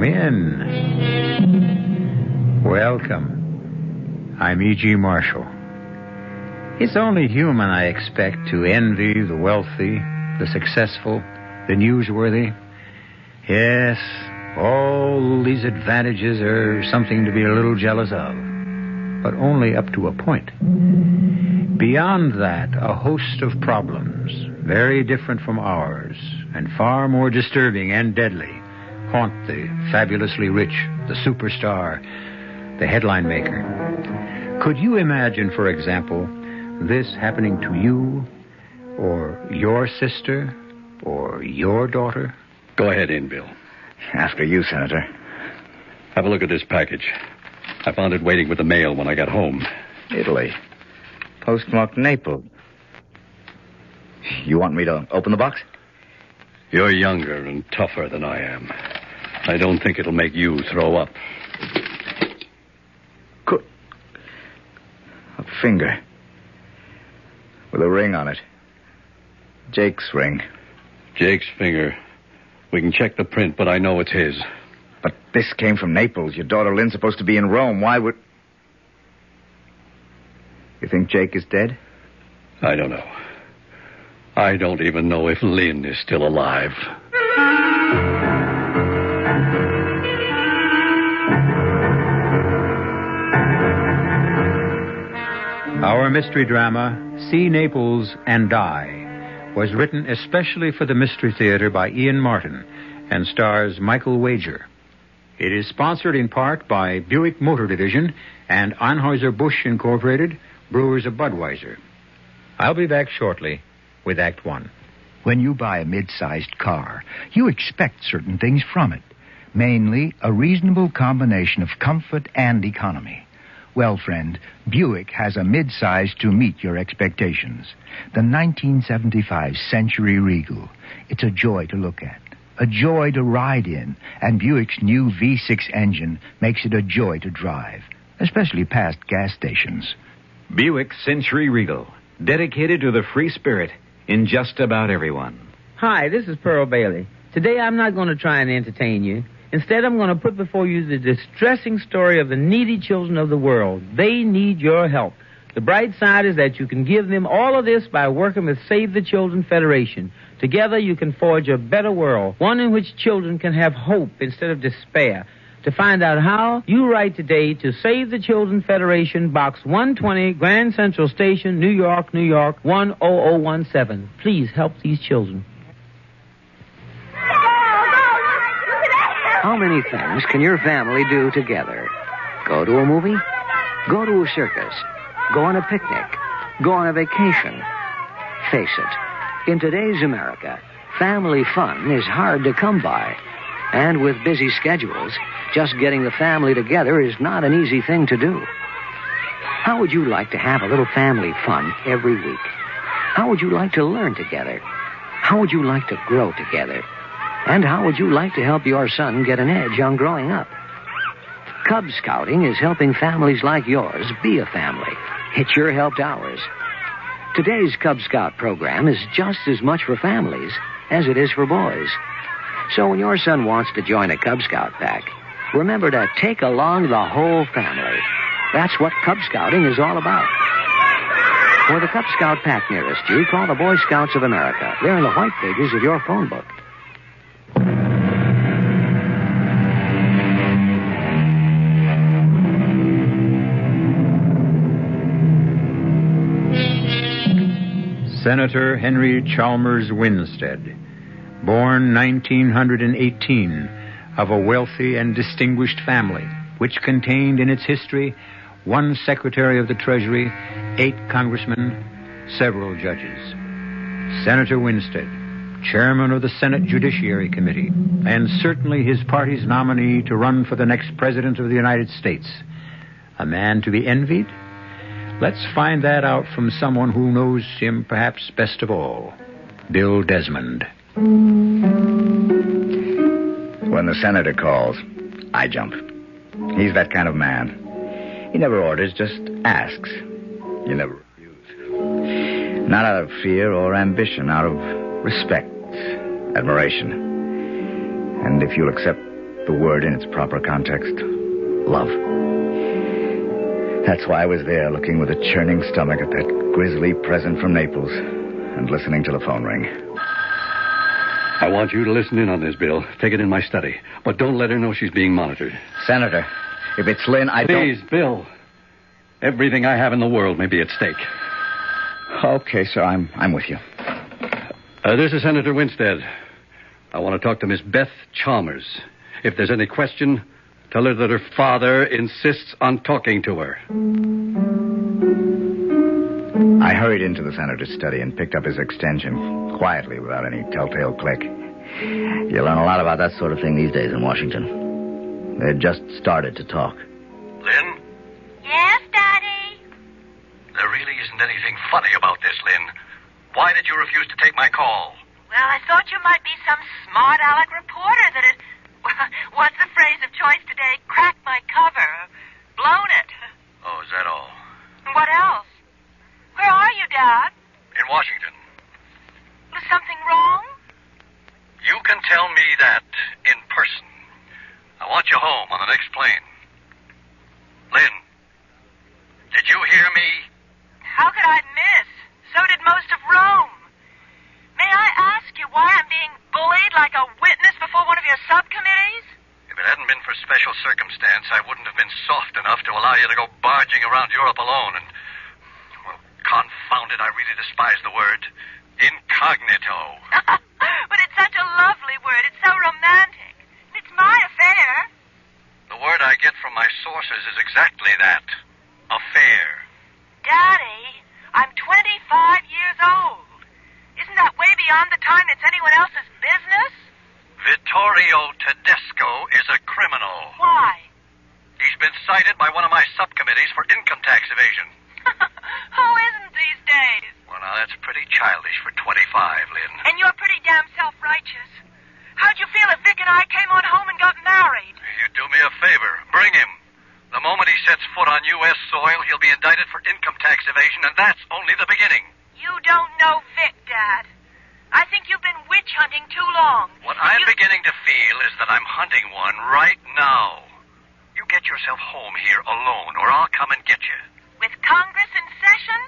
Come in. Welcome. I'm E.G. Marshall. It's only human, I expect, to envy the wealthy, the successful, the newsworthy. Yes, all these advantages are something to be a little jealous of, but only up to a point. Beyond that, a host of problems, very different from ours, and far more disturbing and deadly, haunt the fabulously rich, the superstar, the headline maker. Could you imagine, for example, this happening to you, or your sister, or your daughter? Go ahead in, Bill. After you, Senator. Have a look at this package. I found it waiting with the mail when I got home. Italy. Postmarked Naples. You want me to open the box? You're younger and tougher than I am. I don't think it'll make you throw up. Good. A finger. With a ring on it. Jake's ring. Jake's finger. We can check the print, but I know it's his. But this came from Naples. Your daughter Lynn's supposed to be in Rome. Why would... You think Jake is dead? I don't know. I don't even know if Lynn is still alive. Our mystery drama, See Naples and Die, was written especially for the Mystery Theater by Ian Martin and stars Michael Wager. It is sponsored in part by Buick Motor Division and Anheuser-Busch Incorporated, Brewers of Budweiser. I'll be back shortly with Act One. When you buy a mid-sized car, you expect certain things from it, mainly a reasonable combination of comfort and economy. Well, friend, Buick has a mid-size to meet your expectations. The 1975 Century Regal. It's a joy to look at, a joy to ride in, and Buick's new V6 engine makes it a joy to drive, especially past gas stations. Buick Century Regal, dedicated to the free spirit in just about everyone. Hi, this is Pearl Bailey. Today I'm not going to try and entertain you. Instead, I'm going to put before you the distressing story of the needy children of the world. They need your help. The bright side is that you can give them all of this by working with Save the Children Federation. Together you can forge a better world, one in which children can have hope instead of despair. To find out how, you write today to Save the Children Federation, Box 120, Grand Central Station, New York, New York, 10017. Please help these children. How many things can your family do together? Go to a movie? Go to a circus? Go on a picnic? Go on a vacation? Face it, in today's America, family fun is hard to come by. And with busy schedules, just getting the family together is not an easy thing to do. How would you like to have a little family fun every week? How would you like to learn together? How would you like to grow together? And how would you like to help your son get an edge on growing up? Cub Scouting is helping families like yours be a family. It's your helped ours. Today's Cub Scout program is just as much for families as it is for boys. So when your son wants to join a Cub Scout pack, remember to take along the whole family. That's what Cub Scouting is all about. For the Cub Scout pack nearest you, call the Boy Scouts of America. They're in the white pages of your phone book. Senator Henry Chalmers Winstead, born 1918, of a wealthy and distinguished family, which contained in its history 1 Secretary of the Treasury, 8 congressmen, several judges. Senator Winstead, chairman of the Senate Judiciary Committee, and certainly his party's nominee to run for the next president of the United States. A man to be envied? Let's find that out from someone who knows him perhaps best of all, Bill Desmond. When the senator calls, I jump. He's that kind of man. He never orders, just asks. You never refuse. Not out of fear or ambition, out of respect, admiration. And if you'll accept the word in its proper context. Love. That's why I was there, looking with a churning stomach at that grisly present from Naples and listening to the phone ring. I want you to listen in on this, Bill. Take it in my study. But don't let her know she's being monitored. Senator, if it's Lynn, Please, Bill. Everything I have in the world may be at stake. Okay, sir, I'm with you. This is Senator Winstead. I want to talk to Miss Beth Chalmers. If there's any question, tell her that her father insists on talking to her. I hurried into the senator's study and picked up his extension, quietly, without any telltale click. You learn a lot about that sort of thing these days in Washington. They had just started to talk. Lynn? Yes, Daddy? There really isn't anything funny about this, Lynn. Why did you refuse to take my call? Well, I thought you might be some smart aleck reporter that had, what's the phrase of choice today? Cracked my cover. Blown it. Oh, is that all? What else? Where are you, Dad? In Washington. Was something wrong? You can tell me that in person. I want you home on the next plane. Lynn, did you hear me? How could I miss? So did most of Rome. May I ask you why I'm being bullied like a witness before one of your subcommittees? If it hadn't been for special circumstance, I wouldn't have been soft enough to allow you to go barging around Europe alone and, well, confound it, I really despise the word. Incognito. But it's such a lovely word. It's so romantic. It's my affair. The word I get from my sources is exactly that. Affair. Daddy, I'm 25 years old. Isn't that way beyond the time it's anyone else's business? Vittorio Tedesco is a criminal. Why? He's been cited by one of my subcommittees for income tax evasion. Who isn't these days? Well, now, that's pretty childish for 25, Lynn. And you're pretty damn self-righteous. How'd you feel if Vic and I came on home and got married? You do me a favor. Bring him. The moment he sets foot on U.S. soil, he'll be indicted for income tax evasion, and that's only the beginning. You don't know Vic, Dad. I think you've been witch hunting too long. What I'm beginning to feel is that I'm hunting one right now. You get yourself home here alone, or I'll come and get you. With Congress in session?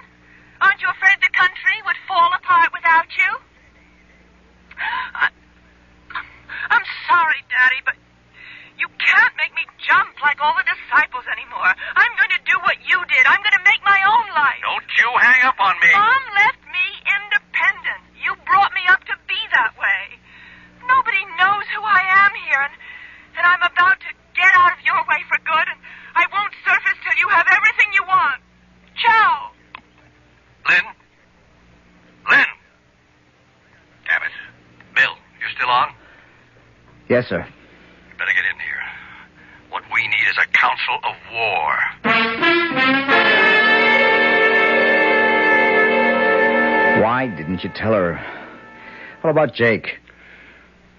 Aren't you afraid the country would fall apart without you? I'm sorry, Daddy, but you can't make me jump like all the disciples anymore. I'm going to do what you did. I'm going to make my own life. Don't you hang up on me. Mom left me independent. You brought me up to be that way. Nobody knows who I am here, and I'm about to get out of your way for good, and I won't surface till you have everything you want. Ciao. Lynn? Lynn! Damn it. Bill, you still on? Yes, sir. You better get in here. What we need is a council of war. Why didn't you tell her? What about Jake?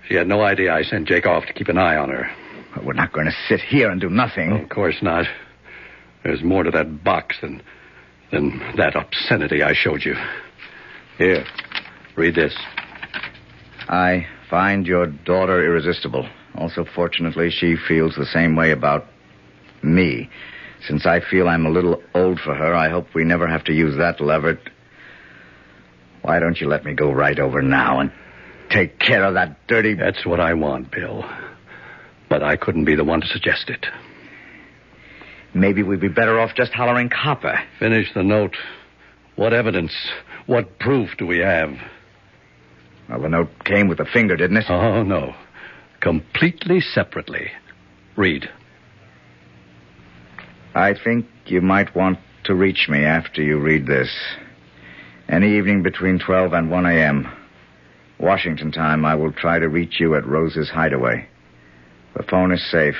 She had no idea I sent Jake off to keep an eye on her. Well, we're not going to sit here and do nothing. Of course not. There's more to that box than that obscenity I showed you. Here, read this. I find your daughter irresistible. Also, fortunately, she feels the same way about me. Since I feel I'm a little old for her, I hope we never have to use that lever. Why don't you let me go right over now and take care of that dirty... That's what I want, Bill. But I couldn't be the one to suggest it. Maybe we'd be better off just hollering copper. Finish the note. What evidence, what proof do we have? Well, the note came with the finger, didn't it? Oh, no. Completely separately. Read. I think you might want to reach me after you read this. Any evening between 12 and 1 a.m. Washington time, I will try to reach you at Rose's hideaway. The phone is safe.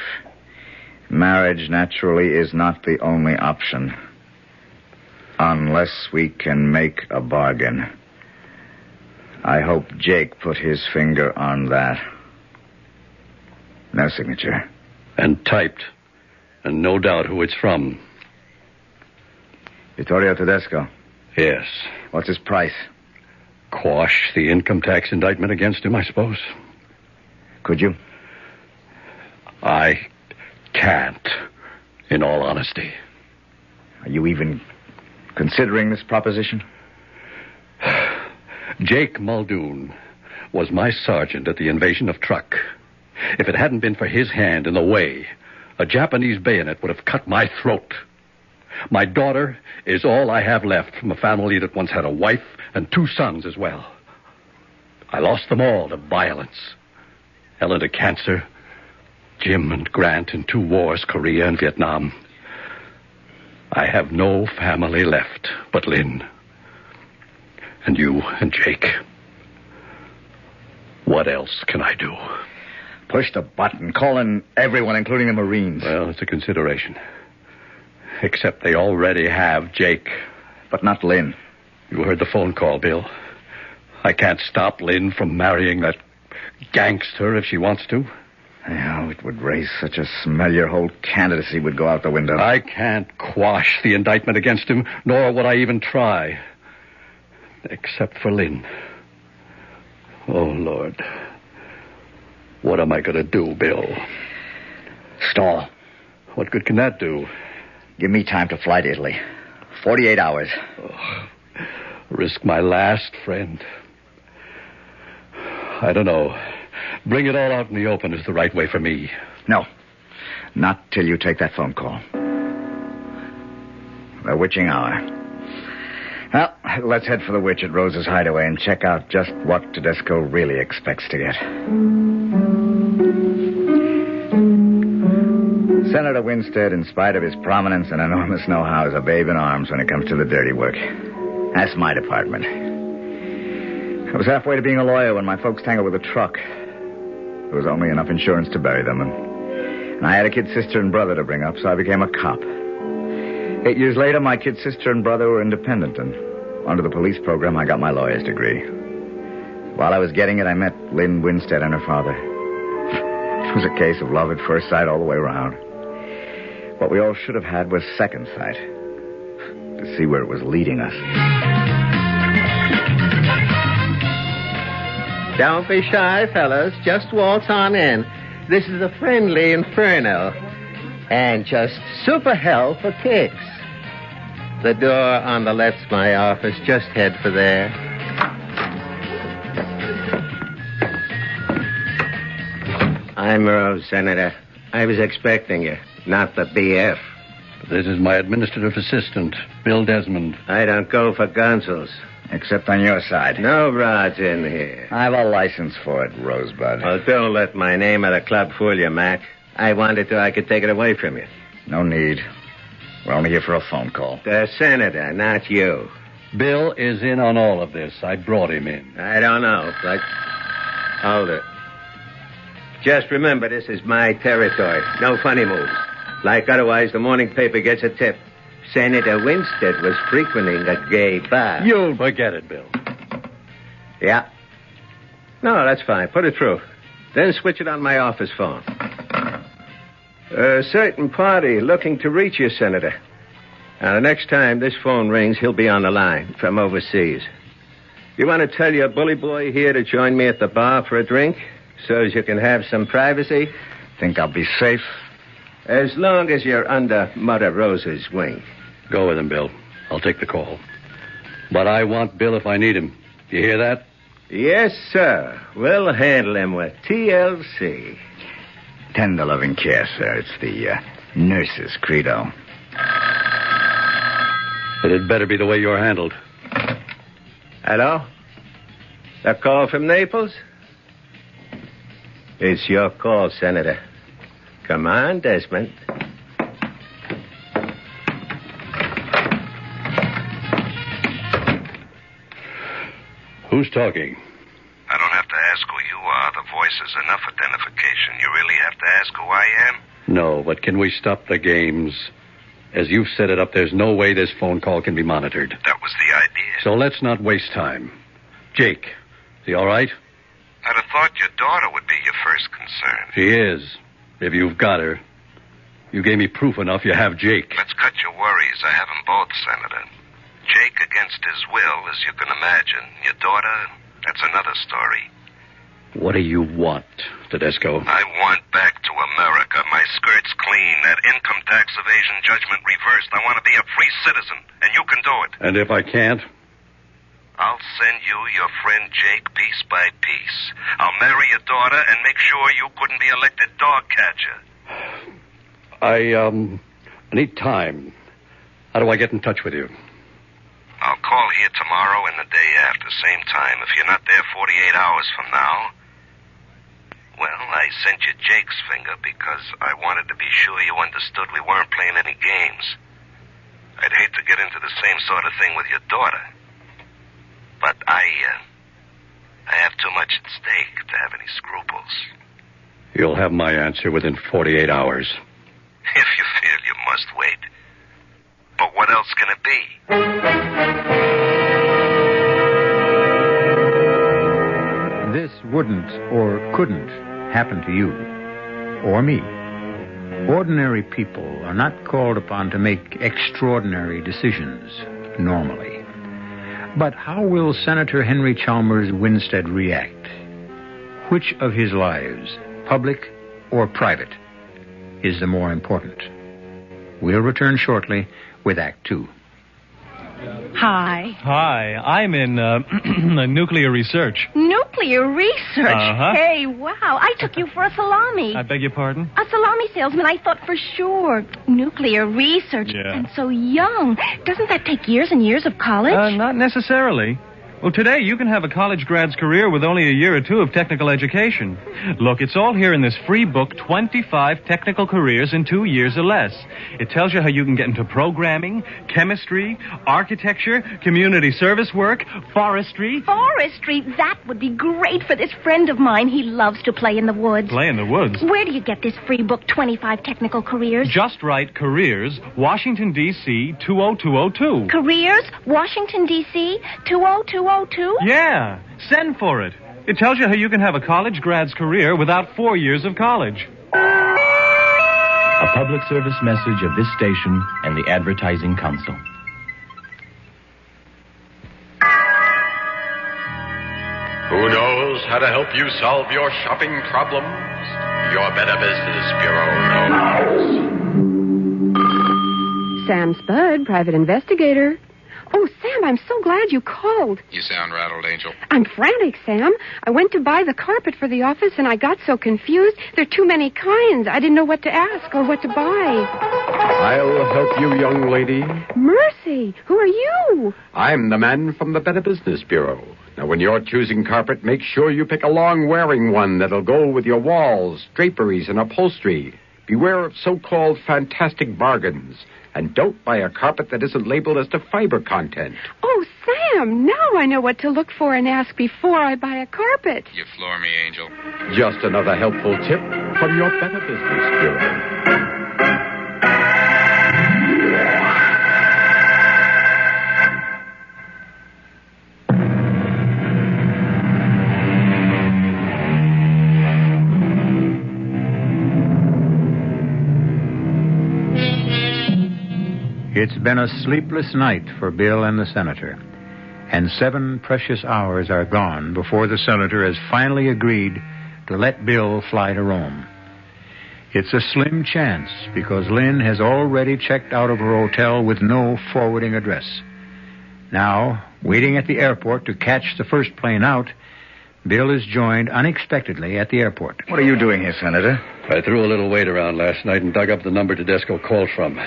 Marriage, naturally, is not the only option. Unless we can make a bargain. I hope Jake put his finger on that. No signature. And typed. And no doubt who it's from. Vittorio Tedesco. Yes. What's his price? Quash the income tax indictment against him, I suppose. Could you? I can't, in all honesty. Are you even considering this proposition? Jake Muldoon was my sergeant at the invasion of Truk. If it hadn't been for his hand in the way, a Japanese bayonet would have cut my throat. My daughter is all I have left from a family that once had a wife and 2 sons as well. I lost them all to violence. Ellen to cancer, Jim and Grant in 2 wars, Korea and Vietnam. I have no family left but Lynn. And you and Jake. What else can I do? Push the button. Call in everyone, including the Marines. Well, it's a consideration. Except they already have Jake. But not Lynn. You heard the phone call, Bill. I can't stop Lynn from marrying that gangster if she wants to. Oh, it would raise such a smell your whole candidacy would go out the window. I can't quash the indictment against him, nor would I even try. Except for Lynn. Oh, Lord. What am I going to do, Bill? Stall. What good can that do? Give me time to fly to Italy. 48 hours. Oh, risk my last friend. I don't know. Bring it all out in the open is the right way for me. No. Not till you take that phone call. The witching hour. Well, let's head for the witch at Rose's hideaway and check out just what Tedesco really expects to get. Senator Winstead, in spite of his prominence and enormous know-how, is a babe in arms when it comes to the dirty work. That's my department. I was halfway to being a lawyer when my folks tangled with a truck. There was only enough insurance to bury them, and I had a kid sister and brother to bring up, so I became a cop. 8 years later, my kid sister and brother were independent, and under the police program, I got my lawyer's degree. While I was getting it, I met Lynn Winstead and her father. It was a case of love at first sight all the way around. What we all should have had was second sight, to see where it was leading us. Don't be shy, fellas. Just waltz on in. This is a friendly inferno. And just super hell for kicks. The door on the left's my office. Just head for there. I'm Rose, Senator. I was expecting you, not the BF. This is my administrative assistant, Bill Desmond. I don't go for gunsels. Except on your side. No rods in here. I have a license for it, Rosebud. Well, don't let my name at a club fool you, Mac. I wanted to, I could take it away from you. No need. We're only here for a phone call. The Senator, not you. Bill is in on all of this. I brought him in. I don't know, but... Hold it. Just remember, this is my territory. No funny moves. Like otherwise, the morning paper gets a tip. Senator Winstead was frequenting a gay bar. You'll forget it, Bill. Yeah. No, that's fine. Put it through. Then switch it on my office phone. A certain party looking to reach you, Senator. Now, the next time this phone rings, he'll be on the line from overseas. You want to tell your bully boy here to join me at the bar for a drink so as you can have some privacy? Think I'll be safe? As long as you're under Mother Rose's wing. Go with him, Bill. I'll take the call. But I want Bill if I need him. You hear that? Yes, sir. We'll handle him with TLC. Tender loving care, sir. It's the nurse's credo. But it better be the way you're handled. Hello? A call from Naples? It's your call, Senator. Come on, Desmond. Who's talking? I don't have to ask who you are. The voice is enough identification. You really have to ask who I am? No, but can we stop the games? As you've set it up, there's no way this phone call can be monitored. That was the idea. So let's not waste time. Jake, is he all right? I'd have thought your daughter would be your first concern. She is. If you've got her. You gave me proof enough you have Jake. Let's cut your worries. I have them both, Senator. Jake against his will, as you can imagine. Your daughter, that's another story. What do you want, Tedesco? I want back to America records clean, that income tax evasion judgment reversed. I want to be a free citizen, and you can do it. And if I can't? I'll send you your friend Jake piece by piece. I'll marry your daughter and make sure you couldn't be elected dog catcher. I need time. How do I get in touch with you? I'll call here tomorrow and the day after, same time. If you're not there 48 hours from now, well, I sent you Jake's finger because I wanted to be sure you understood we weren't playing any games. I'd hate to get into the same sort of thing with your daughter. But I have too much at stake to have any scruples. You'll have my answer within 48 hours. If you feel you must wait. But what else can it be? This wouldn't or couldn't happen to you or me. Ordinary people are not called upon to make extraordinary decisions normally. But how will Senator Henry Chalmers Winstead react? Which of his lives, public or private, is the more important? We'll return shortly with Act Two. Hi. Hi, I'm in nuclear research. Nuclear research? Uh-huh. Hey, wow. I took you for a salami. I beg your pardon? A salami salesman, I thought for sure. Nuclear research. Yeah. And so young. Doesn't that take years and years of college? Not necessarily. Well, today you can have a college grad's career with only a year or two of technical education. Look, it's all here in this free book, 25 Technical Careers in 2 years or less. It tells you how you can get into programming, chemistry, architecture, community service work, forestry. Forestry? That would be great for this friend of mine. He loves to play in the woods. Play in the woods? Where do you get this free book, 25 Technical Careers? Just write Careers, Washington, D.C., 20202. Careers, Washington, D.C., 20202? Yeah, send for it. It tells you how you can have a college grad's career without 4 years of college. A public service message of this station and the Advertising Council. Who knows how to help you solve your shopping problems? Your Better Business Bureau knows. Sam Spud, private investigator. Oh, Sam, I'm so glad you called. You sound rattled, Angel. I'm frantic, Sam. I went to buy the carpet for the office, and I got so confused. There are too many kinds. I didn't know what to ask or what to buy. I'll help you, young lady. Mercy, who are you? I'm the man from the Better Business Bureau. Now, when you're choosing carpet, make sure you pick a long-wearing one that'll go with your walls, draperies, and upholstery. Beware of so-called fantastic bargains. And don't buy a carpet that isn't labeled as to fiber content. Oh, Sam, now I know what to look for and ask before I buy a carpet. You floor me, Angel. Just another helpful tip from your Better Business Bureau. It's been a sleepless night for Bill and the Senator, and 7 precious hours are gone before the Senator has finally agreed to let Bill fly to Rome. It's a slim chance because Lynn has already checked out of her hotel with no forwarding address. Now, waiting at the airport to catch the first plane out, Bill is joined unexpectedly at the airport. What are you doing here, Senator? I threw a little weight around last night and dug up the number Tedesco called from.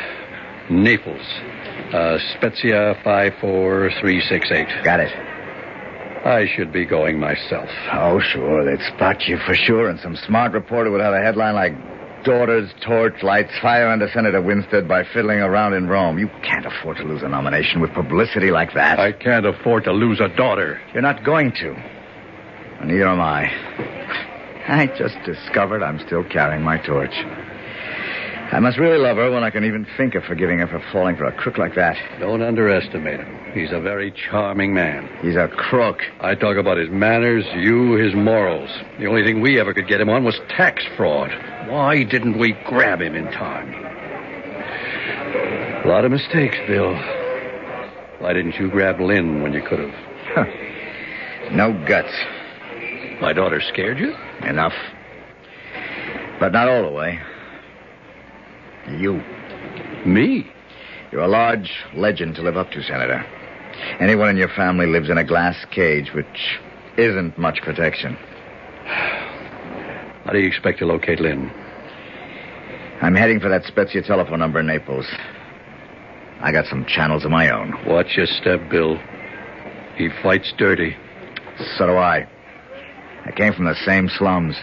Naples. Spezia 54368. Got it. I should be going myself. Oh, sure. They'd spot you for sure, and some smart reporter would have a headline like, "Daughters torch lights fire under Senator Winstead by fiddling around in Rome." You can't afford to lose a nomination with publicity like that. I can't afford to lose a daughter. You're not going to. And neither am I. I just discovered I'm still carrying my torch. I must really love her when I can even think of forgiving her for falling for a crook like that. Don't underestimate him. He's a very charming man. He's a crook. I talk about his manners, you his morals. The only thing we ever could get him on was tax fraud. Why didn't we grab him in time? A lot of mistakes, Bill. Why didn't you grab Lynn when you could have? Huh. No guts. My daughter scared you? Enough. But not all the way. You. Me? You're a large legend to live up to, Senator. Anyone in your family lives in a glass cage, which isn't much protection. How do you expect to locate Lynn? I'm heading for that Spezia telephone number in Naples. I got some channels of my own. Watch your step, Bill. He fights dirty. So do I. I came from the same slums.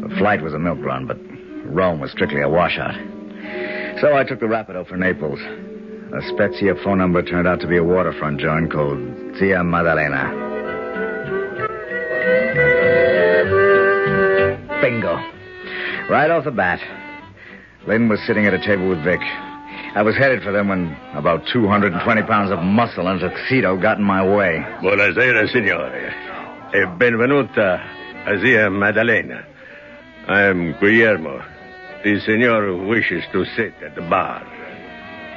The flight was a milk run, but Rome was strictly a washout. So I took the Rapido for Naples. The Spezia phone number turned out to be a waterfront joint called Zia Maddalena. Bingo. Right off the bat. Lynn was sitting at a table with Vic. I was headed for them when about 220 pounds of muscle and a tuxedo got in my way. Buonasera, signore. E benvenuta a Zia Maddalena. I am Guillermo. The signor wishes to sit at the bar.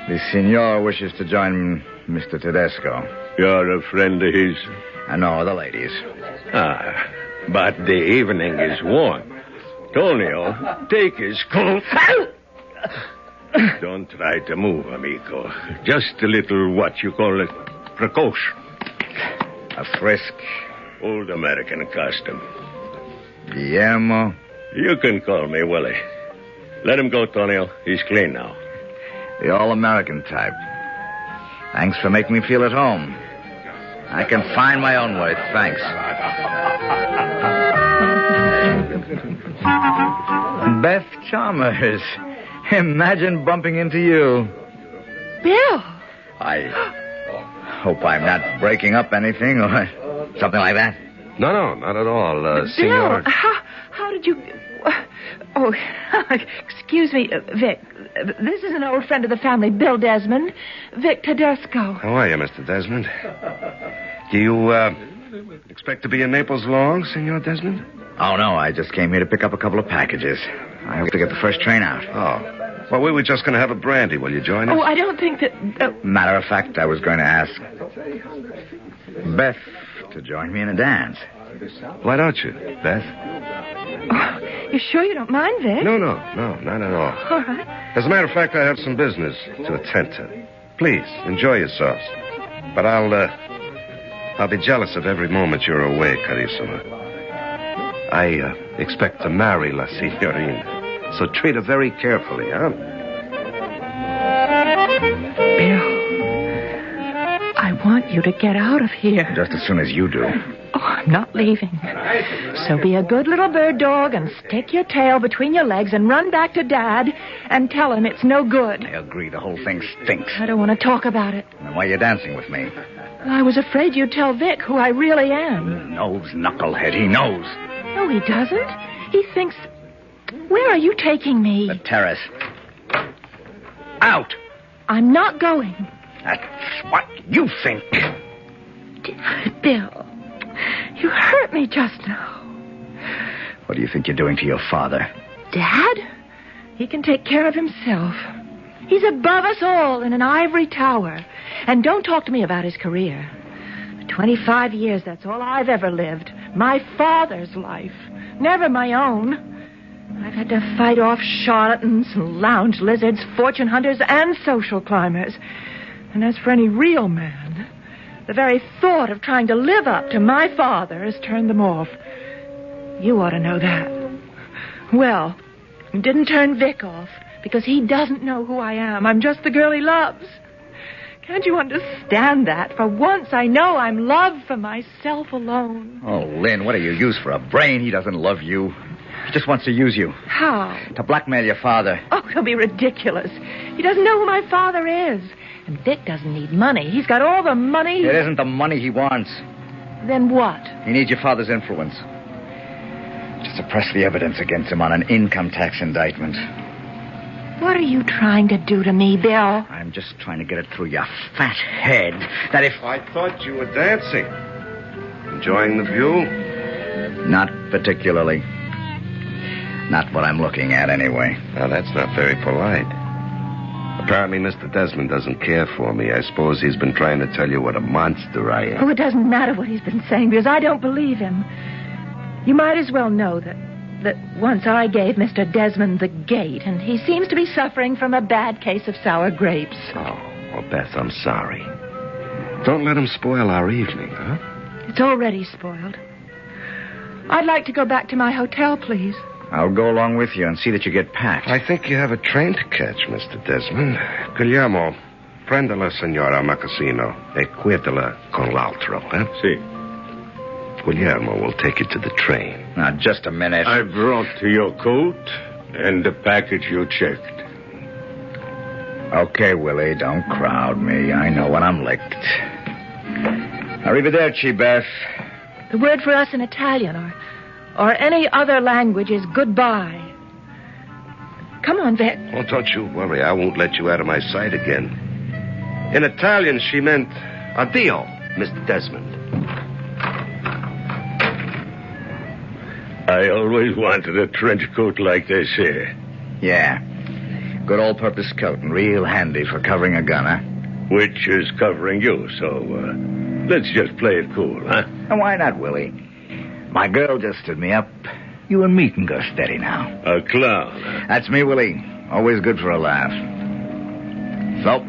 The signor wishes to join Mr. Tedesco. You're a friend of his? No, the ladies. But the evening is warm. Tonio, take his coat. Don't try to move, amico. Just a little, what you call it, precaution. A frisk. Old American custom. Guillermo. You can call me Willie. Let him go, Tonio. He's clean now. The all-American type. Thanks for making me feel at home. I can find my own way, thanks. Beth Chalmers. Imagine bumping into you. Bill! I hope I'm not breaking up anything or something like that. No, not at all, Bill, Senor. how did you... Oh, excuse me, Vic. This is an old friend of the family, Bill Desmond. Vic Tedesco. How are you, Mr. Desmond? Do you, expect to be in Naples long, Senor Desmond? Oh, no, I just came here to pick up a couple of packages. I hope to get the first train out. Oh. Well, we were just going to have a brandy. Will you join us? Oh, I don't think that... Matter of fact, I was going to ask Beth to join me in a dance. Why don't you, Beth? Oh, you sure you don't mind, Vic? No, not at all. All right. As a matter of fact, I have some business to attend to. Please, enjoy yourselves. But I'll be jealous of every moment you're away, Carissima. I expect to marry La Signorina, so treat her very carefully, huh? Bill, I want you to get out of here. Just as soon as you do. Oh, I'm not leaving. So be a good little bird dog and stick your tail between your legs and run back to Dad and tell him it's no good. I agree. The whole thing stinks. I don't want to talk about it. Then why are you dancing with me? I was afraid you'd tell Vic who I really am. He knows, knucklehead. He knows. No, he doesn't. He thinks... Where are you taking me? The terrace. Out! I'm not going. That's what you think. Bill, you hurt me just now. What do you think you're doing to your father? Dad? He can take care of himself. He's above us all in an ivory tower. And don't talk to me about his career. For 25 years, that's all I've ever lived. My father's life. Never my own. I've had to fight off charlatans, lounge lizards, fortune hunters, and social climbers. And as for any real man, the very thought of trying to live up to my father has turned them off. You ought to know that. Well, it didn't turn Vic off, because he doesn't know who I am. I'm just the girl he loves. Can't you understand that? For once, I know I'm loved for myself alone. Oh, Lynn, what do you use for a brain? He doesn't love you. He just wants to use you. How? To blackmail your father. Oh, don't be ridiculous. He doesn't know who my father is. And Vic doesn't need money. He's got all the money. It isn't the money he wants. Then what? He needs your father's influence. To suppress the evidence against him on an income tax indictment. What are you trying to do to me, Bill? I'm just trying to get it through your fat head that if... I thought you were dancing. Enjoying the view? Not particularly. Not what I'm looking at, anyway. Now, that's not very polite. Apparently, Mr. Desmond doesn't care for me. I suppose he's been trying to tell you what a monster I am. Oh, it doesn't matter what he's been saying, because I don't believe him. You might as well know that that once I gave Mr. Desmond the gate, and he seems to be suffering from a bad case of sour grapes. Oh, well, Beth, I'm sorry. Don't let him spoil our evening, huh? It's already spoiled. I'd like to go back to my hotel, please. I'll go along with you and see that you get packed. I think you have a train to catch, Mr. Desmond. Guillermo, prenda la signora Macassino e cuidala con l'altro, eh? Si. Guillermo will take you to the train. Now, just a minute. I brought your coat and the package you checked. Okay, Willie, don't crowd me. I know when I'm licked. Arrivederci, Beth. The word for us in Italian or any other language is goodbye. Come on, Vic. Oh, don't you worry. I won't let you out of my sight again. In Italian, she meant addio, Mr. Desmond. I always wanted a trench coat like this here. Yeah. Good all-purpose coat and real handy for covering a gun, huh? Which is covering you, so let's just play it cool, huh? And why not, Willie? My girl just stood me up. You and me can go steady now. A clown. That's me, Willie. Always good for a laugh. So,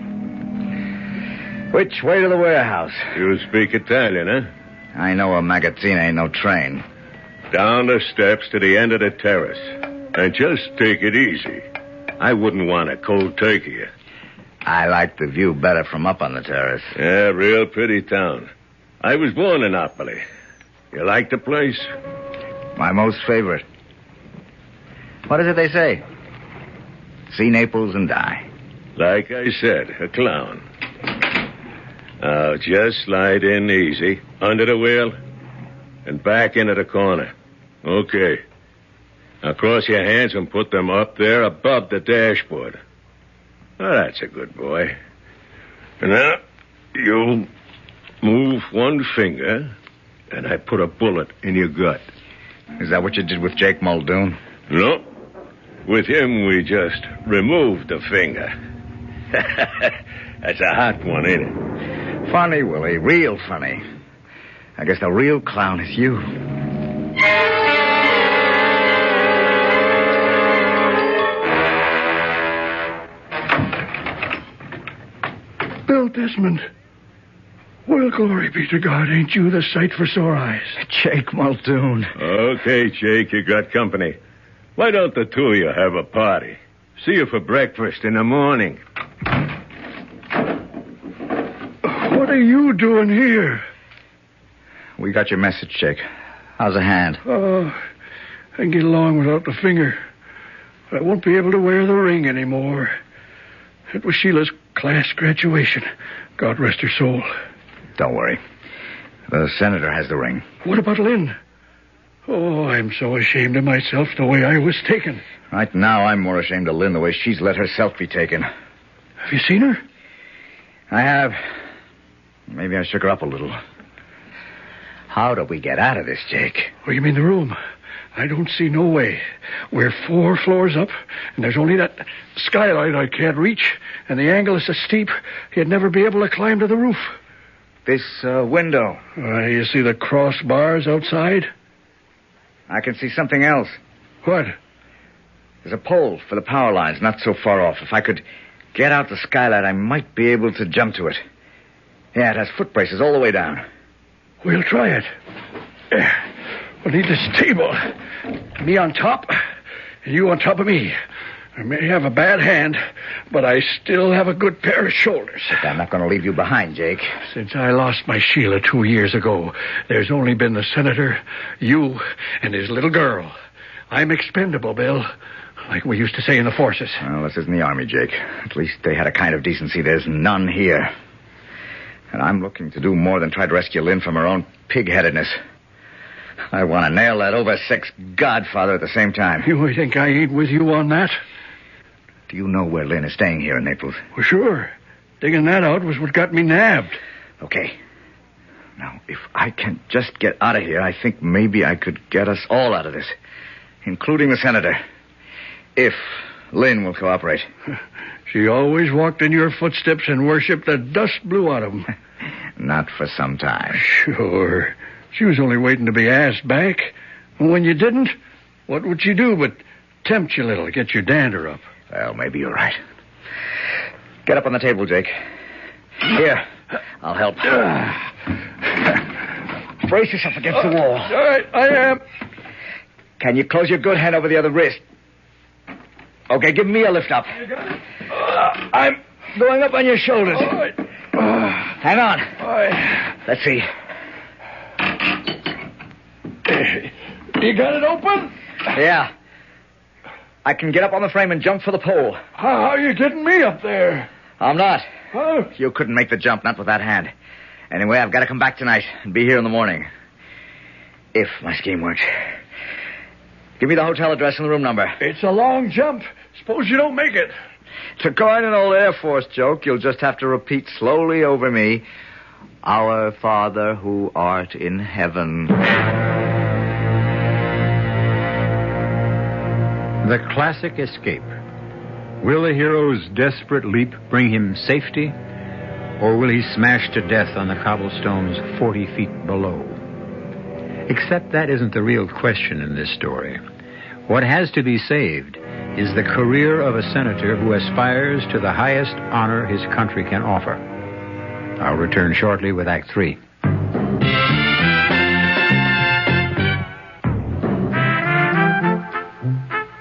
which way to the warehouse? You speak Italian, huh? I know a magazzina ain't no train. Down the steps to the end of the terrace. And just take it easy. I wouldn't want a cold turkey. I like the view better from up on the terrace. Yeah, real pretty town. I was born in Napoli. You like the place? My most favorite. What is it they say? See Naples and die. Like I said, a clown. Now, just slide in easy, under the wheel, and back into the corner. Okay. Now, cross your hands and put them up there above the dashboard. Now, that's a good boy. And now, you move one finger, and I put a bullet in your gut. Is that what you did with Jake Muldoon? No. With him, we just removed the finger. That's a hot one, ain't it? Funny, Willie. Real funny. I guess the real clown is you. Bill Desmond. Well, glory be to God, ain't you the sight for sore eyes? Jake Muldoon. Okay, Jake, you got company. Why don't the two of you have a party? See you for breakfast in the morning. What are you doing here? We got your message, Jake. How's the hand? Oh, I can get along without the finger. I won't be able to wear the ring anymore. It was Sheila's class graduation. God rest her soul. Don't worry. The senator has the ring. What about Lynn? Oh, I'm so ashamed of myself the way I was taken. Right now, I'm more ashamed of Lynn the way she's let herself be taken. Have you seen her? I have. Maybe I shook her up a little. How do we get out of this, Jake? Oh, you mean the room? I don't see no way. We're 4 floors up, and there's only that skylight I can't reach, and the angle is so steep, you'd never be able to climb to the roof. This window. You see the crossbars outside? I can see something else. What? There's a pole for the power lines not so far off. If I could get out the skylight, I might be able to jump to it. Yeah, it has foot braces all the way down. We'll try it. We'll need this table. Me on top, and you on top of me. I may have a bad hand, but I still have a good pair of shoulders. But I'm not going to leave you behind, Jake. Since I lost my Sheila 2 years ago, there's only been the senator, you, and his little girl. I'm expendable, Bill. Like we used to say in the forces. Well, this isn't the army, Jake. At least they had a kind of decency. There's none here. And I'm looking to do more than try to rescue Lynn from her own pig-headedness. I want to nail that over-sexed godfather at the same time. You think I ain't with you on that? Do you know where Lynn is staying here in Naples? Well, sure. Digging that out was what got me nabbed. Okay. Now, if I can just get out of here, I think maybe I could get us all out of this, including the senator. If Lynn will cooperate. She always walked in your footsteps and worshipped the dust blew out of them. Not for some time. Sure. She was only waiting to be asked back. And when you didn't, What would she do but tempt you a little, get your dander up? Well, maybe you're right. Get up on the table, Jake. Here, I'll help. Brace yourself against the wall. All right, I am. Can you close your good hand over the other wrist? Okay, give me a lift up. I'm going up on your shoulders. All right. Hang on. All right. Let's see. You got it open? Yeah. I can get up on the frame and jump for the pole. How are you getting me up there? I'm not. Huh? You couldn't make the jump, not with that hand. Anyway, I've got to come back tonight and be here in the morning. If my scheme works. Give me the hotel address and the room number. It's a long jump. Suppose you don't make it. To coin an old Air Force joke, you'll just have to repeat slowly over me, Our Father who art in heaven. The classic escape. Will the hero's desperate leap bring him safety, or will he smash to death on the cobblestones 40 feet below? Except that isn't the real question in this story. What has to be saved is the career of a senator who aspires to the highest honor his country can offer. I'll return shortly with Act 3.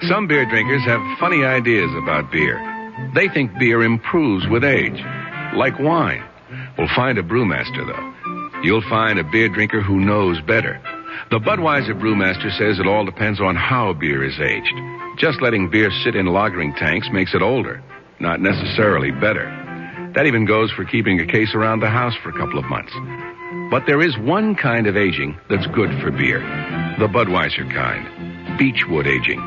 Some beer drinkers have funny ideas about beer. They think beer improves with age, like wine. Well, find a brewmaster, though. You'll find a beer drinker who knows better. The Budweiser brewmaster says it all depends on how beer is aged. Just letting beer sit in lagering tanks makes it older, not necessarily better. That even goes for keeping a case around the house for a couple of months. But there is one kind of aging that's good for beer, the Budweiser kind, beechwood aging.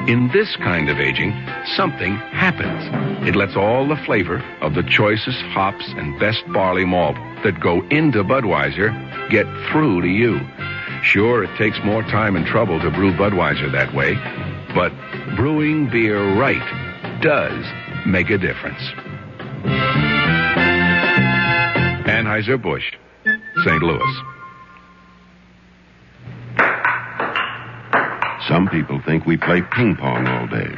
In this kind of aging, something happens. It lets all the flavor of the choicest hops and best barley malt that go into Budweiser get through to you. Sure, it takes more time and trouble to brew Budweiser that way, but brewing beer right does make a difference. Anheuser-Busch, St. Louis. Some people think we play ping pong all day.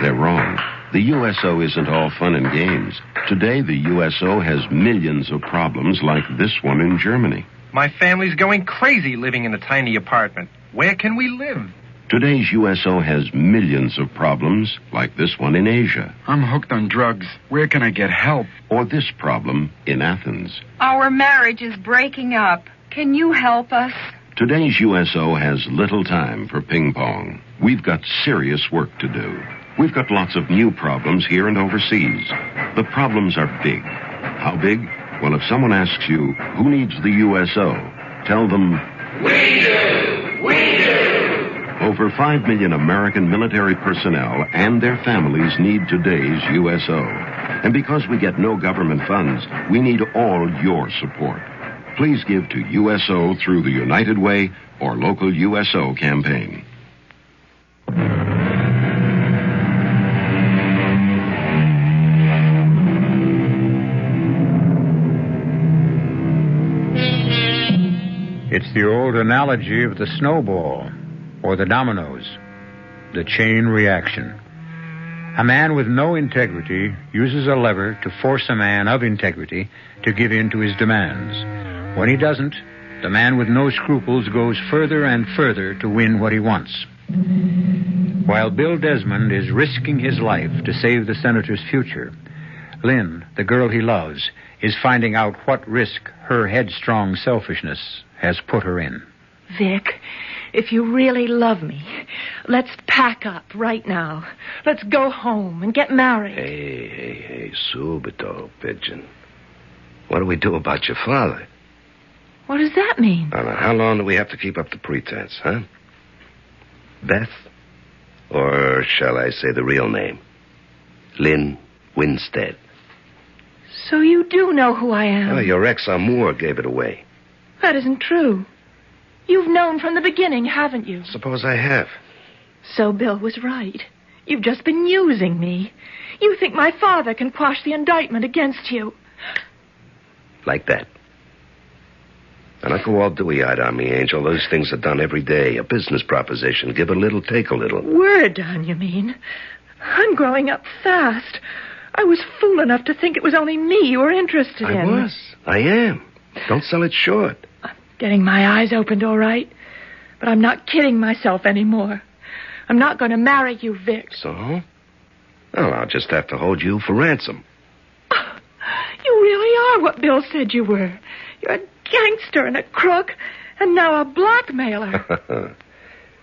They're wrong. The USO isn't all fun and games. Today, the USO has millions of problems like this one in Germany. My family's going crazy living in a tiny apartment. Where can we live? Today's USO has millions of problems like this one in Asia. I'm hooked on drugs. Where can I get help? Or this problem in Athens. Our marriage is breaking up. Can you help us? Today's USO has little time for ping pong. We've got serious work to do. We've got lots of new problems here and overseas. The problems are big. How big? Well, if someone asks you, who needs the USO? Tell them, we do! We do! Over 5 million American military personnel and their families need today's USO. And because we get no government funds, we need all your support. Please give to USO through the United Way or local USO campaign. It's the old analogy of the snowball or the dominoes, the chain reaction. A man with no integrity uses a lever to force a man of integrity to give in to his demands. When he doesn't, the man with no scruples goes further and further to win what he wants. While Bill Desmond is risking his life to save the senator's future, Lynn, the girl he loves, is finding out what risk her headstrong selfishness has put her in. Vic, if you really love me, let's pack up right now. Let's go home and get married. Hey, subito, pigeon. What do we do about your father? What does that mean? Now, how long do we have to keep up the pretense, huh? Beth? Or shall I say the real name? Lynn Winstead. So you do know who I am? Oh, your ex-amour gave it away. That isn't true. You've known from the beginning, haven't you? Suppose I have. So Bill was right. You've just been using me. You think my father can quash the indictment against you. Like that. And don't go all dewy-eyed on me, Angel. Those things are done every day. A business proposition. Give a little, take a little. We're done, you mean? I'm growing up fast. I was fool enough to think it was only me you were interested in. I am. Don't sell it short. I'm getting my eyes opened, all right. But I'm not kidding myself anymore. I'm not going to marry you, Vic. So? Well, I'll just have to hold you for ransom. You really are what Bill said you were. You're a gangster and a crook, and now a blackmailer.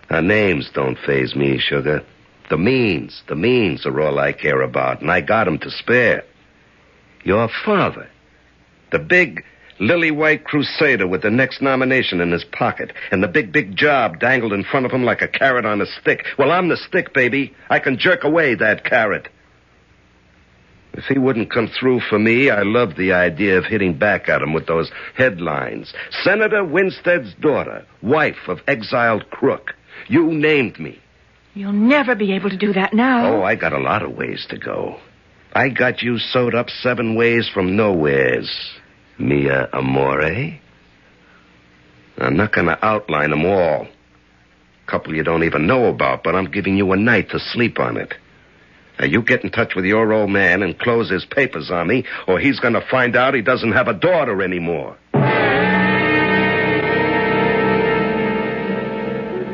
Names don't faze me, sugar. The means are all I care about, and I got 'em to spare. Your father, the big lily-white crusader with the next nomination in his pocket, and the big job dangled in front of him like a carrot on a stick. Well, I'm the stick, baby. I can jerk away that carrot. If he wouldn't come through for me, I love the idea of hitting back at him with those headlines. Senator Winstead's daughter, wife of exiled crook. You named me. You'll never be able to do that now. Oh, I got a lot of ways to go. I got you sewed up 7 ways from nowheres. Mia Amore. I'm not going to outline them all. A couple you don't even know about, but I'm giving you a night to sleep on it. Now, you get in touch with your old man and close his papers on me, or he's going to find out he doesn't have a daughter anymore.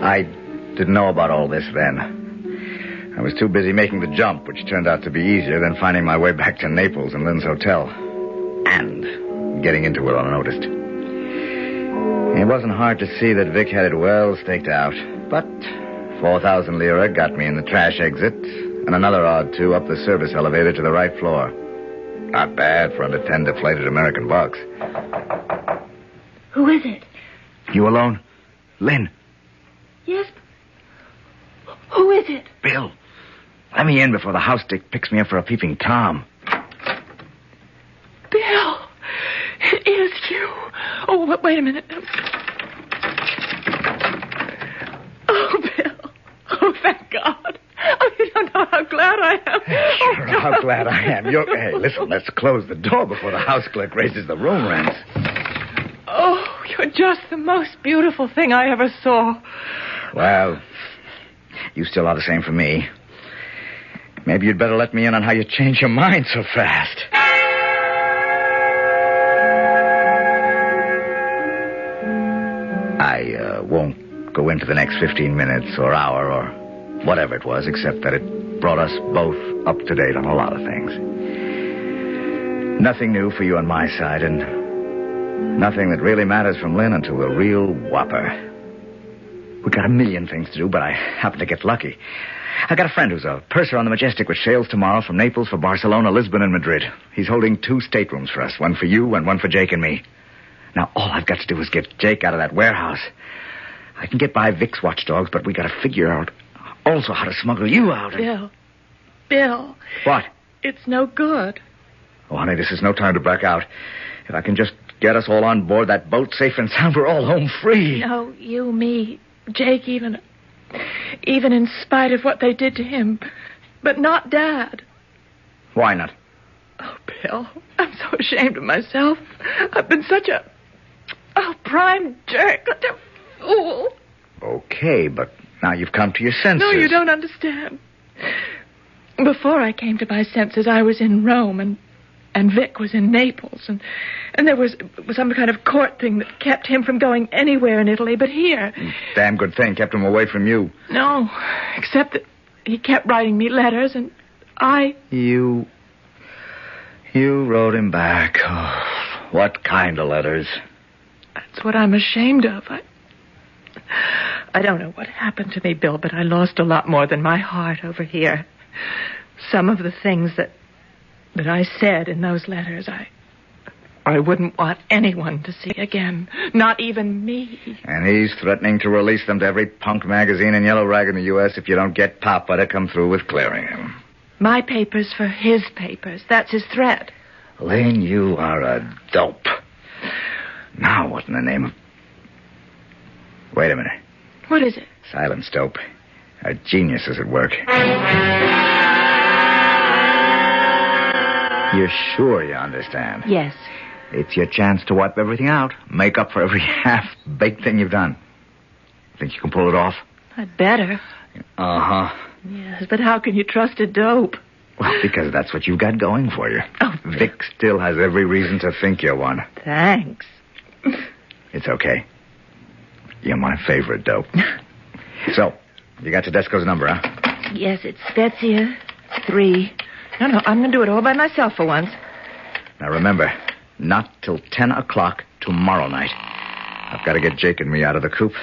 I didn't know about all this then. I was too busy making the jump, which turned out to be easier than finding my way back to Naples and Lynn's hotel. And getting into it unnoticed. It wasn't hard to see that Vic had it well staked out. But 4,000 lira got me in the trash exit, and another odd 2 up the service elevator to the right floor. Not bad for under 10 deflated American bucks. Who is it? You alone? Lynn. Yes. Who is it? Bill. Let me in before the house dick picks me up for a peeping Tom. Bill. It is you. Oh, wait a minute. Oh, Bill. Oh, thank God. Oh, you don't know how glad I am. Sure, how glad I am. Hey, listen, let's close the door before the house clerk raises the room rents. Oh, you're just the most beautiful thing I ever saw. Well, you still are the same for me. Maybe you'd better let me in on how you changed your mind so fast. I won't go into the next 15 minutes or hour or whatever it was, except that it brought us both up to date on a lot of things. Nothing new for you on my side, and nothing that really matters from Lynn until a real whopper. We got a million things to do, but I happen to get lucky. I got a friend who's a purser on the Majestic, which sails tomorrow from Naples for Barcelona, Lisbon, and Madrid. He's holding 2 staterooms for us, one for you and one for Jake and me. Now, all I've got to do is get Jake out of that warehouse. I can get by Vic's watchdogs, but we got to figure out also how to smuggle you out. Bill. What? It's no good. Oh, honey, this is no time to back out. If I can just get us all on board that boat safe and sound, we're all home free. No, you, me, Jake, even in spite of what they did to him. But not Dad. Why not? Oh, Bill, I'm so ashamed of myself. I've been such a prime jerk, such a fool. Okay, but now you've come to your senses. No, you don't understand. Before I came to my senses, I was in Rome, and Vic was in Naples, and there was some kind of court thing that kept him from going anywhere in Italy but here. Damn good thing kept him away from you. No, except that he kept writing me letters, and I... You wrote him back. Oh, what kind of letters? That's what I'm ashamed of. I don't know what happened to me, Bill, but I lost a lot more than my heart over here. Some of the things that I said in those letters, I wouldn't want anyone to see again, not even me. And he's threatening to release them to every punk magazine and yellow rag in the U.S. if you don't get Papa to come through with clearing him. My papers for his papers. That's his threat. Lynn, you are a dope. Now, what in the name of... Wait a minute. What is it? Silence, dope. A genius is at work. You're sure you understand? Yes. It's your chance to wipe everything out. Make up for every half-baked thing you've done. Think you can pull it off? I'd better. Uh-huh. Yes, but how can you trust a dope? Well, because that's what you've got going for you. Oh. Vic still has every reason to think you're one. Thanks. It's okay. You're my favorite dope. So, you got Tedesco's number, huh? Yes, it's Spezia 3. No, I'm going to do it all by myself for once. Now remember, not till 10 o'clock tomorrow night. I've got to get Jake and me out of the coop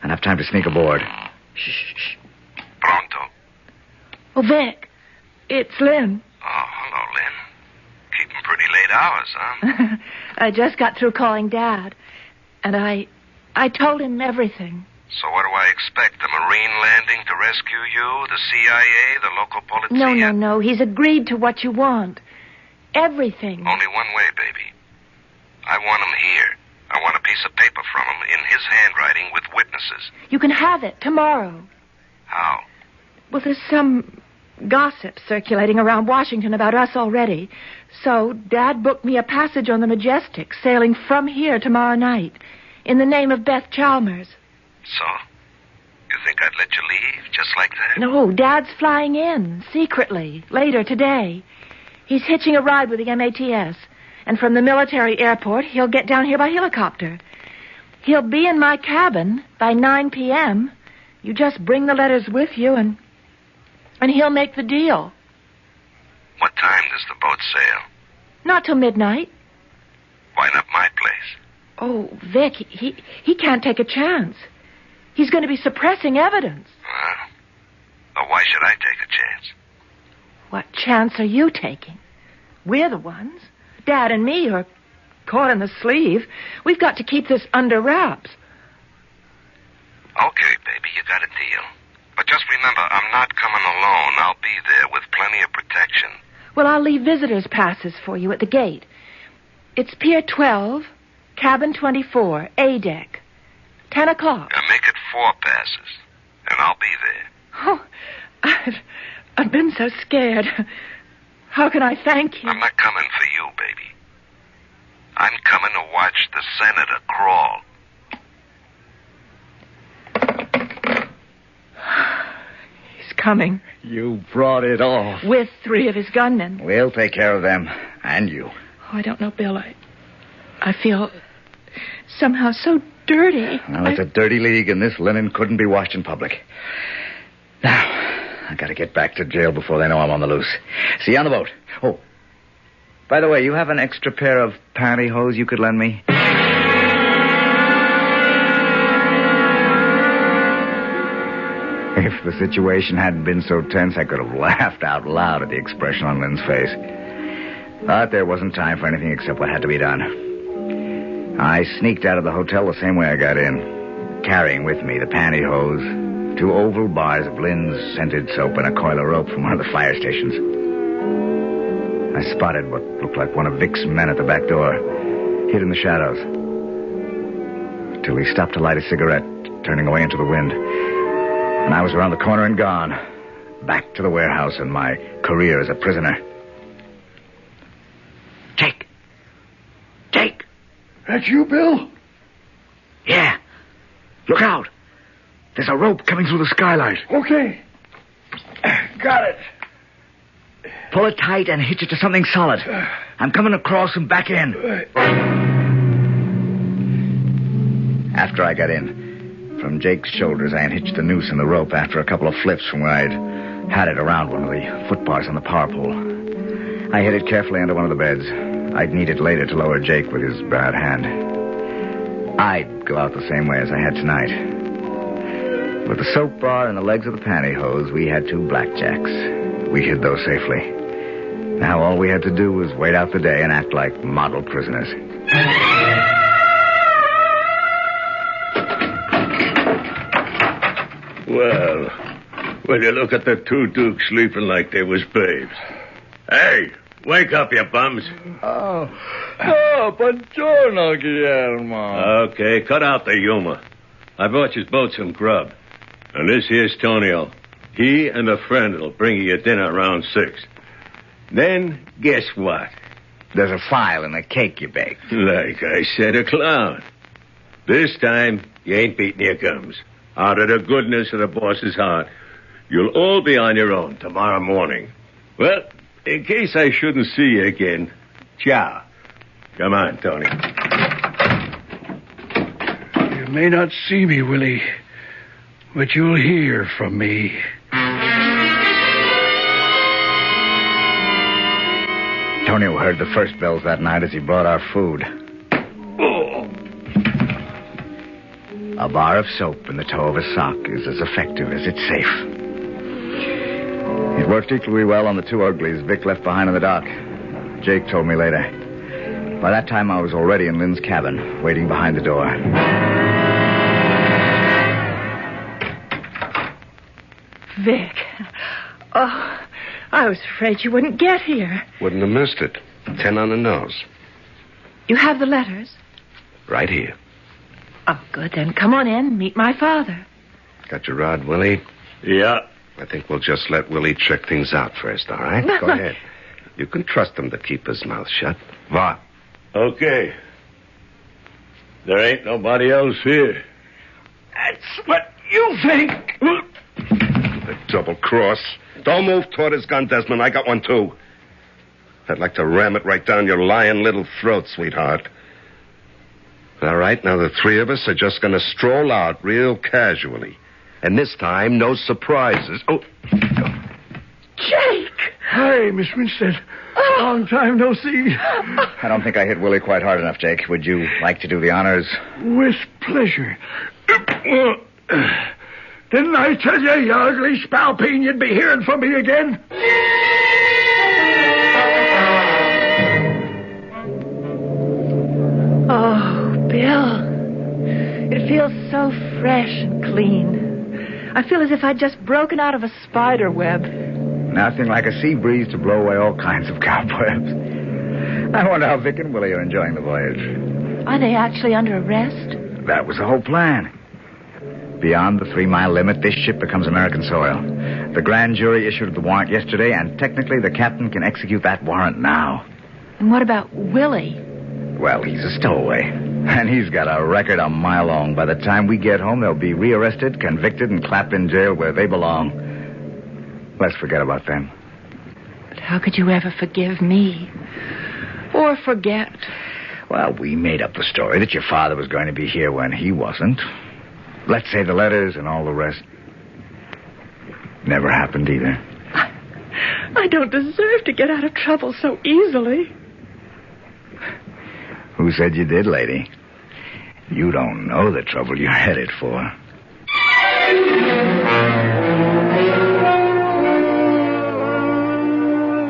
and have time to sneak aboard. Shh. Pronto. Oh, Vic, it's Lynn. Oh, hello, Lynn. Keeping pretty late hours, huh? I just got through calling Dad, and I told him everything. So what do I expect? A Marine landing to rescue you? The CIA? The local police? No. He's agreed to what you want. Everything. Only one way, baby. I want him here. I want a piece of paper from him in his handwriting with witnesses. You can have it tomorrow. How? Well, there's some gossip circulating around Washington about us already. So Dad booked me a passage on the Majestic, sailing from here tomorrow night, in the name of Beth Chalmers. So? You think I'd let you leave, just like that? No, Dad's flying in, secretly, later today. He's hitching a ride with the MATS, and from the military airport, he'll get down here by helicopter. He'll be in my cabin by 9 p.m. You just bring the letters with you, and he'll make the deal. What time does the boat sail? Not till midnight. Why not my place? Oh, Vic, he can't take a chance. He's going to be suppressing evidence. Well, why should I take a chance? What chance are you taking? We're the ones. Dad and me are caught in the sleeve. We've got to keep this under wraps. Okay, baby, you got a deal. But just remember, I'm not coming alone. I'll be there with plenty of protection. Well, I'll leave visitors' passes for you at the gate. It's Pier 12, Cabin 24, A deck. 10 o'clock. Now make it 4 passes, and I'll be there. Oh, I've been so scared. How can I thank you? I'm not coming for you, baby. I'm coming to watch the senator crawl. He's coming. You brought it off. With 3 of his gunmen. We'll take care of them, and you. Oh, I don't know, Bill. I feel somehow so dirty. Well, it's a dirty league, and this linen couldn't be washed in public. Now, I gotta get back to jail before they know I'm on the loose. See you on the boat. Oh, by the way, you have an extra pair of pantyhose you could lend me? If the situation hadn't been so tense, I could have laughed out loud at the expression on Lynn's face. But there wasn't time for anything except what had to be done. I sneaked out of the hotel the same way I got in, carrying with me the pantyhose, 2 oval bars of Lynn's scented soap, and a coil of rope from one of the fire stations. I spotted what looked like one of Vic's men at the back door, hid in the shadows, till he stopped to light a cigarette, turning away into the wind. And I was around the corner and gone, back to the warehouse and my career as a prisoner. Jake! That's you, Bill? Yeah. Look out. There's a rope coming through the skylight. Okay. Got it. Pull it tight and hitch it to something solid. I'm coming across and back in. After I got in, from Jake's shoulders, I unhitched the noose and the rope after a couple of flips from where I'd had it around one of the foot bars on the power pole. I hid it carefully under one of the beds. I'd need it later to lower Jake with his bad hand. I'd go out the same way as I had tonight. With the soap bar and the legs of the pantyhose, we had 2 blackjacks. We hid those safely. Now all we had to do was wait out the day and act like model prisoners. Well, will you look at the 2 dukes sleeping like they was babes? Hey, wake up, you bums. Oh, buongiorno, Guillermo. Okay, cut out the humor. I brought you both some grub. And this here's Tonio. He and a friend will bring you your dinner around 6. Then, guess what? There's a file in the cake you baked. Like I said, a clown. This time, you ain't beating your gums. Out of the goodness of the boss's heart, you'll all be on your own tomorrow morning. Well, in case I shouldn't see you again, ciao. Come on, Tony. You may not see me, Willie, but you'll hear from me. Tony heard the first bells that night as he brought our food. Oh. A bar of soap in the toe of a sock is as effective as it's safe. It worked equally well on the two uglies Vic left behind in the dock. Jake told me later. By that time, I was already in Lynn's cabin, waiting behind the door. Vic. Oh, I was afraid you wouldn't get here. Wouldn't have missed it. 10 on the nose. You have the letters? Right here. Oh, good. Then come on in. Meet my father. Got your rod, Willie? Yeah. I think we'll just let Willie check things out first, all right? Go ahead. You can trust him to keep his mouth shut. What? Okay. There ain't nobody else here. That's what you think. The double cross. Don't move toward his gun, Desmond. I got one, too. I'd like to ram it right down your lying little throat, sweetheart. All right, now the three of us are just going to stroll out real casually. And this time, no surprises. Oh. Jake! Hi, Miss Winstead. Long time no see. I don't think I hit Willie quite hard enough, Jake. Would you like to do the honors? With pleasure. Didn't I tell you, you ugly spalpeen, you'd be hearing from me again? Oh, Bill. It feels so fresh and clean. I feel as if I'd just broken out of a spider web. Nothing like a sea breeze to blow away all kinds of cobwebs. I wonder how Vic and Willie are enjoying the voyage. Are they actually under arrest? That was the whole plan. Beyond the 3-mile limit, this ship becomes American soil. The grand jury issued the warrant yesterday, and technically the captain can execute that warrant now. And what about Willie? Well, he's a stowaway. And he's got a record a mile long. By the time we get home, they'll be rearrested, convicted, and clapped in jail where they belong. Let's forget about them. But how could you ever forgive me? Or forget? Well, we made up the story that your father was going to be here when he wasn't. Let's say the letters and all the rest. Never happened either. I don't deserve to get out of trouble so easily. Who said you did, lady? You don't know the trouble you're headed for.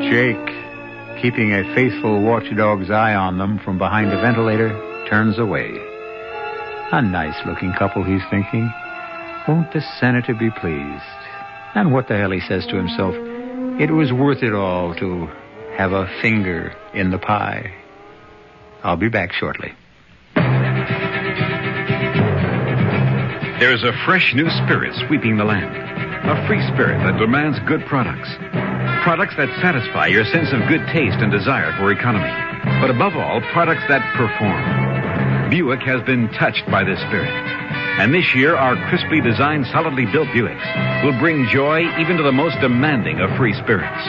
Jake, keeping a faithful watchdog's eye on them from behind a ventilator, turns away. A nice-looking couple, he's thinking. Won't the senator be pleased? And what the hell, he says to himself, it was worth it all to have a finger in the pie. I'll be back shortly. There is a fresh new spirit sweeping the land. A free spirit that demands good products. Products that satisfy your sense of good taste and desire for economy. But above all, products that perform. Buick has been touched by this spirit. And this year, our crisply designed, solidly built Buicks will bring joy even to the most demanding of free spirits.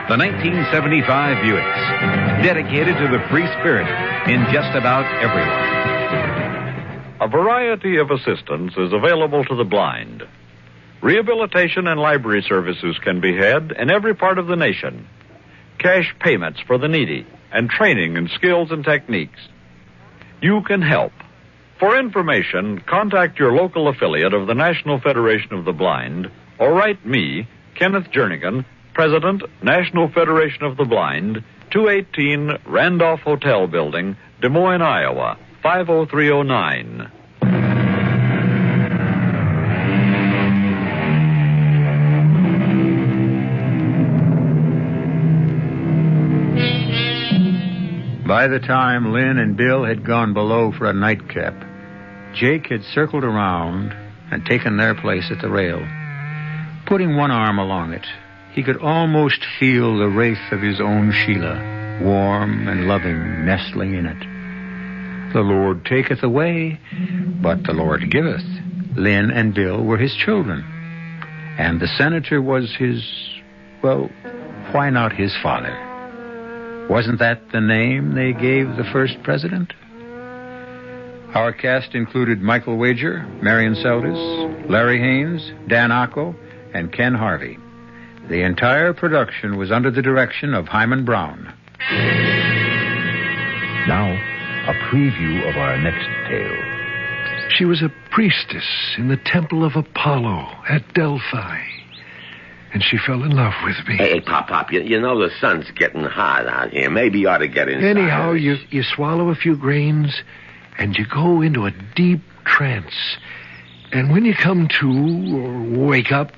The 1975 Buicks, dedicated to the free spirit in just about everyone. A variety of assistance is available to the blind. Rehabilitation and library services can be had in every part of the nation. Cash payments for the needy and training in skills and techniques. You can help. For information, contact your local affiliate of the National Federation of the Blind or write me, Kenneth Jernigan, President, National Federation of the Blind, 218 Randolph Hotel Building, Des Moines, Iowa, 50309. By the time Lynn and Bill had gone below for a nightcap, Jake had circled around and taken their place at the rail. Putting one arm along it, he could almost feel the wraith of his own Sheila warm and loving, nestling in it. The Lord taketh away, but the Lord giveth. Lynn and Bill were his children. And the senator was his, well, why not his father? Wasn't that the name they gave the first president? Our cast included Michael Wager, Marion Seldes, Larry Haynes, Dan Acco, and Ken Harvey. The entire production was under the direction of Hyman Brown. Now, a preview of our next tale. She was a priestess in the temple of Apollo at Delphi. And she fell in love with me. Hey, Pop, you know the sun's getting hot out here. Maybe you ought to get inside. Anyhow, you swallow a few grains, and you go into a deep trance. And when you come to, or wake up,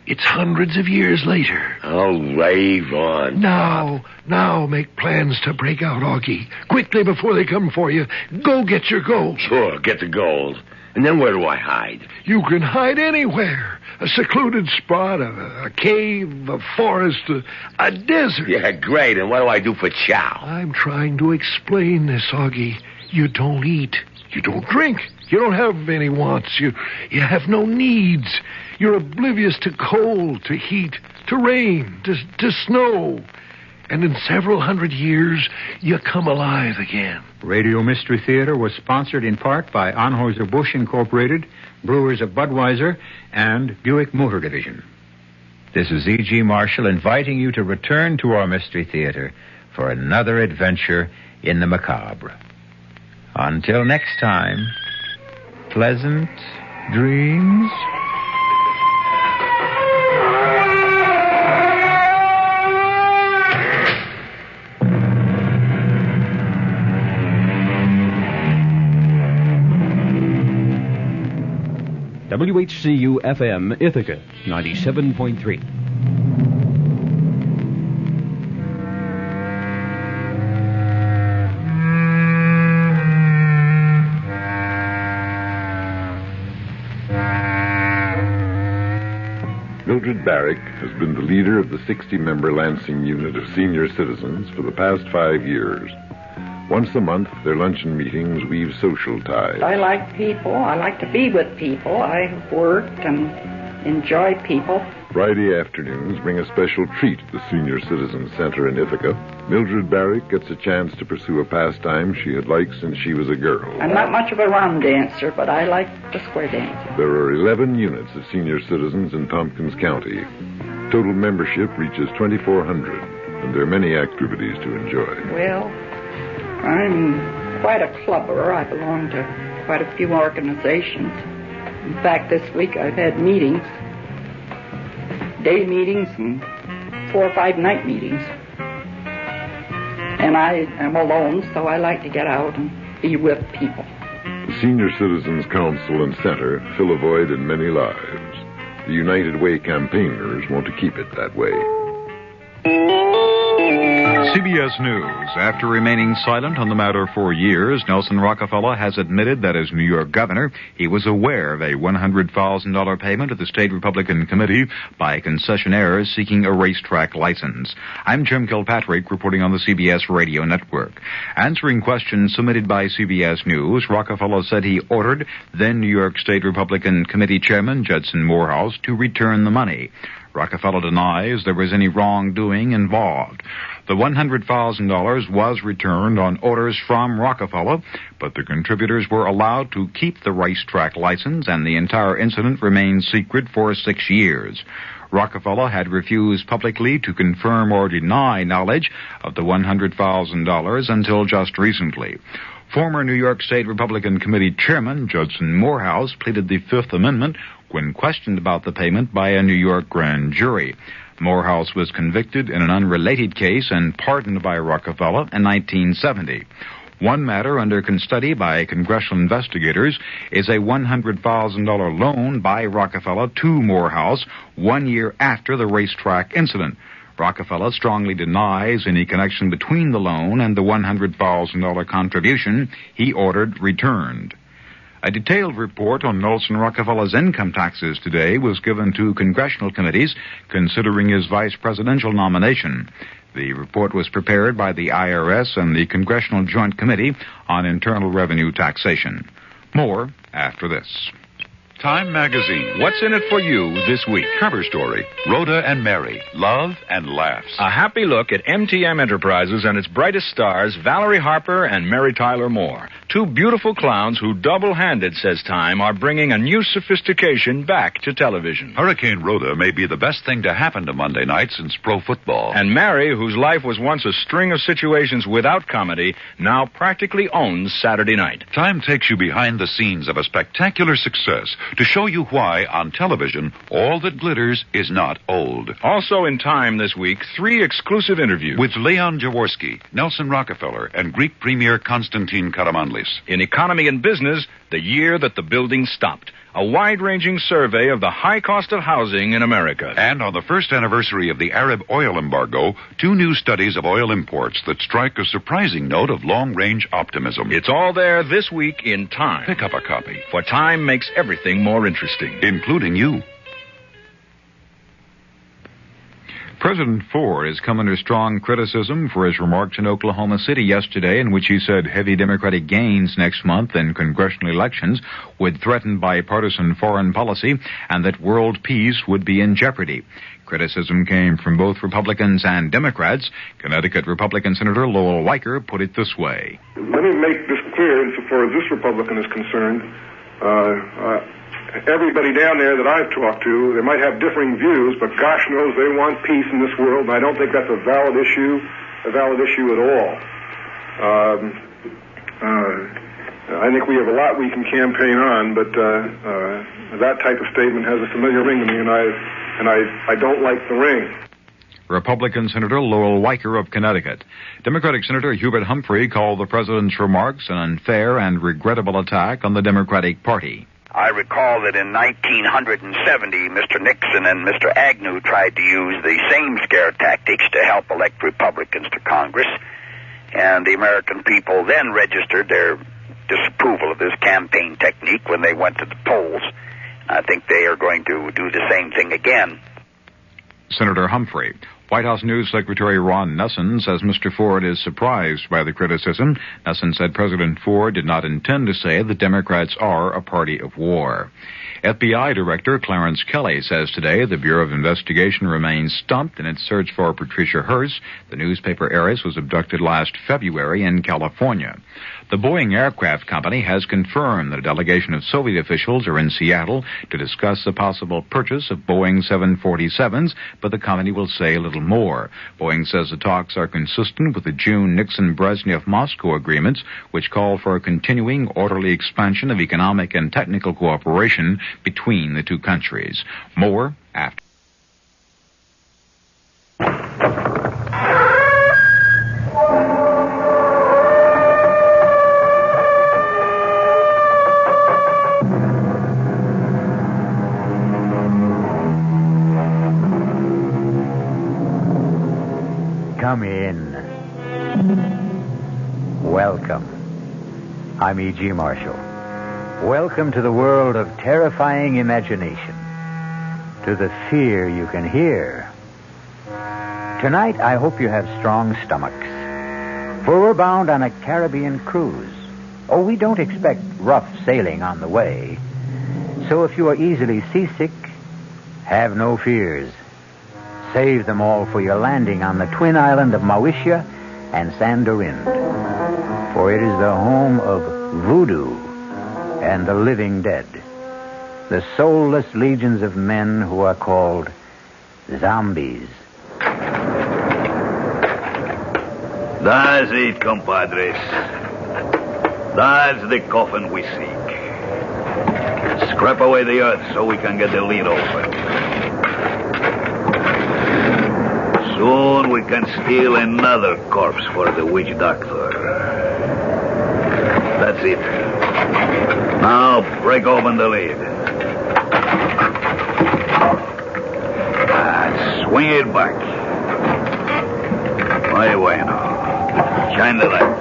it's hundreds of years later. Oh, rave on. Now make plans to break out, Augie. Quickly before they come for you. Go get your gold. Sure, get the gold. And then where do I hide? You can hide anywhere. A secluded spot, a cave, a forest, a desert. Yeah, great. And what do I do for chow? I'm trying to explain this, Augie. You don't eat. You don't drink. You don't have any wants. You have no needs. You're oblivious to cold, to heat, to rain, to snow. And in several hundred years, you come alive again. Radio Mystery Theater was sponsored in part by Anheuser-Busch Incorporated, Brewers of Budweiser, and Buick Motor Division. This is E.G. Marshall inviting you to return to our Mystery Theater for another adventure in the macabre. Until next time, pleasant dreams. WHCU-FM Ithaca, 97.3. Mildred Barrick has been the leader of the 60-member Lansing unit of senior citizens for the past 5 years. Once a month, their luncheon meetings weave social ties. I like people. I like to be with people. I work and enjoy people. Friday afternoons bring a special treat at the Senior Citizen Center in Ithaca. Mildred Barrick gets a chance to pursue a pastime she had liked since she was a girl. I'm not much of a round dancer, but I like the square dancing. There are 11 units of senior citizens in Tompkins County. Total membership reaches 2,400, and there are many activities to enjoy. Well, I'm quite a clubber. I belong to quite a few organizations. In fact, this week I've had meetings, day meetings and 4 or 5 night meetings. And I am alone, so I like to get out and be with people. The Senior Citizens Council and Center fill a void in many lives. The United Way campaigners want to keep it that way. CBS News. After remaining silent on the matter for years, Nelson Rockefeller has admitted that as New York governor, he was aware of a $100,000 payment to the state Republican committee by concessionaires seeking a racetrack license. I'm Jim Kilpatrick reporting on the CBS Radio Network. Answering questions submitted by CBS News, Rockefeller said he ordered then New York State Republican Committee Chairman Judson Morehouse to return the money. Rockefeller denies there was any wrongdoing involved. The $100,000 was returned on orders from Rockefeller, but the contributors were allowed to keep the racetrack license, and the entire incident remained secret for 6 years. Rockefeller had refused publicly to confirm or deny knowledge of the $100,000 until just recently. Former New York State Republican Committee Chairman Judson Morehouse pleaded the Fifth Amendment when questioned about the payment by a New York grand jury. Morehouse was convicted in an unrelated case and pardoned by Rockefeller in 1970. One matter under study by congressional investigators is a $100,000 loan by Rockefeller to Morehouse 1 year after the racetrack incident. Rockefeller strongly denies any connection between the loan and the $100,000 contribution he ordered returned. A detailed report on Nelson Rockefeller's income taxes today was given to congressional committees considering his vice presidential nomination. The report was prepared by the IRS and the Congressional Joint Committee on Internal Revenue Taxation. More after this. Time Magazine. What's in it for you this week? Cover story. Rhoda and Mary. Love and laughs. A happy look at MTM Enterprises and its brightest stars, Valerie Harper and Mary Tyler Moore. Two beautiful clowns who double-handed, says Time, are bringing a new sophistication back to television. Hurricane Rhoda may be the best thing to happen to Monday night since pro football. And Mary, whose life was once a string of situations without comedy, now practically owns Saturday night. Time takes you behind the scenes of a spectacular success to show you why, on television, all that glitters is not old. Also in Time this week, 3 exclusive interviews. With Leon Jaworski, Nelson Rockefeller, and Greek Premier Konstantin Karamanlis. In Economy and Business, the year that the building stopped. A wide-ranging survey of the high cost of housing in America. And on the first anniversary of the Arab oil embargo, 2 new studies of oil imports that strike a surprising note of long-range optimism. It's all there this week in Time. Pick up a copy. For Time makes everything more interesting. Including you. President Ford has come under strong criticism for his remarks in Oklahoma City yesterday, in which he said heavy Democratic gains next month in congressional elections would threaten bipartisan foreign policy and that world peace would be in jeopardy. Criticism came from both Republicans and Democrats. Connecticut Republican Senator Lowell Weicker put it this way. Let me make this clear insofar as this Republican is concerned. Everybody down there that I've talked to, they might have differing views, but gosh knows they want peace in this world, and I don't think that's a valid issue at all. I think we have a lot we can campaign on, but that type of statement has a familiar ring to me, and I don't like the ring. Republican Senator Lowell Weicker of Connecticut. Democratic Senator Hubert Humphrey called the president's remarks an unfair and regrettable attack on the Democratic Party. I recall that in 1970, Mr. Nixon and Mr. Agnew tried to use the same scare tactics to help elect Republicans to Congress, and the American people then registered their disapproval of this campaign technique when they went to the polls. I think they are going to do the same thing again. Senator Humphrey. White House News Secretary Ron Nessen says Mr. Ford is surprised by the criticism. Nessen said President Ford did not intend to say the Democrats are a party of war. FBI Director Clarence Kelly says today the Bureau of Investigation remains stumped in its search for Patricia Hearst. The newspaper heiress was abducted last February in California. The Boeing Aircraft Company has confirmed that a delegation of Soviet officials are in Seattle to discuss the possible purchase of Boeing 747s, but the company will say a little more. Boeing says the talks are consistent with the June Nixon-Brezhnev-Moscow agreements, which call for a continuing orderly expansion of economic and technical cooperation between the two countries. More after. Come in. Welcome. I'm E.G. Marshall. Welcome to the world of terrifying imagination, to the fear you can hear. Tonight, I hope you have strong stomachs, for we're bound on a Caribbean cruise. Oh, we don't expect rough sailing on the way. So if you are easily seasick, have no fears. Save them all for your landing on the twin island of Mauritia and Sandorin. For it is the home of voodoo and the living dead. The soulless legions of men who are called zombies. That's it, compadres. That's the coffin we seek. Scrap away the earth so we can get the lid open. Soon we can steal another corpse for the witch doctor. That's it. Now break open the lid. Swing it back. Muy bueno. Shine the light.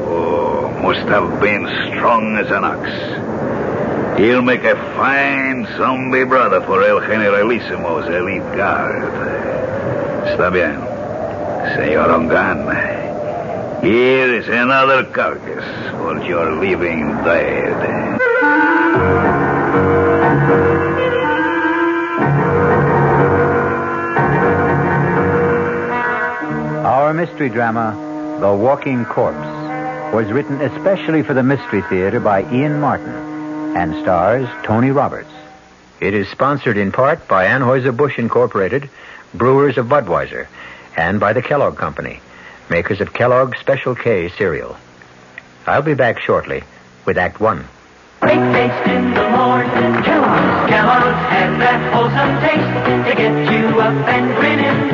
Oh, must have been strong as an ox. He'll make a fine zombie brother for El Generalissimo's elite guard. Está bien, Senor Ongan. Here is another carcass for your living dead. Our mystery drama, The Walking Corpse, was written especially for the Mystery Theater by Ian Martin and stars Tony Roberts. It is sponsored in part by Anheuser-Busch Incorporated, brewers of Budweiser, and by the Kellogg Company, makers of Kellogg's Special K cereal. I'll be back shortly with Act One. Breakfast in the morning, Kellogg's has that wholesome taste to get you up and grinning.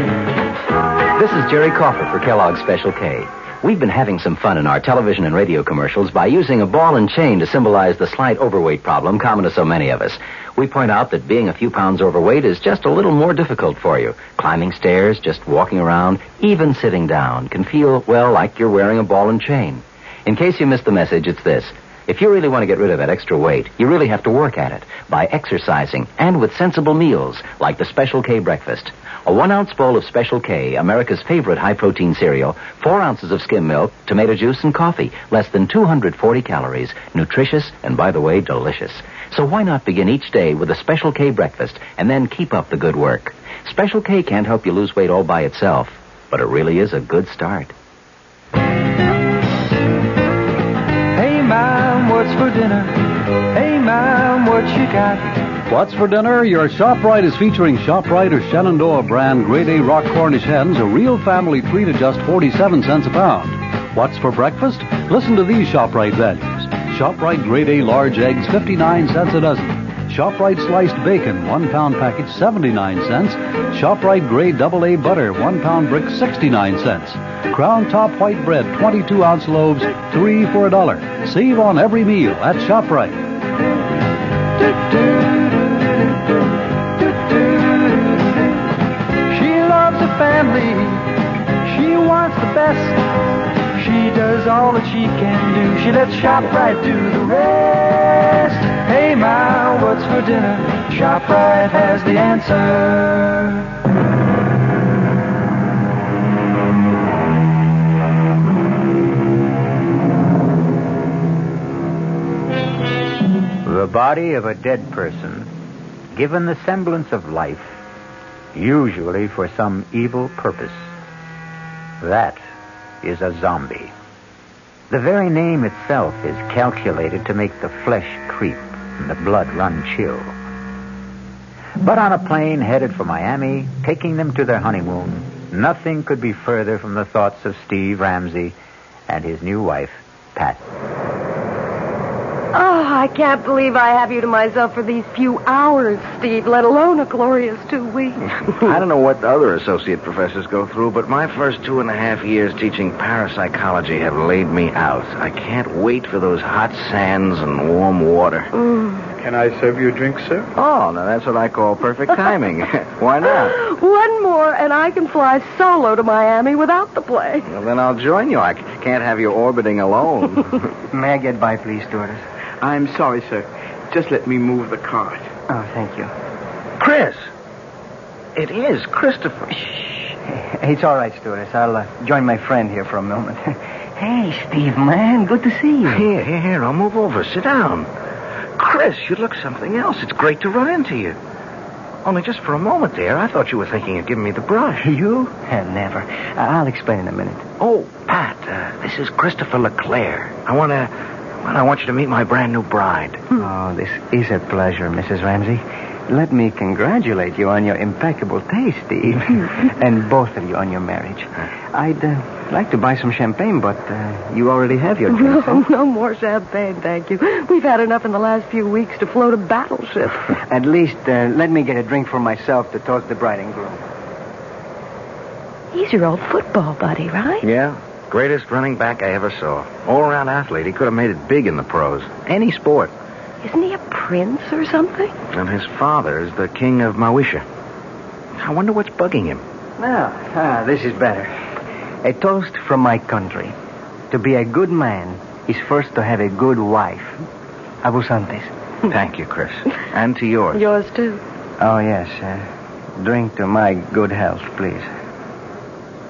This is Jerry Coffer for Kellogg's Special K. We've been having some fun in our television and radio commercials by using a ball and chain to symbolize the slight overweight problem common to so many of us. We point out that being a few pounds overweight is just a little more difficult for you. Climbing stairs, just walking around, even sitting down can feel, well, like you're wearing a ball and chain. In case you missed the message, it's this. If you really want to get rid of that extra weight, you really have to work at it by exercising and with sensible meals like the Special K breakfast. A 1-ounce bowl of Special K, America's favorite high-protein cereal, 4 ounces of skim milk, tomato juice, and coffee. Less than 240 calories. Nutritious and, by the way, delicious. So why not begin each day with a Special K breakfast and then keep up the good work? Special K can't help you lose weight all by itself, but it really is a good start. Hey, Mom, what's for dinner? Hey, Mom, what you got? What's for dinner? Your ShopRite is featuring ShopRite or Shenandoah brand Grade A Rock Cornish hens, a real family treat at just 47 cents a pound. What's for breakfast? Listen to these ShopRite values. ShopRite Grade A large eggs, 59 cents a dozen. ShopRite sliced bacon, 1 pound package, 79 cents. ShopRite Grade AA butter, 1 pound brick, 69 cents. Crown Top white bread, 22-ounce loaves, 3 for $1. Save on every meal at ShopRite. She loves her family. She wants the best. She does all that she can do. She lets ShopRite do the rest. Hey, Ma, what's for dinner? ShopRite has the answer. The body of a dead person, given the semblance of life, usually for some evil purpose. That is a zombie. The very name itself is calculated to make the flesh creep and the blood run chill. But on a plane headed for Miami, taking them to their honeymoon, nothing could be further from the thoughts of Steve Ramsey and his new wife, Pat. Oh, I can't believe I have you to myself for these few hours, Steve, let alone a glorious 2 weeks. I don't know what the other associate professors go through, but my first 2.5 years teaching parapsychology have laid me out. I can't wait for those hot sands and warm water. Can I serve you a drink, sir? Oh, now that's what I call perfect timing. Why not? One more, and I can fly solo to Miami without the plane. Well, then I'll join you. I can't have you orbiting alone. May I get by, please, stewardess? I'm sorry, sir. Just let me move the cart. Oh, thank you. Chris! It is Christopher. It's all right, stewardess. I'll join my friend here for a moment. Hey, Steve, man. Good to see you. Here. I'll move over. Sit down. Chris, you look something else. It's great to run into you. Only just for a moment there, I thought you were thinking of giving me the brush. You? Never. I'll explain in a minute. Oh, Pat, this is Christopher LeClaire. I want you to meet my brand new bride. Oh, this is a pleasure, Mrs. Ramsey. Let me congratulate you on your impeccable taste, Steve. And both of you on your marriage. I'd like to buy some champagne, but you already have your drink. No more champagne, thank you. We've had enough in the last few weeks to float a battleship. At least let me get a drink for myself to toast the bride and groom. He's your old football buddy, right? Yeah. Greatest running back I ever saw. All-around athlete. He could have made it big in the pros. Any sport. Isn't he a prince or something? And his father is the king of Mawisha. I wonder what's bugging him. This is better. A toast from my country. To be a good man is first to have a good wife. Abusantes. Thank you, Chris. And to yours. Yours, too. Oh, yes. Drink to my good health, please.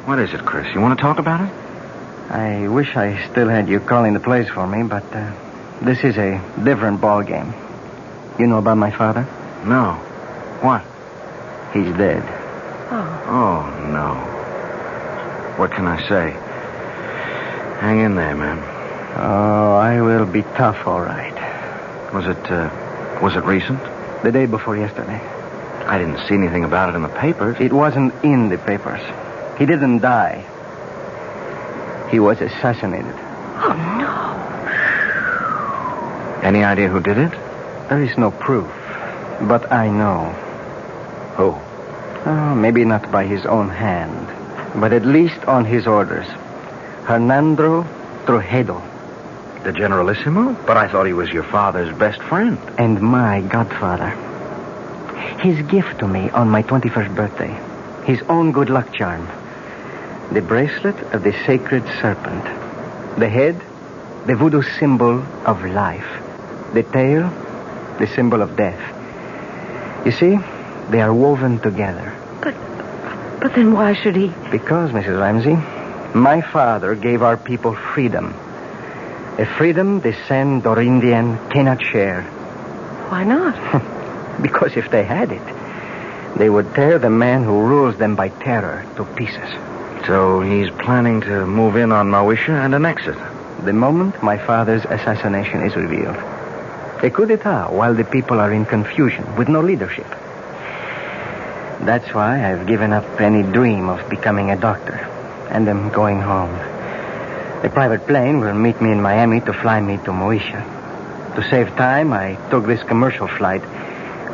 What is it, Chris? You want to talk about it? I wish I still had you calling the plays for me, but this is a different ball game. You know about my father? No. What? He's dead. Oh, no. What can I say? Hang in there, man. Oh, I will be tough, all right. Was it recent? The day before yesterday. I didn't see anything about it in the papers. It wasn't in the papers. He didn't die. He was assassinated. Oh, no. Any idea who did it? There is no proof, but I know. Who? Oh, maybe not by his own hand, but at least on his orders. Hernando Trujillo. The Generalissimo? But I thought he was your father's best friend. And my godfather. His gift to me on my 21st birthday. His own good luck charm. The bracelet of the sacred serpent. The head, the voodoo symbol of life. The tail, the symbol of death. You see, they are woven together. But then why should he? Because, Mrs. Ramsey, my father gave our people freedom. A freedom the San Dorindian cannot share. Why not? Because if they had it, they would tear the man who rules them by terror to pieces. So he's planning to move in on Moesha and annex it. The moment my father's assassination is revealed. A coup d'etat while the people are in confusion with no leadership. That's why I've given up any dream of becoming a doctor and am going home. A private plane will meet me in Miami to fly me to Moesha. To save time, I took this commercial flight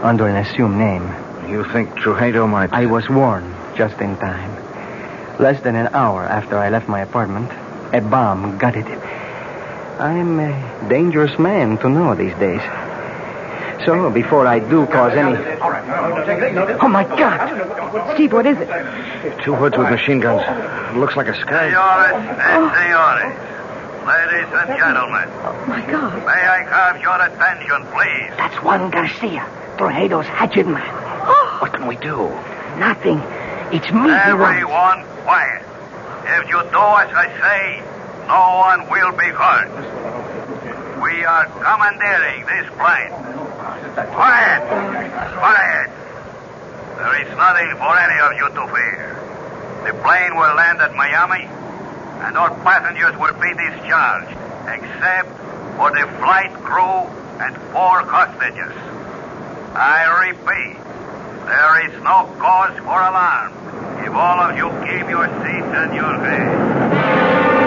under an assumed name. You think Trujillo might... I was warned just in time. Less than an hour after I left my apartment, a bomb gutted it. I'm a dangerous man to know these days. So, before I do cause any... Oh, my God! Steve, what is it? Two hoods with machine guns. Looks like a sky. Senores. Ladies and gentlemen. Oh, my God. May I have your attention, please? That's Juan Garcia, Trujillo's hatchet man. What can we do? Nothing. It's me. Everyone quiet. If you do as I say, no one will be hurt. We are commandeering this plane. Quiet! Quiet! There is nothing for any of you to fear. The plane will land at Miami, and all passengers will be discharged, except for the flight crew and 4 hostages. I repeat, there is no cause for alarm if all of you keep your seats and your heads.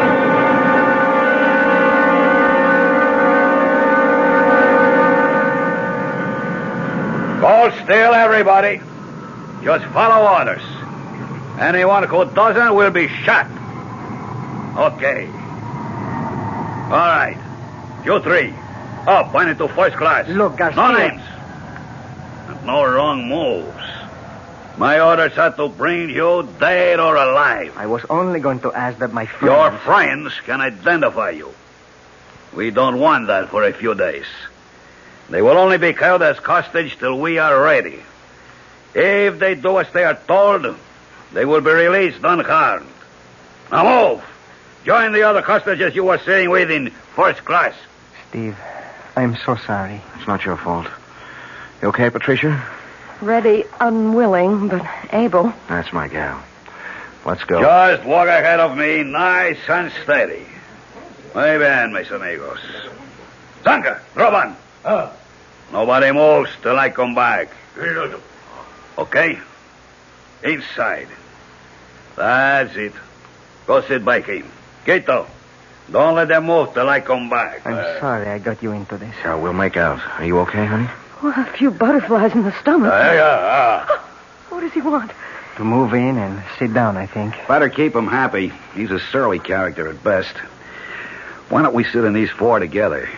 Hold still, everybody. Just follow orders. Anyone who doesn't will be shot. Okay. All right. You 3. Up, pointing to first class. Look, Garcia. No names. And no wrong moves. My orders are to bring you dead or alive. I was only going to ask that my friends... Your friends can identify you. We don't want that for a few days. They will only be held as hostage till we are ready. If they do as they are told, they will be released unharmed. Now move! Join the other hostages you were staying with in first class. Steve, I'm so sorry. It's not your fault. You okay, Patricia? Ready, unwilling, but able. That's my gal. Let's go. Just walk ahead of me, nice and steady. Muy bien, mis amigos. Zanka, Roban. Nobody moves till I come back. Okay? Inside. That's it. Go sit by him. Quito, don't let them move till I come back. I'm sorry I got you into this. Yeah, we'll make out. Are you okay, honey? Well, a few butterflies in the stomach. What does he want? To move in and sit down, I think. Better keep him happy. He's a surly character at best. Why don't we sit in these 4 together?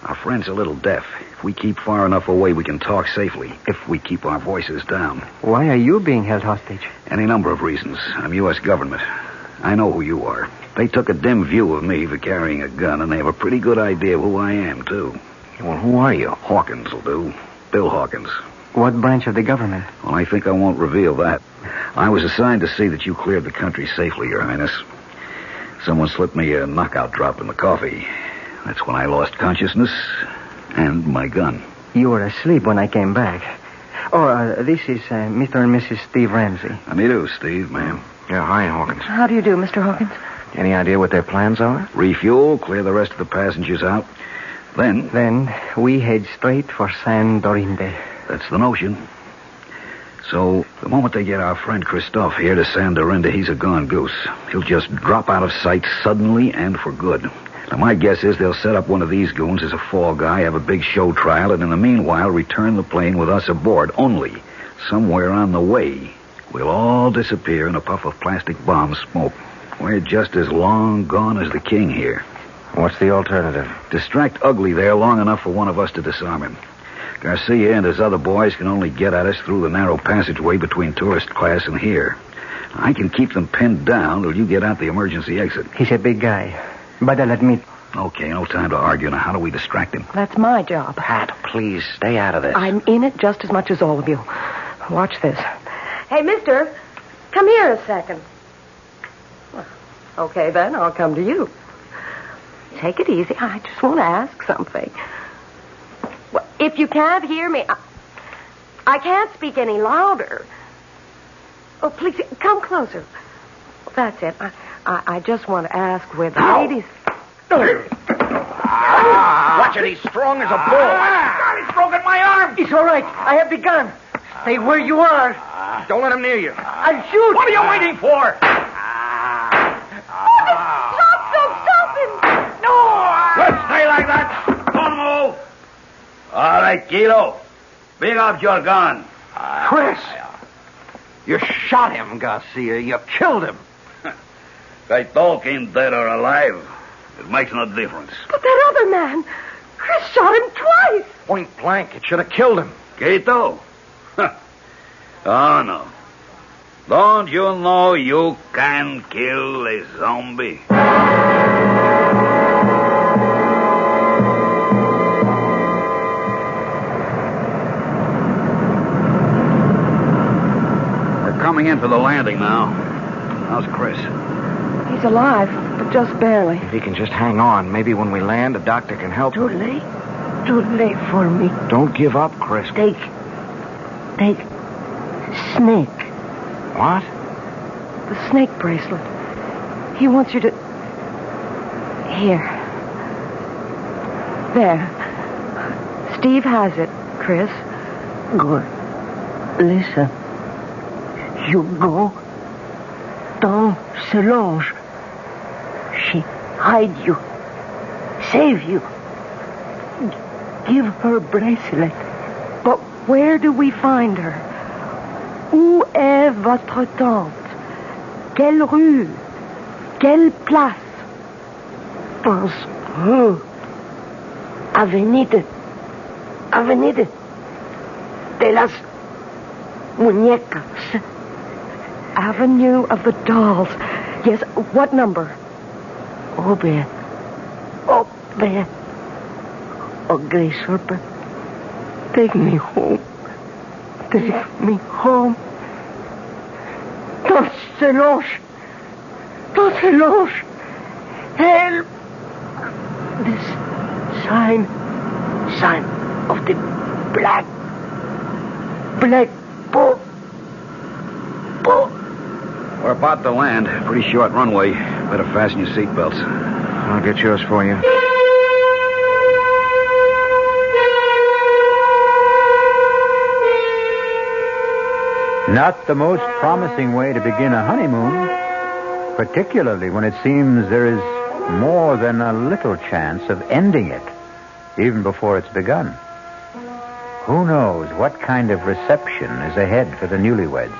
Our friend's a little deaf. If we keep far enough away, we can talk safely. If we keep our voices down. Why are you being held hostage? Any number of reasons. I'm U.S. government. I know who you are. They took a dim view of me for carrying a gun, and they have a pretty good idea of who I am, too. Well, who are you? Hawkins will do. Bill Hawkins. What branch of the government? Well, I think I won't reveal that. I was assigned to see that you cleared the country safely, Your Highness. Someone slipped me a knockout drop in the coffee. That's when I lost consciousness and my gun. You were asleep when I came back. This is Mr. and Mrs. Steve Ramsey. How do you do, Steve, ma'am? Yeah, hi, Hawkins. How do you do, Mr. Hawkins? Any idea what their plans are? Refuel, clear the rest of the passengers out. Then we head straight for San Dorinde. That's the notion. So, the moment they get our friend Christophe here to San Dorinde, he's a gone goose. He'll just drop out of sight suddenly and for good. Now, my guess is they'll set up one of these goons as a fall guy, have a big show trial, and in the meanwhile return the plane with us aboard. Only, somewhere on the way, we'll all disappear in a puff of plastic bomb smoke. We're just as long gone as the king here. What's the alternative? Distract Ugly there long enough for one of us to disarm him. Garcia and his other boys can only get at us through the narrow passageway between tourist class and here. I can keep them pinned down till you get out the emergency exit. He's a big guy, but I'll admit... Okay, no time to argue. Now, how do we distract him? That's my job. Pat, please, stay out of this. I'm in it just as much as all of you. Watch this. Hey, mister, come here a second. Well, okay, then, I'll come to you. Take it easy. I just want to ask something. Well, if you can't hear me, I can't speak any louder. Oh, please, come closer. That's it. I just want to ask where the ladies... Watch it, he's strong as a bull. God, he's broken my arm. It's all right. I have the gun. Stay where you are. Don't let him near you. I'll shoot. What are you waiting for? Stop him! No! Just stay like that. Don't move. All right, Kilo. Bring up your gun. Chris! You shot him, Garcia. You killed him. I talk him dead or alive. It makes no difference. But that other man, Chris shot him twice. Point blank. It should have killed him. Quito? Oh, no. Don't you know you can kill a zombie? We're coming in for the landing now. How's Chris? He's alive, but just barely. If he can just hang on, maybe when we land, a doctor can help him. Too late for me. Don't give up, Chris. Take Snake. What? The snake bracelet. He wants you to... Here. There. Steve has it, Chris. Good. Listen. You go down Solange. She hide you. Save you. Give her bracelet. But where do we find her? Où est votre tante? Quelle rue? Quelle place? Pense Avenida de las Muñecas. Avenue of the Dolls. Yes, what number? Over there. Oh, Grace Harper, take me home. Take me home. Don't se loche. Help. This sign of the black boat. We're about to land. Pretty short runway. Better fasten your seatbelts. I'll get yours for you. Not the most promising way to begin a honeymoon, particularly when it seems there is more than a little chance of ending it, even before it's begun. Who knows what kind of reception is ahead for the newlyweds?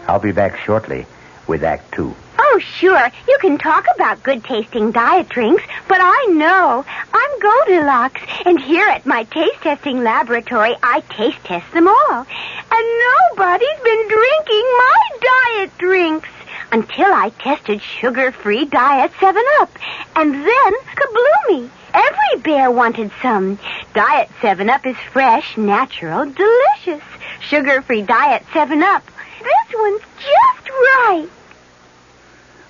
I'll be back shortly with Act 2. Oh, sure. You can talk about good-tasting diet drinks, but I know. I'm Goldilocks, and here at my taste-testing laboratory, I taste-test them all. And nobody's been drinking my diet drinks. until I tested sugar-free Diet 7-Up. And then, kabloomy! Every bear wanted some. Diet 7-Up is fresh, natural, delicious. Sugar-free Diet 7-Up. This one's just right.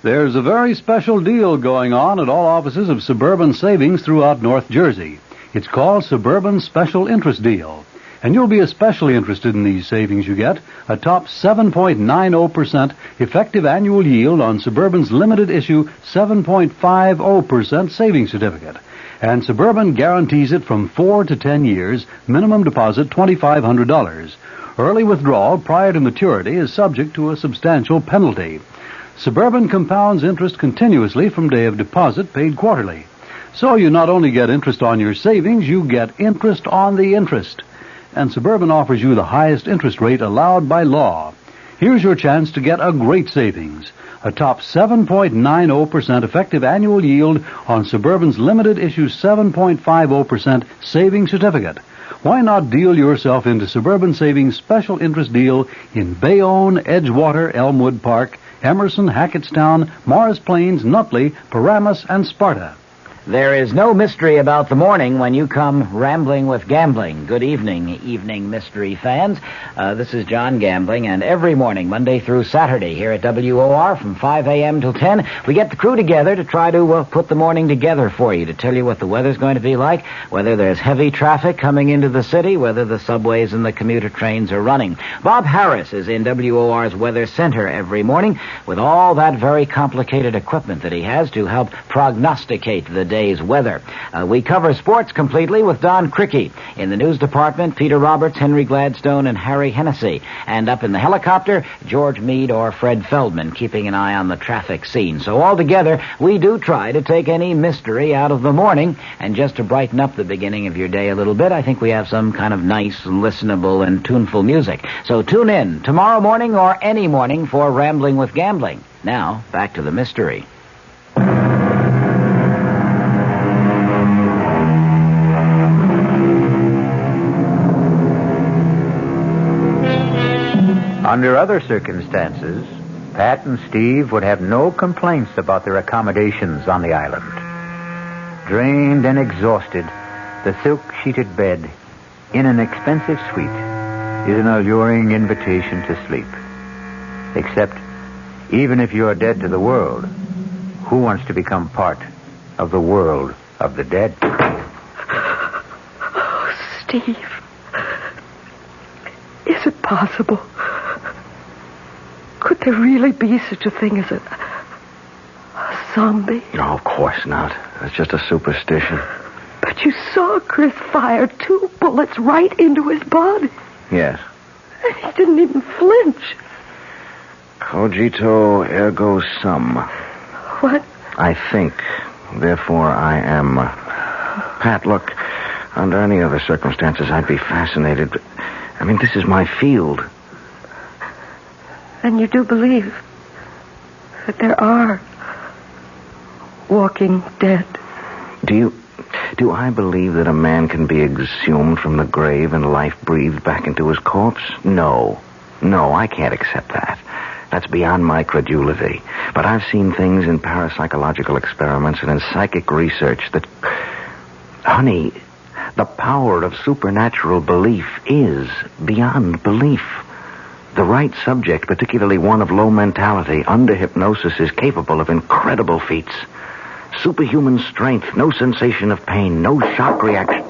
There's a very special deal going on at all offices of Suburban Savings throughout North Jersey. It's called Suburban Special Interest Deal. And you'll be especially interested in these savings you get. A top 7.90% effective annual yield on Suburban's limited issue 7.50% savings certificate. And Suburban guarantees it from 4 to 10 years, minimum deposit $2,500. Early withdrawal prior to maturity is subject to a substantial penalty. Suburban compounds interest continuously from day of deposit, paid quarterly. So you not only get interest on your savings, you get interest on the interest. And Suburban offers you the highest interest rate allowed by law. Here's your chance to get a great savings. A top 7.90% effective annual yield on Suburban's limited issue 7.50% savings certificate. Why not deal yourself into Suburban Savings special interest deal in Bayonne, Edgewater, Elmwood Park, Emerson, Hackettstown, Morris Plains, Nutley, Paramus, and Sparta. There is no mystery about the morning when you come rambling with gambling. Good evening mystery fans. This is John Gambling, and every morning, Monday through Saturday, here at WOR from 5 a.m. till 10, we get the crew together to try to put the morning together for you, to tell you what the weather's going to be like, whether there's heavy traffic coming into the city, whether the subways and the commuter trains are running. Bob Harris is in WOR's Weather Center every morning with all that very complicated equipment that he has to help prognosticate the day's weather. We cover sports completely with Don Cricky. In the news department, Peter Roberts, Henry Gladstone, and Harry Hennessy. And up in the helicopter, George Meade or Fred Feldman, keeping an eye on the traffic scene. So altogether, we do try to take any mystery out of the morning. And just to brighten up the beginning of your day a little bit, I think we have some kind of nice, listenable, and tuneful music. So tune in tomorrow morning or any morning for Rambling with Gambling. Now, back to the mystery. Under other circumstances, Pat and Steve would have no complaints about their accommodations on the island. Drained and exhausted, the silk-sheeted bed in an expensive suite is an alluring invitation to sleep. Except, even if you're dead to the world, who wants to become part of the world of the dead? Oh, Steve. Is it possible? Could there really be such a thing as a zombie? No, of course not. It's just a superstition. But you saw Chris fire 2 bullets right into his body. Yes. And he didn't even flinch. Cogito ergo sum. What? I think, therefore I am. Pat, look, under any other circumstances I'd be fascinated, but, I mean, this is my field. And you do believe that there are walking dead? Do I believe that a man can be exhumed from the grave and life breathed back into his corpse? No, I can't accept that. That's beyond my credulity. But I've seen things in parapsychological experiments and in psychic research that, honey, the power of supernatural belief is beyond belief. The right subject, particularly one of low mentality, under hypnosis, is capable of incredible feats. Superhuman strength, no sensation of pain, no shock reaction.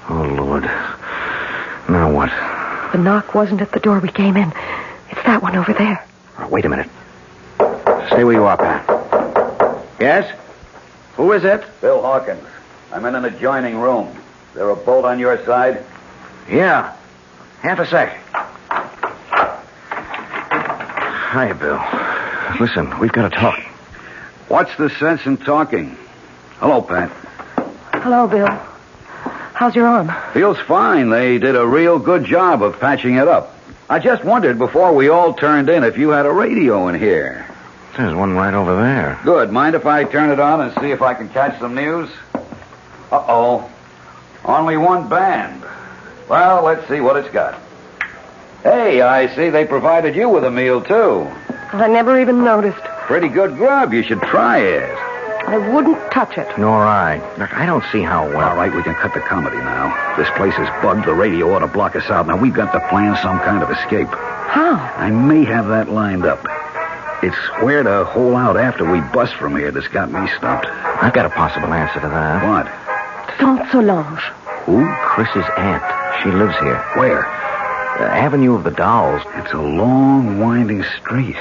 Oh, Lord. Now what? The knock wasn't at the door we came in. It's that one over there. Oh, wait a minute. Stay where you are, Pat. Yes? Who is it? Bill Hawkins. I'm in an adjoining room. Is there a bolt on your side? Yeah. Half a sec. Hiya, Bill. Listen, we've got to talk. What's the sense in talking? Hello, Pat. Hello, Bill. How's your arm? Feels fine. They did a real good job of patching it up. I just wondered before we all turned in if you had a radio in here. There's one right over there. Good. Mind if I turn it on and see if I can catch some news? Uh-oh. Only one band. Well, let's see what it's got. Hey, I see they provided you with a meal, too. I never even noticed. Pretty good grub. You should try it. I wouldn't touch it. Nor I. Look, I don't see how well. All right, we can cut the comedy now. This place is bugged. The radio ought to block us out. Now, we've got to plan some kind of escape. How? I may have that lined up. It's where to hole out after we bust from here that's got me stumped. I've got a possible answer to that. What? Saint Solange. Who? Chris's aunt. She lives here. Where? The Avenue of the Dolls. It's a long, winding street.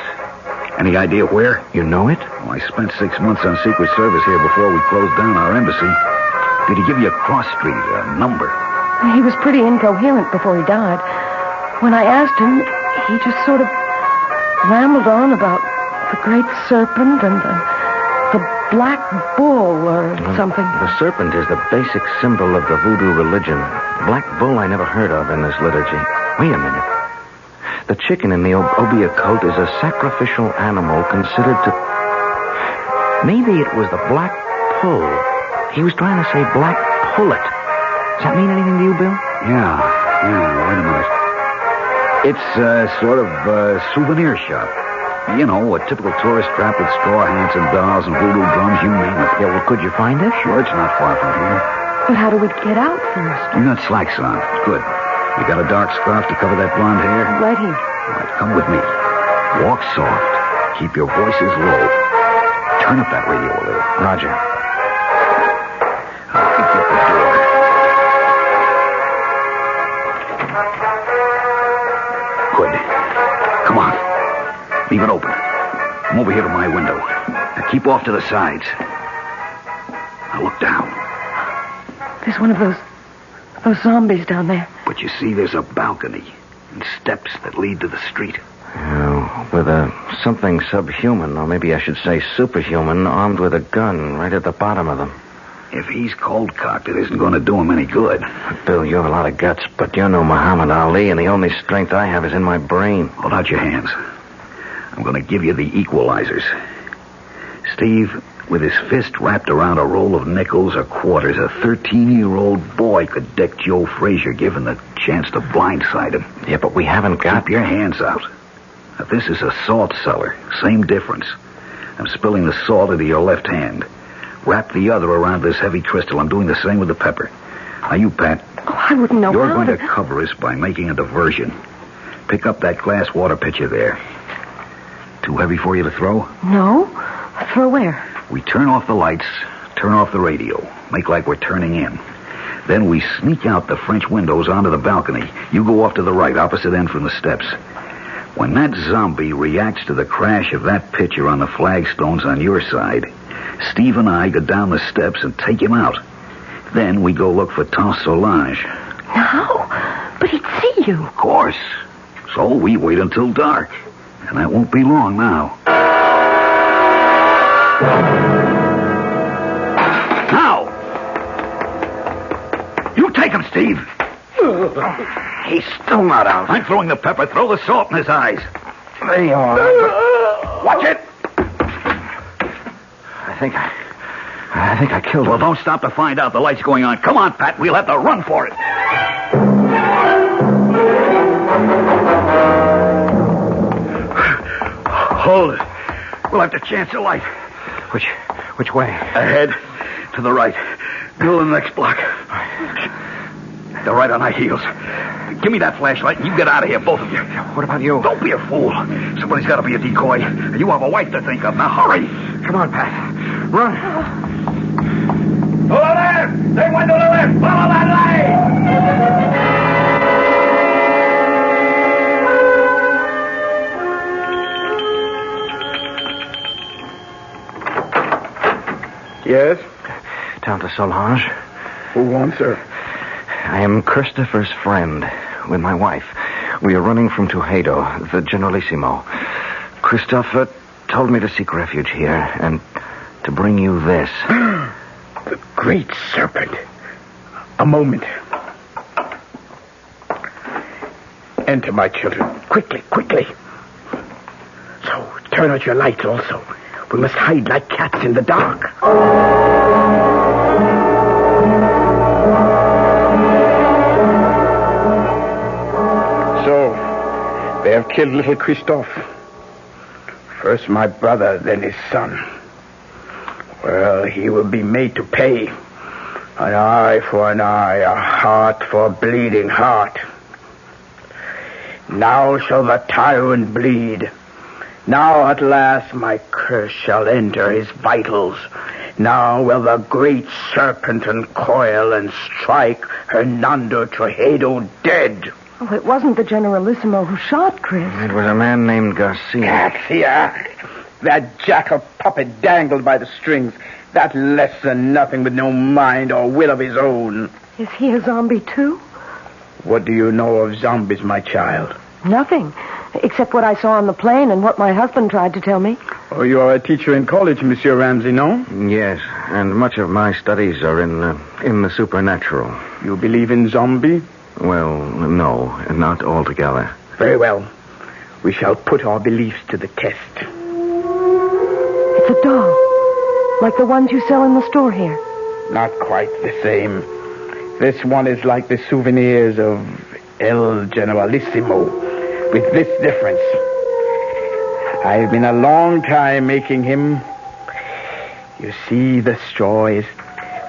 Any idea where? You know it? Well, I spent 6 months on Secret Service here before we closed down our embassy. Did he give you a cross street, a number? He was pretty incoherent before he died. When I asked him, he just sort of rambled on about the great serpent and the black bull or something. The serpent is the basic symbol of the voodoo religion. Black bull I never heard of in this liturgy. Wait a minute. The chicken in the Obeah coat is a sacrificial animal considered to... Maybe it was the black pull. He was trying to say black pullet. Does that mean anything to you, Bill? Yeah, wait a minute. It's sort of a souvenir shop. You know, a typical tourist trap with straw hats and dolls and voodoo drums, you name it. Yeah, well, could you find it? Sure, it's not far from here. But how do we get out first? You got slacks on. Good. You got a dark scarf to cover that blonde hair? Right here. All right, come with me. Walk soft. Keep your voices low. Turn up that radio a little. Roger. I'll get the door. Good. Come on. Leave it open. Come over here to my window. Now keep off to the sides. Now look down. There's one of those zombies down there. But you see, there's a balcony and steps that lead to the street. With something subhuman, or maybe I should say superhuman, armed with a gun right at the bottom of them. If he's cold-cocked, it isn't going to do him any good. Bill, you have a lot of guts, but you're no Muhammad Ali, and the only strength I have is in my brain. Hold out your hands. I'm going to give you the equalizers. Steve, with his fist wrapped around a roll of nickels or quarters, a 13-year-old boy could deck Joe Frazier, given the chance to blindside him. Yeah, but we haven't got... Keep your hands out. Now, this is a salt cellar. Same difference. I'm spilling the salt into your left hand. Wrap the other around this heavy crystal. I'm doing the same with the pepper. Now, you, Pat. Oh, I wouldn't know You're how going to cover us by making a diversion. Pick up that glass water pitcher there. Too heavy for you to throw? No. Throw where? We turn off the lights, turn off the radio, make like we're turning in. Then we sneak out the French windows onto the balcony. You go off to the right, opposite end from the steps. When that zombie reacts to the crash of that pitcher on the flagstones on your side, Steve and I go down the steps and take him out. Then we go look for Saint Solange. No, but he'd see you. Of course. So we wait until dark. And that won't be long now. Now! You take him, Steve. He's still not out. I'm throwing the pepper. Throw the salt in his eyes. There you are. Watch it. I think I killed him. Well, don't stop to find out. The light's going on. Come on, Pat. We'll have to run for it. Hold it. We'll have to chance a light. Which way? Ahead. To the right. Go to the next block. They're right on our heels. Give me that flashlight and you get out of here, both of you. What about you? Don't be a fool. Somebody's got to be a decoy. You have a wife to think of. Now hurry. Come on, Pat. Run. To the left! They went to the left! Follow that light! Yes? Down to Solange. Who wants her? I am Christopher's friend with my wife. We are running from Tuxedo, the Generalissimo. Christopher told me to seek refuge here and to bring you this. The great serpent. A moment. Enter, my children. Quickly, quickly. So, turn out your lights also. We must hide like cats in the dark. So, they have killed little Christophe. First my brother, then his son. Well, he will be made to pay. An eye for an eye, a heart for a bleeding heart. Now shall the tyrant bleed. Now at last my curse shall enter his vitals. Now will the great serpent uncoil and strike Hernando Trujillo dead. Oh, it wasn't the Generalissimo who shot Chris. It was a man named Garcia. Garcia! That jackal puppet dangled by the strings. That less than nothing with no mind or will of his own. Is he a zombie, too? What do you know of zombies, my child? Nothing, except what I saw on the plane and what my husband tried to tell me. Oh, you are a teacher in college, Monsieur Ramsey, no? Yes, and much of my studies are in the supernatural. You believe in zombie? Well, no, not altogether. Very well. We shall put our beliefs to the test. It's a doll, like the ones you sell in the store here. Not quite the same. This one is like the souvenirs of El Generalissimo, with this difference. I've been a long time making him. You see, the straw is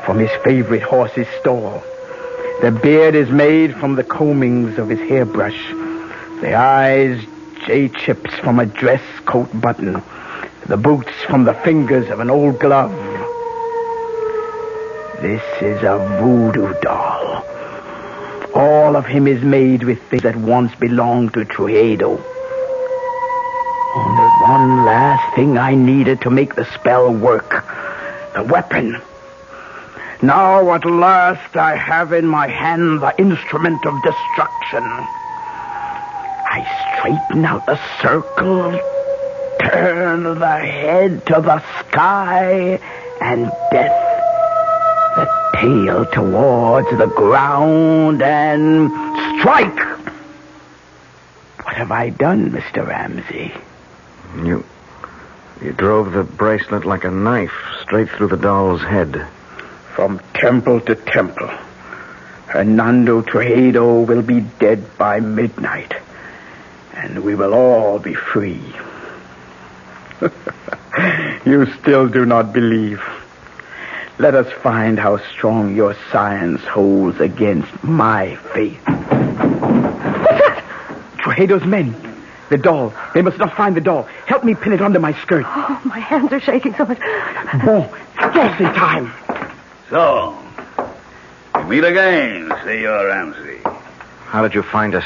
from his favorite horse's stall. The beard is made from the combings of his hairbrush. The eyes, J-chips from a dress coat button. The boots from the fingers of an old glove. This is a voodoo doll. All of him is made with things that once belonged to Trujillo. Only one last thing I needed to make the spell work. The weapon. Now at last I have in my hand the instrument of destruction. I straighten out the circle, turn the head to the sky, and death. The tail towards the ground, and strike! What have I done, Mr. Ramsey? You drove the bracelet like a knife straight through the doll's head. From temple to temple. Hernando Trujillo will be dead by midnight. And we will all be free. You still do not believe. Let us find how strong your science holds against my faith. What's that? Trujillo's men. The doll. They must not find the doll. Help me pin it under my skirt. Oh, my hands are shaking so much. Bon, just in time. So, we meet again, Senor Ramsey. How did you find us?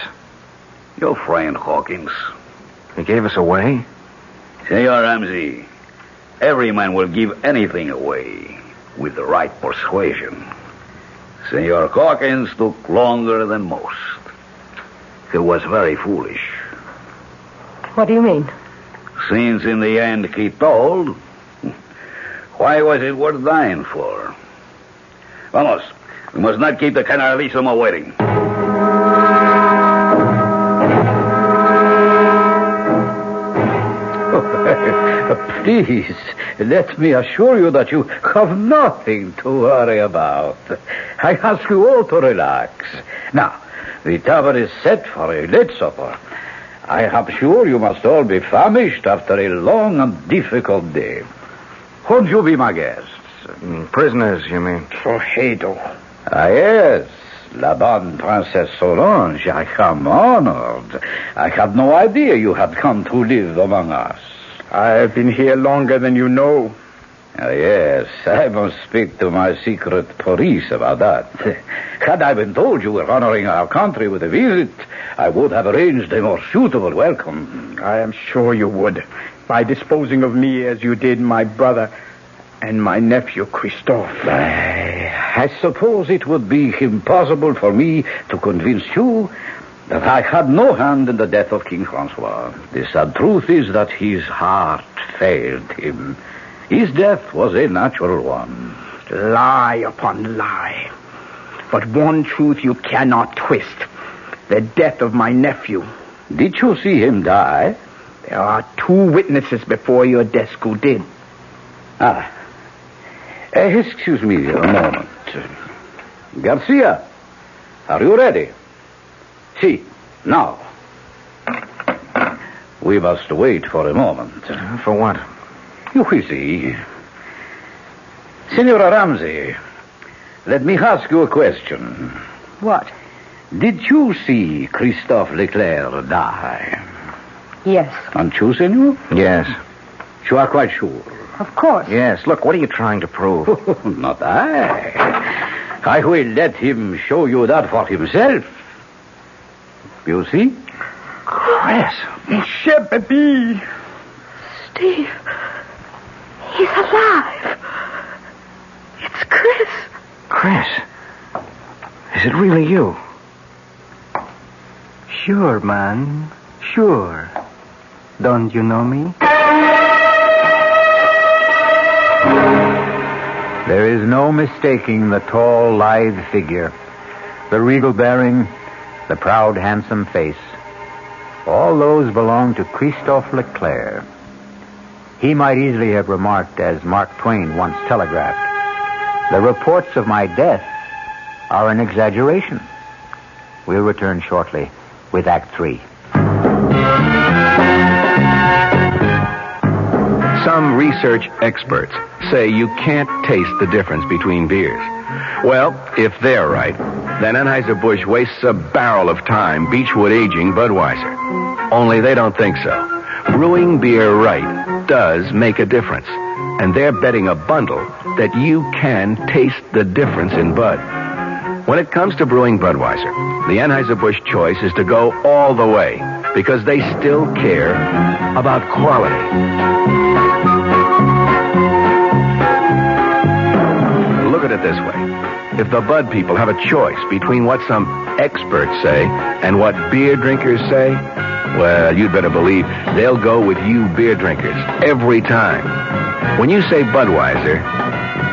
Your friend Hawkins. He gave us away? Senor Ramsey, every man will give anything away with the right persuasion. Senor Hawkins took longer than most. He was very foolish. What do you mean? Since in the end he told, why was it worth dying for? Vamos, we must not keep the Generalissimo waiting. Please, let me assure you that you have nothing to worry about. I ask you all to relax. Now, the table is set for a late supper. I am sure you must all be famished after a long and difficult day. Won't you be my guests? Prisoners, you mean? Trujillo. Ah, yes. La bonne Princess Solange, I am honored. I had no idea you had come to live among us. I have been here longer than you know. Yes, I must speak to my secret police about that. Had I been told you were honoring our country with a visit, I would have arranged a more suitable welcome. I am sure you would, by disposing of me as you did my brother and my nephew Christophe. I suppose it would be impossible for me to convince you that I had no hand in the death of King Francois. The sad truth is that his heart failed him. His death was a natural one. Lie upon lie. But one truth you cannot twist. The death of my nephew. Did you see him die? There are 2 witnesses before your desk who did. Excuse me a moment. Garcia, are you ready? See, now. We must wait for a moment. For what? You will see. Senora Ramsey, let me ask you a question. What? Did you see Christophe Leclerc die? Yes. And you, senor? Yes. You are quite sure? Of course. Yes. Look, what are you trying to prove? Not I. I will let him show you that for himself. You see? Chris. Mon cher baby. Steve. He's alive. It's Chris. Chris. Is it really you? Sure, man. Sure. Don't you know me? There is no mistaking the tall, lithe figure, the regal bearing, the proud, handsome face. All those belong to Christophe Leclerc. He might easily have remarked, as Mark Twain once telegraphed, "The reports of my death are an exaggeration." We'll return shortly with Act 3. Some research experts say you can't taste the difference between beers. Well, if they're right, then Anheuser-Busch wastes a barrel of time Beechwood aging Budweiser. Only they don't think so. Brewing beer right does make a difference. And they're betting a bundle that you can taste the difference in Bud. When it comes to brewing Budweiser, the Anheuser-Busch choice is to go all the way because they still care about quality. Look at it this way. If the Bud people have a choice between what some experts say and what beer drinkers say, well, you'd better believe they'll go with you beer drinkers every time. When you say Budweiser,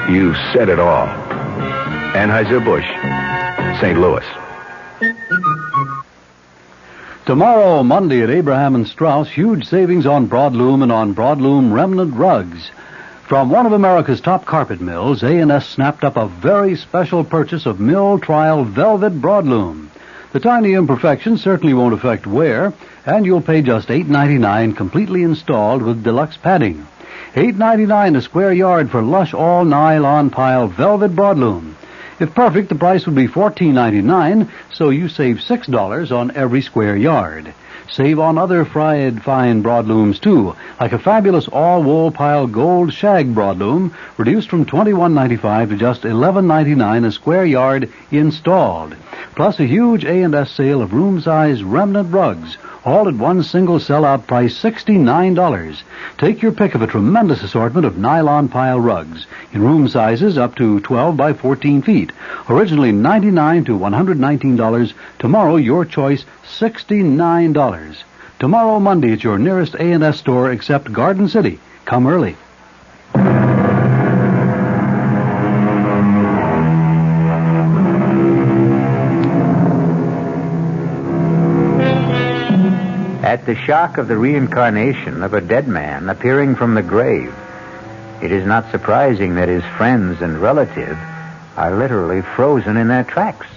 you've said it all. Anheuser-Busch, St. Louis. Tomorrow, Monday at Abraham and Strauss, huge savings on broadloom and on broadloom remnant rugs. From one of America's top carpet mills, A&S snapped up a very special purchase of mill trial velvet broadloom. The tiny imperfections certainly won't affect wear, and you'll pay just $8.99 completely installed with deluxe padding. $8.99 a square yard for lush all-nylon pile velvet broadloom. If perfect, the price would be $14.99, so you save $6 on every square yard. Save on other fried fine broadlooms, too, like a fabulous all-wool pile gold shag broadloom, reduced from $21.95 to just $11.99 a square yard installed. Plus a huge A&S sale of room-size remnant rugs, all at one single sell-out price, $69. Take your pick of a tremendous assortment of nylon pile rugs in room sizes up to 12 by 14 feet. Originally $99 to $119. Tomorrow, your choice, $69. Tomorrow, Monday, at your nearest A&S store except Garden City. Come early. At the shock of the reincarnation of a dead man appearing from the grave, it is not surprising that his friends and relatives are literally frozen in their tracks.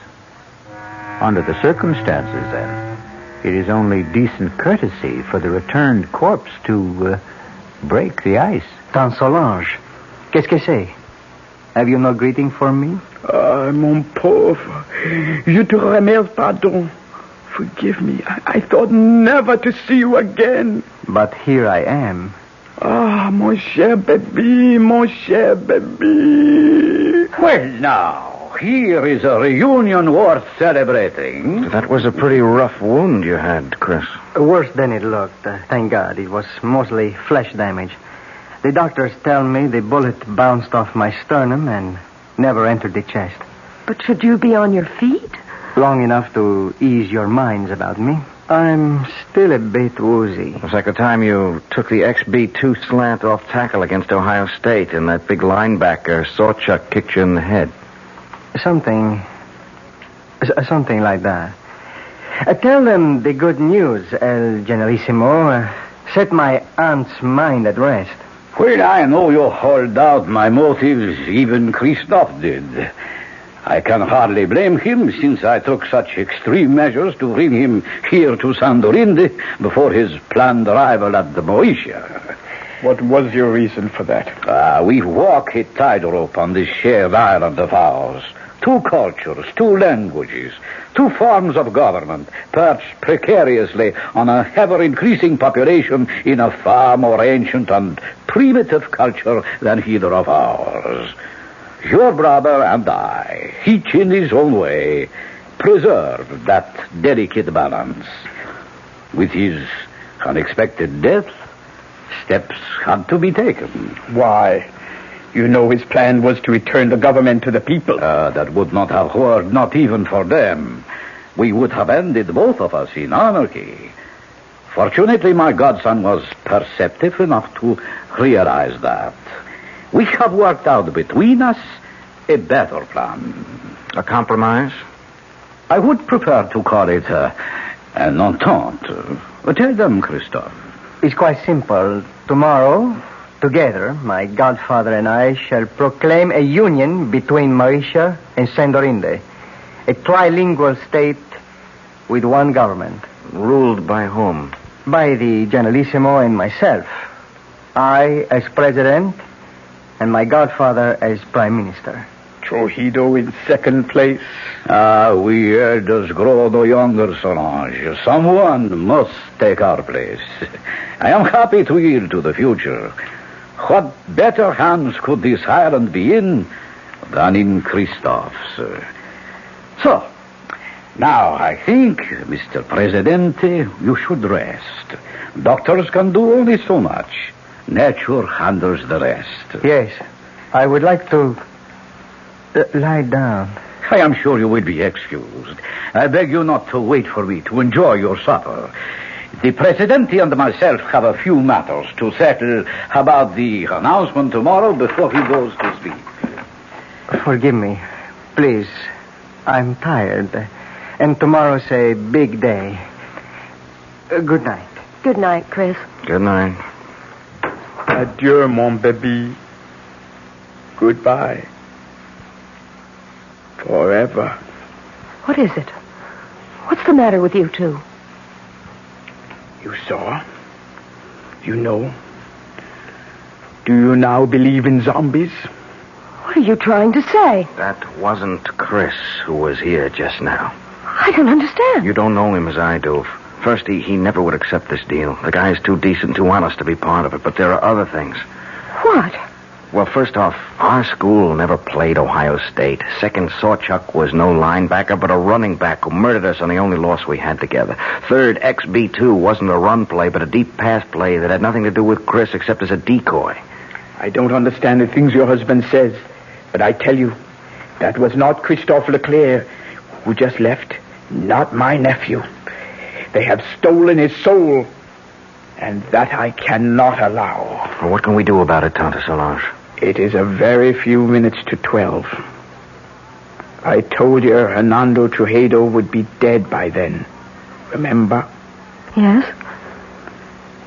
Under the circumstances, then, it is only decent courtesy for the returned corpse to break the ice. Tante Solange, qu'est-ce que c'est? Have you no greeting for me? Ah, mon pauvre. Je te remercie, pardon. Forgive me. I thought never to see you again. But here I am. Ah, mon cher baby, mon cher baby. Well, now, here is a reunion worth celebrating. That was a pretty rough wound you had, Chris. Worse than it looked. Thank God. It was mostly flesh damage. The doctors tell me the bullet bounced off my sternum and never entered the chest. But should you be on your feet? Long enough to ease your minds about me. I'm still a bit woozy. It was like the time you took the XB2 slant off tackle against Ohio State and that big linebacker, Sawchuck, kicked you in the head. Something like that. Tell them the good news, El Generalissimo. Set my aunt's mind at rest. Well, I know you hold out my motives, even Christophe did. I can hardly blame him, since I took such extreme measures to bring him here to Sandorinde before his planned arrival at the Moesia. What was your reason for that? We walk a tightrope on this shared island of ours. 2 cultures, 2 languages, 2 forms of government, perched precariously on a ever-increasing population in a far more ancient and primitive culture than either of ours. Your brother and I, each in his own way, preserved that delicate balance. With his unexpected death, steps had to be taken. Why? You know his plan was to return the government to the people. That would not have worked, not even for them. We would have ended, both of us, in anarchy. Fortunately, my godson was perceptive enough to realize that. We have worked out between us a better plan. A compromise? I would prefer to call it an entente. Tell them, Christophe. It's quite simple. Tomorrow, together, my godfather and I shall proclaim a union between Mauritius and Sandorinde. A trilingual state with one government. Ruled by whom? By the Generalissimo and myself. I as president, and my godfather as prime minister. Trujillo in second place. We elders grow no younger, Solange. Someone must take our place. I am happy to yield to the future. What better hands could this island be in than in Christophe's? So, now I think, Mr. Presidente, you should rest. Doctors can do only so much. Nature handles the rest. Yes, I would like to lie down. I am sure you will be excused. I beg you not to wait for me to enjoy your supper. The Presidente and myself have a few matters to settle about the announcement tomorrow before he goes to sleep. Forgive me, please. I'm tired, and tomorrow's a big day. Good night. Good night, Chris. Good night. Adieu, mon bébé. Goodbye. Forever. What is it? What's the matter with you two? You saw? You know? Do you now believe in zombies? What are you trying to say? That wasn't Chris who was here just now. I don't understand. You don't know him as I do. First, he never would accept this deal. The guy's too decent, too honest to be part of it. But there are other things. What? Well, first off, our school never played Ohio State. Second, Sawchuck was no linebacker, but a running back who murdered us on the only loss we had together. Third, XB2 wasn't a run play, but a deep pass play that had nothing to do with Chris except as a decoy. I don't understand the things your husband says, but I tell you, that was not Christophe Leclerc who just left. Not my nephew. They have stolen his soul, and that I cannot allow. Well, what can we do about it, Tante Solange? It is a very few minutes to 12. I told you Hernando Trujillo would be dead by then. Remember? Yes?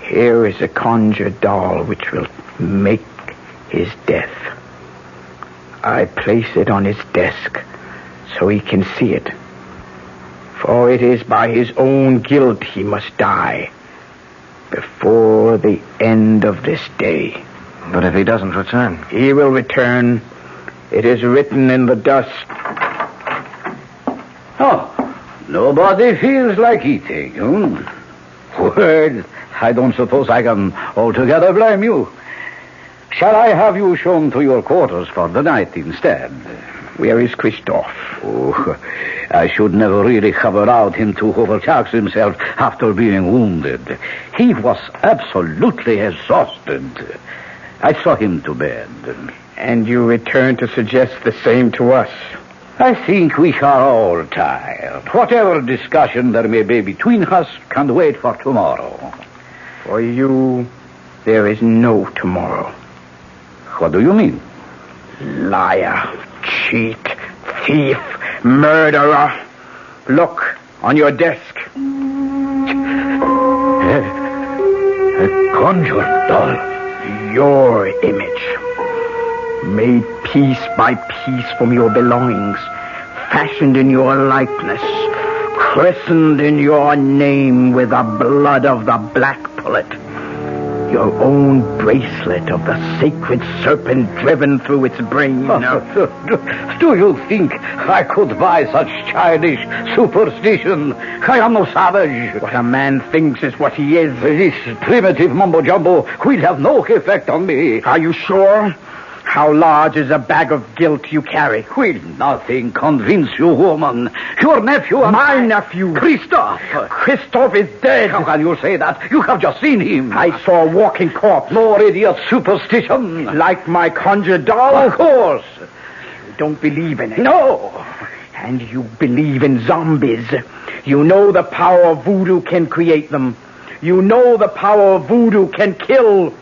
Here is a conjured doll which will make his death. I place it on his desk so he can see it. For it is by his own guilt he must die before the end of this day. But if he doesn't return? He will return. It is written in the dust. Oh, nobody feels like eating, Well, I don't suppose I can altogether blame you. Shall I have you shown to your quarters for the night instead? Where is Christophe? Oh, I should never really have allowed him to overtax himself after being wounded. He was absolutely exhausted. I saw him to bed. And you return to suggest the same to us? I think we are all tired. Whatever discussion there may be between us can wait for tomorrow. For you, there is no tomorrow. What do you mean? Liar, cheat, thief, murderer. Look, on your desk. A conjured doll. Your image. Made piece by piece from your belongings fashioned in your likeness, christened in your name with the blood of the black pullet. Your own bracelet of the sacred serpent driven through its brain. Do you think I could buy such childish superstition? I am no savage. What a man thinks is what he is. This primitive mumbo-jumbo will have no effect on me. Are you sure? How large is a bag of guilt you carry? Will nothing convince you, woman? Your nephew and my nephew, Christophe. Christophe is dead. How can you say that? You have just seen him. I saw a walking corpse. More idiot superstition. Like my conjured doll? Of course. You don't believe in it. No. And you believe in zombies. You know the power of voodoo can create them. You know the power of voodoo can kill.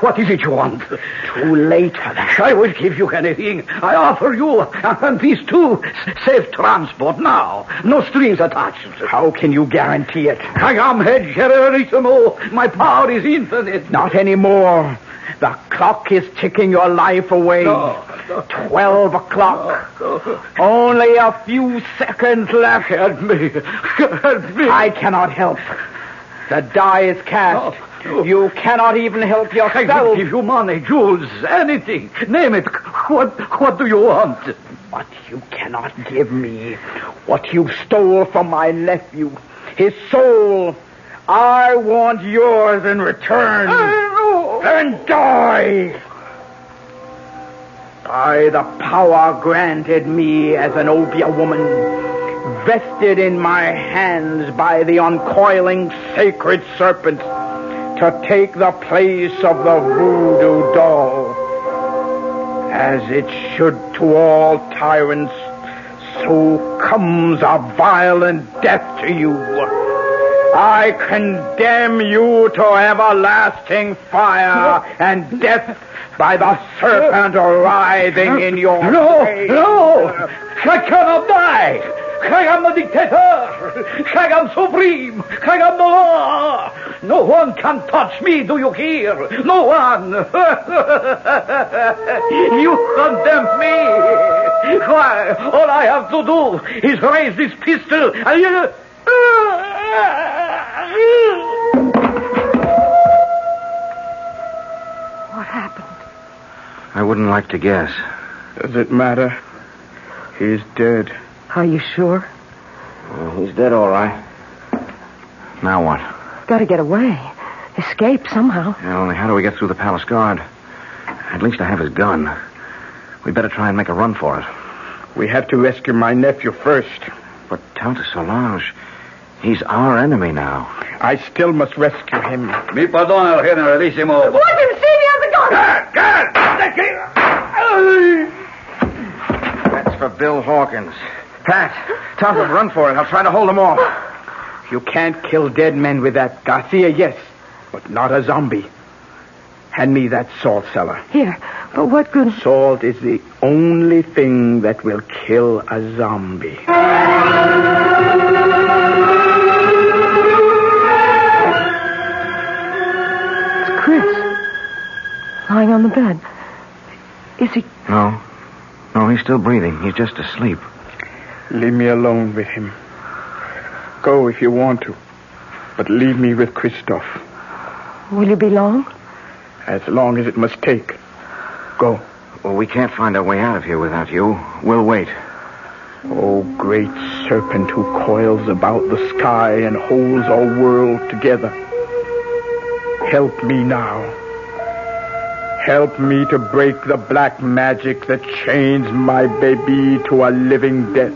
What is it you want? Too late for that. I will give you anything. I offer you and these two safe transport now. No strings attached. How can you guarantee it? I am head generalissimo. My power is infinite. Not anymore. The clock is ticking your life away. No. 12 o'clock. Only a few seconds left. Help me. Help me. I cannot help. The die is cast. No. You cannot even help yourself. I will give you money, jewels, anything. Name it. What do you want? But you cannot give me what you stole from my nephew. His soul. I want yours in return. Then die. By the power granted me as an Obia woman, vested in my hands by the uncoiling sacred serpent, to take the place of the voodoo doll. As it should to all tyrants, so comes a violent death to you. I condemn you to everlasting fire and death by the serpent writhing in your face. No! I cannot die! I am the dictator! I am supreme! I am the law! No one can touch me, do you hear? No one! You condemn me! Why, all I have to do is raise this pistol and you... What happened? I wouldn't like to guess. Does it matter? He's dead. Are you sure? He's dead, all right. Now what? Got to get away. Escape somehow. Yeah, only how do we get through the palace guard? At least I have his gun. We'd better try and make a run for it. We have to rescue my nephew first. But Tante Solange, he's our enemy now. I still must rescue him. Mi pardon, el generalissimo. Watch him, see me on the gun! That's for Bill Hawkins. Pat, Tante, run for it. I'll try to hold him off. You can't kill dead men with that. Garcia, yes, but not a zombie. Hand me that salt cellar. Here, but what good... Salt is the only thing that will kill a zombie. It's Chris. Lying on the bed. Is he... No, he's still breathing. He's just asleep. Leave me alone with him. Go if you want to, but leave me with Christophe. Will you be long? As long as it must take. Go. Well, we can't find our way out of here without you. We'll wait. Oh, great serpent who coils about the sky and holds our world together. Help me now. Help me to break the black magic that chains my baby to a living death.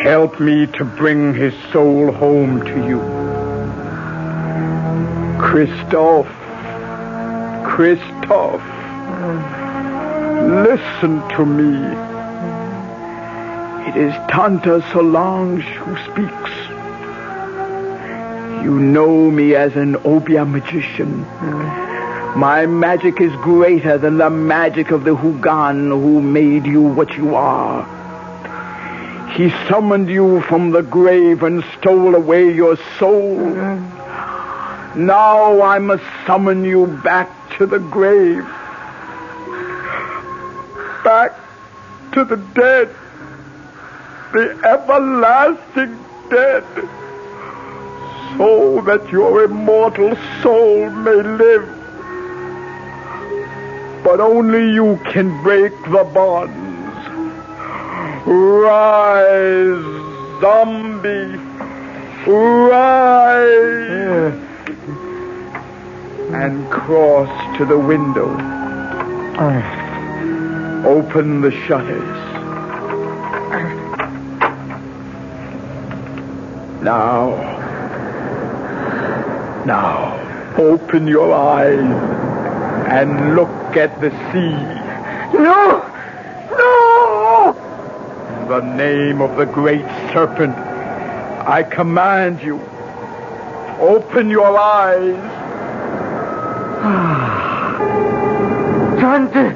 Help me to bring his soul home to you. Christophe. Listen to me. It is Tante Solange who speaks. You know me as an Obia magician. My magic is greater than the magic of the Hugan who made you what you are. He summoned you from the grave and stole away your soul. Now I must summon you back to the grave. Back to the dead. the everlasting dead, so that your immortal soul may live. But only you can break the bonds. Rise, zombie, rise, and cross to the window. Open the shutters. Now, open your eyes and look at the sea. No! In the name of the great serpent, I command you, open your eyes. Tante,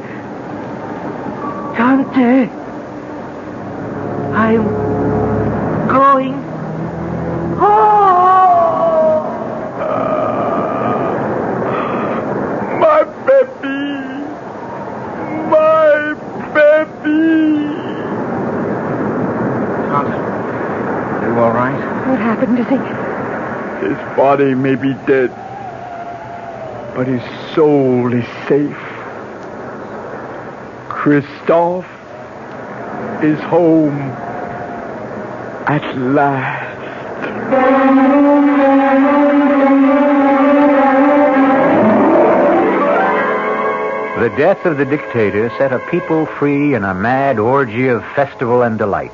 I'm going home. My baby. Tante, are you all right? What happened? Is he... His body may be dead, but his soul is safe. Christophe is home at last. The death of the dictator set a people free in a mad orgy of festival and delight.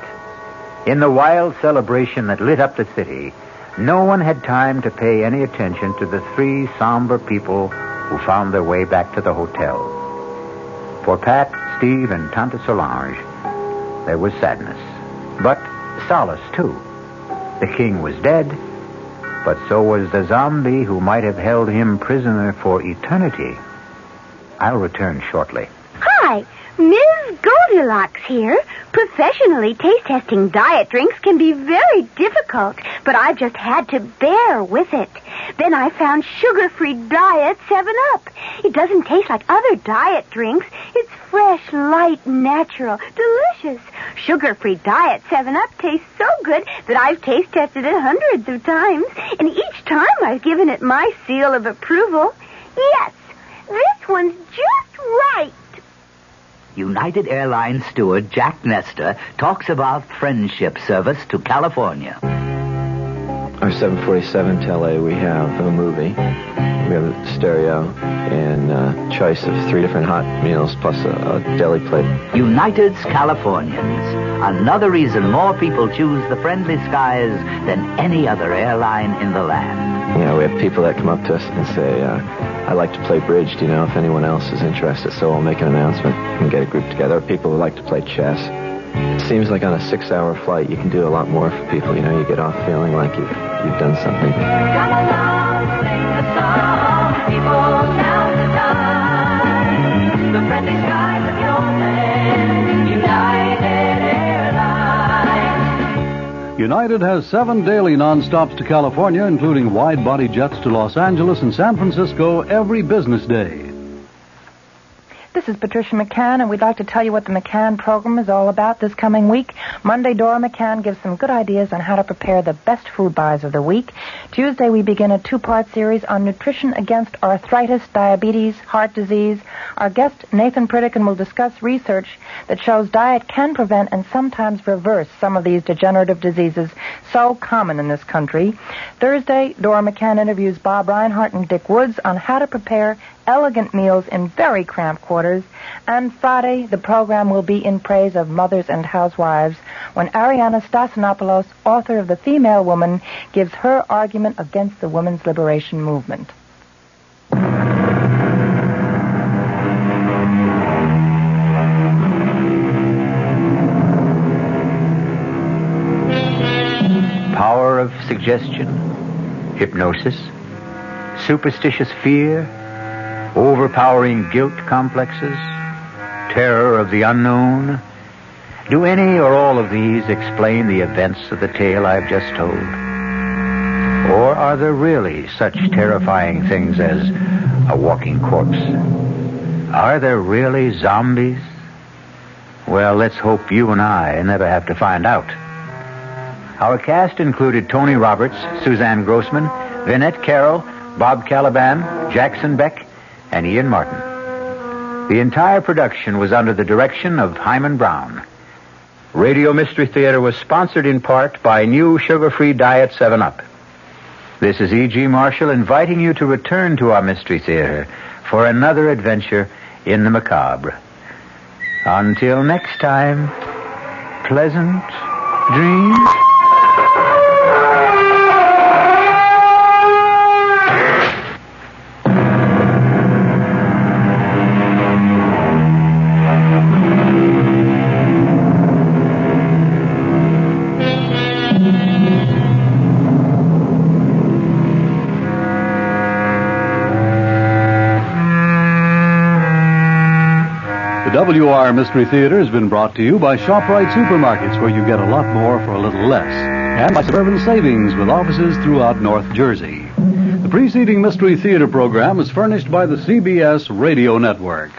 In the wild celebration that lit up the city, no one had time to pay any attention to the three somber people who found their way back to the hotel. For Pat, Steve, and Tante Solange, there was sadness, but solace, too. The king was dead, but so was the zombie who might have held him prisoner for eternity. I'll return shortly. Hi, Ms. Goldilocks here. Professionally, taste testing diet drinks can be very difficult, but I just had to bear with it. Then I found sugar-free Diet 7-Up. It doesn't taste like other diet drinks. It's fresh, light, natural, delicious. Sugar-free Diet 7-Up tastes so good that I've taste tested it hundreds of times, and each time I've given it my seal of approval. Yes, this one's just right. United Airlines steward Jack Nestor talks about friendship service to California. Our 747 to LA, we have a movie, we have a stereo, and a choice of 3 different hot meals plus a deli plate. United's Californians. Another reason more people choose the friendly skies than any other airline in the land. You know, we have people that come up to us and say, I like to play bridge, do you know if anyone else is interested? So we'll make an announcement and get a group together. Or people who like to play chess. It seems like on a 6-hour flight, you can do a lot more for people. You know, you get off feeling like you've done something. Come along, sing a song, people now to die. The friendly skies of your land, United Airlines. United has 7 daily non-stops to California, including wide-body jets to Los Angeles and San Francisco every business day. This is Patricia McCann, and we'd like to tell you what the McCann program is all about this coming week. Monday, Dora McCann gives some good ideas on how to prepare the best food buys of the week. Tuesday, we begin a 2-part series on nutrition against arthritis, diabetes, heart disease. Our guest, Nathan Pritikin, will discuss research that shows diet can prevent and sometimes reverse some of these degenerative diseases so common in this country. Thursday, Dora McCann interviews Bob Reinhart and Dick Woods on how to prepare elegant meals in very cramped quarters. And Friday, the program will be in praise of mothers and housewives when Ariana Stasinopoulos, author of The Female Woman, gives her argument against the women's liberation movement. Power of suggestion, hypnosis, superstitious fear, overpowering guilt complexes, terror of the unknown. Do any or all of these explain the events of the tale I've just told? Or are there really such terrifying things as a walking corpse? Are there really zombies? Well, let's hope you and I never have to find out. Our cast included Tony Roberts, Suzanne Grossman, Vinette Carroll, Bob Caliban, Jackson Beck, and Ian Martin. The entire production was under the direction of Hyman Brown. Radio Mystery Theater was sponsored in part by new sugar-free Diet 7-Up. This is E.G. Marshall inviting you to return to our Mystery Theater for another adventure in the macabre. Until next time, pleasant dreams. The WR Mystery Theater has been brought to you by ShopRite Supermarkets, where you get a lot more for a little less, and by Suburban Savings with offices throughout North Jersey. The preceding Mystery Theater program is furnished by the CBS Radio Network.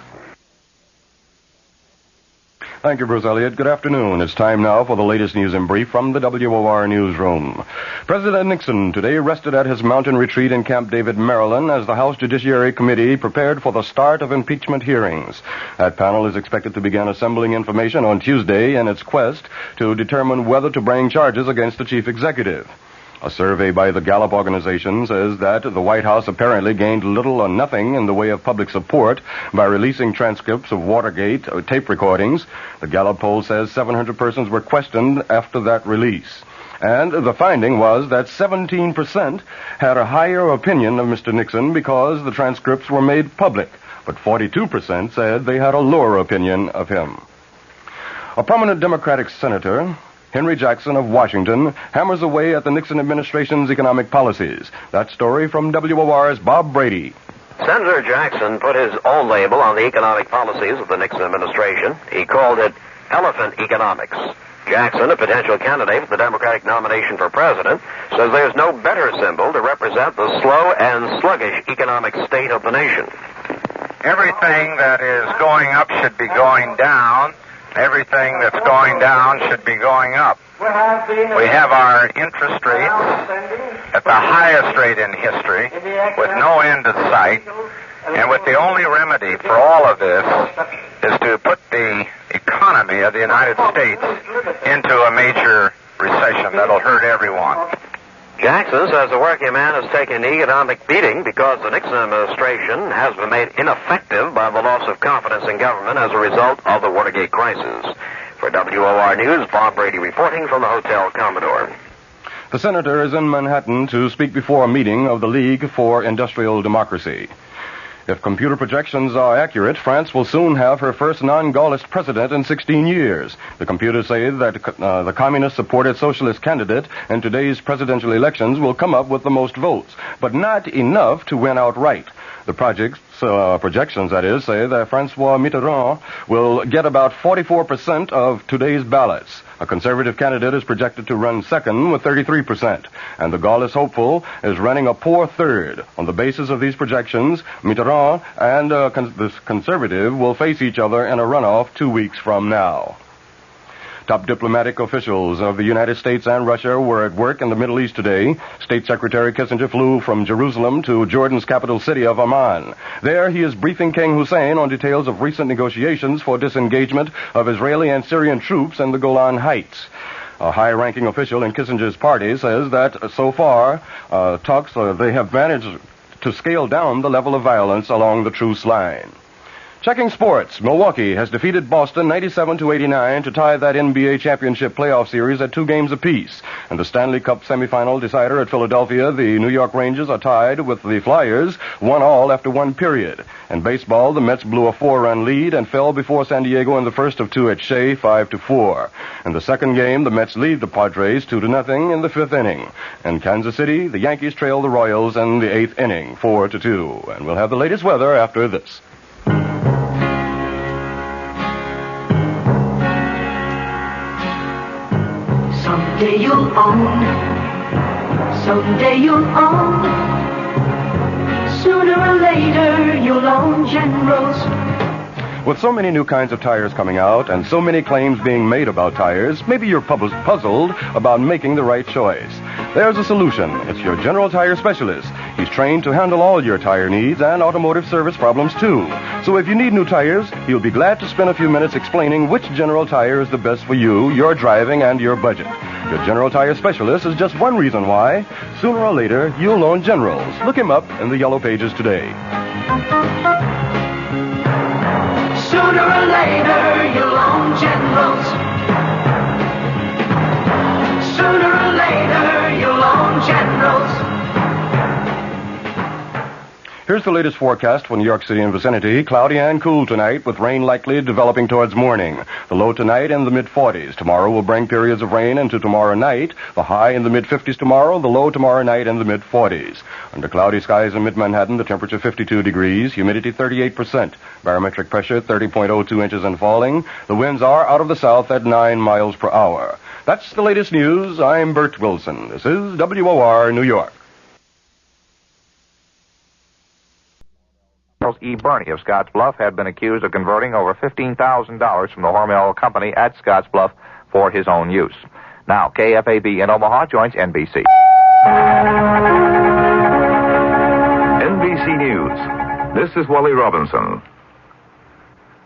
Thank you, Bruce Elliott. Good afternoon. It's time now for the latest news in brief from the WOR newsroom. President Nixon today rested at his mountain retreat in Camp David, Maryland, as the House Judiciary Committee prepared for the start of impeachment hearings. That panel is expected to begin assembling information on Tuesday in its quest to determine whether to bring charges against the chief executive. A survey by the Gallup organization says that the White House apparently gained little or nothing in the way of public support by releasing transcripts of Watergate tape recordings. The Gallup poll says 700 persons were questioned after that release. And the finding was that 17% had a higher opinion of Mr. Nixon because the transcripts were made public, but 42% said they had a lower opinion of him. A prominent Democratic senator, Henry Jackson of Washington, hammers away at the Nixon administration's economic policies. That story from WOR's Bob Brady. Senator Jackson put his own label on the economic policies of the Nixon administration. He called it elephant economics. Jackson, a potential candidate for the Democratic nomination for president, says there's no better symbol to represent the slow and sluggish economic state of the nation. Everything that is going up should be going down. Everything that's going down should be going up. We have our interest rates at the highest rate in history, with no end in sight, and with the only remedy for all of this is to put the economy of the United States into a major recession that'll hurt everyone. Jackson says the working man has taken an economic beating because the Nixon administration has been made ineffective by the loss of confidence in government as a result of the Watergate crisis. For WOR News, Bob Brady reporting from the Hotel Commodore. The senator is in Manhattan to speak before a meeting of the League for Industrial Democracy. If computer projections are accurate, France will soon have her first non-Gaullist president in 16 years. The computers say that the communist-supported socialist candidate in today's presidential elections will come up with the most votes, but not enough to win outright. The projections, that is, say that François Mitterrand will get about 44% of today's ballots. A conservative candidate is projected to run second with 33%, and the Gaullist hopeful is running a poor third. On the basis of these projections, Mitterrand and the conservative will face each other in a runoff 2 weeks from now. Top diplomatic officials of the United States and Russia were at work in the Middle East today. State Secretary Kissinger flew from Jerusalem to Jordan's capital city of Amman. There he is briefing King Hussein on details of recent negotiations for disengagement of Israeli and Syrian troops in the Golan Heights. A high-ranking official in Kissinger's party says that so far, they have managed to scale down the level of violence along the truce line. Checking sports, Milwaukee has defeated Boston 97-89 to tie that NBA championship playoff series at 2 games apiece. In the Stanley Cup semifinal decider at Philadelphia, the New York Rangers are tied with the Flyers, 1-1 after 1 period. In baseball, the Mets blew a 4-run lead and fell before San Diego in the first of 2 at Shea, 5-4. In the second game, the Mets lead the Padres 2-0 in the 5th inning. In Kansas City, the Yankees trail the Royals in the 8th inning, 4-2. And we'll have the latest weather after this. Someday you'll own, someday you'll own, sooner or later you'll own General's. With so many new kinds of tires coming out and so many claims being made about tires, maybe you're puzzled about making the right choice. There's a solution. It's your General Tire Specialist. He's trained to handle all your tire needs and automotive service problems, too. So if you need new tires, he'll be glad to spend a few minutes explaining which General Tire is the best for you, your driving, and your budget. Your General Tire Specialist is just one reason why, sooner or later, you'll own Generals. Look him up in the Yellow Pages today. Sooner or later, you'll own Generals. Sooner or later, you'll own Generals. Here's the latest forecast for New York City and vicinity. Cloudy and cool tonight, with rain likely developing towards morning. The low tonight in the mid-40s. Tomorrow will bring periods of rain into tomorrow night. The high in the mid-50s tomorrow. The low tomorrow night in the mid-40s. Under cloudy skies in mid-Manhattan, the temperature 52 degrees. Humidity 38%. Barometric pressure 30.02 inches and falling. The winds are out of the south at 9 miles per hour. That's the latest news. I'm Bert Wilson. This is WOR New York. Charles E. Burney of Scottsbluff had been accused of converting over $15,000 from the Hormel Company at Scottsbluff for his own use. Now, KFAB in Omaha joins NBC. NBC News. This is Wally Robinson.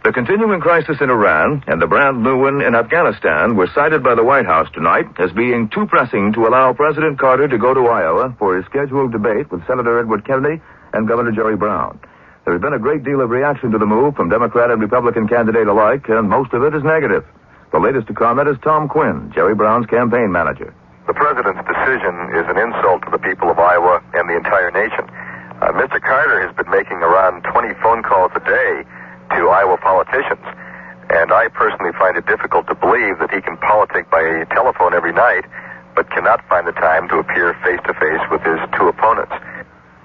The continuing crisis in Iran and the brand new one in Afghanistan were cited by the White House tonight as being too pressing to allow President Carter to go to Iowa for his scheduled debate with Senator Edward Kennedy and Governor Jerry Brown. There has been a great deal of reaction to the move from Democrat and Republican candidate alike, and most of it is negative. The latest to comment is Tom Quinn, Jerry Brown's campaign manager. The president's decision is an insult to the people of Iowa and the entire nation. Mr. Carter has been making around 20 phone calls a day to Iowa politicians, and I personally find it difficult to believe that he can politic by telephone every night, but cannot find the time to appear face-to-face with his two opponents.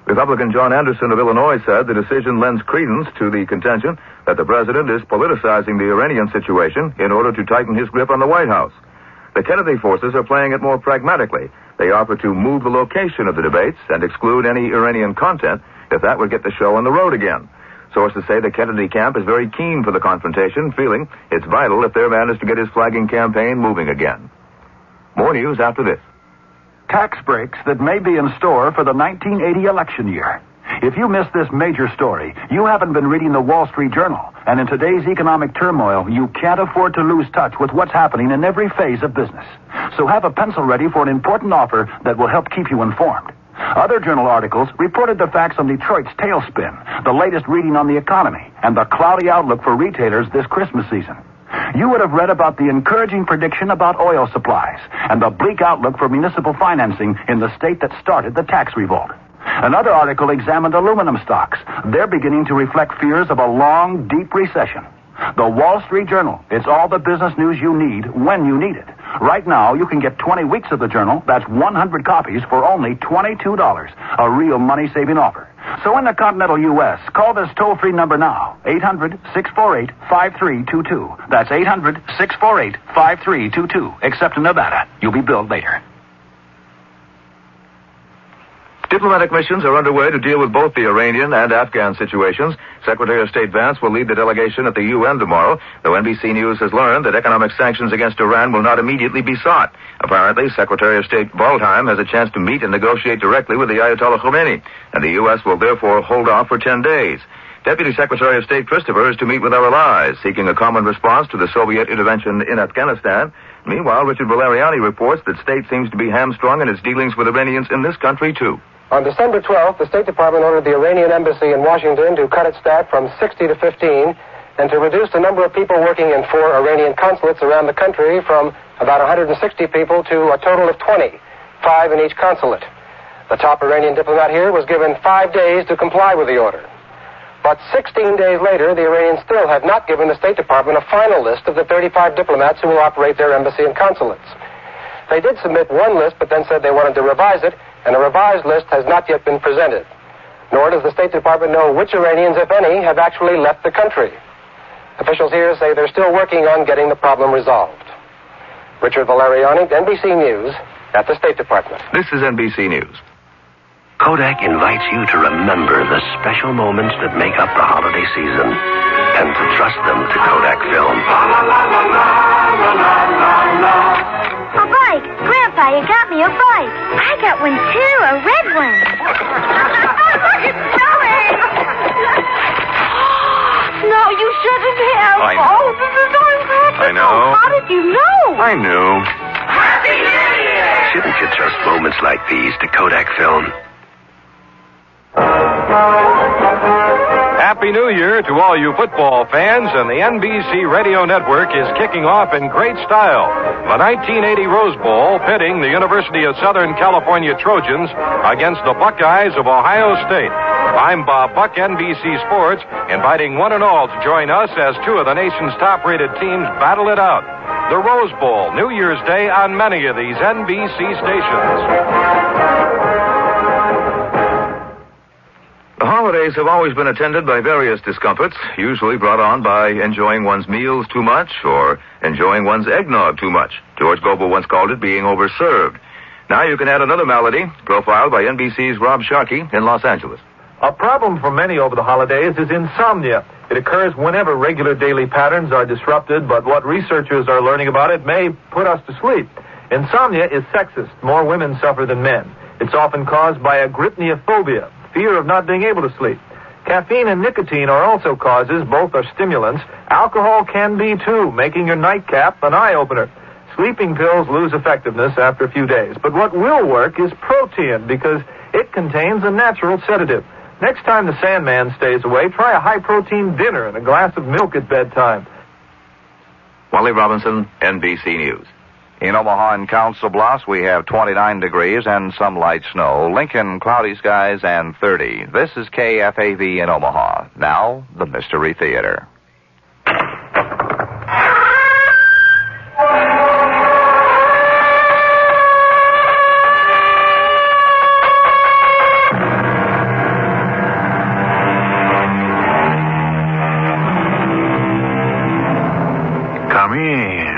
Republican John Anderson of Illinois said the decision lends credence to the contention that the president is politicizing the Iranian situation in order to tighten his grip on the White House. The Kennedy forces are playing it more pragmatically. They offer to move the location of the debates and exclude any Iranian content if that would get the show on the road again. Sources say the Kennedy camp is very keen for the confrontation, feeling it's vital if their man is to get his flagging campaign moving again. More news after this. Tax breaks that may be in store for the 1980 election year. If you missed this major story, you haven't been reading the Wall Street Journal. And in today's economic turmoil, you can't afford to lose touch with what's happening in every phase of business. So have a pencil ready for an important offer that will help keep you informed. Other journal articles reported the facts on Detroit's tailspin, the latest reading on the economy, and the cloudy outlook for retailers this Christmas season. You would have read about the encouraging prediction about oil supplies and the bleak outlook for municipal financing in the state that started the tax revolt. Another article examined aluminum stocks. They're beginning to reflect fears of a long, deep recession. The Wall Street Journal. It's all the business news you need when you need it. Right now, you can get 20 weeks of the Journal. That's 100 copies for only $22. A real money-saving offer. So in the continental U.S., call this toll-free number now. 800-648-5322. That's 800-648-5322. Except in Nevada. You'll be billed later. Diplomatic missions are underway to deal with both the Iranian and Afghan situations. Secretary of State Vance will lead the delegation at the UN tomorrow, though NBC News has learned that economic sanctions against Iran will not immediately be sought. Apparently, Secretary of State Waldheim has a chance to meet and negotiate directly with the Ayatollah Khomeini, and the U.S. will therefore hold off for 10 days. Deputy Secretary of State Christopher is to meet with our allies, seeking a common response to the Soviet intervention in Afghanistan. Meanwhile, Richard Valeriani reports that state seems to be hamstrung in its dealings with Iranians in this country, too. On December 12th, the State Department ordered the Iranian embassy in Washington to cut its staff from 60 to 15 and to reduce the number of people working in 4 Iranian consulates around the country from about 160 people to a total of 20, 5 in each consulate. The top Iranian diplomat here was given 5 days to comply with the order. But 16 days later, the Iranians still have not given the State Department a final list of the 35 diplomats who will operate their embassy and consulates. They did submit one list, but then said they wanted to revise it, and a revised list has not yet been presented. Nor does the State Department know which Iranians, if any, have actually left the country. Officials here say they're still working on getting the problem resolved. Richard Valeriani, NBC News, at the State Department. This is NBC News. Kodak invites you to remember the special moments that make up the holiday season. and to trust them to Kodak film. A bike. Grandpa, you got me a bike. I got one, too, a red one. Look, it's snowing. No, you shouldn't have. I know. Oh, this is so impractical. I know. How did you know? I knew. Happy New Year! Shouldn't you trust moments like these to Kodak film? Happy New Year to all you football fans, and the NBC Radio Network is kicking off in great style. The 1980 Rose Bowl pitting the University of Southern California Trojans against the Buckeyes of Ohio State. I'm Bob Buck, NBC Sports, inviting one and all to join us as two of the nation's top-rated teams battle it out. The Rose Bowl, New Year's Day on many of these NBC stations. The holidays have always been attended by various discomforts, usually brought on by enjoying one's meals too much or enjoying one's eggnog too much. George Gobel once called it being overserved. Now you can add another malady, profiled by NBC's Rob Sharkey in Los Angeles. A problem for many over the holidays is insomnia. It occurs whenever regular daily patterns are disrupted, but what researchers are learning about it may put us to sleep. Insomnia is sexist. More women suffer than men. It's often caused by agrypniophobia, fear of not being able to sleep. Caffeine and nicotine are also causes. Both are stimulants. Alcohol can be, too, making your nightcap an eye-opener. Sleeping pills lose effectiveness after a few days. But what will work is protein, because it contains a natural sedative. Next time the Sandman stays away, try a high-protein dinner and a glass of milk at bedtime. Wally Robinson, NBC News. In Omaha and Council Bluffs, we have 29 degrees and some light snow. Lincoln, cloudy skies and 30. This is KFAV in Omaha. Now, the Mystery Theater. Come in.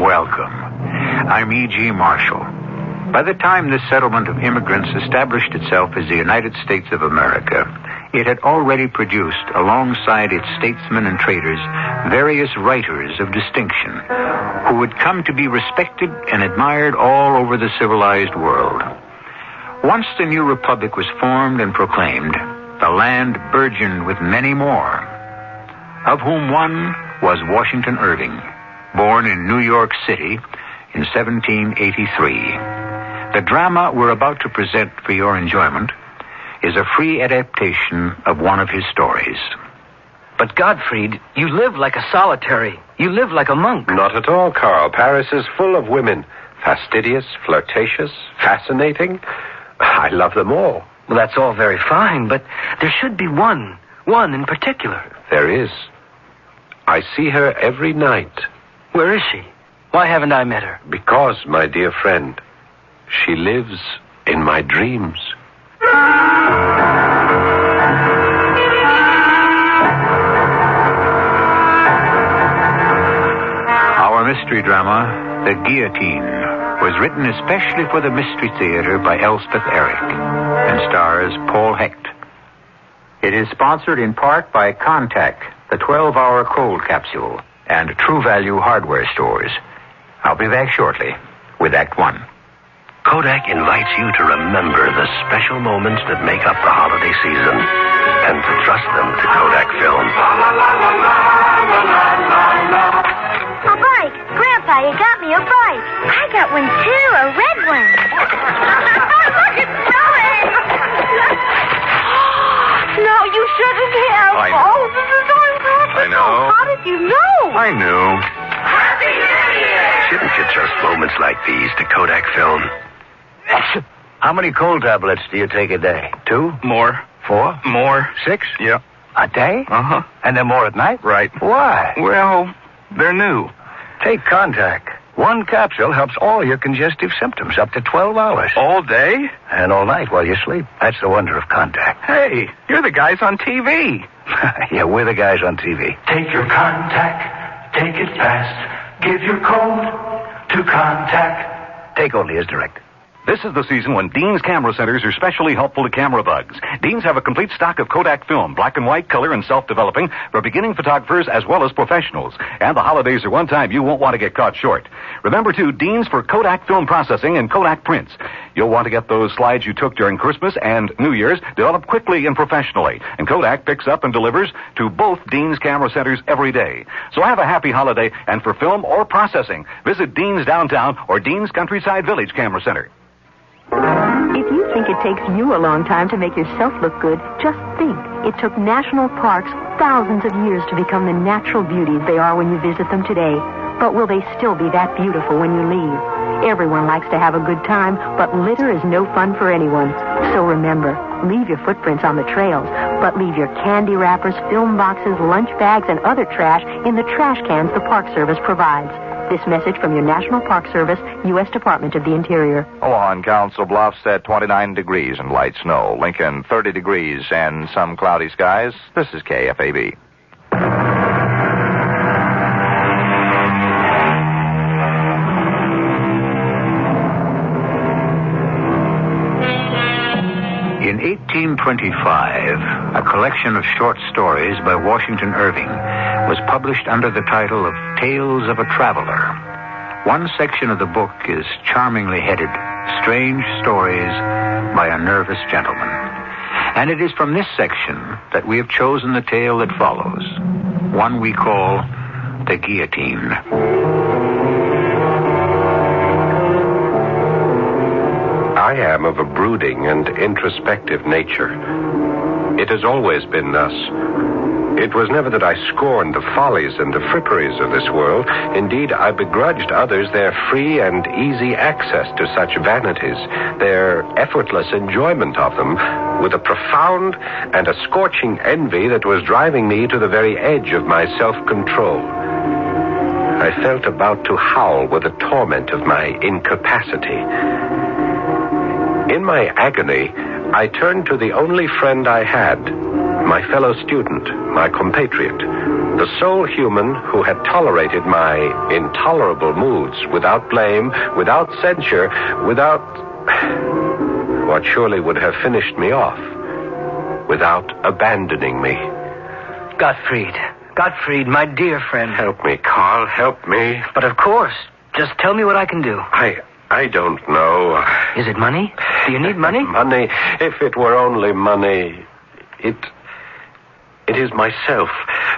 Welcome. I'm E.G. Marshall. By the time this settlement of immigrants established itself as the United States of America, it had already produced, alongside its statesmen and traders, various writers of distinction who would come to be respected and admired all over the civilized world. Once the new republic was formed and proclaimed, the land burgeoned with many more, of whom one was Washington Irving, born in New York City in 1783. The drama we're about to present for your enjoyment is a free adaptation of one of his stories. But Gottfried, you live like a solitary. You live like a monk. Not at all, Carl. Paris is full of women. Fastidious, flirtatious, fascinating. I love them all. Well, that's all very fine, but there should be one in particular. There is. I see her every night. Where is she? Why haven't I met her? Because, my dear friend, she lives in my dreams. Our mystery drama, The Guillotine, was written especially for the Mystery Theater by Elspeth Eric and stars Paul Hecht. It is sponsored in part by Contact, the 12-hour cold capsule, and True Value hardware stores. I'll be back shortly with Act One. Kodak invites you to remember the special moments that make up the holiday season and to trust them to Kodak film. A bike. Grandpa, you got me a bike. I got one, too, a red one. Look, it's snowing. No, you shouldn't have. I know. Oh, this is so impractical. I know. How did you know? I knew. Happy New Year! Shouldn't you trust moments like these to Kodak film? How many cold tablets do you take a day? 2? More. 4? More. 6? Yeah. A day? Uh-huh. And then more at night? Right. Why? Well, they're new. Take Contact. One capsule helps all your congestive symptoms up to 12 hours. All day? And all night while you sleep. That's the wonder of Contact. Hey, you're the guys on TV. Yeah, we're the guys on TV. Take your Contact, take it fast. Give your code to Contact. Take only as directed. This is the season when Dean's camera centers are specially helpful to camera bugs. Dean's have a complete stock of Kodak film, black and white, color, and self-developing for beginning photographers as well as professionals. And the holidays are one time you won't want to get caught short. Remember, too, Dean's for Kodak film processing and Kodak prints. You'll want to get those slides you took during Christmas and New Year's developed quickly and professionally. And Kodak picks up and delivers to both Dean's camera centers every day. So have a happy holiday, and for film or processing, visit Dean's Downtown or Dean's Countryside Village Camera Center. If you think it takes you a long time to make yourself look good, just think. It took national parks thousands of years to become the natural beauties they are when you visit them today. But will they still be that beautiful when you leave? Everyone likes to have a good time, but litter is no fun for anyone. So remember, leave your footprints on the trails, but leave your candy wrappers, film boxes, lunch bags, and other trash in the trash cans the Park Service provides. This message from your National Park Service, U.S. Department of the Interior. Omaha and Council Bluffs at 29 degrees and light snow. Lincoln, 30 degrees and some cloudy skies. This is KFAB. In 1825, a collection of short stories by Washington Irving was published under the title of Tales of a Traveler. One section of the book is charmingly headed, Strange Stories by a Nervous Gentleman. And it is from this section that we have chosen the tale that follows, one we call The Guillotine. I am of a brooding and introspective nature. It has always been thus. It was never that I scorned the follies and the fripperies of this world. Indeed, I begrudged others their free and easy access to such vanities, their effortless enjoyment of them, with a profound and a scorching envy that was driving me to the very edge of my self-control. I felt about to howl with the torment of my incapacity. In my agony, I turned to the only friend I had, my fellow student, my compatriot, the sole human who had tolerated my intolerable moods without blame, without censure, without what surely would have finished me off, without abandoning me. Gottfried, my dear friend. Help me, Carl, help me. But of course, just tell me what I can do. I don't know. Is it money? Do you need money? Money. If it were only money. It is myself,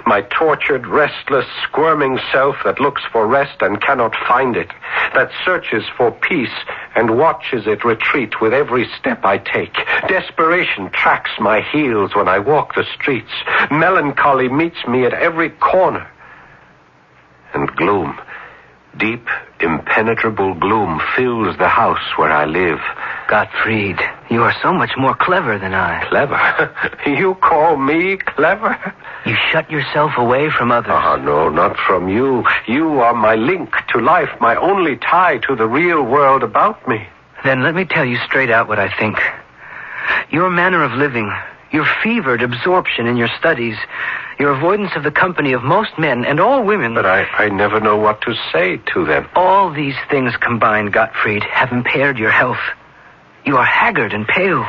my tortured, restless, squirming self that looks for rest and cannot find it, that searches for peace and watches it retreat with every step I take. Desperation tracks my heels when I walk the streets. Melancholy meets me at every corner. And gloom, deep, impenetrable gloom fills the house where I live. Gottfried, you are so much more clever than I. Clever? You call me clever? You shut yourself away from others. Oh, no, not from you. You are my link to life, my only tie to the real world about me. Then let me tell you straight out what I think. Your manner of living, your fevered absorption in your studies, your avoidance of the company of most men and all women... But I never know what to say to them. All these things combined, Gottfried, have impaired your health. You are haggard and pale.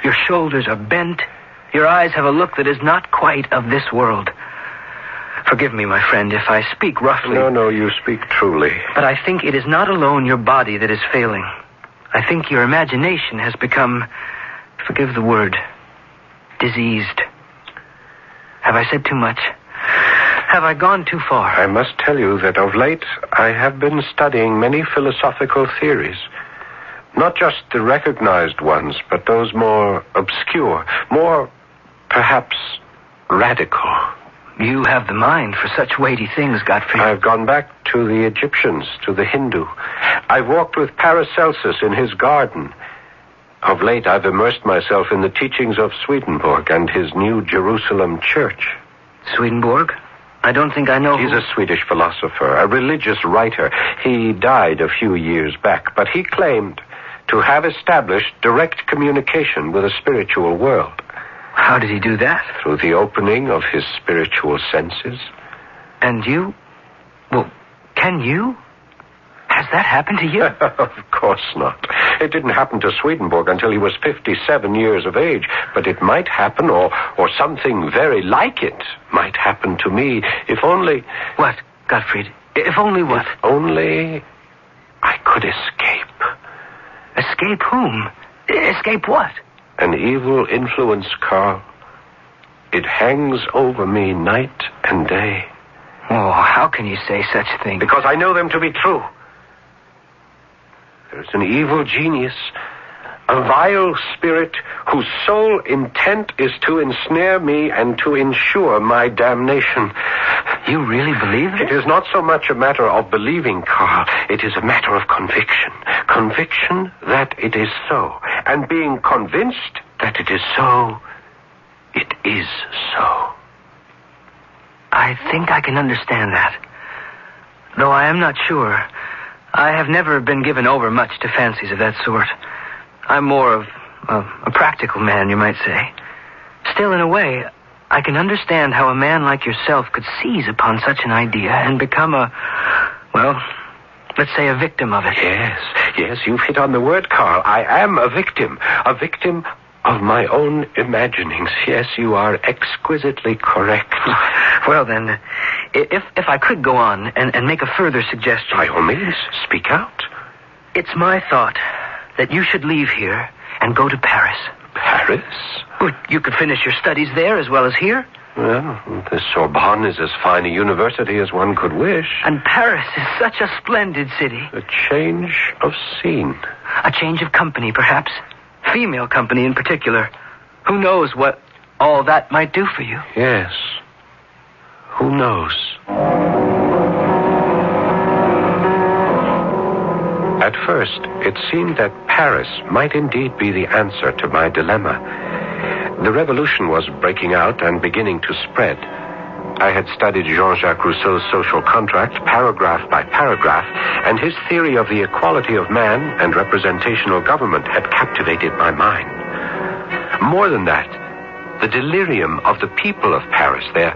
Your shoulders are bent. Your eyes have a look that is not quite of this world. Forgive me, my friend, if I speak roughly. No, you speak truly. But I think it is not alone your body that is failing. I think your imagination has become, forgive the word, diseased. Have I said too much? Have I gone too far? I must tell you that of late I have been studying many philosophical theories. Not just the recognized ones, but those more obscure, more, perhaps, radical. You have the mind for such weighty things, Gottfried. I've gone back to the Egyptians, to the Hindu. I've walked with Paracelsus in his garden. Of late, I've immersed myself in the teachings of Swedenborg and his New Jerusalem church. Swedenborg? I don't think I know. He's a Swedish philosopher, a religious writer. He died a few years back, but he claimed to have established direct communication with a spiritual world. How did he do that? Through the opening of his spiritual senses. And you? Well, can you? Has that happened to you? Of course not. It didn't happen to Swedenborg until he was 57 years of age. But it might happen, or something very like it might happen to me, if only... What, Gottfried? If only what? If only I could escape. Escape whom? Escape what? An evil influence, Carl. It hangs over me night and day. Oh, how can you say such things? Because I know them to be true. There's an evil genius, a vile spirit whose sole intent is to ensnare me and to ensure my damnation. You really believe it? It is not so much a matter of believing, Carl. It is a matter of conviction. Conviction that it is so. And being convinced that it is so, it is so. I think I can understand that. Though I am not sure. I have never been given over much to fancies of that sort. I'm more of a practical man, you might say. Still, in a way, I can understand how a man like yourself could seize upon such an idea and become let's say a victim of it. Yes, you've hit on the word, Carl. I am a victim of my own imaginings. Yes, you are exquisitely correct. Well, then, if I could go on and make a further suggestion. By all means, speak out. It's my thought that you should leave here and go to Paris. Paris? Well, you could finish your studies there as well as here. Well, the Sorbonne is as fine a university as one could wish. And Paris is such a splendid city. A change of scene. A change of company, perhaps. Female company in particular. Who knows what all that might do for you? Yes. Who knows? At first, it seemed that Paris might indeed be the answer to my dilemma. The revolution was breaking out and beginning to spread. I had studied Jean-Jacques Rousseau's social contract, paragraph by paragraph, and his theory of the equality of man and representational government had captivated my mind. More than that, the delirium of the people of Paris, their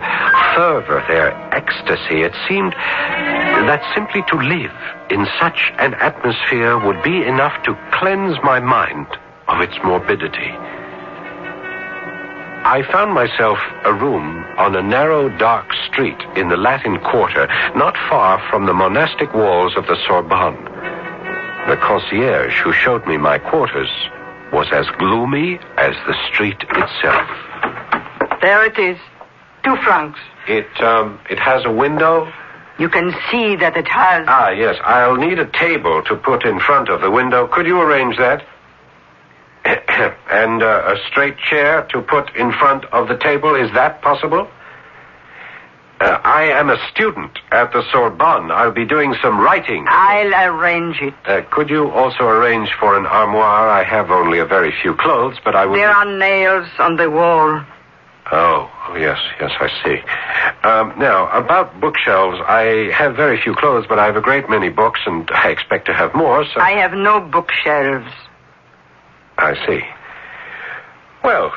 fervor, their ecstasy, it seemed that simply to live in such an atmosphere would be enough to cleanse my mind of its morbidity. I found myself a room on a narrow, dark street in the Latin Quarter, not far from the monastic walls of the Sorbonne. The concierge who showed me my quarters was as gloomy as the street itself. There it is. 2 francs. It has a window? You can see that it has. Ah, yes. I'll need a table to put in front of the window. Could you arrange that? And a straight chair to put in front of the table. Is that possible? I am a student at the Sorbonne. I'll be doing some writing. I'll arrange it. Could you also arrange for an armoire? I have only a very few clothes, but I will... There are nails on the wall. Oh, yes, I see. Now, about bookshelves, I have very few clothes, but I have a great many books, and I expect to have more, so... I have no bookshelves. I see. Well,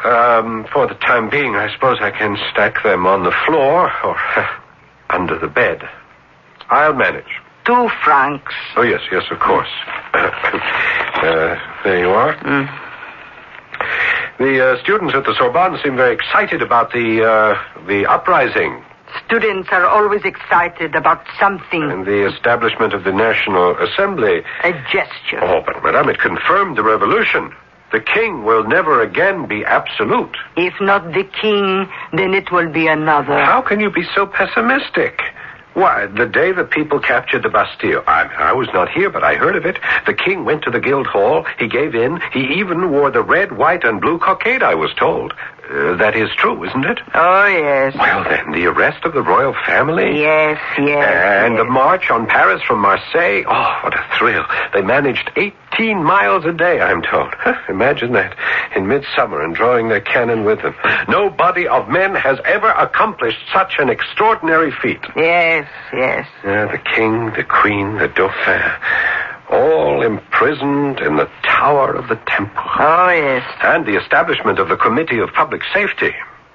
for the time being, I suppose I can stack them on the floor or under the bed. I'll manage. 2 francs. Oh, yes, of course. There you are. The students at the Sorbonne seem very excited about the uprising. Students are always excited about something. And the establishment of the National Assembly. A gesture. Oh, but, madame, it confirmed the revolution. The king will never again be absolute. If not the king, then it will be another. How can you be so pessimistic? Why, the day the people captured the Bastille, I was not here, but I heard of it. The king went to the Guildhall. He gave in. He even wore the red, white, and blue cockade, I was told. That is true, isn't it? Oh, yes. Well, then, the arrest of the royal family? Yes. And the march on Paris from Marseille? Oh, what a thrill. They managed 18 miles a day, I'm told. Imagine that, in midsummer and drawing their cannon with them. No body of men has ever accomplished such an extraordinary feat. Yes. The king, the queen, the dauphin, all imprisoned in the tower of the temple. Oh, yes. And the establishment of the Committee of Public Safety.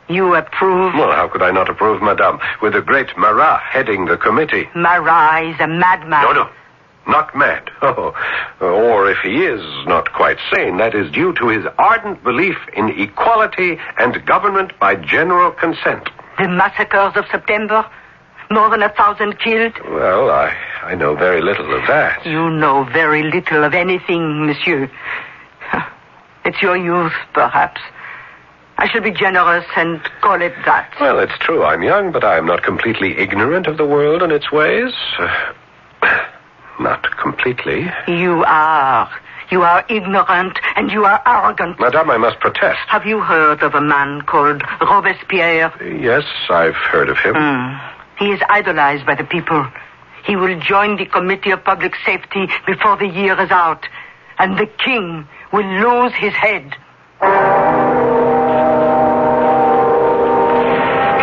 You approve? Well, how could I not approve, madame, with the great Marat heading the committee? Marat is a madman. No. Not mad. Oh, or if he is not quite sane, that is due to his ardent belief in equality and government by general consent. The massacres of September? More than 1,000 killed? Well, I know very little of that. You know very little of anything, monsieur. It's your youth, perhaps. I should be generous and call it that. Well, it's true. I'm young, but I'm not completely ignorant of the world and its ways. Not completely. You are. You are ignorant and you are arrogant. Madame, I must protest. Have you heard of a man called Robespierre? Yes, I've heard of him. He is idolized by the people. He will join the Committee of Public Safety before the year is out. And the king will lose his head.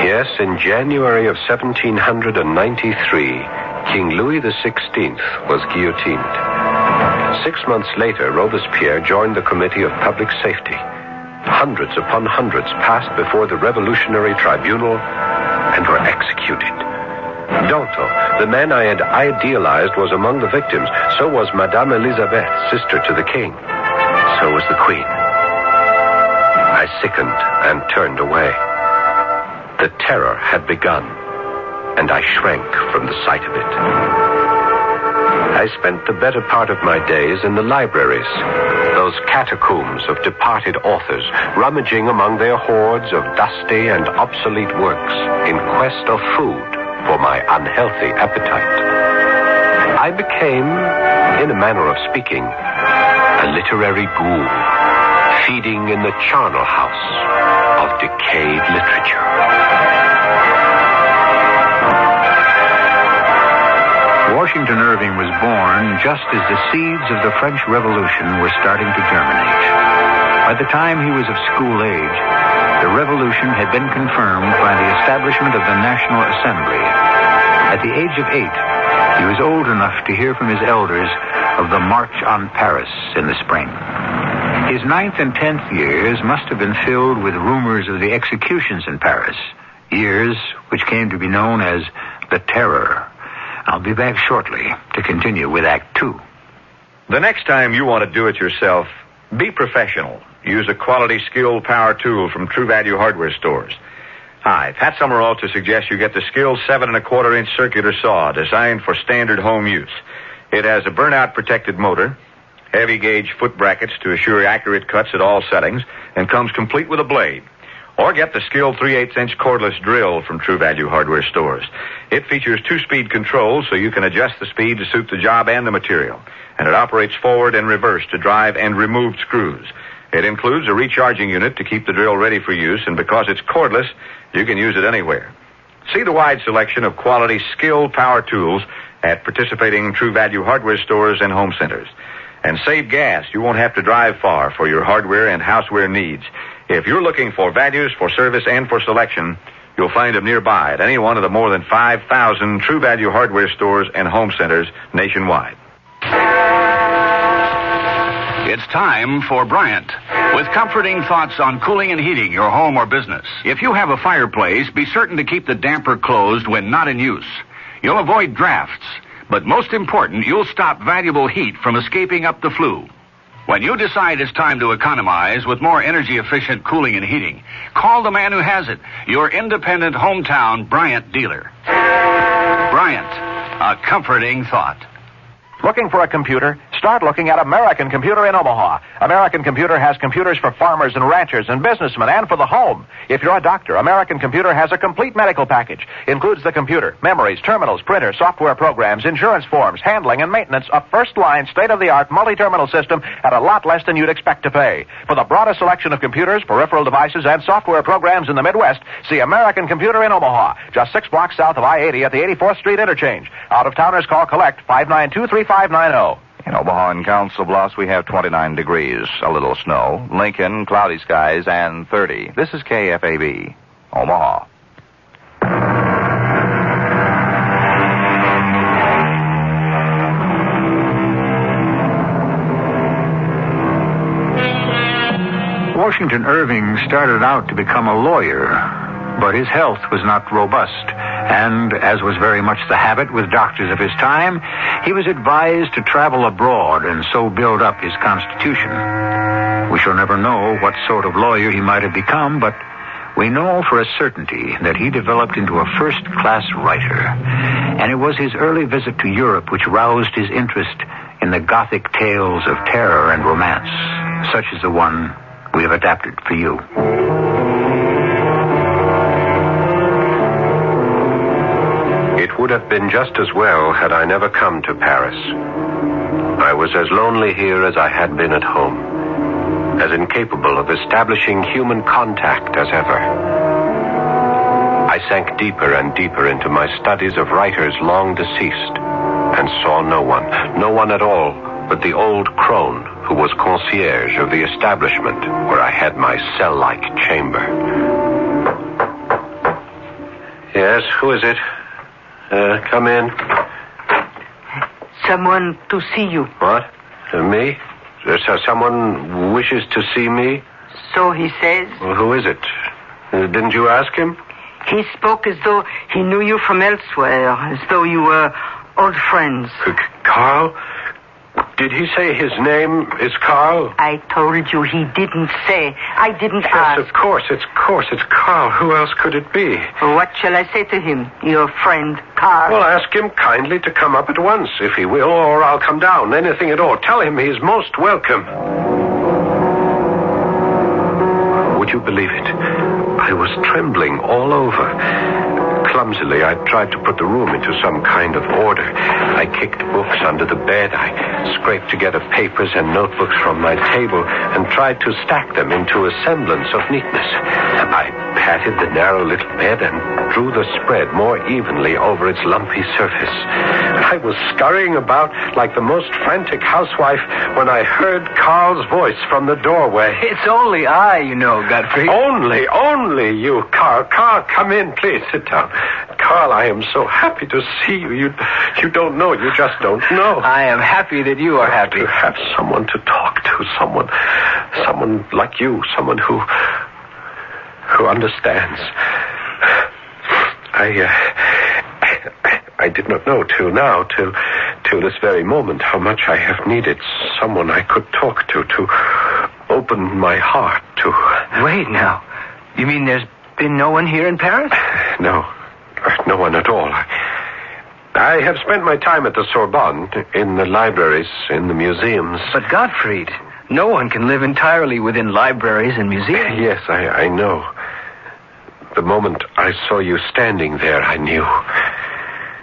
Yes, in January of 1793, King Louis XVI was guillotined. 6 months later, Robespierre joined the Committee of Public Safety. Hundreds upon hundreds passed before the Revolutionary Tribunal and were executed. Danton, the man I had idealized, was among the victims. So was Madame Elisabeth, sister to the king. So was the queen. I sickened and turned away. The terror had begun, and I shrank from the sight of it. I spent the better part of my days in the libraries, those catacombs of departed authors, rummaging among their hoards of dusty and obsolete works in quest of food for my unhealthy appetite. I became, in a manner of speaking, a literary ghoul, feeding in the charnel house of decayed literature. Washington Irving was born just as the seeds of the French Revolution were starting to germinate. By the time he was of school age, the revolution had been confirmed by the establishment of the National Assembly. At the age of 8, he was old enough to hear from his elders of the March on Paris in the spring. His 9th and 10th years must have been filled with rumors of the executions in Paris, years which came to be known as the Terror. I'll be back shortly to continue with Act 2. The next time you want to do it yourself, be professional. Use a quality, skilled power tool from True Value hardware stores. Hi, Pat Summerall to suggest you get the skilled 7 1/4-inch circular saw designed for standard home use. It has a burnout-protected motor, heavy gauge foot brackets to assure accurate cuts at all settings, and comes complete with a blade. Or get the skilled 3/8-inch cordless drill from True Value hardware stores. It features 2-speed controls so you can adjust the speed to suit the job and the material. And it operates forward and reverse to drive and remove screws. It includes a recharging unit to keep the drill ready for use, and because it's cordless, you can use it anywhere. See the wide selection of quality, skilled power tools at participating True Value hardware stores and home centers. And save gas. You won't have to drive far for your hardware and houseware needs. If you're looking for values, for service, and for selection, you'll find them nearby at any one of the more than 5,000 True Value hardware stores and home centers nationwide. It's time for Bryant, with comforting thoughts on cooling and heating your home or business. If you have a fireplace, be certain to keep the damper closed when not in use. You'll avoid drafts, but most important, you'll stop valuable heat from escaping up the flue. When you decide it's time to economize with more energy-efficient cooling and heating, call the man who has it, your independent hometown Bryant dealer. Bryant, a comforting thought. Looking for a computer? Start looking at American Computer in Omaha. American Computer has computers for farmers and ranchers and businessmen and for the home. If you're a doctor, American Computer has a complete medical package. Includes the computer, memories, terminals, printer, software programs, insurance forms, handling, and maintenance, a first-line, state-of-the-art multi-terminal system at a lot less than you'd expect to pay. For the broadest selection of computers, peripheral devices, and software programs in the Midwest, see American Computer in Omaha, just 6 blocks south of I-80 at the 84th Street interchange. Out-of-towners call collect 592-3590. In Omaha and Council Bluffs, we have 29 degrees, a little snow. Lincoln, cloudy skies, and 30. This is KFAB, Omaha. Washington Irving started out to become a lawyer, but his health was not robust, And, as was very much the habit with doctors of his time, he was advised to travel abroad and so build up his constitution. We shall never know what sort of lawyer he might have become, but we know for a certainty that he developed into a first-class writer. And it was his early visit to Europe which roused his interest in the Gothic tales of terror and romance, such as the one we have adapted for you. It would have been just as well had I never come to Paris. I was as lonely here as I had been at home, as incapable of establishing human contact as ever. I sank deeper and deeper into my studies of writers long deceased, and saw no one at all but the old crone who was concierge of the establishment where I had my cell-like chamber. Yes, who is it? Come in. Someone to see you. What? Me? Someone wishes to see me? So he says. Well, who is it? Didn't you ask him? He spoke as though he knew you from elsewhere, as though you were old friends. Carl? Did he say his name is Carl? I told you he didn't say. I didn't ask. Yes, of course, it's Carl. Who else could it be? What shall I say to him, your friend, Carl? Well, ask him kindly to come up at once, if he will, or I'll come down. Anything at all. Tell him he's most welcome. Would you believe it? I was trembling all over. Clumsily, I tried to put the room into some kind of order. I kicked books under the bed. I scraped together papers and notebooks from my table and tried to stack them into a semblance of neatness. I patted the narrow little bed and drew the spread more evenly over its lumpy surface. I was scurrying about like the most frantic housewife when I heard Carl's voice from the doorway. It's only I, you know, Godfrey. Only you, Carl. Carl, come in, please. Sit down. Carl, I am so happy to see you. You don't know. You just don't know. I am happy that you are happy. To have someone to talk to, someone like you, someone who understands. I did not know till this very moment how much I have needed someone I could talk to open my heart to. Wait now. You mean there's been no one here in Paris? No one at all. I have spent my time at the Sorbonne, in the libraries, in the museums. But Gottfried, no one can live entirely within libraries and museums. Yes, I know. The moment I saw you standing there, I knew.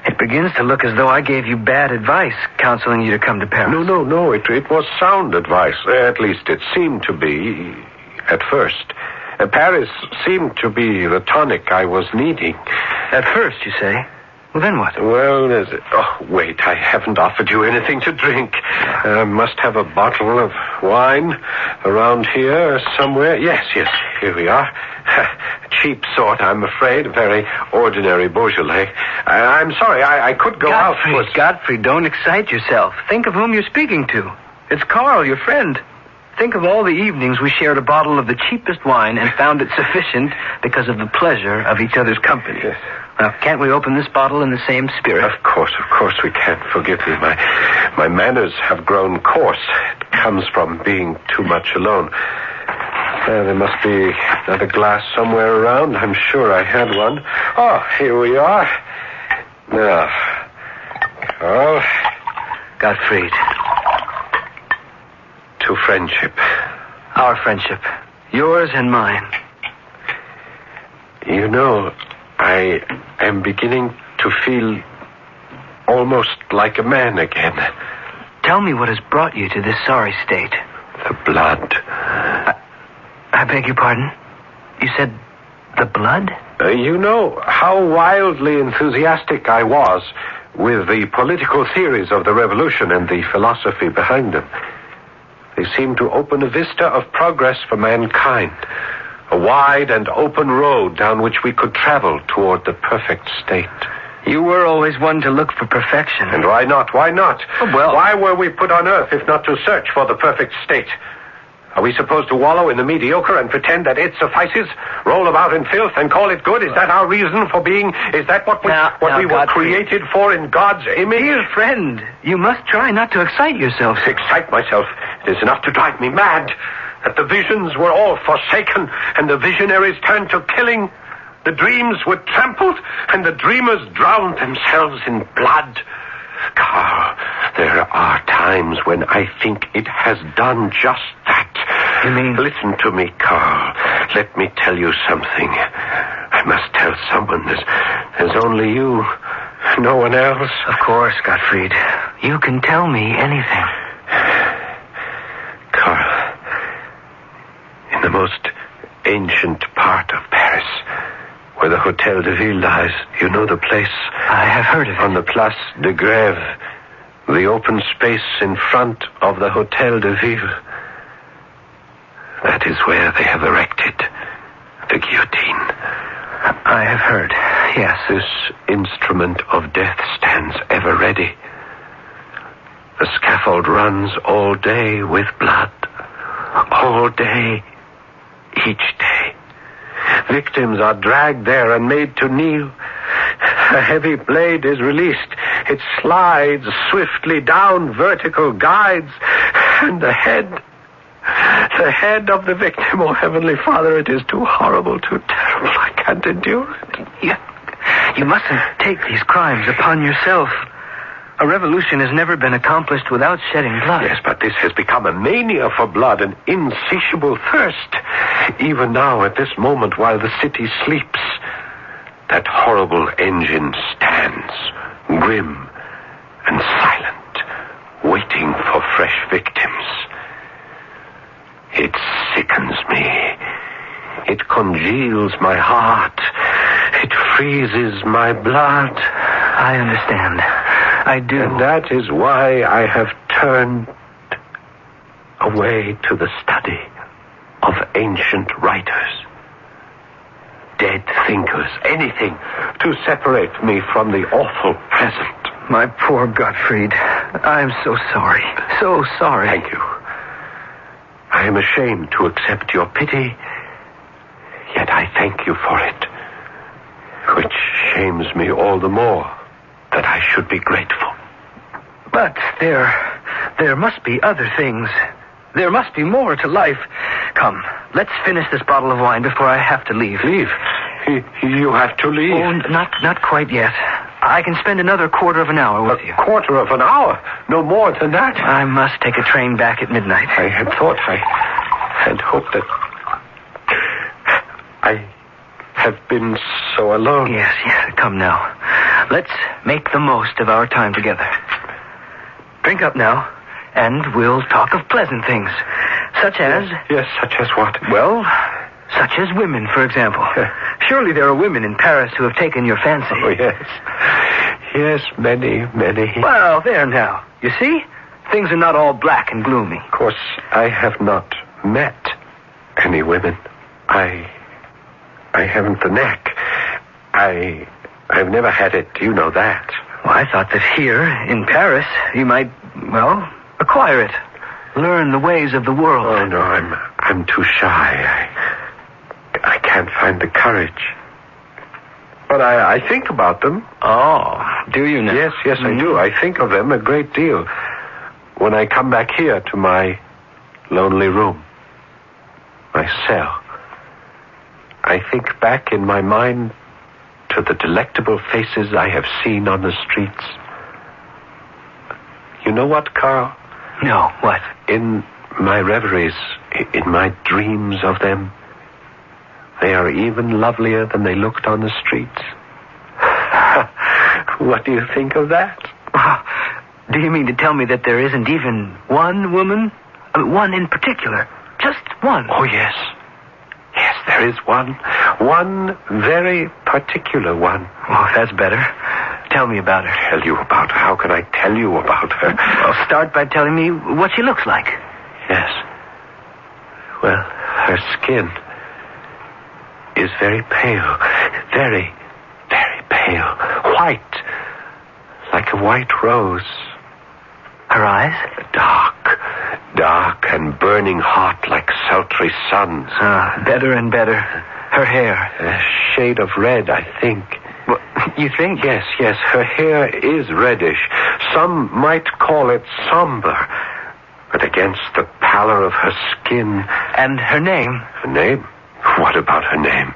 It begins to look as though I gave you bad advice, counseling you to come to Paris. No. It was sound advice. At least it seemed to be at first. Paris seemed to be the tonic I was needing. At first, you say? Well, then what? Well, wait, I haven't offered you anything to drink. I must have a bottle of wine around here somewhere. Yes, here we are. Cheap sort, I'm afraid. Very ordinary Beaujolais. I'm sorry, I could go out. Godfrey, don't excite yourself. Think of whom you're speaking to. It's Carl, your friend. Think of all the evenings we shared a bottle of the cheapest wine and found it sufficient because of the pleasure of each other's company. Yes. Now, can't we open this bottle in the same spirit? Of course we can. Forgive me. My manners have grown coarse. It comes from being too much alone. There must be another glass somewhere around. I'm sure I had one. Oh, here we are. Now, Carl. Gottfried. To friendship. Our friendship. Yours and mine. You know, I am beginning to feel almost like a man again. Tell me what has brought you to this sorry state. The blood. I beg your pardon? You said the blood? You know how wildly enthusiastic I was with the political theories of the revolution and the philosophy behind them. They seemed to open a vista of progress for mankind. A wide and open road down which we could travel toward the perfect state. You were always one to look for perfection. And why not? Why not? Oh, well... Why were we put on earth if not to search for the perfect state? Are we supposed to wallow in the mediocre and pretend that it suffices? Roll about in filth and call it good? Is that our reason for being? Is that what we were created for in God's image? Dear friend, you must try not to excite yourself. Excite myself? It is enough to drive me mad. That the visions were all forsaken and the visionaries turned to killing. The dreams were trampled and the dreamers drowned themselves in blood. Carl, there are times when I think it has done just that. You mean? Listen to me, Carl. Let me tell you something. I must tell someone. There's only you. No one else. Of course, Gottfried. You can tell me anything. Carl, in the most ancient part of Paris, where the Hotel de Ville lies, you know the place? I have heard of it. On the Place de Grève, the open space in front of the Hotel de Ville. That is where they have erected the guillotine. I have heard, yes. This instrument of death stands ever ready. The scaffold runs all day with blood. All day, each day. Victims are dragged there and made to kneel. A heavy blade is released. It slides swiftly down vertical guides. And the head of the victim, oh Heavenly Father, it is too horrible, too terrible. I can't endure it. You mustn't take these crimes upon yourself. A revolution has never been accomplished without shedding blood. Yes, but this has become a mania for blood, an insatiable thirst. Even now, at this moment, while the city sleeps, that horrible engine stands, grim and silent, waiting for fresh victims. It sickens me. It congeals my heart. It freezes my blood. I understand. I do. And that is why I have turned away to the study of ancient writers, dead thinkers, anything to separate me from the awful present. My poor Gottfried, I am so sorry. So sorry. Thank you. I am ashamed to accept your pity, yet I thank you for it, which shames me all the more that I should be grateful. But there must be other things. There must be more to life. Come, let's finish this bottle of wine before I have to leave. Leave? You have to leave? Oh, not quite yet. I can spend another quarter of an hour with you. A quarter of an hour? No more than that? I must take a train back at midnight. I had hoped that I have been so alone. Yes, come now. Let's make the most of our time together. Drink up now, and we'll talk of pleasant things. Such as... Yes, such as what? Well, such as women, for example. Surely there are women in Paris who have taken your fancy. Oh, yes. Yes, many, many. Well, there now. You see? Things are not all black and gloomy. Of course, I have not met any women. I haven't the knack. I've never had it. You know that. Well, I thought that here, in Paris, you might, acquire it. Learn the ways of the world. Oh, no, I'm too shy. I can't find the courage. But I think about them. Oh, do you now? Yes, I do. I think of them a great deal. When I come back here to my lonely room, my cell, I think back in my mind to the delectable faces I have seen on the streets. You know what, Carl? No, what? In my reveries, in my dreams of them, they are even lovelier than they looked on the streets. What do you think of that? Do you mean to tell me that there isn't even one woman? One in particular? Just one? Oh, yes. Yes, there is one. One very particular one. Oh, that's better. Tell me about her. Tell you about her? How can I tell you about her? Well, start by telling me what she looks like. Yes. Well, her skin is very pale. Very, very pale. White. Like a white rose. Her eyes? Dark. dark and burning hot like sultry suns. Better and better. Her hair. A shade of red, I think. Well, you think? Yes. Her hair is reddish. Some might call it somber. But against the pallor of her skin... And her name? Her name? What about her name?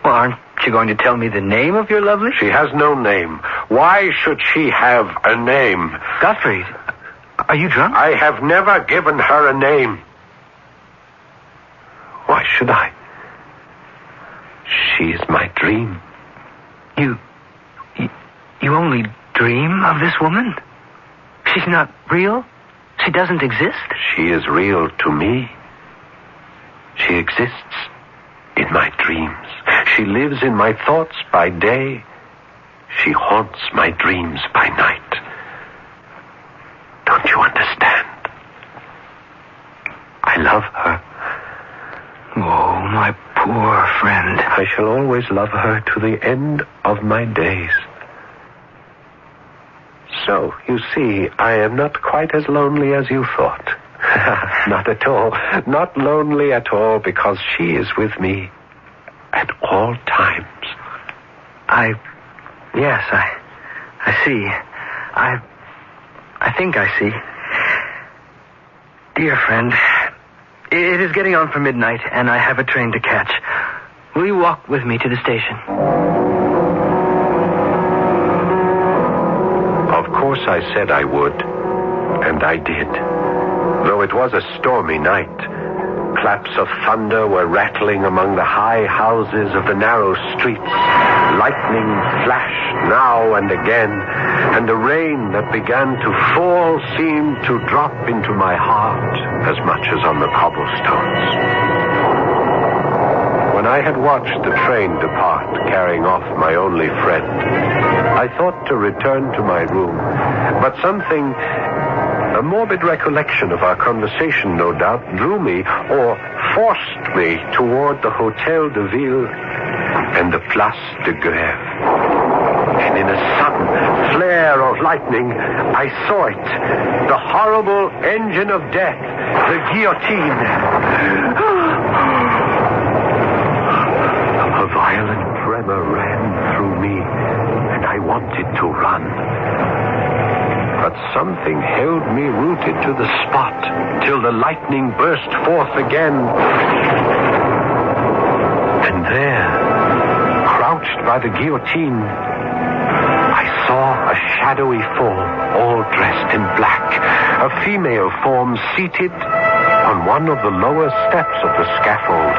Well, aren't you going to tell me the name of your lovely? She has no name. Why should she have a name? Gottfried, are you drunk? I have never given her a name. Why should I? She is my dream. You only dream of this woman? She's not real? She doesn't exist? She is real to me. She exists in my dreams. She lives in my thoughts by day. She haunts my dreams by night. Don't you understand? I love her. Oh, my poor friend. I shall always love her to the end of my days. So, you see, I am not quite as lonely as you thought. Not at all. Not lonely at all, because she is with me at all times. Yes, I see. I think I see. Dear friend, it is getting on for midnight, and I have a train to catch. Will you walk with me to the station? Of course I said I would, and I did. Though it was a stormy night, claps of thunder were rattling among the high houses of the narrow streets. Lightning flashed now and again, and the rain that began to fall seemed to drop into my heart as much as on the cobblestones. When I had watched the train depart, carrying off my only friend, I thought to return to my room, but something, a morbid recollection of our conversation, no doubt, drew me, or forced me, toward the Hotel de Ville and the Place de Grève. And in a sudden flare of lightning, I saw it, the horrible engine of death, the guillotine. A violent tremor ran through me, and I wanted to run. But something held me rooted to the spot till the lightning burst forth again. And there, crouched by the guillotine, I saw a shadowy form, all dressed in black, a female form seated on one of the lower steps of the scaffold,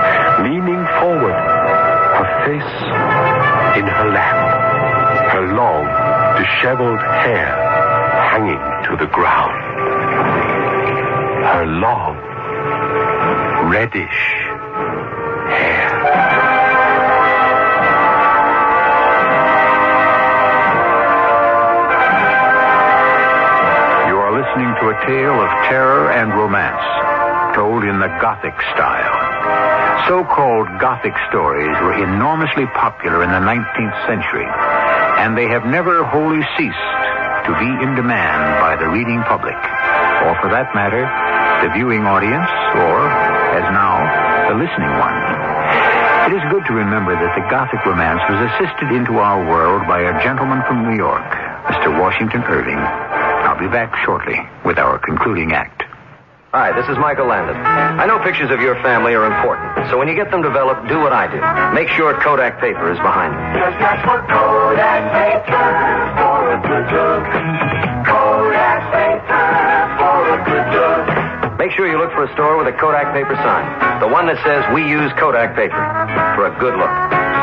leaning forward, her face in her lap, her long, disheveled hair hanging to the ground. Her long, reddish hair. You are listening to a tale of terror and romance, told in the Gothic style. So-called Gothic stories were enormously popular in the 19th century, and they have never wholly ceased to be in demand by the reading public, or for that matter, the viewing audience, or, as now, the listening one. It is good to remember that the Gothic romance was assisted into our world by a gentleman from New York, Mr. Washington Irving. I'll be back shortly with our concluding act. Hi, this is Michael Landon. I know pictures of your family are important, so when you get them developed, do what I do. Make sure Kodak paper is behind them. Just ask for Kodak paper for a good look. Kodak paper for a good look. Make sure you look for a store with a Kodak paper sign. The one that says, "We use Kodak paper," for a good look.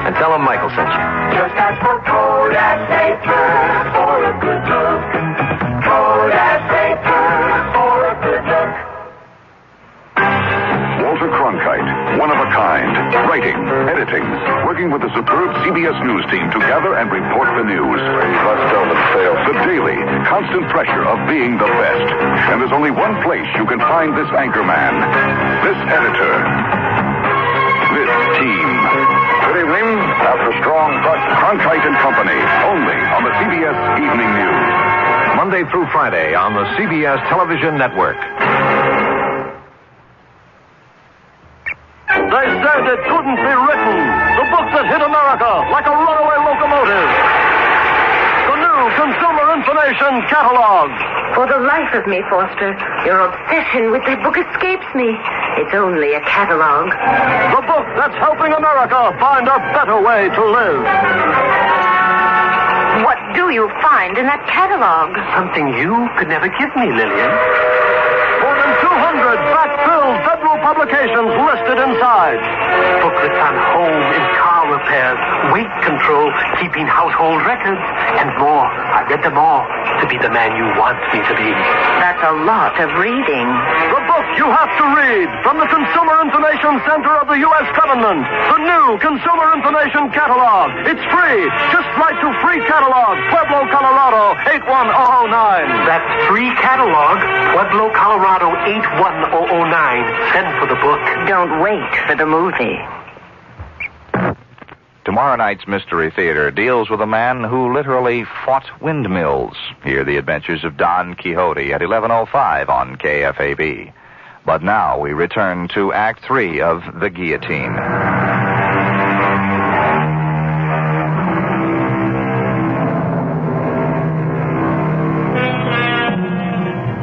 And tell them Michael sent you. Just ask for Kodak paper for a good look. Kodak paper for a good look. Walter Cronkite, one of a kind, writing, editing, working with the superb CBS News team to gather and report the news. Must seldom fail. The daily, constant pressure of being the best. And there's only one place you can find this anchor man, this editor, this team. Good evening. After strong front, Cronkite and Company, only on the CBS Evening News. Monday through Friday on the CBS Television Network. that couldn't be written. The book that hit America like a runaway locomotive. The new Consumer Information Catalog. For the life of me, Foster, your obsession with that book escapes me. It's only a catalog. The book that's helping America find a better way to live. What do you find in that catalog? Something you could never give me, Lillian. More than 200 fact-filled federal publications listed inside. Booklets on home and car repairs, weight control, keeping household records, and more. I read them all to be the man you want me to be. That's a lot of reading. The book you have to read from the Consumer Information Center of the U.S. Government. The new Consumer Information Catalog. It's free. Just write to Free Catalog, Pueblo, Colorado, 81009. That's Free Catalog, Pueblo, Colorado, 81009. Send for the book. Don't wait for the movie. Tomorrow night's Mystery Theater deals with a man who literally fought windmills. Hear the adventures of Don Quixote at 11:05 on KFAB. But now we return to Act 3 of The Guillotine.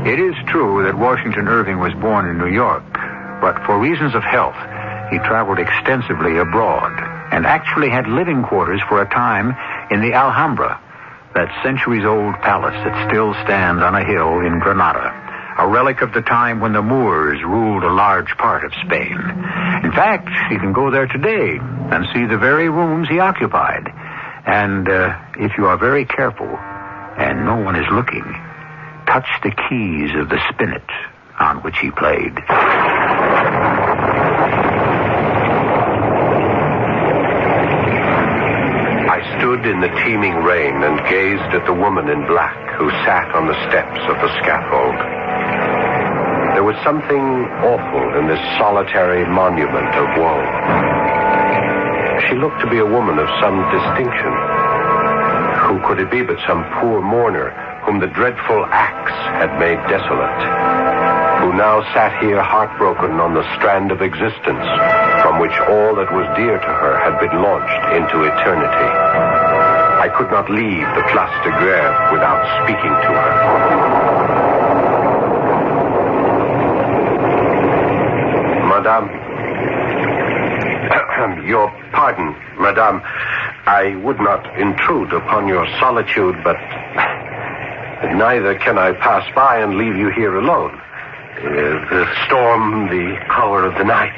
It is true that Washington Irving was born in New York, but for reasons of health, he traveled extensively abroad and actually had living quarters for a time in the Alhambra, that centuries-old palace that still stands on a hill in Granada, a relic of the time when the Moors ruled a large part of Spain. In fact, you can go there today and see the very rooms he occupied. And if you are very careful and no one is looking, touch the keys of the spinet on which he played. I stood in the teeming rain and gazed at the woman in black who sat on the steps of the scaffold. There was something awful in this solitary monument of woe. She looked to be a woman of some distinction. Who could it be but some poor mourner whom the dreadful axe had made desolate, who now sat here heartbroken on the strand of existence from which all that was dear to her had been launched into eternity. I could not leave the Place de Grève without speaking to her. Madame, your pardon, Madame. I would not intrude upon your solitude, but neither can I pass by and leave you here alone. The storm, the hour of the night.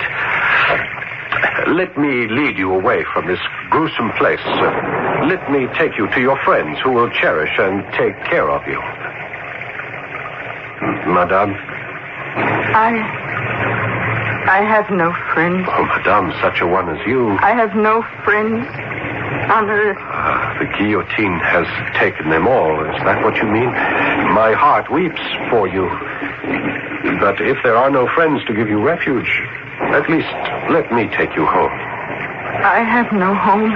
Let me lead you away from this gruesome place. Let me take you to your friends who will cherish and take care of you. Madame? I have no friends. Oh, Madame, such a one as you. I have no friends on earth. The guillotine has taken them all. Is that what you mean? My heart weeps for you. But if there are no friends to give you refuge, at least let me take you home. I have no home.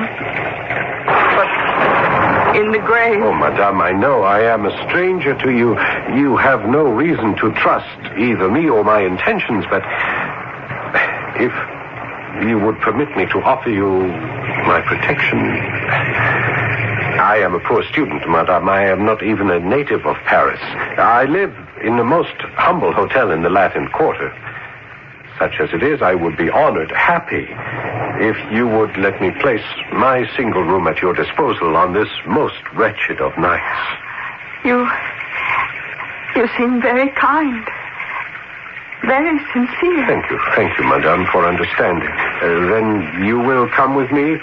But in the grave. Oh, Madame, I know I am a stranger to you. You have no reason to trust either me or my intentions, but if you would permit me to offer you my protection. I am a poor student, Madame. I am not even a native of Paris. I live in the most humble hotel in the Latin Quarter. Such as it is, I would be honored, happy, if you would let me place my single room at your disposal on this most wretched of nights. You seem very kind. Very sincere. Thank you, Madame, for understanding. Then you will come with me?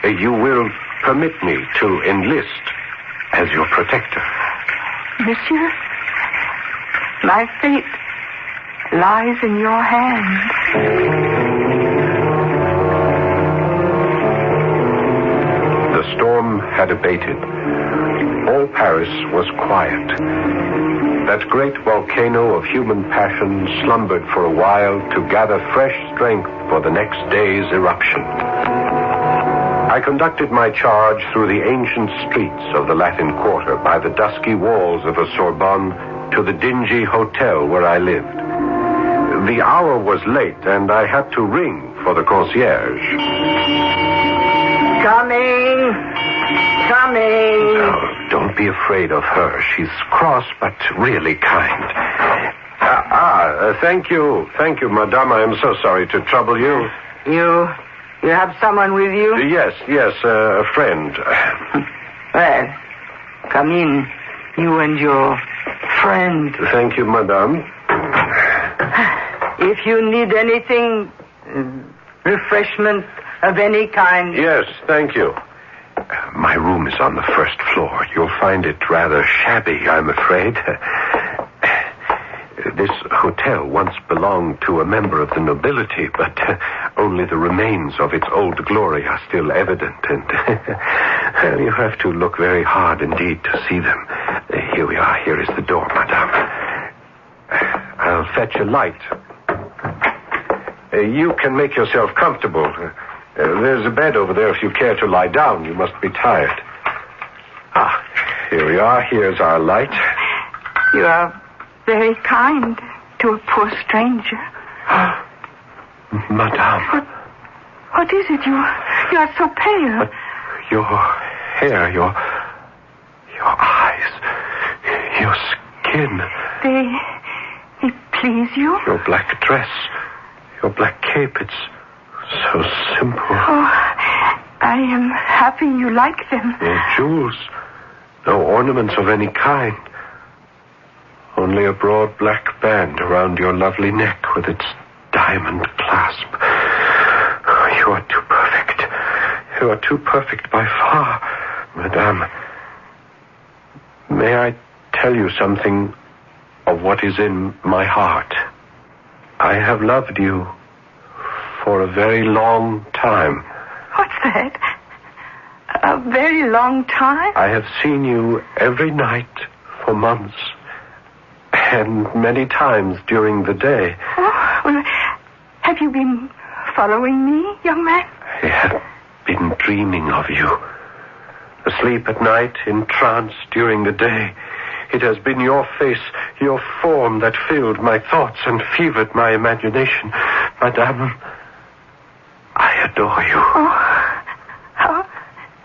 You will permit me to enlist as your protector? Monsieur, my fate lies in your hands. The storm had abated. All Paris was quiet. That great volcano of human passion slumbered for a while to gather fresh strength for the next day's eruption. I conducted my charge through the ancient streets of the Latin Quarter, by the dusky walls of the Sorbonne, to the dingy hotel where I lived. The hour was late, and I had to ring for the concierge. Coming. Oh, don't be afraid of her. She's cross, but really kind. Thank you. Thank you, madame. I am so sorry to trouble you. You have someone with you? Yes, a friend. Well, come in. You and your friend. Thank you, madame. If you need anything, refreshment of any kind. Yes, thank you. My room is on the first floor. You'll find it rather shabby, I'm afraid. This hotel once belonged to a member of the nobility, but only the remains of its old glory are still evident, and well, you have to look very hard indeed to see them. Here we are. Here is the door, madame. I'll fetch a light. You can make yourself comfortable. There's a bed over there if you care to lie down. You must be tired. Here we are. Here's our light. You are very kind to a poor stranger. Madame. What is it? You are so pale. Your hair, your eyes, your skin. They please you? Your black dress, your black cape, it's so simple. Oh, I am happy you like them. No jewels, no ornaments of any kind. Only a broad black band around your lovely neck with its diamond clasp. Oh, you are too perfect. You are too perfect by far, madame. May I tell you something of what is in my heart? I have loved you for a very long time. What's that? A very long time? I have seen you every night for months, and many times during the day. Oh, well, have you been following me, young man? I have been dreaming of you. Asleep at night, in trance during the day. It has been your face, your form that filled my thoughts and fevered my imagination. Madame, I adore you. Oh,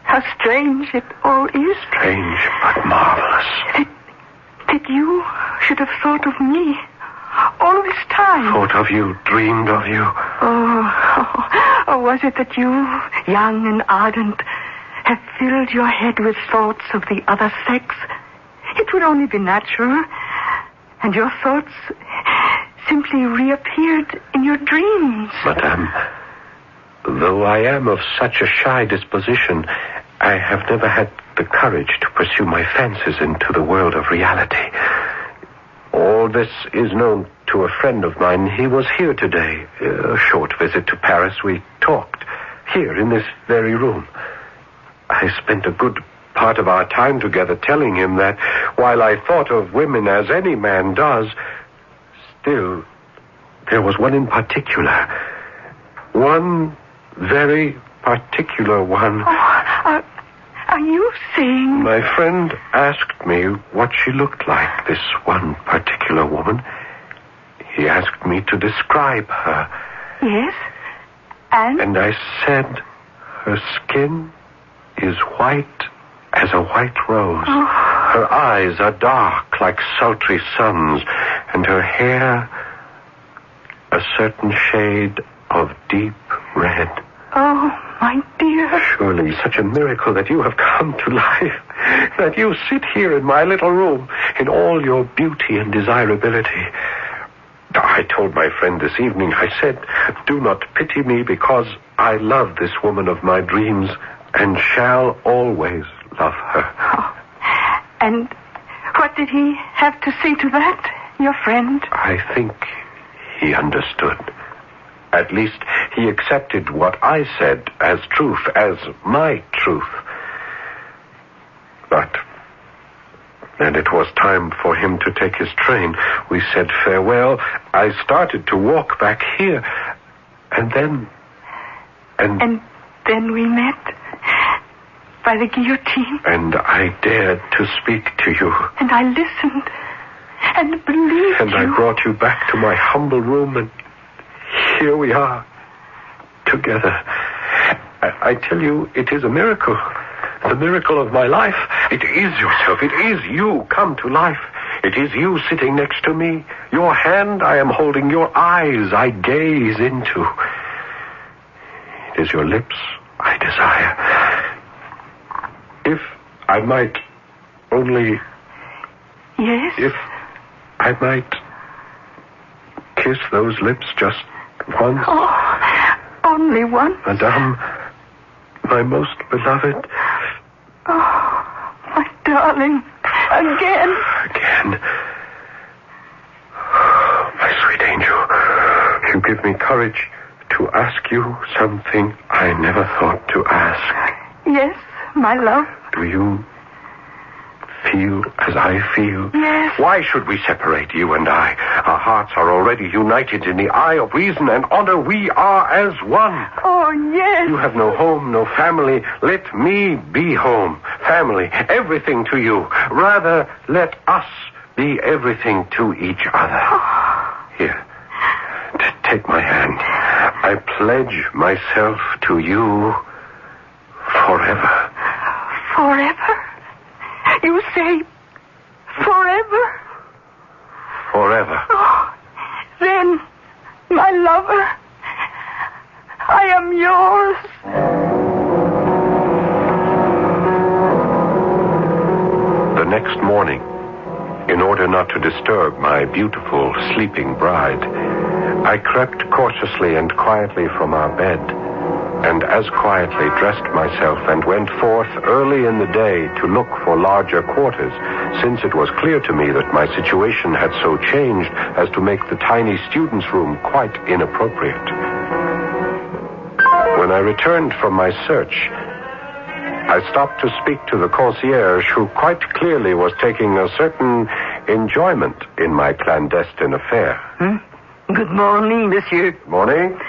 how strange it all is. Strange, but marvelous. That you should have thought of me all this time. Thought of you, dreamed of you. Oh, was it that you, young and ardent, have filled your head with thoughts of the other sex? It would only be natural. And your thoughts simply reappeared in your dreams. Madame, though I am of such a shy disposition, I have never had the courage to pursue my fancies into the world of reality. All this is known to a friend of mine. He was here today. A short visit to Paris. We talked here in this very room. I spent a good part of our time together telling him that while I thought of women as any man does, still, there was one in particular. One very particular one. Oh, are you saying? My friend asked me what she looked like, this one particular woman. He asked me to describe her. Yes? And I said her skin is white as a white rose. Oh. Her eyes are dark like sultry suns, and her hair a certain shade of deep red. Oh, my dear. Surely such a miracle that you have come to life, that you sit here in my little room in all your beauty and desirability. I told my friend this evening, I said, do not pity me because I love this woman of my dreams and shall always love her. Oh. And what did he have to say to that, your friend? I think he understood. At least he accepted what I said as truth, as my truth. But then it was time for him to take his train. We said farewell. I started to walk back here. And then we met by the guillotine. And I dared to speak to you. And I listened and believed and you. I brought you back to my humble room, and here we are. together. I tell you, it is a miracle. The miracle of my life. It is yourself. It is you come to life. It is you sitting next to me. Your hand I am holding. Your eyes I gaze into. It is your lips I desire. If I might only... Yes? If I might kiss those lips just once. Oh, only once? Madame, my most beloved. Oh, my darling. Again. Again. Oh, my sweet angel, you give me courage to ask you something I never thought to ask. Yes, my love. Do you feel as I feel? Yes. Why should we separate, you and I? Our hearts are already united in the eye of reason and honor. We are as one. Oh, yes. You have no home, no family. Let me be home, family, everything to you. Rather, let us be everything to each other. Here, take my hand. I pledge myself to you forever. Forever? You say forever? Forever. Oh, then, my lover, I am yours. The next morning, in order not to disturb my beautiful sleeping bride, I crept cautiously and quietly from our bed, and as quietly dressed myself and went forth early in the day to look for larger quarters, since it was clear to me that my situation had so changed as to make the tiny student's room quite inappropriate. When I returned from my search, I stopped to speak to the concierge, who quite clearly was taking a certain enjoyment in my clandestine affair. Good morning, monsieur. Morning.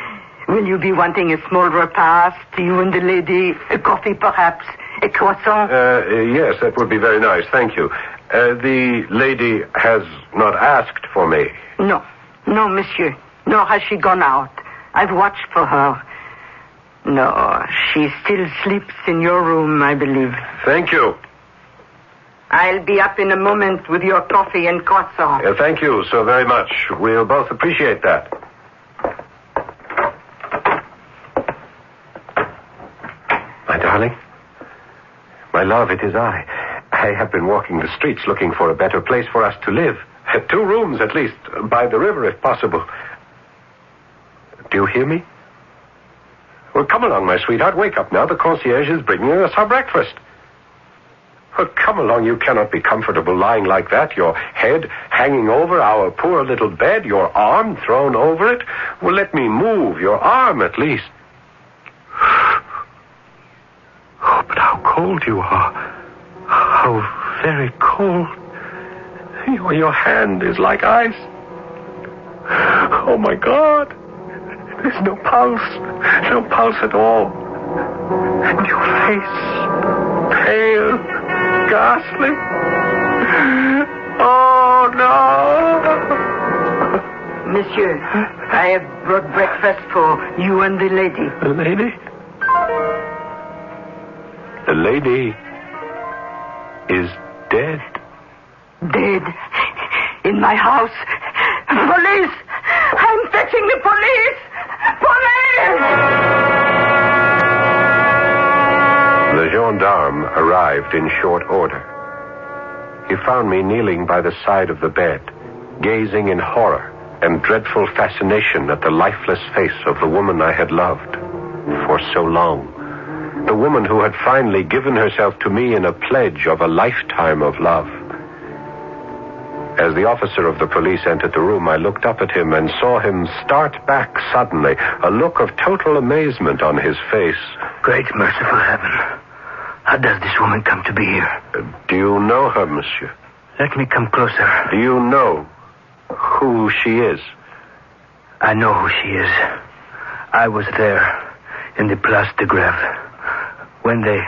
Will you be wanting a small repast, you and the lady? A coffee, perhaps? A croissant? Yes, that would be very nice. Thank you. The lady has not asked for me. No, monsieur. Nor has she gone out. I've watched for her. No, she still sleeps in your room, I believe. Thank you. I'll be up in a moment with your coffee and croissant. Thank you so very much. We'll both appreciate that. My darling, my love, it is I. I have been walking the streets looking for a better place for us to live. 2 rooms, at least, by the river, if possible. Do you hear me? Well, come along, my sweetheart. Wake up now. The concierge is bringing us our breakfast. Well, come along. You cannot be comfortable lying like that, your head hanging over our poor little bed, your arm thrown over it. Well, let me move your arm, at least. Oh, but how cold you are. How very cold. Your hand is like ice. Oh, my God. There's no pulse. No pulse at all. And your face, pale, ghastly. Oh, no. Monsieur, I have brought breakfast for you and the lady. The lady? The lady is dead. Dead? In my house? Police! I'm fetching the police! Police! The gendarme arrived in short order. He found me kneeling by the side of the bed, gazing in horror and dreadful fascination at the lifeless face of the woman I had loved for so long. The woman who had finally given herself to me in a pledge of a lifetime of love. As the officer of the police entered the room, I looked up at him and saw him start back suddenly, a look of total amazement on his face. Great merciful heaven. How does this woman come to be here? Do you know her, monsieur? Let me come closer. Do you know who she is? I know who she is. I was there in the Place de Grève when they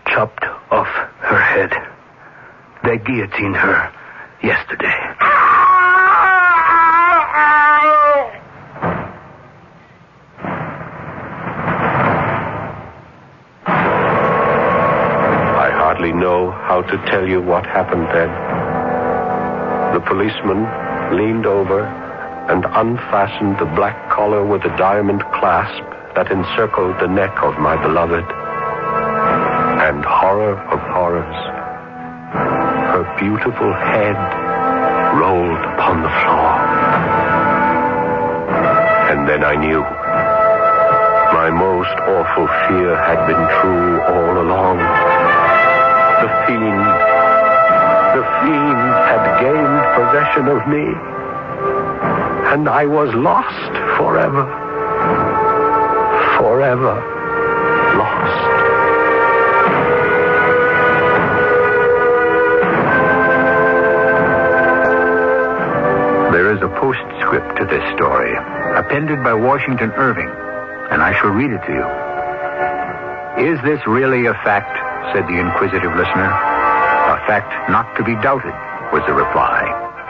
chopped off her head. They guillotined her yesterday. hardly know how to tell you what happened then. The policeman leaned over and unfastened the black collar with the diamond clasp that encircled the neck of my beloved. And horror of horrors, her beautiful head rolled upon the floor. And then I knew. My most awful fear had been true all along. The fiend had gained possession of me, and I was lost forever. Forever lost. There is a postscript to this story, appended by Washington Irving, and I shall read it to you. "Is this really a fact?" said the inquisitive listener. "A fact not to be doubted," was the reply.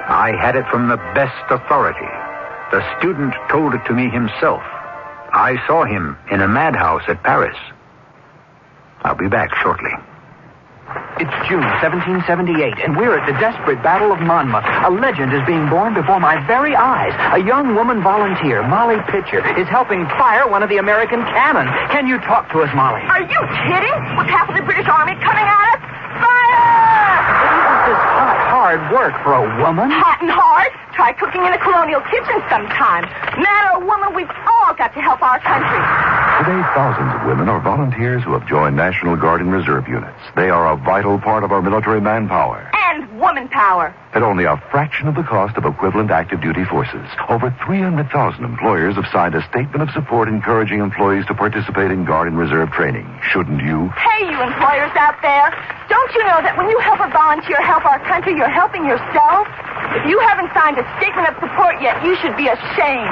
"I had it from the best authority. The student told it to me himself. I saw him in a madhouse at Paris." I'll be back shortly. It's June 1778, and we're at the desperate Battle of Monmouth. A legend is being born before my very eyes. A young woman volunteer, Molly Pitcher, is helping fire one of the American cannon. Can you talk to us, Molly? Are you kidding? With half of the British Army coming at us? Fire! Isn't this hard work for a woman? Hot and hard. Try cooking in a colonial kitchen sometime. Man or woman, we've all got to help our country. Today, thousands of women are volunteers who have joined National Guard and Reserve units. They are a vital part of our military manpower. And woman power. At only a fraction of the cost of equivalent active duty forces, over 300,000 employers have signed a statement of support encouraging employees to participate in Guard and Reserve training. Shouldn't you? Hey, you employers out there. Don't you know that when you help a volunteer help our country, you're helping yourself? If you haven't signed a statement of support yet, you should be ashamed.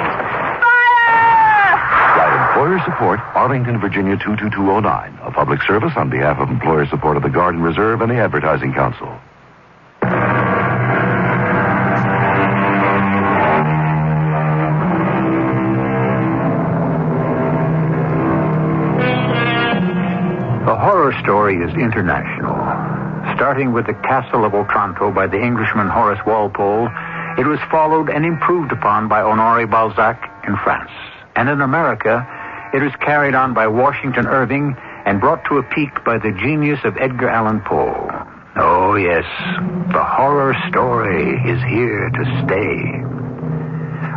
Fire! Guide Employer Support, Arlington, Virginia 22209. A public service on behalf of employer support of the Guard and Reserve and the Advertising Council. The horror story is international. Starting with the Castle of Otranto by the Englishman Horace Walpole, it was followed and improved upon by Honoré Balzac in France. And in America, it was carried on by Washington Irving and brought to a peak by the genius of Edgar Allan Poe. Oh, yes, the horror story is here to stay.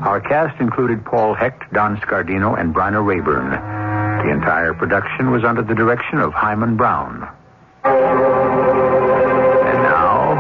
Our cast included Paul Hecht, Don Scardino, and Bryna Rayburn. The entire production was under the direction of Hyman Brown. And now,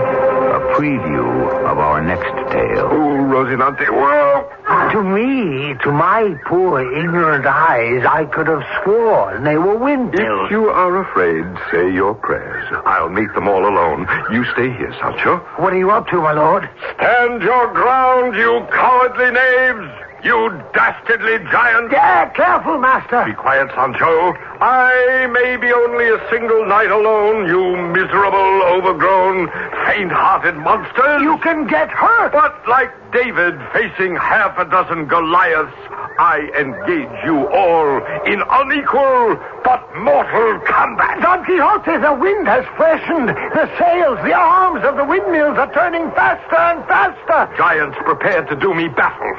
a preview of our next tale. Oh, Rosinante, whoa! To me, to my poor ignorant eyes, I could have sworn they were windmills. If you are afraid, say your prayers. I'll meet them all alone. You stay here, Sancho. What are you up to, my lord? Stand your ground, you cowardly knaves! You dastardly giant! Yeah, careful, master. Be quiet, Sancho. I may be only a single night alone, you miserable, overgrown, faint-hearted monsters. You can get hurt. But like David facing half a dozen Goliaths, I engage you all in unequal but mortal combat. Don Quixote, the wind has freshened. The sails, the arms of the windmills are turning faster and faster. Giants prepared to do me battle.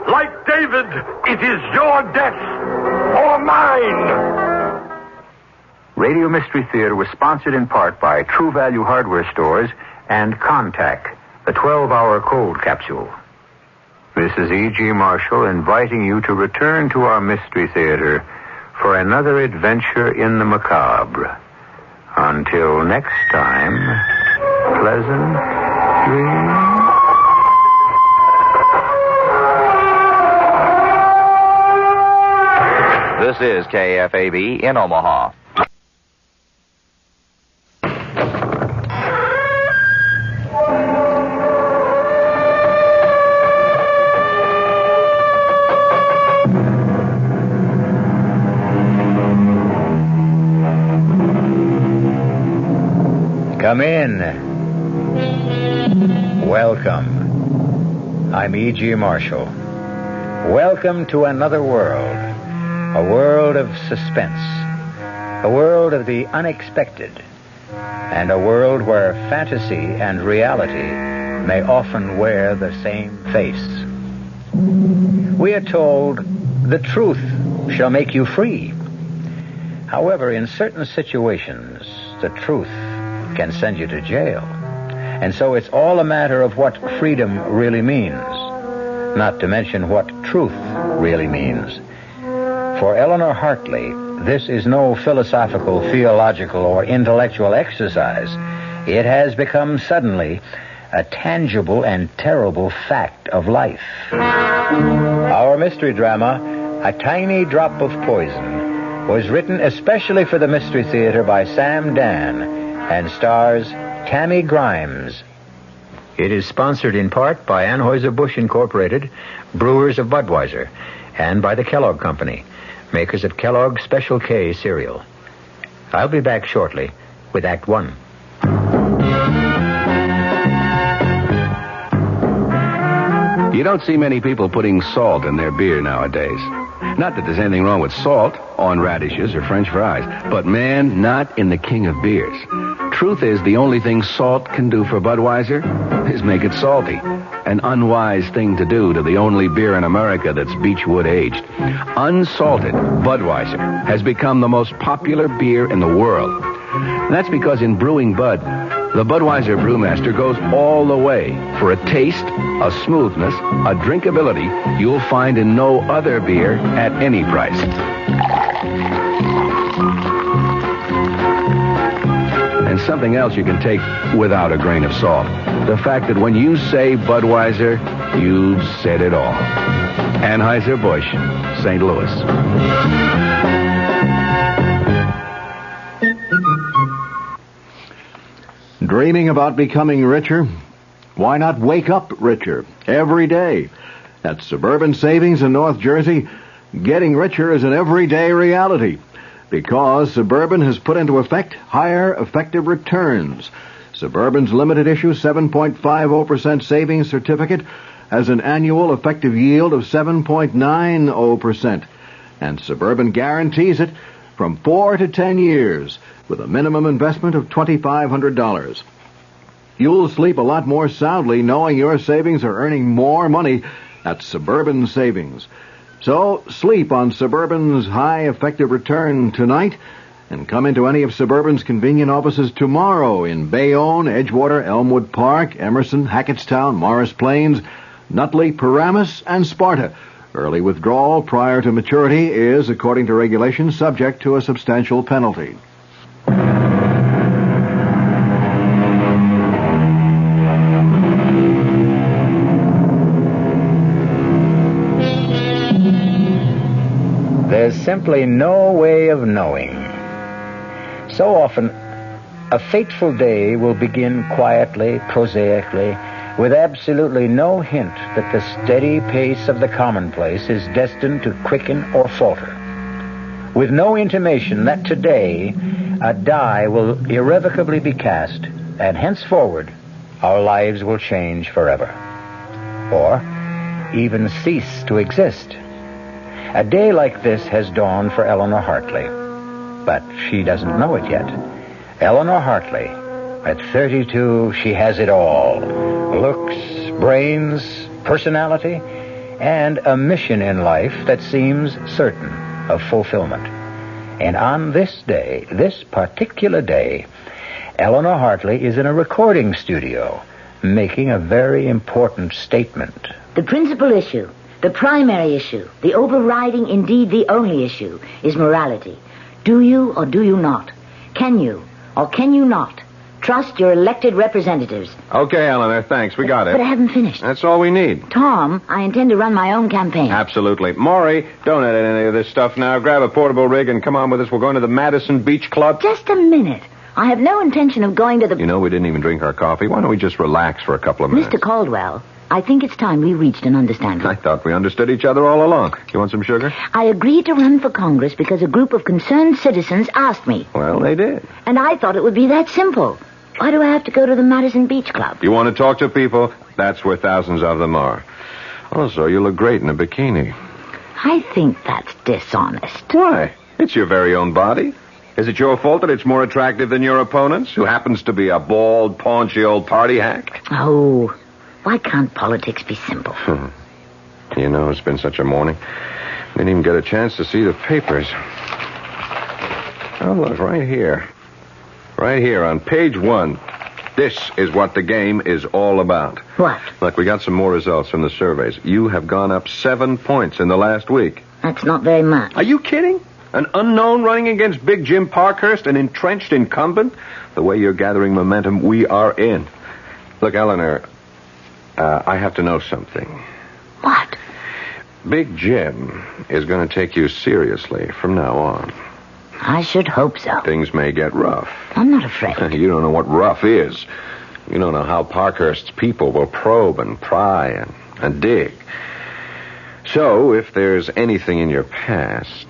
Like David, it is your death or mine. Radio Mystery Theater was sponsored in part by True Value Hardware Stores and Contact, the 12-hour cold capsule. This is E.G. Marshall inviting you to return to our Mystery Theater for another adventure in the macabre. Until next time, pleasant dreams. This is KFAB in Omaha. Come in. Welcome. I'm E.G. Marshall. Welcome to another world. A world of suspense. A world of the unexpected. and a world where fantasy and reality may often wear the same face. We are told the truth shall make you free. However, in certain situations, the truth can send you to jail. And so it's all a matter of what freedom really means, not to mention what truth really means. For Eleanor Hartley, this is no philosophical, theological, or intellectual exercise. It has become suddenly a tangible and terrible fact of life. Our mystery drama, A Tiny Drop of Poison, was written especially for the Mystery Theater by Sam Dan and stars Tammy Grimes. It is sponsored in part by Anheuser-Busch Incorporated, brewers of Budweiser, and by the Kellogg Company, makers of Kellogg's Special K cereal. I'll be back shortly with Act One. You don't see many people putting salt in their beer nowadays. Not that there's anything wrong with salt on radishes or French fries, but man, not in the king of beers. Truth is, the only thing salt can do for Budweiser is make it salty. An unwise thing to do to the only beer in America that's Beechwood aged. Unsalted Budweiser has become the most popular beer in the world. That's because in brewing Bud, the Budweiser brewmaster goes all the way for a taste, a smoothness, a drinkability you'll find in no other beer at any price. And something else you can take without a grain of salt. The fact that when you say Budweiser, you've said it all. Anheuser-Busch, St. Louis. Dreaming about becoming richer? Why not wake up richer every day? At Suburban Savings in North Jersey, getting richer is an everyday reality because Suburban has put into effect higher effective returns. Suburban's limited issue 7.50% savings certificate has an annual effective yield of 7.90%, and Suburban guarantees it from 4 to 10 years with a minimum investment of $2,500. You'll sleep a lot more soundly knowing your savings are earning more money at Suburban Savings. So sleep on Suburban's high effective return tonight and come into any of Suburban's convenient offices tomorrow in Bayonne, Edgewater, Elmwood Park, Emerson, Hackettstown, Morris Plains, Nutley, Paramus, and Sparta. Early withdrawal prior to maturity is, according to regulations, subject to a substantial penalty. There's simply no way of knowing. So often, a fateful day will begin quietly, prosaically, with absolutely no hint that the steady pace of the commonplace is destined to quicken or falter. With no intimation that today a die will irrevocably be cast, and henceforward our lives will change forever. Or even cease to exist. A day like this has dawned for Eleanor Hartley, but she doesn't know it yet. Eleanor Hartley, at 32, she has it all. Looks, brains, personality, and a mission in life that seems certain of fulfillment. And on this day, this particular day, Eleanor Hartley is in a recording studio making a very important statement. The principal issue, the primary issue, the overriding, indeed the only issue, is morality. Do you or do you not? Can you or can you not trust your elected representatives? Okay, Eleanor, thanks. We got it. But I haven't finished. That's all we need. Tom, I intend to run my own campaign. Absolutely. Maury, don't edit any of this stuff now. Grab a portable rig and come on with us. We're going to the Madison Beach Club. Just a minute. I have no intention of going to the... You know, we didn't even drink our coffee. Why don't we just relax for a couple of minutes? Mr. Caldwell, I think it's time we reached an understanding. I thought we understood each other all along. You want some sugar? I agreed to run for Congress because a group of concerned citizens asked me. Well, they did. And I thought it would be that simple. Why do I have to go to the Madison Beach Club? You want to talk to people? That's where thousands of them are. Also, you look great in a bikini. I think that's dishonest. Why? It's your very own body. Is it your fault that it's more attractive than your opponent's, who happens to be a bald, paunchy old party hack? Oh, why can't politics be simple? You know, it's been such a morning. Didn't even get a chance to see the papers. Oh, look, right here. Right here on page 1. This is what the game is all about. What? Look, we got some more results from the surveys. You have gone up 7 points in the last week. That's not very much. Are you kidding? An unknown running against Big Jim Parkhurst, an entrenched incumbent? The way you're gathering momentum, we are in. Look, Eleanor, I have to know something. What? Big Jim is going to take you seriously from now on. I should hope so. Things may get rough. I'm not afraid. You don't know what rough is. You don't know how Parkhurst's people will probe and pry and dig. So, if there's anything in your past,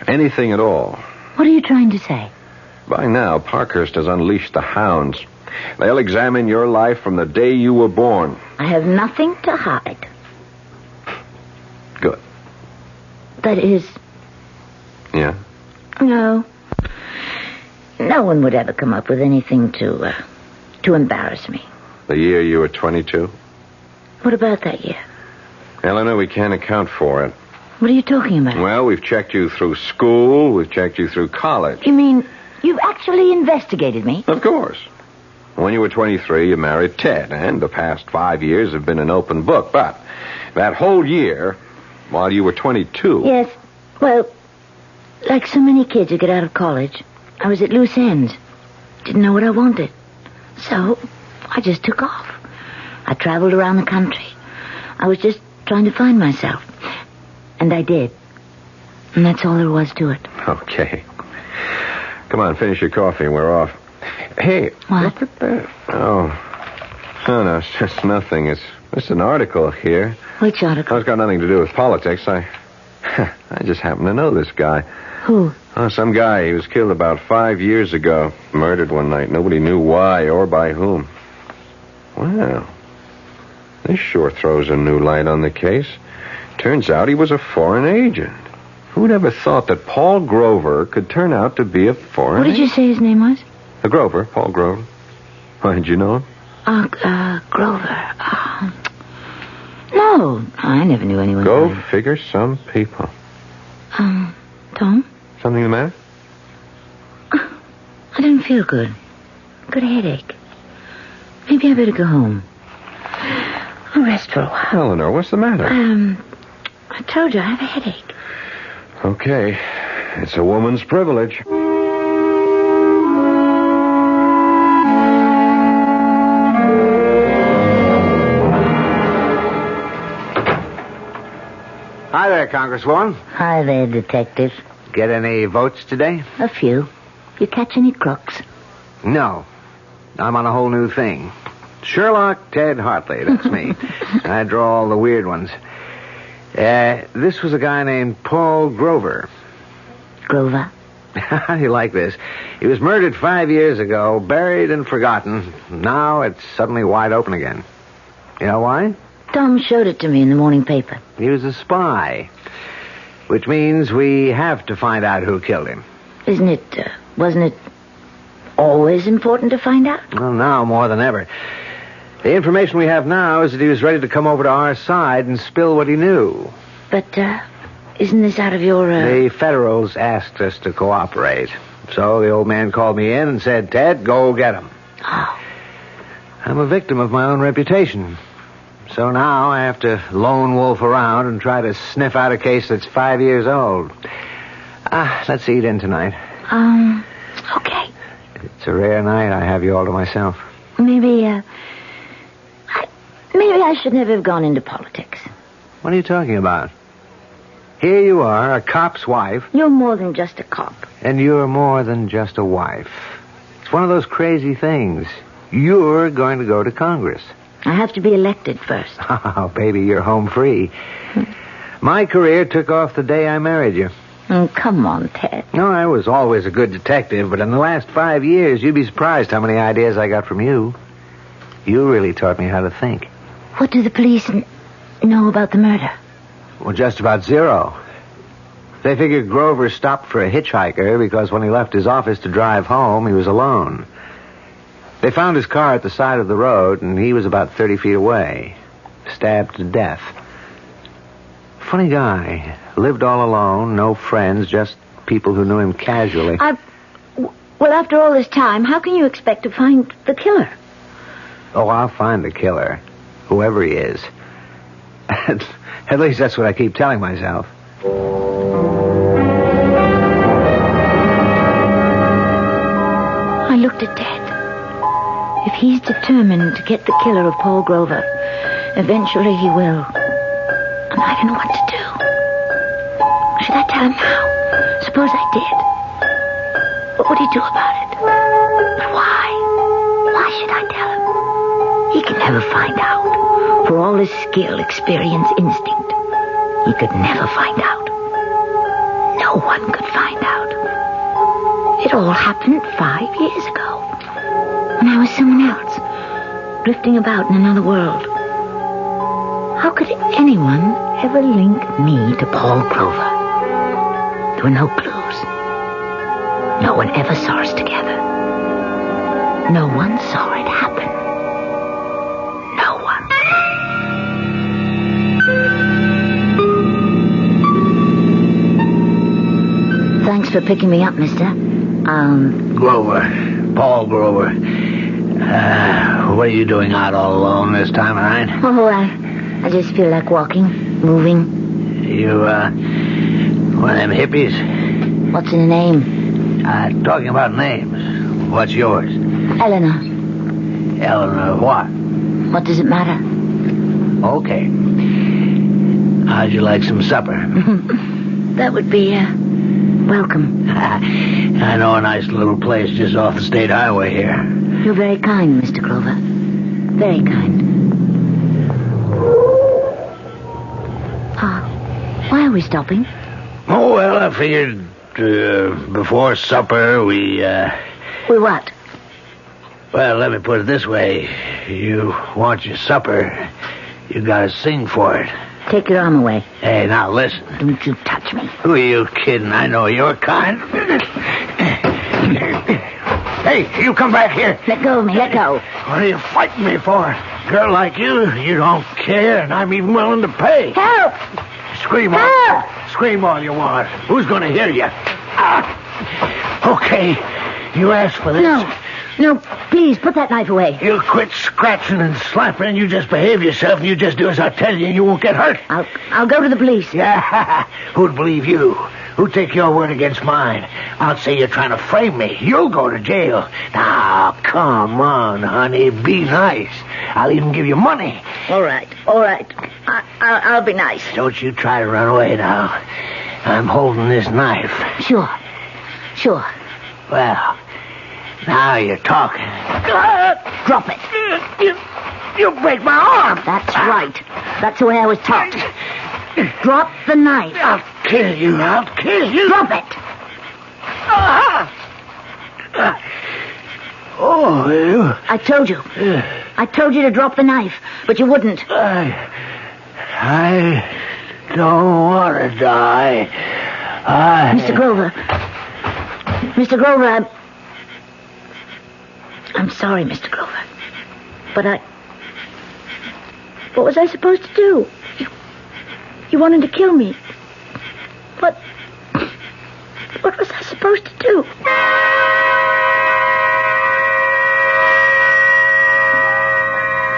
anything at all... What are you trying to say? By now, Parkhurst has unleashed the hounds. They'll examine your life from the day you were born. I have nothing to hide. Good. That is... Yeah? No. No one would ever come up with anything to embarrass me. The year you were 22? What about that year? Eleanor, we can't account for it. What are you talking about? Well, we've checked you through school. We've checked you through college. You mean you've actually investigated me? Of course. When you were 23, you married Ted, and the past 5 years have been an open book. But that whole year, while you were 22... Yes, well, like so many kids who get out of college, I was at loose ends. Didn't know what I wanted. So, I just took off. I traveled around the country. I was just trying to find myself. And I did. And that's all there was to it. Okay. Come on, finish your coffee and we're off. Hey, what? Look at that. Oh. No, it's just nothing. It's just an article here. Which article? It's got nothing to do with politics. I just happen to know this guy. Who? Oh, some guy. He was killed about 5 years ago. Murdered one night. Nobody knew why or by whom. Wow. This sure throws a new light on the case. Turns out he was a foreign agent. Who'd ever thought that Paul Grover could turn out to be a foreign agent? What did you say his name was? Grover, Paul Grover. Why, did you know him? Grover. No, I never knew anyone. Go figure some people. Tom? Something the matter? I didn't feel good. Got a headache. Maybe I better go home. I'll rest for a while. Eleanor, what's the matter? I told you I have a headache. Okay. It's a woman's privilege. Hi there, Congresswoman. Hi there, Detective. Get any votes today? A few. You catch any crooks? No. I'm on a whole new thing. Sherlock Ted Hartley, that's me. I draw all the weird ones. This was a guy named Paul Grover. Grover? How do you like this? He was murdered 5 years ago, buried and forgotten. Now it's suddenly wide open again. You know why? Tom showed it to me in the morning paper. He was a spy. Which means we have to find out who killed him. Wasn't it always important to find out? Well, now more than ever. The information we have now is that he was ready to come over to our side and spill what he knew. But, isn't this out of your, The Federals asked us to cooperate. So the old man called me in and said, Ted, go get him. Oh. I'm a victim of my own reputation. So now I have to lone wolf around and try to sniff out a case that's 5 years old. Let's eat in tonight. Okay. It's a rare night I have you all to myself. Maybe I should never have gone into politics. What are you talking about? Here you are, a cop's wife. You're more than just a cop. And you're more than just a wife. It's one of those crazy things. You're going to go to Congress. I have to be elected first. Oh, baby, you're home free. My career took off the day I married you. Come on, Ted. No, I was always a good detective, but in the last 5 years, you'd be surprised how many ideas I got from you. You really taught me how to think. What do the police know about the murder? Well, just about zero. They figured Grover stopped for a hitchhiker because when he left his office to drive home, he was alone. They found his car at the side of the road, and he was about 30 feet away, stabbed to death. Funny guy. Lived all alone, no friends, just people who knew him casually. Well, after all this time, how can you expect to find the killer? Oh, I'll find the killer, whoever he is. At least that's what I keep telling myself. I looked at Dad. If he's determined to get the killer of Paul Grover, eventually he will. And I don't know what to do. Should I tell him now? Suppose I did. What would he do about it? But why? Why should I tell him? He can never find out. For all his skill, experience, instinct, he could never find out. No one could find out. It all happened 5 years ago. When I was someone else, drifting about in another world. How could anyone ever link me to Paul Grover? There were no clues. No one ever saw us together. No one saw it happen. No one. Thanks for picking me up, mister. Grover. Paul Grover. What are you doing out all alone this time of night? Oh, I just feel like walking, moving. You, one of them hippies? What's in a name? Talking about names. What's yours? Eleanor. Eleanor what? What does it matter? Okay. How'd you like some supper? That would be, welcome. I know a nice little place just off the state highway here. You're very kind, Mr. Grover. Very kind. Why are we stopping? Oh, well, I figured before supper we... We what? Well, let me put it this way. You want your supper, you gotta sing for it. Take your arm away. Hey, now listen. Don't you touch me. Who are you kidding? I know your kind. Hey, you come back here. Let go of me, let go. What are you fighting me for? Girl like you don't care, and I'm even willing to pay. Help! Scream all. Help! Scream all you want. Who's going to hear you? Okay, you asked for this. No, please, put that knife away. You quit scratching and slapping, and you just behave yourself, and you just do as I tell you, and you won't get hurt. I'll go to the police. Yeah, who'd believe you? Who'd take your word against mine? I'll say you're trying to frame me. You'll go to jail. Now, come on, honey, be nice. I'll even give you money. All right. I'll be nice. Don't you try to run away now. I'm holding this knife. Sure. Well, now you're talking. Drop it. You break my arm. That's right. That's the way I was taught. Drop the knife. I'll kill you. Drop it. I told you. I told you to drop the knife, but you wouldn't. I don't want to die. Mr. Grover, I'm sorry, Mr. Grover. But what was I supposed to do? You wanted to kill me. What was I supposed to do?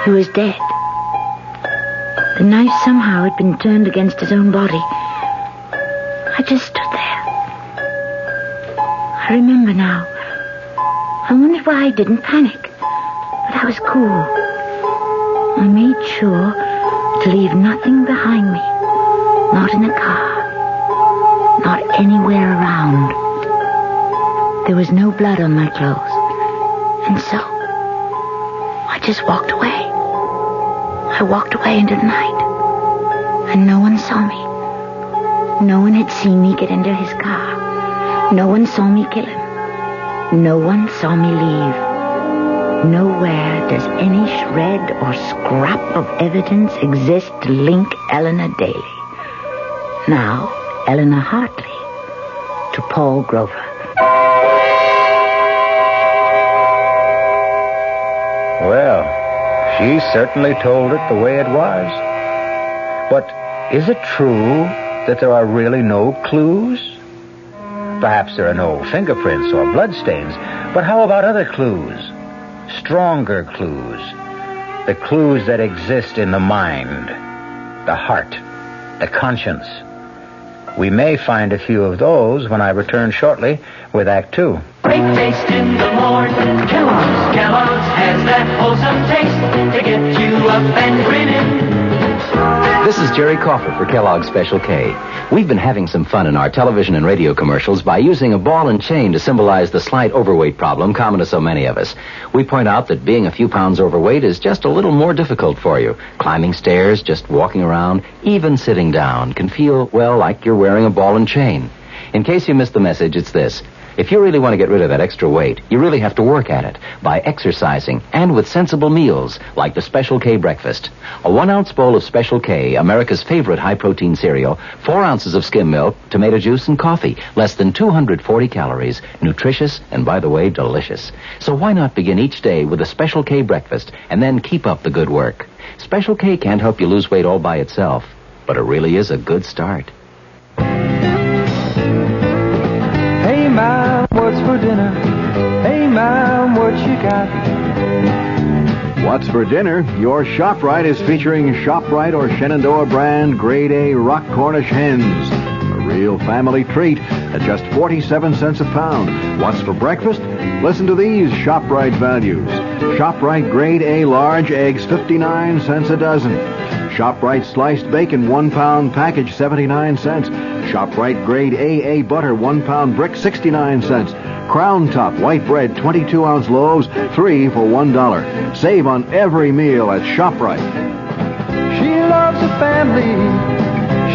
He was dead. The knife somehow had been turned against his own body. I just stood there. I remember now. I wondered why I didn't panic. But I was cool. I made sure to leave nothing behind me. Not in the car. Not anywhere around. There was no blood on my clothes. And so, I just walked away. I walked away into the night. And no one saw me. No one had seen me get into his car. No one saw me kill him. No one saw me leave. Nowhere does any shred or scrap of evidence exist to link Eleanor Daly. Now, Eleanor Hartley to Paul Grover. Well, she certainly told it the way it was. But is it true that there are really no clues? Perhaps there are no fingerprints or bloodstains, but how about other clues? Stronger clues. The clues that exist in the mind, the heart, the conscience. We may find a few of those when I return shortly with Act Two. Great taste in the morning. Kellogg's has that wholesome taste to get you up and grinning. This is Jerry Crawford for Kellogg's Special K. We've been having some fun in our television and radio commercials by using a ball and chain to symbolize the slight overweight problem common to so many of us. We point out that being a few pounds overweight is just a little more difficult for you. Climbing stairs, just walking around, even sitting down can feel, well, like you're wearing a ball and chain. In case you missed the message, it's this. If you really want to get rid of that extra weight, you really have to work at it by exercising and with sensible meals like the Special K breakfast. A 1-ounce bowl of Special K, America's favorite high-protein cereal, 4 ounces of skim milk, tomato juice, and coffee. Less than 240 calories. Nutritious and, by the way, delicious. So why not begin each day with a Special K breakfast and then keep up the good work? Special K can't help you lose weight all by itself, but it really is a good start. Hey, Mom, what's for dinner? Hey, Mom, what you got? What's for dinner? Your ShopRite is featuring ShopRite or Shenandoah brand Grade A Rock Cornish hens. A real family treat at just 47 cents a pound. What's for breakfast? Listen to these ShopRite values. ShopRite Grade A large eggs, 59 cents a dozen. ShopRite sliced bacon, 1 pound package, 79 cents. ShopRite Grade AA butter, 1 pound brick, 69 cents. Crown Top white bread, 22-ounce loaves, 3 for $1. Save on every meal at ShopRite. She loves her family.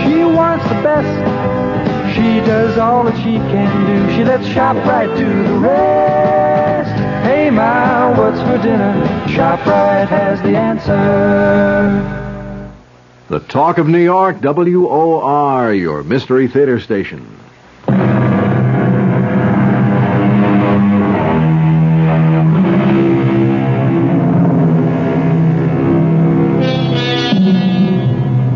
She wants the best. She does all that she can do. She lets ShopRite do the rest. Hey, Ma, what's for dinner? ShopRite has the answer. The Talk of New York, WOR, your Mystery Theater station.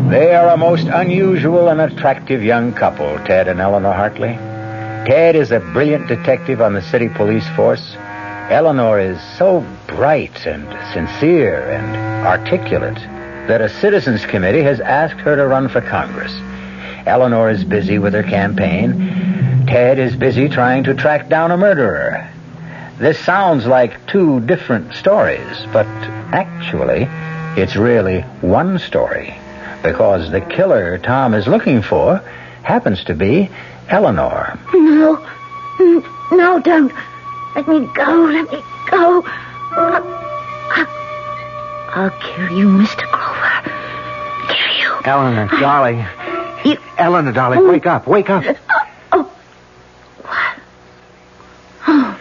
They are a most unusual and attractive young couple, Ted and Eleanor Hartley. Ted is a brilliant detective on the city police force. Eleanor is so bright and sincere and articulate that a citizens committee has asked her to run for Congress. Eleanor is busy with her campaign. Ted is busy trying to track down a murderer. This sounds like two different stories, but actually, it's really one story, because the killer Tom is looking for happens to be Eleanor. No, don't. Let me go, let me go. I'll kill you, Mr. Grover. Kill you. Eleanor, darling. Eleanor, darling, wake up, wake up. What? Oh.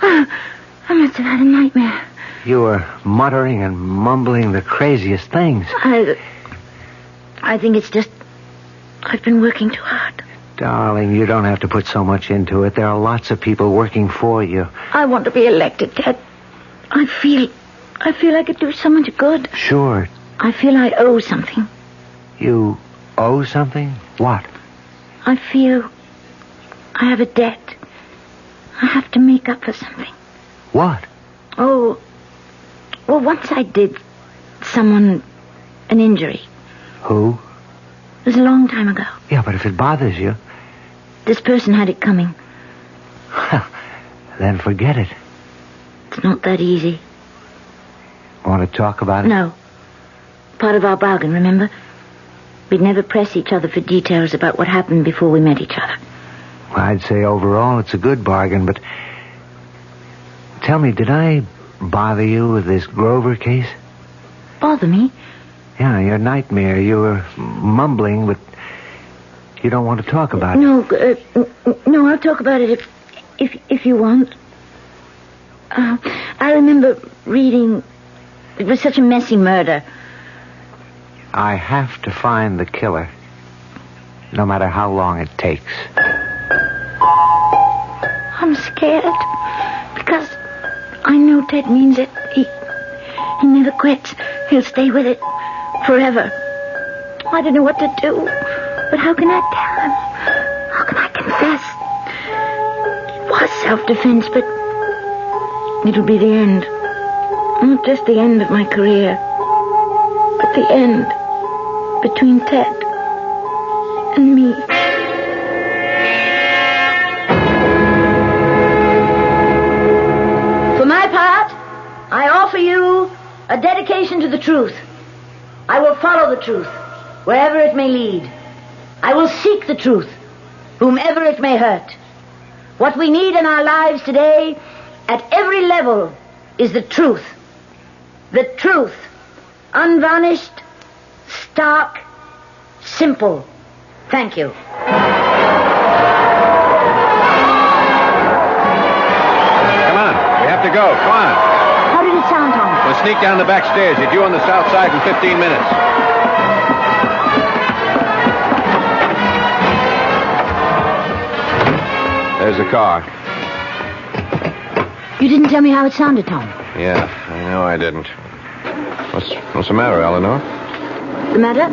I must have had a nightmare. You were muttering and mumbling the craziest things. I think it's just I've been working too hard. Darling, you don't have to put so much into it. There are lots of people working for you. I want to be elected, Ted. I feel I could do so much good. Sure. I feel I owe something. You owe something? What? I feel I have a debt. I have to make up for something. What? Oh, well, once I did someone an injury. Who? It was a long time ago. Yeah, but if it bothers you... This person had it coming. Then forget it. It's not that easy. Want to talk about it? No. Part of our bargain, remember? We'd never press each other for details about what happened before we met each other. Well, I'd say overall it's a good bargain, but... Tell me, did I bother you with this Grover case? Bother me? Yeah, your nightmare. You were mumbling, but you don't want to talk about it. No, I'll talk about it if you want. I remember reading... It was such a messy murder. I have to find the killer, no matter how long it takes. I'm scared. Because I know Ted means it. He never quits. He'll stay with it forever. I don't know what to do. But how can I tell him? How can I confess? It was self-defense, but it'll be the end. Not just the end of my career, but the end between Ted and me. For my part, I offer you a dedication to the truth. I will follow the truth, wherever it may lead. I will seek the truth, whomever it may hurt. What we need in our lives today, at every level, is the truth. The truth. Unvarnished, stark, simple. Thank you. Come on. We have to go. Come on. How did it sound, Tom? We'll sneak down the back stairs. You're due on the south side in 15 minutes. There's the car. You didn't tell me how it sounded, Tom. Yeah, I know I didn't. What's the matter, Eleanor? The matter?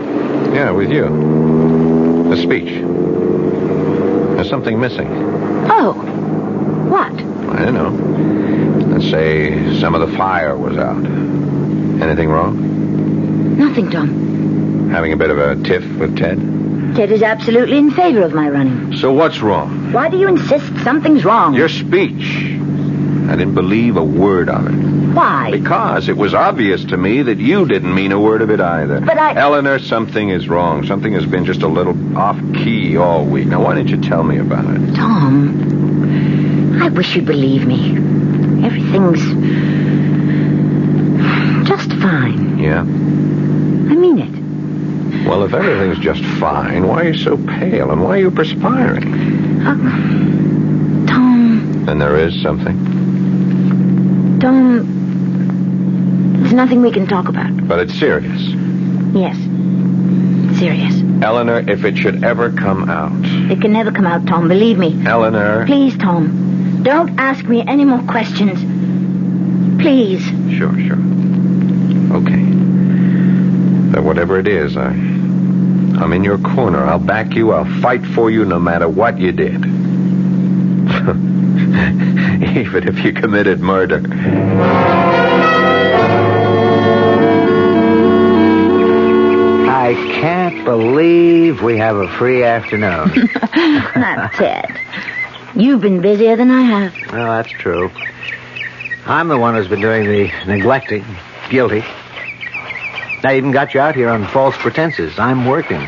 Yeah, with you. The speech. There's something missing. Oh. What? I don't know. Let's say some of the fire was out. Anything wrong? Nothing, Tom. Having a bit of a tiff with Ted? Ted is absolutely in favor of my running. So what's wrong? Why do you insist something's wrong? Your speech. I didn't believe a word of it. Why? Because it was obvious to me that you didn't mean a word of it either. But Eleanor, something is wrong. Something has been just a little off-key all week. Now, why didn't you tell me about it? Tom, I wish you'd believe me. Everything's just fine. Yeah? I mean it. Well, if everything's just fine, why are you so pale and why are you perspiring? Tom. Then there is something. Tom, there's nothing we can talk about. But it's serious. Yes. Serious. Eleanor, if it should ever come out. It can never come out, Tom, believe me. Eleanor. Please, Tom. Don't ask me any more questions. Please. Sure. Okay. But whatever it is, I'm in your corner. I'll back you. I'll fight for you no matter what you did. Even if you committed murder. I can't believe we have a free afternoon. Not Ted. You've been busier than I have. Well, that's true. I'm the one who's been doing the neglecting. Guilty. I even got you out here on false pretenses. I'm working.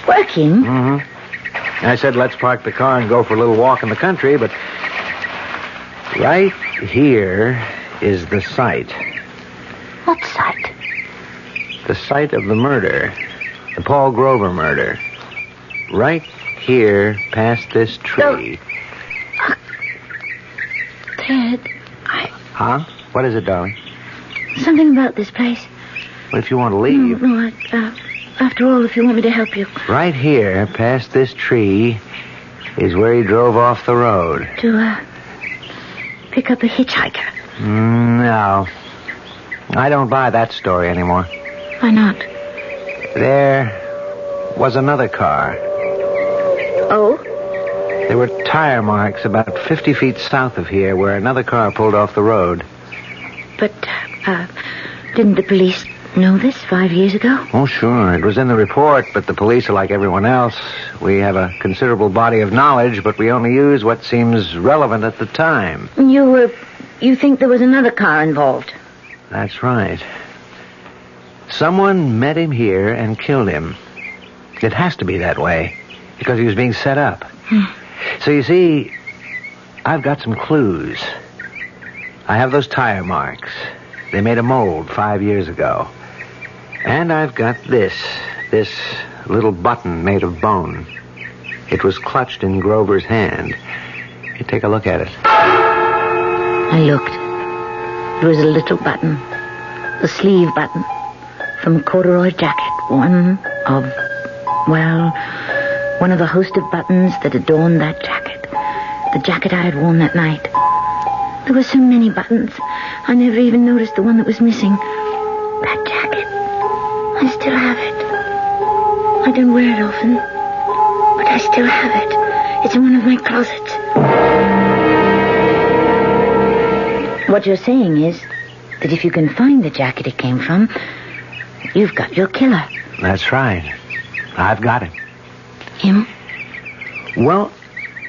Working? Mm-hmm. I said, let's park the car and go for a little walk in the country, but right here is the site. What site? The site of the murder. The Paul Grover murder. Right here, past this tree. Ted, Huh? What is it, darling? something about this place. What if you want to leave? No, after all, if you want me to help you. Right here, past this tree, is where he drove off the road. To, pick up a hitchhiker. No. I don't buy that story anymore. Why not? There was another car. Oh? There were tire marks about 50 feet south of here where another car pulled off the road. But, didn't the police know this 5 years ago? Oh, sure. It was in the report, but the police are like everyone else. We have a considerable body of knowledge, but we only use what seems relevant at the time. You think there was another car involved? That's right. Someone met him here and killed him. It has to be that way, because he was being set up. So you see, I've got some clues. I have those tire marks. They made a mold 5 years ago. And I've got this little button made of bone. It was clutched in Grover's hand. You take a look at it. I looked. It was a little button. The sleeve button. From a corduroy jacket. One of the host of buttons that adorned that jacket. The jacket I had worn that night. There were so many buttons. I never even noticed the one that was missing. That jacket. I still have it. I don't wear it often, but I still have it. It's in one of my closets. What you're saying is that if you can find the jacket it came from, you've got your killer. That's right. I've got him. Him? Well,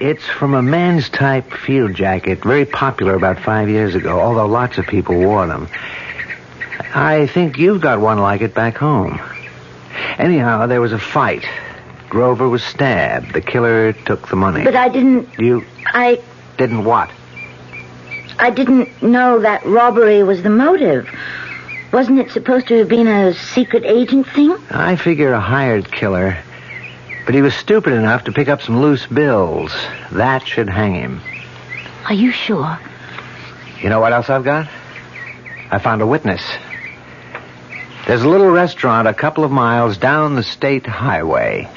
it's from a man's type field jacket, very popular about 5 years ago, although lots of people wore them. I think you've got one like it back home. Anyhow, there was a fight. Grover was stabbed. The killer took the money. But I didn't... I didn't what? I didn't know that robbery was the motive. Wasn't it supposed to have been a secret agent thing? I figure a hired killer. But he was stupid enough to pick up some loose bills. That should hang him. Are you sure? You know what else I've got? I found a witness. There's a little restaurant a couple of miles down the state highway.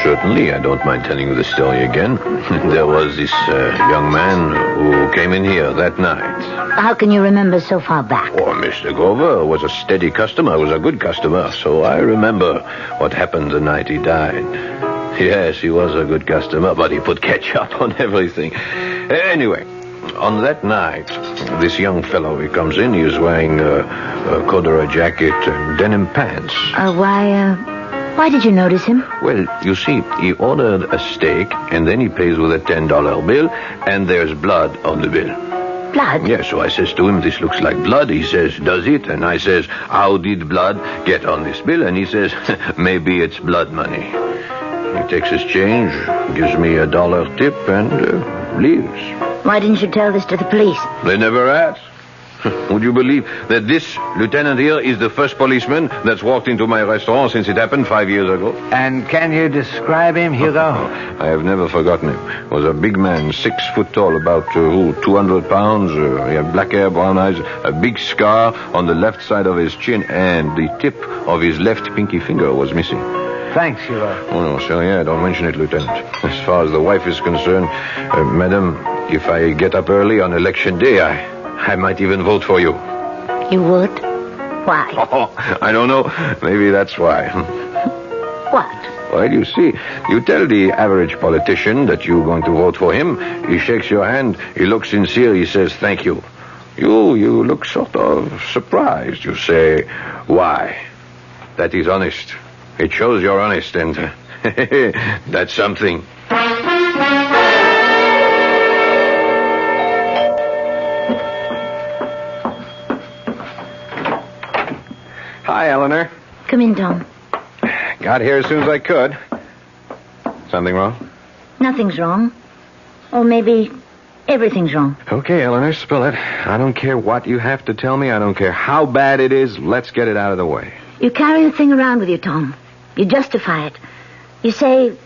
Certainly, I don't mind telling you the story again. There was this young man who came in here that night. How can you remember so far back? Oh, Mr. Grover was a steady customer, was a good customer, so I remember what happened the night he died. Yes, he was a good customer, but he put ketchup on everything. Anyway, on that night, this young fellow, he comes in, he was wearing a corduroy jacket and denim pants. Why did you notice him? Well, you see, he ordered a steak, and then he pays with a $10 bill, and there's blood on the bill. Blood? Yeah, so I says to him, this looks like blood. He says, does it? And I says, how did blood get on this bill? And he says, maybe it's blood money. He takes his change, gives me $1 tip, and leaves. Why didn't you tell this to the police? They never asked. Would you believe that this lieutenant here is the first policeman that's walked into my restaurant since it happened 5 years ago? And can you describe him, Hugo? I have never forgotten him. He was a big man, 6 foot tall, about 200 pounds. He had black hair, brown eyes, a big scar on the left side of his chin, and the tip of his left pinky finger was missing. Thanks, Hugo. Oh, no, sir, yeah, don't mention it, Lieutenant. As far as the wife is concerned, madam, if I get up early on election day, I might even vote for you. You would? Why? Oh, I don't know. Maybe that's why. What? Well, you see, you tell the average politician that you're going to vote for him. He shakes your hand. He looks sincere. He says, thank you. You look sort of surprised. You say, why? That is honest. It shows you're honest, and that's something. Hi, Eleanor. Come in, Tom. Got here as soon as I could. Something wrong? Nothing's wrong. Or maybe everything's wrong. Okay, Eleanor, spill it. I don't care what you have to tell me. I don't care how bad it is. Let's get it out of the way. You carry the thing around with you, Tom. You justify it. You say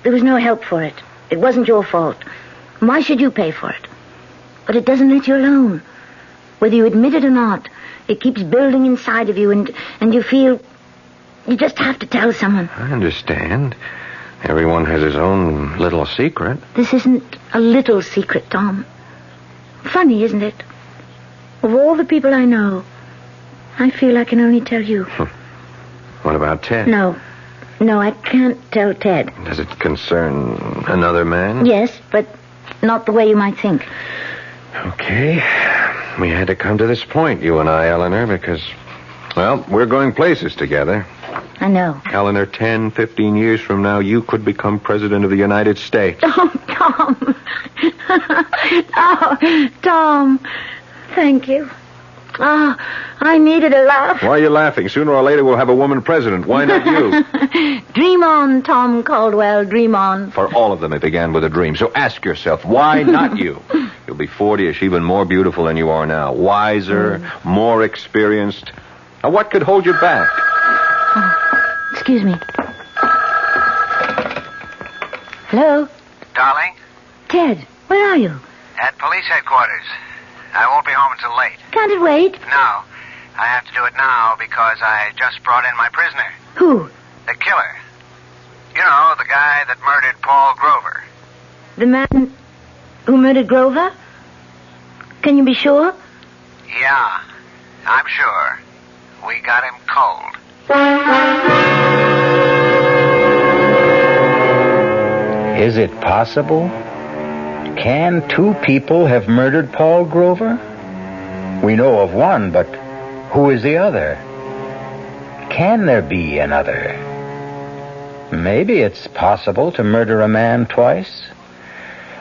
there was no help for it. It wasn't your fault. Why should you pay for it? But it doesn't let you alone. Whether you admit it or not, it keeps building inside of you, and you feel you just have to tell someone. I understand. Everyone has his own little secret. This isn't a little secret, Tom. Funny, isn't it? Of all the people I know, I feel I can only tell you. What about Ted? No, I can't tell Ted. Does it concern another man? Yes, but not the way you might think. Okay. We had to come to this point, you and I, Eleanor, because, well, we're going places together. I know. Eleanor, 10, 15 years from now, you could become president of the United States. Oh, Tom. Oh, Tom. Thank you. Oh, I needed a laugh. Why are you laughing? Sooner or later, we'll have a woman president. Why not you? Dream on, Tom Caldwell. Dream on. For all of them, it began with a dream. So ask yourself, why not you? You'll be 40ish, even more beautiful than you are now. Wiser, more experienced. Now, what could hold you back? Oh, excuse me. Hello? Darling? Ted, where are you? At police headquarters. I won't be home until late. Can't it wait? No. I have to do it now because I just brought in my prisoner. Who? The killer. You know, the guy that murdered Paul Grover. The man who murdered Grover? Can you be sure? Yeah, I'm sure. We got him cold. Is it possible? Can two people have murdered Paul Grover? We know of one, but who is the other? Can there be another? Maybe it's possible to murder a man twice.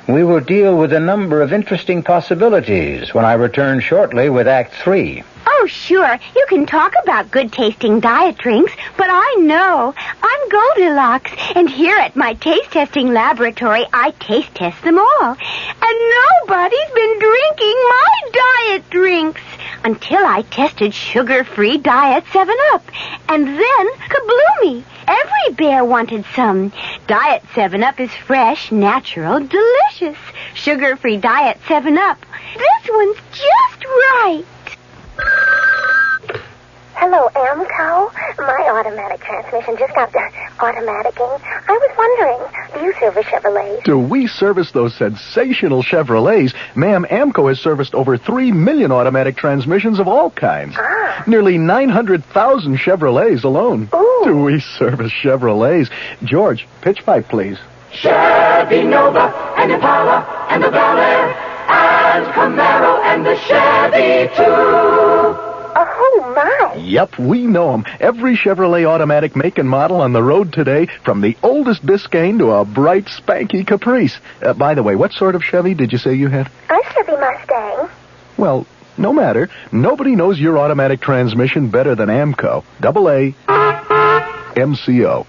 We will deal with a number of interesting possibilities when I return shortly with Act 3. Oh, sure. You can talk about good-tasting diet drinks, but I know. I'm Goldilocks, and here at my taste-testing laboratory, I taste-test them all. And nobody's been drinking my diet drinks until I tested sugar-free Diet 7-Up. And then, kabloomy! Every bear wanted some. Diet 7-Up is fresh, natural, delicious. Sugar-free Diet 7-Up. This one's just right. Hello, Amco. My automatic transmission just got automaticing. I was wondering, do you service Chevrolets? Do we service those sensational Chevrolets? Ma'am, Amco has serviced over 3 million automatic transmissions of all kinds. Nearly 900,000 Chevrolets alone. Ooh. Do we service Chevrolets? George, pitch pipe, please. Chevy Nova and Impala and the Bel Air and Camaro and the Chevy too. Oh, my. Yep, we know them. Every Chevrolet automatic make and model on the road today, from the oldest Biscayne to a bright, spanky Caprice. By the way, what sort of Chevy did you say you had? A Chevy Mustang. Well, no matter. Nobody knows your automatic transmission better than Amco. AA MCO.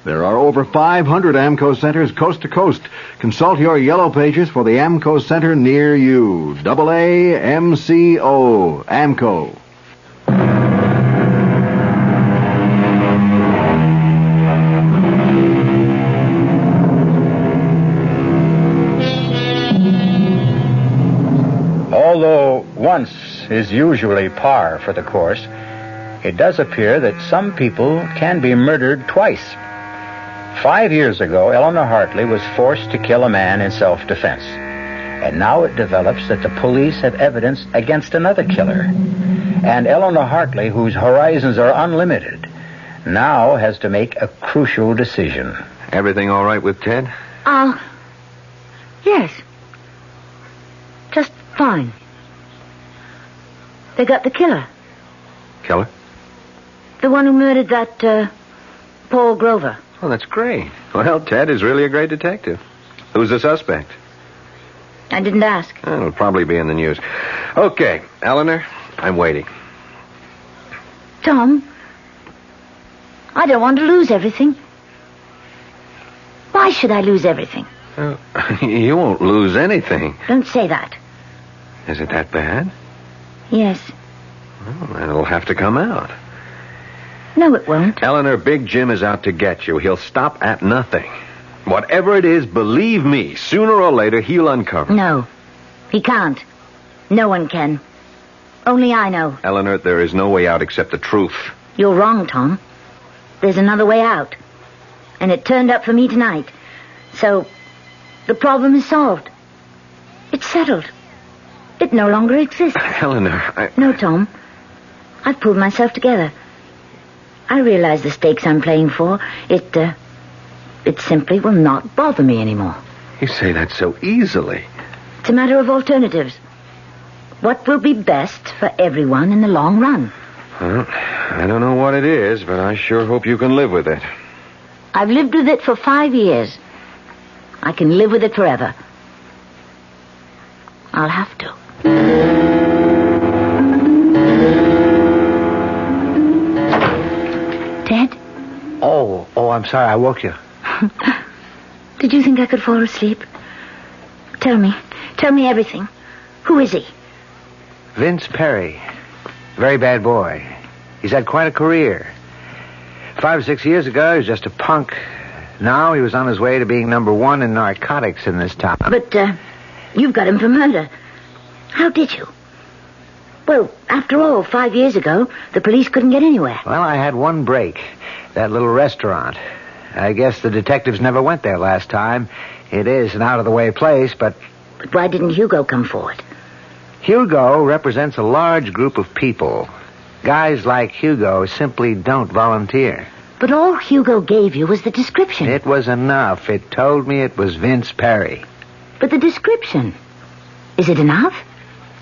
There are over 500 AMCO centers coast to coast. Consult your yellow pages for the AMCO center near you. AA MCO. AMCO. Although once is usually par for the course, it does appear that some people can be murdered twice. 5 years ago, Eleanor Hartley was forced to kill a man in self-defense. And now it develops that the police have evidence against another killer. And Eleanor Hartley, whose horizons are unlimited, now has to make a crucial decision. Everything all right with Ted? Yes. Just fine. They got the killer. Killer? The one who murdered that, Paul Grover. Oh, that's great. Well, Ted is really a great detective. Who's the suspect? I didn't ask. It'll probably be in the news. Okay, Eleanor, I'm waiting. Tom, I don't want to lose everything. Why should I lose everything? You won't lose anything. Don't say that. Is it that bad? Yes. Well, then it'll have to come out. No, it won't. Eleanor, Big Jim is out to get you. He'll stop at nothing. Whatever it is, believe me, sooner or later he'll uncover. No, he can't. No one can. Only I know. Eleanor, there is no way out except the truth. You're wrong, Tom. There's another way out. And it turned up for me tonight. So, the problem is solved. It's settled. It no longer exists. Eleanor, No, Tom. I've pulled myself together. I realize the stakes I'm playing for. It simply will not bother me anymore. You say that so easily. It's a matter of alternatives. What will be best for everyone in the long run? Well, I don't know what it is, but I sure hope you can live with it. I've lived with it for 5 years. I can live with it forever. I'll have to. Ted? Oh, I'm sorry. I woke you. Did you think I could fall asleep? Tell me everything. Who is he? Vince Perry. Very bad boy. He's had quite a career. 5 or 6 years ago, he was just a punk. Now he was on his way to being #1 in narcotics in this town. But, you've got him for murder. How did you? Well, after all, 5 years ago, the police couldn't get anywhere. Well, I had one break. That little restaurant. I guess the detectives never went there last time. It is an out-of-the-way place, but... But why didn't Hugo come forward? Hugo represents a large group of people. Guys like Hugo simply don't volunteer. But all Hugo gave you was the description. It was enough. It told me it was Vince Perry. But the description, is it enough?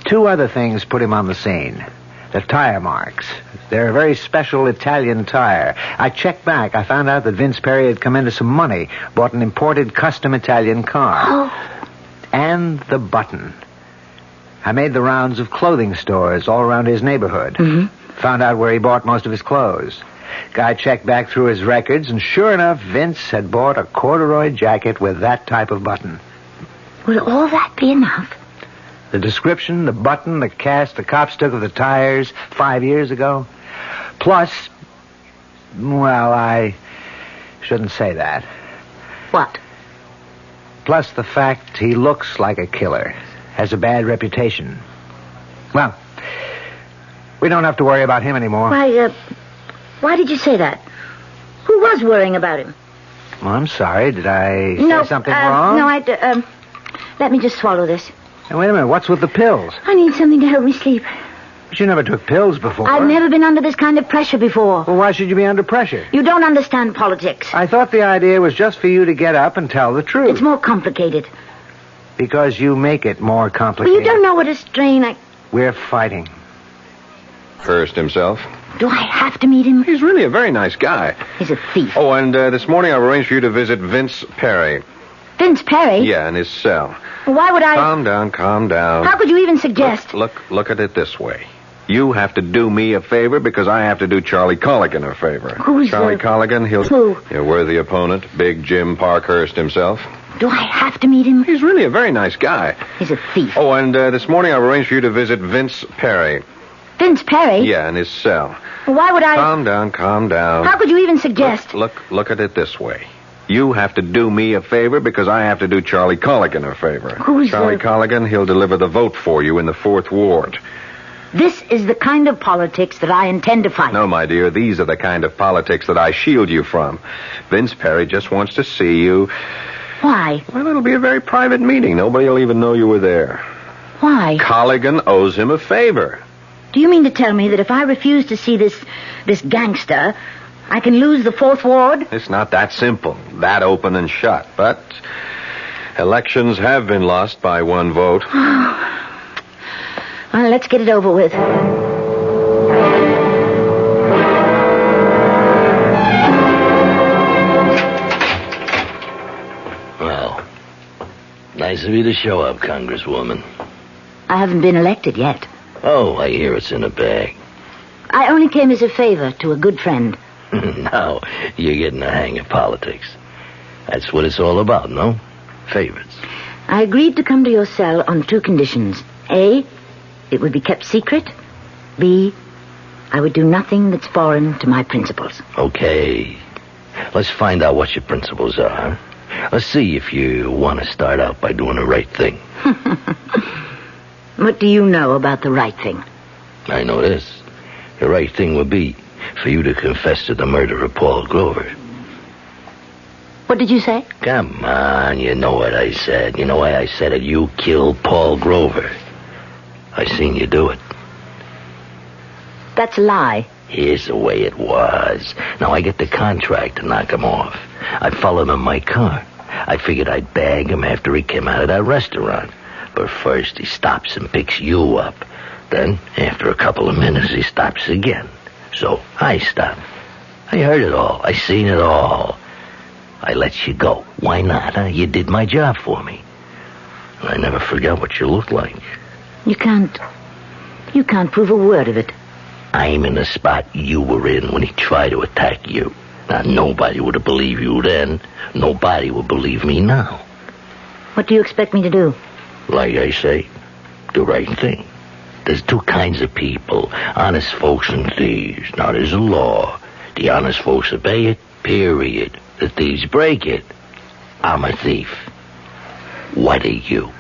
2 other things put him on the scene. The tire marks. They're a very special Italian tire. I checked back. I found out that Vince Perry had come into some money, bought an imported custom Italian car. Oh. And the button. I made the rounds of clothing stores all around his neighborhood. Mm-hmm. Found out where he bought most of his clothes. Guy checked back through his records, and sure enough, Vince had bought a corduroy jacket with that type of button. Will all that be enough? The description, the button, the cast the cops took of the tires 5 years ago. Plus, well, I shouldn't say that. What? Plus the fact he looks like a killer, has a bad reputation. Well, we don't have to worry about him anymore. Why did you say that? Who was worrying about him? Well, I'm sorry. Did I say something wrong? No, let me just swallow this. Now, wait a minute. What's with the pills? I need something to help me sleep. But you never took pills before. I've never been under this kind of pressure before. Well, why should you be under pressure? You don't understand politics. I thought the idea was just for you to get up and tell the truth. It's more complicated. Because you make it more complicated. Well, you don't know what a strain We're fighting. Hurst himself. Do I have to meet him? He's really a very nice guy. He's a thief. Oh, and this morning I've arranged for you to visit Vince Perry. Vince Perry? Yeah, in his cell. Why would I... Calm down. How could you even suggest... Look at it this way. You have to do me a favor because I have to do Charlie Colligan a favor. Who's Charlie Colligan? Who? Your worthy opponent, Big Jim Parkhurst himself. Do I have to meet him? He's really a very nice guy. He's a thief. Oh, and this morning I've arranged for you to visit Vince Perry. Vince Perry? Yeah, in his cell. Why would I... Calm down. How could you even suggest... Look at it this way. You have to do me a favor because I have to do Charlie Colligan a favor. Who's Charlie Colligan? He'll deliver the vote for you in the 4th Ward. This is the kind of politics that I intend to fight. No, my dear, these are the kind of politics that I shield you from. Vince Perry just wants to see you. Why? Well, it'll be a very private meeting. Nobody will even know you were there. Why? Colligan owes him a favor. Do you mean to tell me that if I refuse to see this gangster, I can lose the 4th Ward? It's not that simple, that open and shut. But elections have been lost by 1 vote. Well, let's get it over with. Well, nice of you to show up, Congresswoman. I haven't been elected yet. Oh, I hear it's in a bag. I only came as a favor to a good friend. Now, you're getting the hang of politics. That's what it's all about, no? Favors. I agreed to come to your cell on 2 conditions. A, it would be kept secret. B, I would do nothing that's foreign to my principles. Okay. Let's find out what your principles are. Let's see if you want to start out by doing the right thing. What do you know about the right thing? I know this. The right thing would be for you to confess to the murder of Paul Grover. What did you say? Come on, you know what I said. You know why I said it. You killed Paul Grover. I seen you do it. That's a lie. Here's the way it was. Now, I get the contract to knock him off. I followed him in my car. I figured I'd bag him after he came out of that restaurant. But first, he stops and picks you up. Then, after a couple of minutes, he stops again. So, I stopped. I heard it all. I seen it all. I let you go. Why not, huh? You did my job for me. I never forgot what you looked like. You can't prove a word of it. I'm in the spot you were in when he tried to attack you. Now, nobody would have believed you then. Nobody would believe me now. What do you expect me to do? Like I say, the right thing. There's 2 kinds of people, honest folks and thieves. Now, there's a law. The honest folks obey it, period. The thieves break it. I'm a thief. What are you?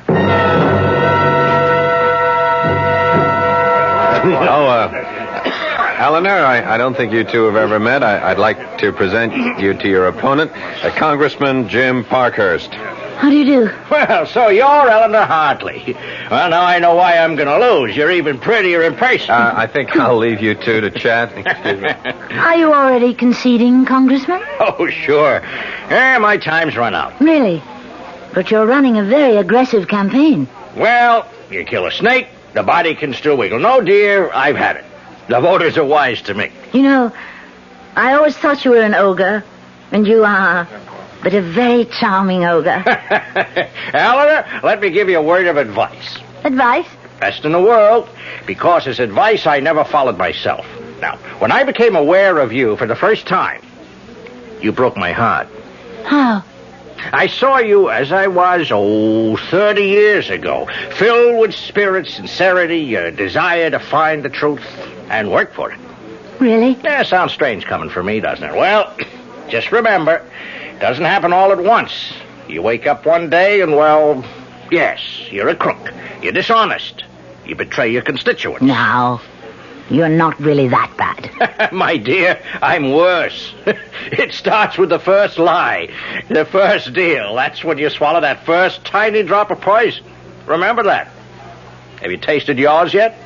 Eleanor, I don't think you two have ever met. I'd like to present you to your opponent, Congressman Jim Parkhurst. How do you do? Well, so you're Eleanor Hartley. Well, now I know why I'm going to lose. You're even prettier in person. I think I'll leave you two to chat. Excuse me. Are you already conceding, Congressman? Oh, sure. My time's run out. Really? But you're running a very aggressive campaign. Well, you kill a snake, the body can still wiggle. No, dear, I've had it. The voters are wise to me. You know, I always thought you were an ogre, and you are, but a very charming ogre. Eleanor, let me give you a word of advice. Advice? Best in the world, because it's advice I never followed myself. Now, when I became aware of you for the first time, you broke my heart. How? I saw you as I was, 30 years ago, filled with spirit, sincerity, a desire to find the truth and work for it. Really? Yeah, sounds strange coming from me, doesn't it? Well, just remember, it doesn't happen all at once. You wake up one day and, well, yes, you're a crook. You're dishonest. You betray your constituents. Now, you're not really that bad. My dear, I'm worse. It starts with the first lie, the first deal. That's when you swallow that first tiny drop of poison. Remember that. Have you tasted yours yet?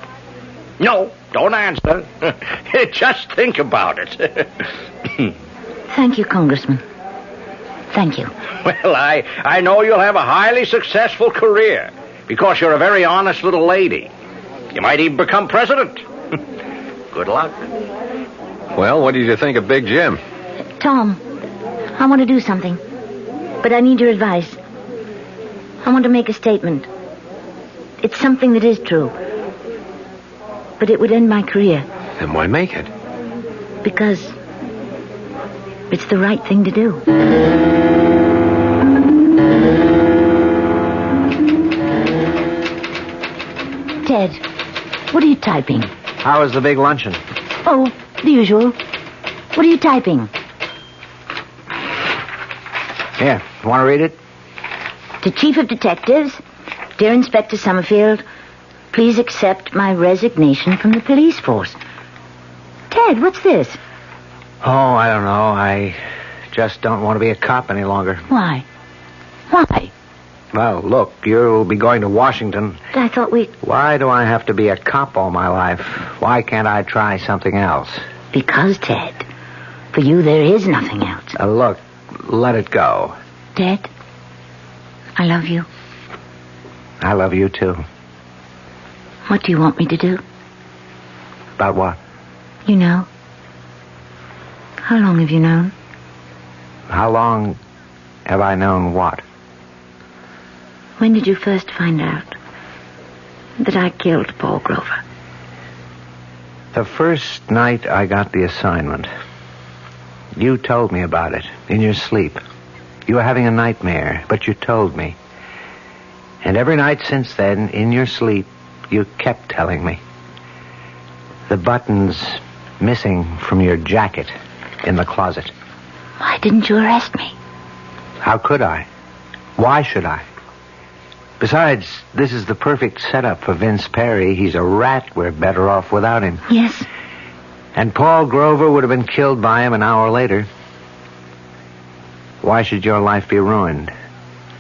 No, don't answer. Just think about it. Thank you, Congressman. Thank you. Well, I know you'll have a highly successful career because you're a very honest little lady. You might even become president. Good luck. Well, what did you think of Big Jim? Tom, I want to do something, but I need your advice. I want to make a statement. It's something that is true, but it would end my career. Then why make it? Because it's the right thing to do. Ted, what are you typing? How was the big luncheon? Oh, the usual. What are you typing? Here, want to read it? To Chief of Detectives, dear Inspector Summerfield, please accept my resignation from the police force. Ted, what's this? Oh, I don't know. I just don't want to be a cop any longer. Why? Why? Well, look, you'll be going to Washington. I thought we... Why do I have to be a cop all my life? Why can't I try something else? Because, Ted, for you there is nothing else. Look, let it go. Ted, I love you. I love you, too. What do you want me to do? About what? You know. How long have you known? How long have I known what? When did you first find out that I killed Paul Grover? The first night I got the assignment. You told me about it in your sleep. You were having a nightmare, but you told me. And every night since then, in your sleep, you kept telling me. The button's missing from your jacket in the closet. Why didn't you arrest me? How could I? Why should I? Besides, this is the perfect setup for Vince Perry. He's a rat. We're better off without him. Yes. And Paul Grover would have been killed by him an hour later. Why should your life be ruined?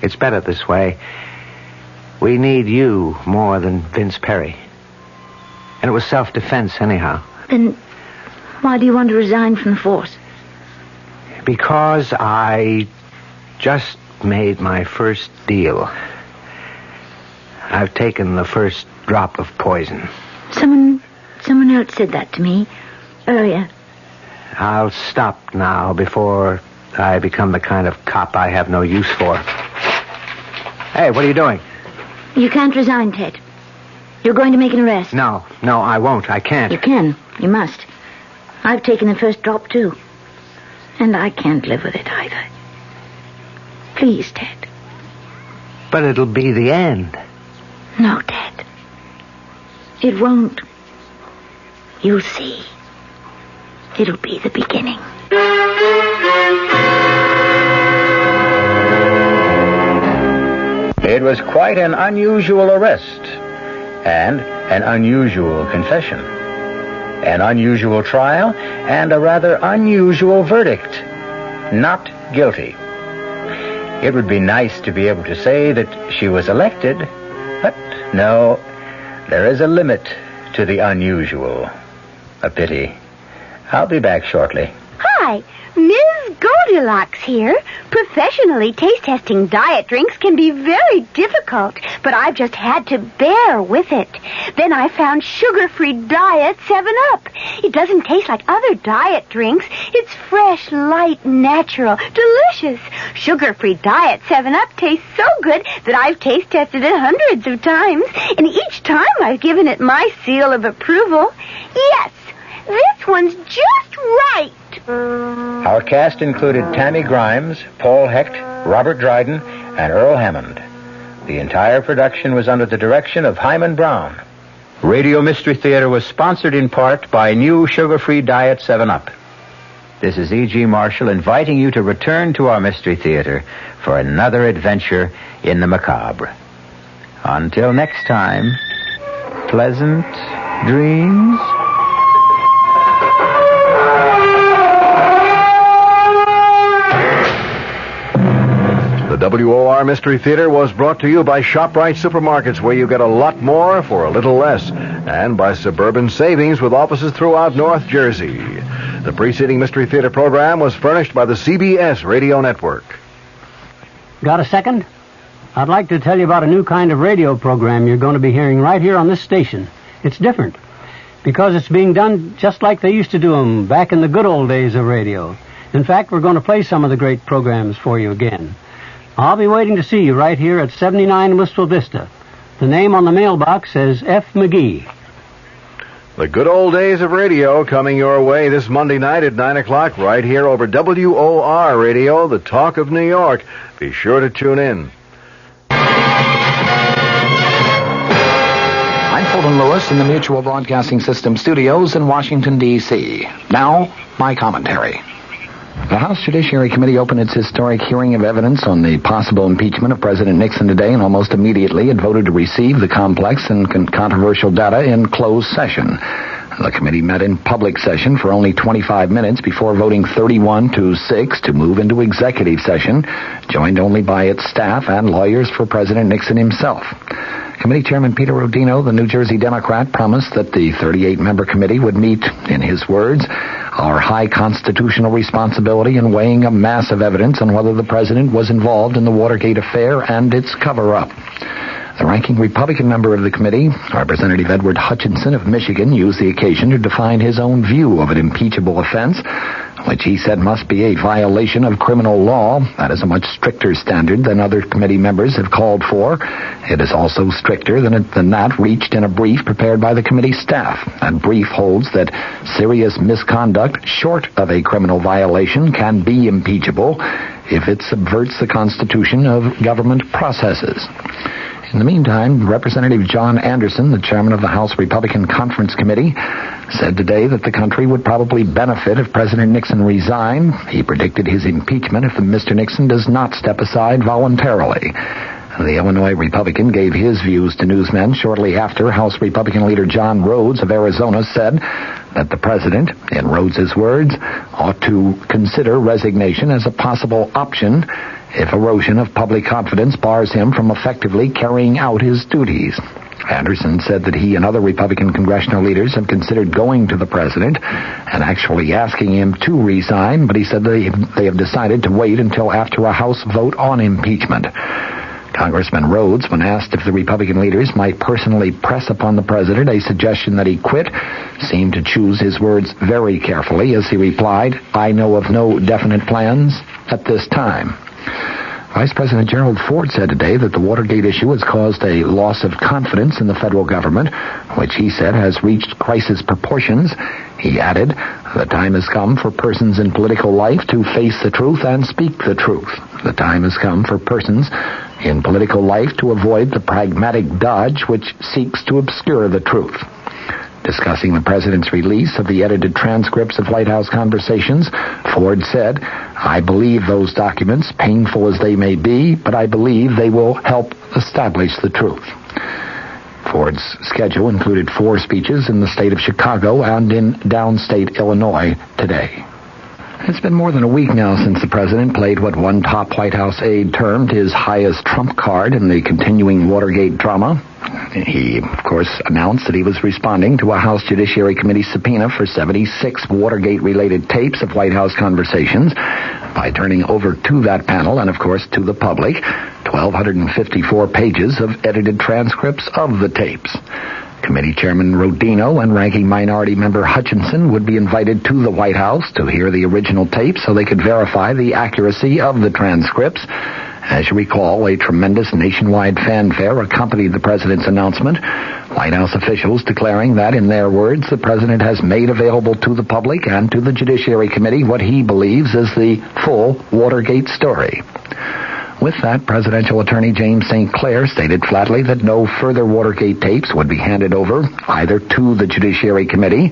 It's better this way. We need you more than Vince Perry. And it was self-defense anyhow. Then why do you want to resign from the force? Because I just made my first deal. I've taken the first drop of poison. Someone else said that to me earlier. I'll stop now before I become the kind of cop I have no use for. Hey, what are you doing? You can't resign, Ted. You're going to make an arrest. No, I won't. I can't. You can. You must. I've taken the first drop, too. And I can't live with it either. Please, Ted. But it'll be the end. No, Ted. It won't. You'll see. It'll be the beginning. It was quite an unusual arrest and an unusual confession. an unusual trial, and a rather unusual verdict. Not guilty. It would be nice to be able to say that she was elected, but no, there is a limit to the unusual. A pity. I'll be back shortly. Hi, Ms. Goldilocks here. Professionally taste-testing diet drinks can be very difficult, but I've just had to bear with it. Then I found sugar-free Diet 7-Up. It doesn't taste like other diet drinks. It's fresh, light, natural, delicious. Sugar-free Diet 7-Up tastes so good that I've taste-tested it hundreds of times, and each time I've given it my seal of approval. Yes, this one's just right. Our cast included Tammy Grimes, Paul Hecht, Robert Dryden, and Earl Hammond. The entire production was under the direction of Hyman Brown. Radio Mystery Theater was sponsored in part by new sugar-free Diet 7-Up. This is E.G. Marshall inviting you to return to our Mystery Theater for another adventure in the macabre. Until next time, pleasant dreams. The WOR Mystery Theater was brought to you by ShopRite Supermarkets, where you get a lot more for a little less, and by Suburban Savings with offices throughout North Jersey. The preceding Mystery Theater program was furnished by the CBS Radio Network. Got a second? I'd like to tell you about a new kind of radio program you're going to be hearing right here on this station. It's different, because it's being done just like they used to do them back in the good old days of radio. In fact, we're going to play some of the great programs for you again. I'll be waiting to see you right here at 79 Wistful Vista. The name on the mailbox says F. McGee. The good old days of radio coming your way this Monday night at 9 o'clock right here over WOR Radio, the talk of New York. Be sure to tune in. I'm Fulton Lewis in the Mutual Broadcasting System studios in Washington, D.C. Now, my commentary. The House Judiciary Committee opened its historic hearing of evidence on the possible impeachment of President Nixon today, and almost immediately it voted to receive the complex and controversial data in closed session. The committee met in public session for only 25 minutes before voting 31-6 to move into executive session, joined only by its staff and lawyers for President Nixon himself. Committee Chairman Peter Rodino, the New Jersey Democrat, promised that the 38-member committee would meet, in his words, our high constitutional responsibility in weighing a mass of evidence on whether the president was involved in the Watergate affair and its cover-up. The ranking Republican member of the committee, Representative Edward Hutchinson of Michigan, used the occasion to define his own view of an impeachable offense, which he said must be a violation of criminal law. That is a much stricter standard than other committee members have called for. It is also stricter than that reached in a brief prepared by the committee staff. That brief holds that serious misconduct short of a criminal violation can be impeachable if it subverts the constitution of government processes. In the meantime, Representative John Anderson, the chairman of the House Republican Conference Committee, said today that the country would probably benefit if President Nixon resigned. He predicted his impeachment if Mr. Nixon does not step aside voluntarily. The Illinois Republican gave his views to newsmen shortly after House Republican leader John Rhodes of Arizona said that the president, in Rhodes's words, ought to consider resignation as a possible option if erosion of public confidence bars him from effectively carrying out his duties. Anderson said that he and other Republican congressional leaders have considered going to the president and actually asking him to resign, but he said they have decided to wait until after a House vote on impeachment. Congressman Rhodes, when asked if the Republican leaders might personally press upon the president a suggestion that he quit, seemed to choose his words very carefully as he replied, "I know of no definite plans at this time." Vice President Gerald Ford said today that the Watergate issue has caused a loss of confidence in the federal government, which he said has reached crisis proportions. He added, "The time has come for persons in political life to face the truth and speak the truth. The time has come for persons in political life to avoid the pragmatic dodge which seeks to obscure the truth." Discussing the president's release of the edited transcripts of White House conversations, Ford said, "I believe those documents, painful as they may be, but I believe they will help establish the truth." Ford's schedule included 4 speeches in the state of Chicago and in downstate Illinois today. It's been more than a week now since the president played what one top White House aide termed his highest trump card in the continuing Watergate drama. He, of course, announced that he was responding to a House Judiciary Committee subpoena for 76 Watergate-related tapes of White House conversations by turning over to that panel and, of course, to the public 1,254 pages of edited transcripts of the tapes. Committee Chairman Rodino and Ranking Minority Member Hutchinson would be invited to the White House to hear the original tapes so they could verify the accuracy of the transcripts. As you recall, a tremendous nationwide fanfare accompanied the president's announcement, White House officials declaring that, in their words, the president has made available to the public and to the Judiciary Committee what he believes is the full Watergate story. With that, presidential attorney James St. Clair stated flatly that no further Watergate tapes would be handed over either to the Judiciary Committee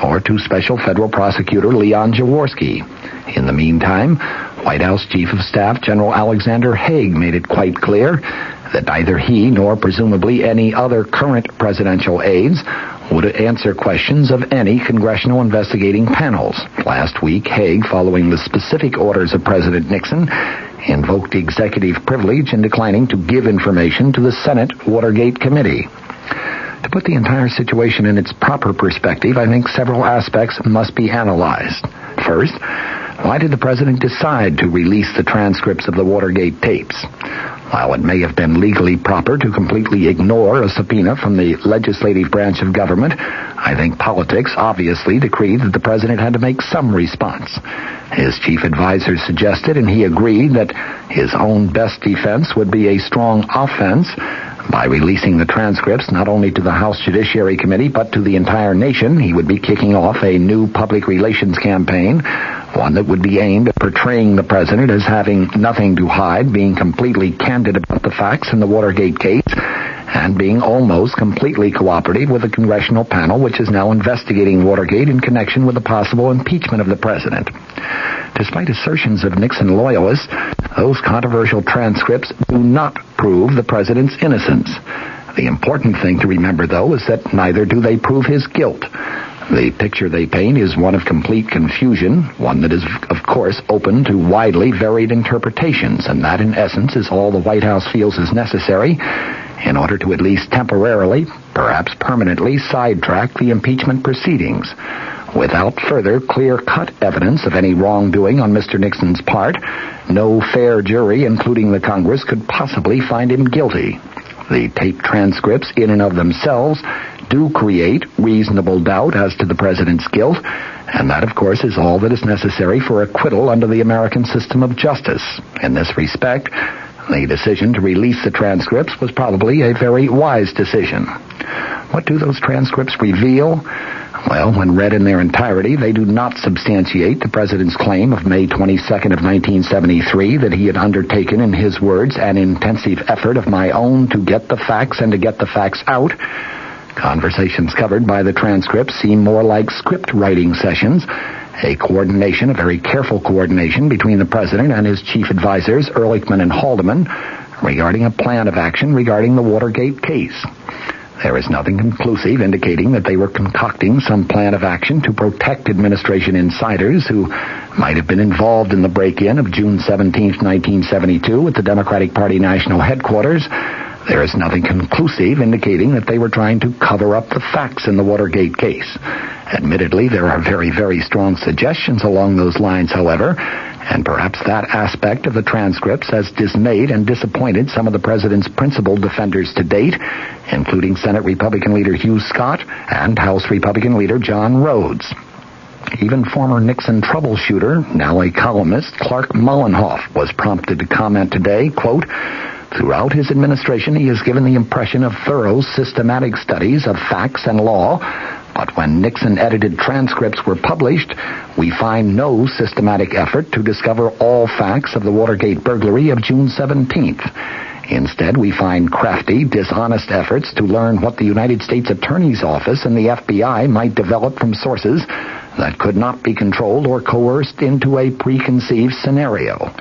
or to Special Federal Prosecutor Leon Jaworski. In the meantime, White House Chief of Staff General Alexander Haig made it quite clear that neither he nor presumably any other current presidential aides would answer questions of any congressional investigating panels. Last week, Haig, following the specific orders of President Nixon, invoked executive privilege in declining to give information to the Senate Watergate Committee. To put the entire situation in its proper perspective, I think several aspects must be analyzed. First, why did the president decide to release the transcripts of the Watergate tapes? While it may have been legally proper to completely ignore a subpoena from the legislative branch of government, I think politics obviously decreed that the president had to make some response. His chief advisor suggested, and he agreed, that his own best defense would be a strong offense by releasing the transcripts not only to the House Judiciary Committee but to the entire nation. He would be kicking off a new public relations campaign, one that would be aimed at portraying the president as having nothing to hide, being completely candid about the facts in the Watergate case, and being almost completely cooperative with the congressional panel which is now investigating Watergate in connection with the possible impeachment of the president. Despite assertions of Nixon loyalists, those controversial transcripts do not prove the president's innocence. The important thing to remember, though, is that neither do they prove his guilt. The picture they paint is one of complete confusion, one that is, of course, open to widely varied interpretations, and that, in essence, is all the White House feels is necessary in order to at least temporarily, perhaps permanently, sidetrack the impeachment proceedings. Without further clear-cut evidence of any wrongdoing on Mr. Nixon's part, no fair jury, including the Congress, could possibly find him guilty. The tape transcripts, in and of themselves, do create reasonable doubt as to the president's guilt, and that, of course, is all that is necessary for acquittal under the American system of justice. In this respect, the decision to release the transcripts was probably a very wise decision. What do those transcripts reveal? Well, when read in their entirety, they do not substantiate the president's claim of May 22nd of 1973 that he had undertaken, in his words, an intensive effort of my own to get the facts and to get the facts out. Conversations covered by the transcripts seem more like script writing sessions, a coordination, a very careful coordination between the president and his chief advisors, Ehrlichman and Haldeman, regarding a plan of action regarding the Watergate case. There is nothing conclusive indicating that they were concocting some plan of action to protect administration insiders who might have been involved in the break-in of June 17, 1972 at the Democratic Party national headquarters. There is nothing conclusive indicating that they were trying to cover up the facts in the Watergate case. Admittedly, there are very, very strong suggestions along those lines, however, and perhaps that aspect of the transcripts has dismayed and disappointed some of the president's principal defenders to date, including Senate Republican leader Hugh Scott and House Republican leader John Rhodes. Even former Nixon troubleshooter, now a columnist, Clark Mullenhoff, was prompted to comment today, quote, "Throughout his administration, he has given the impression of thorough, systematic studies of facts and law, but when Nixon-edited transcripts were published, we find no systematic effort to discover all facts of the Watergate burglary of June 17th. Instead, we find crafty, dishonest efforts to learn what the United States Attorney's Office and the FBI might develop from sources that could not be controlled or coerced into a preconceived scenario.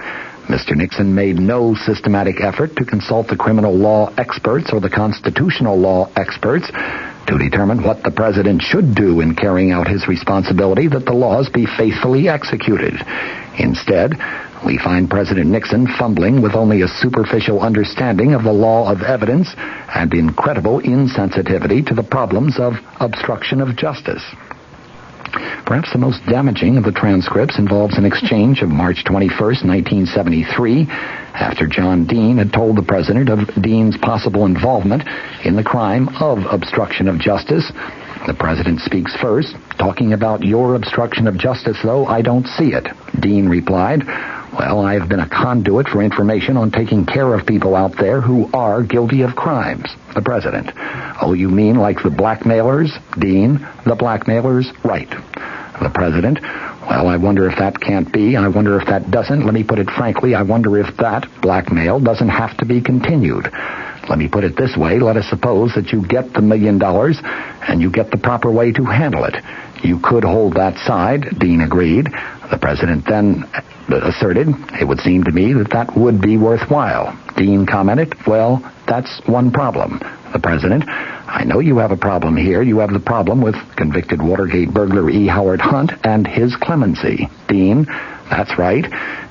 Mr. Nixon made no systematic effort to consult the criminal law experts or the constitutional law experts to determine what the president should do in carrying out his responsibility that the laws be faithfully executed. Instead, we find President Nixon fumbling with only a superficial understanding of the law of evidence and incredible insensitivity to the problems of obstruction of justice. Perhaps the most damaging of the transcripts involves an exchange of March 21st, 1973, after John Dean had told the president of Dean's possible involvement in the crime of obstruction of justice. The president speaks first, talking about your obstruction of justice, though I don't see it. Dean replied, well, I have been a conduit for information on taking care of people out there who are guilty of crimes. The president, oh, you mean like the blackmailers? Dean, the blackmailers, right. The president, well, I wonder if that can't be. I wonder if that doesn't. Let me put it frankly, I wonder if that blackmail doesn't have to be continued. Let me put it this way. Let us suppose that you get the $1 million and you get the proper way to handle it. You could hold that side, Dean agreed. The president then asserted, it would seem to me that would be worthwhile. Dean commented, well, that's one problem. The president, I know you have a problem here. You have the problem with convicted Watergate burglar E. Howard Hunt and his clemency. Dean, that's right.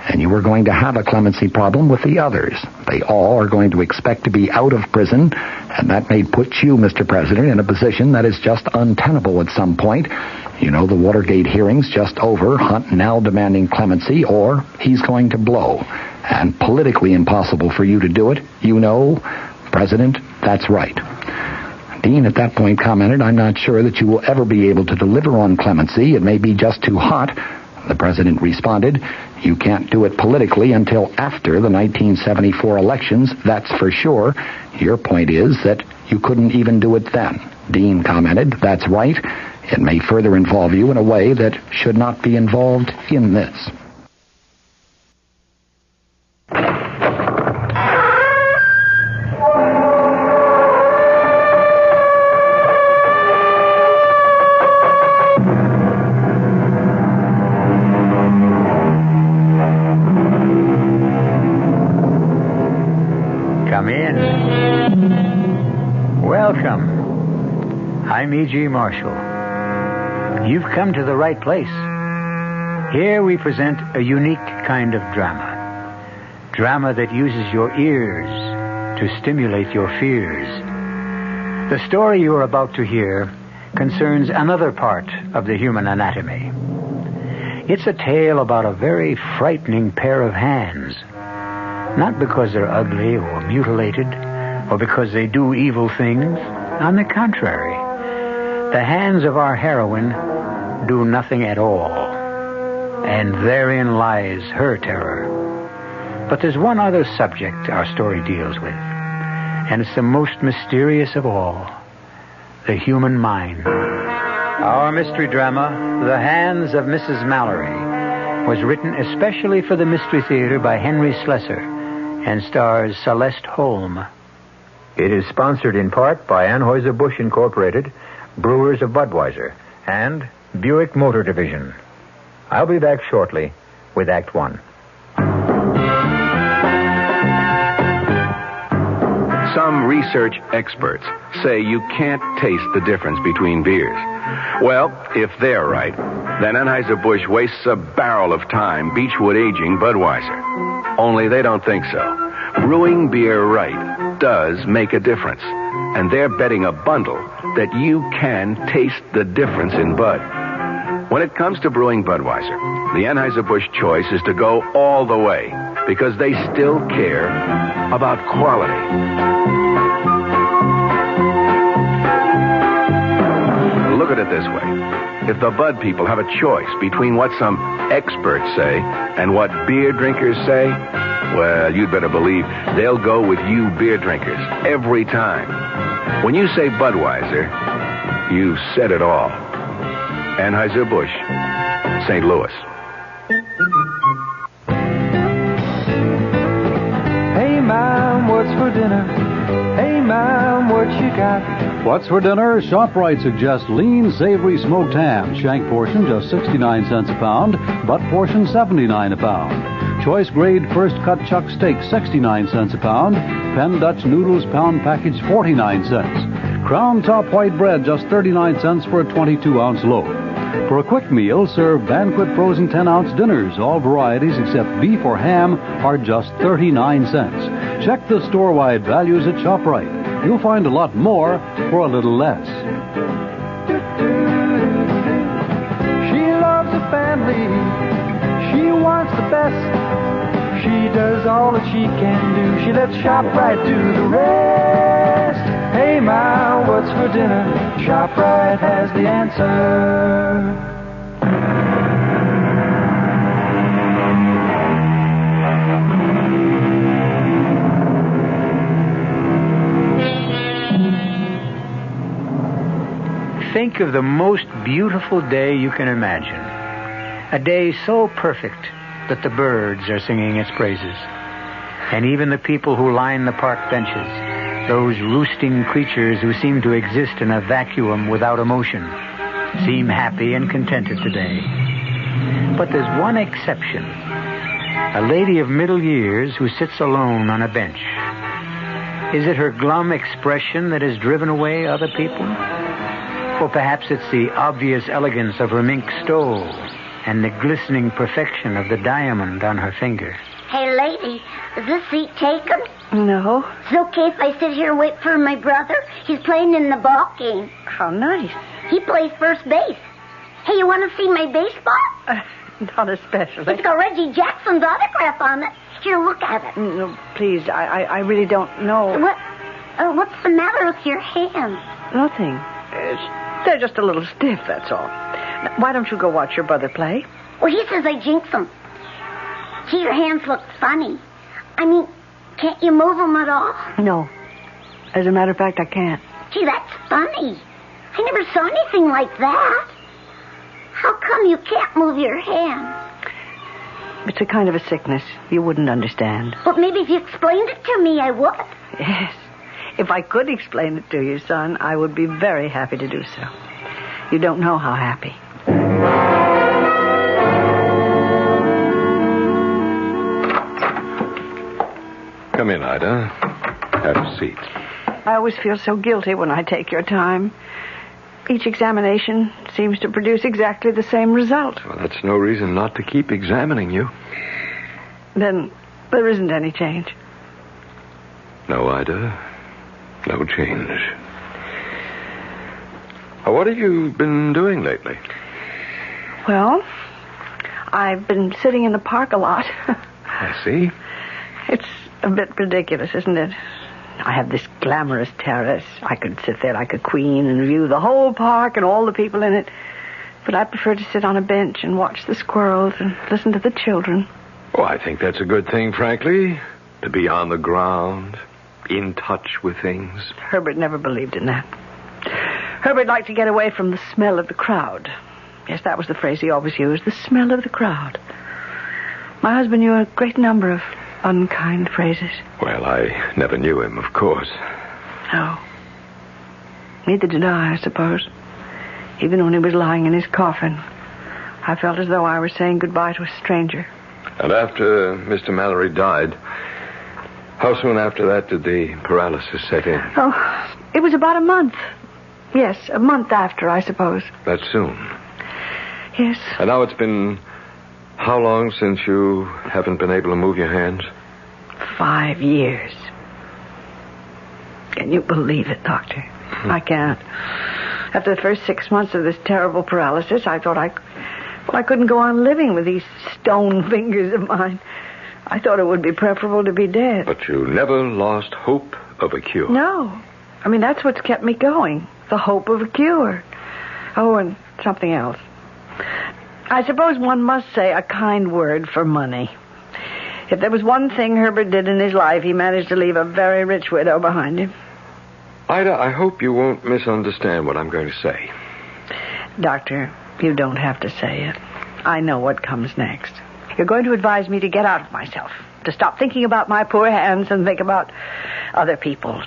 And you are going to have a clemency problem with the others. They all are going to expect to be out of prison, and that may put you, Mr. President, in a position that is just untenable at some point. You know, the Watergate hearing's just over, Hunt now demanding clemency, or he's going to blow. And politically impossible for you to do it. You know, President, that's right. Dean at that point commented, I'm not sure that you will ever be able to deliver on clemency. It may be just too hot. The president responded, you can't do it politically until after the 1974 elections, that's for sure. Your point is that you couldn't even do it then. Dean commented, that's right. It may further involve you in a way that should not be involved in this. Come in. Welcome. I'm E.G. Marshall. You've come to the right place. Here we present a unique kind of drama. Drama that uses your ears to stimulate your fears. The story you are about to hear concerns another part of the human anatomy. It's a tale about a very frightening pair of hands. Not because they're ugly or mutilated, or because they do evil things. On the contrary, the hands of our heroine do nothing at all. And therein lies her terror. But there's one other subject our story deals with, and it's the most mysterious of all, the human mind. Our mystery drama, The Hands of Mrs. Mallory, was written especially for the Mystery Theater by Henry Slessor and stars Celeste Holm. It is sponsored in part by Anheuser-Busch Incorporated, Brewers of Budweiser, and Buick Motor Division. I'll be back shortly with Act One. Some research experts say you can't taste the difference between beers. Well, if they're right, then Anheuser-Busch wastes a barrel of time Beechwood aging Budweiser. Only they don't think so. Brewing beer right does make a difference. And they're betting a bundle that you can taste the difference in Bud. When it comes to brewing Budweiser, the Anheuser-Busch choice is to go all the way because they still care about quality. Look at it this way. If the Bud people have a choice between what some experts say and what beer drinkers say, well, you'd better believe they'll go with you beer drinkers every time. When you say Budweiser, you've said it all. Anheuser-Busch, St. Louis. Hey, Mom, what's for dinner? Hey, Mom, what you got? What's for dinner? ShopRite suggests lean, savory smoked ham. Shank portion just 69 cents a pound, butt portion 79 a pound. Choice grade first cut chuck steak, 69 cents a pound. Penn Dutch noodles pound package, 49 cents. Crown top white bread, just 39 cents for a 22-ounce loaf. For a quick meal, serve Banquet frozen 10-ounce dinners. All varieties except beef or ham are just 39 cents. Check the store-wide values at ShopRite. You'll find a lot more for a little less. She loves her family. She wants the best. She does all that she can do. She lets ShopRite do the rest. Hey, Ma, what's for dinner? ShopRite has the answer. Think of the most beautiful day you can imagine. A day so perfect that the birds are singing its praises. And even the people who line the park benches, those roosting creatures who seem to exist in a vacuum without emotion, seem happy and contented today. But there's one exception. A lady of middle years who sits alone on a bench. Is it her glum expression that has driven away other people? Or perhaps it's the obvious elegance of her mink stole and the glistening perfection of the diamond on her finger. Hey, lady, is this seat taken? No. Is it okay if I sit here and wait for my brother? He's playing in the ball game. How nice. He plays first base. Hey, you want to see my baseball? Not especially. It's got Reggie Jackson's autograph on it. Here, look at it. No, please, I really don't know. What's the matter with your hands? Nothing. They're just a little stiff, that's all. Now, why don't you go watch your brother play? Well, he says I jinx him. Gee, your hands look funny. I mean, can't you move them at all? No. As a matter of fact, I can't. Gee, that's funny. I never saw anything like that. How come you can't move your hands? It's a kind of a sickness. You wouldn't understand. But maybe if you explained it to me, I would. Yes. If I could explain it to you, son, I would be very happy to do so. You don't know how happy. Come in, Ida. Have a seat. I always feel so guilty when I take your time. Each examination seems to produce exactly the same result. Well, that's no reason not to keep examining you. Then there isn't any change. No, Ida. No change. What have you been doing lately? Well, I've been sitting in the park a lot. I see. It's a bit ridiculous, isn't it? I have this glamorous terrace. I could sit there like a queen and view the whole park and all the people in it. But I prefer to sit on a bench and watch the squirrels and listen to the children. Oh, I think that's a good thing, frankly. To be on the ground, in touch with things. Herbert never believed in that. Herbert liked to get away from the smell of the crowd. Yes, that was the phrase he always used, the smell of the crowd. My husband knew a great number of unkind phrases. Well, I never knew him, of course. No. Neither did I suppose. Even when he was lying in his coffin, I felt as though I were saying goodbye to a stranger. And after Mr. Mallory died, how soon after that did the paralysis set in? Oh, it was about a month. Yes, a month after, I suppose. That soon? Yes. And now it's been how long since you haven't been able to move your hands? 5 years. Can you believe it, Doctor? I can't. After the first 6 months of this terrible paralysis, I thought I couldn't go on living with these stone fingers of mine. I thought it would be preferable to be dead. But you never lost hope of a cure. No. I mean, that's what's kept me going. The hope of a cure. Oh, and something else. I suppose one must say a kind word for money. If there was one thing Herbert did in his life, he managed to leave a very rich widow behind him. Ida, I hope you won't misunderstand what I'm going to say. Doctor, you don't have to say it. I know what comes next. You're going to advise me to get out of myself, to stop thinking about my poor hands and think about other people.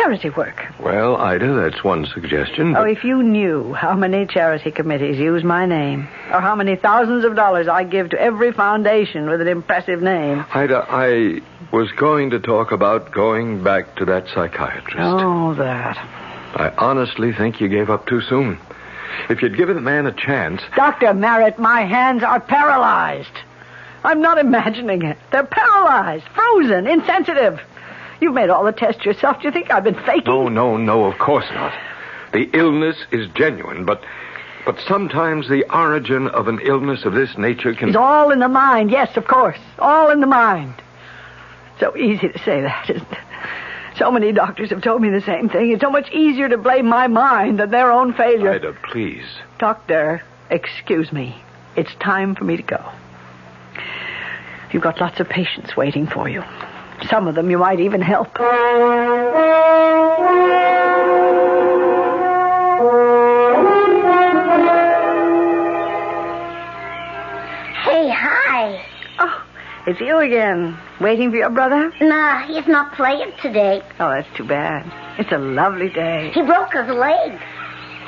Charity work. Well, Ida, that's one suggestion. But... Oh, if you knew how many charity committees use my name, or how many thousands of dollars I give to every foundation with an impressive name. Ida, I was going to talk about going back to that psychiatrist. Oh, that. I honestly think you gave up too soon. If you'd given the man a chance... Dr. Merritt, my hands are paralyzed. I'm not imagining it. They're paralyzed, frozen, insensitive. You've made all the tests yourself. Do you think I've been faking? No, of course not. The illness is genuine, but sometimes the origin of an illness of this nature can... It's all in the mind, yes, of course. All in the mind. So easy to say that, isn't it? So many doctors have told me the same thing. It's so much easier to blame my mind than their own failure. Ida, please. Doctor, excuse me. It's time for me to go. You've got lots of patients waiting for you. Some of them you might even help. Hey, hi. Oh, it's you again. Waiting for your brother? Nah, he's not playing today. Oh, that's too bad. It's a lovely day. He broke his leg.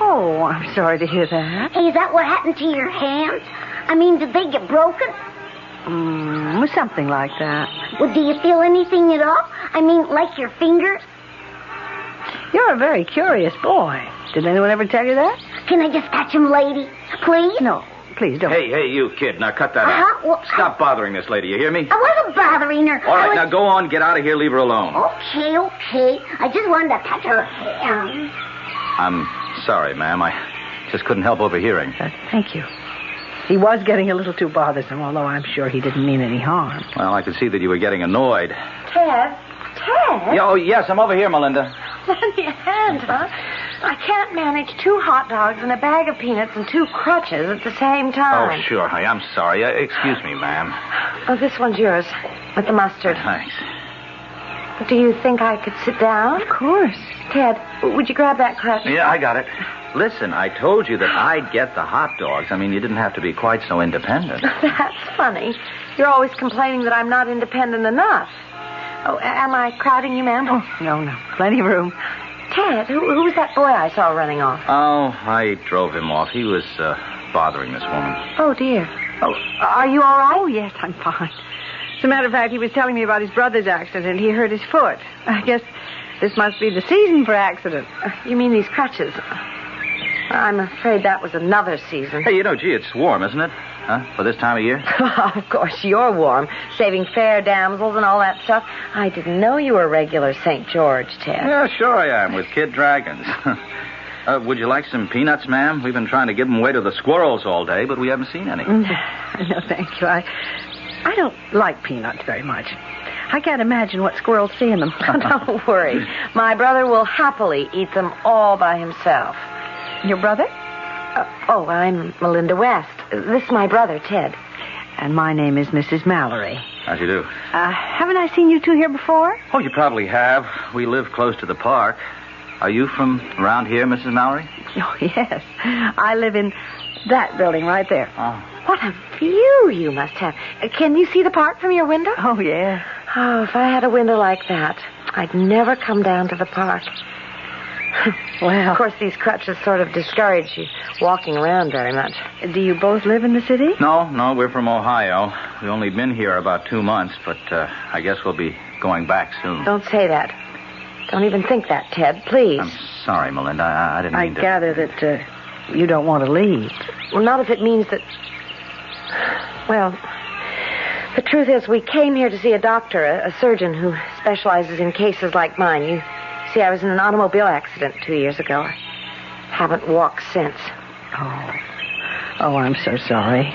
Oh, I'm sorry to hear that. Hey, is that what happened to your hands? I mean, did they get broken? Something like that. Well, do you feel anything at all? I mean, like your fingers? You're a very curious boy. Did anyone ever tell you that? Can I just touch him, lady? Please? No, please don't. Hey, you kid. Now cut that out. Well, Stop bothering this lady, you hear me? I wasn't bothering her. All right, now go on, get out of here, leave her alone. Okay. I just wanted to touch her hand. I'm sorry, ma'am. I just couldn't help overhearing. Thank you. He was getting a little too bothersome, although I'm sure he didn't mean any harm. Well, I could see that you were getting annoyed. Ted? Oh, yes, I'm over here, Melinda. Lend me a hand, huh? I can't manage 2 hot dogs and a bag of peanuts and 2 crutches at the same time. Oh, sure. I'm sorry. Excuse me, ma'am. Oh, this one's yours, with the mustard. Thanks. Do you think I could sit down? Of course. Ted, would you grab that crutch? Yeah, I got it. Listen, I told you that I'd get the hot dogs. I mean, you didn't have to be quite so independent. That's funny. You're always complaining that I'm not independent enough. Oh, am I crowding you, ma'am? Oh, no. Plenty of room. Ted, who was that boy I saw running off? Oh, I drove him off. He was bothering this woman. Oh, dear. Oh, are you all right? Oh, yes, I'm fine. As a matter of fact, he was telling me about his brother's accident. He hurt his foot. I guess this must be the season for accidents. You mean these crutches? I'm afraid that was another season. Hey, gee, it's warm, isn't it? Huh? For this time of year? Of course, you're warm. Saving fair damsels and all that stuff. I didn't know you were a regular St. George, Ted. Yeah, sure I am, with kid dragons. Would you like some peanuts, ma'am? We've been trying to give them away to the squirrels all day, but we haven't seen any. No, thank you. I don't like peanuts very much. I can't imagine what squirrels see in them. Don't worry. My brother will happily eat them all by himself. Your brother? I'm Melinda West. This is my brother, Ted. And my name is Mrs. Mallory. How'd you do? Haven't I seen you two here before? Oh, you probably have. We live close to the park. Are you from around here, Mrs. Mallory? Oh, yes. I live in that building right there. Oh. What a view you must have. Can you see the park from your window? Oh, yeah. Oh, if I had a window like that, I'd never come down to the park. Well, of course, these crutches sort of discourage you walking around very much. Do you both live in the city? No, we're from Ohio. We've only been here about 2 months, but I guess we'll be going back soon. Don't say that. Don't even think that, Ted, please. I'm sorry, Melinda. I didn't mean to... I gather that you don't want to leave. Well, not if it means that... Well, the truth is we came here to see a doctor, a surgeon who specializes in cases like mine. You see, I was in an automobile accident 2 years ago. I haven't walked since. Oh, I'm so sorry.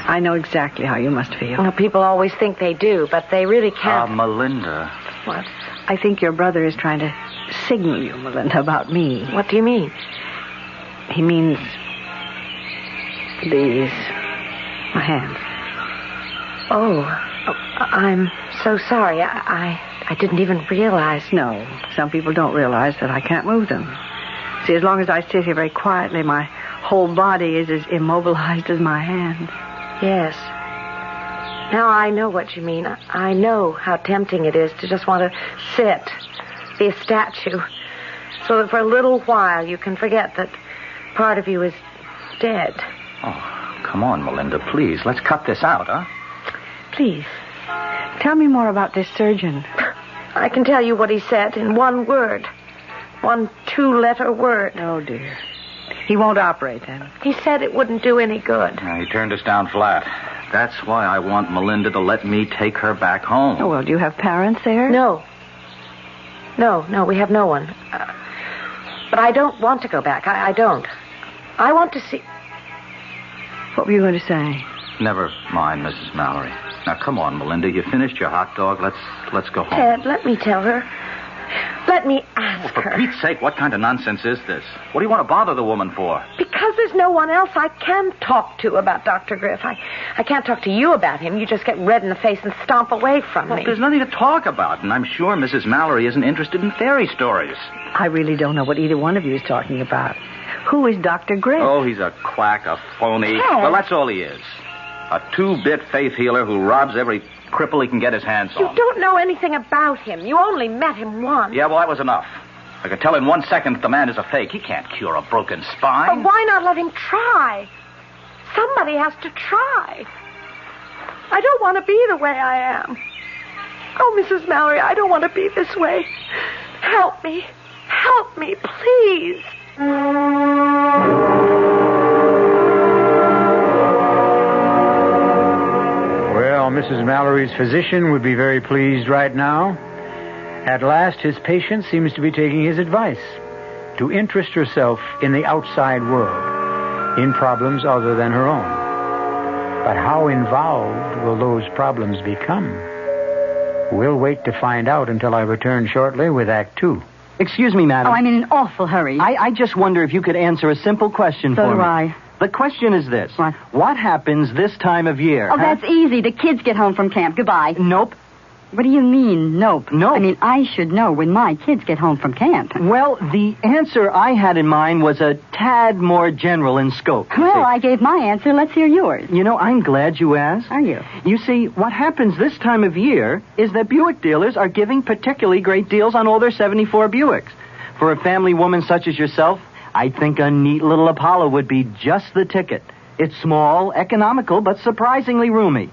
I know exactly how you must feel. Well, people always think they do, but they really can't. Melinda. What? I think your brother is trying to signal you, Melinda, about me. What do you mean? He means these. My hands. Oh, I'm so sorry. I didn't even realize. No, some people don't realize that I can't move them. See, as long as I sit here very quietly, my whole body is as immobilized as my hands. Yes. Now I know what you mean. I know how tempting it is to just want to sit be a statue, so that for a little while you can forget that part of you is dead. Oh, come on, Melinda, please. Let's cut this out, huh? Please, tell me more about this surgeon. I can tell you what he said in one word. One 2-letter word. Oh, dear. He won't operate, then? He said it wouldn't do any good. He turned us down flat. That's why I want Melinda to let me take her back home. Oh, well, do you have parents there? No, we have no one. But I don't want to go back. I don't. I want to see... What were you going to say? Never mind, Mrs. Mallory. Now, come on, Melinda. You finished your hot dog. Let's go home. Ted, let me tell her. Let me ask her. For Pete's sake, what kind of nonsense is this? What do you want to bother the woman for? Because there's no one else I can talk to about Dr. Griff. I can't talk to you about him. You just get red in the face and stomp away from me. There's nothing to talk about, and I'm sure Mrs. Mallory isn't interested in fairy stories. I really don't know what either one of you is talking about. Who is Dr. Griff? Oh, he's a quack, a phony. Ted. Well, that's all he is. A 2-bit faith healer who robs every cripple he can get his hands on. You don't know anything about him. You only met him once. Yeah, well, that was enough. I could tell in 1 second that the man is a fake. He can't cure a broken spine. But why not let him try? Somebody has to try. I don't want to be the way I am. Oh, Mrs. Mallory, I don't want to be this way. Help me. Help me, please. Well, Mrs. Mallory's physician would be very pleased right now. At last, his patient seems to be taking his advice to interest herself in the outside world, in problems other than her own. But how involved will those problems become? We'll wait to find out until I return shortly with Act 2. Excuse me, madam. Oh, I'm in an awful hurry. I just wonder if you could answer a simple question for me. So do I. The question is this. What happens this time of year? Oh, that's easy. The kids get home from camp. Goodbye. Nope. What do you mean, nope? Nope. I mean, I should know when my kids get home from camp. Well, the answer I had in mind was a tad more general in scope. Well, I gave my answer. Let's hear yours. You know, I'm glad you asked. Are you? You see, what happens this time of year is that Buick dealers are giving particularly great deals on all their 74 Buicks. For a family woman such as yourself, I think a neat little Apollo would be just the ticket. It's small, economical, but surprisingly roomy.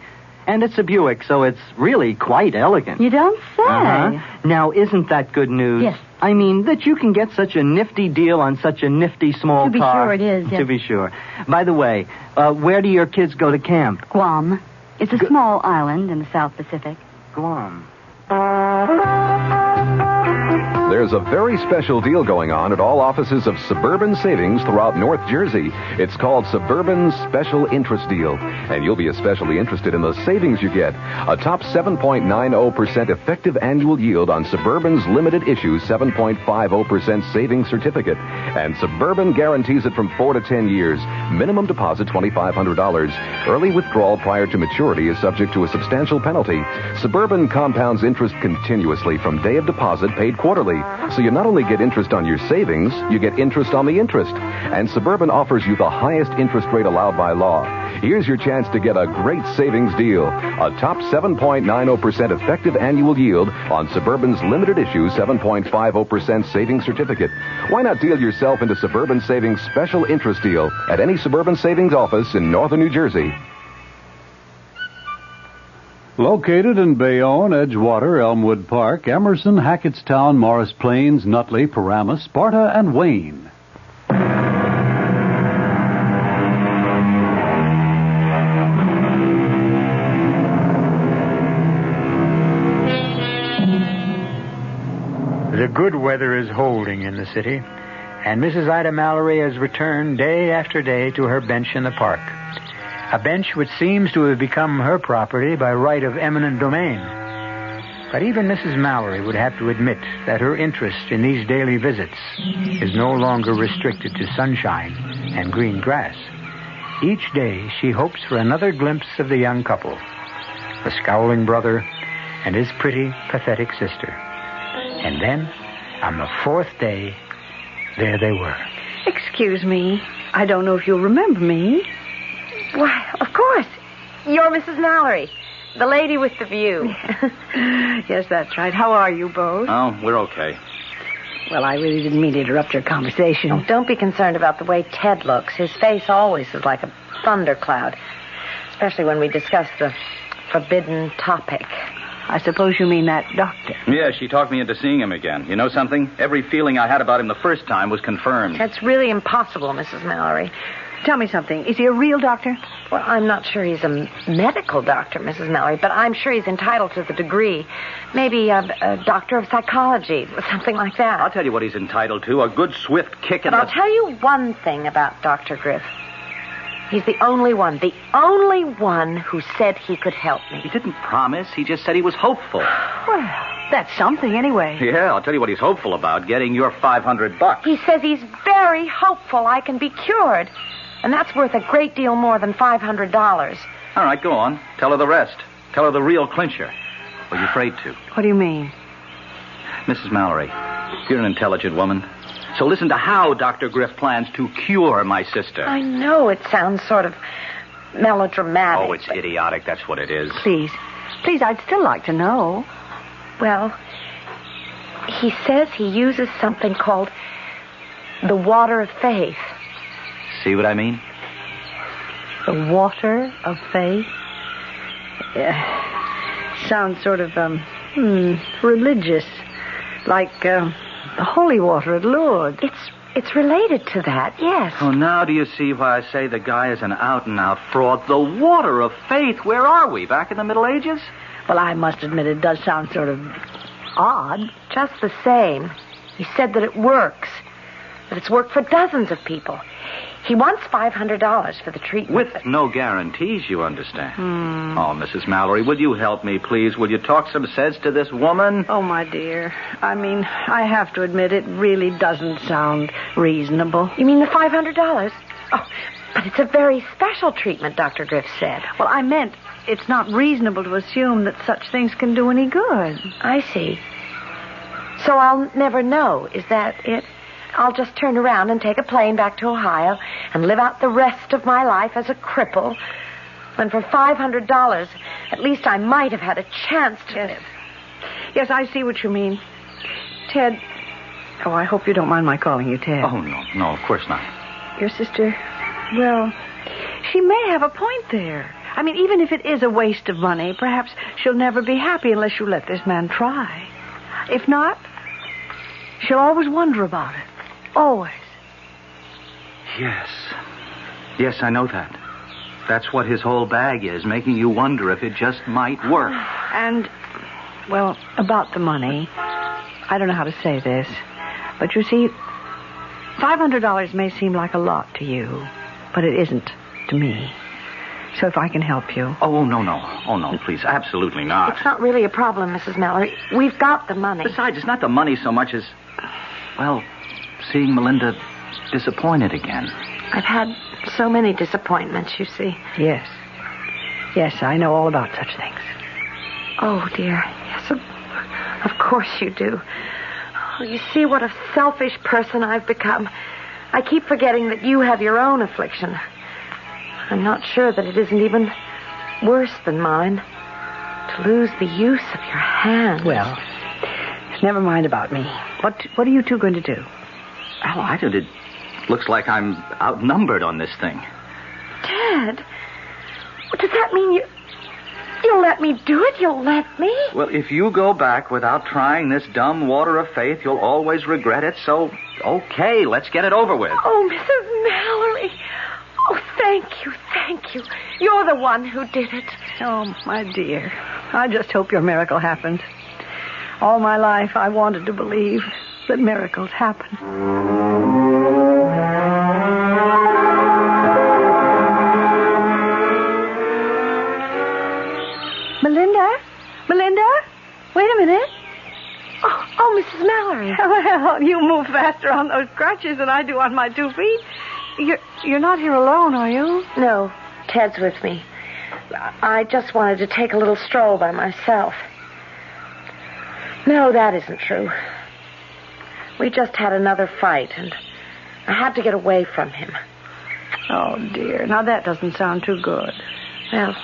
And it's a Buick, so it's really quite elegant. You don't say. Uh-huh. Now, isn't that good news? Yes. I mean, that you can get such a nifty deal on such a nifty small car. To be sure it is, yes. To be sure. By the way, where do your kids go to camp? Guam. It's a small island in the South Pacific. Guam. There's a very special deal going on at all offices of Suburban Savings throughout North Jersey. It's called Suburban Special Interest Deal, and you'll be especially interested in the savings you get. A top 7.90% effective annual yield on Suburban's limited issue 7.50% savings certificate, and Suburban guarantees it from 4 to 10 years. Minimum deposit $2,500. Early withdrawal prior to maturity is subject to a substantial penalty. Suburban compounds interest continuously from day of deposit paid quarterly. So you not only get interest on your savings, you get interest on the interest. And Suburban offers you the highest interest rate allowed by law. Here's your chance to get a great savings deal. A top 7.90% effective annual yield on Suburban's limited issue 7.50% savings certificate. Why not deal yourself into Suburban Savings Special Interest Deal at any Suburban Savings office in northern New Jersey? Located in Bayonne, Edgewater, Elmwood Park, Emerson, Hackettstown, Morris Plains, Nutley, Paramus, Sparta, and Wayne. The good weather is holding in the city, and Mrs. Ida Mallory has returned day after day to her bench in the park. A bench which seems to have become her property by right of eminent domain. But even Mrs. Mallory would have to admit that her interest in these daily visits is no longer restricted to sunshine and green grass. Each day she hopes for another glimpse of the young couple, the scowling brother and his pretty, pathetic sister. And then, on the 4th day, there they were. Excuse me. I don't know if you'll remember me. Why, of course. You're Mrs. Mallory, the lady with the view. Yes, that's right. How are you both? Oh, we're okay. Well, I really didn't mean to interrupt your conversation. Oh, don't be concerned about the way Ted looks. His face always is like a thundercloud, especially when we discuss the forbidden topic. I suppose you mean that doctor. Yeah, she talked me into seeing him again. You know something? Every feeling I had about him the first time was confirmed. That's really impossible, Mrs. Mallory. Tell me something. Is he a real doctor? Well, I'm not sure he's a medical doctor, Mrs. Mallory, but I'm sure he's entitled to the degree. Maybe a doctor of psychology, something like that. I'll tell you what he's entitled to. A good swift kick in But the... I'll tell you one thing about Dr. Griff. He's the only one who said he could help me. He didn't promise. He just said he was hopeful. Well, that's something anyway. Yeah, I'll tell you what he's hopeful about, getting your $500. He says he's very hopeful I can be cured. And that's worth a great deal more than $500. All right, go on. Tell her the rest. Tell her the real clincher. Or you're afraid to. What do you mean? Mrs. Mallory, you're an intelligent woman. So listen to how Dr. Griff plans to cure my sister. I know it sounds sort of melodramatic. Oh, it's idiotic. That's what it is. Please, I'd still like to know. Well, he says he uses something called the water of faith. See what I mean? The water of faith? Sounds sort of, religious. Like, the holy water at Lourdes. It's related to that, yes. Oh, now do you see why I say the guy is an out-and-out fraud? The water of faith. Where are we? Back in the Middle Ages? Well, I must admit it does sound sort of odd. Just the same. He said that it works. That it's worked for dozens of people. He wants $500 for the treatment. With no guarantees, you understand. Oh, Mrs. Mallory, will you help me, please? Will you talk some sense to this woman? Oh, my dear. I mean, I have to admit it really doesn't sound reasonable. You mean the $500? Oh, but it's a very special treatment, Dr. Griff said. Well, I meant it's not reasonable to assume that such things can do any good. I see. So I'll never know. Is that it? I'll just turn around and take a plane back to Ohio and live out the rest of my life as a cripple. When for $500, at least I might have had a chance to live. Yes, I see what you mean. Ted. Oh, I hope you don't mind my calling you Ted. Oh, no, of course not. Your sister, well, she may have a point there. I mean, even if it is a waste of money, perhaps she'll never be happy unless you let this man try. If not, she'll always wonder about it. Always. Yes, I know that. That's what his whole bag is, making you wonder if it just might work. And, well, about the money, I don't know how to say this, but you see, $500 may seem like a lot to you, but it isn't to me. So if I can help you... Oh, no. Oh, no, please, absolutely not. It's not really a problem, Mrs. Mallory. We've got the money. Besides, it's not the money so much as, well, seeing Melinda disappointed again. I've had so many disappointments, you see. Yes, I know all about such things. Oh, dear. Yes, of course you do. Oh, you see what a selfish person I've become. I keep forgetting that you have your own affliction. I'm not sure that it isn't even worse than mine. To lose the use of your hand. Well, never mind about me. What are you two going to do? Oh, I don't. It looks like I'm outnumbered on this thing. Ted, does that mean you'll let me do it? You'll let me? Well, if you go back without trying this dumb water of faith, you'll always regret it. So, okay, let's get it over with. Oh, Mrs. Mallory. Oh, thank you. You're the one who did it. Oh, my dear. I just hope your miracle happens. All my life, I wanted to believe that miracles happen. Melinda? Wait a minute. Oh, Mrs. Mallory. Well, you move faster on those crutches than I do on my 2 feet. You're not here alone, are you? No, Ted's with me. I just wanted to take a little stroll by myself. No, that isn't true. We just had another fight, and I had to get away from him. Oh, dear. Now, that doesn't sound too good. Well,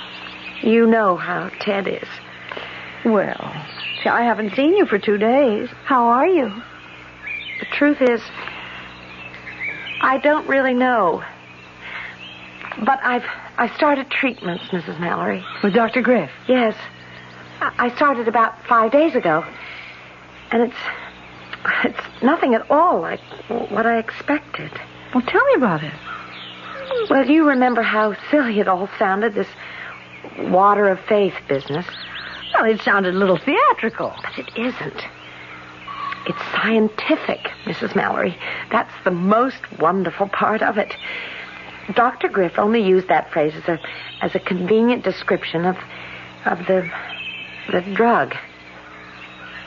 you know how Ted is. Well, see, I haven't seen you for 2 days. How are you? truth is, I don't really know. But I've started treatments, Mrs. Mallory. With Dr. Griff? Yes. I started about 5 days ago. And it's nothing at all like what I expected. Well, tell me about it. Well, you remember how silly it all sounded, this water of faith business. Well, it sounded a little theatrical. But it isn't. It's scientific, Mrs. Mallory. That's the most wonderful part of it. Dr. Griff only used that phrase as a convenient description of the drug.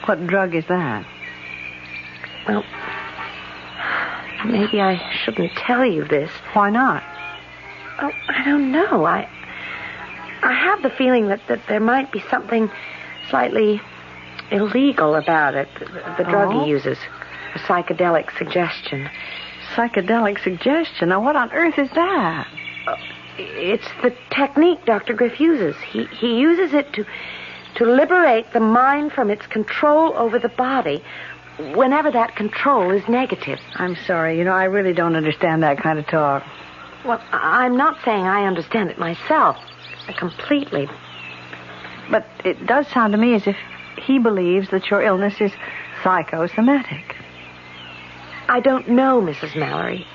What drug is that? Well, maybe I shouldn't tell you this. Why not? Oh, I don't know. I have the feeling that there might be something slightly illegal about it. The drug he uses. A psychedelic suggestion. Psychedelic suggestion? Now, what on earth is that? It's the technique Dr. Griff uses. He uses it to liberate the mind from its control over the body whenever that control is negative. I'm sorry. I really don't understand that kind of talk. Well, I'm not saying I understand it myself completely. But it does sound to me as if he believes that your illness is psychosomatic. I don't know, Mrs. Mallory.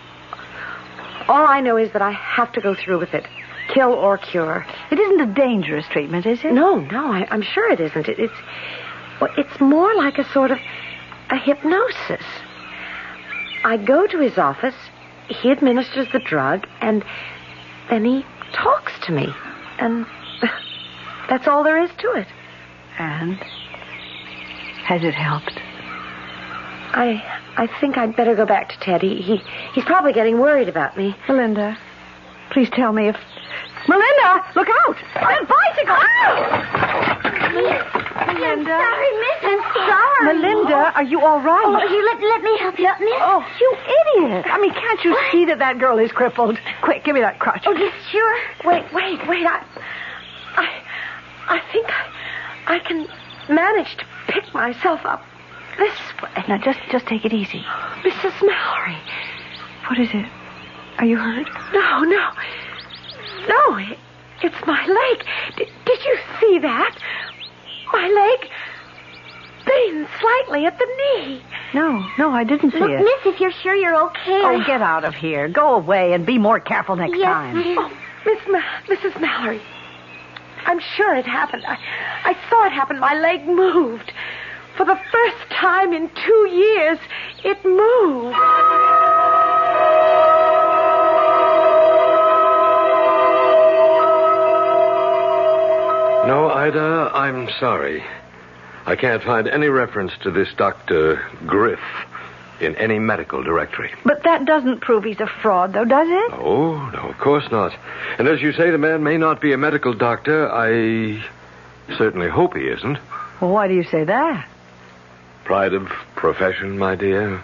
All I know is that I have to go through with it. Kill or cure. It isn't a dangerous treatment, is it? No, I'm sure it isn't. It's more like a sort of a hypnosis. I go to his office, he administers the drug, and then he talks to me. And that's all there is to it. And? Has it helped? I think I'd better go back to Ted. He's probably getting worried about me. Melinda, please tell me if... Melinda, look out! That bicycle! Melinda? I'm sorry, miss. I'm sorry. Melinda, are you all right? Oh, here, let me help you up, miss. Oh, you idiot. I mean, can't you see that girl is crippled? Quick, give me that crutch. Oh, yes, sure. Wait. I think I can manage to pick myself up this way. Now, just take it easy. Mrs. Mallory. What is it? Are you hurt? No, it's my leg. Did you see that? My leg bends slightly at the knee. No, I didn't see it. Look, miss, if you're sure you're okay. Oh, get out of here. Go away and be more careful next time. Oh, Mrs. Mallory. I'm sure it happened. I saw it happen. My leg moved. For the first time in 2 years, it moved. No, Ida, I'm sorry. I can't find any reference to this Dr. Griff in any medical directory. But that doesn't prove he's a fraud, though, does it? No, of course not. And as you say, the man may not be a medical doctor. I certainly hope he isn't. Well, why do you say that? Pride of profession, my dear.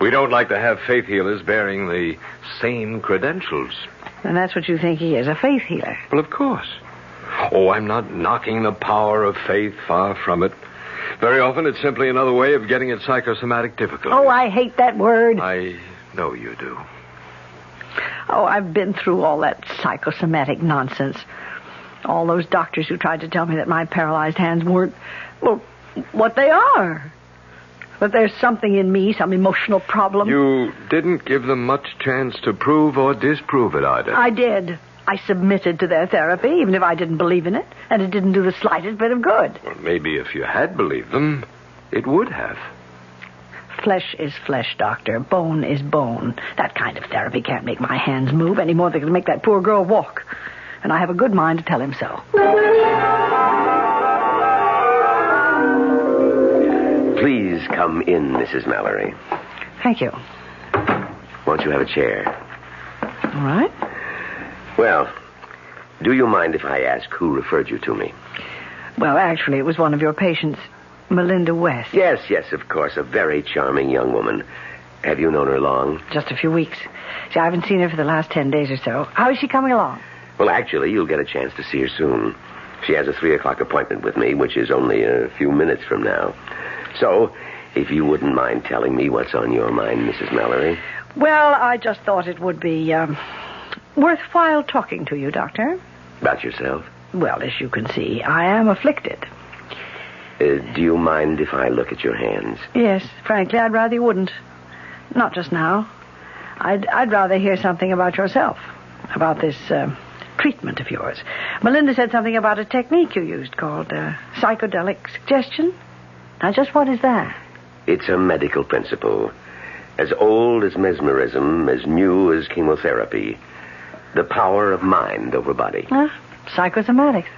We don't like to have faith healers bearing the same credentials. And that's what you think he is, a faith healer? Well, of course. Oh, I'm not knocking the power of faith, far from it. Very often it's simply another way of getting at psychosomatic difficulties. Oh, I hate that word. I know you do. Oh, I've been through all that psychosomatic nonsense. All those doctors who tried to tell me that my paralyzed hands weren't, well, what they are. But there's something in me, some emotional problem. You didn't give them much chance to prove or disprove it, Ida. I did. I submitted to their therapy, even if I didn't believe in it, and it didn't do the slightest bit of good. Well, maybe if you had believed them, it would have. Flesh is flesh, Doctor. Bone is bone. That kind of therapy can't make my hands move any more than it can make that poor girl walk. And I have a good mind to tell him so. Please come in, Mrs. Mallory. Thank you. Won't you have a chair? All right. Well, do you mind if I ask who referred you to me? Well, actually, it was one of your patients, Melinda West. Yes, of course. A very charming young woman. Have you known her long? Just a few weeks. See, I haven't seen her for the last 10 days or so. How is she coming along? Well, actually, you'll get a chance to see her soon. She has a 3 o'clock appointment with me, which is only a few minutes from now. So, If you wouldn't mind telling me what's on your mind, Mrs. Mallory. Well, I just thought it would be worthwhile talking to you, Doctor. About yourself? Well, as you can see, I am afflicted. Do you mind if I look at your hands? Yes, frankly, I'd rather you wouldn't. Not just now. I'd rather hear something about yourself, about this treatment of yours. Melinda said something about a technique you used called psychedelic suggestion. Now, just what is that? It's a medical principle. As old as mesmerism, as new as chemotherapy. The power of mind over body. Psychosomatics.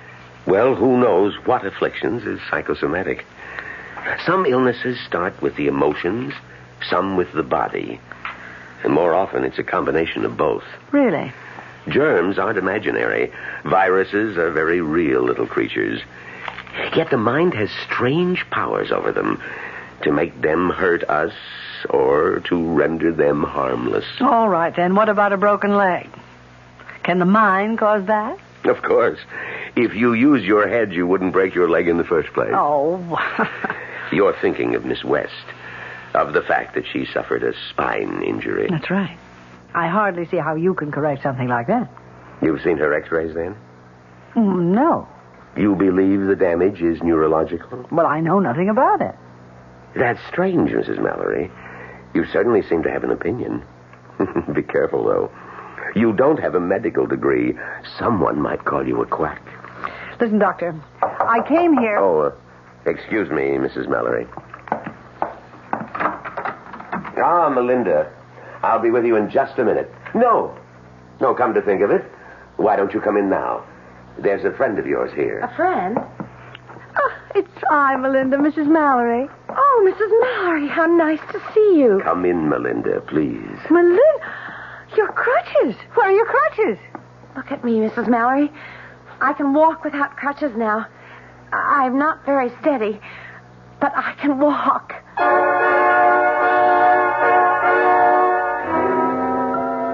Well, who knows what afflictions is psychosomatic. Some illnesses start with the emotions, some with the body. And more often, it's a combination of both. Really? Germs aren't imaginary. Viruses are very real little creatures. Yet the mind has strange powers over them to make them hurt us or to render them harmless. All right, then. What about a broken leg? Can the mind cause that? Of course. If you used your head, you wouldn't break your leg in the first place. Oh. You're thinking of Miss West, of the fact that she suffered a spine injury. That's right. I hardly see how you can correct something like that. You've seen her x-rays, then? No. You believe the damage is neurological? Well, I know nothing about it. That's strange, Mrs. Mallory. You certainly seem to have an opinion. Be careful, though. You don't have a medical degree. Someone might call you a quack. Listen, Doctor, I came here... Oh, excuse me, Mrs. Mallory. Ah, Melinda. I'll be with you in just a minute. No, come to think of it. Why don't you come in now? There's a friend of yours here. A friend? Oh, it's I, Melinda, Mrs. Mallory. Oh, Mrs. Mallory, how nice to see you. Come in, Melinda, please. Melinda, your crutches. Where are your crutches? Look at me, Mrs. Mallory. I can walk without crutches now. I'm not very steady, but I can walk.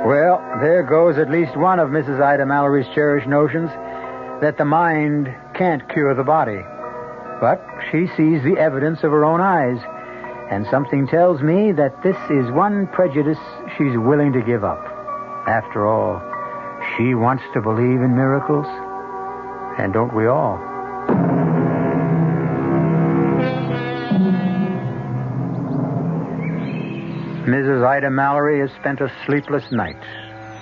Well, there goes at least one of Mrs. Ida Mallory's cherished notions, that the mind can't cure the body. But she sees the evidence of her own eyes, and something tells me that this is one prejudice she's willing to give up. After all, she wants to believe in miracles, and don't we all? Mrs. Ida Mallory has spent a sleepless night,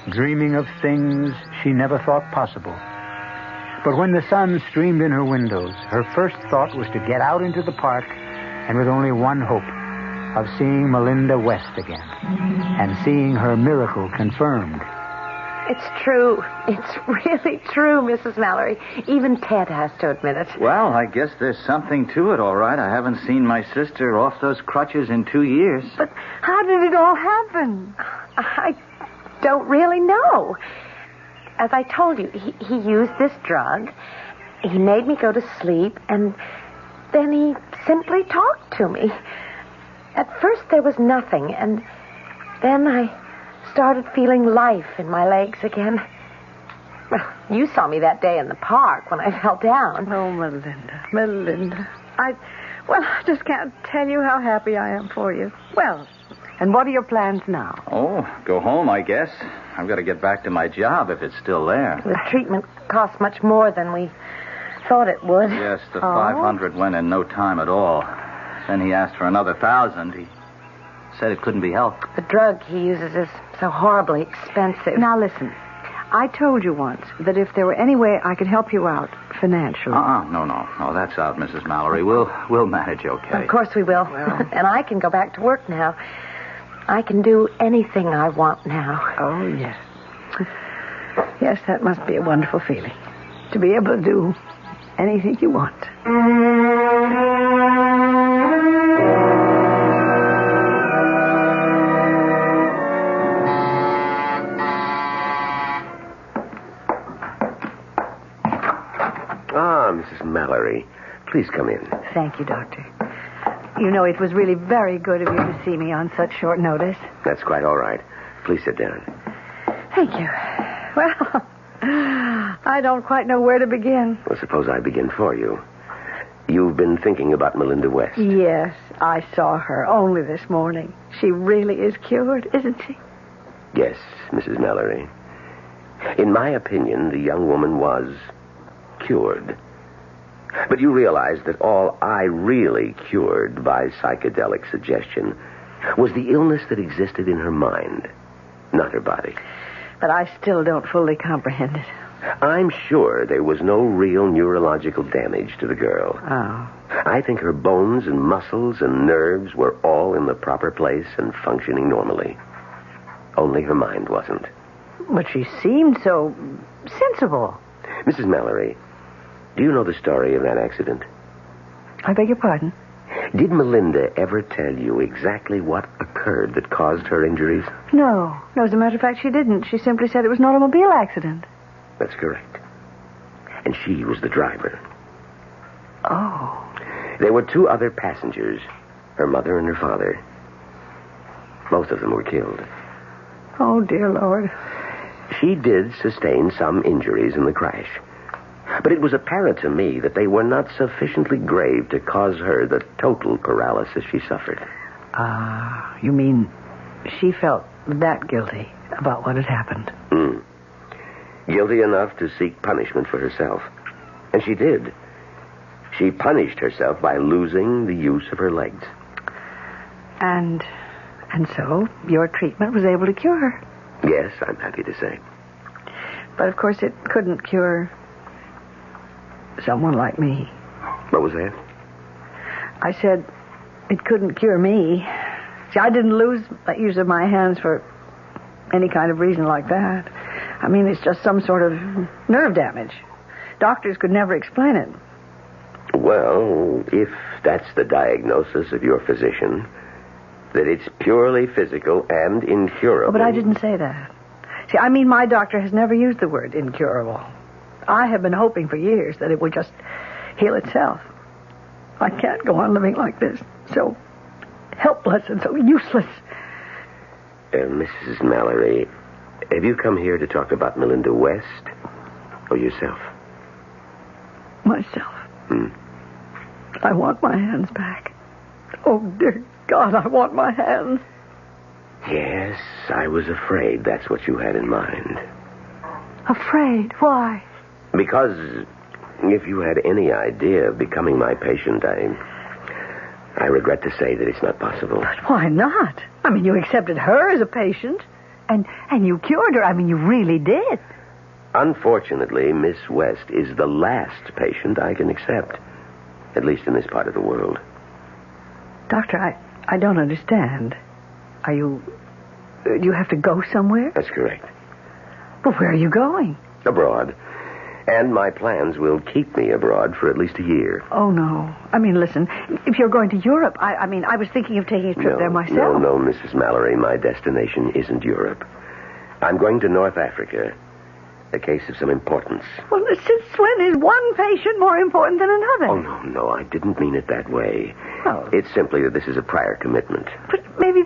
dreaming of things she never thought possible. But when the sun streamed in her windows, her first thought was to get out into the park, and with only one hope, of seeing Melinda West again, and seeing her miracle confirmed. It's true. It's really true, Mrs. Mallory. Even Ted has to admit it. Well, I guess there's something to it, all right. I haven't seen my sister off those crutches in 2 years. But how did it all happen? I don't really know. As I told you, he used this drug. He made me go to sleep, and then he simply talked to me. At first there was nothing, and then I started feeling life in my legs again. Well, you saw me that day in the park when I fell down. Oh, Melinda. I just can't tell you how happy I am for you. Well, and what are your plans now? Oh, go home, I guess. I've got to get back to my job if it's still there. The treatment cost much more than we thought it would. Yes, the 500 went in no time at all. Then he asked for another 1,000. He said it couldn't be helped. The drug he uses is so horribly expensive. Now, listen. I told you once that if there were any way I could help you out financially... No, that's out, Mrs. Mallory. We'll manage okay. Of course we will. Well. And I can go back to work now. I can do anything I want now. Oh, yes. Yes, that must be a wonderful feeling. To be able to do anything you want. Ah, Mrs. Mallory. Please come in. Thank you, Doctor. You know, it was really very good of you to see me on such short notice. That's quite all right. Please sit down. Thank you. Well, I don't quite know where to begin. Well, suppose I begin for you. You've been thinking about Melinda West. Yes, I saw her only this morning. She really is cured, isn't she? Yes, Mrs. Mallory. In my opinion, the young woman was cured. But you realize that all I really cured by psychedelic suggestion was the illness that existed in her mind, not her body. But I still don't fully comprehend it. I'm sure there was no real neurological damage to the girl. Oh. I think her bones and muscles and nerves were all in the proper place and functioning normally. Only her mind wasn't. But she seemed so sensible. Mrs. Mallory, do you know the story of that accident? I beg your pardon? Did Melinda ever tell you exactly what occurred that caused her injuries? No. No, as a matter of fact, she didn't. She simply said it was an automobile accident. That's correct. And she was the driver. Oh. There were 2 other passengers, her mother and her father. Both of them were killed. Oh, dear Lord. She did sustain some injuries in the crash. But it was apparent to me that they were not sufficiently grave to cause her the total paralysis she suffered. You mean she felt that guilty about what had happened? Guilty enough to seek punishment for herself. And she did. She punished herself by losing the use of her legs. And so your treatment was able to cure her? Yes, I'm happy to say. But of course it couldn't cure someone like me. What was that? I said it couldn't cure me. See, I didn't lose the use of my hands for any kind of reason like that. I mean, it's just some sort of nerve damage. Doctors could never explain it. Well, if that's the diagnosis of your physician, that it's purely physical and incurable... Oh, but I didn't say that. See, I mean, my doctor has never used the word incurable. I have been hoping for years that it would just heal itself. I can't go on living like this, so helpless and so useless. Mrs. Mallory, have you come here to talk about Melinda West or yourself? Myself. I want my hands back. Oh, dear God, I want my hands. Yes, I was afraid that's what you had in mind. Afraid? Why? Because if you had any idea of becoming my patient, I regret to say that it's not possible. But why not? I mean, you accepted her as a patient, and you cured her. I mean, you really did. Unfortunately, Miss West is the last patient I can accept, at least in this part of the world. Doctor, I don't understand. Do you have to go somewhere? That's correct. But where are you going? Abroad. And my plans will keep me abroad for at least a year. Oh, no. I mean, listen, if you're going to Europe, I was thinking of taking a trip there myself. No, Mrs. Mallory, my destination isn't Europe. I'm going to North Africa. A case of some importance. Well, since when is one patient more important than another? Oh, no, I didn't mean it that way. Oh. It's simply that this is a prior commitment. But maybe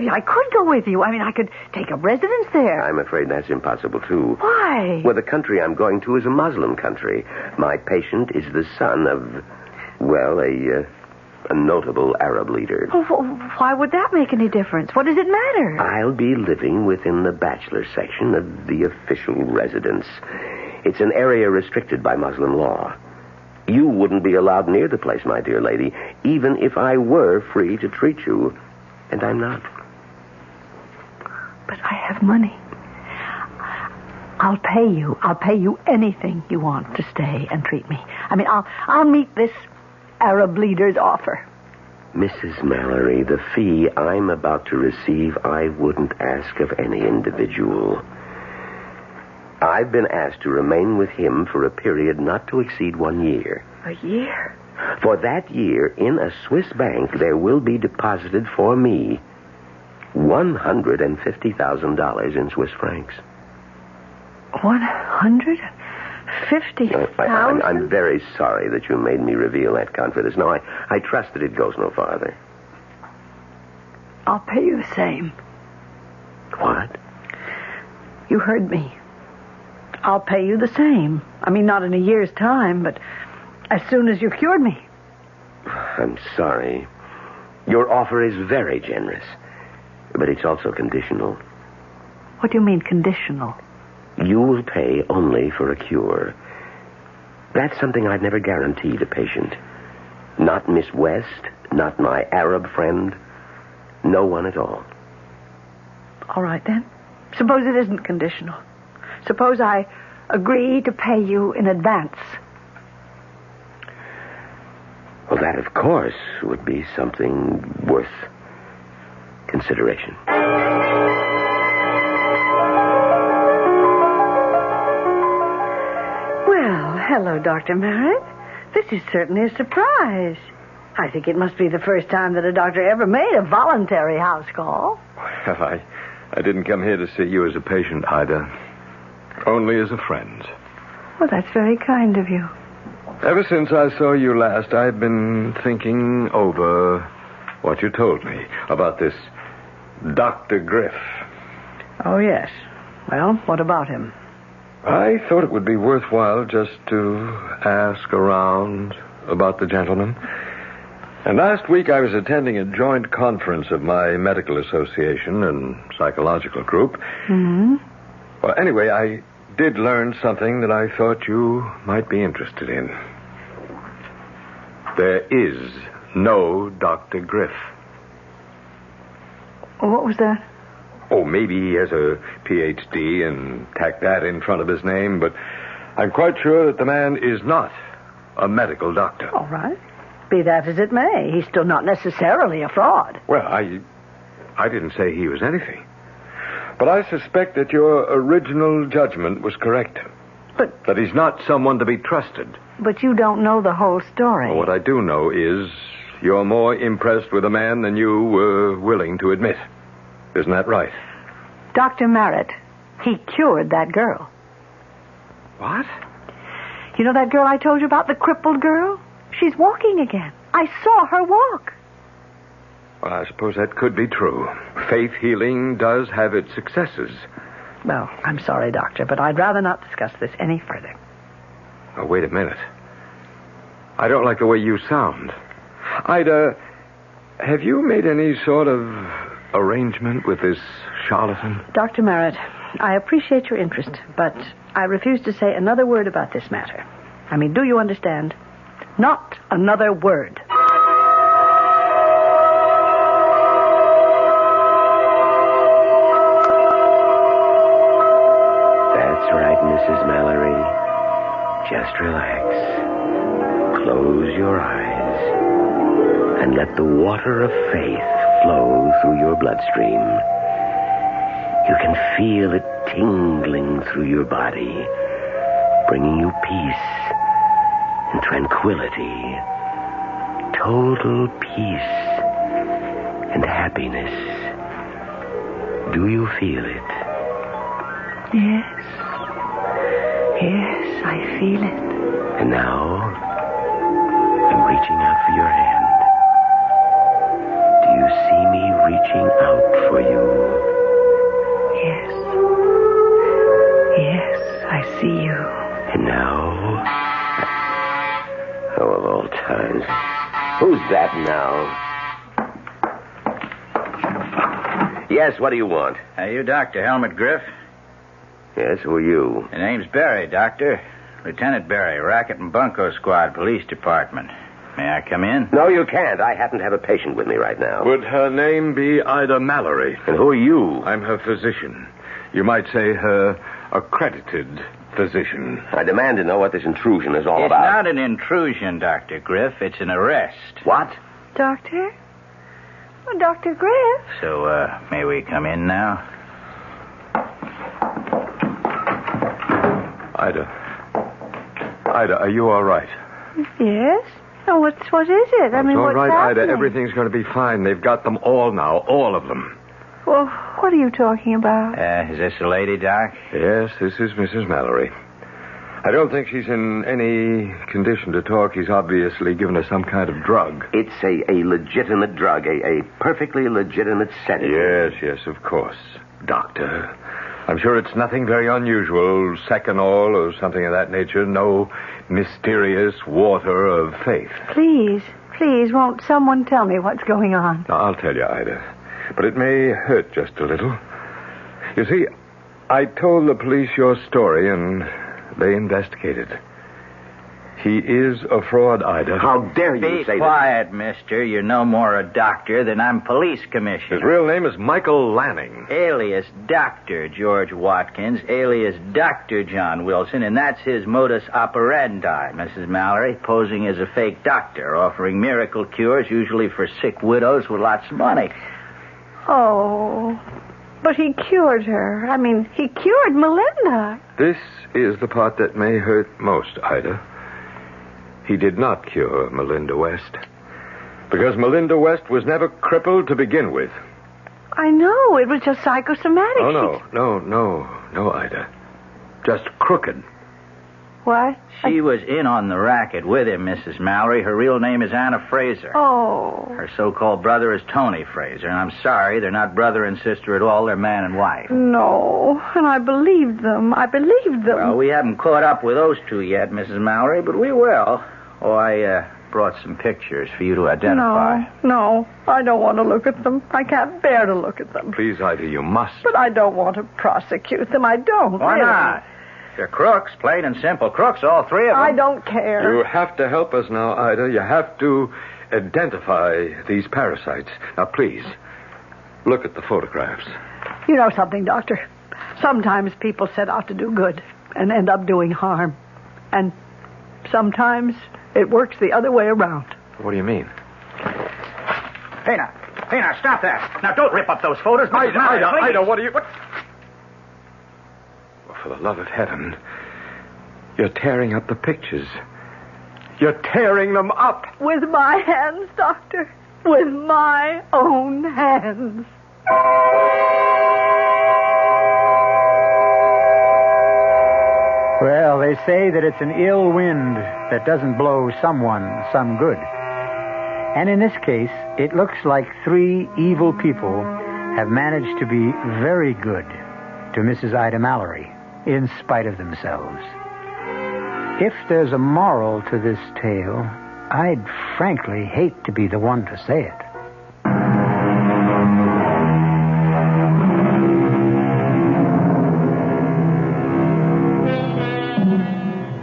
I could go with you. I mean, I could take up residence there. I'm afraid that's impossible, too. Why? Well, the country I'm going to is a Muslim country. My patient is the son of, well, a notable Arab leader. Well, why would that make any difference? What does it matter? I'll be living within the bachelor section of the official residence. It's an area restricted by Muslim law. You wouldn't be allowed near the place, my dear lady, even if I were free to treat you. And I'm not. But I have money. I'll pay you. I'll pay you anything you want to stay and treat me. I mean, I'll meet this Arab leader's offer. Mrs. Mallory, the fee I'm about to receive, I wouldn't ask of any individual. I've been asked to remain with him for a period not to exceed 1 year. A year? For that year, in a Swiss bank, there will be deposited for me $150,000 in Swiss francs. 150,000? I'm very sorry that you made me reveal that confidence. No, I trust that it goes no farther. I'll pay you the same. What? You heard me. I'll pay you the same. I mean, not in a year's time, but As soon as you cured me. I'm sorry. Your offer is very generous, but it's also conditional. What do you mean, conditional? You will pay only for a cure. That's something I'd never guaranteed a patient. Not Miss West, not my Arab friend, no one at all. All right, then. Suppose it isn't conditional. Suppose I agree to pay you in advance. Well, that, of course, would be something worth consideration. Well, hello, Dr. Merritt. This is certainly a surprise. I think it must be the first time that a doctor ever made a voluntary house call. Well, I didn't come here to see you as a patient, Ida. Only as a friend. Well, that's very kind of you. Ever since I saw you last, I've been thinking over what you told me about this Dr. Griff. Oh, yes. Well, what about him? I thought it would be worthwhile just to ask around about the gentleman. And last week I was attending a joint conference of my medical association and psychological group. Mm-hmm. Well, anyway, I did learn something that I thought you might be interested in. There is no Dr. Griff. What was that? Oh, maybe he has a Ph.D. and tacked that in front of his name, but I'm quite sure that the man is not a medical doctor. All right. Be that as it may, he's still not necessarily a fraud. Well, I didn't say he was anything. But I suspect that your original judgment was correct. But... that he's not someone to be trusted. But you don't know the whole story. Well, what I do know is you're more impressed with a man than you were willing to admit. Isn't that right? Dr. Merritt, he cured that girl. What? You know that girl I told you about, the crippled girl? She's walking again. I saw her walk. Well, I suppose that could be true. Faith healing does have its successes. Well, I'm sorry, Doctor, but I'd rather not discuss this any further. Oh, wait a minute. I don't like the way you sound. Ida, have you made any sort of arrangement with this charlatan? Dr. Merritt, I appreciate your interest, but I refuse to say another word about this matter. I mean, do you understand? Not another word. That's right, Mrs. Mallory. Just relax. Close your eyes and let the water of faith flow through your bloodstream. You can feel it tingling through your body, bringing you peace and tranquility, total peace and happiness. Do you feel it? Yes. Yes, I feel it. And now, I'm reaching out for your hand. Do you see me reaching out for you? Yes. Yes, I see you. And now... Oh, of all times. Who's that now? Yes, what do you want? Are you Dr. Helmut Griff? Yes, who are you? The name's Barry, Doctor. Lieutenant Barry, Racket and Bunko Squad, Police Department. May I come in? No, you can't. I happen to have a patient with me right now. Would her name be Ida Mallory? And who are you? I'm her physician. You might say her accredited physician. I demand to know what this intrusion is all It's about. not an intrusion, Dr. Griff. It's an arrest. What? Doctor? Oh, Dr. Griff? So, may we come in now? Ida, are you all right? Yes. Oh, what is it? I mean, all what's right, happening? Ida. Everything's going to be fine. They've got them all now, all of them. Well, what are you talking about? Is this a lady, Doc? Yes, this is Mrs. Mallory. I don't think she's in any condition to talk. He's obviously given her some kind of drug. It's a legitimate drug, a perfectly legitimate sedative. Yes, of course. Doctor, I'm sure it's nothing very unusual, seconal or something of that nature. No mysterious water of faith. Please, won't someone tell me what's going on? Now, I'll tell you, Ida. But it may hurt just a little. You see, I told the police your story, and they investigated. He is a fraud, Ida. How dare you say that? Be quiet, mister. You're no more a doctor than I'm police commissioner. His real name is Michael Lanning. Alias Dr. George Watkins, alias Dr. John Wilson, and that's his modus operandi, Mrs. Mallory, posing as a fake doctor, offering miracle cures, usually for sick widows with lots of money. Oh, but he cured her. I mean, he cured Melinda. This is the part that may hurt most, Ida. He did not cure Melinda West. Because Melinda West was never crippled to begin with. I know. It was just psychosomatic. Oh, no, Ida. Just crooked. What? She was in on the racket with him, Mrs. Mallory. Her real name is Anna Fraser. Oh. Her so-called brother is Tony Fraser. And I'm sorry, they're not brother and sister at all. They're man and wife. No, and I believed them. Well, we haven't caught up with those two yet, Mrs. Mallory, but we will. Oh, I brought some pictures for you to identify. No, I don't want to look at them. I can't bear to look at them. Please, Ida, you must. But I don't want to prosecute them. I don't. Why really. not? They're crooks, plain and simple crooks, all three of them. I don't care. You have to help us now, Ida. You have to identify these parasites. Now, please, look at the photographs. You know something, Doctor? Sometimes people set out to do good and end up doing harm. And sometimes it works the other way around. What do you mean? Hey, now, stop that. Now, don't rip up those photos. Ida, what are you... What? Well, for the love of heaven, you're tearing up the pictures. You're tearing them up. With my hands, Doctor. With my own hands. Well, they say that it's an ill wind that doesn't blow someone some good. And in this case, it looks like three evil people have managed to be very good to Mrs. Ida Mallory, in spite of themselves. If there's a moral to this tale, I'd frankly hate to be the one to say it.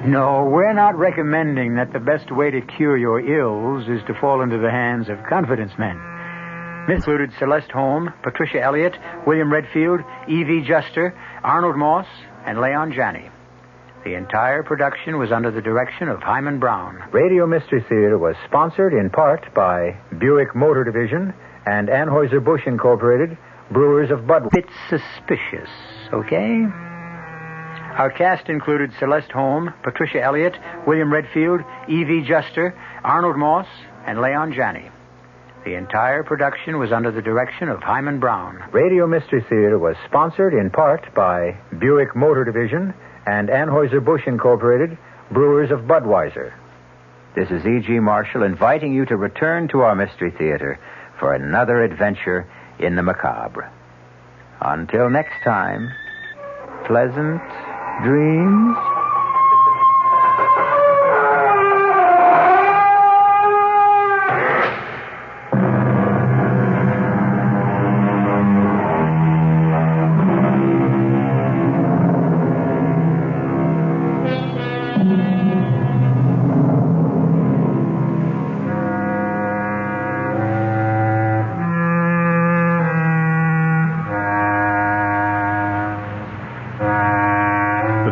No, we're not recommending that the best way to cure your ills is to fall into the hands of confidence men. This included Celeste Holm, Patricia Elliott, William Redfield, E.V. Juster, Arnold Moss, and Leon Janney. The entire production was under the direction of Hyman Brown. Radio Mystery Theater was sponsored in part by Buick Motor Division and Anheuser-Busch Incorporated, Brewers of Budweiser. It's suspicious, okay? Our cast included Celeste Holm, Patricia Elliott, William Redfield, E.V. Juster, Arnold Moss, and Leon Janney. The entire production was under the direction of Hyman Brown. Radio Mystery Theater was sponsored in part by Buick Motor Division and Anheuser-Busch Incorporated, Brewers of Budweiser. This is E.G. Marshall inviting you to return to our Mystery Theater for another adventure in the macabre. Until next time, pleasant dreams.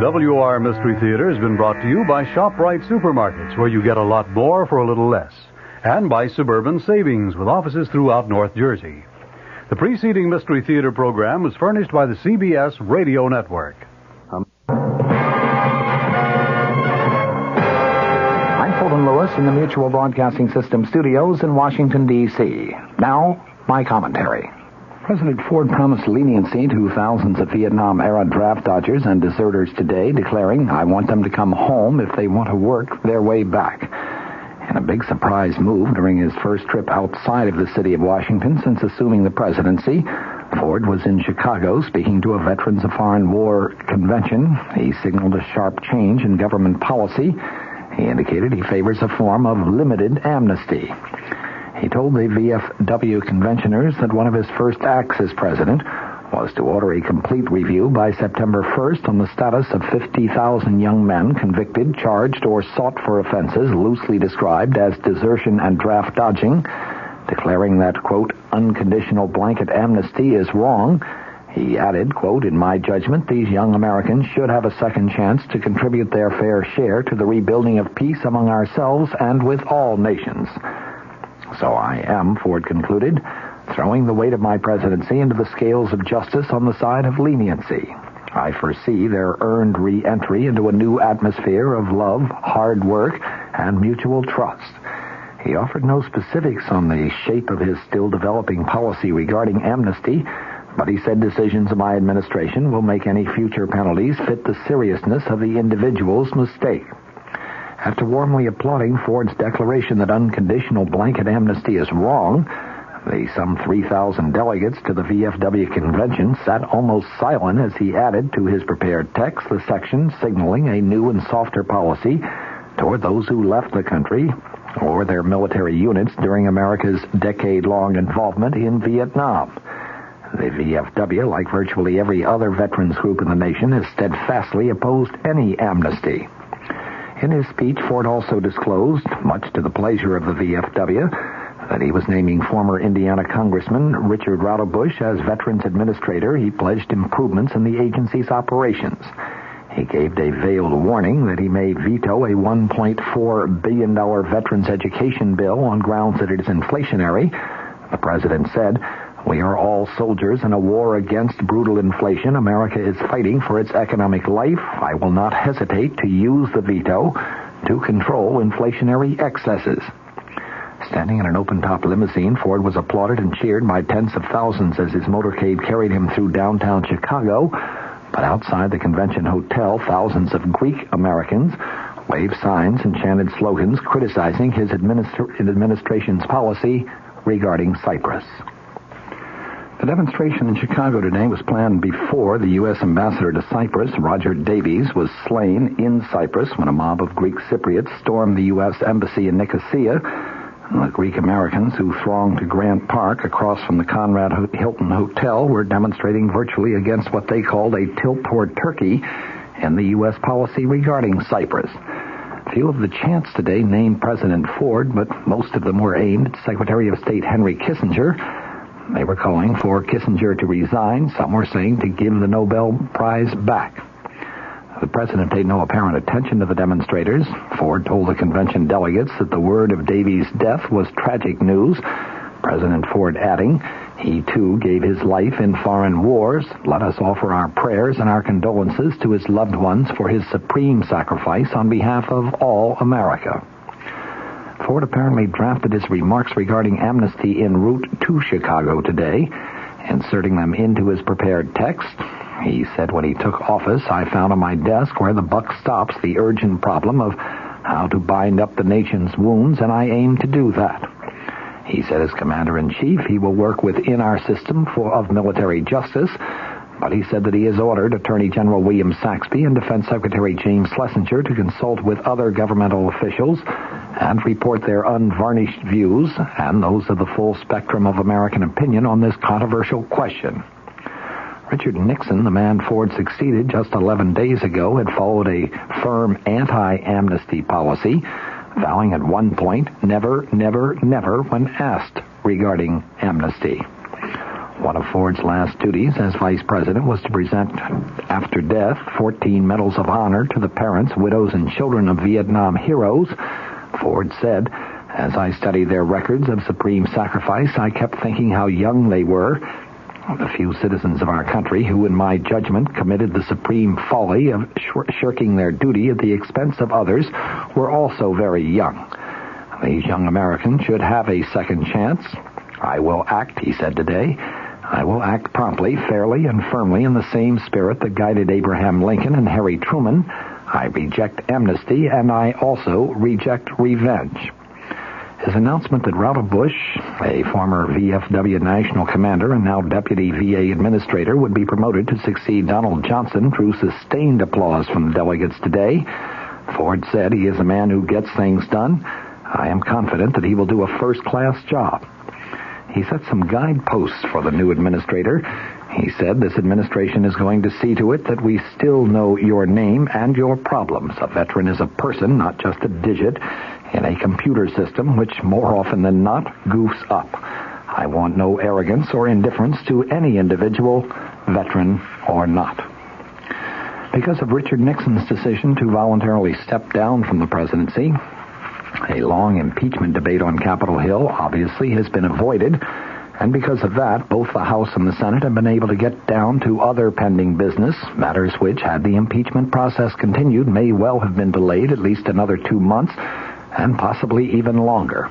WR Mystery Theater has been brought to you by ShopRite Supermarkets, where you get a lot more for a little less, and by Suburban Savings, with offices throughout North Jersey. The preceding Mystery Theater program was furnished by the CBS Radio Network. I'm Fulton Lewis in the Mutual Broadcasting System studios in Washington, D.C. Now, my commentary. President Ford promised leniency to thousands of Vietnam-era draft dodgers and deserters today, declaring, "I want them to come home if they want to work their way back." In a big surprise move during his first trip outside of the city of Washington since assuming the presidency, Ford was in Chicago speaking to a Veterans of Foreign War convention. He signaled a sharp change in government policy. He indicated he favors a form of limited amnesty. He told the VFW conventioners that one of his first acts as president was to order a complete review by September 1st on the status of 50,000 young men convicted, charged, or sought for offenses loosely described as desertion and draft dodging, declaring that, quote, unconditional blanket amnesty is wrong. He added, quote, in my judgment, these young Americans should have a second chance to contribute their fair share to the rebuilding of peace among ourselves and with all nations. So I am, Ford concluded, throwing the weight of my presidency into the scales of justice on the side of leniency. I foresee their earned re-entry into a new atmosphere of love, hard work, and mutual trust. He offered no specifics on the shape of his still developing policy regarding amnesty, but he said decisions of my administration will make any future penalties fit the seriousness of the individual's mistake. After warmly applauding Ford's declaration that unconditional blanket amnesty is wrong, the some 3,000 delegates to the VFW convention sat almost silent as he added to his prepared text the section signaling a new and softer policy toward those who left the country or their military units during America's decade-long involvement in Vietnam. The VFW, like virtually every other veterans group in the nation, has steadfastly opposed any amnesty. In his speech, Ford also disclosed, much to the pleasure of the VFW, that he was naming former Indiana Congressman Richard Rauterbush as Veterans Administrator. He pledged improvements in the agency's operations. He gave a veiled warning that he may veto a $1.4 billion veterans education bill on grounds that it is inflationary. The president said, we are all soldiers in a war against brutal inflation. America is fighting for its economic life. I will not hesitate to use the veto to control inflationary excesses. Standing in an open-top limousine, Ford was applauded and cheered by tens of thousands as his motorcade carried him through downtown Chicago. But outside the convention hotel, thousands of Greek Americans waved signs and chanted slogans criticizing his administration's policy regarding Cyprus. The demonstration in Chicago today was planned before the U.S. ambassador to Cyprus, Roger Davies, was slain in Cyprus when a mob of Greek Cypriots stormed the U.S. embassy in Nicosia. The Greek Americans who thronged to Grant Park across from the Conrad Hilton Hotel were demonstrating virtually against what they called a tilt toward Turkey and the U.S. policy regarding Cyprus. Few of the chants today named President Ford, but most of them were aimed at Secretary of State Henry Kissinger. They were calling for Kissinger to resign. Some were saying to give the Nobel Prize back. The president paid no apparent attention to the demonstrators. Ford told the convention delegates that the word of Davies' death was tragic news. President Ford adding, he too gave his life in foreign wars. Let us offer our prayers and our condolences to his loved ones for his supreme sacrifice on behalf of all America. Ford apparently drafted his remarks regarding amnesty en route to Chicago today, inserting them into his prepared text. He said when he took office, I found on my desk where the buck stops the urgent problem of how to bind up the nation's wounds, and I aim to do that. He said as Commander-in-Chief, he will work within our system of military justice, but he said that he has ordered Attorney General William Saxby and Defense Secretary James Schlesinger to consult with other governmental officials and report their unvarnished views and those of the full spectrum of American opinion on this controversial question. Richard Nixon, the man Ford succeeded just 11 days ago, had followed a firm anti-amnesty policy, vowing at one point, never, never, never when asked regarding amnesty. One of Ford's last duties as vice president was to present, after death, 14 medals of honor to the parents, widows, and children of Vietnam heroes. Ford said, as I studied their records of supreme sacrifice, I kept thinking how young they were. The few citizens of our country who, in my judgment, committed the supreme folly of shirking their duty at the expense of others were also very young. These young Americans should have a second chance. I will act, he said today. I will act promptly, fairly, and firmly in the same spirit that guided Abraham Lincoln and Harry Truman. I reject amnesty, and I also reject revenge. His announcement that Rauta Bush, a former VFW national commander and now deputy VA administrator, would be promoted to succeed Donald Johnson drew sustained applause from the delegates today. Ford said, "He is a man who gets things done. I am confident that he will do a first-class job." He set some guideposts for the new administrator. He said, "This administration is going to see to it that we still know your name and your problems. A veteran is a person, not just a digit, in a computer system which more often than not goofs up. I want no arrogance or indifference to any individual, veteran or not." Because of Richard Nixon's decision to voluntarily step down from the presidency, a long impeachment debate on Capitol Hill obviously has been avoided, and because of that, both the House and the Senate have been able to get down to other pending business, matters which, had the impeachment process continued, may well have been delayed at least another 2 months, and possibly even longer.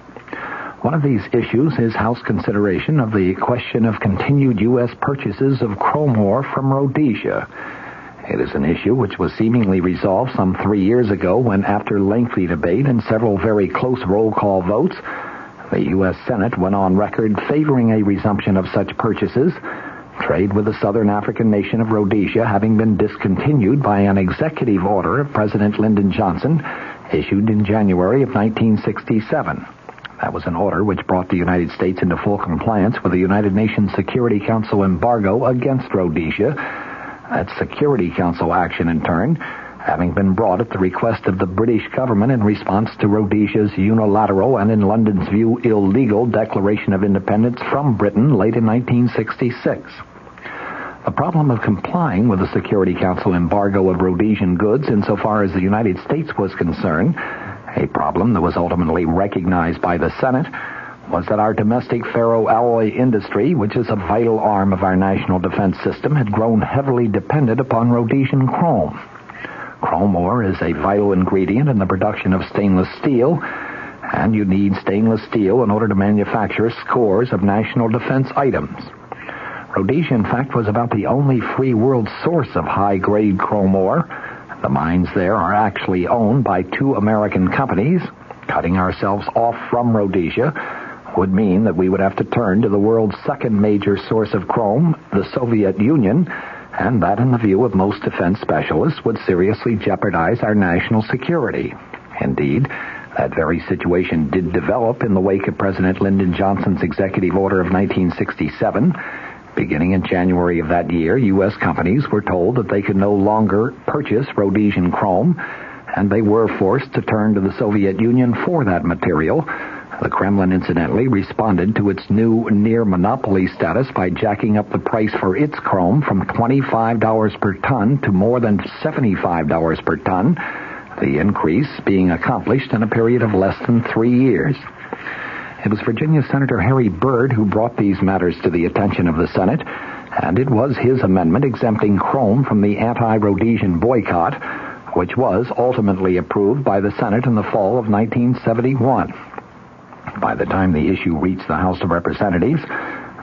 One of these issues is House consideration of the question of continued U.S. purchases of chrome ore from Rhodesia. It is an issue which was seemingly resolved some 3 years ago when, after lengthy debate and several very close roll call votes, the U.S. Senate went on record favoring a resumption of such purchases, trade with the southern African nation of Rhodesia having been discontinued by an executive order of President Lyndon Johnson issued in January of 1967. That was an order which brought the United States into full compliance with the United Nations Security Council embargo against Rhodesia. That Security Council action, in turn, having been brought at the request of the British government in response to Rhodesia's unilateral and, in London's view, illegal declaration of independence from Britain late in 1966. The problem of complying with the Security Council embargo of Rhodesian goods insofar as the United States was concerned, a problem that was ultimately recognized by the Senate, was that our domestic ferroalloy industry, which is a vital arm of our national defense system, had grown heavily dependent upon Rhodesian chrome. Chrome ore is a vital ingredient in the production of stainless steel, and you need stainless steel in order to manufacture scores of national defense items. Rhodesia, in fact, was about the only free world source of high-grade chrome ore. The mines there are actually owned by 2 American companies. Cutting ourselves off from Rhodesia would mean that we would have to turn to the world's second major source of chrome, the Soviet Union, and that, in the view of most defense specialists, would seriously jeopardize our national security. Indeed, that very situation did develop in the wake of President Lyndon Johnson's executive order of 1967. Beginning in January of that year, U.S. companies were told that they could no longer purchase Rhodesian chrome, and they were forced to turn to the Soviet Union for that material. The Kremlin, incidentally, responded to its new near-monopoly status by jacking up the price for its chrome from $25 per ton to more than $75 per ton, the increase being accomplished in a period of less than 3 years. It was Virginia Senator Harry Byrd who brought these matters to the attention of the Senate, and it was his amendment exempting chrome from the anti-Rhodesian boycott, which was ultimately approved by the Senate in the fall of 1971. By the time the issue reached the House of Representatives,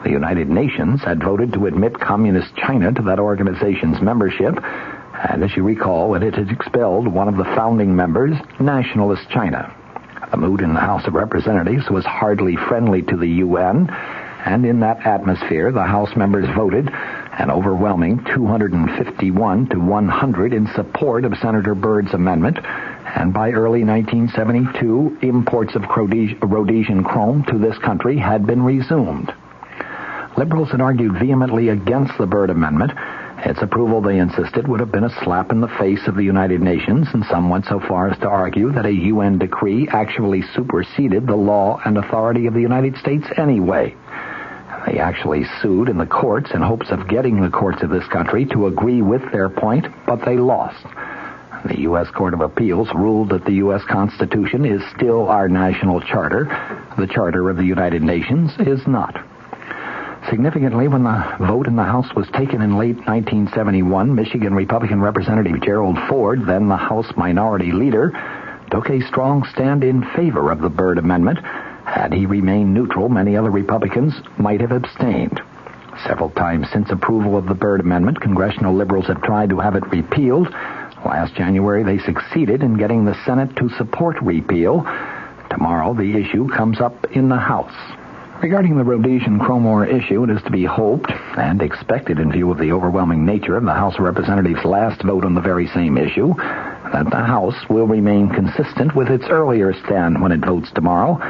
the United Nations had voted to admit Communist China to that organization's membership, and as you recall, it had expelled one of the founding members, Nationalist China. The mood in the House of Representatives was hardly friendly to the UN, and in that atmosphere, the House members voted an overwhelming 251 to 100 in support of Senator Byrd's amendment, and by early 1972, imports of Rhodesian chrome to this country had been resumed. Liberals had argued vehemently against the Byrd Amendment. Its approval, they insisted, would have been a slap in the face of the United Nations, and some went so far as to argue that a UN decree actually superseded the law and authority of the United States anyway. They actually sued in the courts in hopes of getting the courts of this country to agree with their point, but they lost. The U.S. Court of Appeals ruled that the U.S. Constitution is still our national charter. The Charter of the United Nations is not. Significantly, when the vote in the House was taken in late 1971, Michigan Republican Representative Gerald Ford, then the House Minority Leader, took a strong stand in favor of the Byrd Amendment. Had he remained neutral, many other Republicans might have abstained. Several times since approval of the Byrd Amendment, congressional liberals have tried to have it repealed. Last January, they succeeded in getting the Senate to support repeal. Tomorrow, the issue comes up in the House. Regarding the Rhodesian Cromore issue, it is to be hoped and expected in view of the overwhelming nature of the House of Representatives' last vote on the very same issue that the House will remain consistent with its earlier stand when it votes tomorrow.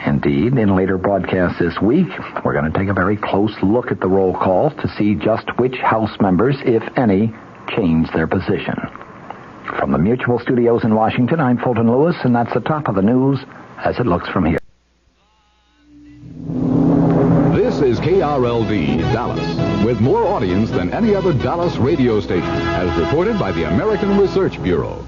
Indeed, in later broadcasts this week, we're going to take a very close look at the roll calls to see just which House members, if any, change their position. From the Mutual Studios in Washington, I'm Fulton Lewis, and that's the top of the news as it looks from here. This is KRLD, Dallas, with more audience than any other Dallas radio station, as reported by the American Research Bureau.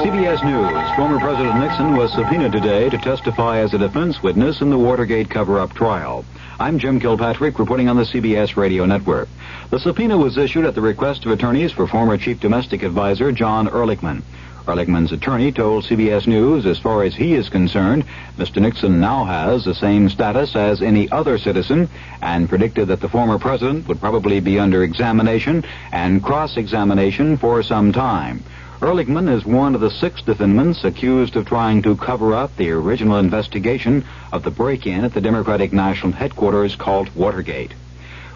CBS News. Former President Nixon was subpoenaed today to testify as a defense witness in the Watergate cover-up trial. I'm Jim Kilpatrick, reporting on the CBS Radio Network. The subpoena was issued at the request of attorneys for former Chief Domestic Advisor John Ehrlichman. Ehrlichman's attorney told CBS News, as far as he is concerned, Mr. Nixon now has the same status as any other citizen, and predicted that the former president would probably be under examination and cross-examination for some time. Ehrlichman is one of the 6 defendants accused of trying to cover up the original investigation of the break-in at the Democratic National Headquarters called Watergate.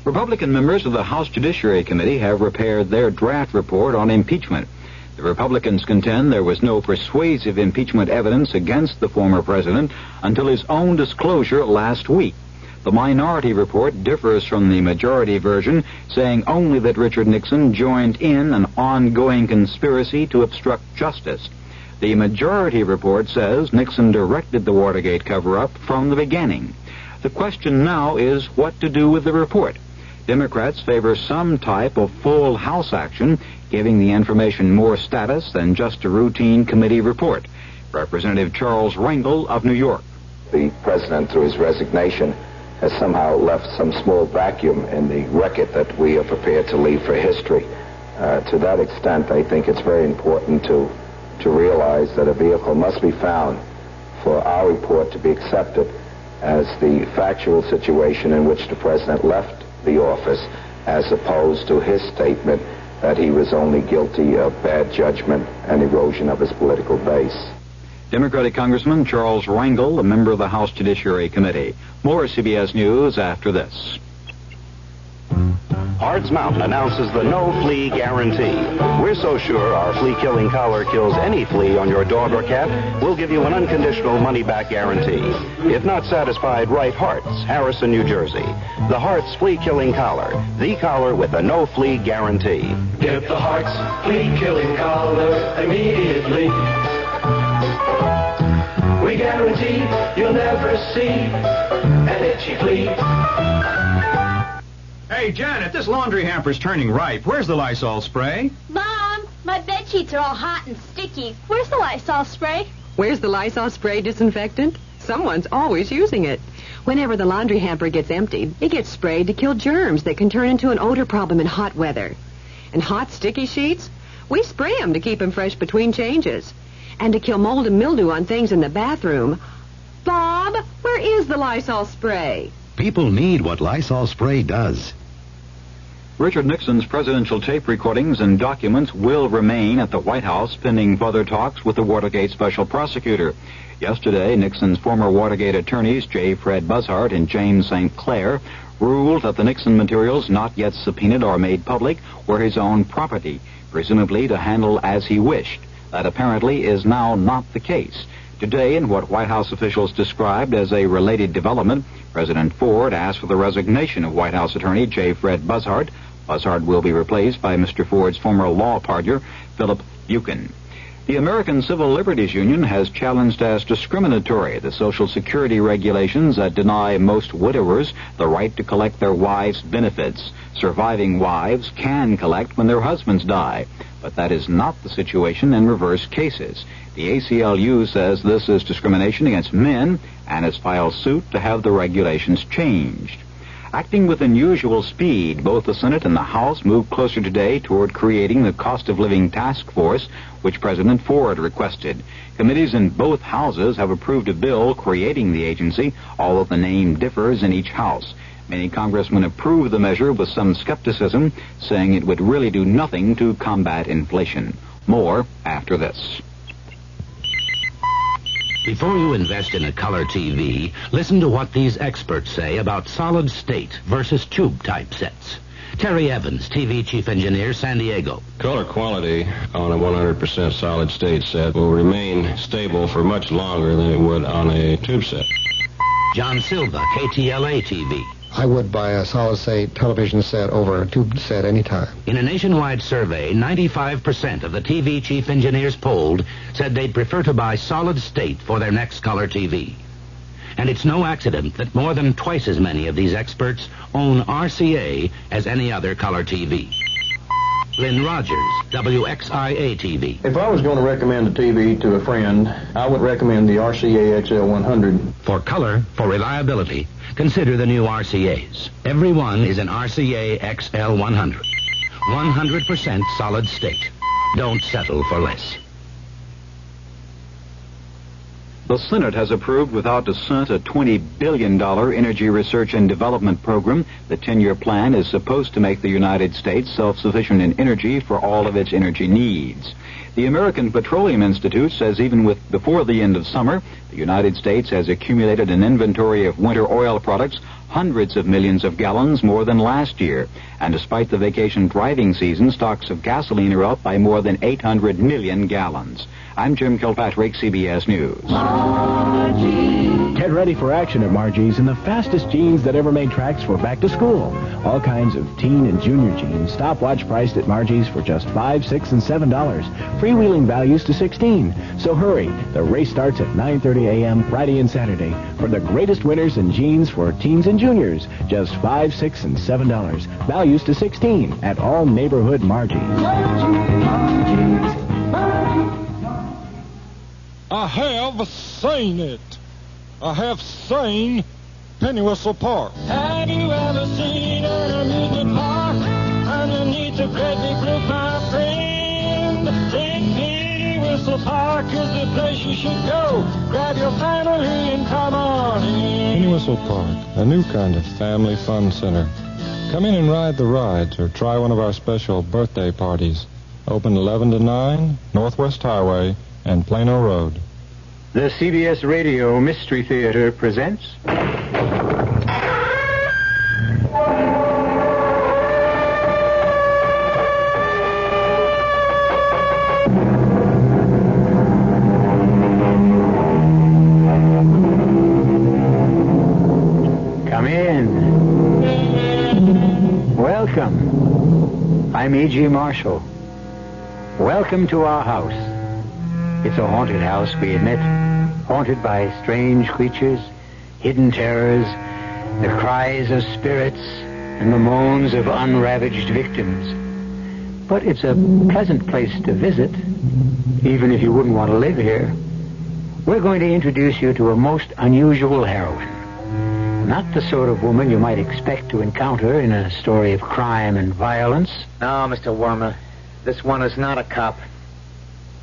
Republican members of the House Judiciary Committee have prepared their draft report on impeachment. The Republicans contend there was no persuasive impeachment evidence against the former president until his own disclosure last week. The minority report differs from the majority version, saying only that Richard Nixon joined in an ongoing conspiracy to obstruct justice. The majority report says Nixon directed the Watergate cover-up from the beginning. The question now is what to do with the report. Democrats favor some type of full House action, giving the information more status than just a routine committee report. Representative Charles Rangel of New York. The president, through his resignation, has somehow left some small vacuum in the record that we are prepared to leave for history. To that extent, I think it's very important to realize that a vehicle must be found for our report to be accepted as the factual situation in which the president left the office, as opposed to his statement that he was only guilty of bad judgment and erosion of his political base. Democratic Congressman Charles Rangel, a member of the House Judiciary Committee. More CBS News after this. Hards Mountain announces the no-flea guarantee. We're so sure our flea-killing collar kills any flea on your dog or cat, we'll give you an unconditional money-back guarantee. If not satisfied, write Harts, Harrison, New Jersey. The Harts flea-killing collar, the collar with a no-flea guarantee. Get the Harts flea-killing collar immediately. We guarantee you'll never see an itchy flea. Hey, Janet, this laundry hamper's turning ripe. Where's the Lysol spray? Mom, my bed sheets are all hot and sticky. Where's the Lysol spray? Where's the Lysol spray disinfectant? Someone's always using it. Whenever the laundry hamper gets emptied, it gets sprayed to kill germs that can turn into an odor problem in hot weather. And hot, sticky sheets? We spray them to keep them fresh between changes. And to kill mold and mildew on things in the bathroom. Bob, where is the Lysol spray? People need what Lysol spray does. Richard Nixon's presidential tape recordings and documents will remain at the White House pending further talks with the Watergate special prosecutor. Yesterday, Nixon's former Watergate attorneys, J. Fred Buzzard and James St. Clair, ruled that the Nixon materials not yet subpoenaed or made public were his own property, presumably to handle as he wished. That apparently is now not the case. Today, in what White House officials described as a related development, President Ford asked for the resignation of White House attorney J. Fred Buzzard. Buzzard will be replaced by Mr. Ford's former law partner, Philip Buchan. The American Civil Liberties Union has challenged as discriminatory the Social Security regulations that deny most widowers the right to collect their wives' benefits. Surviving wives can collect when their husbands die, but that is not the situation in reverse cases. The ACLU says this is discrimination against men and has filed suit to have the regulations changed. Acting with unusual speed, both the Senate and the House moved closer today toward creating the Cost of Living Task Force, which President Ford requested. Committees in both houses have approved a bill creating the agency, although the name differs in each house. Many congressmen approved the measure with some skepticism, saying it would really do nothing to combat inflation. More after this. Before you invest in a color TV, listen to what these experts say about solid state versus tube type sets. Terry Evans, TV Chief Engineer, San Diego. Color quality on a 100% solid state set will remain stable for much longer than it would on a tube set. John Silva, KTLA TV. I would buy a solid state television set over a tube set anytime. In a nationwide survey, 95% of the TV chief engineers polled said they'd prefer to buy solid state for their next color TV. And it's no accident that more than twice as many of these experts own RCA as any other color TV. Lynn Rogers, WXIA TV. If I was going to recommend a TV to a friend, I would recommend the RCA XL100. For color, for reliability, consider the new RCAs. Every one is an RCA XL100. 100% solid state. Don't settle for less. The Senate has approved without dissent a $20 billion energy research and development program. The 10-year plan is supposed to make the United States self-sufficient in energy for all of its energy needs. The American Petroleum Institute says even before the end of summer, the United States has accumulated an inventory of winter oil products, hundreds of millions of gallons more than last year. And despite the vacation driving season, stocks of gasoline are up by more than 800 million gallons. I'm Jim Kilpatrick, CBS News. Get ready for action at Margie's in the fastest jeans that ever made tracks for back to school. All kinds of teen and junior jeans, stopwatch priced at Margie's for just $5, $6, and $7. Freewheeling values to $16. So hurry, the race starts at 9:30 a.m. Friday and Saturday for the greatest winners in jeans for teens and juniors. Just $5, $6, and $7. Values to $16 at all neighborhood Margie's. I have seen it. I have seen Penny Whistle Park. Have you ever seen an amusement park underneath the great big roof, my friend? Think Penny Whistle Park is the place you should go. Grab your family and come on in. Penny Whistle Park, a new kind of family fun center. Come in and ride the rides or try one of our special birthday parties. Open 11 to 9, Northwest Highway and Plano Road. The CBS Radio Mystery Theater presents... Come in. Welcome. I'm E.G. Marshall. Welcome to our house. It's a haunted house, we admit. Haunted by strange creatures, hidden terrors, the cries of spirits, and the moans of unravaged victims. But it's a pleasant place to visit, even if you wouldn't want to live here. We're going to introduce you to a most unusual heroine. Not the sort of woman you might expect to encounter in a story of crime and violence. No, Mr. Wormer, this one is not a cop.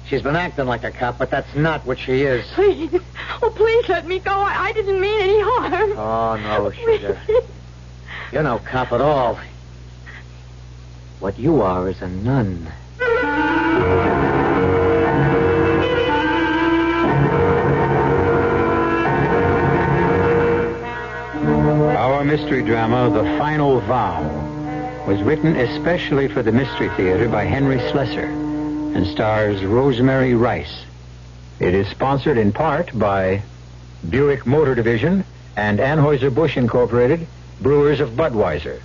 She's been acting like a cop, but that's not what she is. Please. Oh, please let me go. I didn't mean any harm. Oh, no, sugar. You're no cop at all. What you are is a nun. Our mystery drama, The Final Vow, was written especially for the Mystery Theater by Henry Slesser and stars Rosemary Rice. It is sponsored in part by Buick Motor Division and Anheuser-Busch Incorporated, brewers of Budweiser.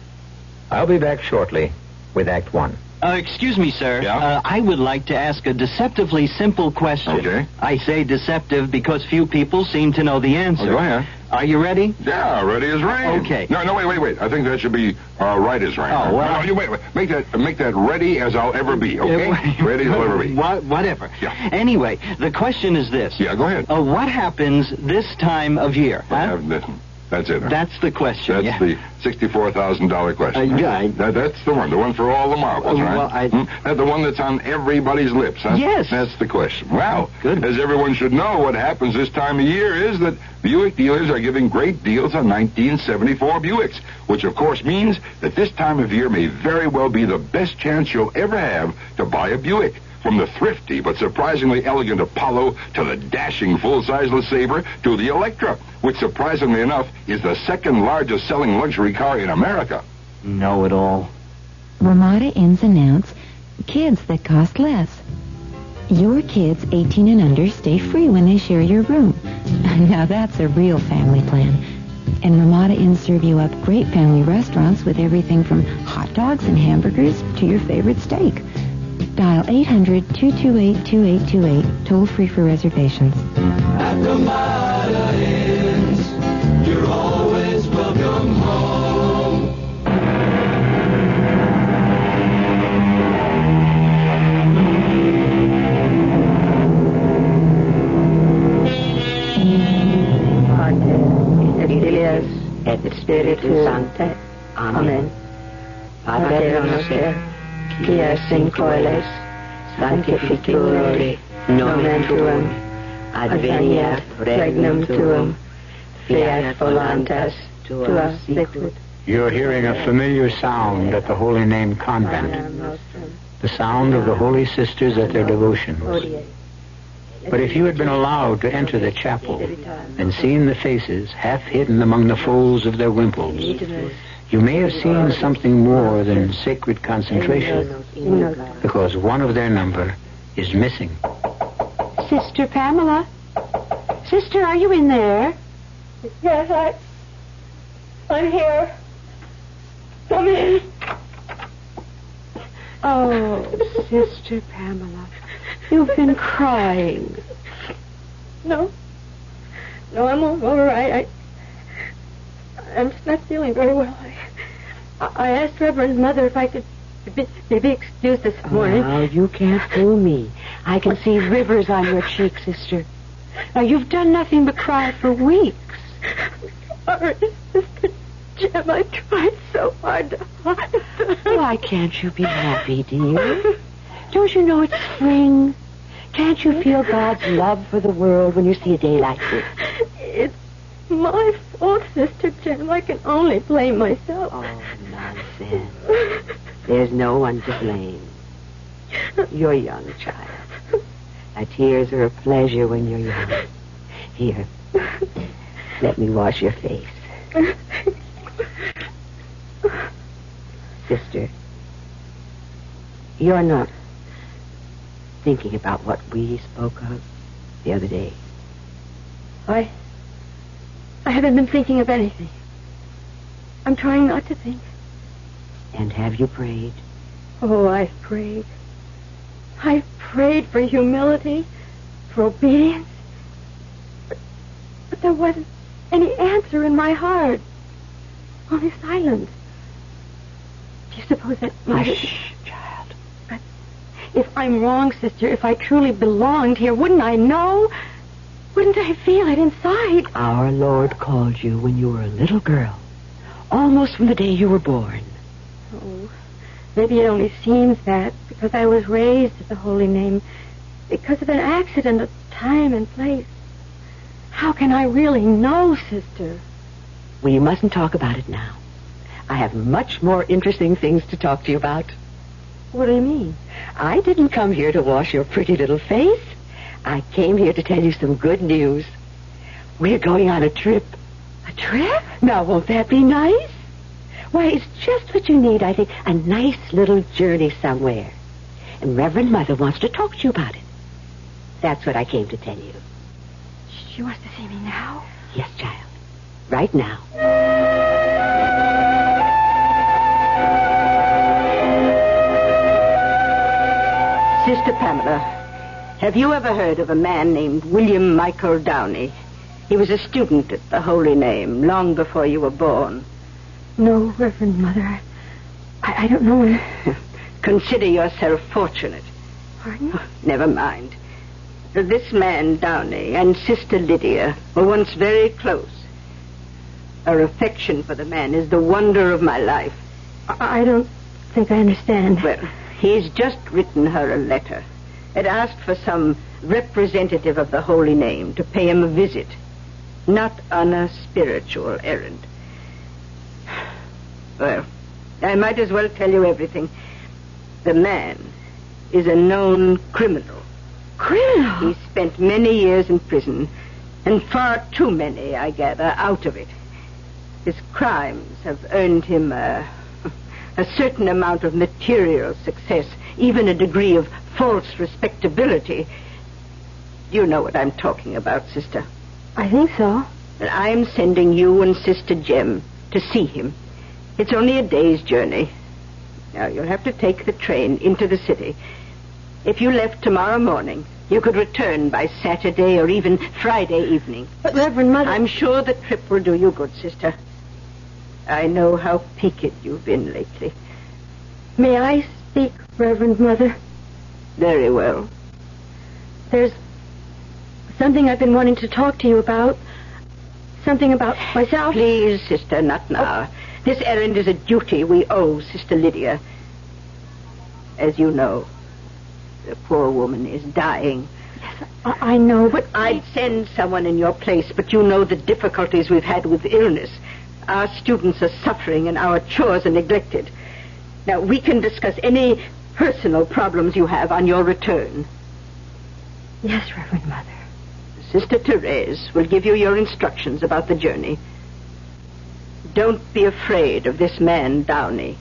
I'll be back shortly with Act One. Excuse me, sir. Yeah? I would like to ask a deceptively simple question. Okay. I say deceptive because few people seem to know the answer. Go ahead. Are you ready? Yeah, ready as rain. Okay. No, wait. I think that should be right as rain. Oh, well. No, you wait. Make that ready as I'll ever be, okay? Ready as I'll ever be. Whatever. Yeah. Anyway, the question is this. Yeah, go ahead. What happens this time of year? Huh? That's it. Huh? That's the question. That's the $64,000 question. Yeah. That's the one for all the marbles, right? Well, That's the one that's on everybody's lips, huh? Yes. That's the question. Well, good. As everyone should know, what happens this time of year is that Buick dealers are giving great deals on 1974 Buicks, which of course means that this time of year may very well be the best chance you'll ever have to buy a Buick. From the thrifty but surprisingly elegant Apollo to the dashing full-size LeSabre to the Electra, which surprisingly enough is the second largest selling luxury car in America. Know-it-all. Ramada Inns announce kids that cost less. Your kids 18 and under stay free when they share your room. Now that's a real family plan. And Ramada Inns serve you up great family restaurants with everything from hot dogs and hamburgers to your favorite steak. Dial 800-228-2828, toll free for reservations. At Ramada Inns, you're always welcome home. Et Spiritus Sancte. Amen. Pater noster, qui es in coeles, sanctificetur nomen tuum, adveniat regnum tuum, fiat voluntas tua sicut. You're hearing a familiar sound at the Holy Name Convent, the sound of the Holy Sisters at their devotions. But if you had been allowed to enter the chapel and seen the faces half hidden among the folds of their wimples, you may have seen something more than sacred concentration, because one of their number is missing. Sister Pamela? Sister, are you in there? Yes, I'm here. Come in. Oh, Sister Pamela, you've been crying. No, I'm all right. I'm just not feeling very well. I asked Reverend Mother if I could be excused this morning. Now, you can't fool me. I can see rivers on your cheeks, sister. Now, you've done nothing but cry for weeks. Sorry, Sister Jim, I tried so hard to hide. Why can't you be happy, dear? Don't you know it's spring? Can't you feel God's love for the world when you see a day like this? It's my fault, Sister Jim. I can only blame myself. Oh, nonsense. There's no one to blame. You're young, child. Now, tears are a pleasure when you're young. Here, let me wash your face. Sister, you're not thinking about what we spoke of the other day. I haven't been thinking of anything. I'm trying not to think. And have you prayed? Oh, I've prayed. I've prayed for humility, for obedience. But there wasn't any answer in my heart. Only silence. Do you suppose that might... Hush, child. But if I'm wrong, sister, if I truly belonged here, wouldn't I know? Wouldn't I feel it inside? Our Lord called you when you were a little girl. Almost from the day you were born. Oh, maybe it only seems that because I was raised at the Holy Name, because of an accident of time and place. How can I really know, sister? We mustn't talk about it now. I have much more interesting things to talk to you about. What do you mean? I didn't come here to wash your pretty little face. I came here to tell you some good news. We're going on a trip. A trip? Now, won't that be nice? Why, it's just what you need, I think. A nice little journey somewhere. And Reverend Mother wants to talk to you about it. That's what I came to tell you. She wants to see me now? Yes, child. Right now. Sister Pamela, have you ever heard of a man named William Michael Downey? He was a student at the Holy Name long before you were born. No, Reverend Mother. I don't know. Consider yourself fortunate. Pardon? Oh, never mind. This man, Downey, and Sister Lydia were once very close. Her affection for the man is the wonder of my life. I don't think I understand. Well, he's just written her a letter. It asked for some representative of the Holy Name to pay him a visit, not on a spiritual errand. Well, I might as well tell you everything. The man is a known criminal. Criminal? He spent many years in prison, and far too many, I gather, out of it. His crimes have earned him a certain amount of material success, even a degree of false respectability. You know what I'm talking about, sister. I think so. And I'm sending you and Sister Jem to see him. It's only a day's journey. Now, you'll have to take the train into the city. If you left tomorrow morning, you could return by Saturday or even Friday evening. But, Reverend Mother... I'm sure the trip will do you good, sister. I know how peaked you've been lately. May I speak, Reverend Mother? Very well. There's something I've been wanting to talk to you about. Something about myself. Please, sister, not now. This errand is a duty we owe Sister Lydia. As you know, the poor woman is dying. Yes, I know, but I'd send someone in your place, but you know the difficulties we've had with illness. Our students are suffering and our chores are neglected. Now, we can discuss any personal problems you have on your return. Yes, Reverend Mother. Sister Therese will give you your instructions about the journey. Don't be afraid of this man, Downey.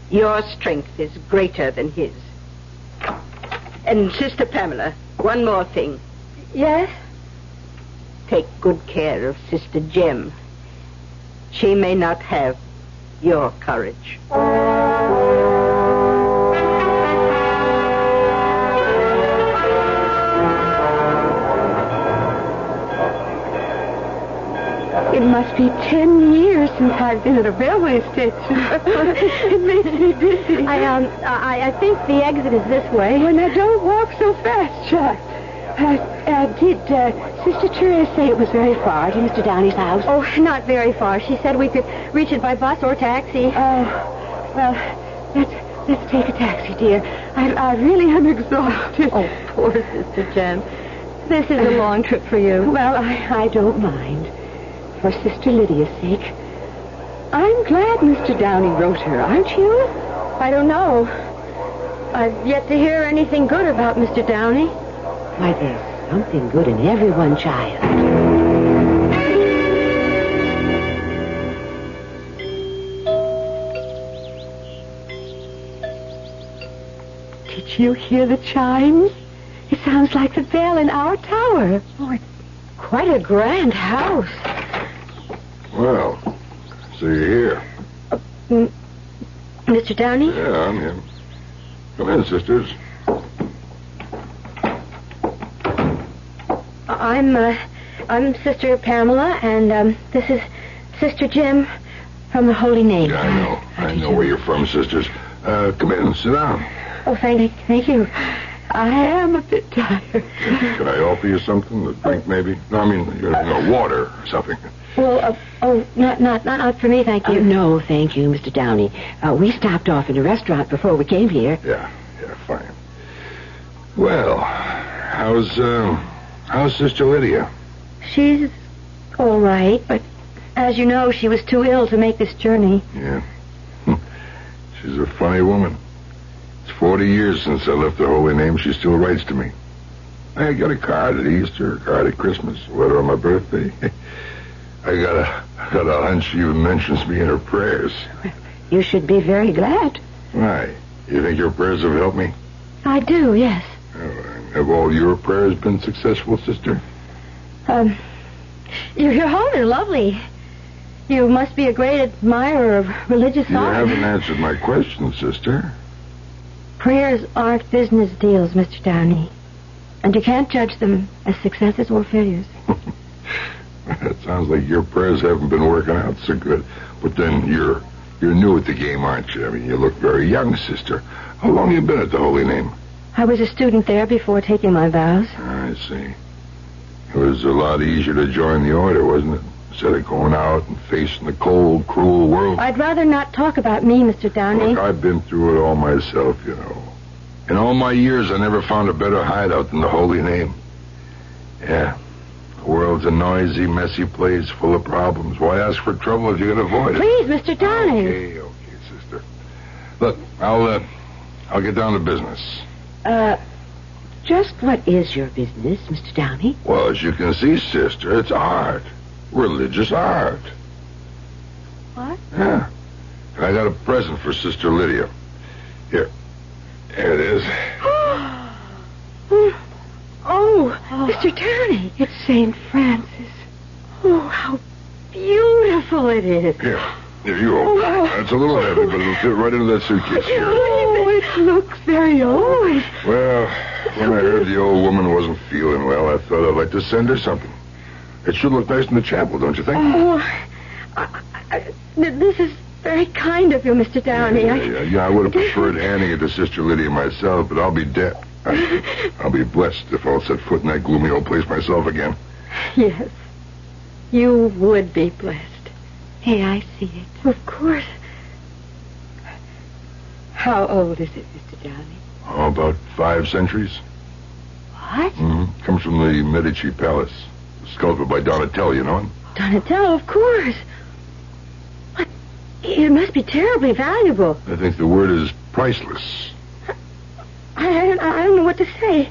Your strength is greater than his. And Sister Pamela, one more thing. Yes? Take good care of Sister Jem. She may not have your courage. It must be 10 years since I've been at a railway station. It makes me dizzy. I think the exit is this way. Well, now, don't walk so fast, Chuck. Did Sister Therese say it was very far to Mr. Downey's house? Oh, not very far. She said we could reach it by bus or taxi. Well, let's take a taxi, dear. I really am exhausted. Oh, poor Sister Jem. This is a long trip for you. Well, I don't mind. For Sister Lydia's sake. I'm glad Mr. Downey wrote her, aren't you? I don't know. I've yet to hear anything good about Mr. Downey. Why, there's something good in everyone, child. Did you hear the chimes? It sounds like the bell in our tower. Oh, it's quite a grand house. Well, so you're here. Mr. Downey? Yeah, I'm here. Come in, sisters. I'm Sister Pamela, and this is Sister Jem from the Holy Name. Yeah, I know where you're from, sisters. Come in, sit down. Oh, thank you. I am a bit tired. Can I offer you something to drink, maybe? No, I mean, water or something. Well, not for me, thank you. No, thank you, Mr. Downey. We stopped off in a restaurant before we came here. Yeah, fine. Well, how's Sister Lydia? She's all right, but as you know, she was too ill to make this journey. Yeah. She's a funny woman. It's 40 years since I left the Holy Name. She still writes to me. I got a card at Easter, a card at Christmas, a letter on my birthday. I got a hunch she even mentions me in her prayers. You should be very glad. Why? You think your prayers have helped me? I do, yes. Have all your prayers been successful, sister? Your home is lovely. You must be a great admirer of religious You art. haven't answered my question, sister. Prayers aren't business deals, Mr. Downey. And you can't judge them as successes or failures. It sounds like your prayers haven't been working out so good. But then you're new at the game, aren't you? I mean, you look very young, sister. How long have you been at the Holy Name? I was a student there before taking my vows. I see. It was a lot easier to join the order, wasn't it? Instead of going out and facing the cold, cruel world. I'd rather not talk about me, Mr. Downey. Look, I've been through it all myself, you know. In all my years, I never found a better hideout than the Holy Name. Yeah. The world's a noisy, messy place full of problems. Why ask for trouble if you can avoid it? Please, Mr. Downey. Okay, sister. Look, I'll get down to business. Just what is your business, Mr. Downey? Well, as you can see, sister, it's art. Religious art. What? Yeah. And I got a present for Sister Lydia. Here. Here it is. Oh, Mr. Downey. It's St. Francis. Oh, how beautiful it is. Here, you open it. It's a little heavy, but it'll fit right into that suitcase here. Oh, it looks very old. Well, when I heard the old woman wasn't feeling well, I thought I'd like to send her something. It should look nice in the chapel, don't you think? This is very kind of you, Mr. Downey. Yeah, I would have preferred handing it to Sister Lydia myself, but I'll be dead. I'll be blessed if I'll set foot in that gloomy old place myself again. Yes, you would be blessed. Hey, I see it. Of course. How old is it, Mr. Downey? Oh, about 5 centuries. What? Mm-hmm. Comes from the Medici Palace. Sculpted by Donatello, you know him? Donatello, of course. But it must be terribly valuable. I think the word is priceless. I don't know what to say.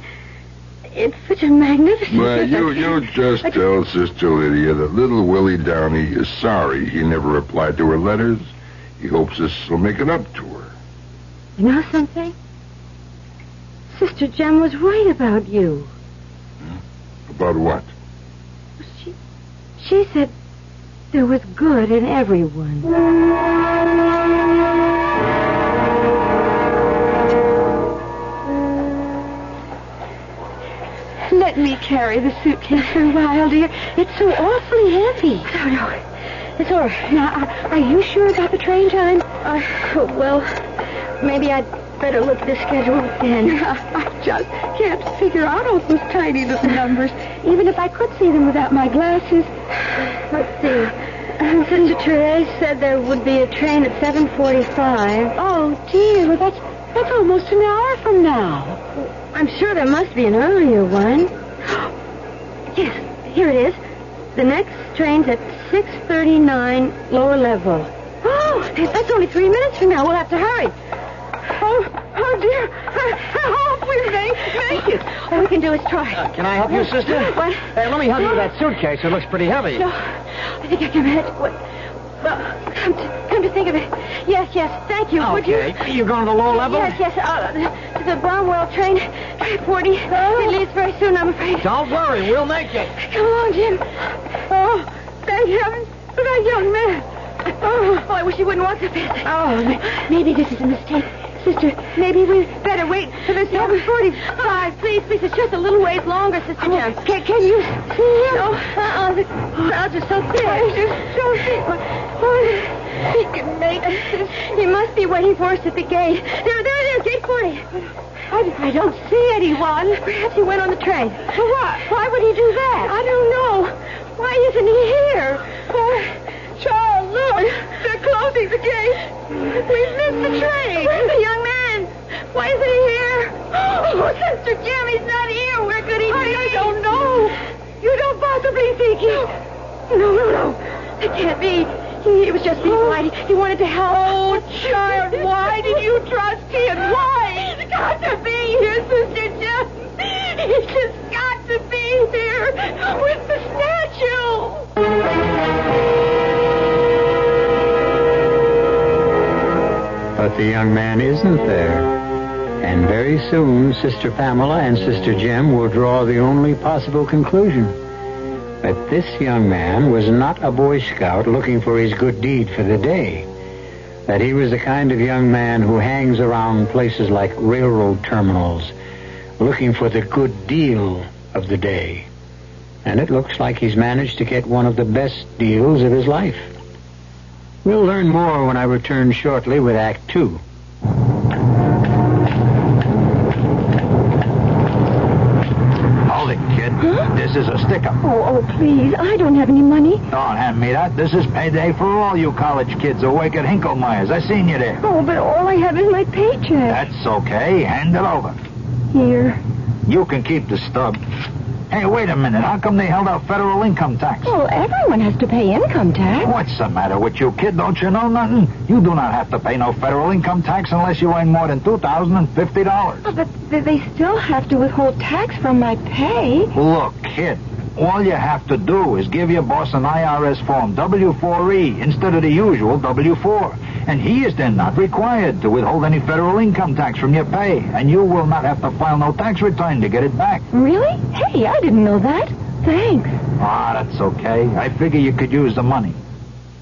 It's such a magnificent... Well, you just tell Sister Lydia that little Willie Downey is sorry he never replied to her letters. He hopes this will make it up to her. You know something? Sister Jem was right about you. About what? She said there was good in everyone. Let me carry the suitcase for a while, dear. It's so awfully heavy. No. It's all right. Now, are you sure about the train time? Well, maybe I'd better look at the schedule again. I just can't figure out all those tiny little numbers, even if I could see them without my glasses. Let's see. Sister Therese said there would be a train at 7:45. Oh, dear. Well, that's almost an hour from now. I'm sure there must be an earlier one. Yes, here it is. The next train's at 6:39, lower level. Oh, that's only 3 minutes from now. We'll have to hurry. Oh, dear. I hope we make it. All we can do is try. Can I help you, sister? What? Hey, let me help you with that suitcase. It looks pretty heavy. No, I think I can manage. Well, come to think of it. Yes, thank you. Would you? Okay. You going to the lower level? Yes. To the Barnwell train, 40. It leaves very soon, I'm afraid. Don't worry. We'll make it. Come on, Jim. Oh, thank heavens for that young man. Oh, I wish he wouldn't walk so fast. Oh, maybe this is a mistake. Sister, maybe we'd better wait till there's 7:45. Please, it's just a little ways longer, Sister Jem. Can you see him? No, the crowds are so thick. He can make it. He must be waiting for us at the gate. There it is, gate 40. I don't see anyone. Perhaps he went on the train. For what? Why would he do that? I don't know. Why isn't he here? Charles, look. They're closing the gate. We've missed the train. Where's the young man? Why isn't he here? Oh, Sister Jem, he's not here. Where could he be? I don't know. You don't possibly think he... No. It can't be. He was just being polite. He wanted to help. Oh, child, why did you trust him? Why? He's got to be here, Sister Jem. He's just got to be here with the statue. But the young man isn't there. And very soon, Sister Pamela and Sister Jem will draw the only possible conclusion. That this young man was not a Boy Scout looking for his good deed for the day. That he was the kind of young man who hangs around places like railroad terminals, looking for the good deal of the day. And it looks like he's managed to get one of the best deals of his life. We'll learn more when I return shortly with Act 2. Hold it, kid. Huh? This is a stick-up. Oh, please. I don't have any money. Don't hand me that. This is payday for all you college kids awake at Hinklemeyer's. I seen you there. Oh, but all I have is my paycheck. That's okay. Hand it over. Here. You can keep the stub. Hey, wait a minute. How come they held out federal income tax? Well, everyone has to pay income tax. What's the matter with you, kid? Don't you know nothing? You do not have to pay no federal income tax unless you earn more than $2,050. Oh, but they still have to withhold tax from my pay. Look, kid, all you have to do is give your boss an IRS form, W4E, instead of the usual W4. And he is then not required to withhold any federal income tax from your pay. And you will not have to file no tax return to get it back. Really? Hey, I didn't know that. Thanks. Ah, that's okay. I figure you could use the money.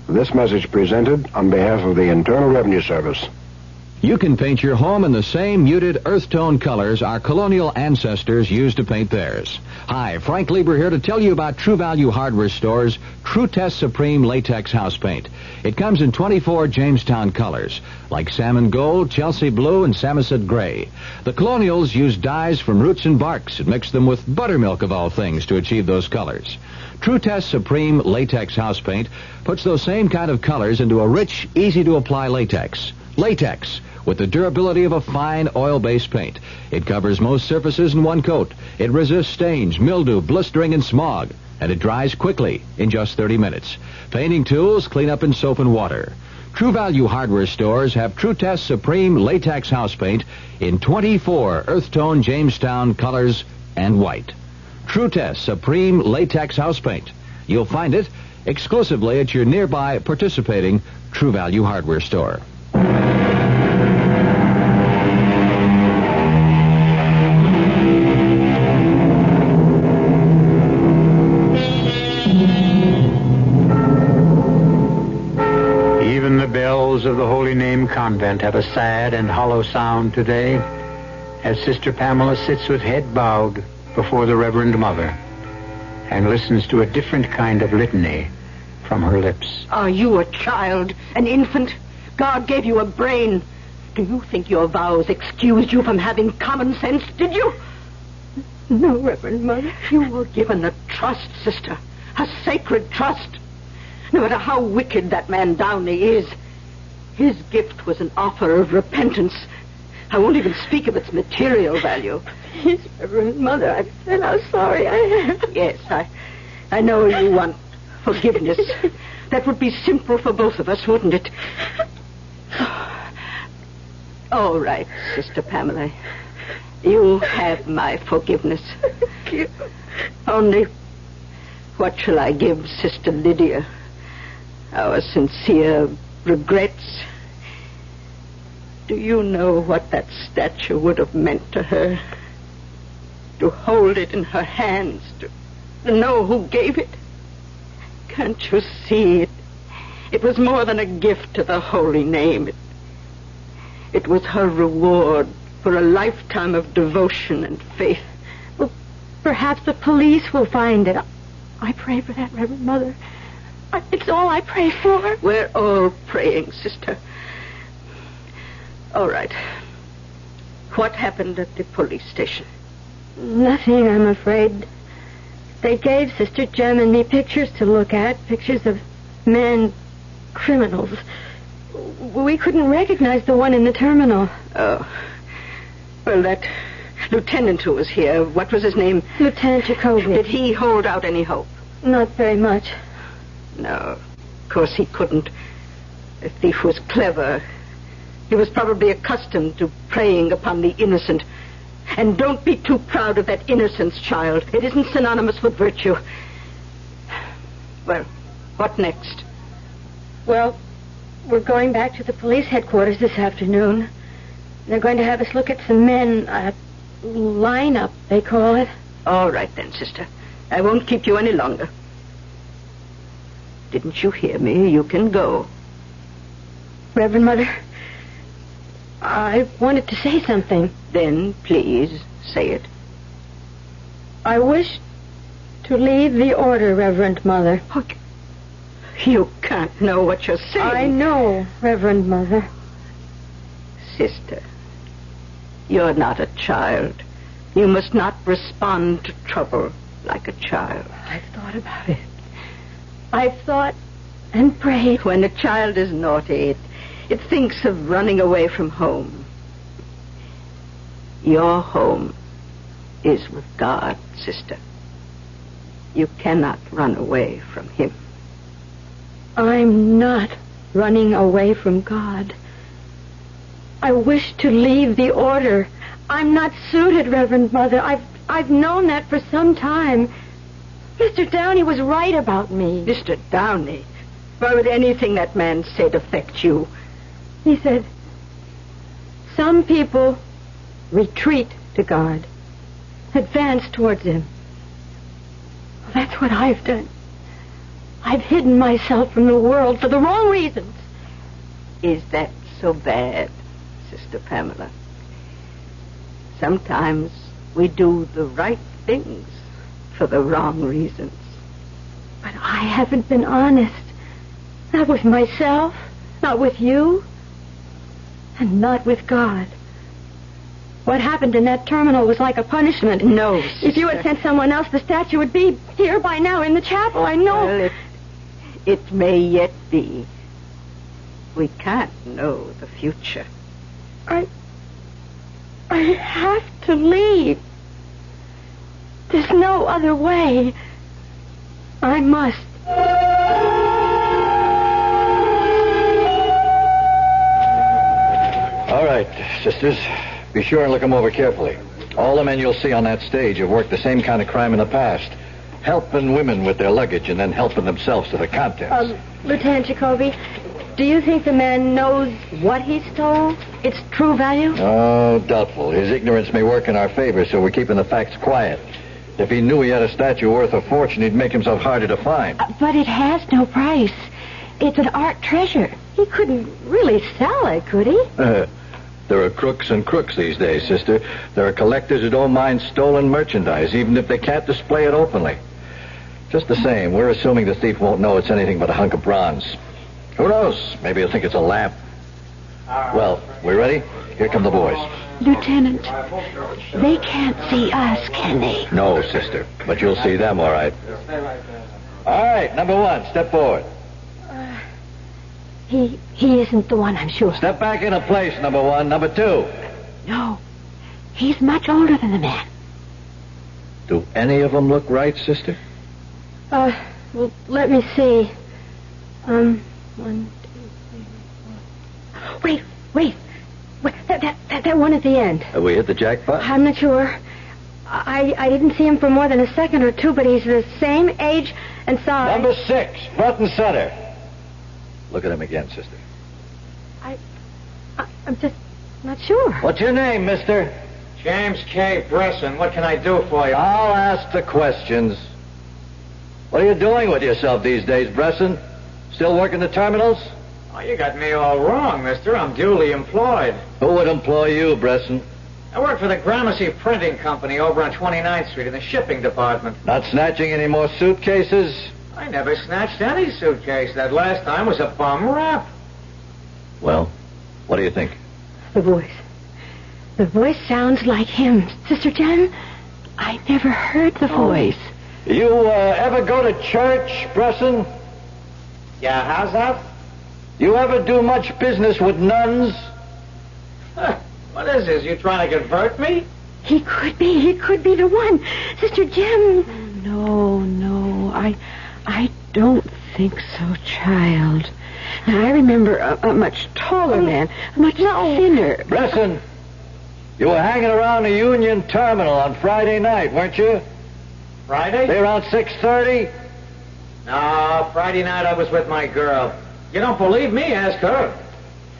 This message presented on behalf of the Internal Revenue Service. You can paint your home in the same muted earth tone colors our colonial ancestors used to paint theirs. Hi, Frank Lieber here to tell you about True Value Hardware Store's True Test Supreme Latex House Paint. It comes in 24 Jamestown colors, like salmon gold, Chelsea blue, and Samoset gray. The colonials used dyes from roots and barks and mixed them with buttermilk of all things to achieve those colors. True Test Supreme Latex House Paint puts those same kind of colors into a rich, easy-to-apply latex. Latex, with the durability of a fine oil-based paint. It covers most surfaces in one coat. It resists stains, mildew, blistering, and smog. And it dries quickly in just 30 minutes. Painting tools clean up in soap and water. True Value Hardware Stores have True Test Supreme Latex House Paint in 24 earth tone Jamestown colors and white. True Test Supreme Latex House Paint. You'll find it exclusively at your nearby participating True Value Hardware Store. Even the bells of the Holy Name Convent have a sad and hollow sound today as Sister Pamela sits with head bowed before the Reverend Mother and listens to a different kind of litany from her lips. Are you a child, an infant? God gave you a brain. Do you think your vows excused you from having common sense, did you? No, Reverend Mother. You were given a trust, sister. A sacred trust. No matter how wicked that man Downey is, his gift was an offer of repentance. I won't even speak of its material value. Please, Reverend Mother, I've said how sorry I am. Yes, I know you want forgiveness. That would be simple for both of us, wouldn't it? All right, Sister Pamela. You have my forgiveness. Thank you. Only, what shall I give Sister Lydia? Our sincere regrets. Do you know what that statue would have meant to her? To hold it in her hands, to know who gave it? Can't you see it? It was more than a gift to the holy name. It was her reward for a lifetime of devotion and faith. Well, perhaps the police will find it. I pray for that, Reverend Mother. It's all I pray for. We're all praying, sister. All right. What happened at the police station? Nothing, I'm afraid. They gave Sister Jem and me pictures to look at, pictures of men, criminals. We couldn't recognize the one in the terminal. Oh. Well, that lieutenant who was here, what was his name? Lieutenant Jacoby. Did he hold out any hope? Not very much. No, of course he couldn't. The thief was clever. He was probably accustomed to preying upon the innocent. And don't be too proud of that innocence, child. It isn't synonymous with virtue. Well, what next? Well, we're going back to the police headquarters this afternoon. They're going to have us look at some men, lineup, they call it. All right then, sister. I won't keep you any longer. Didn't you hear me? You can go. Reverend Mother, I wanted to say something. Then, please, say it. I wish to leave the order, Reverend Mother. Oh, you can't know what you're saying. I know, Reverend Mother. Sister, you're not a child. You must not respond to trouble like a child. I've thought about it. I've thought and prayed. When a child is naughty, it thinks of running away from home. Your home is with God, sister. You cannot run away from him. I'm not running away from God. I wish to leave the order. I'm not suited, Reverend Mother. I've known that for some time. Mr. Downey was right about me. Mr. Downey? Why would anything that man said affect you? He said, some people retreat to God, advance towards him. Well, that's what I've done. I've hidden myself from the world for the wrong reasons. Is that so bad, Sister Pamela? Sometimes we do the right things for the wrong reasons. But I haven't been honest. Not with myself, not with you, and not with God. What happened in that terminal was like a punishment. No, sister. If you had sent someone else, the statue would be here by now in the chapel. I know. Well, it may yet be. We can't know the future. I have to leave. There's no other way. I must. All right, sisters. Be sure and look them over carefully. All the men you'll see on that stage have worked the same kind of crime in the past. Helping women with their luggage and then helping themselves to the contents. Lieutenant Jacoby, do you think the man knows what he stole? Its true value? Oh, doubtful. His ignorance may work in our favor, so we're keeping the facts quiet. If he knew he had a statue worth a fortune, he'd make himself harder to find. But it has no price. It's an art treasure. He couldn't really sell it, could he? There are crooks and crooks these days, sister. There are collectors who don't mind stolen merchandise, even if they can't display it openly. Just the same, we're assuming the thief won't know it's anything but a hunk of bronze. Who knows? Maybe he'll think it's a lamp. Well, we ready? Here come the boys. Lieutenant, they can't see us, can they? No, sister, but you'll see them, all right. All right, number one, step forward. He isn't the one, I'm sure. Step back into place, number one. Number two. No, he's much older than the man. Do any of them look right, sister? Well, let me see. 1, 2, 3, 4. Wait. That one at the end. Have we hit the jackpot? I'm not sure. I didn't see him for more than a second or two, but he's the same age and size. Number 6, front and center. Look at him again, sister. I'm just not sure. What's your name, mister? James K. Bresson. What can I do for you? I'll ask the questions. What are you doing with yourself these days, Bresson? Still working the terminals? Oh, you got me all wrong, mister. I'm duly employed. Who would employ you, Bresson? I work for the Gramercy Printing Company over on 29th Street in the shipping department. Not snatching any more suitcases? I never snatched any suitcase. That last time was a bum rap. Well, what do you think? The voice. The voice sounds like him. Sister Jen, I never heard the voice. You ever go to church, Bresson? Yeah, how's that? You ever do much business with nuns? What is this? You trying to convert me? He could be the one. Sister Jim. No, I don't think so, child. Now, I remember a much taller man, a much thinner. Bresson, you were hanging around the Union Terminal on Friday night, weren't you? Friday? Say around 6:30? No, Friday night I was with my girl. You don't believe me? Ask her.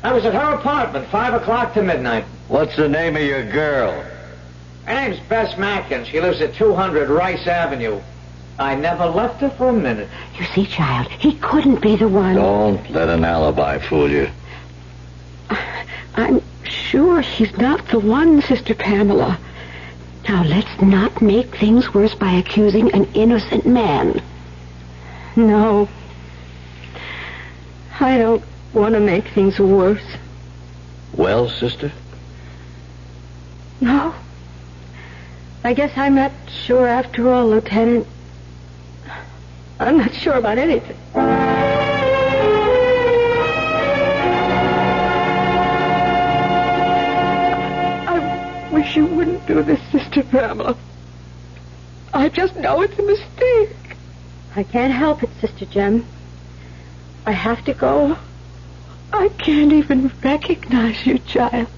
I was at her apartment, 5 o'clock to midnight. What's the name of your girl? Her name's Bess Mackin. She lives at 200 Rice Avenue. I never left her for a minute. You see, child, he couldn't be the one. Don't let an alibi fool you. I'm sure he's not the one, Sister Pamela. Now, let's not make things worse by accusing an innocent man. No. I don't want to make things worse. Well, sister? No. I guess I'm not sure after all, Lieutenant. I'm not sure about anything. I wish you wouldn't do this, Sister Pamela. I just know it's a mistake. I can't help it, Sister Jem. I have to go. I can't even recognize you, child.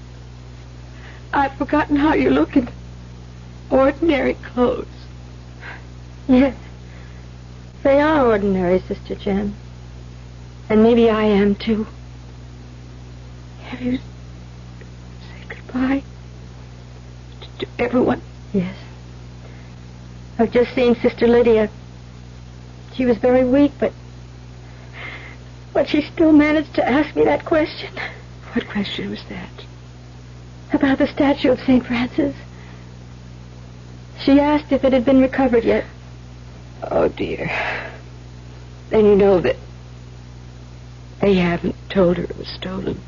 I've forgotten how you look in ordinary clothes. Yes. They are ordinary, Sister Jem. And maybe I am, too. Have you said goodbye to everyone? Yes. I've just seen Sister Lydia. She was very weak, but she still managed to ask me that question. What question was that? About the statue of St. Francis. She asked if it had been recovered yet. Oh, dear. Then you know that they haven't told her it was stolen.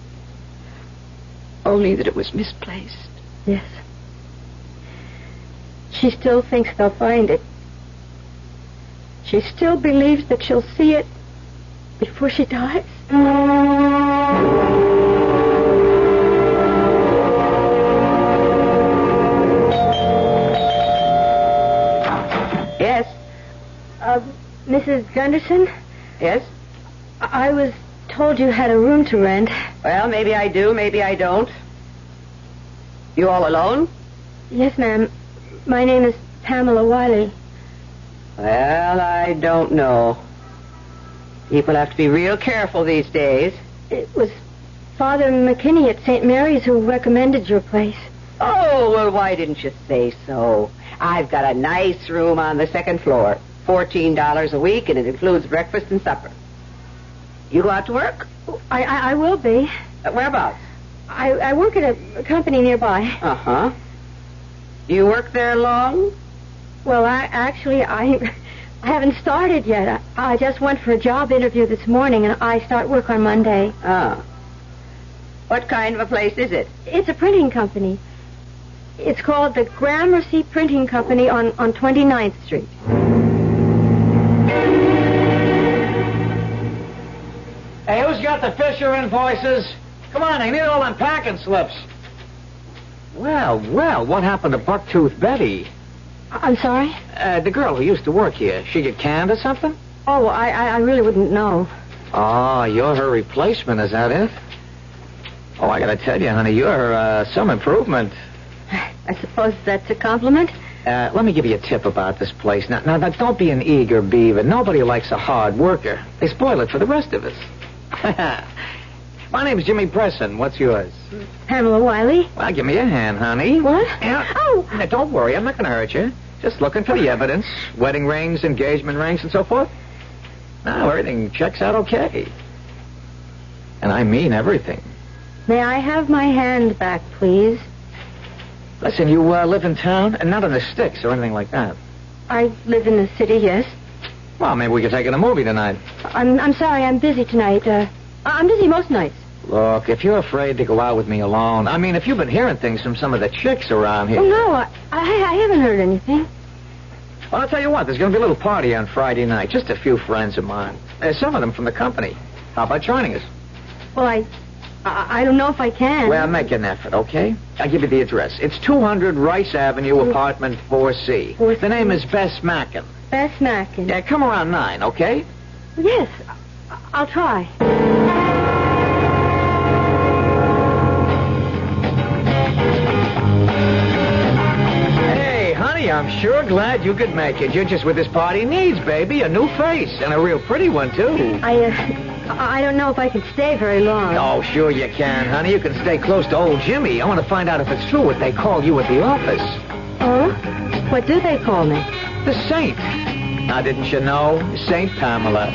Only that it was misplaced. Yes. She still thinks they'll find it. She still believes that she'll see it before she dies. Yes? Mrs. Gunderson? Yes? I was told you had a room to rent. Well, maybe I do, maybe I don't. You all alone? Yes, ma'am. My name is Pamela Wiley. Well, I don't know. People have to be real careful these days. It was Father McKinney at St. Mary's who recommended your place. Oh, well, why didn't you say so? I've got a nice room on the second floor. $14 a week, and it includes breakfast and supper. You go out to work? I will be. Whereabouts? I work at a company nearby. Uh-huh. Do you work there long? Well, I haven't started yet. I just went for a job interview this morning, and I start work on Monday. Ah. What kind of a place is it? It's a printing company. It's called the Gramercy Printing Company on 29th Street. Hey, who's got the Fisher invoices? Come on, I need all them packing slips. Well, what happened to Bucktooth Betty? I'm sorry? The girl who used to work here. She get canned or something? Oh, I really wouldn't know. Oh, you're her replacement, is that it? Oh, I gotta tell you, honey, you're some improvement. I suppose that's a compliment? Let me give you a tip about this place. Now, don't be an eager beaver. Nobody likes a hard worker. They spoil it for the rest of us. My name's Jimmy Presson. What's yours? Pamela Wiley. Well, give me a hand, honey. What? Yeah. Oh! Now, don't worry. I'm not going to hurt you. Just looking for the evidence. Wedding rings, engagement rings, and so forth. Now, everything checks out okay. And I mean everything. May I have my hand back, please? Listen, you live in town? And not in the sticks or anything like that. I live in the city, yes. Well, maybe we could take in a movie tonight. I'm sorry, I'm busy tonight. I'm busy most nights. Look, if you're afraid to go out with me alone, I mean, if you've been hearing things from some of the chicks around here... Oh, no, I haven't heard anything. Well, I'll tell you what, there's going to be a little party on Friday night. Just a few friends of mine. Some of them from the company. How about joining us? Well, I don't know if I can. Well, make an effort, okay? I'll give you the address. It's 200 Rice Avenue, apartment 4C. 4C. The name is Bess Mackin. Bess Mackin. Yeah, come around 9, okay? Yes, I'll try. Hey, honey, I'm sure glad you could make it. You're just what this party needs, baby. A new face, and a real pretty one, too. I don't know if I can stay very long. Oh, sure you can, honey. You can stay close to old Jimmy. I want to find out if it's true what they call you at the office. Oh? What do they call me? The Saint. Now, didn't you know? Saint Pamela.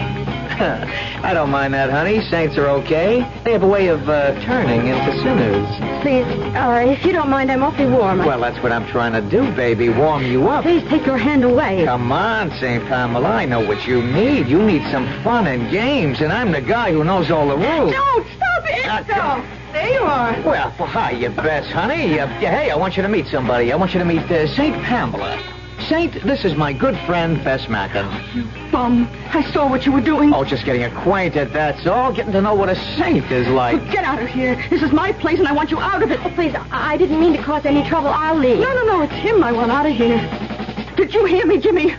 I don't mind that, honey. Saints are okay. They have a way of turning into sinners. Please, if you don't mind, I'm awfully warm. Well, that's what I'm trying to do, baby. Warm you up. Please take your hand away. Come on, St. Pamela. I know what you need. You need some fun and games, and I'm the guy who knows all the rules. Don't! Stop it! Stop! There you are. Well, hi, you Bess, honey. Hey, I want you to meet somebody. I want you to meet St. Pamela. Saint, this is my good friend, Bess Mackin. You bum. I saw what you were doing. Oh, just getting acquainted, that's all. Getting to know what a saint is like. Get out of here. This is my place, and I want you out of it. Oh, please, I didn't mean to cause any trouble. I'll leave. No, it's him I want out of here. Did you hear me, Jimmy?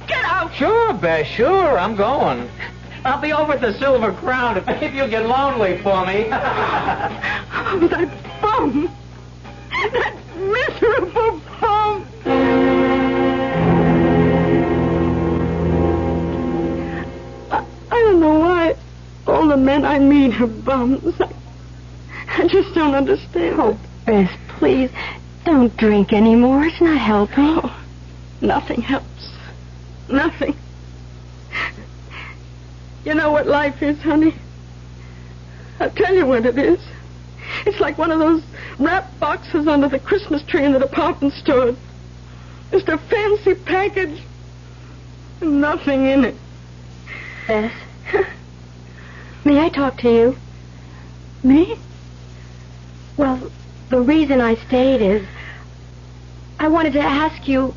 Get out! Sure, Bess, sure, I'm going. I'll be over at the Silver Crown if you get lonely for me. Oh, that bum! That miserable bum! I don't know why all the men I meet are bums. I just don't understand. Oh, Bess, please, don't drink anymore. It's not helping. Oh, nothing helps. Nothing. You know what life is, honey? I'll tell you what it is. It's like one of those wrapped boxes under the Christmas tree in the department store. Just a fancy package. And nothing in it. Bess, may I talk to you? Me? Well, the reason I stayed is I wanted to ask you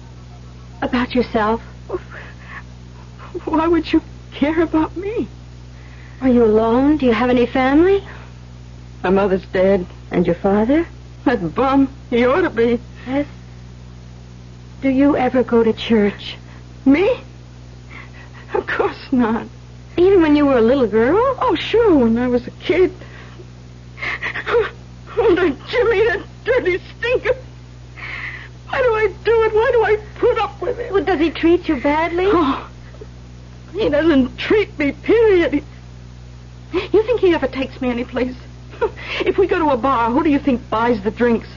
about yourself. Why would you care about me? Are you alone? Do you have any family? My mother's dead. And your father? That bum. He ought to be. Yes. Do you ever go to church? Me? Of course not. Even when you were a little girl? Oh, sure, when I was a kid. Oh, that Jimmy, that dirty stinker. Why do I do it? Why do I put up with it? Well, does he treat you badly? Oh, he doesn't treat me, period. You think he ever takes me anyplace? If we go to a bar, who do you think buys the drinks?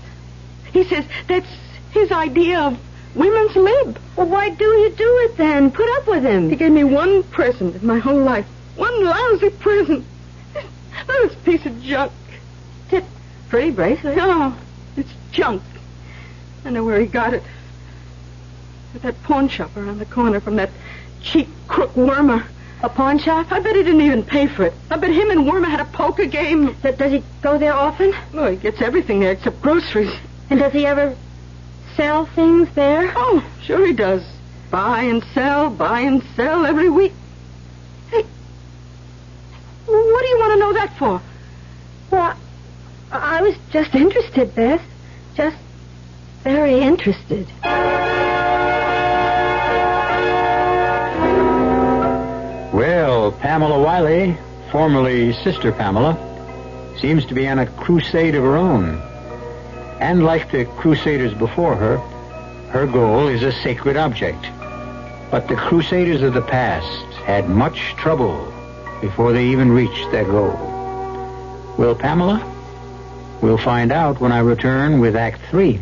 He says that's his idea of women's lib. Well, why do you do it then? Put up with him. He gave me one present in my whole life. One lousy present. This piece of junk. It's a pretty bracelet. No, it's junk. I know where he got it. At that pawn shop around the corner from that cheap crook Wormer. A pawn shop? I bet he didn't even pay for it. I bet him and Wormer had a poker game. Does he go there often? Oh, he gets everything there except groceries. And does he ever sell things there? Oh, sure he does. Buy and sell every week. Hey, what do you want to know that for? Well, I was just interested, Bess. Just very interested. Well, Pamela Wiley, formerly Sister Pamela, seems to be on a crusade of her own. And like the crusaders before her, her goal is a sacred object. But the crusaders of the past had much trouble before they even reached their goal. Will Pamela? We'll find out when I return with Act 3.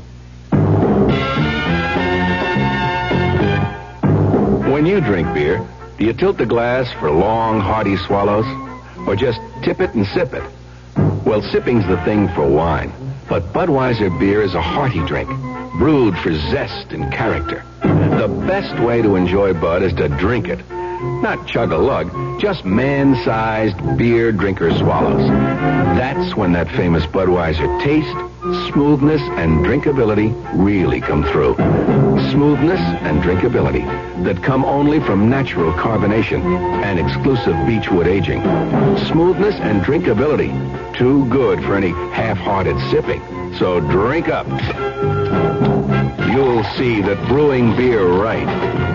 When you drink beer, do you tilt the glass for long, hearty swallows? Or just tip it and sip it? Well, sipping's the thing for wine. But Budweiser beer is a hearty drink, brewed for zest and character. The best way to enjoy Bud is to drink it. Not chug a lug, just man-sized beer drinker swallows. That's when that famous Budweiser taste, smoothness, and drinkability really come through. Smoothness and drinkability that come only from natural carbonation and exclusive beechwood aging. Smoothness and drinkability, too good for any half-hearted sipping. So drink up. You'll see that brewing beer right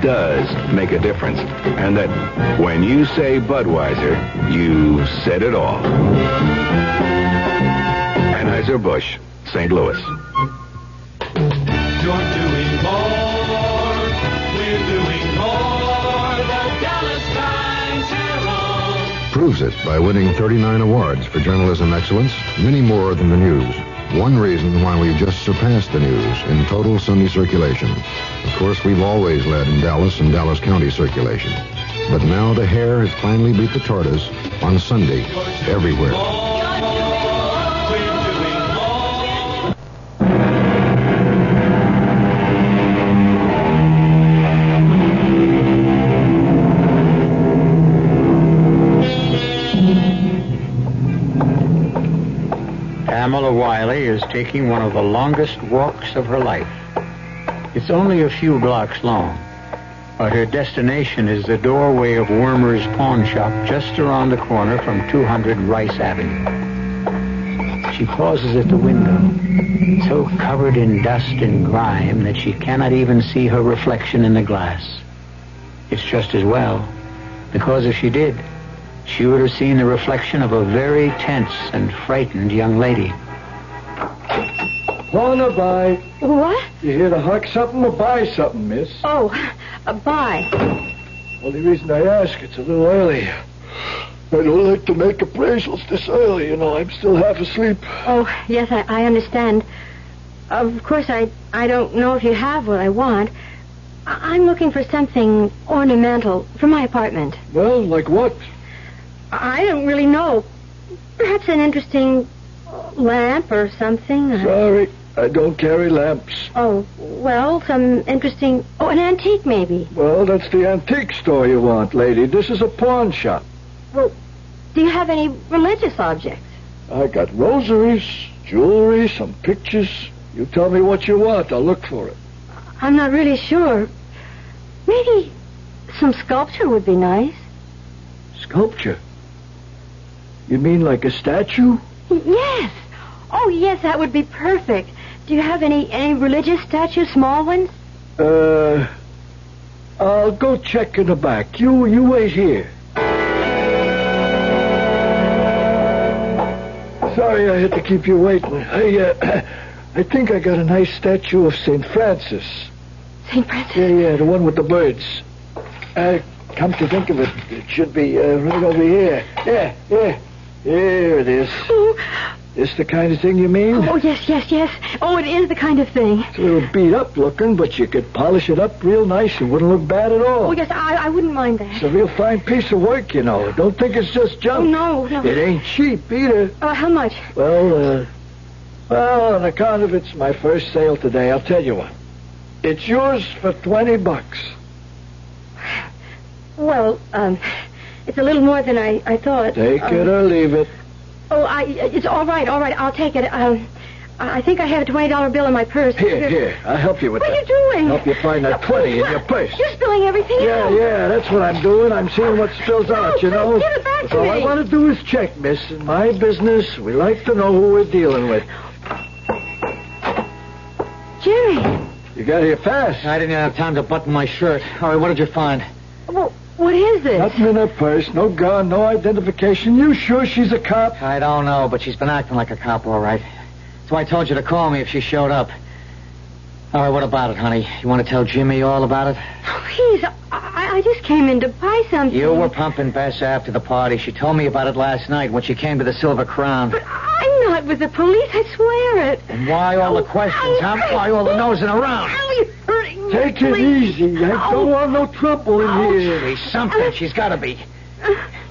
does make a difference. And that when you say Budweiser, you said it all. Anheuser-Busch, St. Louis. You're doing more. We're doing more. The Dallas Times Herald proves it by winning 39 awards for journalism excellence, many more than the news. One reason why we've just surpassed the news in total Sunday circulation. Of course, we've always led in Dallas and Dallas County circulation. But now the hare has finally beat the tortoise on Sunday everywhere. Pamela Wiley is taking one of the longest walks of her life. It's only a few blocks long, but her destination is the doorway of Wormer's pawn shop just around the corner from 200 Rice Avenue. She pauses at the window, so covered in dust and grime that she cannot even see her reflection in the glass. It's just as well, because if she did, she would have seen the reflection of a very tense and frightened young lady. Wanna buy? What? You here to huck something or buy something, miss? Oh, bye. Only reason I ask, it's a little early. I don't like to make appraisals this early, you know. I'm still half asleep. Oh, yes, I understand. Of course, I don't know if you have what I want. I'm looking for something ornamental for my apartment. Well, like what? I don't really know. Perhaps an interesting lamp or something. Sorry, I don't carry lamps. Oh, well, some interesting... Oh, an antique, maybe. Well, that's the antique store you want, lady. This is a pawn shop. Well, do you have any religious objects? I got rosaries, jewelry, some pictures. You tell me what you want, I'll look for it. I'm not really sure. Maybe some sculpture would be nice. Sculpture? You mean like a statue? Yes. Oh, yes, that would be perfect. Do you have any religious statues, small ones? I'll go check in the back. You wait here. Sorry I had to keep you waiting. I think I got a nice statue of St. Francis. St. Francis? Yeah, the one with the birds. Come to think of it, it should be right over here. Yeah. Here it is. Oh. This the kind of thing you mean? Oh, yes. Oh, it is the kind of thing. It's a little beat up looking, but you could polish it up real nice. It wouldn't look bad at all. Oh, yes, I wouldn't mind that. It's a real fine piece of work, you know. Don't think it's just junk. Oh, no. It ain't cheap either. How much? Well, on account of it's my first sale today, I'll tell you what. It's yours for $20. Well, it's a little more than I thought. Take it or leave it. Oh, it's all right. I'll take it. I think I have a $20 bill in my purse. Here. I'll help you with that. What are you doing? Help you find that 20 in your purse. You're spilling everything out. Yeah, that's what I'm doing. I'm seeing what spills out, you know. Give it back to all me. I want to do is check, miss. In my business, we like to know who we're dealing with. Jimmy. You got here fast. I didn't have time to button my shirt. All right, what did you find? Well, what is this? Nothing in her purse. No gun, no identification. You sure she's a cop? I don't know, but she's been acting like a cop, all right. So I told you to call me if she showed up. All right, what about it, honey? You want to tell Jimmy all about it? Please, I just came in to buy something. You were pumping Bess after the party. She told me about it last night when she came to the Silver Crown. But I'm not with the police, I swear it. And why all the questions, huh? Why all the nosing around? You're hurting me. Take it easy. I don't want no trouble in here. She's something. She's got to be.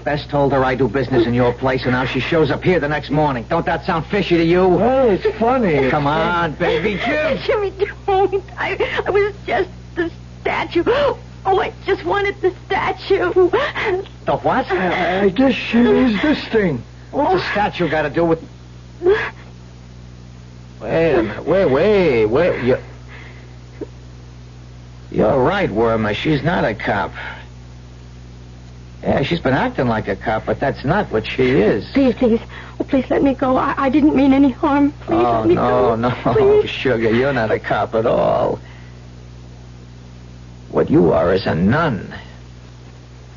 Bess told her I do business in your place, and now she shows up here the next morning. Don't that sound fishy to you? Well, it's funny. Come on, baby Jim. Jimmy, don't. I was just the statue. Oh, I just wanted the statue. The what? I guess she needs this thing. What's the statue got to do with... Wait a minute. Wait. You're right, Wormer. She's not a cop. Yeah, she's been acting like a cop, but that's not what she is. Please. Oh, please let me go. I didn't mean any harm. Please let me go. No, Please. sugar, you're not a cop at all. What you are is a nun.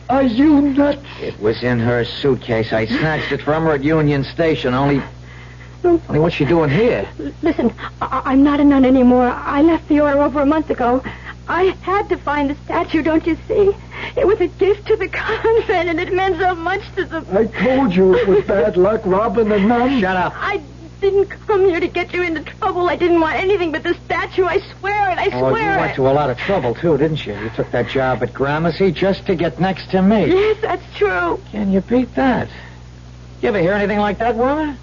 Are you nuts? It was in her suitcase. I snatched it from her at Union Station. Only what's she doing here? Listen, I'm not a nun anymore. I left the order over a month ago. I had to find the statue, don't you see? It was a gift to the convent, and it meant so much to the... I told you it was bad luck robbing a nun. Shut up. I didn't come here to get you into trouble. I didn't want anything but the statue. I swear it. I swear it. You went to a lot of trouble, too, didn't you? You took that job at Gramercy just to get next to me. Yes, that's true. Can you beat that? You ever hear anything like that, woman?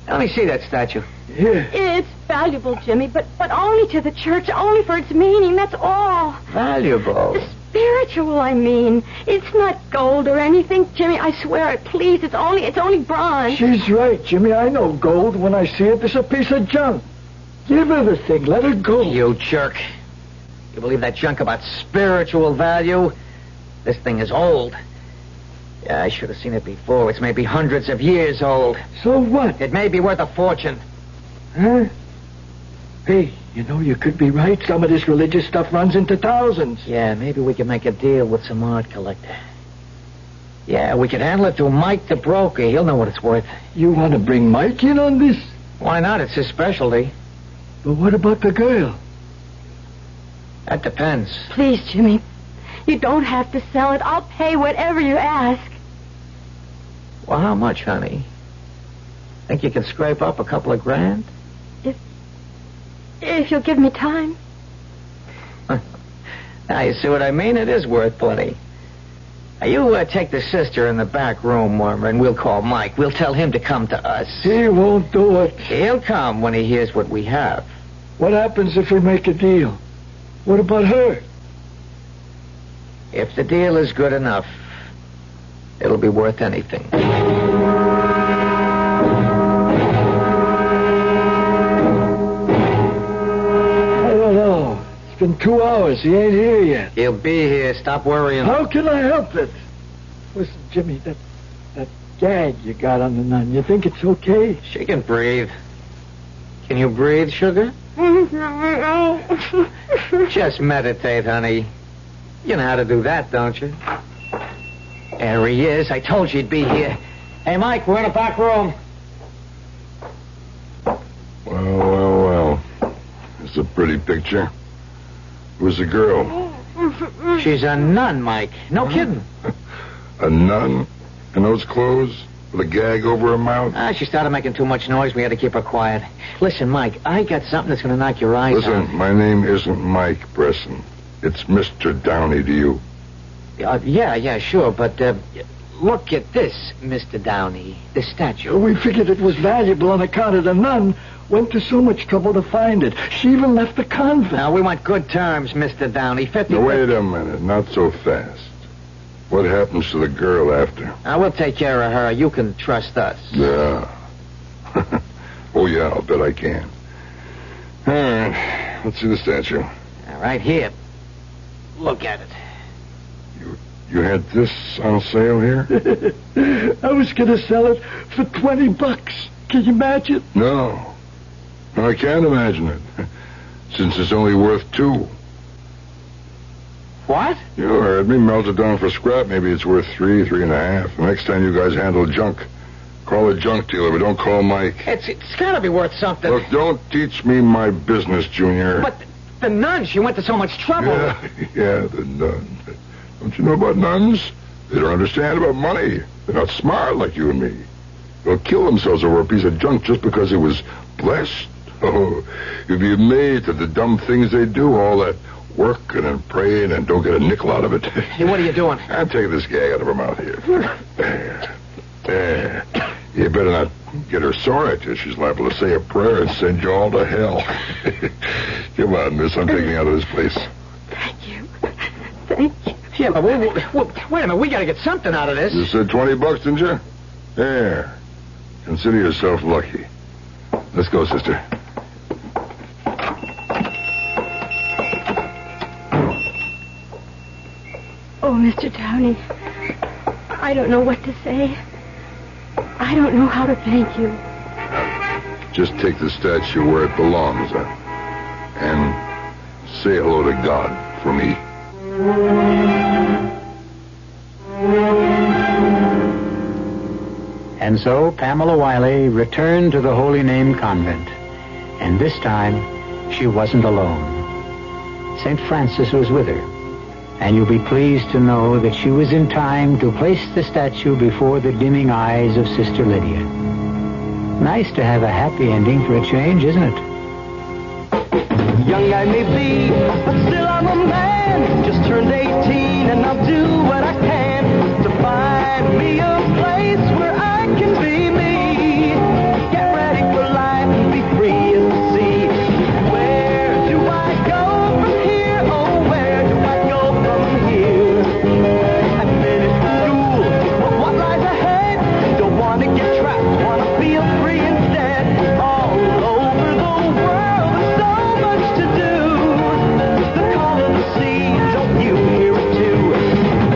Let me see that statue. Here. It's valuable, Jimmy, but only to the church, only for its meaning, that's all. Valuable? Spiritual, I mean. It's not gold or anything, Jimmy. I swear it. Please, it's only bronze. She's right, Jimmy. I know gold when I see it. It's a piece of junk. Give her the thing. Let her go. You jerk. You believe that junk about spiritual value? This thing is old. Yeah, I should have seen it before. It's maybe hundreds of years old. So what? It may be worth a fortune. Huh? Hey, you could be right. Some of this religious stuff runs into thousands. Yeah, maybe we could make a deal with some art collector. Yeah, we could handle it through Mike the broker. He'll know what it's worth. You want to bring Mike in on this? Why not? It's his specialty. But what about the girl? That depends. Please, Jimmy. You don't have to sell it. I'll pay whatever you ask. Well, how much, honey? Think you can scrape up a couple of grand? If you'll give me time. Now, you see what I mean? It is worth plenty. Now, you take the sister in the back room, and we'll call Mike. We'll tell him to come to us. He won't do it. He'll come when he hears what we have. What happens if we make a deal? What about her? If the deal is good enough, it'll be worth anything. It's been 2 hours. He ain't here yet. He'll be here. Stop worrying. How can I help it? Listen, Jimmy, that gag you got on the nun, you think it's okay? She can breathe. Can you breathe, sugar? Just meditate, honey. You know how to do that, don't you? There he is. I told you he'd be here. Hey, Mike, we're in the back room. Well. It's a pretty picture. Who's the girl? She's a nun, Mike. No kidding. A nun? In those clothes? With a gag over her mouth? She started making too much noise. We had to keep her quiet. Listen, Mike, I got something that's going to knock your eyes out. Listen, my name isn't Mike Bresson. It's Mr. Downey to you. Yeah, sure, but look at this, Mr. Downey. The statue. We figured it was valuable on account of the nun. Went to so much trouble to find it. She even left the convent. Now, we want good terms, Mr. Downey. 50. Now, wait a minute. Not so fast. What happens to the girl after? We'll take care of her. You can trust us. Yeah. Oh, yeah, I'll bet I can. All right. Let's see the statue. All right, here. Look at it. You had this on sale here? I was going to sell it for $20. Can you imagine? No, I can't imagine it. Since it's only worth $2. What? You heard me. Melt it down for scrap. Maybe it's worth $3, $3.50. The next time you guys handle junk, call a junk dealer, but don't call Mike. It's got to be worth something. Look, don't teach me my business, Junior. But the nun, she went to so much trouble. Yeah, the nun. Don't you know about nuns? They don't understand about money. They're not smart like you and me. They'll kill themselves over a piece of junk just because it was blessed. Oh, you'd be amazed at the dumb things they do, all that working and praying and don't get a nickel out of it. Hey, what are you doing? I'm taking this gag out of her mouth here. There. You better not get her sore at you. She's liable to say a prayer and send you all to hell. Come on, miss. I'm taking you out of this place. Thank you. Thank you. Yeah, but wait a minute. We got to get something out of this. You said $20, didn't you? There. Consider yourself lucky. Let's go, sister. Oh, Mr. Downey, I don't know what to say. I don't know how to thank you. Just take the statue where it belongs, and say hello to God for me. And so Pamela Wiley returned to the Holy Name Convent. And this time, she wasn't alone. St. Francis was with her. And you'll be pleased to know that she was in time to place the statue before the dimming eyes of Sister Lydia. Nice to have a happy ending for a change, isn't it? Young I may be, but still I'm a man. Just turned 18 and I'll do what I can to find me a place where I can be me. Get ready for life and be free as the sea. Where do I go from here? Oh, where do I go from here? I've finished school, but what lies ahead? Don't want to get trapped, want to feel free instead. All over the world, there's so much to do. The call of the sea, don't you hear it too?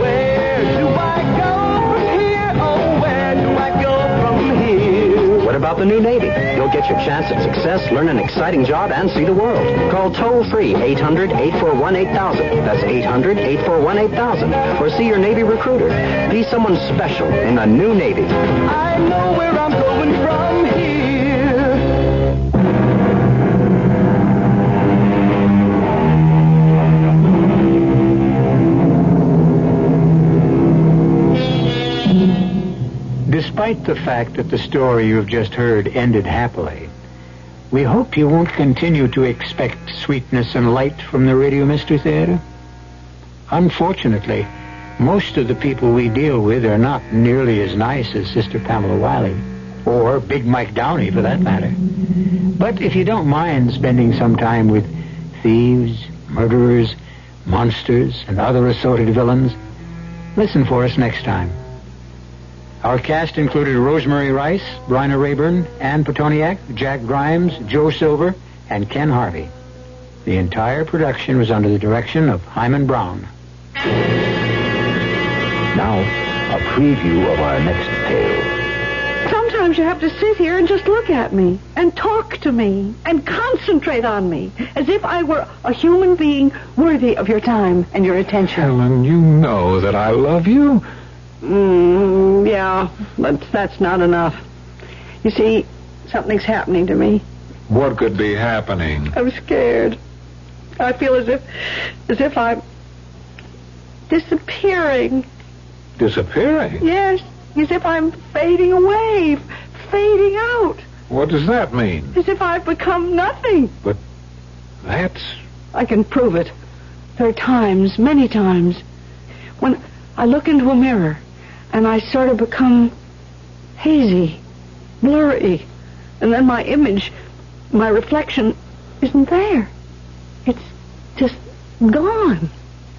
Where do I go from here? Oh, where do I go from here? What about the new Navy? You'll get your chance chance at success, learn an exciting job, and see the world. Call toll-free 800-841-8000. That's 800-841-8000. Or see your Navy recruiter. Be someone special in the new Navy. I know where I'm going from here. Despite the fact that the story you've just heard ended happily, we hope you won't continue to expect sweetness and light from the Radio Mystery Theater. Unfortunately, most of the people we deal with are not nearly as nice as Sister Pamela Wiley, or Big Mike Downey for that matter. But if you don't mind spending some time with thieves, murderers, monsters, and other assorted villains, listen for us next time. Our cast included Rosemary Rice, Bryna Rayburn, Ann Petoniak, Jack Grimes, Joe Silver, and Ken Harvey. The entire production was under the direction of Hyman Brown. Now, a preview of our next tale. Sometimes you have to sit here and just look at me and talk to me and concentrate on me as if I were a human being worthy of your time and your attention. Helen, you know that I love you. Yeah, but that's not enough. You see, something's happening to me. What could be happening? I'm scared. I feel as if I'm disappearing. Disappearing? Yes, as if I'm fading away, fading out. What does that mean? As if I've become nothing. But that's... I can prove it. There are times, many times, when I look into a mirror and I sort of become hazy, blurry, and then my image, my reflection, isn't there. It's just gone.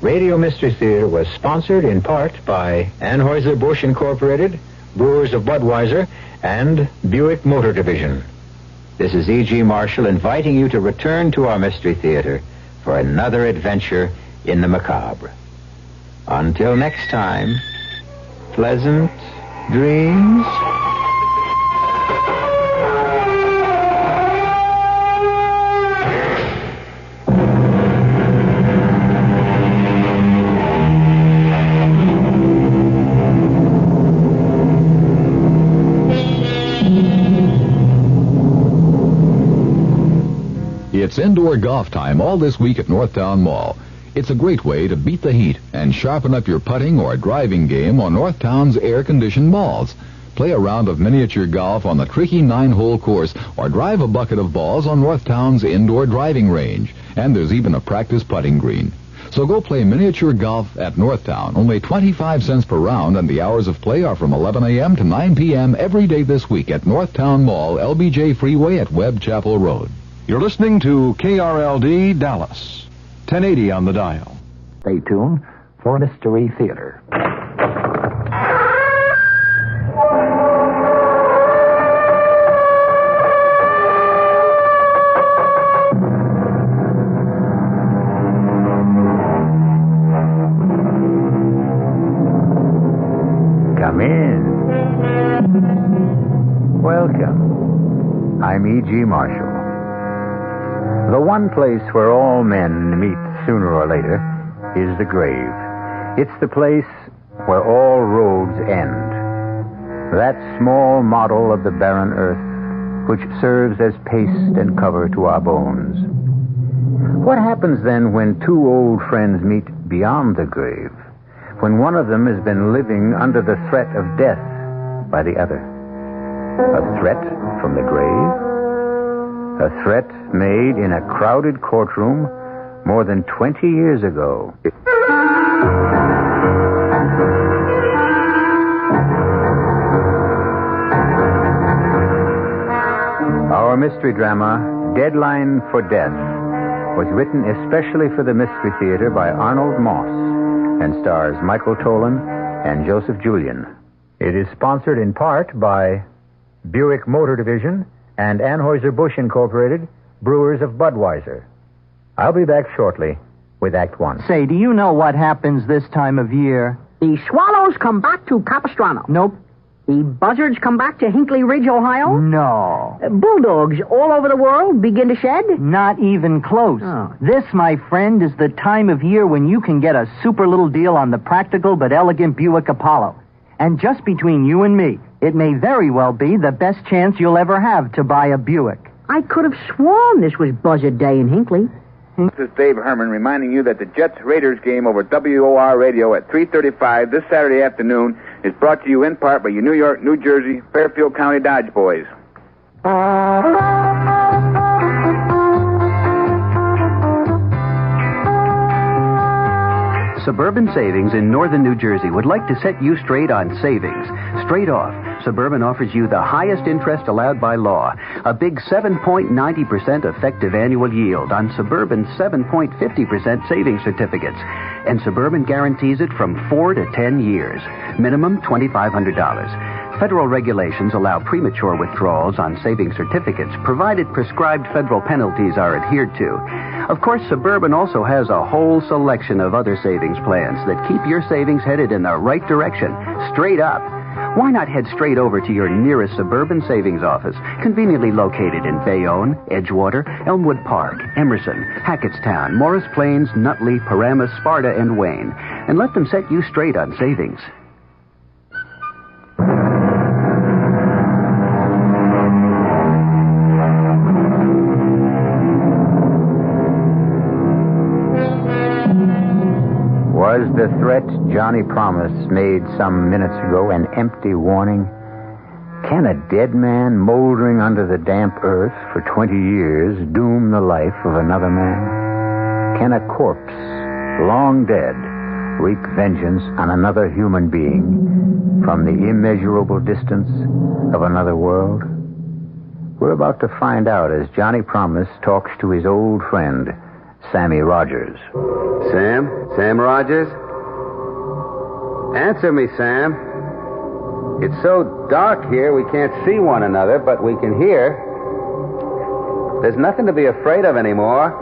Radio Mystery Theater was sponsored in part by Anheuser-Busch Incorporated, Brewers of Budweiser, and Buick Motor Division. This is E.G. Marshall inviting you to return to our Mystery Theater for another adventure in the macabre. Until next time, pleasant dreams. It's indoor golf time all this week at Northtown Mall. It's a great way to beat the heat and sharpen up your putting or driving game on Northtown's air-conditioned balls. Play a round of miniature golf on the tricky 9-hole course or drive a bucket of balls on Northtown's indoor driving range. And there's even a practice putting green. So go play miniature golf at Northtown. Only 25 cents per round, and the hours of play are from 11 a.m. to 9 p.m. every day this week at Northtown Mall, LBJ Freeway at Webb Chapel Road. You're listening to KRLD Dallas, 1080 on the dial. Stay tuned for Mystery Theater. Come in. Welcome. I'm E.G. Marshall. The one place where all men meet sooner or later is the grave. It's the place where all roads end. That small model of the barren earth which serves as paste and cover to our bones. What happens then when two old friends meet beyond the grave? When one of them has been living under the threat of death by the other? A threat from the grave? A threat made in a crowded courtroom more than 20 years ago. Our mystery drama, Deadline for Death, was written especially for the Mystery Theater by Arnold Moss and stars Michael Tolan and Joseph Julian. It is sponsored in part by Buick Motor Division and Anheuser-Busch Incorporated, Brewers of Budweiser. I'll be back shortly with Act One. Say, do you know what happens this time of year? The swallows come back to Capistrano. Nope. The buzzards come back to Hinckley Ridge, Ohio? No. Bulldogs all over the world begin to shed? Not even close. Oh. This, my friend, is the time of year when you can get a super little deal on the practical but elegant Buick Apollo. And just between you and me, it may very well be the best chance you'll ever have to buy a Buick. I could have sworn this was Buzzard Day in Hinckley. This is Dave Herman reminding you that the Jets-Raiders game over WOR Radio at 3:35 this Saturday afternoon is brought to you in part by your New York, New Jersey, Fairfield County Dodge boys. Suburban Savings in northern New Jersey would like to set you straight on savings. Straight off, Suburban offers you the highest interest allowed by law, a big 7.90% effective annual yield on Suburban's 7.50% savings certificates. And Suburban guarantees it from 4 to 10 years. Minimum $2,500. Federal regulations allow premature withdrawals on savings certificates, provided prescribed federal penalties are adhered to. Of course, Suburban also has a whole selection of other savings plans that keep your savings headed in the right direction, straight up. Why not head straight over to your nearest Suburban savings office, conveniently located in Bayonne, Edgewater, Elmwood Park, Emerson, Hackettstown, Morris Plains, Nutley, Paramus, Sparta, and Wayne, and let them set you straight on savings. Was the threat Johnny Promise made some minutes ago an empty warning? Can a dead man moldering under the damp earth for 20 years doom the life of another man? Can a corpse, long dead, wreak vengeance on another human being from the immeasurable distance of another world? We're about to find out as Johnny Promise talks to his old friend, Sammy Rogers. Sam Rogers? Answer me, Sam. It's so dark here we can't see one another, but we can hear. There's nothing to be afraid of anymore.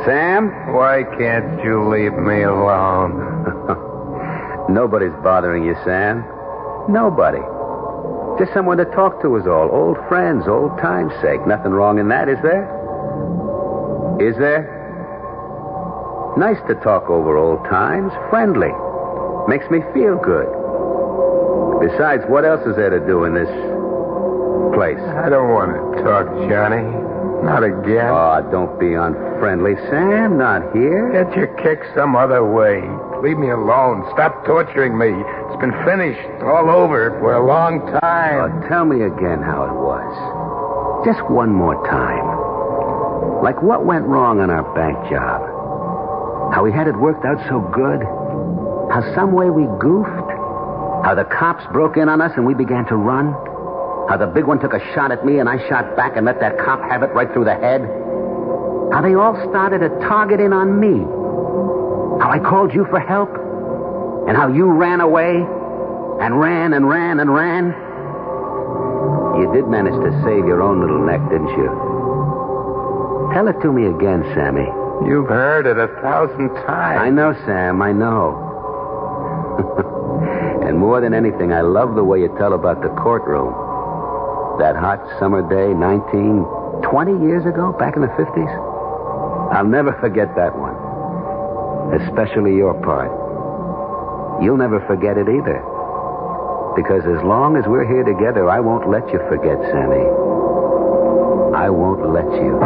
Sam? Why can't you leave me alone? Nobody's bothering you, Sam. Nobody. Just someone to talk to is all. Old friends, old time's sake. Nothing wrong in that, is there? Is there? Nice to talk over old times. Friendly. Makes me feel good. Besides, what else is there to do in this place? I don't want to talk, Johnny. Not again. Oh, don't be unfriendly, Sam. Not here. Get your kick some other way. Leave me alone. Stop torturing me. It's been finished all over for a long time. Oh, tell me again how it was. Just one more time. Like what went wrong on our bank job? How we had it worked out so good? How some way we goofed? How the cops broke in on us and we began to run? How the big one took a shot at me and I shot back and let that cop have it right through the head? How they all started to target in on me? How I called you for help? And how you ran away? And ran and ran and ran? You did manage to save your own little neck, didn't you? Tell it to me again, Sammy. You've heard it 1,000 times. I know, Sam, I know. And more than anything, I love the way you tell about the courtroom. That hot summer day, 20 years ago, back in the 50s. I'll never forget that one. Especially your part. You'll never forget it either. Because as long as we're here together, I won't let you forget, Sammy. I won't let you.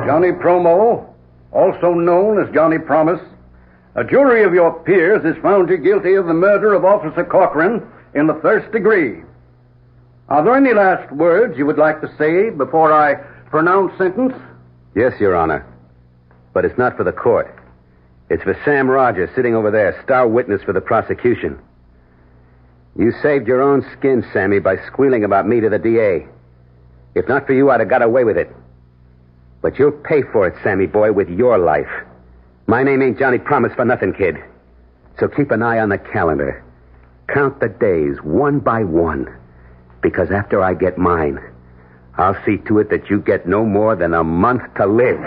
Johnny Promo, also known as Johnny Promise, a jury of your peers is found you guilty of the murder of Officer Corcoran in the first degree. Are there any last words you would like to say before I pronounce sentence? Yes, Your Honor. But it's not for the court. It's for Sam Rogers sitting over there, star witness for the prosecution. You saved your own skin, Sammy, by squealing about me to the DA. If not for you, I'd have got away with it. But you'll pay for it, Sammy boy, with your life. My name ain't Johnny Promise for nothing, kid. So keep an eye on the calendar. Count the days, one by one. Because after I get mine, I'll see to it that you get no more than a month to live.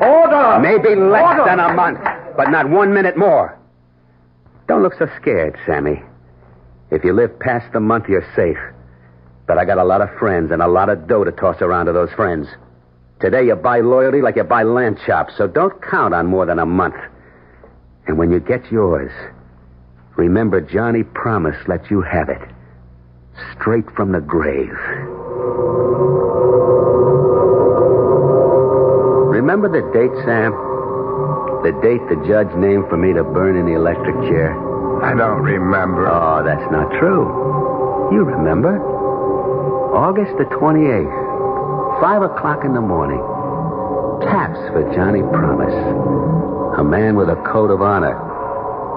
Order! Maybe less than a month, but not 1 minute more. Don't look so scared, Sammy. If you live past the month, you're safe. But I got a lot of friends and a lot of dough to toss around to those friends. Today you buy loyalty like you buy lamb chops, so don't count on more than a month. And when you get yours, remember Johnny Promise let you have it. Straight from the grave. Remember the date, Sam? The date the judge named for me to burn in the electric chair? I don't remember. Oh, that's not true. You remember. August the 28th, 5 o'clock in the morning. Taps for Johnny Promise. A man with a code of honor.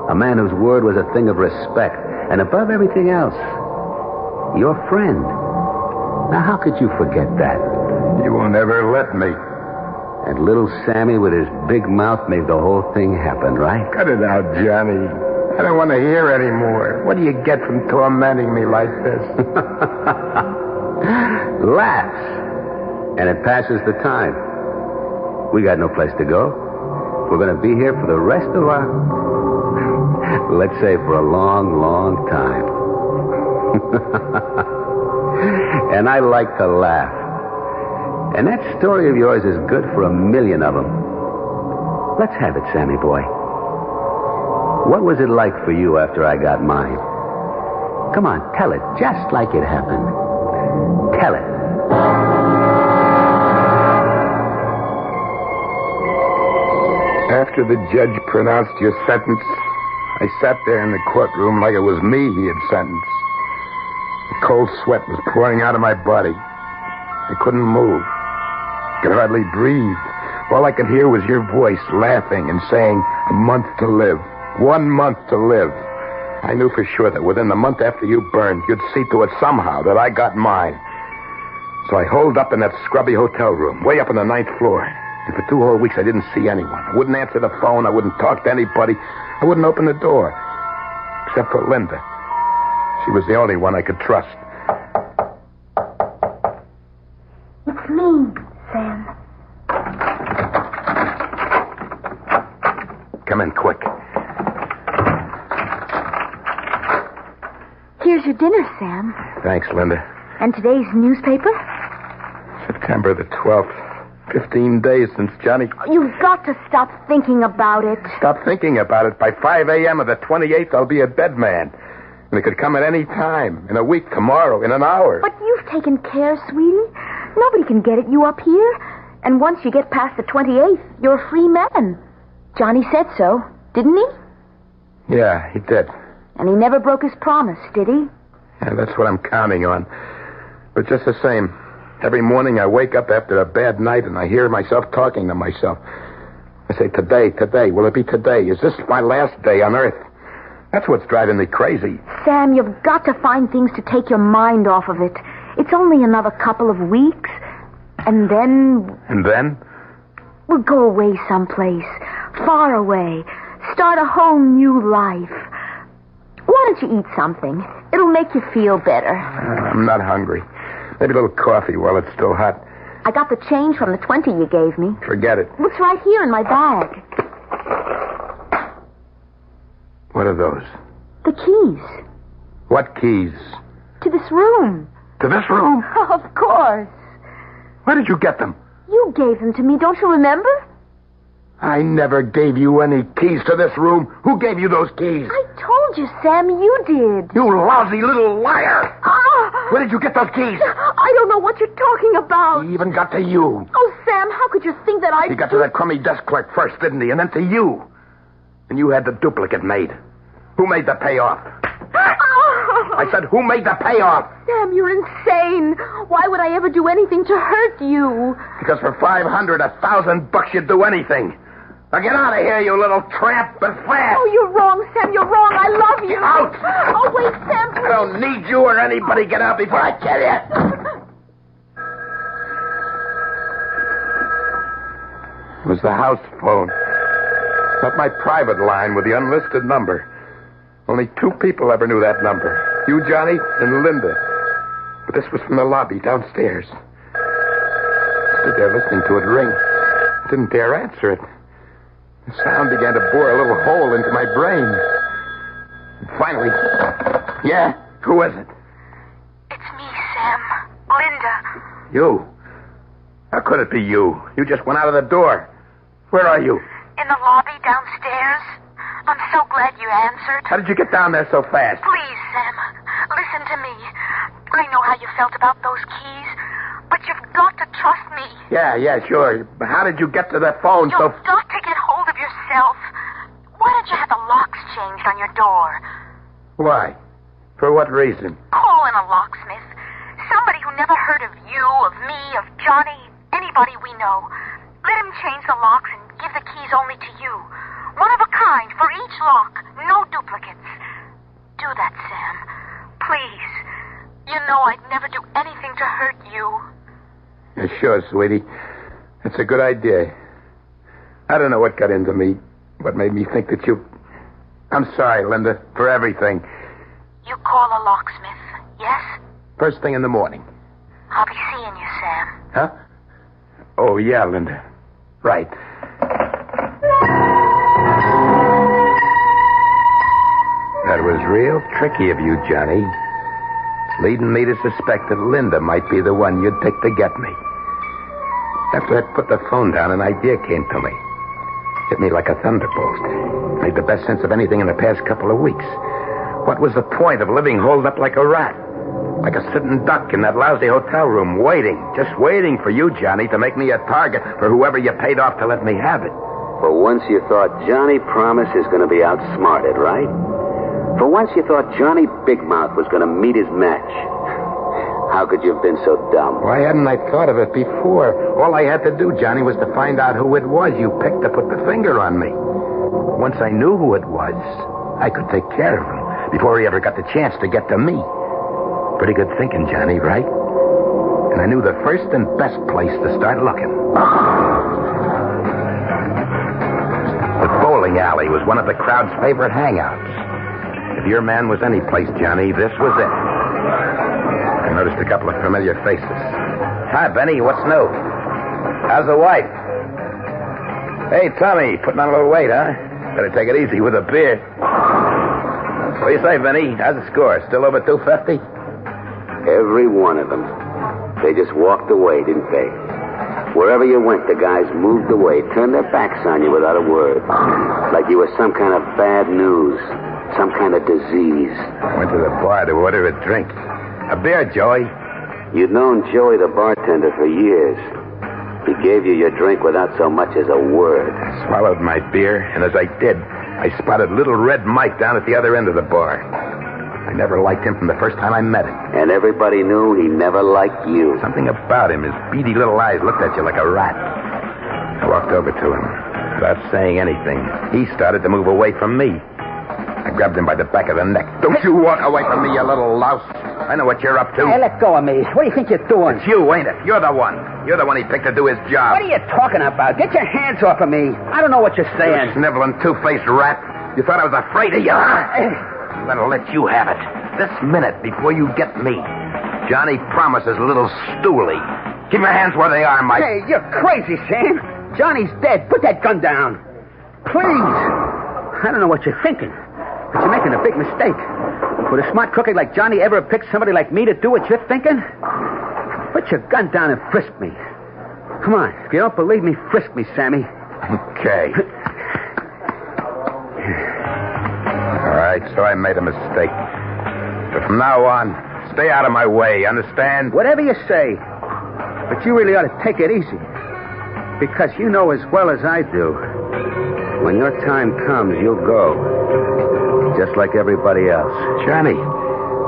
A man whose word was a thing of respect. And above everything else, your friend. Now, how could you forget that? You won't ever let me. And little Sammy with his big mouth made the whole thing happen, right? Cut it out, Johnny. I don't want to hear anymore. What do you get from tormenting me like this? Laughs. And it passes the time. We got no place to go. We're going to be here for the rest of our... let's say for a long, long time. And I like to laugh. And that story of yours is good for 1,000,000 of them. Let's have it, Sammy boy. What was it like for you after I got mine? Come on, tell it just like it happened. Tell it. After the judge pronounced your sentence, I sat there in the courtroom like it was me he had sentenced. The cold sweat was pouring out of my body. I couldn't move. Could hardly breathe. All I could hear was your voice laughing and saying, "A month to live. 1 month to live." I knew for sure that within the month after you burned, you'd see to it somehow that I got mine. So I holed up in that scrubby hotel room, way up on the 9th floor. And for 2 whole weeks, I didn't see anyone. I wouldn't answer the phone. I wouldn't talk to anybody. I wouldn't open the door. Except for Linda. She was the only one I could trust. It's me, Sam. Come in quick. Here's your dinner, Sam. Thanks, Linda. And today's newspaper? September the 12th. 15 days since Johnny... You've got to stop thinking about it. Stop thinking about it. By 5 a.m. of the 28th, I'll be a dead man. And it could come at any time. In a week, tomorrow, in an hour. But you've taken care, sweetie. Nobody can get at you up here. And once you get past the 28th, you're a free man. Johnny said so, didn't he? Yeah, he did. And he never broke his promise, did he? Yeah, that's what I'm counting on. But just the same, every morning I wake up after a bad night and I hear myself talking to myself. I say, today, will it be today? Is this my last day on Earth? That's what's driving me crazy. Sam, you've got to find things to take your mind off of it. It's only another couple of weeks. And then... And then? We'll go away someplace. Far away. Start a whole new life. Why don't you eat something? It'll make you feel better. I'm not hungry. Maybe a little coffee while it's still hot. I got the change from the 20 you gave me. Forget it. It's right here in my bag. What are those? The keys. What keys? To this room. To this room? Of course. Where did you get them? You gave them to me, don't you remember? I never gave you any keys to this room. Who gave you those keys? I told you, Sam, you did. You lousy little liar. Ah! Where did you get those keys? I don't know what you're talking about. He even got to you. Oh, Sam, how could you think that He got to that crummy desk clerk first, didn't he? And then to you. And you had the duplicate made. Who made the payoff? I said, who made the payoff? Sam, you're insane. Why would I ever do anything to hurt you? Because for $500, $1,000 you'd do anything. Now get out of here, you little tramp, but fast. Oh, you're wrong, Sam. You're wrong. I love you. Get out. Oh, wait, Sam. I don't need you or anybody. Get out before I kill you. It was the house phone. Not my private line with the unlisted number. Only 2 people ever knew that number. You, Johnny, and Linda. But this was from the lobby downstairs. I stood there listening to it ring. Didn't dare answer it. The sound began to bore a little hole into my brain. Finally. Yeah? Who is it? It's me, Sam. Linda. You? How could it be you? You just went out of the door. Where are you? In the lobby downstairs. I'm so glad you answered. How did you get down there so fast? Please, Sam, listen to me. I know how you felt about those keys, but you've got to trust me. Yeah, sure. But how did you get to that phone You've got to get hold of yourself. Why don't you have the locks changed on your door? Why? For what reason? Call in a locksmith. Somebody who never heard of you, of me, of Johnny, anybody we know. Let him change the locks and give the keys only to you. One of a kind for each lock. No duplicates. Do that, Sam. Please. You know I'd never do anything to hurt you. Yeah, sure, sweetie. That's a good idea. I don't know what got into me. What made me think that you... I'm sorry, Linda, for everything. You call a locksmith, yes? First thing in the morning. I'll be seeing you, Sam. Huh? Oh, yeah, Linda. Right. That was real tricky of you, Johnny. It's leading me to suspect that Linda might be the one you'd pick to get me. After I put the phone down, an idea came to me. Hit me like a thunderbolt. Made the best sense of anything in the past couple of weeks. What was the point of living holed up like a rat? Like a sitting duck in that lousy hotel room, waiting, just waiting for you, Johnny, to make me a target for whoever you paid off to let me have it. For once you thought Johnny Promise is going to be outsmarted, right? For once you thought Johnny Big Mouth was going to meet his match. How could you have been so dumb? Why hadn't I thought of it before? All I had to do, Johnny, was to find out who it was you picked to put the finger on me. Once I knew who it was, I could take care of him before he ever got the chance to get to me. Pretty good thinking, Johnny, right? And I knew the first and best place to start looking. The bowling alley was one of the crowd's favorite hangouts. If your man was any place, Johnny, this was it. I noticed a couple of familiar faces. Hi, Benny. What's new? How's the wife? Hey, Tommy. Putting on a little weight, huh? Better take it easy with a beer. What do you say, Benny? How's the score? Still over 250? Every one of them. They just walked away, didn't they? Wherever you went, the guys moved away, turned their backs on you without a word. Like you were some kind of bad news, some kind of disease. Went to the bar to order a drink. A beer, Joey. You'd known Joey the bartender for years. He gave you your drink without so much as a word. I swallowed my beer, and as I did, I spotted Little Red Mike down at the other end of the bar. I never liked him from the first time I met him. And everybody knew he never liked you. Something about him, his beady little eyes looked at you like a rat. I walked over to him. Without saying anything, he started to move away from me. I grabbed him by the back of the neck. Don't you walk away from me, you little louse. I know what you're up to. Hey, let go of me. What do you think you're doing? It's you, ain't it? You're the one. You're the one he picked to do his job. What are you talking about? Get your hands off of me. I don't know what you're saying. You sniveling, two-faced rat. You thought I was afraid of you, huh? I'm gonna let you have it. This minute, before you get me. Johnny Promise's little stoolie. Keep your hands where they are, Mike. Hey, you're crazy, Sam. Johnny's dead. Put that gun down. Please. I don't know what you're thinking, but you're making a big mistake. Would a smart cookie like Johnny ever pick somebody like me to do what you're thinking? Put your gun down and frisk me. Come on. If you don't believe me, frisk me, Sammy. Okay. All right, so I made a mistake. But from now on, stay out of my way, understand? Whatever you say. But you really ought to take it easy. Because you know as well as I do, when your time comes, you'll go. Just like everybody else. Johnny,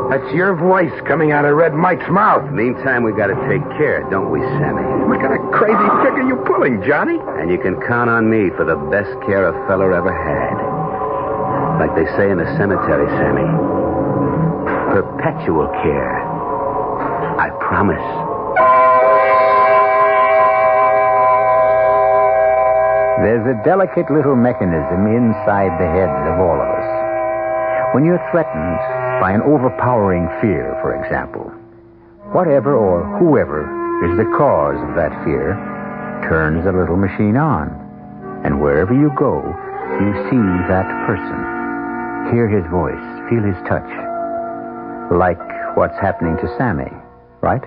that's your voice coming out of Red Mike's mouth. Meantime, we got to take care, don't we, Sammy? What kind of crazy trick are you pulling, Johnny? And you can count on me for the best care a feller ever had. Like they say in the cemetery, Sammy. Perpetual care. I promise. There's a delicate little mechanism inside the heads of all of us. When you're threatened by an overpowering fear, for example, whatever or whoever is the cause of that fear turns the little machine on. And wherever you go, you see that person, hear his voice, feel his touch. Like what's happening to Sammy, right?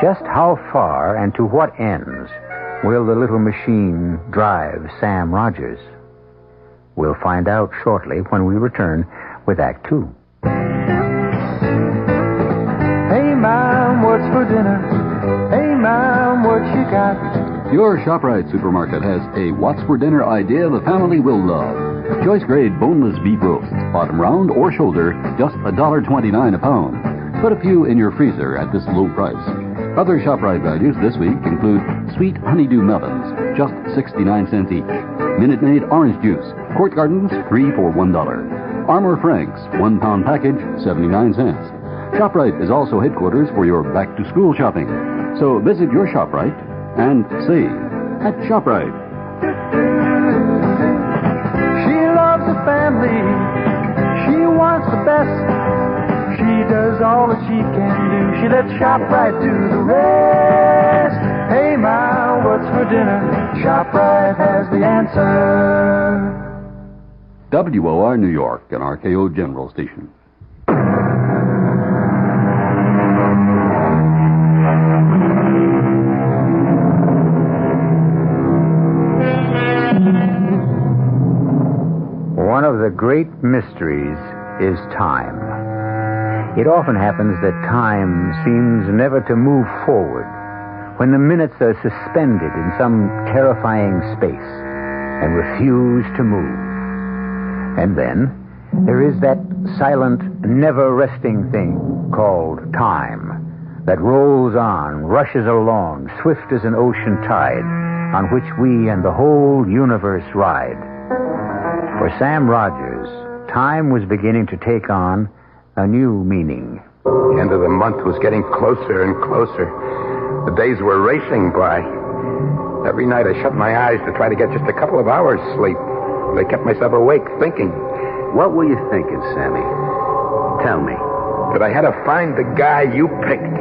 Just how far and to what ends will the little machine drive Sam Rogers? We'll find out shortly when we return with Act 2. Hey, Mom, what's for dinner? Hey, Mom, what you got? Your ShopRite supermarket has a what's for dinner idea the family will love. Choice grade boneless beef roast, bottom round or shoulder, just $1.29 a pound. Put a few in your freezer at this low price. Other ShopRite values this week include sweet honeydew melons, just 69 cents each. Minute Maid orange juice, Court Gardens, 3 for $1. Armour Franks, 1 pound package, 79 cents. ShopRite is also headquarters for your back-to-school shopping. So visit your ShopRite and save at ShopRite. She loves the family. She wants the best. She does all that she can do. She lets ShopRite do the rest. Hey, Ma, what's for dinner? ShopRite has the answer. WOR New York, an RKO General Station. One of the great mysteries is time. It often happens that time seems never to move forward, when the minutes are suspended in some terrifying space and refuse to move. And then there is that silent, never-resting thing called time that rolls on, rushes along, swift as an ocean tide, on which we and the whole universe ride. For Sam Rogers, time was beginning to take on a new meaning. The end of the month was getting closer and closer. The days were racing by. Every night I shut my eyes to try to get just a couple of hours sleep. I kept myself awake thinking. What were you thinking, Sammy? Tell me. That I had to find the guy you picked.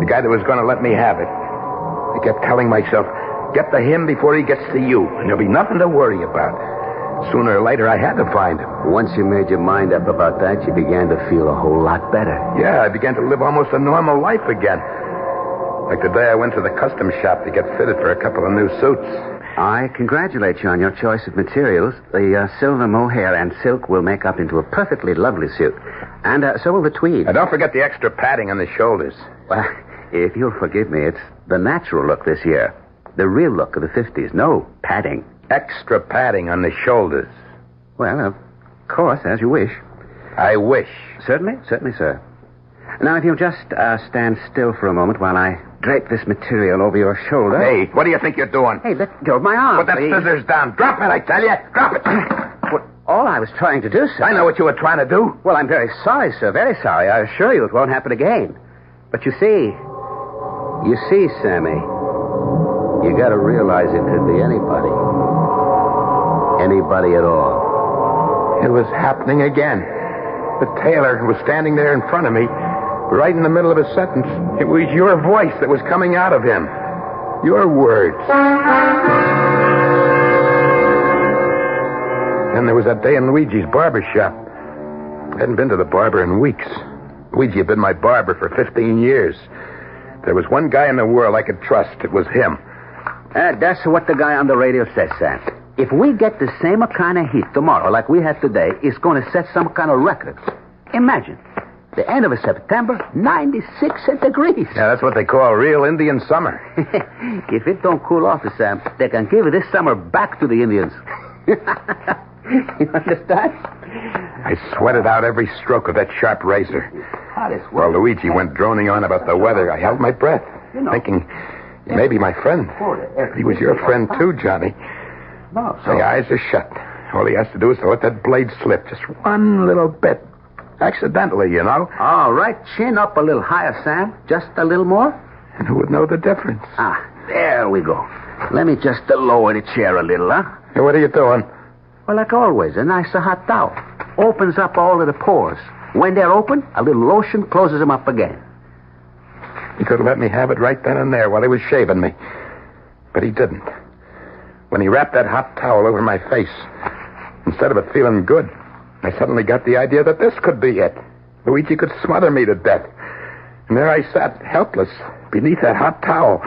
The guy that was going to let me have it. I kept telling myself, get to him before he gets to you, and there'll be nothing to worry about. Sooner or later, I had to find him. Once you made your mind up about that, you began to feel a whole lot better. Yeah, I began to live almost a normal life again. Like the day I went to the custom shop to get fitted for a couple of new suits. I congratulate you on your choice of materials. The silver mohair and silk will make up into a perfectly lovely suit. And so will the tweed. And don't forget the extra padding on the shoulders. Well, if you'll forgive me, it's the natural look this year. The real look of the 50s. No padding. Extra padding on the shoulders. Well, of course, as you wish. I wish. Certainly, sir. Now, if you'll just stand still for a moment while I drape this material over your shoulder. Hey, what do you think you're doing? Hey, let go of my arm, Put that please. scissors down. Drop it, I tell you. Drop it. What, all I was trying to do, sir. I know what you were trying to do. Well, I'm very sorry, sir. Very sorry. I assure you it won't happen again. But you see, Sammy, you got to realize it could be anybody. Anybody at all. It was happening again. The tailor was standing there in front of me, right in the middle of a sentence. It was your voice that was coming out of him. Your words. Then there was that day in Luigi's barber shop. I hadn't been to the barber in weeks. Luigi had been my barber for 15 years. There was one guy in the world I could trust. It was him. That's what the guy on the radio says, Sam. If we get the same kind of heat tomorrow like we had today, it's going to set some kind of record. Imagine. The end of September, 96 degrees. Yeah, that's what they call real Indian summer. If it don't cool off, Sam, they can give this summer back to the Indians. You understand? I sweated out every stroke of that sharp razor. While Luigi went droning on about the weather, I held my breath, thinking, he may be my friend. He was your friend too, Johnny. No, My eyes are shut. All he has to do is to let that blade slip just one little bit. Accidentally, you know. All right, chin up a little higher, Sam. Just a little more. And who would know the difference? There we go. Let me just lower the chair a little, huh? Hey, what are you doing? Well, like always, a nice hot towel. Opens up all of the pores. When they're open, a little lotion closes them up again. He could have let me have it right then and there while he was shaving me. But he didn't. When he wrapped that hot towel over my face, instead of it feeling good, I suddenly got the idea that this could be it. Luigi could smother me to death. And there I sat, helpless, beneath that hot towel.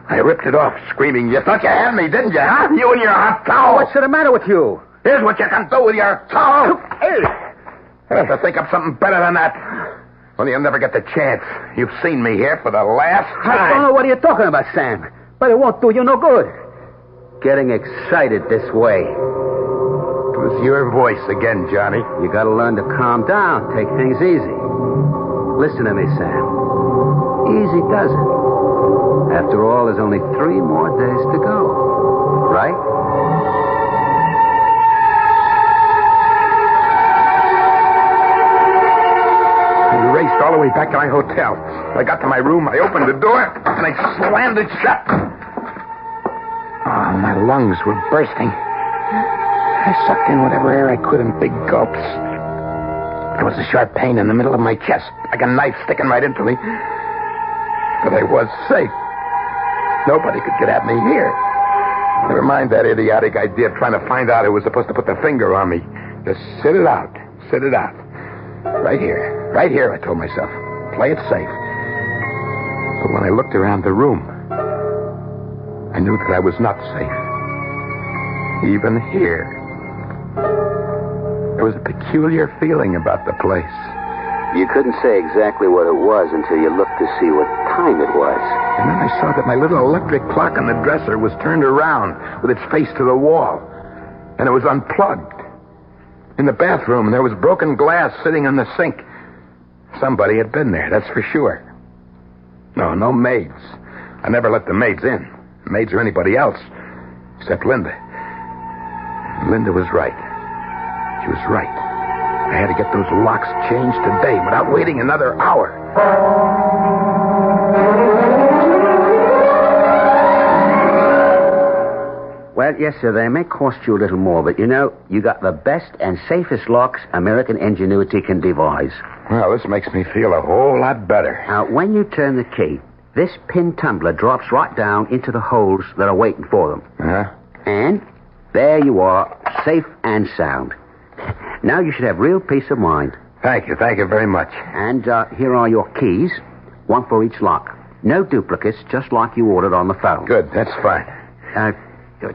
I ripped it off, screaming, "You thought you had me, didn't you, huh? You and your hot towel!" What's the matter with you? Here's what you can do with your towel. Hey! I have to think of something better than that. Well, you'll never get the chance. You've seen me here for the last time. I don't know what you're talking about, Sam. But it won't do you no good. Getting excited this way. It was your voice again, Johnny. You gotta learn to calm down. Take things easy. Listen to me, Sam. Easy does it. After all, there's only 3 more days to go. Right? I raced all the way back to my hotel. I got to my room, I opened the door, and I slammed it shut. Oh, my lungs were bursting. I sucked in whatever air I could in big gulps. There was a sharp pain in the middle of my chest, like a knife sticking right into me. But I was safe. Nobody could get at me here. Never mind that idiotic idea of trying to find out who was supposed to put the finger on me. Just sit it out. Sit it out. Right here. Right here, I told myself. Play it safe. But when I looked around the room, I knew that I was not safe. Even here. There was a peculiar feeling about the place. You couldn't say exactly what it was until you looked to see what time it was. And then I saw that my little electric clock on the dresser was turned around with its face to the wall. And it was unplugged. In the bathroom, there was broken glass sitting on the sink. Somebody had been there, that's for sure. No maids. I never let the maids in. Maids or anybody else. Except Linda. Linda was right. She was right. I had to get those locks changed today without waiting another hour. Well, yes, sir, they may cost you a little more, but you know, you got the best and safest locks American ingenuity can devise. Well, this makes me feel a whole lot better. Now, when you turn the key, this pin tumbler drops right down into the holes that are waiting for them. Uh-huh. And there you are, safe and sound. Now you should have real peace of mind. Thank you very much. And here are your keys, one for each lock. No duplicates, just like you ordered on the phone. Good, that's fine.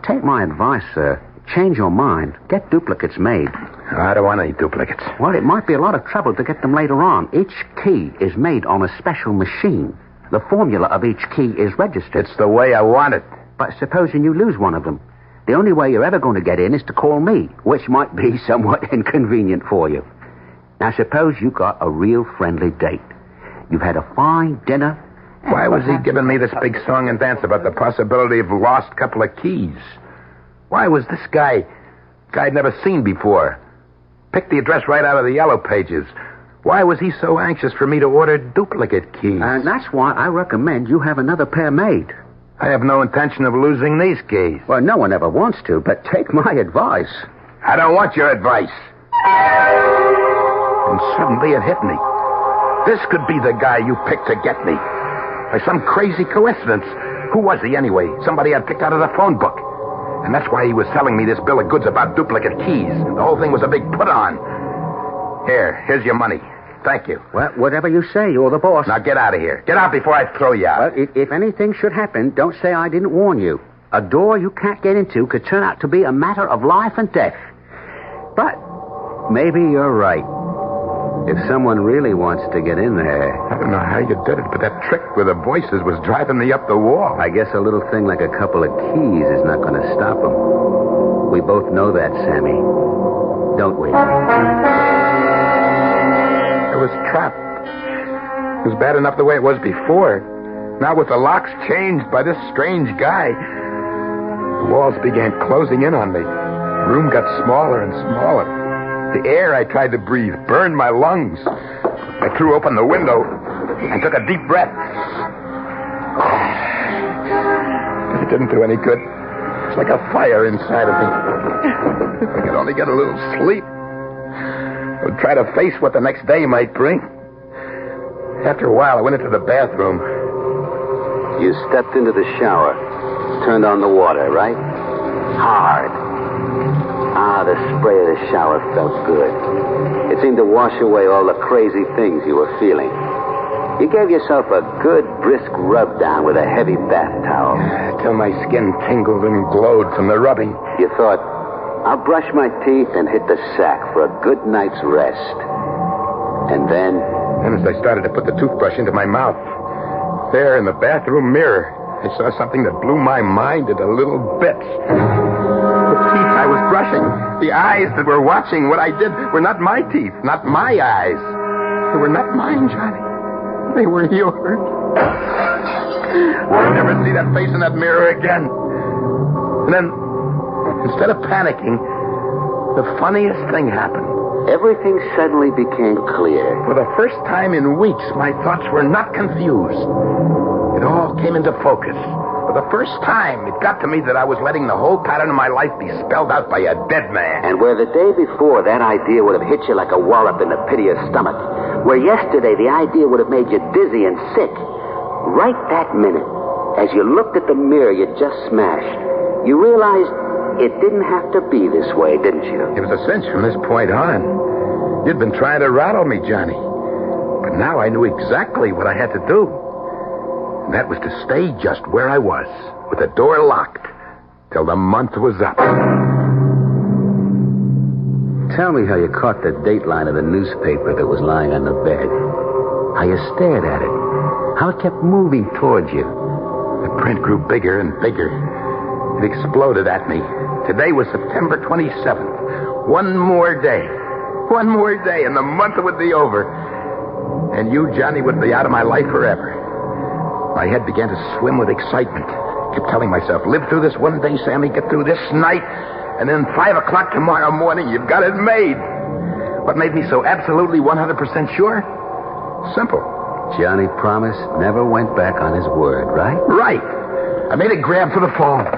Take my advice, sir. Change your mind. Get duplicates made. I don't want any duplicates. Well, it might be a lot of trouble to get them later on. Each key is made on a special machine. The formula of each key is registered. It's the way I want it. But supposing you lose one of them, the only way you're ever going to get in is to call me, which might be somewhat inconvenient for you. Now, suppose you got a real friendly date. You've had a fine dinner. Why was he giving me this big song and dance about the possibility of lost couple of keys? Why was this guy I'd never seen before, picked the address right out of the yellow pages? Why was he so anxious for me to order duplicate keys? And that's why I recommend you have another pair made. I have no intention of losing these keys. Well, no one ever wants to, but take my advice. I don't want your advice. And suddenly it hit me. This could be the guy you picked to get me. By some crazy coincidence. Who was he anyway? Somebody I'd picked out of the phone book. And that's why he was selling me this bill of goods about duplicate keys. The whole thing was a big put-on. Here's your money. Thank you. Well, whatever you say, you're the boss. Now get out of here. Get out before I throw you out. Well, if anything should happen, don't say I didn't warn you. A door you can't get into could turn out to be a matter of life and death. But maybe you're right. If someone really wants to get in there... I don't know how you did it, but that trick with the voices was driving me up the wall. I guess a little thing like a couple of keys is not going to stop them. We both know that, Sammy. Don't we? I was trapped. It was bad enough the way it was before. Now with the locks changed by this strange guy, the walls began closing in on me. The room got smaller and smaller. The air I tried to breathe burned my lungs. I threw open the window and took a deep breath. It didn't do any good. It's like a fire inside of me. If I could only get a little sleep, I would try to face what the next day might bring. After a while, I went into the bathroom. You stepped into the shower, turned on the water, right? Hard. The spray of the shower felt good. It seemed to wash away all the crazy things you were feeling. You gave yourself a good, brisk rub down with a heavy bath towel. Till my skin tingled and glowed from the rubbing. You thought, I'll brush my teeth and hit the sack for a good night's rest. And then... And as I started to put the toothbrush into my mouth, there in the bathroom mirror, I saw something that blew my mind into little bits. The teeth I was brushing, the eyes that were watching what I did were not my teeth, not my eyes. They were not mine, Johnny. They were yours. I'll never see that face in that mirror again. And then, instead of panicking, the funniest thing happened. Everything suddenly became clear. For the first time in weeks, my thoughts were not confused. It all came into focus. For the first time, it got to me that I was letting the whole pattern of my life be spelled out by a dead man. And where the day before that idea would have hit you like a wallop in the pit of your stomach, where yesterday the idea would have made you dizzy and sick, right that minute, as you looked at the mirror you just smashed, you realized it didn't have to be this way, didn't you? It was a cinch from this point on. You'd been trying to rattle me, Johnny. But now I knew exactly what I had to do. And that was to stay just where I was, with the door locked, till the month was up. Tell me how you caught the dateline of the newspaper that was lying on the bed. How you stared at it. How it kept moving towards you. The print grew bigger and bigger. It exploded at me. Today was September 27th. One more day. One more day, and the month would be over. And you, Johnny, would be out of my life forever. My head began to swim with excitement. I kept telling myself, live through this one day, Sammy, get through this night, and then 5 o'clock tomorrow morning, you've got it made. What made me so absolutely 100% sure? Simple. Johnny Promise never went back on his word, right? Right. I made a grab for the phone.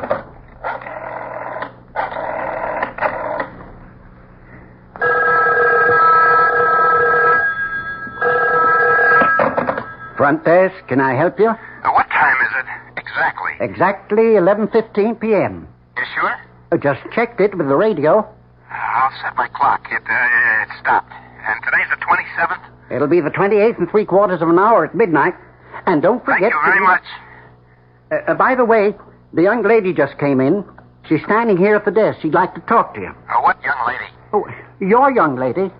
Front desk, can I help you? What time is it? Exactly. Exactly 11:15 p.m. You sure? Just checked it with the radio. I'll set my clock. It stopped. And today's the 27th? It'll be the 28th and 3/4 of an hour at midnight. And don't forget... Thank you very much. By the way, the young lady just came in. She's standing here at the desk. She'd like to talk to you. What young lady? Oh, your young lady.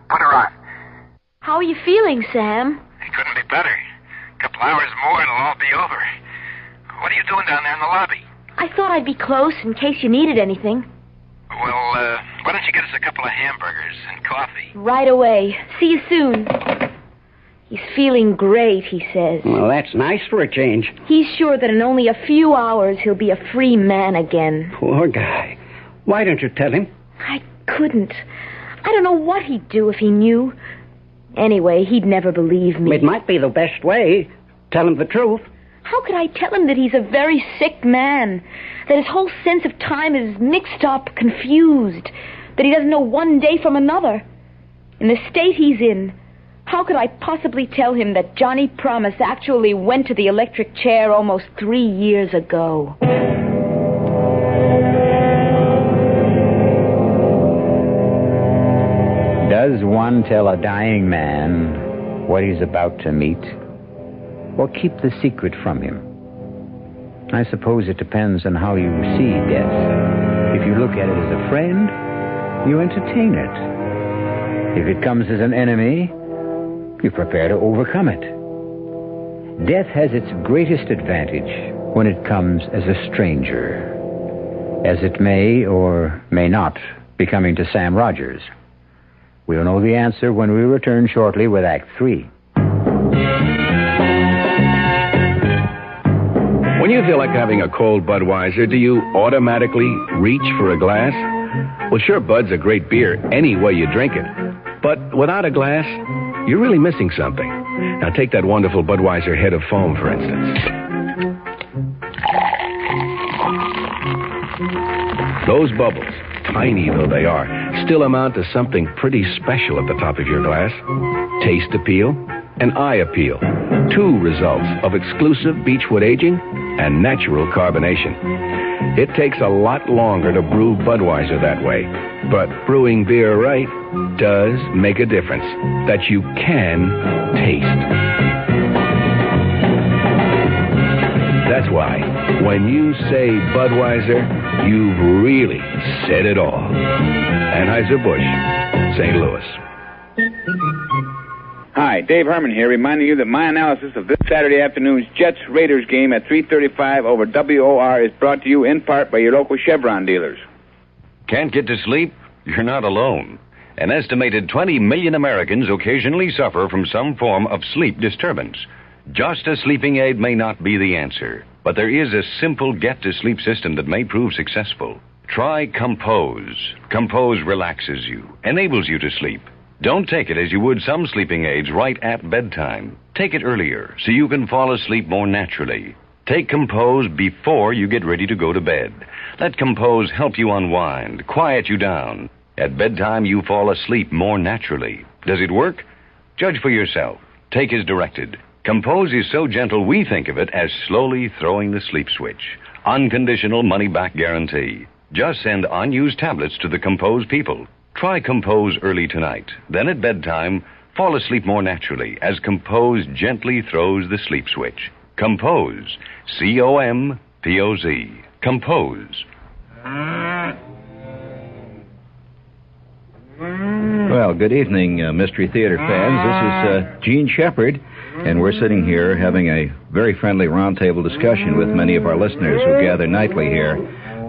Put her on. How are you feeling, Sam? It couldn't be better. A couple hours more and it'll all be over. What are you doing down there in the lobby? I thought I'd be close in case you needed anything. Well, why don't you get us a couple of hamburgers and coffee? Right away. See you soon. He's feeling great, he says. Well, that's nice for a change. He's sure that in only a few hours he'll be a free man again. Poor guy. Why don't you tell him? I couldn't. I don't know what he'd do if he knew. Anyway, he'd never believe me. It might be the best way. Tell him the truth. How could I tell him that he's a very sick man? That his whole sense of time is mixed up, confused. That he doesn't know one day from another. In the state he's in, how could I possibly tell him that Johnny Promise actually went to the electric chair almost 3 years ago? Does one tell a dying man what he's about to meet? Or keep the secret from him? I suppose it depends on how you see death. If you look at it as a friend, you entertain it. If it comes as an enemy, you prepare to overcome it. Death has its greatest advantage when it comes as a stranger, as it may or may not be coming to Sam Rogers. We'll know the answer when we return shortly with Act 3. When you feel like having a cold Budweiser, do you automatically reach for a glass? Well, sure, Bud's a great beer any way you drink it. But without a glass, you're really missing something. Now take that wonderful Budweiser head of foam, for instance. Those bubbles, tiny though they are, still amount to something pretty special at the top of your glass. Taste appeal and eye appeal. 2 results of exclusive beechwood aging and natural carbonation. It takes a lot longer to brew Budweiser that way. But brewing beer right does make a difference that you can taste. That's why, when you say Budweiser, you've really said it all. Anheuser-Busch, St. Louis. Hi, Dave Herman here, reminding you that my analysis of this Saturday afternoon's Jets-Raiders game at 3:35 over WOR is brought to you in part by your local Chevron dealers. Can't get to sleep? You're not alone. An estimated 20 million Americans occasionally suffer from some form of sleep disturbance. Just a sleeping aid may not be the answer, but there is a simple get-to-sleep system that may prove successful. Try Compose. Compose relaxes you, enables you to sleep. Don't take it as you would some sleeping aids right at bedtime. Take it earlier so you can fall asleep more naturally. Take Compose before you get ready to go to bed. Let Compose help you unwind, quiet you down. At bedtime, you fall asleep more naturally. Does it work? Judge for yourself. Take as directed. Compose is so gentle we think of it as slowly throwing the sleep switch. Unconditional money-back guarantee. Just send unused tablets to the Compose people. Try Compose early tonight. Then at bedtime, fall asleep more naturally as Compose gently throws the sleep switch. Compose. C-O-M-P-O-Z. Compose. Well, good evening, Mystery Theater fans. This is Gene Shepard, and we're sitting here having a very friendly roundtable discussion with many of our listeners who gather nightly here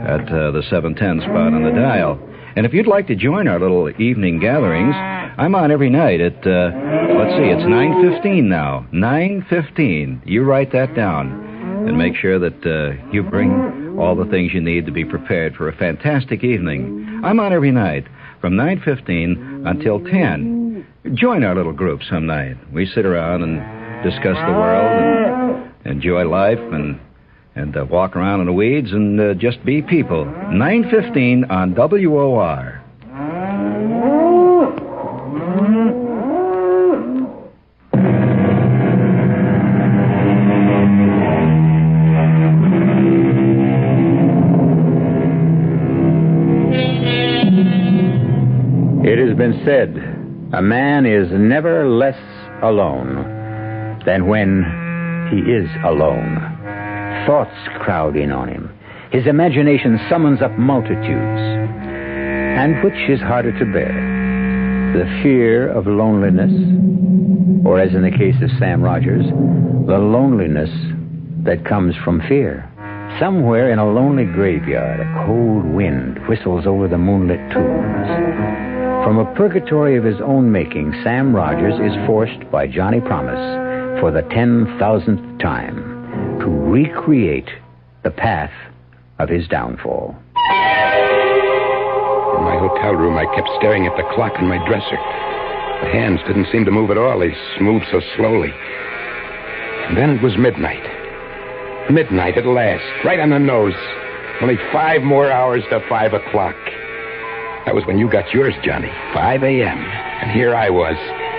at the 710 spot on the dial. And if you'd like to join our little evening gatherings, I'm on every night at, let's see, it's 9:15 now. 9:15. You write that down and make sure that you bring all the things you need to be prepared for a fantastic evening. I'm on every night from 9:15 until 10. Join our little group some night. We sit around and discuss the world and enjoy life and walk around in the weeds and just be people. 9:15 on WOR. It has been said, a man is never less alone than when he is alone. Thoughts crowd in on him. His imagination summons up multitudes. And which is harder to bear? The fear of loneliness, or as in the case of Sam Rogers, the loneliness that comes from fear. Somewhere in a lonely graveyard, a cold wind whistles over the moonlit tombs. From a purgatory of his own making, Sam Rogers is forced by Johnny Promise for the 10,000th time to recreate the path of his downfall. In my hotel room, I kept staring at the clock on my dresser. The hands didn't seem to move at all. They moved so slowly. And then it was midnight. Midnight at last, right on the nose. Only 5 more hours to 5 o'clock. That was when you got yours, Johnny. 5 a.m. And here I was,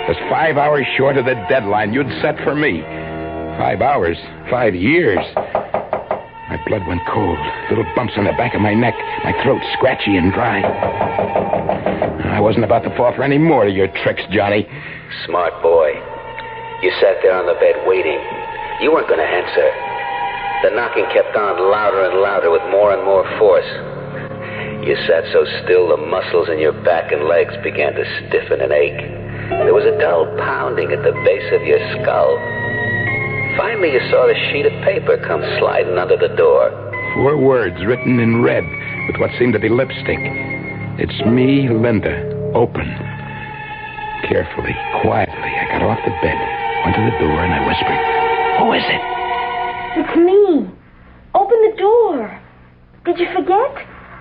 just 5 hours short of the deadline you'd set for me. 5 hours, 5 years. My blood went cold. Little bumps on the back of my neck. My throat scratchy and dry. I wasn't about to fall for any more of your tricks, Johnny. Smart boy. You sat there on the bed waiting. You weren't going to answer. The knocking kept on louder and louder with more and more force. You sat so still the muscles in your back and legs began to stiffen and ache. There was a dull pounding at the base of your skull. Finally, you saw the sheet of paper come sliding under the door. 4 words written in red with what seemed to be lipstick. It's me, Linda. Open. Carefully, quietly, I got off the bed, went to the door, and I whispered, "Who is it?" It's me. Open the door. Did you forget?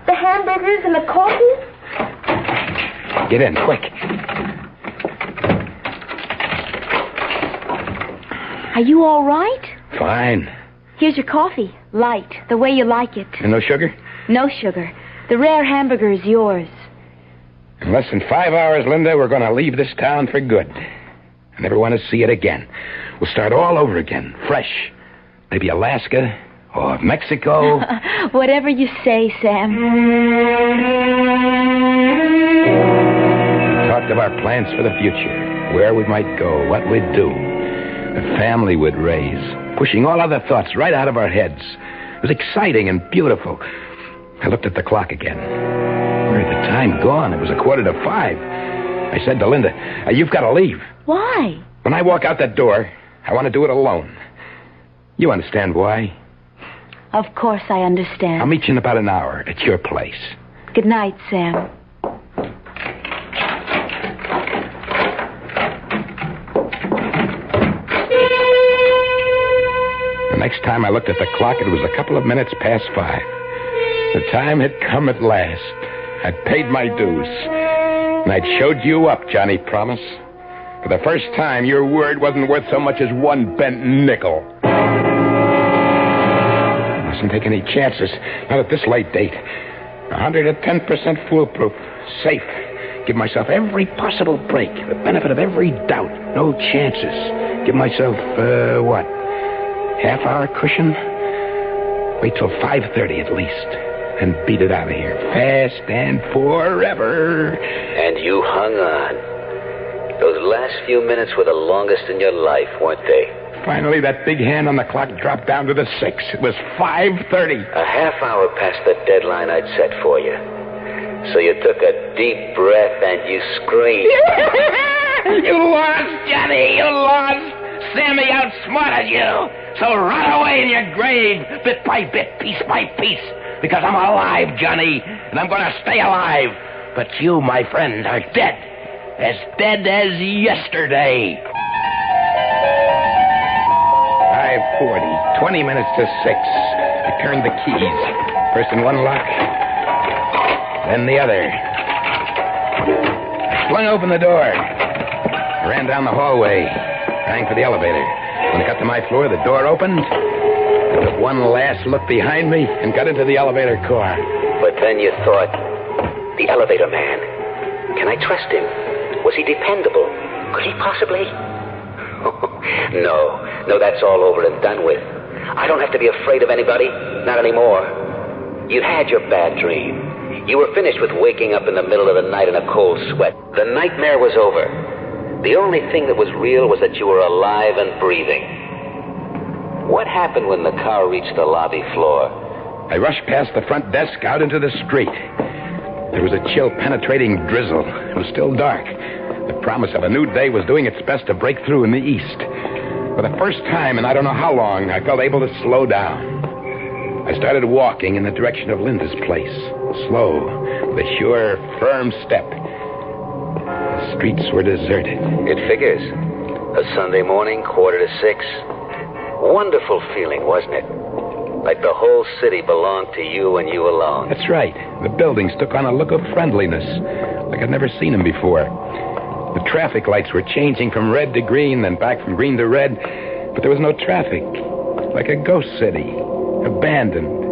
The hamburgers and the coffee? Get in, quick. Are you all right? Fine. Here's your coffee. Light, the way you like it. And no sugar? No sugar. The rare hamburger is yours. In less than 5 hours, Linda, we're going to leave this town for good. I never want to see it again. We'll start all over again, fresh. Maybe Alaska, or Mexico? Whatever you say, Sam. We talked of our plans for the future, where we might go, what we'd do, the family we'd raise, pushing all other thoughts right out of our heads. It was exciting and beautiful. I looked at the clock again. Where had the time gone? It was 5:15. I said to Linda, you've got to leave. Why? When I walk out that door, I want to do it alone. You understand why? Of course I understand. I'll meet you in about an hour at your place. Good night, Sam. The next time I looked at the clock, it was a couple of minutes past 5. The time had come at last. I'd paid my dues. And I'd showed you up, Johnny Promise. For the first time, your word wasn't worth so much as one bent nickel. I mustn't take any chances. Not at this late date. 110% foolproof. Safe. Give myself every possible break. The benefit of every doubt. No chances. Give myself, half-hour cushion? Wait till 5:30 at least. And beat it out of here. Fast and forever. And you hung on. Those last few minutes were the longest in your life, weren't they? Finally, that big hand on the clock dropped down to the 6. It was 5:30. A half hour past the deadline I'd set for you. So you took a deep breath and you screamed. You lost, Johnny. You lost. Sammy outsmarted you. So rot away in your grave, bit by bit, piece by piece. Because I'm alive, Johnny, and I'm going to stay alive. But you, my friend, are dead. As dead as yesterday. 5:40, 20 minutes to 6. I turned the keys. First in one lock, then the other. I flung open the door. I ran down the hallway, rang for the elevator. When I got to my floor, the door opened. I took one last look behind me and got into the elevator car. But then you thought, the elevator man, can I trust him? Was he dependable? Could he possibly? No, that's all over and done with. I don't have to be afraid of anybody, not anymore. You'd had your bad dream. You were finished with waking up in the middle of the night in a cold sweat. The nightmare was over. The only thing that was real was that you were alive and breathing. What happened when the car reached the lobby floor? I rushed past the front desk out into the street. There was a chill, penetrating drizzle. It was still dark. The promise of a new day was doing its best to break through in the east. For the first time in I don't know how long, I felt able to slow down. I started walking in the direction of Linda's place. Slow, with a sure, firm step. The streets were deserted. It figures. A Sunday morning, 5:45. Wonderful feeling, wasn't it? Like the whole city belonged to you and you alone. That's right. The buildings took on a look of friendliness, like I'd never seen them before. The traffic lights were changing from red to green, then back from green to red, but there was no traffic. Like a ghost city, abandoned.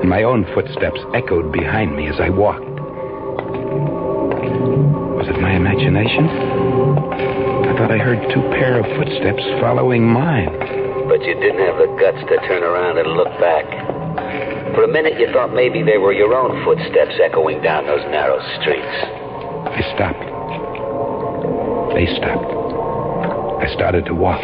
And my own footsteps echoed behind me as I walked. Was it my imagination? I thought I heard 2 pair of footsteps following mine. But you didn't have the guts to turn around and look back. For a minute, you thought maybe they were your own footsteps echoing down those narrow streets. I stopped. They stopped. I started to walk.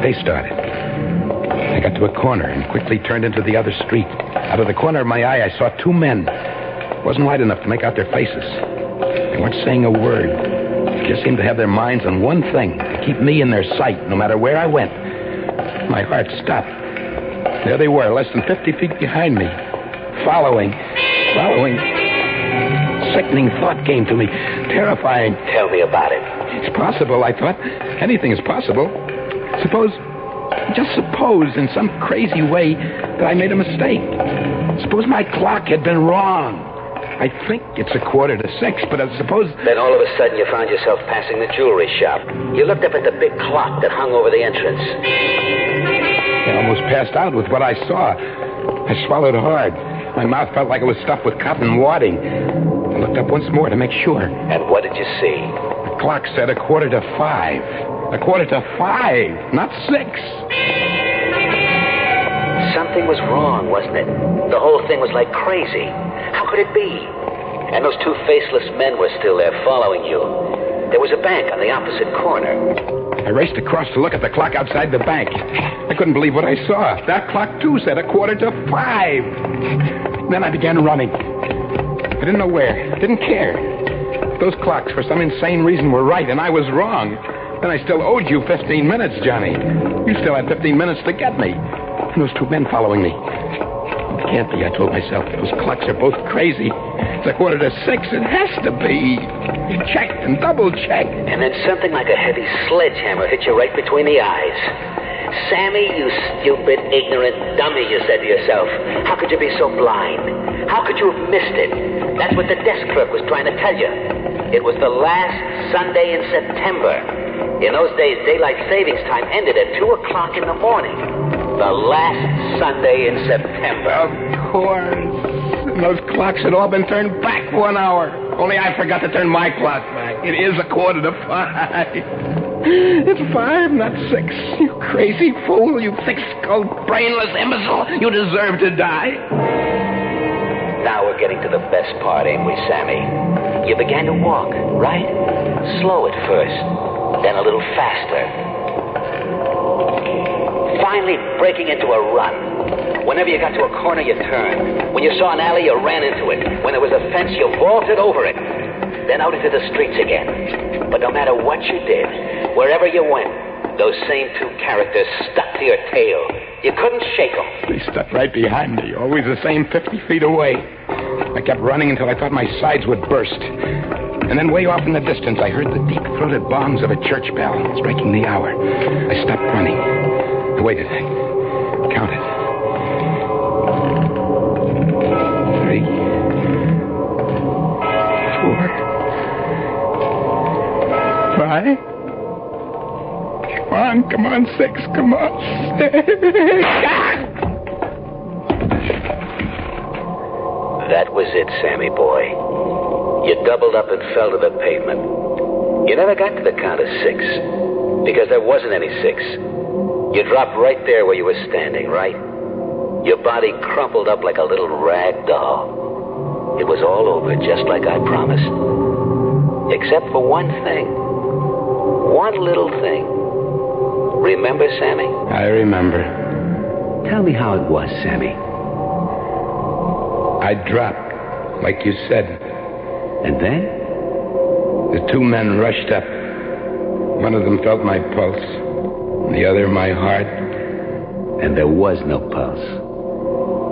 They started. I got to a corner and quickly turned into the other street. Out of the corner of my eye, I saw 2 men. It wasn't light enough to make out their faces. They weren't saying a word. They just seemed to have their minds on one thing, to keep me in their sight no matter where I went. My heart stopped. There they were, less than 50 feet behind me. Following. Sickening thought came to me. Terrifying. Tell me about it. It's possible, I thought. Anything is possible. Just suppose in some crazy way that I made a mistake. Suppose my clock had been wrong. I think it's 5:45, but I suppose... Then all of a sudden you found yourself passing the jewelry shop. You looked up at the big clock that hung over the entrance. I almost passed out with what I saw. I swallowed hard. My mouth felt like it was stuffed with cotton wadding. I looked up once more to make sure. And what did you see? The clock said 4:45. 5:45, not 6. Something was wrong, wasn't it? The whole thing was like crazy. How could it be? And those two faceless men were still there following you. There was a bank on the opposite corner. I raced across to look at the clock outside the bank. I couldn't believe what I saw. That clock, too, said 5:15. Then I began running. I didn't know where. Didn't care. Those clocks, for some insane reason, were right, and I was wrong. Then I still owed you 15 minutes, Johnny. You still had 15 minutes to get me. And those two men following me. It can't be, I told myself. Those clocks are both crazy. It's 5:45. It has to be. You checked and double-checked. And then something like a heavy sledgehammer hit you right between the eyes. Sammy, you stupid, ignorant dummy, you said to yourself. How could you be so blind? How could you have missed it? That's what the desk clerk was trying to tell you. It was the last Sunday in September. In those days, daylight savings time ended at 2 o'clock in the morning. The last Sunday in September. Of course. And those clocks had all been turned back 1 hour. Only I forgot to turn my clock back. It is 5:15. It's 5, not 6. You crazy fool. You thick-skulled, brainless imbecile. You deserve to die. Now we're getting to the best part, ain't we, Sammy? You began to walk, right? Slow at first, then a little faster. Finally breaking into a run. Whenever you got to a corner, you turned. When you saw an alley, you ran into it. When there was a fence, you vaulted over it. Then out into the streets again. But no matter what you did, wherever you went, those same two characters stuck to your tail. You couldn't shake them. They stuck right behind me, always the same 50 feet away. I kept running until I thought my sides would burst. And then way off in the distance, I heard the deep-throated bongs of a church bell striking the hour. I stopped running. I waited. I counted. 3, 4, 5. Come on, 6. Come on, 6. That was it, Sammy boy. You doubled up and fell to the pavement. You never got to the count of 6, because there wasn't any 6. You dropped right there where you were standing, right? Your body crumpled up like a little rag doll. It was all over, just like I promised. Except for one thing. One little thing. Remember, Sammy? I remember. Tell me how it was, Sammy. I dropped, like you said. And then? The two men rushed up. One of them felt my pulse, the other my heart. And there was no pulse.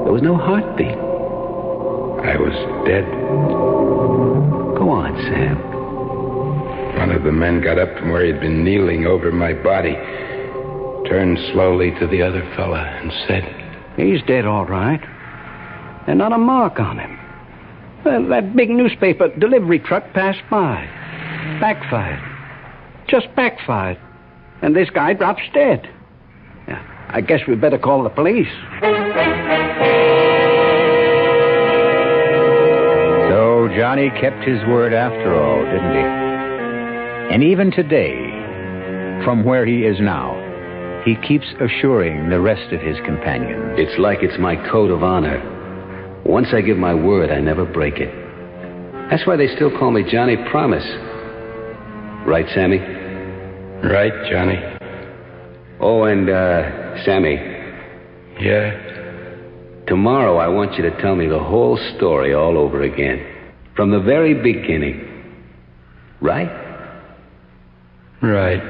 There was no heartbeat. I was dead. Go on, Sam. One of the men got up from where he'd been kneeling over my body, turned slowly to the other fella and said, "He's dead, all right. And not a mark on him. Well, that big newspaper delivery truck passed by. Backfired. Just backfired. And this guy drops dead. Yeah, I guess we better call the police." So Johnny kept his word after all, didn't he? And even today, from where he is now, he keeps assuring the rest of his companions. It's like it's my code of honor. Once I give my word, I never break it. That's why they still call me Johnny Promise. Right, Sammy? Right, Johnny. Oh, and, Sammy. Yeah? Tomorrow I want you to tell me the whole story all over again. From the very beginning. Right? Right.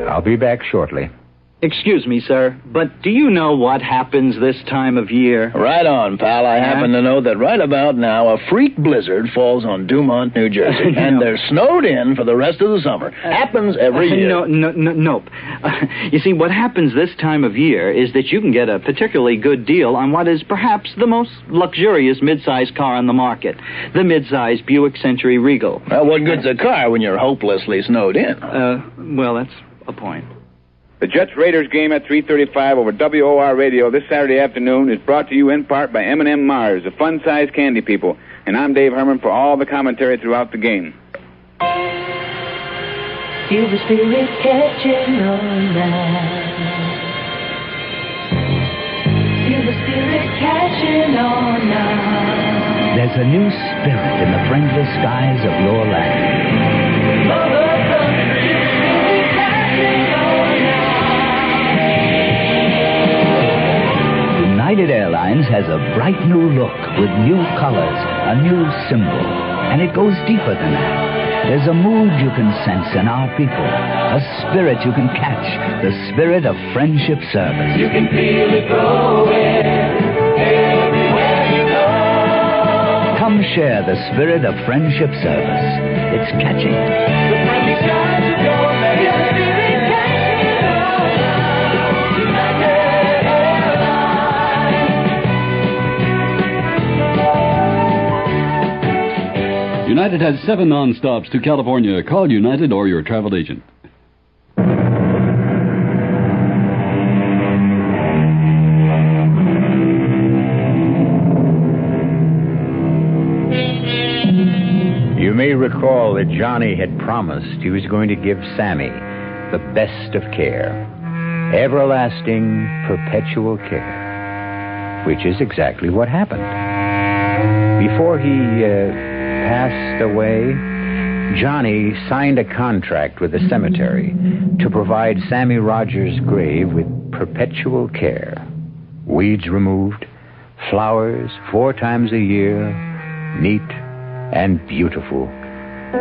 I'll be back shortly. Excuse me, sir, but do you know what happens this time of year? Right on, pal. I happen to know that right about now a freak blizzard falls on Dumont, New Jersey, and they're snowed in for the rest of the summer. Happens every year. Nope. You see, what happens this time of year is that you can get a particularly good deal on what is perhaps the most luxurious mid-size car on the market, the mid-size Buick Century Regal. Well, what good's a car when you're hopelessly snowed in? Well, that's a point. The Jets-Raiders game at 3:35 over WOR Radio this Saturday afternoon is brought to you in part by M&M Mars, the fun-sized candy people. And I'm Dave Herman for all the commentary throughout the game. Feel the spirit catching on now. Feel the spirit catching on now. There's a new spirit in the friendly skies of your land. Mother country, catching on now. United Airlines has a bright new look with new colors, a new symbol, and it goes deeper than that. There's a mood you can sense in our people, a spirit you can catch, the spirit of friendship service. You can feel it growing everywhere you go. Come share the spirit of friendship service. It's catching. The friendly skies of your land. Your spirit catching on. United Airlines. United has 7 non-stops to California. Call United or your travel agent. You may recall that Johnny had promised he was going to give Sammy the best of care. Everlasting, perpetual care. Which is exactly what happened. Before he passed away, Johnny signed a contract with the cemetery to provide Sammy Rogers' grave with perpetual care. Weeds removed, flowers 4 times a year, neat and beautiful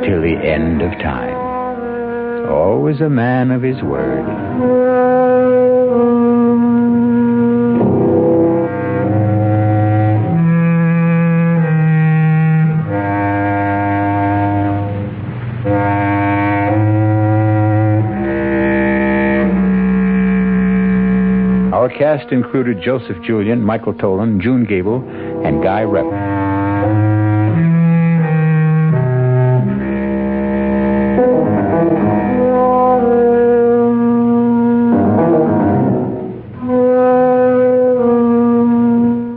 till the end of time. Always a man of his word. Our cast included Joseph Julian, Michael Tolan, June Gable, and Guy Rep.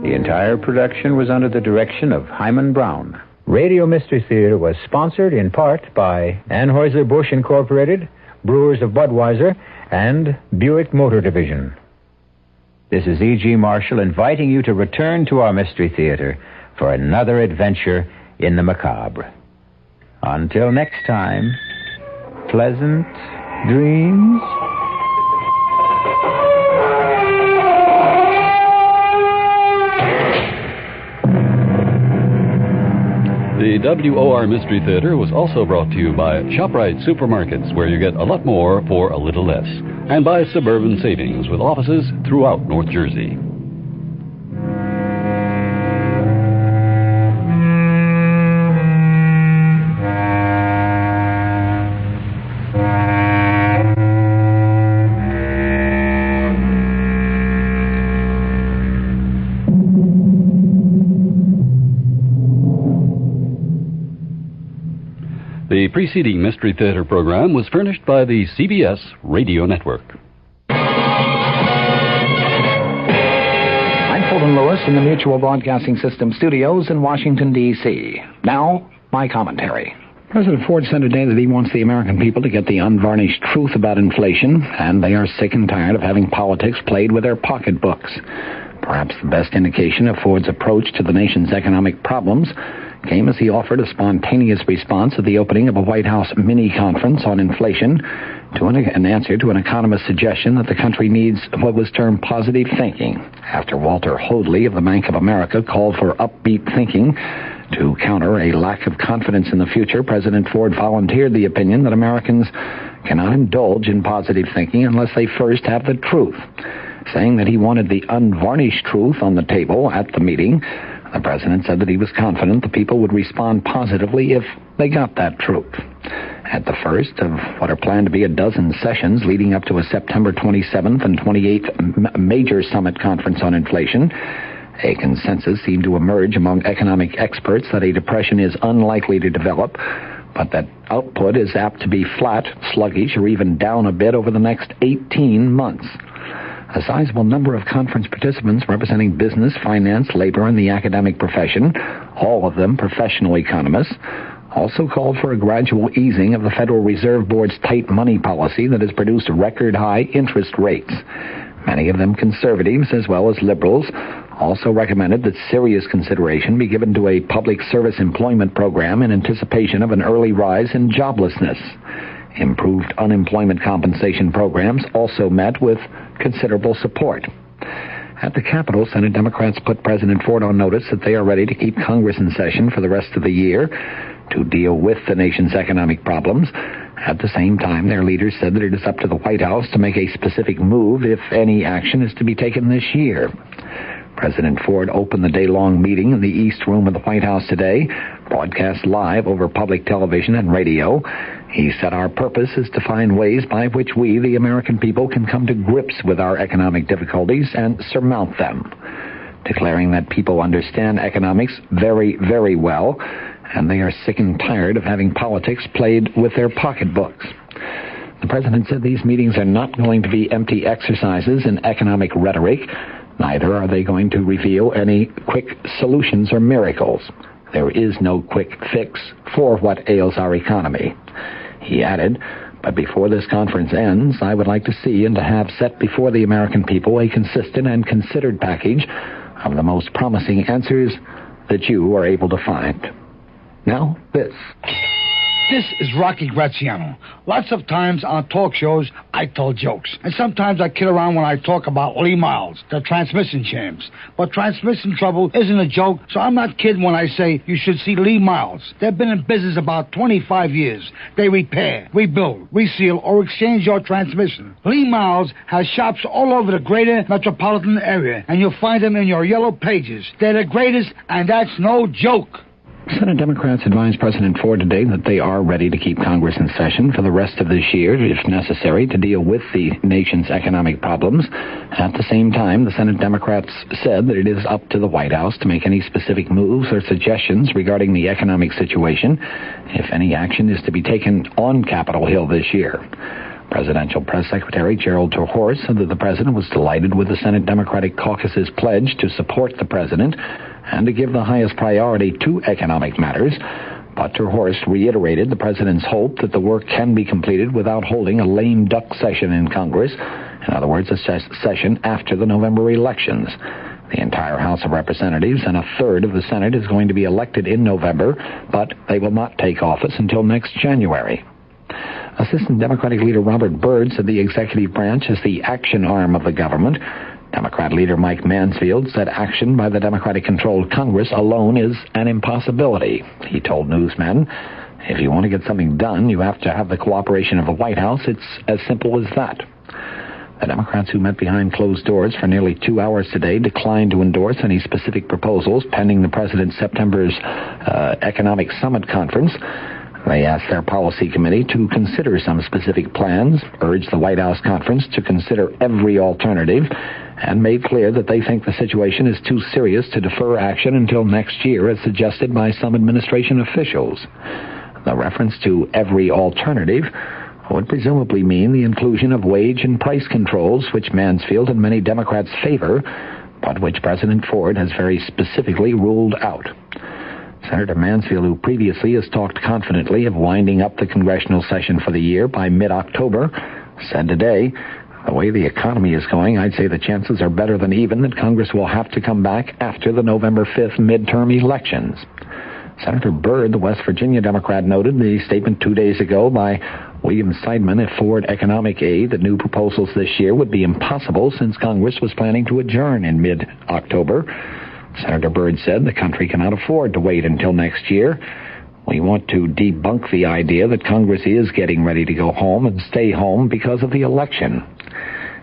The entire production was under the direction of Hyman Brown. Radio Mystery Theater was sponsored in part by Anheuser-Busch Incorporated, Brewers of Budweiser, and Buick Motor Division. This is E.G. Marshall inviting you to return to our Mystery Theater for another adventure in the macabre. Until next time, pleasant dreams. The WOR Mystery Theater was also brought to you by ShopRite Supermarkets, where you get a lot more for a little less, and by Suburban Savings, with offices throughout North Jersey. The preceding Mystery Theater program was furnished by the CBS Radio Network. I'm Fulton Lewis in the Mutual Broadcasting System studios in Washington, D.C. Now, my commentary. President Ford said today that he wants the American people to get the unvarnished truth about inflation, and they are sick and tired of having politics played with their pocketbooks. Perhaps the best indication of Ford's approach to the nation's economic problems came as he offered a spontaneous response at the opening of a White House mini-conference on inflation to an answer to an economist's suggestion that the country needs what was termed positive thinking, after Walter Hoadley of the Bank of America called for upbeat thinking. To counter a lack of confidence in the future, President Ford volunteered the opinion that Americans cannot indulge in positive thinking unless they first have the truth, saying that he wanted the unvarnished truth on the table at the meeting. The president said that he was confident the people would respond positively if they got that truth. At the first of what are planned to be a dozen sessions leading up to a September 27th and 28th major summit conference on inflation, a consensus seemed to emerge among economic experts that a depression is unlikely to develop, but that output is apt to be flat, sluggish, or even down a bit over the next 18 months. A sizable number of conference participants representing business, finance, labor, and the academic profession, all of them professional economists, also called for a gradual easing of the Federal Reserve Board's tight money policy that has produced record-high interest rates. Many of them conservatives as well as liberals also recommended that serious consideration be given to a public service employment program in anticipation of an early rise in joblessness. Improved unemployment compensation programs also met with considerable support. At the Capitol, Senate Democrats put President Ford on notice that they are ready to keep Congress in session for the rest of the year to deal with the nation's economic problems. At the same time, their leaders said that it is up to the White House to make a specific move if any action is to be taken this year. President Ford opened the day-long meeting in the East Room of the White House today, broadcast live over public television and radio. He said our purpose is to find ways by which we, the American people, can come to grips with our economic difficulties and surmount them, declaring that people understand economics very, very well, and they are sick and tired of having politics played with their pocketbooks. The president said these meetings are not going to be empty exercises in economic rhetoric. Neither are they going to reveal any quick solutions or miracles. There is no quick fix for what ails our economy. He added, but before this conference ends, I would like to see and to have set before the American people a consistent and considered package of the most promising answers that you are able to find. Now, this. This is Rocky Graziano. Lots of times on talk shows, I tell jokes. And sometimes I kid around when I talk about Lee Miles, the transmission champs. But transmission trouble isn't a joke, so I'm not kidding when I say you should see Lee Miles. They've been in business about 25 years. They repair, rebuild, reseal, or exchange your transmission. Lee Miles has shops all over the greater metropolitan area, and you'll find them in your yellow pages. They're the greatest, and that's no joke. Senate Democrats advised President Ford today that they are ready to keep Congress in session for the rest of this year, if necessary, to deal with the nation's economic problems. At the same time, the Senate Democrats said that it is up to the White House to make any specific moves or suggestions regarding the economic situation, if any action is to be taken on Capitol Hill this year. Presidential Press Secretary Gerald Terhorst said that the president was delighted with the Senate Democratic Caucus's pledge to support the president and to give the highest priority to economic matters. But Terhorst reiterated the president's hope that the work can be completed without holding a lame duck session in Congress. In other words, a session after the November elections. The entire House of Representatives and a third of the Senate is going to be elected in November, but they will not take office until next January. Assistant Democratic Leader Robert Byrd said the executive branch is the action arm of the government. Democrat leader Mike Mansfield said action by the Democratic-controlled Congress alone is an impossibility. He told newsmen, if you want to get something done, you have to have the cooperation of the White House. It's as simple as that. The Democrats who met behind closed doors for nearly 2 hours today declined to endorse any specific proposals pending the president's September's Economic Summit Conference. They asked their policy committee to consider some specific plans, urged the White House conference to consider every alternative, and made clear that they think the situation is too serious to defer action until next year, as suggested by some administration officials. The reference to every alternative would presumably mean the inclusion of wage and price controls, which Mansfield and many Democrats favor, but which President Ford has very specifically ruled out. Senator Mansfield, who previously has talked confidently of winding up the congressional session for the year by mid-October, said today, the way the economy is going, I'd say the chances are better than even that Congress will have to come back after the November 5th midterm elections. Senator Byrd, the West Virginia Democrat, noted the statement 2 days ago by William Seidman at Ford Economic Aid that new proposals this year would be impossible since Congress was planning to adjourn in mid-October. Senator Byrd said the country cannot afford to wait until next year. We want to debunk the idea that Congress is getting ready to go home and stay home because of the election.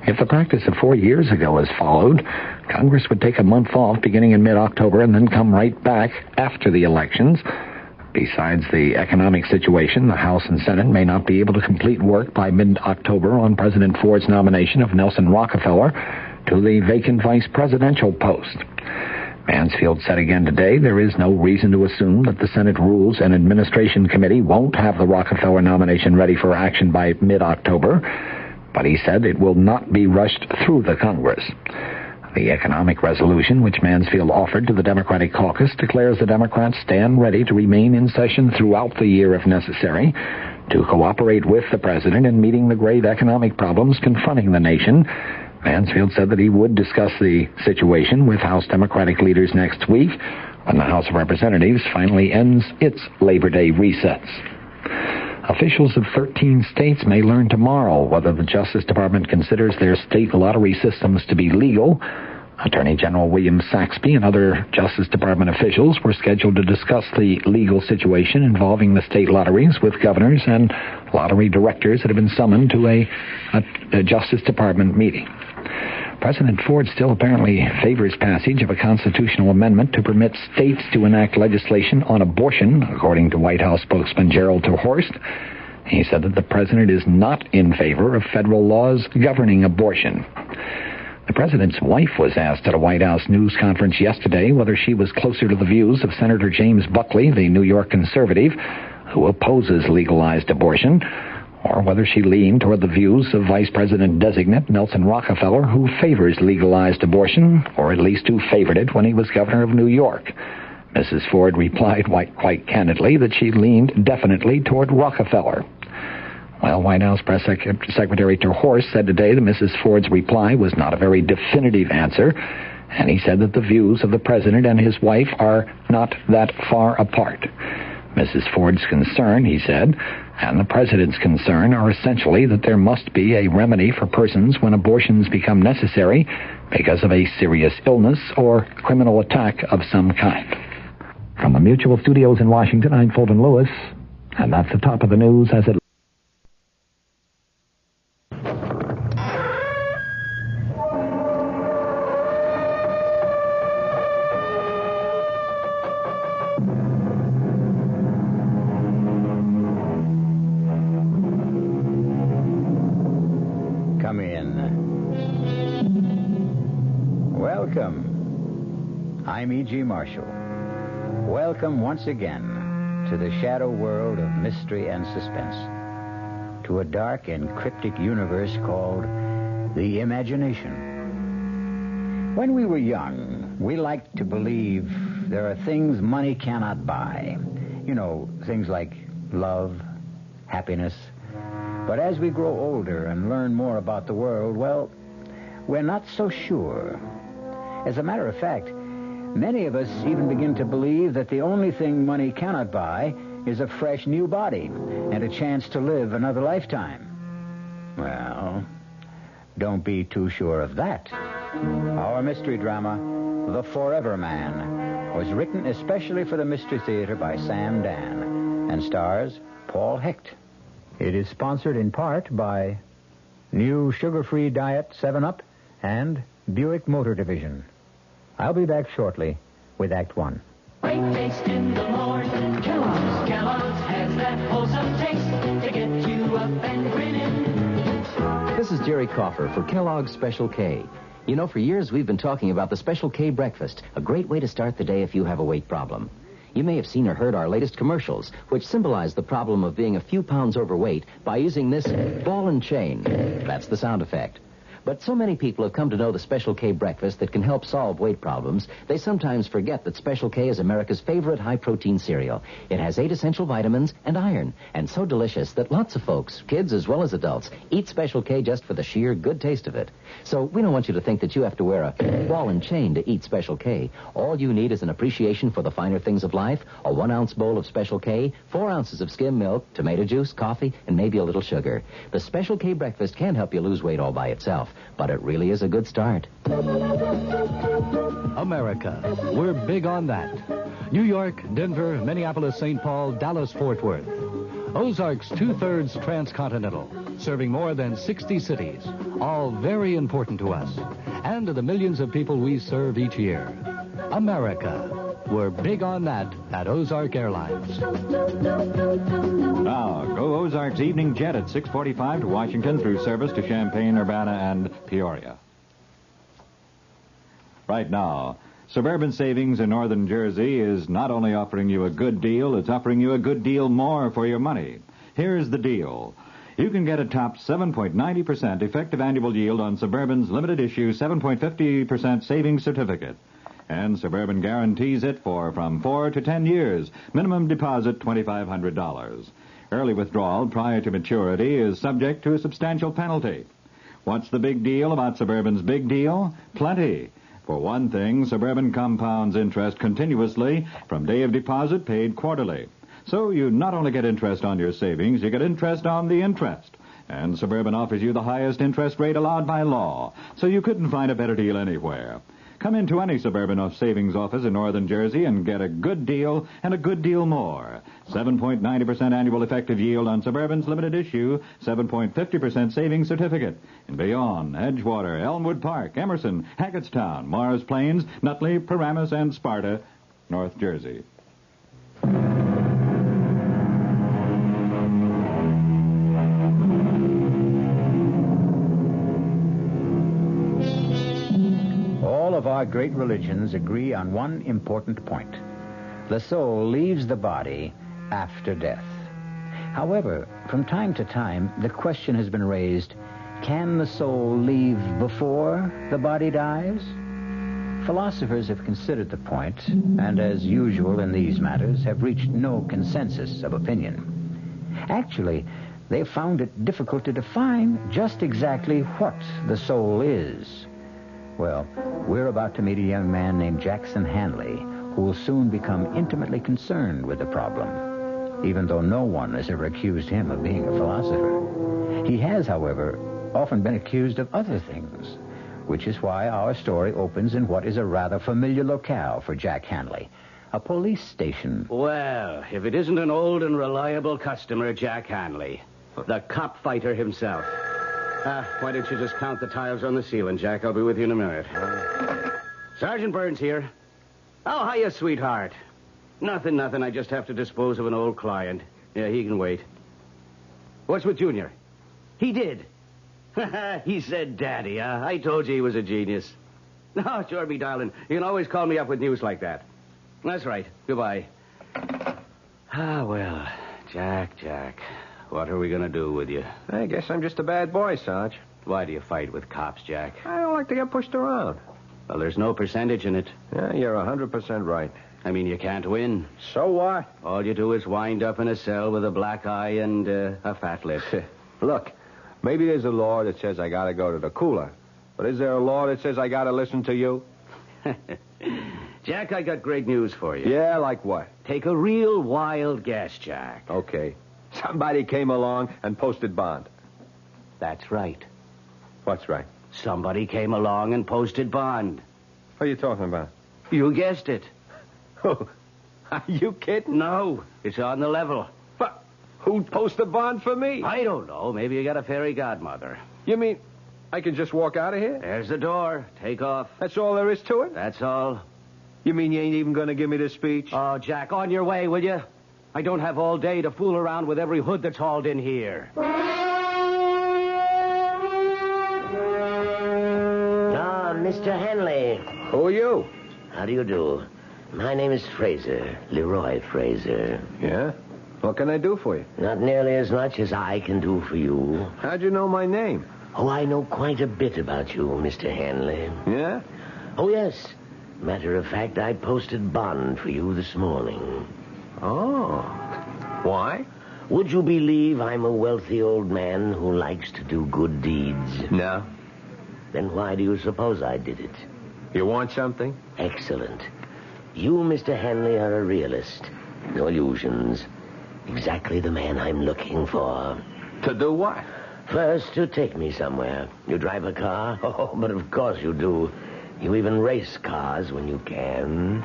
If the practice of 4 years ago is followed, Congress would take a month off beginning in mid-October and then come right back after the elections. Besides the economic situation, the House and Senate may not be able to complete work by mid-October on President Ford's nomination of Nelson Rockefeller to the vacant vice presidential post. Mansfield said again today there is no reason to assume that the Senate Rules and Administration Committee won't have the Rockefeller nomination ready for action by mid-October, but he said it will not be rushed through the Congress. The economic resolution, which Mansfield offered to the Democratic caucus, declares the Democrats stand ready to remain in session throughout the year if necessary, to cooperate with the president in meeting the great economic problems confronting the nation. Mansfield said that he would discuss the situation with House Democratic leaders next week when the House of Representatives finally ends its Labor Day recess. Officials of 13 states may learn tomorrow whether the Justice Department considers their state lottery systems to be legal. Attorney General William Saxby and other Justice Department officials were scheduled to discuss the legal situation involving the state lotteries with governors and lottery directors that have been summoned to a Justice Department meeting. President Ford still apparently favors passage of a constitutional amendment to permit states to enact legislation on abortion, according to White House spokesman Gerald Terhorst. He said that the president is not in favor of federal laws governing abortion. The president's wife was asked at a White House news conference yesterday whether she was closer to the views of Senator James Buckley, the New York conservative, who opposes legalized abortion, or whether she leaned toward the views of Vice President-designate Nelson Rockefeller, who favors legalized abortion, or at least who favored it when he was governor of New York. Mrs. Ford replied quite candidly that she leaned definitely toward Rockefeller. Well, White House Press Secretary Terhorst said today that Mrs. Ford's reply was not a very definitive answer, and he said that the views of the president and his wife are not that far apart. Mrs. Ford's concern, he said, and the president's concern are essentially that there must be a remedy for persons when abortions become necessary because of a serious illness or criminal attack of some kind. From the Mutual Studios in Washington, I'm Fulton Lewis, and that's the top of the news as it... Welcome. I'm E.G. Marshall. Welcome once again to the shadow world of mystery and suspense, to a dark and cryptic universe called the imagination. When we were young, we liked to believe there are things money cannot buy. You know, things like love, happiness. But as we grow older and learn more about the world, well, we're not so sure. As a matter of fact, many of us even begin to believe that the only thing money cannot buy is a fresh new body and a chance to live another lifetime. Well, don't be too sure of that. Our mystery drama, The Forever Man, was written especially for the Mystery Theater by Sam Dan and stars Paul Hecht. It is sponsored in part by New Sugar-Free Diet 7-Up and Buick Motor Division. I'll be back shortly with Act One. Great taste in the morning. Kellogg's has that wholesome taste to get you up and grinning. This is Jerry Coffer for Kellogg's Special K. You know, for years we've been talking about the Special K breakfast, a great way to start the day if you have a weight problem. You may have seen or heard our latest commercials, which symbolize the problem of being a few pounds overweight by using this ball and chain. That's the sound effect. But so many people have come to know the Special K breakfast that can help solve weight problems, they sometimes forget that Special K is America's favorite high-protein cereal. It has 8 essential vitamins and iron, and so delicious that lots of folks, kids as well as adults, eat Special K just for the sheer good taste of it. So we don't want you to think that you have to wear a ball and chain to eat Special K. All you need is an appreciation for the finer things of life, a 1-ounce bowl of Special K, 4 ounces of skim milk, tomato juice, coffee, and maybe a little sugar. The Special K breakfast can't help you lose weight all by itself, but it really is a good start. America. We're big on that. New York, Denver, Minneapolis, St. Paul, Dallas, Fort Worth. Ozarks 2/3 transcontinental, serving more than 60 cities, all very important to us, and to the millions of people we serve each year. America. We're big on that at Ozark Airlines. Now, go Ozarks Evening Jet at 6:45 to Washington through service to Champaign, Urbana, and Peoria. Right now, Suburban Savings in northern Jersey is not only offering you a good deal, it's offering you a good deal more for your money. Here's the deal. You can get a top 7.90% effective annual yield on Suburban's limited issue 7.50% savings certificate. And Suburban guarantees it for from 4 to 10 years. Minimum deposit $2,500. Early withdrawal prior to maturity is subject to a substantial penalty. What's the big deal about Suburban's big deal? Plenty. For one thing, Suburban compounds interest continuously from day of deposit paid quarterly. So you not only get interest on your savings, you get interest on the interest. And Suburban offers you the highest interest rate allowed by law. So you couldn't find a better deal anywhere. Come into any Suburban savings office in northern Jersey and get a good deal and a good deal more. 7.90% annual effective yield on Suburban's limited issue, 7.50% savings certificate. In Bayonne, Edgewater, Elmwood Park, Emerson, Hackettstown, Mars Plains, Nutley, Paramus, and Sparta, North Jersey. All of our great religions agree on one important point. The soul leaves the body after death. However, from time to time, the question has been raised, can the soul leave before the body dies? Philosophers have considered the point, and as usual in these matters, have reached no consensus of opinion. Actually, they've found it difficult to define just exactly what the soul is. Well, we're about to meet a young man named Jackson Hanley, who will soon become intimately concerned with the problem, even though no one has ever accused him of being a philosopher. He has, however, often been accused of other things, which is why our story opens in what is a rather familiar locale for Jack Hanley, a police station. Well, if it isn't an old and reliable customer, Jack Hanley, the cop fighter himself. Why don't you just count the tiles on the ceiling, Jack? I'll be with you in a minute. Sergeant Burns here. Oh, hiya, sweetheart. Nothing. I just have to dispose of an old client. Yeah, he can wait. What's with Junior? He did. He said daddy, I told you he was a genius. No, sure, me darling. You can always call me up with news like that. That's right. Goodbye. Well, Jack. What are we going to do with you? I guess I'm just a bad boy, Sarge. Why do you fight with cops, Jack? I don't like to get pushed around. Well, there's no percentage in it. Yeah, you're 100% right. I mean, you can't win. So what? All you do is wind up in a cell with a black eye and a fat lip. Look, maybe there's a law that says I gotta go to the cooler. But is there a law that says I gotta listen to you? Jack, I got great news for you. Yeah, like what? Take a real wild guess, Jack. Okay. Somebody came along and posted bond. That's right. What's right? Somebody came along and posted bond. What are you talking about? You guessed it. Are you kidding? No, it's on the level. But who'd post a bond for me? I don't know. Maybe you got a fairy godmother. You mean I can just walk out of here? There's the door. Take off. That's all there is to it? That's all. You mean you ain't even going to give me the speech? Oh, Jack, on your way, will you? I don't have all day to fool around with every hood that's hauled in here. Mr. Hanley. Who are you? How do you do? My name is Fraser, Leroy Fraser. Yeah? What can I do for you? Not nearly as much as I can do for you. How'd you know my name? Oh, I know quite a bit about you, Mr. Hanley. Yeah? Oh, yes. Matter of fact, I posted bond for you this morning. Oh. Why? Would you believe I'm a wealthy old man who likes to do good deeds? No. Then why do you suppose I did it? You want something? Excellent. You, Mr. Hanley, are a realist. No illusions. Exactly the man I'm looking for. To do what? First, to take me somewhere. You drive a car? Oh, but of course you do. You even race cars when you can.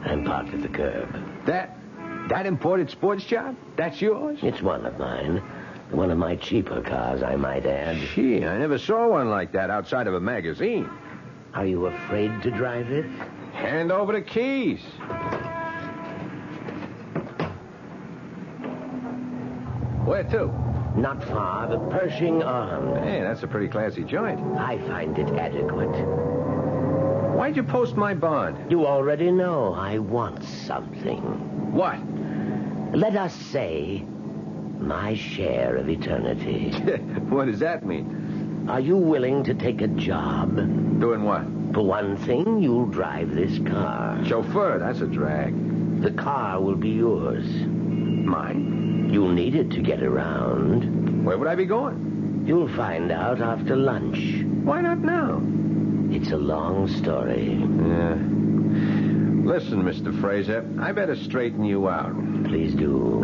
I'm parked at the curb. That imported sports job? That's yours? It's one of mine. One of my cheaper cars, I might add. Gee, I never saw one like that outside of a magazine. Are you afraid to drive it? Hand over the keys. Where to? Not far, the Pershing Arms. Hey, that's a pretty classy joint. I find it adequate. Why'd you post my bond? You already know I want something. What? Let us say my share of eternity. What does that mean? Are you willing to take a job? Doing what? For one thing, you'll drive this car. Chauffeur, that's a drag. The car will be yours. Mine? You'll need it to get around. Where would I be going? You'll find out after lunch. Why not now? It's a long story. Yeah. Listen, Mr. Fraser, I better straighten you out. Please do.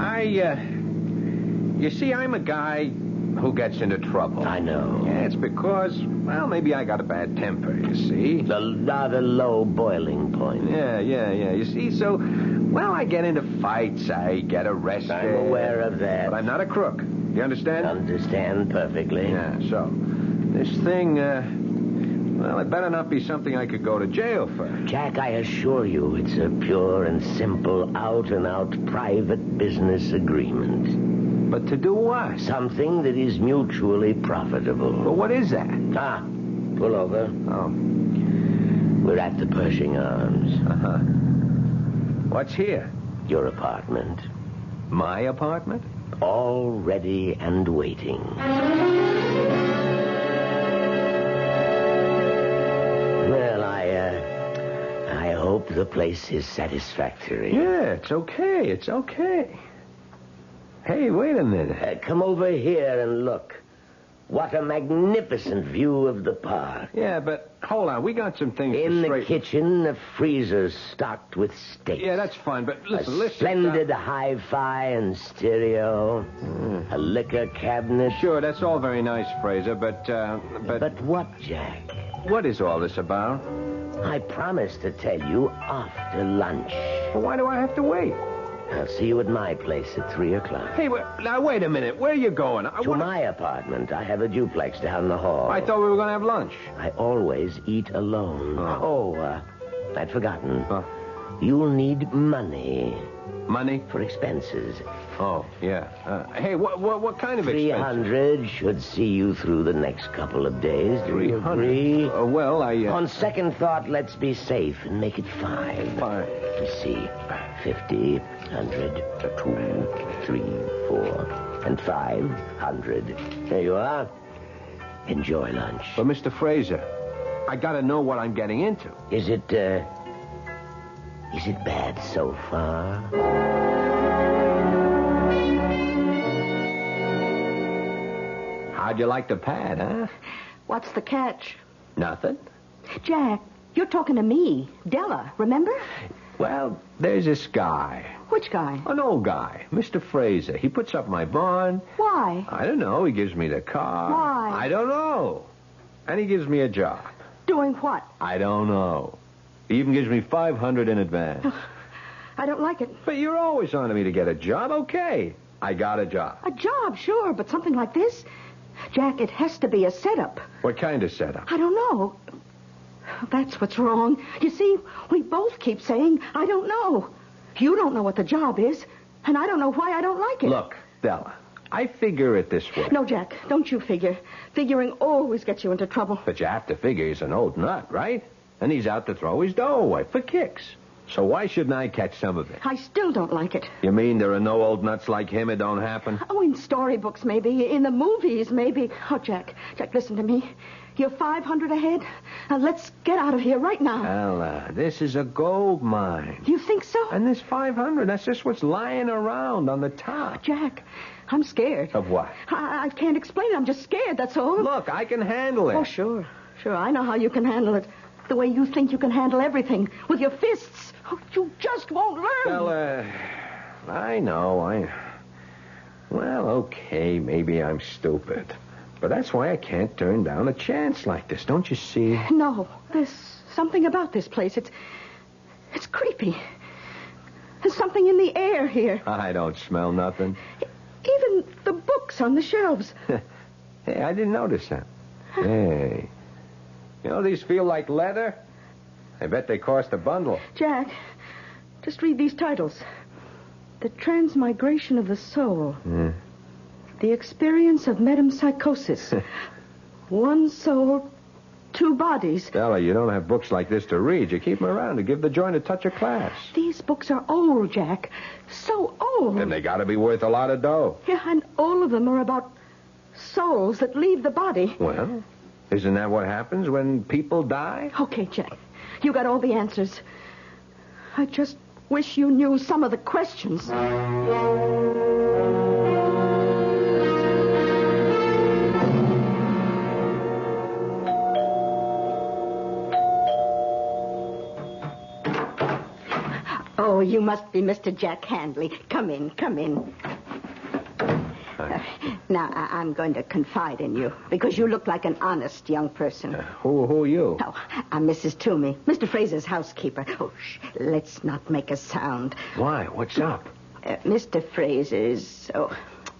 You see, I'm a guy who gets into trouble. I know. Yeah, it's because, well, maybe I got a bad temper, you see. The rather low boiling point. Yeah. You see, so, well, I get into fights, I get arrested. I'm aware of that. But I'm not a crook. You understand? Understand perfectly. Yeah, so, this thing, well, it better not be something I could go to jail for. Jack, I assure you, it's a pure and simple, out-and-out private business agreement. But to do what? Something that is mutually profitable. Well, what is that? Pull over. Oh. We're at the Pershing Arms. Uh-huh. What's here? Your apartment. My apartment? All ready and waiting. Well, I hope the place is satisfactory. Yeah, it's okay. Hey, wait a minute. Come over here and look. What a magnificent view of the park. Yeah, but hold on. We got some things in to the kitchen, a freezer stocked with steaks. Yeah, that's fine, but listen. Splendid hi-fi and stereo. A liquor cabinet. Sure, that's all very nice, Fraser, but... But what, Jack? What is all this about? I promised to tell you after lunch. Well, why do I have to wait? I'll see you at my place at 3 o'clock. Hey, now, wait a minute. Where are you going? To my apartment. I have a duplex down the hall. I thought we were going to have lunch. I always eat alone. I'd forgotten. You'll need money. Money? For expenses. Oh, yeah. Hey, what kind of expenses? 300 should see you through the next couple of days. Do you 300? agree? Well, On second thought, let's be safe and make it 5. 5. Let me see. 50, 100, 2, 3, 4, and 500. There you are. Enjoy lunch. But, Mr. Fraser, I gotta know what I'm getting into. Is it bad so far? How'd you like the pad, huh? What's the catch? Nothing. Jack, you're talking to me. Della, remember? Well, there's this guy. Which guy? An old guy, Mr. Fraser. He puts up my bond. Why? I don't know. He gives me the car. Why? I don't know. And he gives me a job. Doing what? I don't know. He even gives me $500 in advance. I don't like it. But you're always on to me to get a job. Okay. I got a job. A job, sure, but something like this? Jack, it has to be a setup. What kind of setup? I don't know. That's what's wrong. You see, we both keep saying, I don't know. You don't know what the job is, and I don't know why I don't like it. Look, Della, I figure it this way. No, Jack, don't you figure. Figuring always gets you into trouble. But you have to figure he's an old nut, right? And he's out to throw his dough away for kicks. So why shouldn't I catch some of it? I still don't like it. You mean there are no old nuts like him? It don't happen? Oh, in storybooks, maybe. In the movies, maybe. Oh, Jack, listen to me. You're 500 ahead. Now, let's get out of here right now. Ella, this is a gold mine. You think so? And this 500, that's just what's lying around on the top. Jack, I'm scared. Of what? I can't explain it. I'm just scared, that's all. Look, I can handle it. Oh, sure. I know how you can handle it. The way you think you can handle everything. With your fists. Oh, you just won't learn. Well, I know. Well, okay, maybe I'm stupid. But that's why I can't turn down a chance like this, don't you see? No, there's something about this place. It's creepy. There's something in the air here. I don't smell nothing. Even the books on the shelves. Hey, I didn't notice that. Hey. You know, these feel like leather. I bet they cost a bundle. Jack, just read these titles. The Transmigration of the Soul. The Experience of Metempsychosis. One soul, 2 bodies. Stella, you don't have books like this to read. You keep them around to give the joint a touch of class. These books are old, Jack. So old. Then they got to be worth a lot of dough. Yeah, and all of them are about souls that leave the body. Well, isn't that what happens when people die? Okay, Jack. You got all the answers. I just wish you knew some of the questions. Oh, you must be Mr. Jack Handley. Come in, come in. Now, I'm going to confide in you, because you look like an honest young person. Who are you? Oh, I'm Mrs. Toomey, Mr. Fraser's housekeeper. Oh, shh, let's not make a sound. Why? What's up? Mr. Fraser is,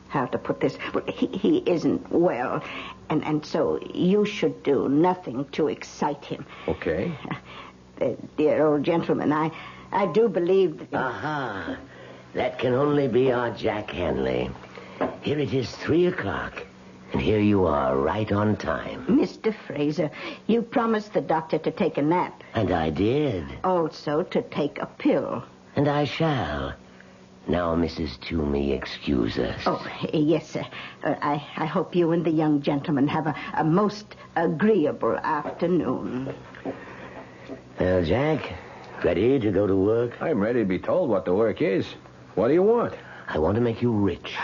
how to put this? Well, he isn't well, and so you should do nothing to excite him. Okay. Dear old gentleman, I do believe that... Aha. That can only be our Jack Handley. Here it is 3 o'clock, and here you are, right on time. Mr. Fraser, you promised the doctor to take a nap. And I did. Also to take a pill. And I shall. Now, Mrs. Toomey, excuse us. Oh, yes, sir. I hope you and the young gentleman have a most agreeable afternoon. Well, Jack, ready to go to work? I'm ready to be told what the work is. What do you want? I want to make you rich.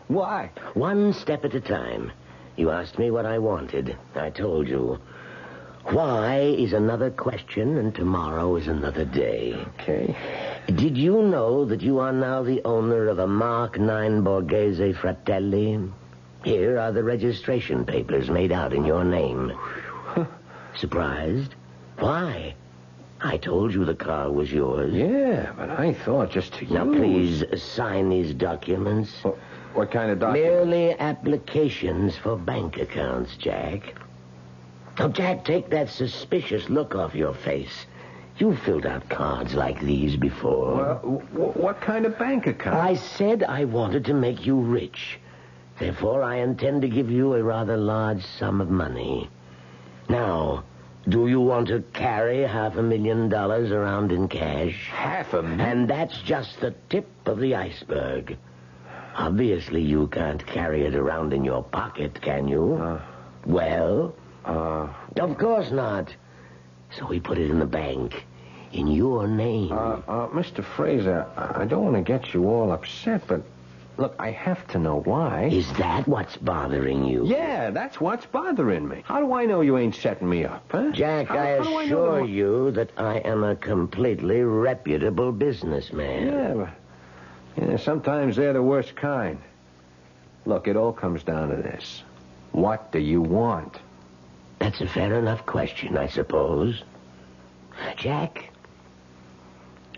Why? One step at a time. You asked me what I wanted. I told you. Why is another question, and tomorrow is another day. Okay. Did you know that you are now the owner of a Mark 9 Borghese Fratelli? Here are the registration papers made out in your name. Surprised? Why? I told you the car was yours. Yeah, but I thought just to Now, please sign these documents. What kind of documents? Merely applications for bank accounts, Jack. Now, Jack, take that suspicious look off your face. You filled out cards like these before. Well, what kind of bank account? I said I wanted to make you rich. Therefore, I intend to give you a rather large sum of money. Now, do you want to carry $500,000 around in cash? $500,000? And that's just the tip of the iceberg. Obviously, you can't carry it around in your pocket, can you? Of course not. So we put it in the bank, in your name. Mr. Fraser, I don't want to get you all upset, but look, I have to know why. Is that what's bothering you? Yeah, that's what's bothering me. How do I know you ain't setting me up, huh? Jack, I assure you that I am a completely reputable businessman. Yeah, but sometimes they're the worst kind. Look, it all comes down to this. What do you want? That's a fair enough question, I suppose. Jack,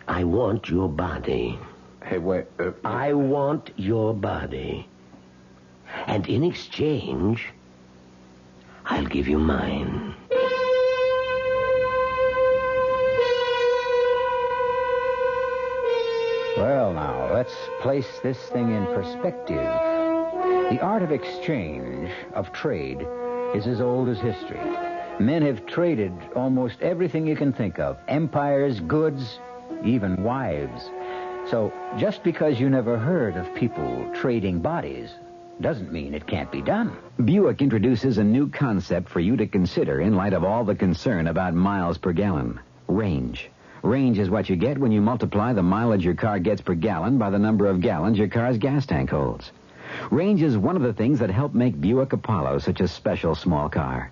I want your body. Hey, wait. I want your body. And in exchange, I'll give you mine. Well, now, let's place this thing in perspective. The art of exchange, of trade, is as old as history. Men have traded almost everything you can think of. Empires, goods, even wives. So, just because you never heard of people trading bodies doesn't mean it can't be done. Buick introduces a new concept for you to consider in light of all the concern about miles per gallon. Range. Range is what you get when you multiply the mileage your car gets per gallon by the number of gallons your car's gas tank holds. Range is one of the things that help make Buick Apollo such a special small car.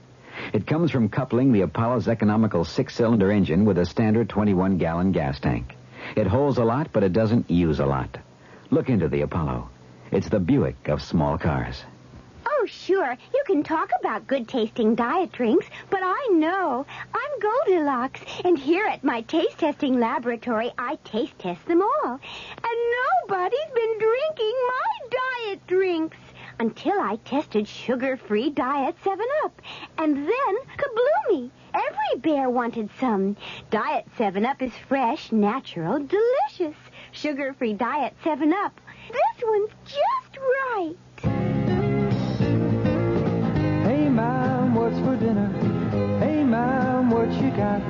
It comes from coupling the Apollo's economical 6-cylinder engine with a standard 21-gallon gas tank. It holds a lot, but it doesn't use a lot. Look into the Apollo. It's the Buick of small cars. Oh, sure. You can talk about good-tasting diet drinks, but I know. I'm Goldilocks, and here at my taste-testing laboratory, I taste-test them all. And nobody's been drinking my diet drinks until I tested sugar-free Diet 7-Up. And then, kabloomy! Every bear wanted some. Diet 7-Up is fresh, natural, delicious. Sugar-free Diet 7-Up. This one's just right. Hey, Mom, what's for dinner? Hey, Mom. 'em what you got.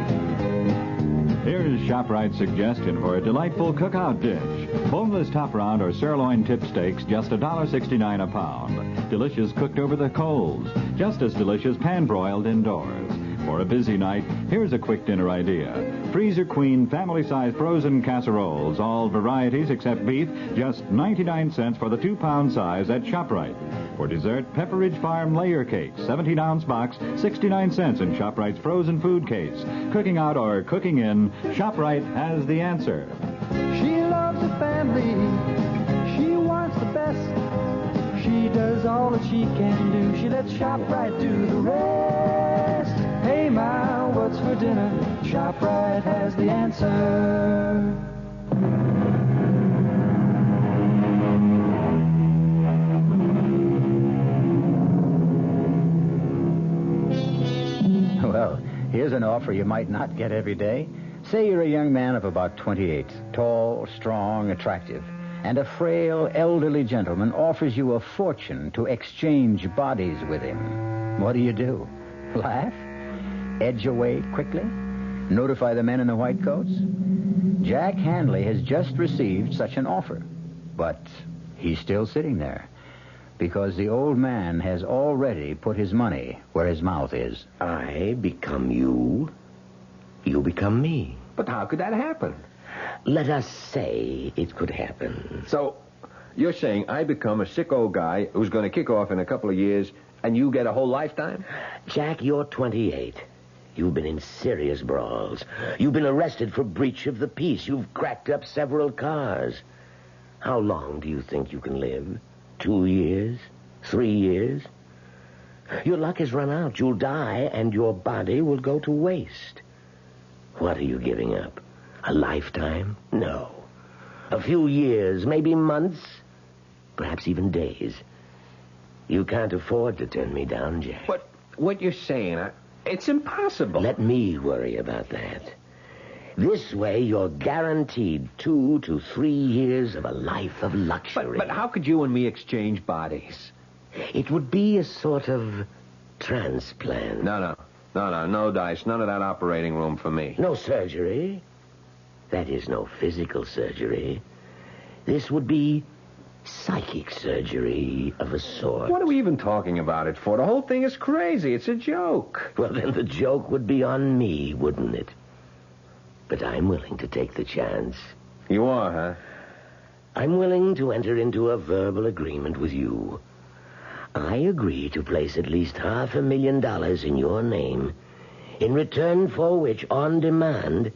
Here's ShopRite's suggestion for a delightful cookout dish. Boneless top round or sirloin tip steaks, just $1.69 a pound. Delicious cooked over the coals. Just as delicious pan-broiled indoors. For a busy night, here's a quick dinner idea. Freezer Queen family-size frozen casseroles, all varieties except beef, just 99 cents for the 2-pound size at ShopRite. For dessert, Pepperidge Farm layer cake, 17-ounce box, 69 cents in ShopRite's frozen food case. Cooking out or cooking in, ShopRite has the answer. She loves her family. She wants the best. She does all that she can do. She lets ShopRite do the rest. Hey, Ma, what's for dinner? ShopRite has the answer. Well, here's an offer you might not get every day. Say you're a young man of about 28, tall, strong, attractive, and a frail, elderly gentleman offers you a fortune to exchange bodies with him. What do? Laugh? Edge away quickly? Notify the men in the white coats? Jack Handley has just received such an offer, but he's still sitting there. Because the old man has already put his money where his mouth is. I become you. You become me. But how could that happen? Let us say it could happen. So, you're saying I become a sick old guy who's going to kick off in a couple of years, and you get a whole lifetime? Jack, you're 28. You've been in serious brawls. You've been arrested for breach of the peace. You've cracked up several cars. How long do you think you can live? 2 years? 3 years? Your luck has run out. You'll die, and your body will go to waste. What are you giving up? A lifetime? No. A few years, maybe months, perhaps even days. You can't afford to turn me down, Jack. But what you're saying, it's impossible. Let me worry about that. This way, you're guaranteed 2 to 3 years of a life of luxury. But how could you and me exchange bodies? It would be a sort of transplant. No dice. None of that operating room for me. No surgery. That is, no physical surgery. This would be psychic surgery of a sort. What are we even talking about it for? The whole thing is crazy. It's a joke. Well, then the joke would be on me, wouldn't it? But I'm willing to take the chance. You are, huh? I'm willing to enter into a verbal agreement with you. I agree to place at least $500,000 in your name, in return for which, on demand,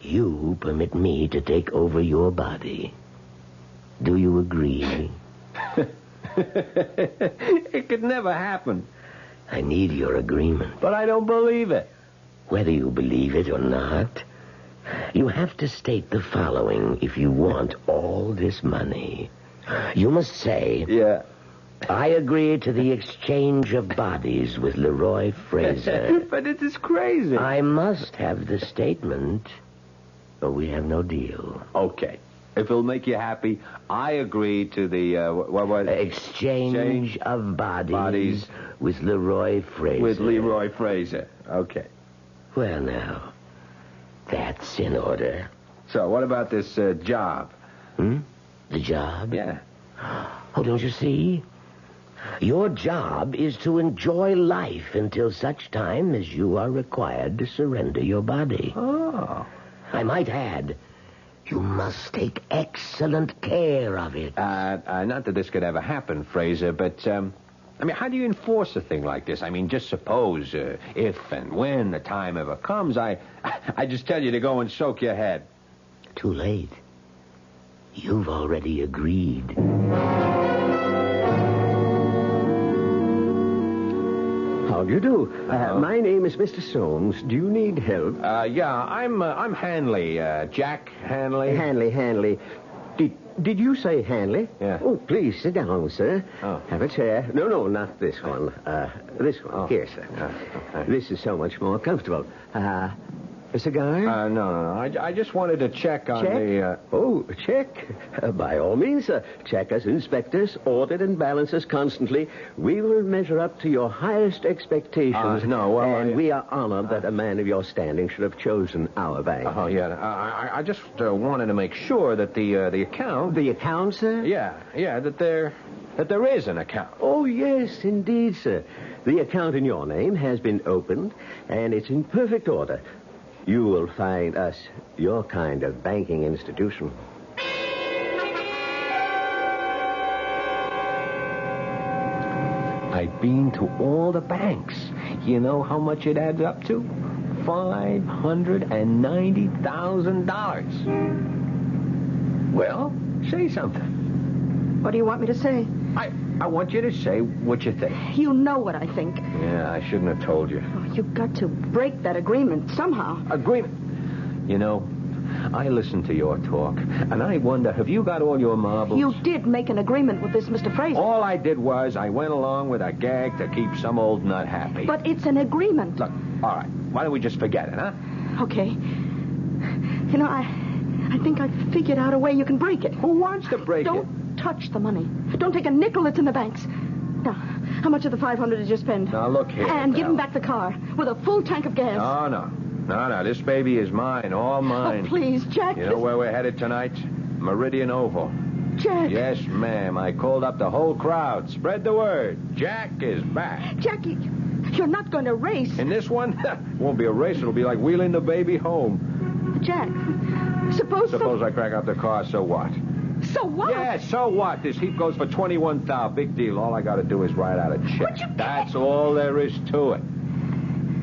you permit me to take over your body. Do you agree? It could never happen. I need your agreement. But I don't believe it. Whether you believe it or not, you have to state the following if you want all this money. You must say... Yeah. I agree to the exchange of bodies with Leroy Fraser. But it is crazy. I must have the statement, or we have no deal. Okay. If it'll make you happy, I agree to the, exchange of bodies with Leroy Fraser. With Leroy Fraser. Okay. Well, now, that's in order. So, what about this job? The job? Yeah. Oh, don't you see? Your job is to enjoy life until such time as you are required to surrender your body. Oh. I might add, you must take excellent care of it. Not that this could ever happen, Fraser, but, how do you enforce a thing like this? Just suppose, if and when the time ever comes, I just tell you to go and soak your head. Too late. You've already agreed. How do you do? My name is Mr. Soames. Do you need help? Yeah, I'm Hanley, Jack Hanley. Hanley. Did you say Hanley? Yeah. Oh, please, sit down, sir. Oh. Have a chair. No, not this one. This one. Oh. Here, sir. Okay. This is so much more comfortable. A cigar? No. I just wanted to check on Check? the... Oh, check. By all means, check us, inspect us, audit and balance us constantly. We will measure up to your highest expectations. We are honored that a man of your standing should have chosen our bank. Oh, yeah. I just wanted to make sure that the account... The account, sir? Yeah, that there is an account. Oh, yes, indeed, sir. The account in your name has been opened, and it's in perfect order. You will find us your kind of banking institution. I've been to all the banks. You know how much it adds up to? $590,000. Well, say something. What do you want me to say? I want you to say what you think. You know what I think. Yeah, I shouldn't have told you. Oh, you've got to break that agreement somehow. Agreement? You know, I listen to your talk, and I wonder, have you got all your marbles? You did make an agreement with this Mr. Fraser. All I did was I went along with a gag to keep some old nut happy. But it's an agreement. Look, all right, why don't we just forget it, huh? Okay. You know, I think I figured out a way you can break it. Who wants to break it? Don't touch the money. Don't take a nickel that's in the banks. Now, how much of the $500 did you spend? Now, look here. And give him back the car with a full tank of gas. No. This baby is mine, all mine. Oh, please, Jack. You know where we're headed tonight? Meridian Oval. Jack. Yes, ma'am. I called up the whole crowd. Spread the word. Jack is back. Jackie, you're not going to race. In this one? It won't be a race. It'll be like wheeling the baby home. Jack, suppose I crack up the car, so what? So what? Yeah, so what? This heap goes for $21,000. Big deal. All I got to do is write out a check. That's all there is to it.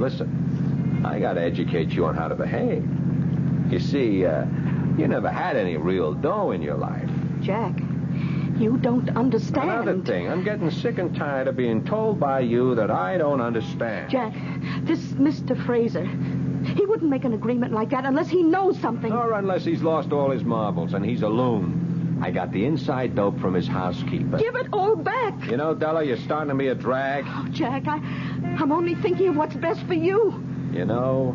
Listen, I got to educate you on how to behave. You see, you never had any real dough in your life. Jack, you don't understand. Another thing, I'm getting sick and tired of being told by you that I don't understand. Jack, this Mr. Fraser, he wouldn't make an agreement like that unless he knows something. Or unless he's lost all his marbles and he's a loon. I got the inside dope from his housekeeper. Give it all back. You know, Della, you're starting to be a drag. Oh, Jack, I'm only thinking of what's best for you. You know,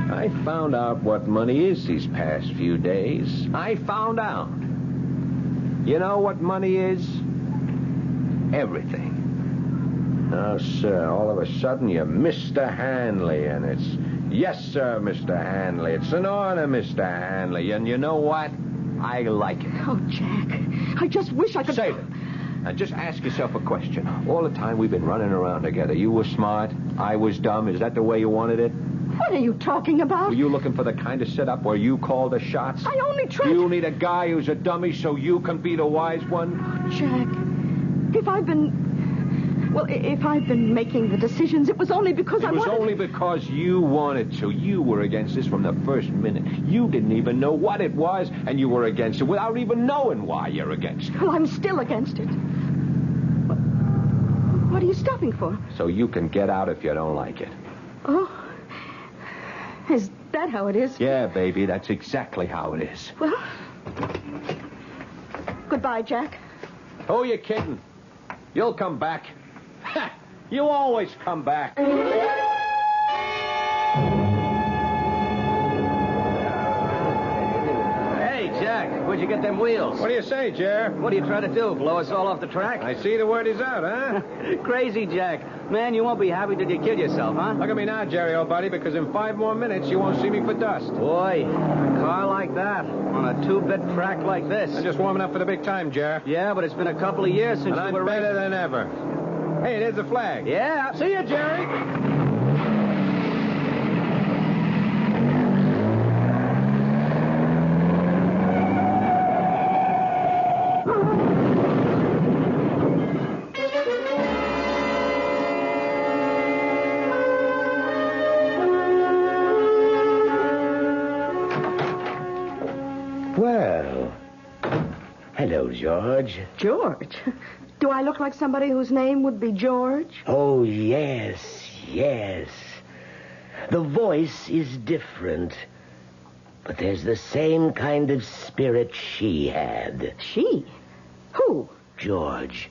I found out what money is these past few days. I found out. You know what money is? Everything. Oh, sir, all of a sudden you're Mr. Hanley, and it's, yes, sir, Mr. Hanley. It's an honor, Mr. Hanley. And you know what? I like it. Oh, Jack, I just wish I could... Save it. Now, just ask yourself a question. All the time we've been running around together, you were smart, I was dumb. Is that the way you wanted it? What are you talking about? Were you looking for the kind of setup where you call the shots? I only tried... You need a guy who's a dummy so you can be the wise one? Oh, Jack, if I've been making the decisions, it was only because It was only because you wanted to. You were against this from the first minute. You didn't even know what it was, and you were against it without even knowing why you're against it. Well, I'm still against it. What are you stopping for? So you can get out if you don't like it. Oh, is that how it is? Yeah, baby, that's exactly how it is. Well, goodbye, Jack. Who are you kidding? You'll come back. You always come back. Hey, Jack, where'd you get them wheels? What do you say, Jer? What are you trying to do, blow us all off the track? I see the word is out, huh? Crazy, Jack. Man, you won't be happy till you kill yourself, huh? Look at me now, Jerry, old buddy, because in 5 more minutes you won't see me for dust. Boy, a car like that, on a 2-bit track like this. I'm just warming up for the big time, Jer. Yeah, but it's been a couple of years since and you were better than ever. Hey, there's the flag. Yeah. See you, Jerry. Well, hello, George. George? Do I look like somebody whose name would be George? Oh, yes. The voice is different, but there's the same kind of spirit she had. She? Who? George.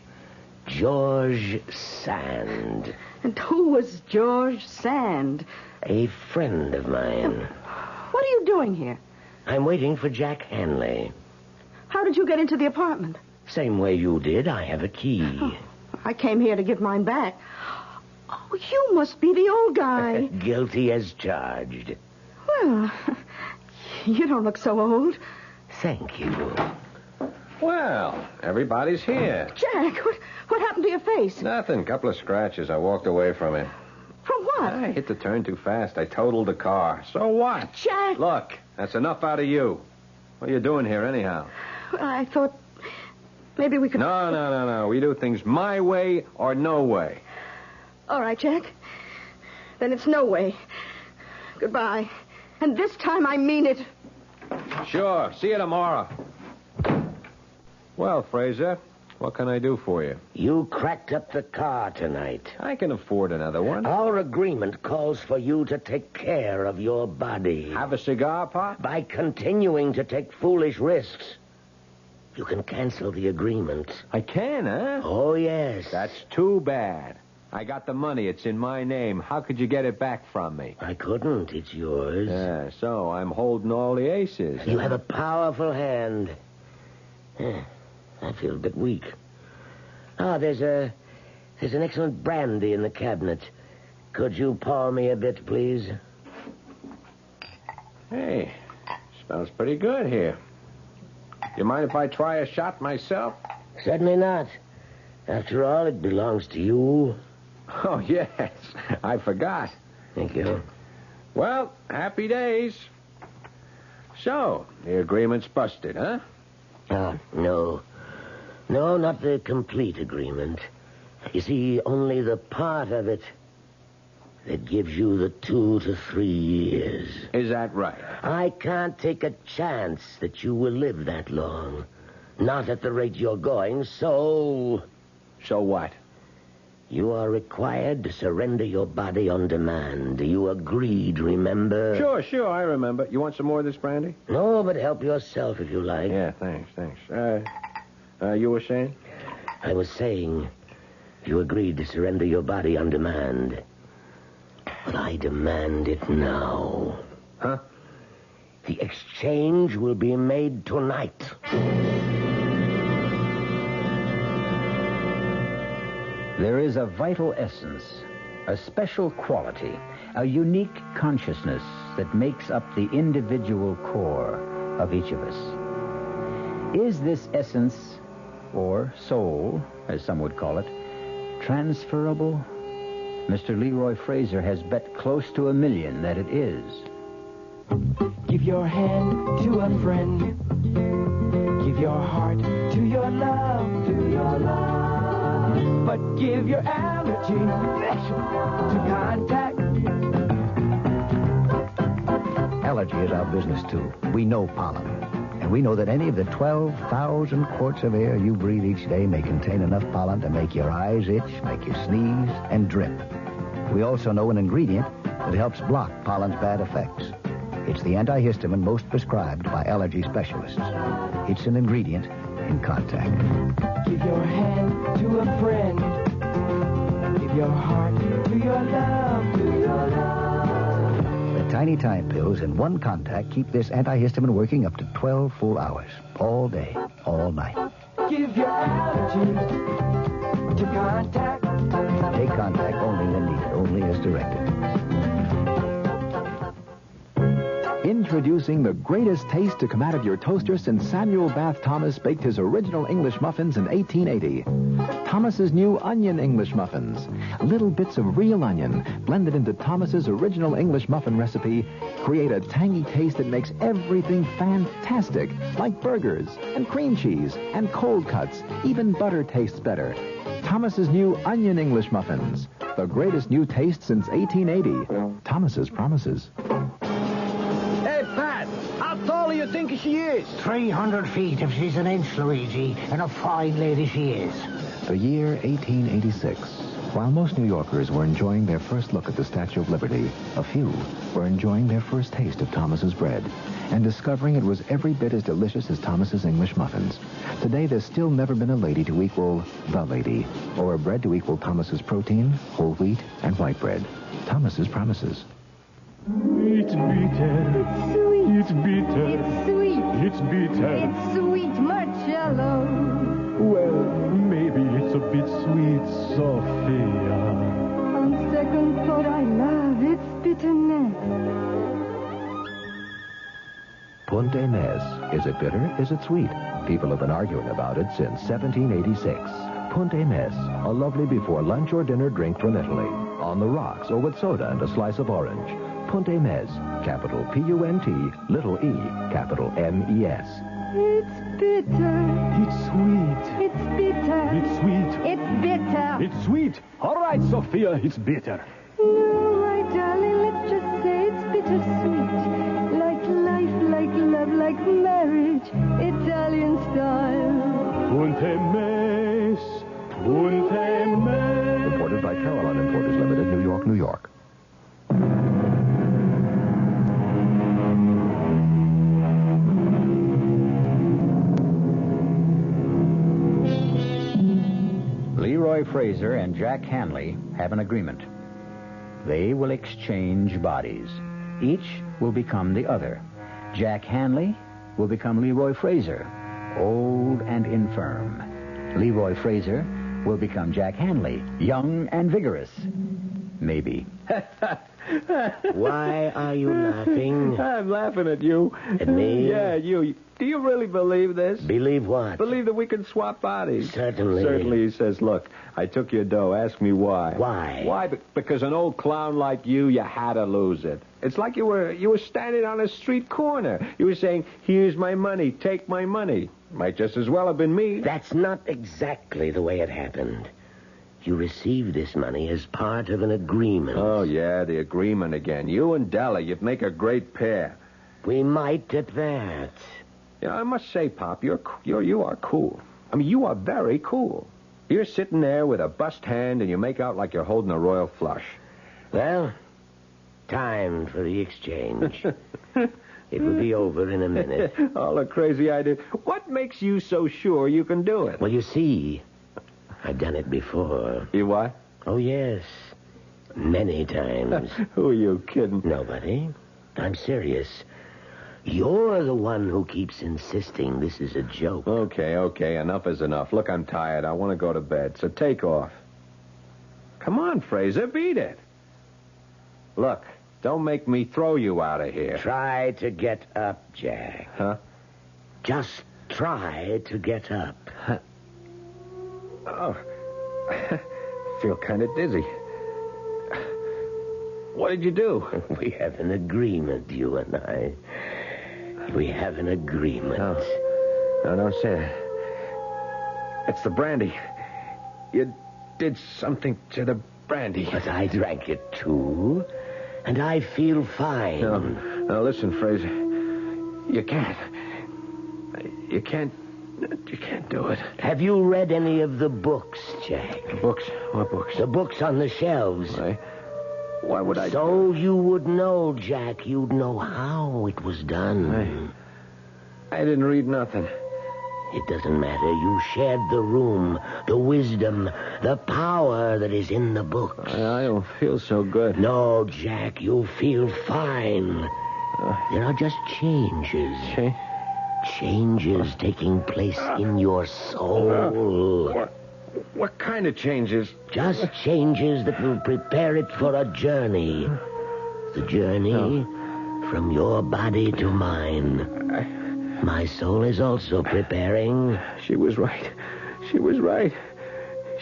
George Sand. And who was George Sand? A friend of mine. What are you doing here? I'm waiting for Jack Hanley. How did you get into the apartment? Same way you did. I have a key. Oh, I came here to give mine back. Oh, you must be the old guy. Guilty as charged. Well, you don't look so old. Thank you. Well, everybody's here. Jack, what happened to your face? Nothing. Couple of scratches. I walked away from it. From what? I hit the turn too fast. I totaled the car. So what? Jack! Look, that's enough out of you. What are you doing here anyhow? Well, I thought maybe we could... No. We do things my way or no way. All right, Jack. Then it's no way. Goodbye. And this time I mean it. Sure. See you tomorrow. Well, Fraser, what can I do for you? You cracked up the car tonight. I can afford another one. Our agreement calls for you to take care of your body. Have a cigar, Pop? By continuing to take foolish risks, you can cancel the agreement. I can, huh? Oh, yes. That's too bad. I got the money. It's in my name. How could you get it back from me? I couldn't. It's yours. Yeah, so I'm holding all the aces. You have a powerful hand. I feel a bit weak. There's an excellent brandy in the cabinet. Could you pour me a bit, please? Hey, smells pretty good here. You mind if I try a shot myself? Certainly not. After all, it belongs to you. Oh, yes. I forgot. Thank you. Well, happy days. So, the agreement's busted, huh? No. No, not the complete agreement. You see, only the part of it that gives you the 2 to 3 years. Is that right? I can't take a chance that you will live that long. Not at the rate you're going, so... So what? You are required to surrender your body on demand. You agreed, remember? Sure, I remember. You want some more of this brandy? No, but help yourself if you like. Yeah, thanks. You were saying? I was saying you agreed to surrender your body on demand. But I demand it now. Huh? The exchange will be made tonight. There is a vital essence, a special quality, a unique consciousness that makes up the individual core of each of us. Is this essence, or soul, as some would call it, transferable? Mr. Leroy Fraser has bet close to $1 million that it is. Give your hand to a friend. Give your heart to your love, But give your allergy to contact. Allergy is our business, too. We know pollen. And we know that any of the 12,000 quarts of air you breathe each day may contain enough pollen to make your eyes itch, make you sneeze, and drip. We also know an ingredient that helps block pollen's bad effects. It's the antihistamine most prescribed by allergy specialists. It's an ingredient in contact. Give your hand to a friend. Give your heart to your love, The tiny time pills in one contact keep this antihistamine working up to 12 full hours. All day, all night. Give your allergies to contact. Take contact only when needed, only as directed. Introducing the greatest taste to come out of your toaster since Samuel Bath Thomas baked his original English muffins in 1880. Thomas's new onion English muffins. Little bits of real onion blended into Thomas's original English muffin recipe create a tangy taste that makes everything fantastic, like burgers and cream cheese and cold cuts. Even butter tastes better. Thomas's new onion English muffins. The greatest new taste since 1880. Thomas's promises. Hey, Pat, how tall do you think she is? 300 feet if she's an inch, Luigi, and a fine lady she is. The year 1886. While most New Yorkers were enjoying their first look at the Statue of Liberty, a few were enjoying their first taste of Thomas's bread and discovering it was every bit as delicious as Thomas's English muffins. Today, there's still never been a lady to equal the lady, or a bread to equal Thomas's protein, whole wheat, and white bread. Thomas's promises. It's bitter. It's sweet. It's bitter. It's sweet. It's bitter. It's sweet, Marcello. Well, maybe it's a bit sweet, Sophia. On second thought, I love its bitterness. Punta Mes. Is it bitter? Is it sweet? People have been arguing about it since 1786. Punta Mes, a lovely before lunch or dinner drink from Italy. On the rocks or with soda and a slice of orange. Punta Mes, capital P-U-N-T, little e, capital M-E-S. It's bitter. It's sweet. It's bitter. It's sweet. It's bitter. It's sweet. All right, Sophia, it's bitter. No, my darling, let's just say it's bittersweet. Like life, like love, like marriage. Italian style. Punta Mes. Punta Mes. Imported by Carolyn Importers Limited, New York, New York. Leroy Fraser and Jack Hanley have an agreement. They will exchange bodies. Each will become the other. Jack Hanley will become Leroy Fraser, old and infirm. Leroy Fraser will become Jack Hanley, young and vigorous. Maybe. Why are you laughing? I'm laughing at you. At me? Yeah, you. Do you really believe this? Believe what? Believe that we can swap bodies. Certainly. Certainly, he says, look, I took your dough. Ask me why. Why? Why? Because an old clown like you had to lose it. It's like you were standing on a street corner. You were saying, here's my money, take my money. Might just as well have been me. That's not exactly the way it happened. You received this money as part of an agreement. Oh, yeah, the agreement again. You and Della, you'd make a great pair. We might at that. Yeah, I must say, Pop, you are cool. I mean, you are very cool. You're sitting there with a bust hand and you make out like you're holding a royal flush. Well, time for the exchange. It will be over in a minute. All the crazy ideas. What makes you so sure you can do it? Well, you see, I've done it before. You what? Oh, yes. Many times. Who are you kidding? Nobody. I'm serious. You're the one who keeps insisting this is a joke. Okay. Enough is enough. Look, I'm tired. I want to go to bed, so take off. Come on, Fraser, beat it. Look, don't make me throw you out of here. Try to get up, Jack. Huh? Just try to get up. Oh, I feel kind of dizzy. What did you do? We have an agreement, you and I. We have an agreement. No, don't say that. It's the brandy. You did something to the brandy. But I drank it, too. And I feel fine. No, listen, Fraser. You can't. You can't do it. Have you read any of the books, Jack? Books? What books? The books on the shelves. Why would I? So you would know, Jack. You'd know how it was done. I didn't read nothing. It doesn't matter. You shared the room, the wisdom, the power that is in the books. I don't feel so good. No, Jack, you feel fine. There are just changes. Changes taking place in your soul. What kind of changes? Just changes that will prepare it for a journey. The journey from your body to mine. My soul is also preparing. She was right.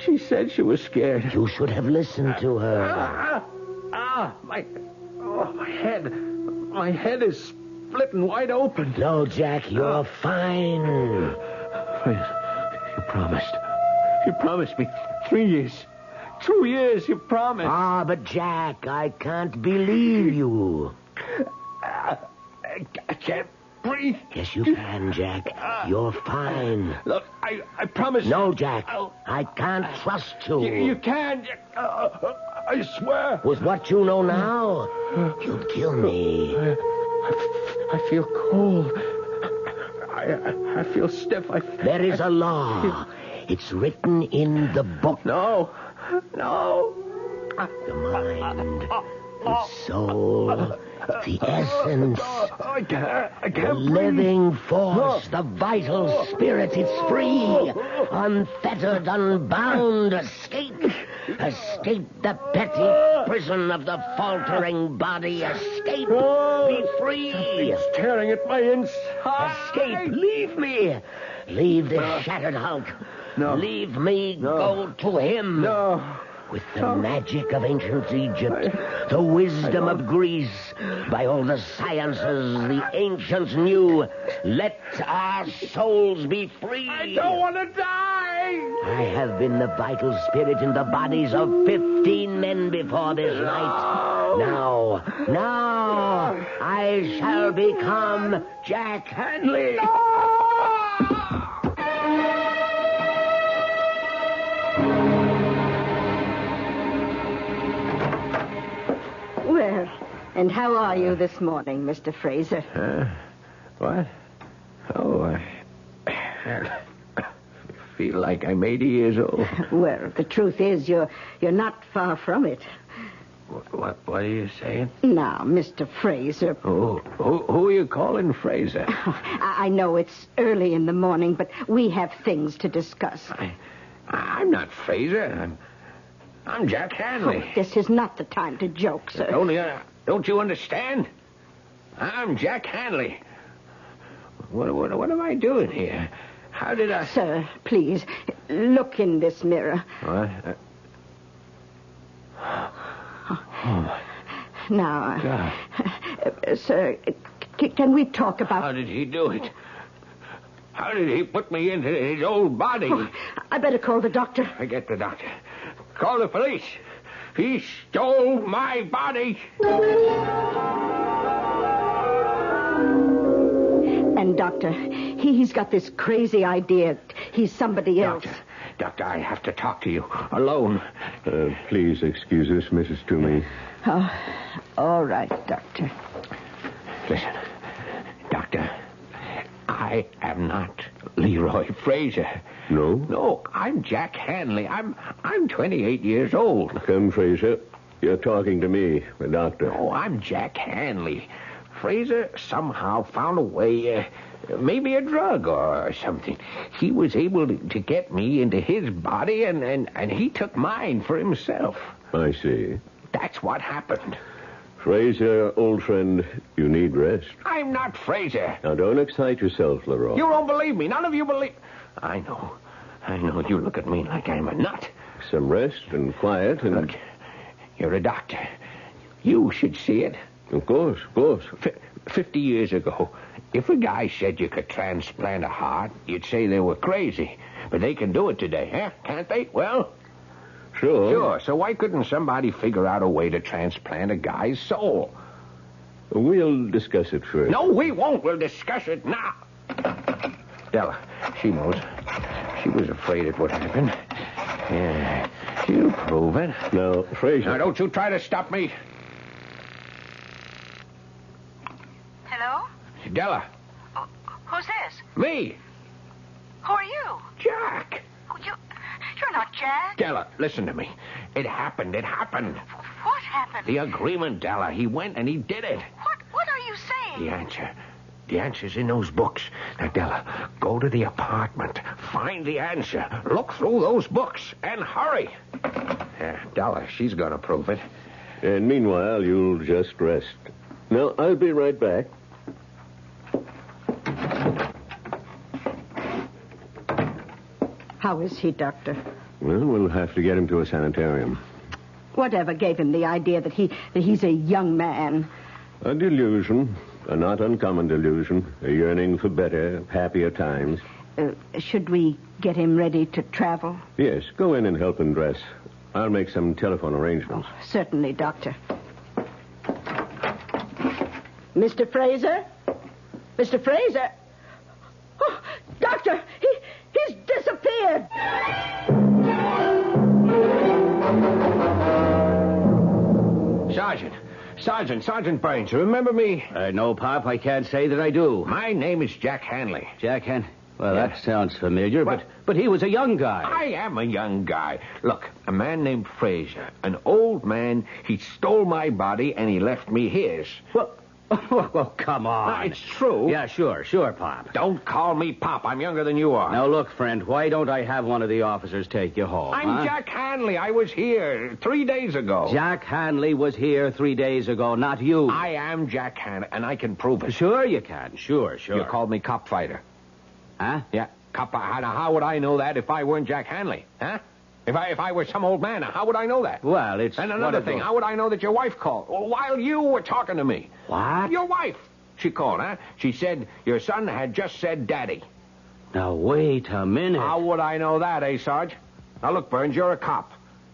She said she was scared. You should have listened to her. My head. My head is splitting wide open. No, Jack, you're fine. You promised. You promised me 3 years. 2 years, you promised. But Jack, I can't believe you. I breathe. Yes, you can, Jack. You're fine. Look, I promise. No, Jack. I can't trust you. You can. I swear. With what you know now, you'd kill me. I feel cold. I feel stiff. There is a law. It's written in the book. No. The mind, the soul, the essence, the living force, the vital spirit. It's free, unfettered, unbound. Escape the petty prison of the faltering body. Escape, be free. It's tearing at my inside. Escape, leave me. Leave this shattered hulk. No. Leave me, go to him. No. With the magic of ancient Egypt, the wisdom of Greece, by all the sciences the ancients knew, let our souls be free. I don't want to die. I have been the vital spirit in the bodies of 15 men before this night. Now, I shall become Jack Hanley. Well, and how are you this morning, Mr. Fraser? What? Oh, I feel like I'm 80 years old. Well, the truth is you're not far from it. What are you saying? Now, Mr. Fraser. Who are you calling Fraser? I know it's early in the morning, but we have things to discuss. I'm not Fraser. I'm Jack Hanley. Oh, this is not the time to joke, sir. Don't you understand? I'm Jack Hanley. What am I doing here? How did I... Sir, please, look in this mirror. What? Now, God. Sir, can we talk about... How did he do it? How did he put me into his old body? Oh, I better call the doctor. Forget the doctor. Call the police. He stole my body. And, Doctor, he's got this crazy idea. He's somebody else. Doctor, I have to talk to you alone. Please excuse us, Mrs. Toomey. Oh, all right, Doctor. Listen, Doctor, I am not Leroy Fraser. No? No, I'm Jack Hanley. I'm 28 years old. Come, Fraser. You're talking to me, the doctor. No, I'm Jack Hanley. Fraser somehow found a way, maybe a drug or something. He was able to get me into his body, and he took mine for himself. I see. That's what happened. Fraser, old friend, you need rest. I'm not Fraser. Now, don't excite yourself, Leroy. You don't believe me. None of you believe... I know. You look at me like I'm a nut. Some rest and quiet and... Look, you're a doctor. You should see it. Of course. 50 years ago, if a guy said you could transplant a heart, you'd say they were crazy. But they can do it today, huh? Can't they? Well... Sure. So why couldn't somebody figure out a way to transplant a guy's soul? We'll discuss it first. No, we won't. We'll discuss it now. Della, she knows. She was afraid it would happen. Yeah, she'll prove it. Now, Fraser... Now, don't you try to stop me. Hello? Della. Who's this? Me. Who are you? Jack. You're not Jack. Della, listen to me. It happened. What happened? The agreement, Della. He went and he did it. What are you saying? The answer. The answer's in those books. Now, Della, go to the apartment. Find the answer. Look through those books and hurry. Della, she's going to prove it. And meanwhile, you'll just rest. Now, I'll be right back. How is he, Doctor? Well, we'll have to get him to a sanitarium. Whatever gave him the idea that he's a young man? A delusion. A not uncommon delusion. A yearning for better, happier times. Should we get him ready to travel? Yes, go in and help him dress. I'll make some telephone arrangements. Oh, certainly, Doctor. Mr. Fraser? Mr. Fraser. Oh, Doctor, he's disappeared. Sergeant Burns, you remember me? No, Pop, I can't say that I do. My name is Jack Hanley. Jack Hanley? Well, Yeah. that sounds familiar, but he was a young guy. I am a young guy. Look, a man named Fraser, an old man, he stole my body and he left me his. Well, come on. It's true. Yeah, sure, Pop. Don't call me Pop. I'm younger than you are. Now, look, friend, why don't I have one of the officers take you home? I'm Jack Hanley. I was here 3 days ago. Jack Hanley was here 3 days ago, not you. I am Jack Hanley, and I can prove it. Sure you can. Sure. You called me cop fighter. Huh? Yeah, cop. How would I know that if I weren't Jack Hanley? Huh? If I were some old man, how would I know that? Well, it's... And another thing, how would I know that your wife called while you were talking to me? What? Your wife. She called, huh? She said your son had just said daddy. Now, wait a minute. How would I know that, Sarge? Now, look, Burns, you're a cop.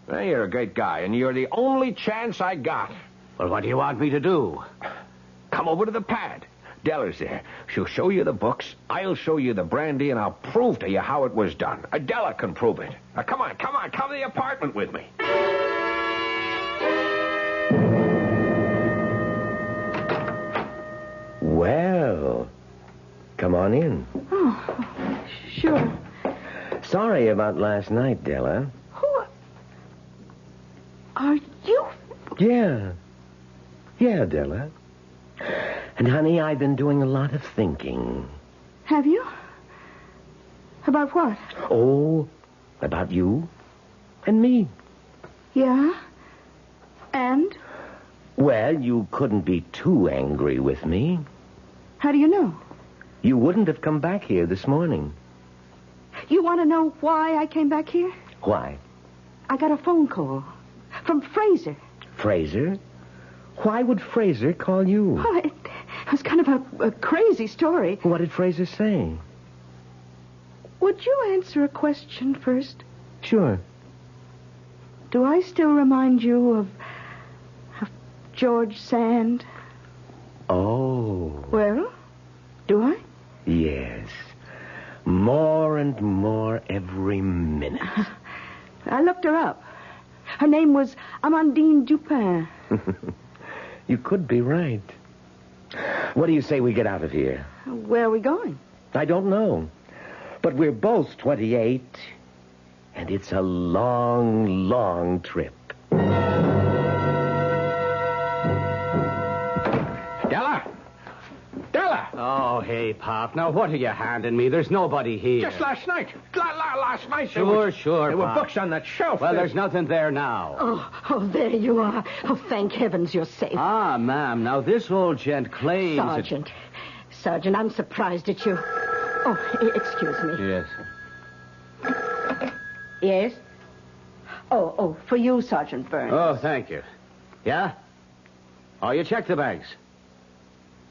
Well, you're a great guy, and you're the only chance I got. Well, what do you want me to do? Come over to the pad. Della's there. She'll show you the books, I'll show you the brandy, and I'll prove to you how it was done. Della can prove it. Now, come on. Come to the apartment with me. Well, come on in. Oh, sure. Sorry about last night, Della. Who are you? Yeah, Della. And, honey, I've been doing a lot of thinking. Have you? About what? Oh, about you and me. Yeah? And? Well, you couldn't be too angry with me. How do you know? You wouldn't have come back here this morning. You want to know why I came back here? Why? I got a phone call from Fraser. Fraser? Why would Fraser call you? Well, it was kind of a crazy story. What did Fraser say? Would you answer a question first? Sure. Do I still remind you of George Sand? Oh. Well, do I? Yes. More and more every minute. I looked her up. Her name was Amandine Dupin. You could be right. What do you say we get out of here? Where are we going? I don't know. But we're both 28, and it's a long, long trip. Della! Oh, hey, Pop. Now, what are you handing me? There's nobody here. Just last night. Last night. Sure, There were Pop. books on that shelf. Well, there's nothing there now. Oh, there you are. Oh, thank heavens you're safe. Ah, ma'am, now this old gent claims... Sergeant, I'm surprised at you. Oh, excuse me. Yes. Yes? Oh, for you, Sergeant Burns. Oh, thank you. Yeah? Oh, you checked the banks.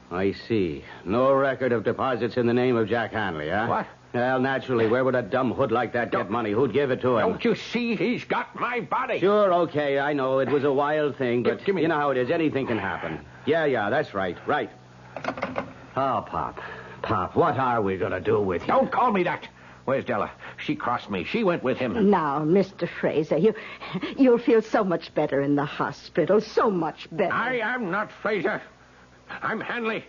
I see. No record of deposits in the name of Jack Hanley, huh? What? Well, naturally, where would a dumb hood like that get money? Who'd give it to him? Don't you see he's got my body? Sure, okay, I know. It was a wild thing, but Give me you know how it is. Anything can happen. Yeah, that's right. Oh, Pop, what are we going to do with you? Don't call me that. Where's Della? She crossed me. She went with him. Now, Mr. Fraser, you'll feel so much better in the hospital. So much better. I am not Fraser. I'm Hanley.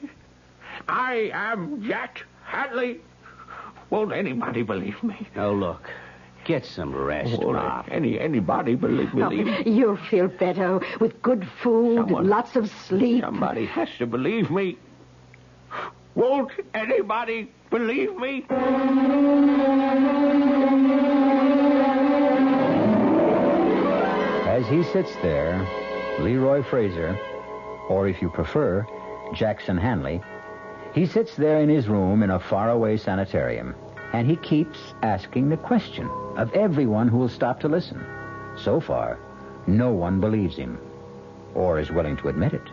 I am Jack Hanley. Won't anybody believe me? Now, look. Get some rest, Pop. Anybody believe me? You'll feel better with good food, lots of sleep. Somebody has to believe me. Won't anybody believe me? As he sits there, Leroy Fraser, or if you prefer, Jackson Hanley, he sits there in his room in a faraway sanitarium, and he keeps asking the question of everyone who will stop to listen. So far, no one believes him, or is willing to admit it.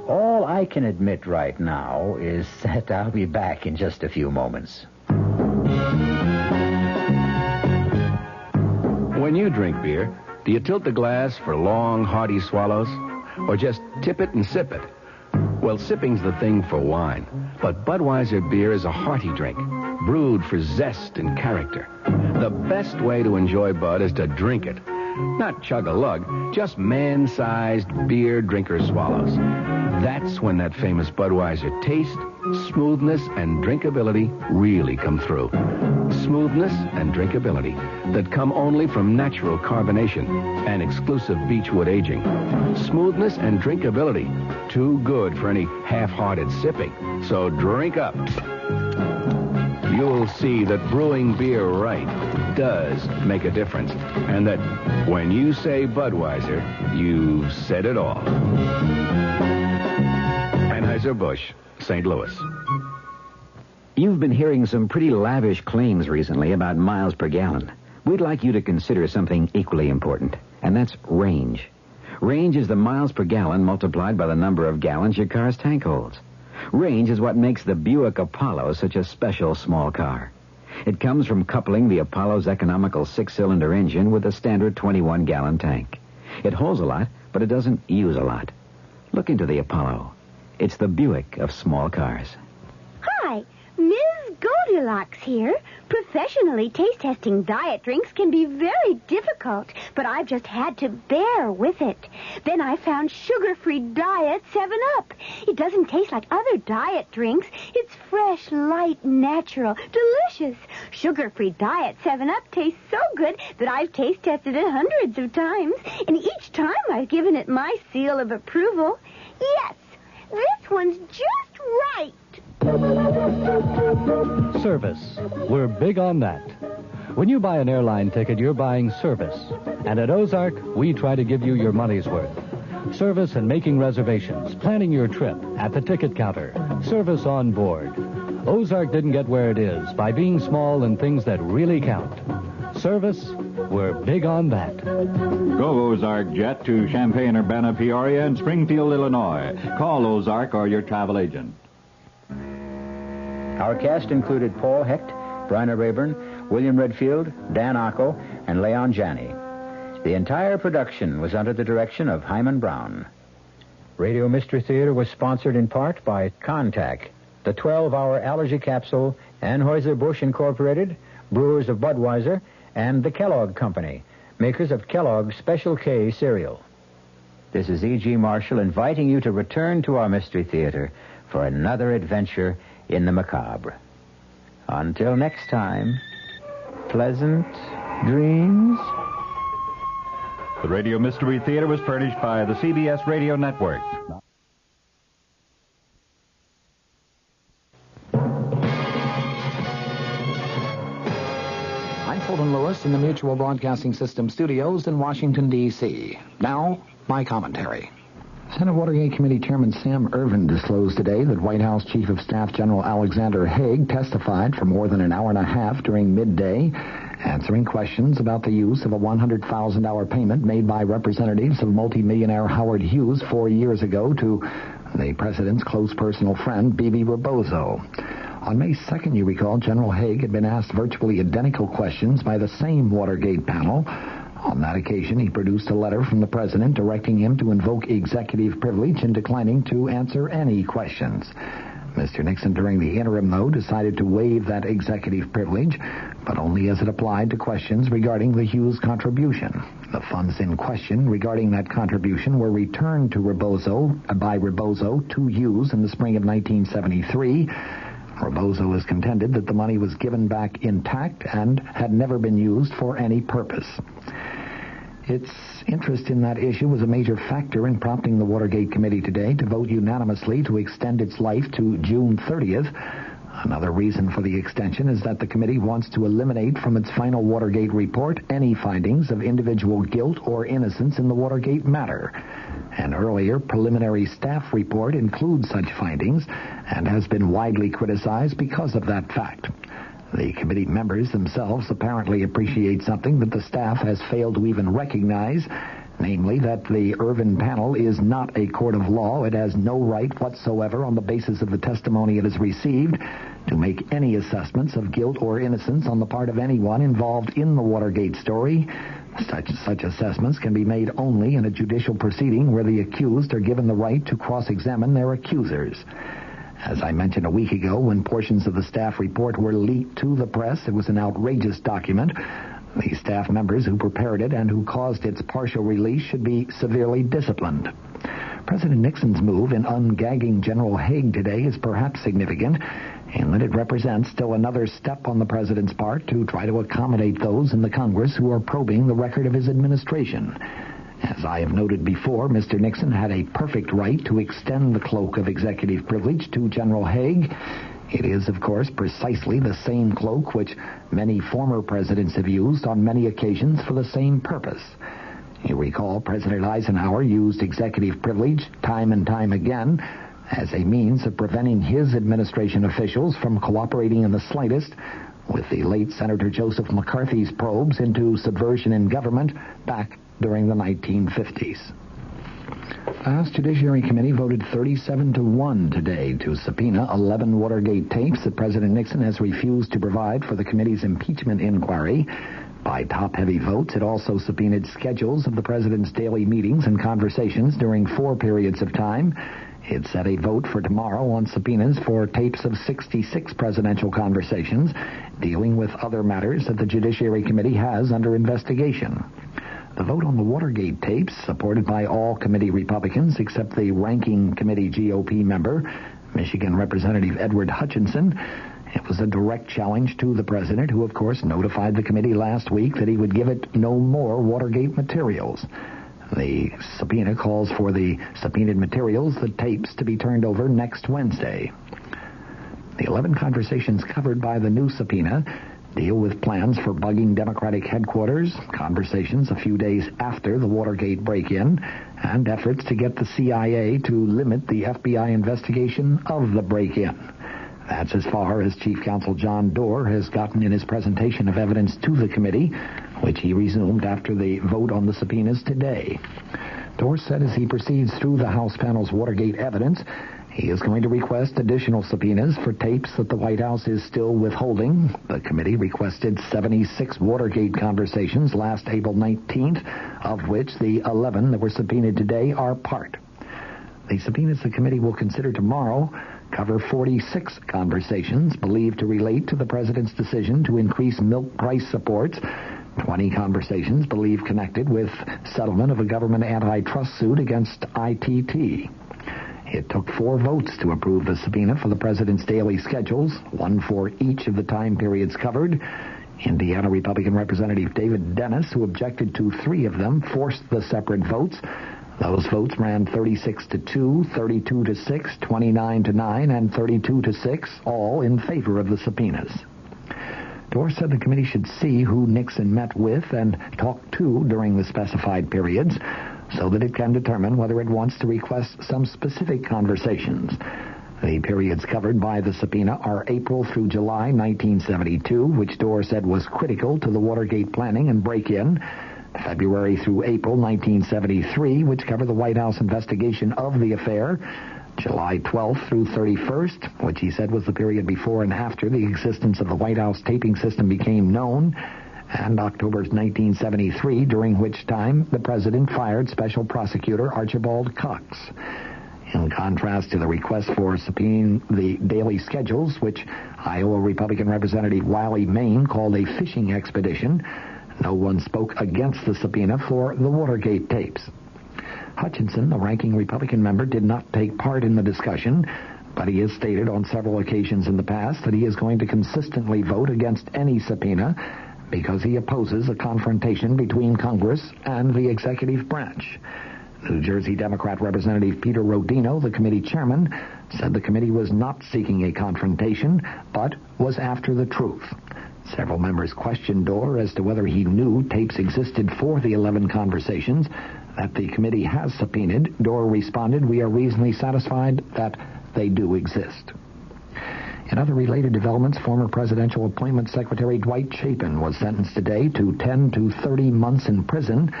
All I can admit right now is that I'll be back in just a few moments. When you drink beer, do you tilt the glass for long, hearty swallows? Or just tip it and sip it? Well, sipping's the thing for wine. But Budweiser beer is a hearty drink, brewed for zest and character. The best way to enjoy Bud is to drink it. Not chug-a-lug, just man-sized beer drinker swallows. That's when that famous Budweiser taste, smoothness, and drinkability really come through. Smoothness and drinkability that come only from natural carbonation and exclusive beechwood aging. Smoothness and drinkability, too good for any half-hearted sipping. So drink up. You'll see that brewing beer right does make a difference. And that when you say Budweiser, you've said it all. Anheuser-Busch, St. Louis. You've been hearing some pretty lavish claims recently about miles per gallon. We'd like you to consider something equally important, and that's range. Range is the miles per gallon multiplied by the number of gallons your car's tank holds. Range is what makes the Buick Apollo such a special small car. It comes from coupling the Apollo's economical 6-cylinder engine with a standard 21-gallon tank. It holds a lot, but it doesn't use a lot. Look into the Apollo. It's the Buick of small cars. Hi, Ms. Goldilocks here. Professionally taste-testing diet drinks can be very difficult, but I've just had to bear with it. Then I found sugar-free Diet 7-Up. It doesn't taste like other diet drinks. It's fresh, light, natural, delicious. Sugar-free Diet 7-Up tastes so good that I've taste-tested it hundreds of times, and each time I've given it my seal of approval. Yes, this one's just right. Service. We're big on that. When you buy an airline ticket, you're buying service. And at Ozark, we try to give you your money's worth. Service in making reservations, planning your trip, at the ticket counter, service on board. Ozark didn't get where it is by being small in things that really count. Service, we're big on that. Go Ozark Jet to Champaign-Urbana, Peoria, and Springfield, Illinois. Call Ozark or your travel agent. Our cast included Paul Hecht, Bryna Rayburn, William Redfield, Dan Ocko, and Leon Janney. The entire production was under the direction of Hyman Brown. Radio Mystery Theater was sponsored in part by Contac, the 12-hour allergy capsule, Anheuser-Busch Incorporated, brewers of Budweiser, and the Kellogg Company, makers of Kellogg's Special K cereal. This is E.G. Marshall inviting you to return to our Mystery Theater for another adventure in the macabre. Until next time, pleasant dreams. The Radio Mystery Theater was furnished by the CBS Radio Network. I'm Fulton Lewis in the Mutual Broadcasting System studios in Washington, D.C. Now, my commentary. Senate Watergate Committee Chairman Sam Ervin disclosed today that White House Chief of Staff General Alexander Haig testified for more than an hour and a half during midday, answering questions about the use of a $100,000 payment made by representatives of multimillionaire Howard Hughes 4 years ago to the president's close personal friend, Bibi Rebozo. On May 2nd, you recall, General Haig had been asked virtually identical questions by the same Watergate panel. On that occasion, he produced a letter from the president directing him to invoke executive privilege and declining to answer any questions. Mr. Nixon, during the interim, though, decided to waive that executive privilege, but only as it applied to questions regarding the Hughes contribution. The funds in question regarding that contribution were returned to by Rebozo to Hughes in the spring of 1973. Rebozo has contended that the money was given back intact and had never been used for any purpose. Its interest in that issue was a major factor in prompting the Watergate Committee today to vote unanimously to extend its life to June 30th. Another reason for the extension is that the committee wants to eliminate from its final Watergate report any findings of individual guilt or innocence in the Watergate matter. An earlier preliminary staff report includes such findings and has been widely criticized because of that fact. The committee members themselves apparently appreciate something that the staff has failed to even recognize, namely that the Ervin panel is not a court of law. It has no right whatsoever, on the basis of the testimony it has received, to make any assessments of guilt or innocence on the part of anyone involved in the Watergate story. Such assessments can be made only in a judicial proceeding where the accused are given the right to cross-examine their accusers. As I mentioned a week ago, when portions of the staff report were leaked to the press, it was an outrageous document. The staff members who prepared it and who caused its partial release should be severely disciplined. President Nixon's move in ungagging General Haig today is perhaps significant in that it represents still another step on the president's part to try to accommodate those in the Congress who are probing the record of his administration. As I have noted before, Mr. Nixon had a perfect right to extend the cloak of executive privilege to General Haig. It is, of course, precisely the same cloak which many former presidents have used on many occasions for the same purpose. You recall President Eisenhower used executive privilege time and time again as a means of preventing his administration officials from cooperating in the slightest with the late Senator Joseph McCarthy's probes into subversion in government back during the 1950s. The House Judiciary Committee voted 37-1 today to subpoena 11 Watergate tapes that President Nixon has refused to provide for the committee's impeachment inquiry. By top-heavy votes, it also subpoenaed schedules of the president's daily meetings and conversations during 4 periods of time. It set a vote for tomorrow on subpoenas for tapes of 66 presidential conversations dealing with other matters that the Judiciary Committee has under investigation. The vote on the Watergate tapes, supported by all committee Republicans except the ranking committee GOP member, Michigan Representative Edward Hutchinson, it was a direct challenge to the president, who, of course, notified the committee last week that he would give it no more Watergate materials. The subpoena calls for the subpoenaed materials, the tapes, to be turned over next Wednesday. The 11 conversations covered by the new subpoena deal with plans for bugging Democratic headquarters, conversations a few days after the Watergate break-in, and efforts to get the CIA to limit the FBI investigation of the break-in. That's as far as Chief Counsel John Doerr has gotten in his presentation of evidence to the committee, which he resumed after the vote on the subpoenas today. Doerr said as he proceeds through the House panel's Watergate evidence, he is going to request additional subpoenas for tapes that the White House is still withholding. The committee requested 76 Watergate conversations last April 19th, of which the 11 that were subpoenaed today are part. The subpoenas the committee will consider tomorrow cover 46 conversations believed to relate to the president's decision to increase milk price supports, 20 conversations believed connected with settlement of a government antitrust suit against ITT. It took 4 votes to approve the subpoena for the president's daily schedules, 1 for each of the time periods covered. Indiana Republican Representative David Dennis, who objected to 3 of them, forced the separate votes. Those votes ran 36-2, 32-6, 29-9, and 32-6, all in favor of the subpoenas. Doerr said the committee should see who Nixon met with and talked to during the specified periods so that it can determine whether it wants to request some specific conversations. The periods covered by the subpoena are April through July 1972, which Doerr said was critical to the Watergate planning and break-in, February through April 1973, which cover the White House investigation of the affair, July 12th through 31st, which he said was the period before and after the existence of the White House taping system became known, and October 1973, during which time the president fired Special Prosecutor Archibald Cox. In contrast to the request for subpoenaing the daily schedules, which Iowa Republican Representative Wiley Main called a fishing expedition, no one spoke against the subpoena for the Watergate tapes. Hutchinson, the ranking Republican member, did not take part in the discussion, but he has stated on several occasions in the past that he is going to consistently vote against any subpoena because he opposes a confrontation between Congress and the executive branch. New Jersey Democrat Representative Peter Rodino, the committee chairman, said the committee was not seeking a confrontation, but was after the truth. Several members questioned Doerr as to whether he knew tapes existed for the 11 conversations that the committee has subpoenaed. Doerr responded, "We are reasonably satisfied that they do exist." In other related developments, former presidential appointment secretary Dwight Chapin was sentenced today to 10 to 30 months in prison,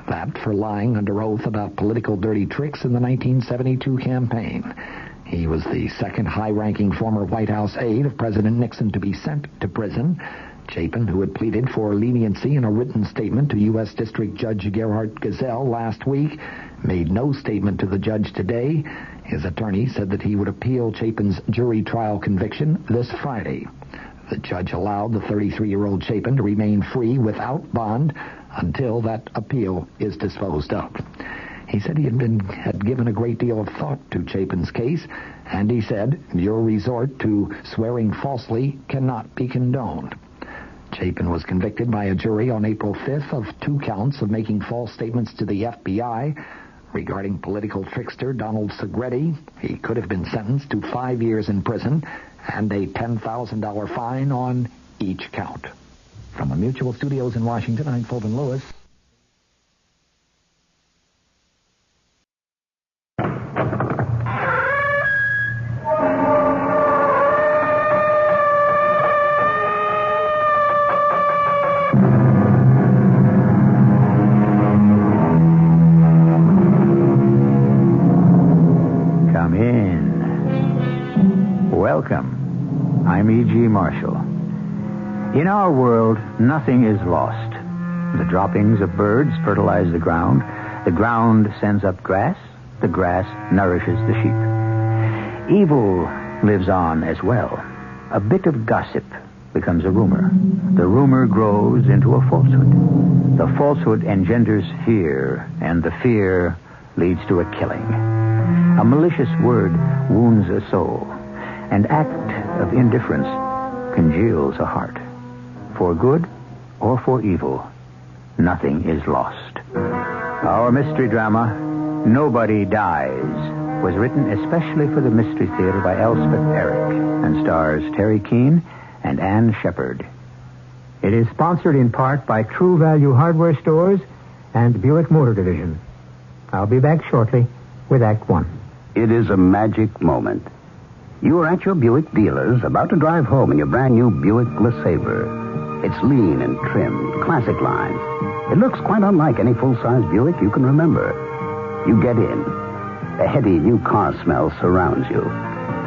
that for lying under oath about political dirty tricks in the 1972 campaign. He was the second high-ranking former White House aide of President Nixon to be sent to prison. Chapin, who had pleaded for leniency in a written statement to U.S. District Judge Gerhard Gazelle last week, made no statement to the judge today. His attorney said that he would appeal Chapin's jury trial conviction this Friday. The judge allowed the 33-year-old Chapin to remain free without bond until that appeal is disposed of. He said he had given a great deal of thought to Chapin's case, and he said, your resort to swearing falsely cannot be condoned. Chapin was convicted by a jury on April 5th of 2 counts of making false statements to the FBI regarding political trickster Donald Segretti. He could have been sentenced to 5 years in prison and a $10,000 fine on each count. From the Mutual Studios in Washington, I'm Fulton Lewis. Welcome. I'm E.G. Marshall. In our world, nothing is lost. The droppings of birds fertilize the ground sends up grass, the grass nourishes the sheep. Evil lives on as well. A bit of gossip becomes a rumor. The rumor grows into a falsehood. The falsehood engenders fear, and the fear leads to a killing. A malicious word wounds a soul. An act of indifference congeals a heart. For good or for evil, nothing is lost. Our mystery drama, Nobody Dies, was written especially for the Mystery Theater by Elspeth Eric and stars Terry Keane and Ann Shepard. It is sponsored in part by True Value Hardware Stores and Buick Motor Division. I'll be back shortly with Act One. It is a magic moment. You are at your Buick dealers, about to drive home in your brand new Buick LeSabre. It's lean and trimmed, classic line. It looks quite unlike any full-size Buick you can remember. You get in. A heady new car smell surrounds you.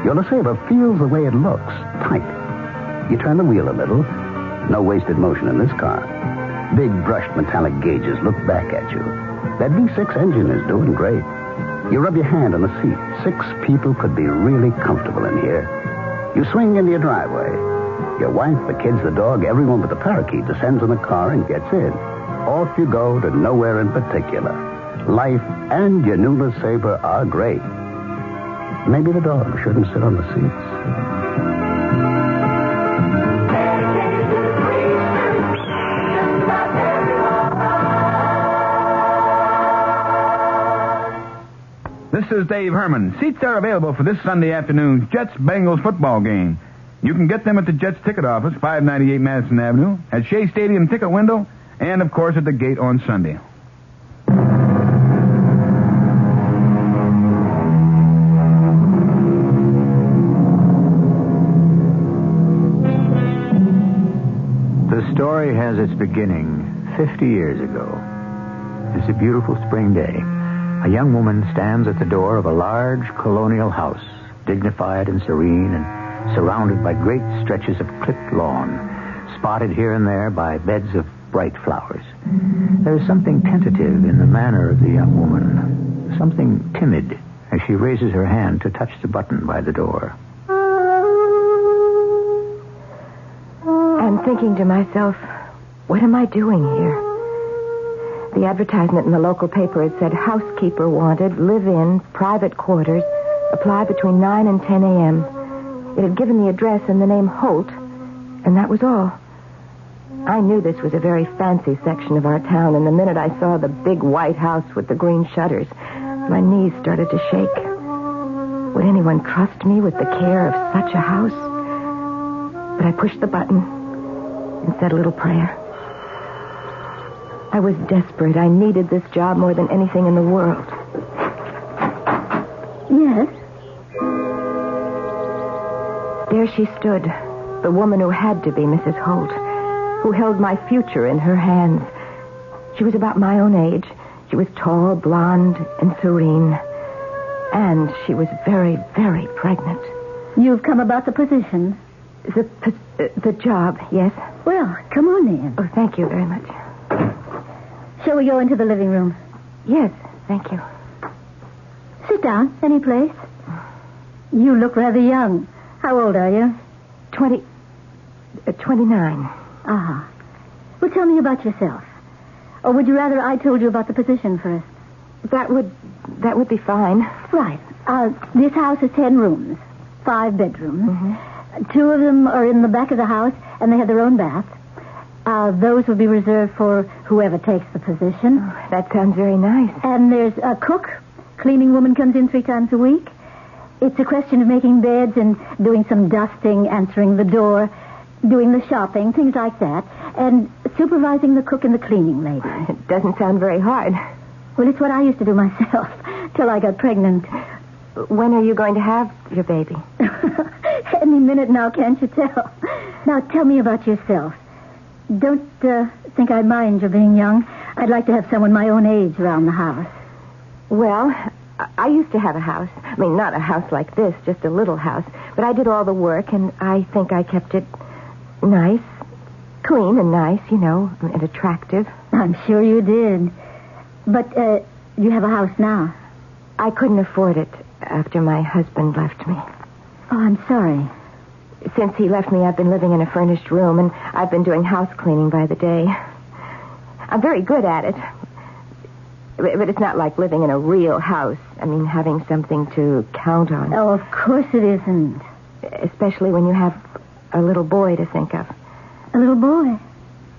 Your LeSabre feels the way it looks, tight. You turn the wheel a little. No wasted motion in this car. Big brushed metallic gauges look back at you. That V6 engine is doing great. You rub your hand on the seat. 6 people could be really comfortable in here. You swing into your driveway. Your wife, the kids, the dog, everyone but the parakeet descends in the car and gets in. Off you go to nowhere in particular. Life and your new LeSabre are great. Maybe the dog shouldn't sit on the seats. This is Dave Herman. Seats are available for this Sunday afternoon's Jets-Bengals football game. You can get them at the Jets ticket office, 598 Madison Avenue, at Shea Stadium ticket window, and, of course, at the gate on Sunday. The story has its beginning 50 years ago. It's a beautiful spring day. A young woman stands at the door of a large colonial house, dignified and serene and surrounded by great stretches of clipped lawn, spotted here and there by beds of bright flowers. There is something tentative in the manner of the young woman, something timid as she raises her hand to touch the button by the door. I'm thinking to myself, what am I doing here? The advertisement in the local paper had said, housekeeper wanted, live-in, private quarters, apply between 9 and 10 a.m. It had given the address and the name Holt, and that was all. I knew this was a very fancy section of our town, and the minute I saw the big white house with the green shutters, my knees started to shake. Would anyone trust me with the care of such a house? But I pushed the button and said a little prayer. I was desperate. I needed this job more than anything in the world. Yes? There she stood, the woman who had to be Mrs. Holt, who held my future in her hands. She was about my own age. She was tall, blonde, and serene. And she was very, very pregnant. You've come about the position? The job, yes. Well, come on then. Oh, thank you very much. Shall we go into the living room? Yes, thank you. Sit down. Any place? You look rather young. How old are you? 29. Ah. Well, tell me about yourself. Or would you rather I told you about the position first? That would be fine. Right. This house has 10 rooms. 5 bedrooms. Mm-hmm. 2 of them are in the back of the house, and they have their own bath. Those would be reserved for whoever takes the position. Oh, that sounds very nice. And there's a cook. Cleaning woman comes in 3 times a week. It's a question of making beds and doing some dusting, answering the door, doing the shopping, things like that, and supervising the cook and the cleaning lady. It doesn't sound very hard. Well, it's what I used to do myself till I got pregnant. When are you going to have your baby? Any minute now, can't you tell? Now, tell me about yourself. Don't think I mind your being young. I'd like to have someone my own age around the house. Well, I used to have a house. I mean, not a house like this, just a little house. But I did all the work, and I think I kept it nice, clean and nice, and attractive. I'm sure you did. But you have a house now. I couldn't afford it after my husband left me. Oh, I'm sorry. Since he left me, I've been living in a furnished room, and I've been doing house cleaning by the day. I'm very good at it. But it's not like living in a real house. I mean, having something to count on. Oh, of course it isn't. Especially when you have a little boy to think of. A little boy?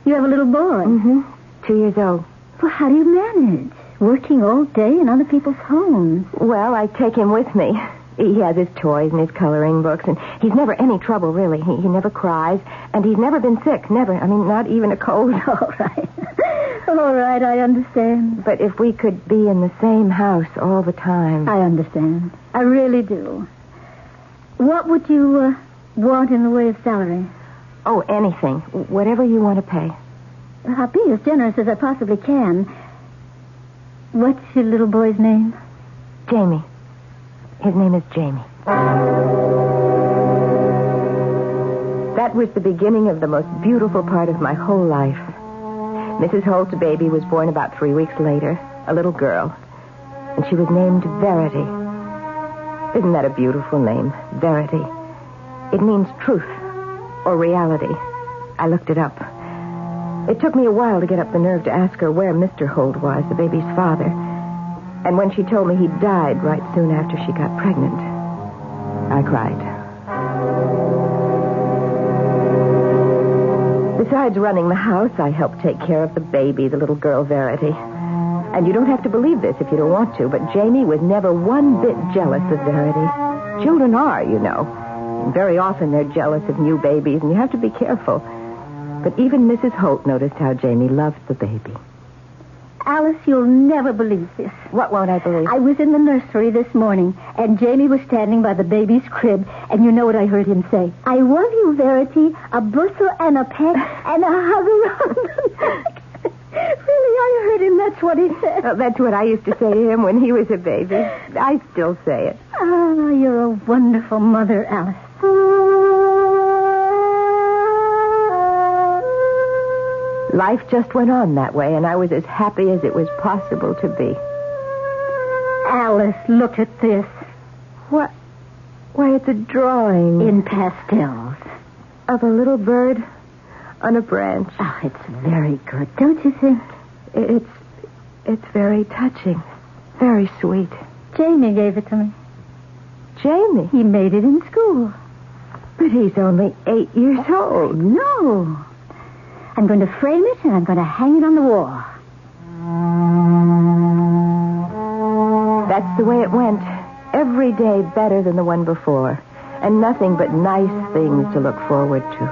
You have a little boy? Mm-hmm. 2 years old. Well, how do you manage? Working all day in other people's homes. Well, I take him with me. He has his toys and his coloring books, and he's never any trouble, really. He never cries, and he's never been sick. Never. I mean, not even a cold. All right. All right, I understand. But if we could be in the same house all the time... I understand. I really do. What would you want in the way of salary? Oh, anything. Whatever you want to pay. I'll be as generous as I possibly can. What's your little boy's name? Jamie. His name is Jamie. That was the beginning of the most beautiful part of my whole life. Mrs. Holt's baby was born about 3 weeks later, a little girl, and she was named Verity. Isn't that a beautiful name, Verity? It means truth or reality. I looked it up. It took me a while to get up the nerve to ask her where Mr. Holt was, the baby's father. And when she told me he died right soon after she got pregnant, I cried. Besides running the house, I helped take care of the baby, the little girl Verity. And you don't have to believe this if you don't want to, but Jamie was never one bit jealous of Verity. Children are, And very often they're jealous of new babies, and you have to be careful. But even Mrs. Holt noticed how Jamie loved the baby. Alice, you'll never believe this. What won't I believe? I was in the nursery this morning, and Jamie was standing by the baby's crib, and you know what I heard him say? I love you, Verity, a bussel and a peck and a hug around the neck. Really, I heard him. That's what he said. Well, that's what I used to say to him when he was a baby. I still say it. Ah, you're a wonderful mother, Alice. Life just went on that way, and I was as happy as it was possible to be. Alice, look at this. What? Why, it's a drawing. In pastels. Of a little bird on a branch. Oh, it's very good, don't you think? It's very touching. Very sweet. Jamie gave it to me. Jamie? He made it in school. But he's only 8 years old. No. I'm going to frame it, and I'm going to hang it on the wall. That's the way it went. Every day better than the one before. And nothing but nice things to look forward to.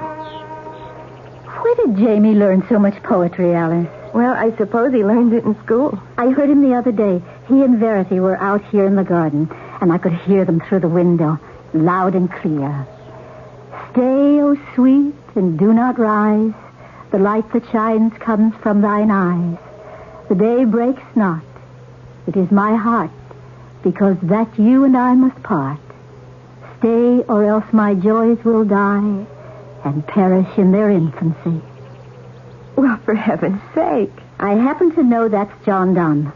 Where did Jamie learn so much poetry, Alice? Well, I suppose he learned it in school. I heard him the other day. He and Verity were out here in the garden, and I could hear them through the window, loud and clear. Stay, O sweet, and do not rise. The light that shines comes from thine eyes. The day breaks not. It is my heart, because that you and I must part. Stay, or else my joys will die and perish in their infancy. Well, for heaven's sake. I happen to know that's John Donne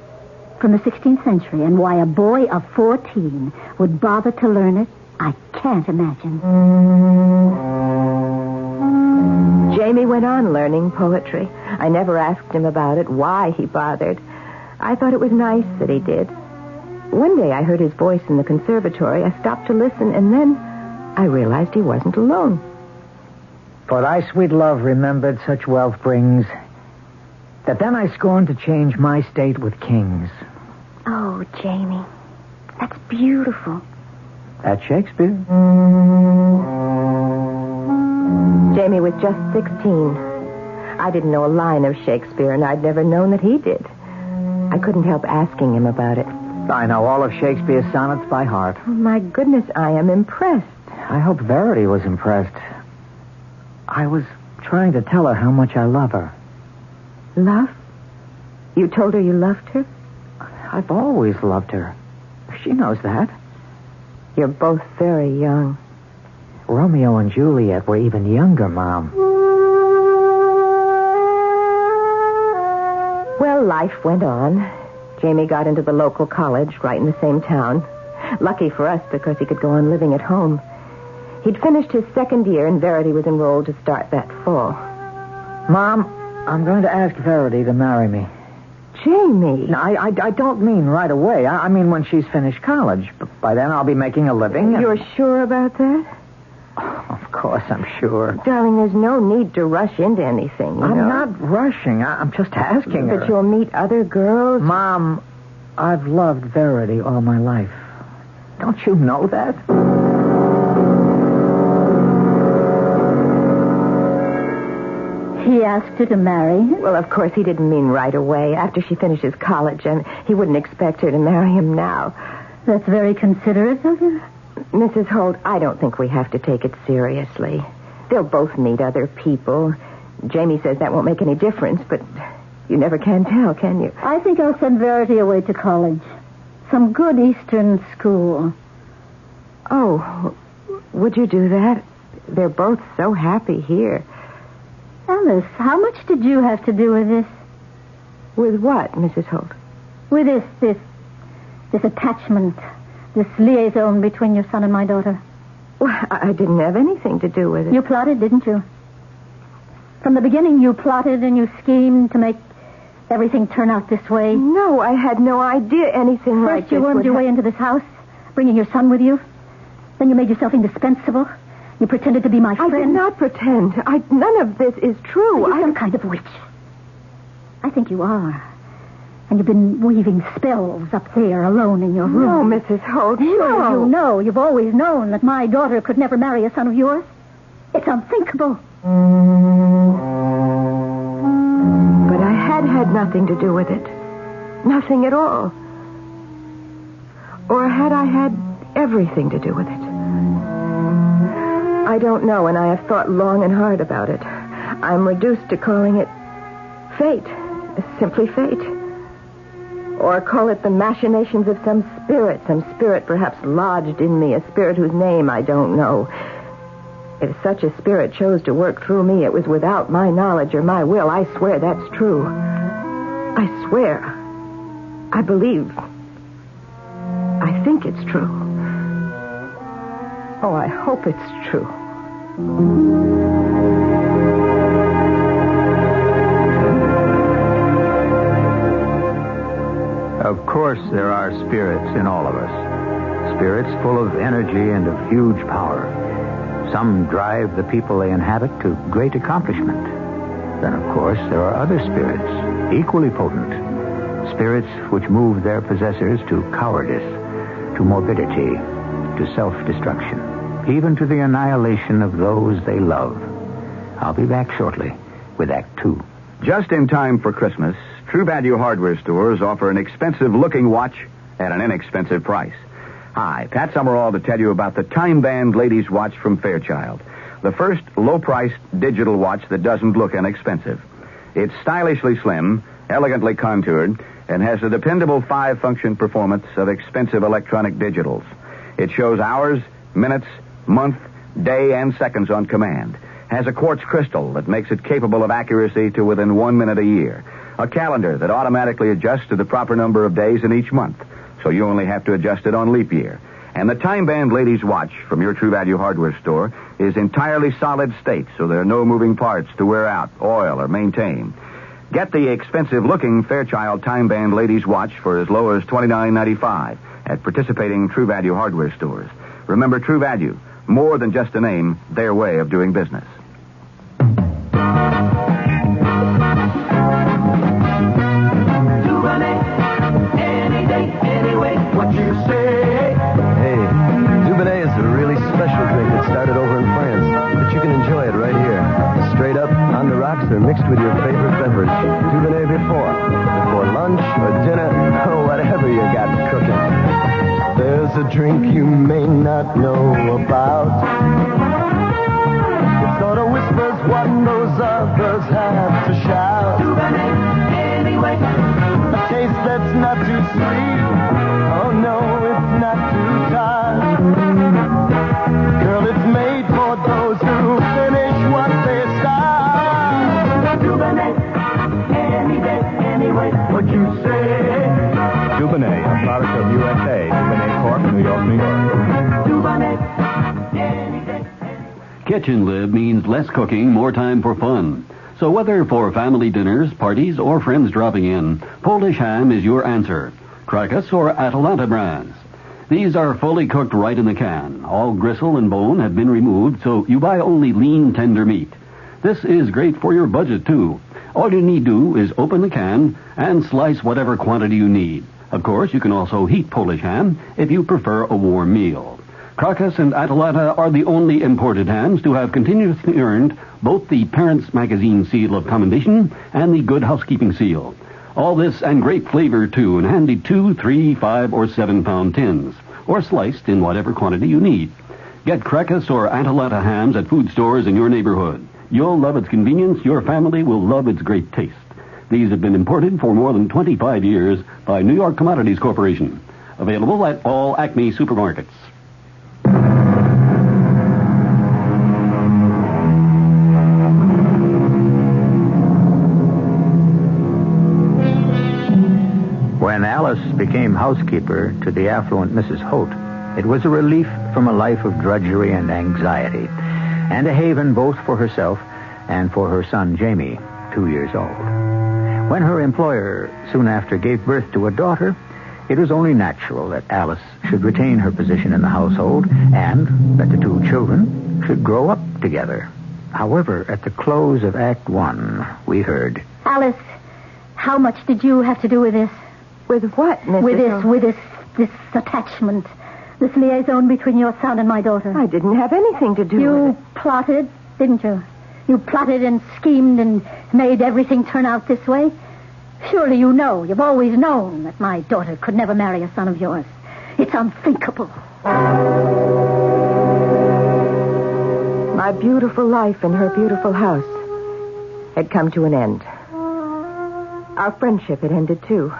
from the 16th century, and why a boy of 14 would bother to learn it, I can't imagine. Jamie went on learning poetry. I never asked him about it, why he bothered. I thought it was nice that he did. One day I heard his voice in the conservatory. I stopped to listen, and then I realized he wasn't alone. For thy sweet love remembered such wealth brings, that then I scorned to change my state with kings. Oh, Jamie, that's beautiful. That's Shakespeare. Jamie was just 16. I didn't know a line of Shakespeare, and I'd never known that he did. I couldn't help asking him about it. I know all of Shakespeare's sonnets by heart. Oh, my goodness, I am impressed. I hope Verity was impressed. I was trying to tell her how much I love her. Love? You told her you loved her? I've always loved her. She knows that. You're both very young. Romeo and Juliet were even younger, Mom. Well, life went on. Jamie got into the local college right in the same town. Lucky for us because he could go on living at home. He'd finished his second year and Verity was enrolled to start that fall. Mom, I'm going to ask Verity to marry me. Jamie. No, I don't mean right away. I mean when she's finished college. By then I'll be making a living. You're sure about that? Oh, of course I'm sure. Darling, there's no need to rush into anything, you know? I'm not rushing. I'm just asking her. But you'll meet other girls? Mom, I've loved Verity all my life. Don't you know that? He asked her to marry him? Well, of course, he didn't mean right away, after she finishes college, and he wouldn't expect her to marry him now. That's very considerate of him. Mrs. Holt, I don't think we have to take it seriously. They'll both meet other people. Jamie says that won't make any difference, but you never can tell, can you? I think I'll send Verity away to college. Some good Eastern school. Oh, would you do that? They're both so happy here. Alice, how much did you have to do with this? With what, Mrs. Holt? With this attachment, this liaison between your son and my daughter. Well, I didn't have anything to do with it. You plotted, didn't you? From the beginning, you plotted and you schemed to make everything turn out this way. No, I had no idea anything like this. First, you wormed your way into this house, bringing your son with you. Then you made yourself indispensable. You pretended to be my friend. I did not pretend. None of this is true. Are you some kind of witch? I think you are. And you've been weaving spells up there alone in your room. No, Mrs. Holt, no. You know. You've always known that my daughter could never marry a son of yours. It's unthinkable. But I had nothing to do with it. Nothing at all. Or had I had everything to do with it? I don't know, and I have thought long and hard about it. I'm reduced to calling it fate. Simply fate. Or call it the machinations of some spirit perhaps lodged in me, a spirit whose name I don't know. If such a spirit chose to work through me, it was without my knowledge or my will. I swear that's true. I swear. I believe. I think it's true. Oh, I hope it's true. Of course, there are spirits in all of us. Spirits full of energy and of huge power. Some drive the people they inhabit to great accomplishment. Then, of course, there are other spirits, equally potent. Spirits which move their possessors to cowardice, to morbidity, to self-destruction, even to the annihilation of those they love. I'll be back shortly with Act 2. Just in time for Christmas, True Value hardware stores offer an expensive-looking watch at an inexpensive price. Hi, Pat Summerall to tell you about the Time Band Ladies Watch from Fairchild, the first low-priced digital watch that doesn't look inexpensive. It's stylishly slim, elegantly contoured, and has the dependable 5-function performance of expensive electronic digitals. It shows hours, minutes, month, day, and seconds on command. Has a quartz crystal that makes it capable of accuracy to within 1 minute a year. A calendar that automatically adjusts to the proper number of days in each month, so you only have to adjust it on leap year. And the Time Band Ladies Watch from your True Value hardware store is entirely solid state, so there are no moving parts to wear out, oil, or maintain. Get the expensive-looking Fairchild Time Band Ladies Watch for as low as $29.95 at participating True Value hardware stores. Remember, True Value, more than just a name, their way of doing business. Any day, anyway, what you say? Hey, Dubonnet is a really special drink that started over in France, but you can enjoy it right here. Straight up, on the rocks, or mixed with your favorite beverage. Dubonnet before lunch or dinner, or whatever you got cooking. There's a drink you may not know about. It sort of whispers what those others have to shout. Dubonnet, anyway. A taste that's not too sweet. Oh no, it's not too tart. Girl, it's made for those who finish what they start. Dubonnet, any day, anyway, what you say. Dubonnet, a product of USA. Dubonnet Corp., New York, New York. Dubonnet, any day. Kitchen Lib means less cooking, more time for fun. So whether for family dinners, parties, or friends dropping in, Polish ham is your answer. Crocus or Atalanta brands. These are fully cooked right in the can. All gristle and bone have been removed, so you buy only lean, tender meat. This is great for your budget, too. All you need do is open the can and slice whatever quantity you need. Of course, you can also heat Polish ham if you prefer a warm meal. Crocus and Atalanta are the only imported hams to have continuously earned both the Parents Magazine seal of commendation and the Good Housekeeping seal. All this and great flavor, too, in handy 2, 3, 5, or 7-pound tins, or sliced in whatever quantity you need. Get Crocus or Atalanta hams at food stores in your neighborhood. You'll love its convenience. Your family will love its great taste. These have been imported for more than 25 years by New York Commodities Corporation. Available at all Acme supermarkets. When Alice became housekeeper to the affluent Mrs. Holt, it was a relief from a life of drudgery and anxiety, and a haven both for herself and for her son Jamie, 2 years old. When her employer soon after gave birth to a daughter, it was only natural that Alice should retain her position in the household and that the two children should grow up together. However, at the close of Act 1, we heard... Alice, how much did you have to do with this? With what, Mrs. With this attachment. This liaison between your son and my daughter. I didn't have anything to do with it. You plotted, didn't you? You plotted and schemed and made everything turn out this way. Surely you know, you've always known that my daughter could never marry a son of yours. It's unthinkable. My beautiful life in her beautiful house had come to an end. Our friendship had ended, too.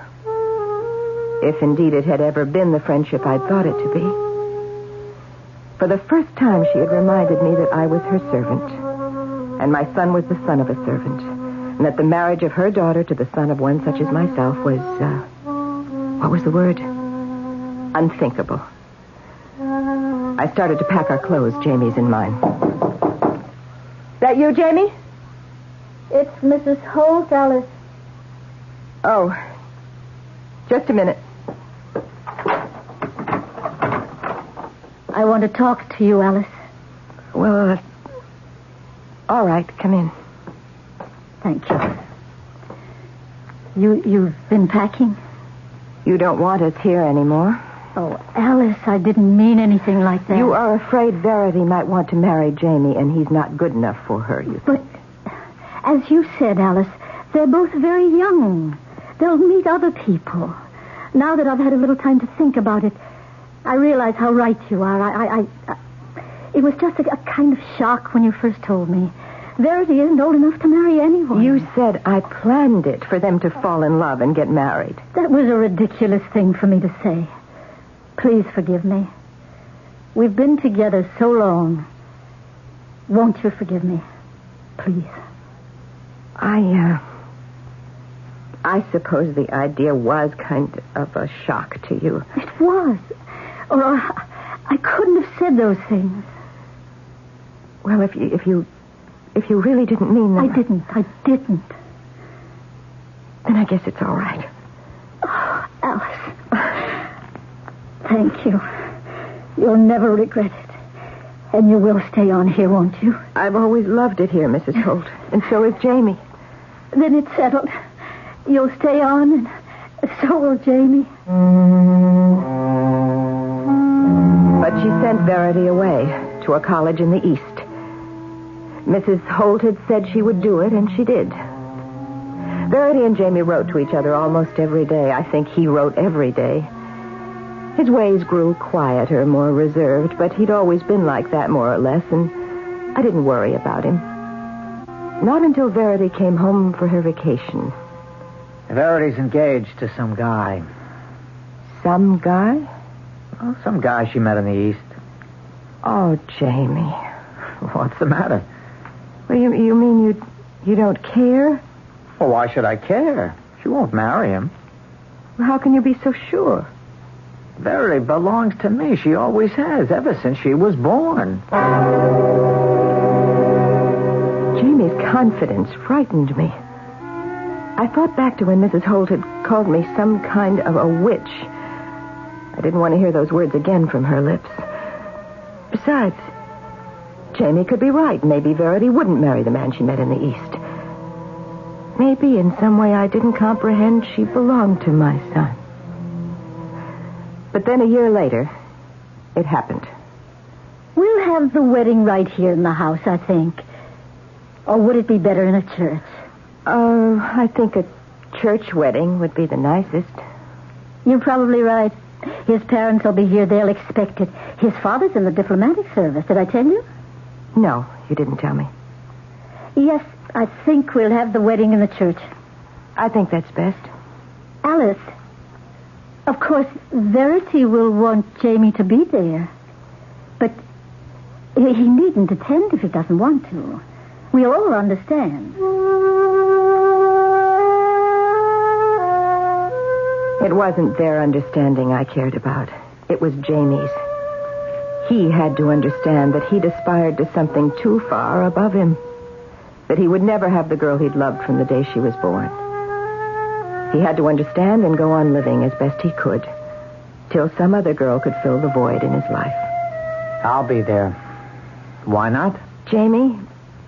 If indeed it had ever been the friendship I'd thought it to be. For the first time, she had reminded me that I was her servant, and my son was the son of a servant, and that the marriage of her daughter to the son of one such as myself was, what was the word? Unthinkable. I started to pack our clothes, Jamie's and mine. That you, Jamie? It's Mrs. Holt, Alice. Oh, just a minute. I want to talk to you, Alice. Well, all right, come in. Thank you. You've been packing? You don't want us here anymore. Oh, Alice, I didn't mean anything like that. You are afraid Verity might want to marry Jamie, and he's not good enough for her, you think. But, as you said, Alice, they're both very young. They'll meet other people. Now that I've had a little time to think about it, I realize how right you are. It was just a kind of shock when you first told me. Verity isn't old enough to marry anyone. You said I planned it for them to fall in love and get married. That was a ridiculous thing for me to say. Please forgive me. We've been together so long. Won't you forgive me? Please. I suppose the idea was kind of a shock to you. It was. Or I couldn't have said those things. Well, if you really didn't mean them... I didn't. Then I guess it's all right. Oh, Alice. Thank you. You'll never regret it. And you will stay on here, won't you? I've always loved it here, Mrs. Holt. And so has Jamie. Then it's settled. You'll stay on, and so will Jamie. But she sent Verity away to a college in the East. Mrs. Holt had said she would do it, and she did. Verity and Jamie wrote to each other almost every day. I think he wrote every day. His ways grew quieter, more reserved, but he'd always been like that, more or less, and I didn't worry about him. Not until Verity came home for her vacation. Verity's engaged to some guy. Some guy? Well, some guy she met in the East. Oh, Jamie. What's the matter? Well, you mean you don't care? Well, why should I care? She won't marry him. Well, how can you be so sure? Verity belongs to me. She always has, ever since she was born. Jamie's confidence frightened me. I thought back to when Mrs. Holt had called me some kind of a witch. I didn't want to hear those words again from her lips. Besides, Jamie could be right. Maybe Verity wouldn't marry the man she met in the East. Maybe in some way I didn't comprehend she belonged to my son. But then a year later, it happened. We'll have the wedding right here in the house, I think. Or would it be better in a church? I think a church wedding would be the nicest. You're probably right. His parents will be here. They'll expect it. His father's in the diplomatic service. Did I tell you? No, you didn't tell me. Yes, I think we'll have the wedding in the church. I think that's best. Alice, of course, Verity will want Jamie to be there. But he needn't attend if he doesn't want to. We all understand. It wasn't their understanding I cared about. It was Jamie's. He had to understand that he'd aspired to something too far above him. That he would never have the girl he'd loved from the day she was born. He had to understand and go on living as best he could, till some other girl could fill the void in his life. I'll be there. Why not? Jamie,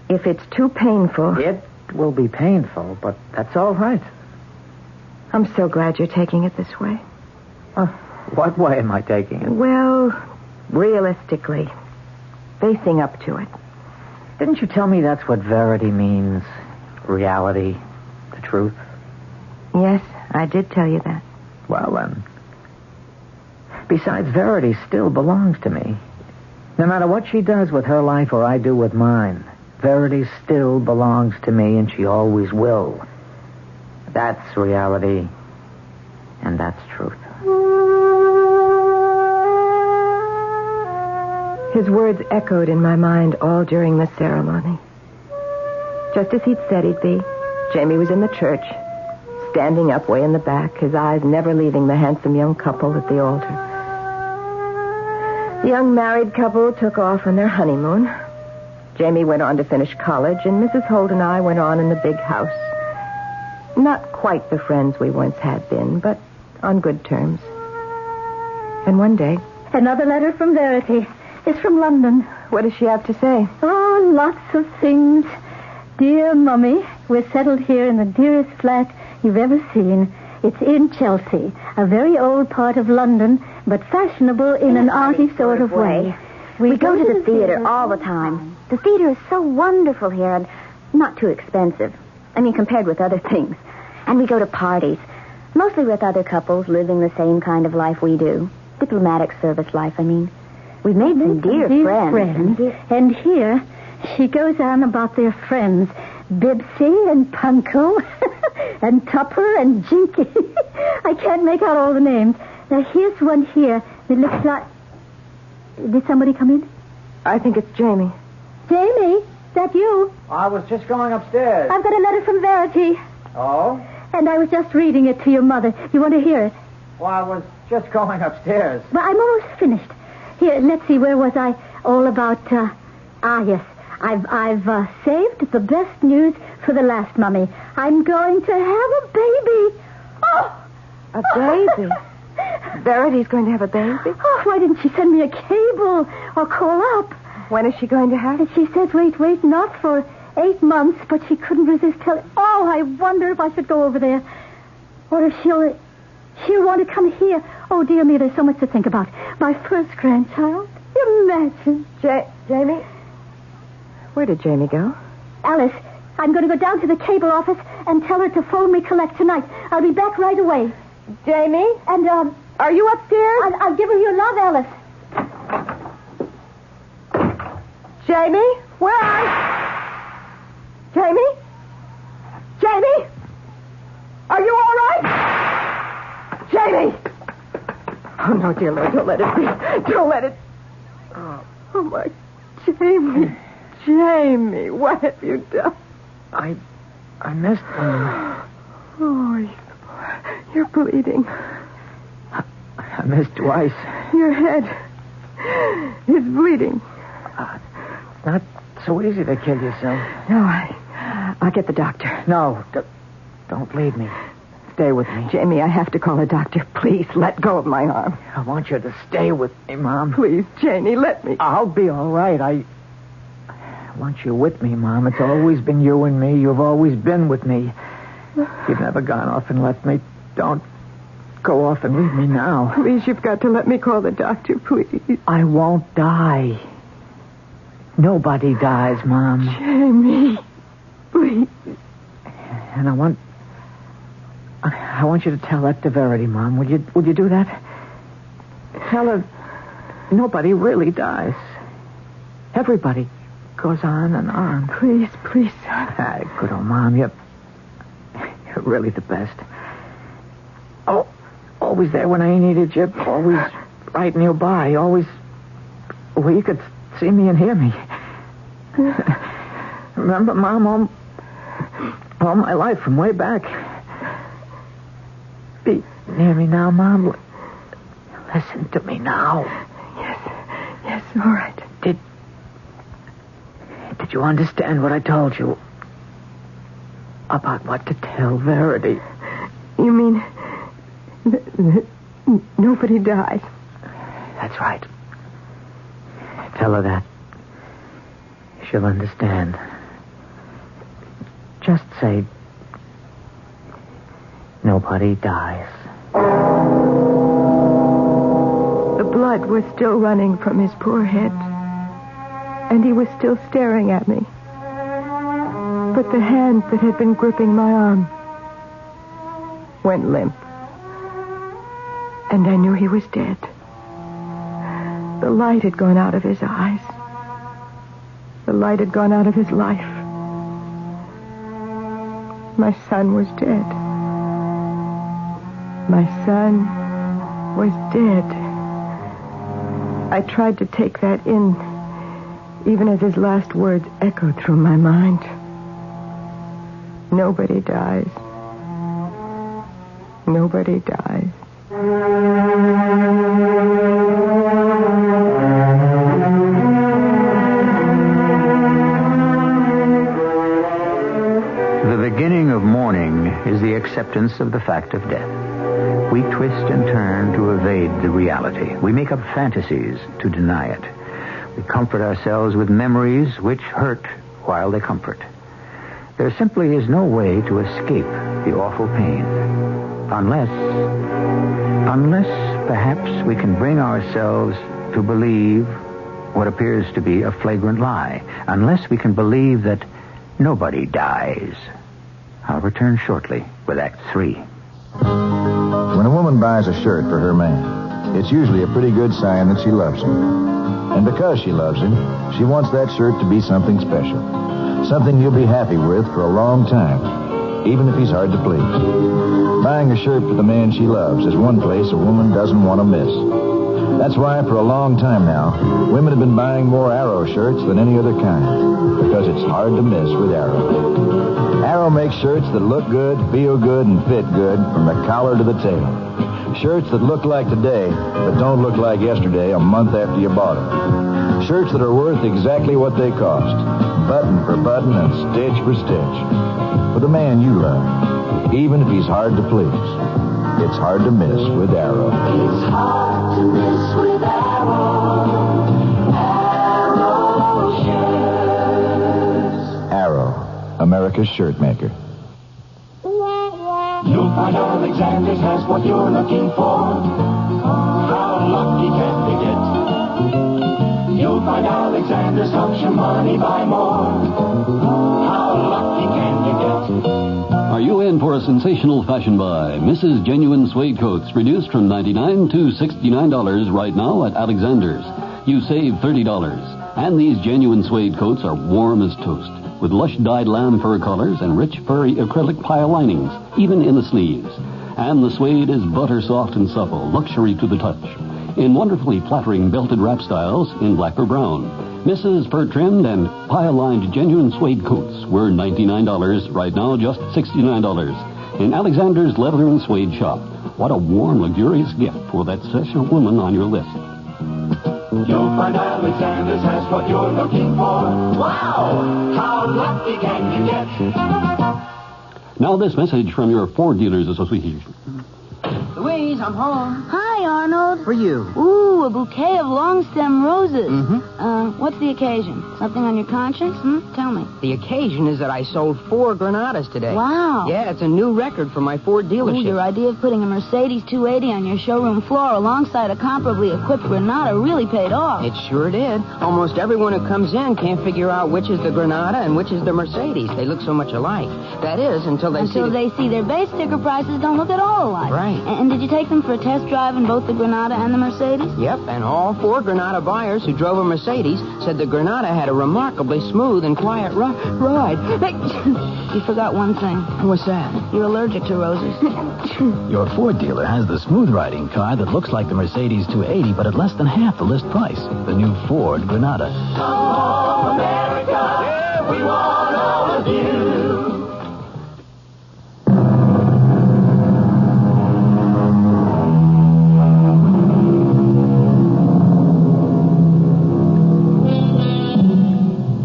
if it's too painful... It will be painful, but that's all right. I'm so glad you're taking it this way. What way am I taking it? Well, realistically, facing up to it. Didn't you tell me that's what Verity means? Reality, the truth? Yes, I did tell you that. Well, then. Besides, Verity still belongs to me. No matter what she does with her life or I do with mine, Verity still belongs to me, and she always will. That's reality, and that's truth. His words echoed in my mind all during the ceremony. Just as he'd said he'd be, Jamie was in the church, standing up way in the back, his eyes never leaving the handsome young couple at the altar. The young married couple took off on their honeymoon. Jamie went on to finish college, and Mrs. Holt and I went on in the big house. Not quite the friends we once had been, but on good terms. And one day... Another letter from Verity. It's from London. What does she have to say? Oh, lots of things. Dear Mummy, we're settled here in the dearest flat you've ever seen. It's in Chelsea, a very old part of London, but fashionable in an arty sort of way. We go to the theater all the time. The theater is so wonderful here and not too expensive. I mean, compared with other things. And we go to parties, mostly with other couples living the same kind of life we do. Diplomatic service life, I mean. We've made some dear friends. And here, she goes on about their friends. Bibsy and Punko and Tupper and Jinky. I can't make out all the names. Now, here's one here that looks like... Did somebody come in? I think it's Jamie. Jamie, is that you? I was just going upstairs. I've got a letter from Verity. Oh? And I was just reading it to your mother. You want to hear it? Well, I was just going upstairs. Well, I'm almost finished. Here, let's see, where was I? All about, yes. I've saved the best news for the last, Mummy. I'm going to have a baby. Oh! A baby? Verity's going to have a baby? Oh, why didn't she send me a cable or call up? When is she going to have it? She says, wait, not for 8 months, but she couldn't resist telling. Oh, I wonder if I should go over there. Or if she'll want to come here. Oh, dear me, there's so much to think about. My first grandchild. Imagine. Jamie? Where did Jamie go? Alice, I'm going to go down to the cable office and tell her to phone me collect tonight. I'll be back right away. Jamie? And, are you upstairs? I'll give her your love, Alice. Jamie? Where are you? Jamie? Jamie? Are you all right? Jamie! Oh, no, dear Lord, don't let it be. Don't let it... Oh, my... Jamie, what have you done? I missed one. Oh, you're bleeding. I missed twice. Your head is bleeding. It's not so easy to kill yourself. No, I'll get the doctor. No, don't leave me. Stay with me. Jamie, I have to call a doctor. Please, let go of my arm. I want you to stay with me, Mom. Please, Jamie, let me. I'll be all right. I want you with me, Mom. It's always been you and me. You've always been with me. You've never gone off and left me. Don't go off and leave me now. Please, you've got to let me call the doctor, please. I won't die. Nobody dies, Mom. Jamie, please. And I want you to tell that to Verity, Mom. Would you do that? Tell her nobody really dies. Everybody goes on and on. Please. Good old Mom. You're really the best. Oh, always there when I needed you. Always right nearby. Always where you could see me and hear me. Remember, Mom, all my life from way back. Be near me now, Mom. Listen to me now. Yes, all right. Did you understand what I told you? About what to tell Verity? You mean nobody dies? That's right. Tell her that. She'll understand. Just say, nobody dies. The blood was still running from his poor head, and he was still staring at me. But the hand that had been gripping my arm went limp, and I knew he was dead. The light had gone out of his eyes. The light had gone out of his life. My son was dead. My son was dead. I tried to take that in, even as his last words echoed through my mind. Nobody dies. Nobody dies. The beginning of mourning is the acceptance of the fact of death. We twist and turn to evade the reality. We make up fantasies to deny it. We comfort ourselves with memories which hurt while they comfort. There simply is no way to escape the awful pain. Unless perhaps we can bring ourselves to believe what appears to be a flagrant lie. Unless we can believe that nobody dies. I'll return shortly with Act 3. When a woman buys a shirt for her man, it's usually a pretty good sign that she loves him. And because she loves him, she wants that shirt to be something special. Something he'll be happy with for a long time, even if he's hard to please. Buying a shirt for the man she loves is one place a woman doesn't want to miss. That's why for a long time now, women have been buying more Arrow shirts than any other kind, because it's hard to miss with Arrow. Arrow makes shirts that look good, feel good, and fit good from the collar to the tail. Shirts that look like today, but don't look like yesterday a month after you bought them. Shirts that are worth exactly what they cost, button for button and stitch for stitch. For the man you love, even if he's hard to please. It's hard to miss with Arrow. It's hard to miss with Arrow. Arrow shirts. Arrow, America's shirt maker. You'll find Alexander's has what you're looking for. How lucky can you get? You'll find Alexander's helps your money buy more. How lucky can you get? Are you in for a sensational fashion buy? Mrs. Genuine Suede Coats, reduced from $99 to $69 right now at Alexander's. You save $30. And these genuine suede coats are warm as toast, with lush dyed lamb fur collars and rich furry acrylic pile linings, even in the sleeves. And the suede is butter soft and supple, luxury to the touch. In wonderfully flattering belted wrap styles in black or brown. Mrs. fur-trimmed and pile-lined genuine suede coats were $99. Right now, just $69. In Alexander's Leather and Suede shop. What a warm, luxurious gift for that special woman on your list. You'll find Alexander's has what you're looking for. Wow! How lucky can you get? Now this message from your Ford Dealers Association. Louise, I'm home. Hi, Arnold. For you. Ooh, a bouquet of long-stem roses. Mm-hmm. What's the occasion? Something on your conscience? Tell me. The occasion is that I sold 4 Granadas today. Wow. Yeah, it's a new record for my Ford dealership. Ooh, your idea of putting a Mercedes 280 on your showroom floor alongside a comparably equipped Granada really paid off. It sure did. Almost everyone who comes in can't figure out which is the Granada and which is the Mercedes. They look so much alike. That is, until they see their base sticker prices don't look at all alike. Right. And did you take them for a test drive in both the Granada and the Mercedes? Yep, and all 4 Granada buyers who drove a Mercedes said the Granada had a remarkably smooth and quiet ride. You forgot one thing. What's that? You're allergic to roses. Your Ford dealer has the smooth riding car that looks like the Mercedes 280, but at less than half the list price. The new Ford Granada. Come home, America. Yeah, we want all of you.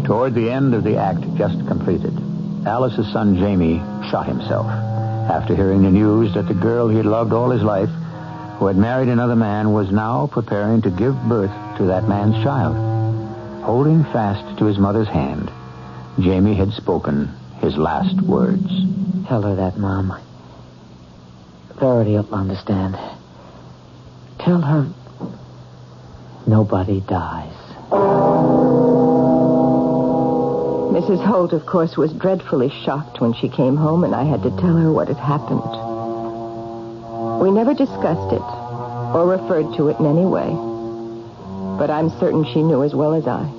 Toward the end of the act just completed, Alice's son Jamie shot himself after hearing the news that the girl he had loved all his life, who had married another man, was now preparing to give birth to that man's child. Holding fast to his mother's hand, Jamie had spoken his last words. Tell her that, Mom. Verity will understand. Tell her nobody dies. Mrs. Holt, of course, was dreadfully shocked when she came home, and I had to tell her what had happened. We never discussed it or referred to it in any way. But I'm certain she knew as well as I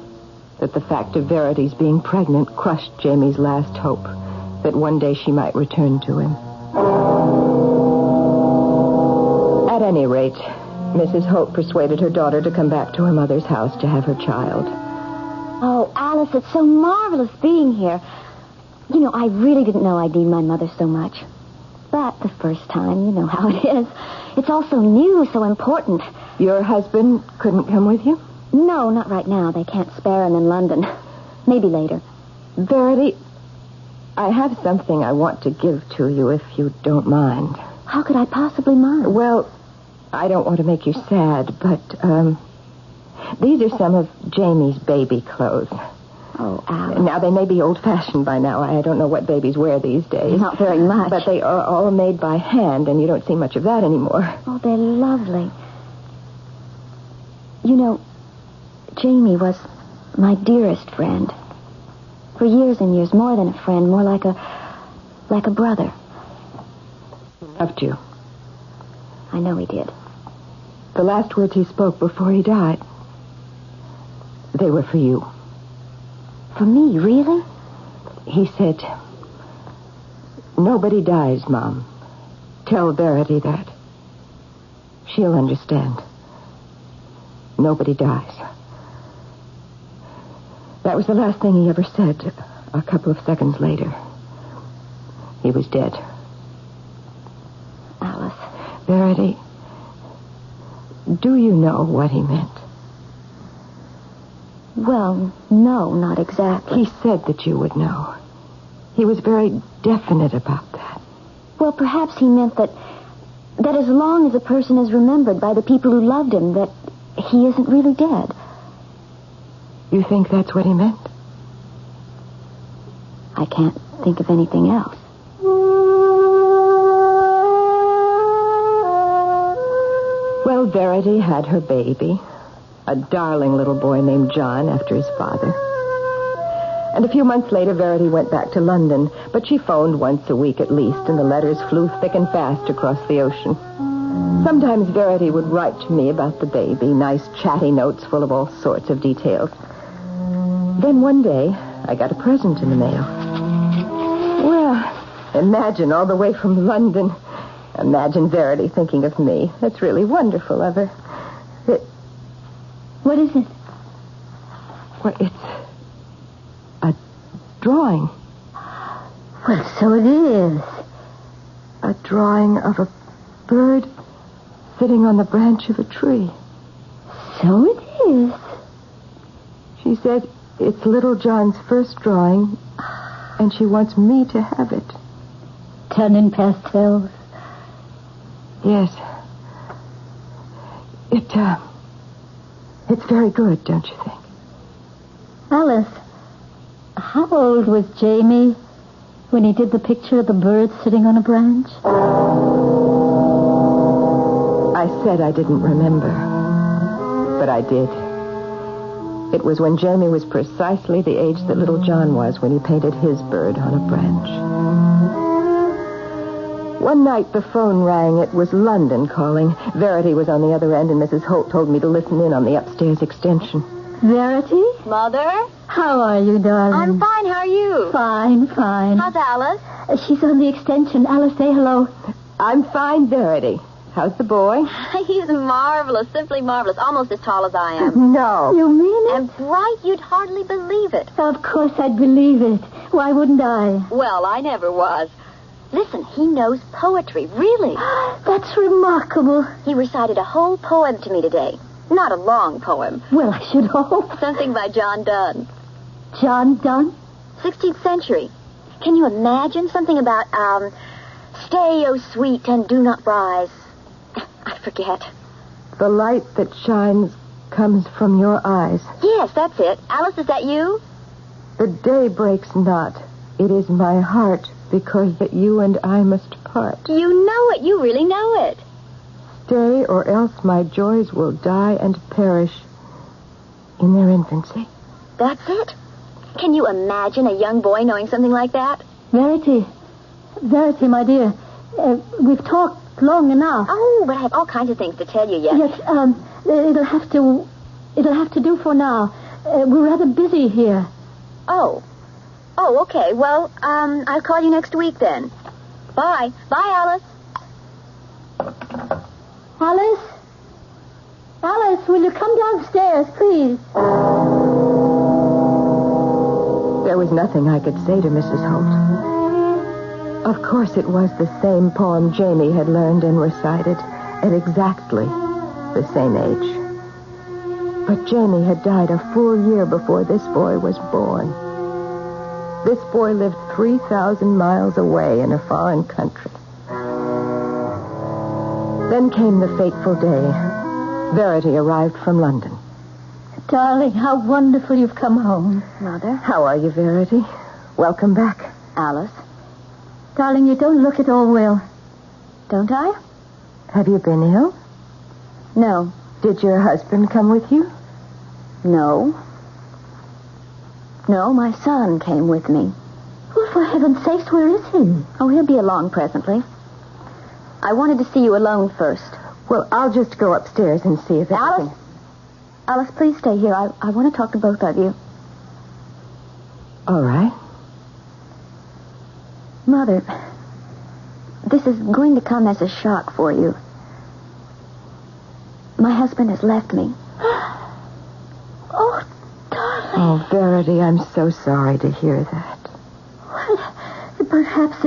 that the fact of Verity's being pregnant crushed Jamie's last hope that one day she might return to him. At any rate, Mrs. Holt persuaded her daughter to come back to her mother's house to have her child. Oh, Alice, it's so marvelous being here. You know, I really didn't know I'd need my mother so much. But the first time, you know how it is. It's all so new, so important. Your husband couldn't come with you? No, not right now. They can't spare him in London. Maybe later. Verity, I have something I want to give to you, if you don't mind. How could I possibly mind? Well, I don't want to make you sad, but, these are some of Jamie's baby clothes. Oh, Alice. Now, they may be old-fashioned by now. I don't know what babies wear these days. Not very much. But they are all made by hand, and you don't see much of that anymore. Oh, they're lovely. You know, Jamie was my dearest friend. For years and years, more than a friend, more like a brother. Loved you. I know he did. The last words he spoke before he died, they were for you. For me, really? He said, "Nobody dies, Mom. Tell Verity that. She'll understand. Nobody dies." That was the last thing he ever said. A couple of seconds later, he was dead. Alice. Verity, Do you know what he meant? Well, no, not exactly. He said that you would know. He was very definite about that. Well, perhaps he meant that as long as a person is remembered by the people who loved him, that he isn't really dead. You think that's what he meant? I can't think of anything else. Well, Verity had her baby, a darling little boy named John after his father. And a few months later, Verity went back to London, but she phoned once a week at least, and the letters flew thick and fast across the ocean. Sometimes Verity would write to me about the baby, nice chatty notes full of all sorts of details. Then one day, I got a present in the mail. Well, imagine all the way from London. Imagine Verity thinking of me. That's really wonderful of her. What is it? Well, it's a drawing. Well, so it is. A drawing of a bird sitting on the branch of a tree. So it is. She said it's little John's first drawing, and she wants me to have it. Done in pastels? Yes. It's very good, don't you think? Alice, how old was Jamie when he did the picture of the bird sitting on a branch? I said I didn't remember, but I did. It was when Jamie was precisely the age that little John was when he painted his bird on a branch. One night the phone rang. It was London calling. Verity was on the other end, and Mrs. Holt told me to listen in on the upstairs extension. Verity? Mother? How are you, darling? I'm fine. How are you? Fine, fine. How's Alice? She's on the extension. Alice, say hello. I'm fine, Verity. How's the boy? He's marvelous, simply marvelous, almost as tall as I am. No. You mean it? And bright, you'd hardly believe it. Of course I'd believe it. Why wouldn't I? Well, I never was. Listen, he knows poetry, really. That's remarkable. He recited a whole poem to me today. Not a long poem. Well, I should hope. Something by John Donne. John Donne? 16th century. Can you imagine something about, stay, O sweet, and do not rise? I forget. The light that shines comes from your eyes. Yes, that's it. Alice, is that you? The day breaks not. It is my heart, because that you and I must part. You know it. You really know it. Stay, or else my joys will die and perish in their infancy. That's it. Can you imagine a young boy knowing something like that? Verity, my dear, we've talked long enough. Oh, but I have all kinds of things to tell you yet. Yes, it'll have to do for now. We're rather busy here. Oh, okay. Well, I'll call you next week then. Bye. Bye, Alice. Alice, will you come downstairs, please? There was nothing I could say to Mrs. Holt. Of course, it was the same poem Jamie had learned and recited at exactly the same age. But Jamie had died a full year before this boy was born. This boy lived 3,000 miles away in a foreign country. Then came the fateful day. Verity arrived from London. Darling, how wonderful you've come home. Mother? How are you, Verity? Welcome back. Alice? Darling, you don't look at all well. Don't I? Have you been ill? No. Did your husband come with you? No. No, my son came with me. Well, for heaven's sakes, where is he? Oh, he'll be along presently. I wanted to see you alone first. Well, I'll just go upstairs and see if Alice? Alice, please stay here. I want to talk to both of you. All right. Mother, this is going to come as a shock for you. My husband has left me. Oh, darling. Oh, Verity, I'm so sorry to hear that. Well, perhaps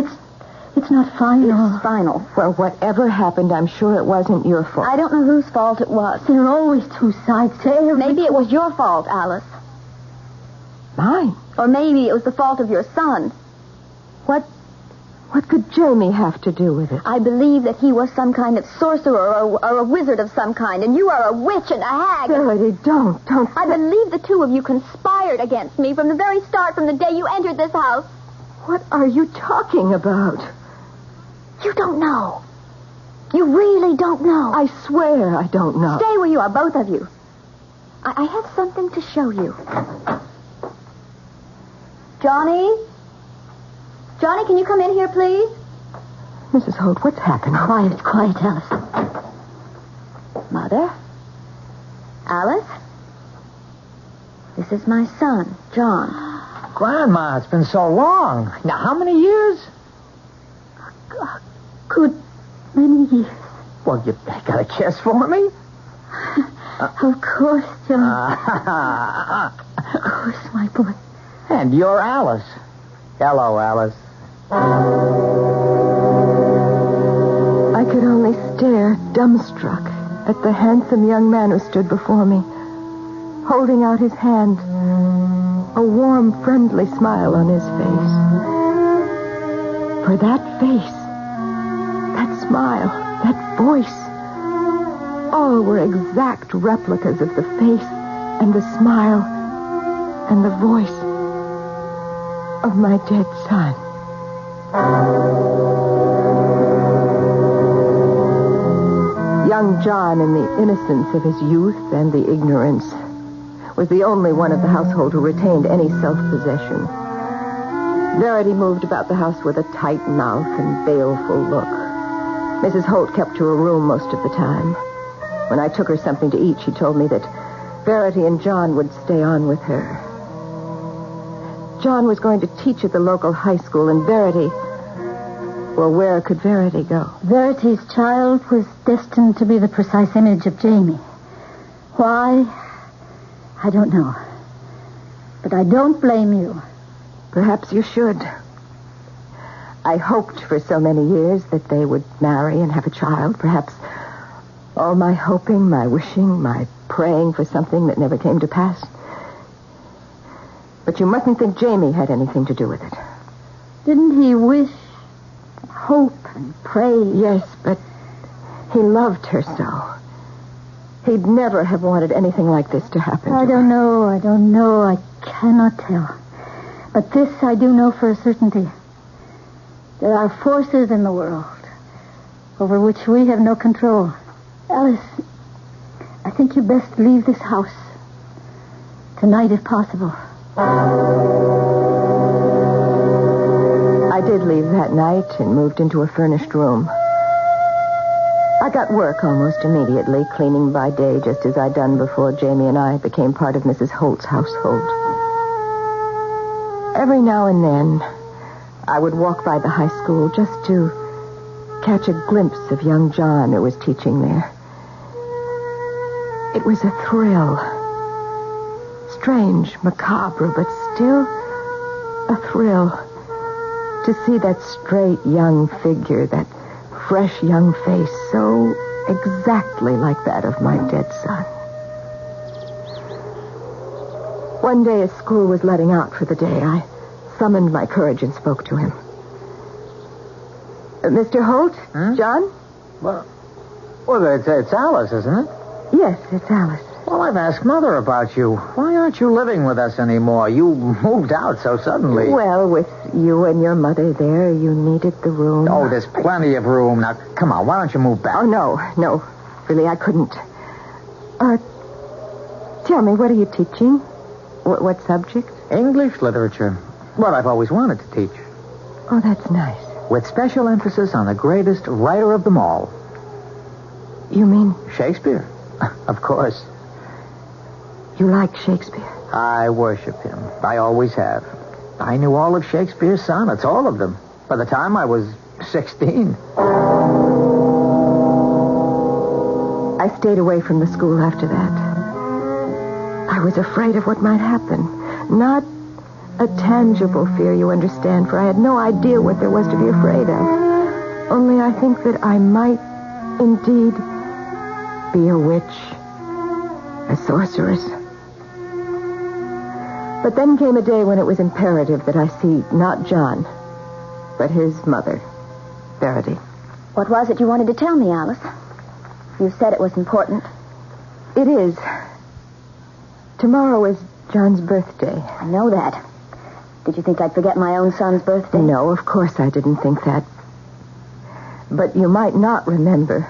it's It's not final. It's final. Well, whatever happened, I'm sure it wasn't your fault. I don't know whose fault it was. There are always two sides to every... Maybe it was your fault, Alice. Mine? Or maybe it was the fault of your son. What could Jamie have to do with it? I believe that he was some kind of sorcerer or a wizard of some kind, and you are a witch and a hag. Verity, don't. I believe the two of you conspired against me from the very start, from the day you entered this house. What are you talking about? You don't know. You really don't know. I swear I don't know. Stay where you are, both of you. I have something to show you. Johnny? Johnny, can you come in here, please? Mrs. Holt, what's happened? Quiet, Alice. Mother? Alice? This is my son, John. Grandma, it's been so long. Now, how many years? A good many years. Well, you got a kiss for me? Of course, John. Of course, my boy. And you're Alice. Hello, Alice. I could only stare, dumbstruck, at the handsome young man who stood before me, holding out his hand, a warm, friendly smile on his face. For that face, that smile, that voice, all were exact replicas of the face and the smile and the voice of my dead son. Young John, in the innocence of his youth and the ignorance, was the only one of the household who retained any self-possession. Verity moved about the house with a tight mouth and baleful look. Mrs. Holt kept to her room most of the time. When I took her something to eat, she told me that Verity and John would stay on with her. John was going to teach at the local high school, and Verity... Well, where could Verity go? Verity's child was destined to be the precise image of Jamie. Why? I don't know. But I don't blame you. Perhaps you should. I hoped for so many years that they would marry and have a child. Perhaps all my hoping, my wishing, my praying for something that never came to pass. But you mustn't think Jamie had anything to do with it. Didn't he wish, hope, and pray? Yes, but he loved her so. He'd never have wanted anything like this to happen to her. I don't know. I cannot tell. But this I do know for a certainty. There are forces in the world over which we have no control. Alice, I think you best leave this house. Tonight, if possible. I did leave that night and moved into a furnished room. I got work almost immediately, cleaning by day, just as I'd done before Jamie and I became part of Mrs. Holt's household. Every now and then, I would walk by the high school just to catch a glimpse of young John who was teaching there. It was a thrill. Strange, macabre, but still a thrill to see that straight young figure, that fresh young face, so exactly like that of my dead son. One day as school was letting out for the day, I summoned my courage and spoke to him. Mr. Holt? John? Well, it's Alice, isn't it? Yes, it's Alice. Well, I've asked Mother about you. Why aren't you living with us anymore? You moved out so suddenly. Well, with you and your mother there, you needed the room. Oh, there's plenty of room. Now, come on, why don't you move back? Oh, no. Really, I couldn't. Tell me, what are you teaching? What subject? English literature. What I've always wanted to teach. Oh, that's nice. With special emphasis on the greatest writer of them all. You mean? Shakespeare. Of course. You like Shakespeare? I worship him. I always have. I knew all of Shakespeare's sonnets, all of them, by the time I was 16. I stayed away from the school after that. I was afraid of what might happen. Not a tangible fear, you understand, for I had no idea what there was to be afraid of. Only I think that I might indeed be a witch, a sorceress. But then came a day when it was imperative that I see not John, but his mother, Verity. What was it you wanted to tell me, Alice? You said it was important. It is. Tomorrow is John's birthday. I know that. Did you think I'd forget my own son's birthday? No, of course I didn't think that. But you might not remember.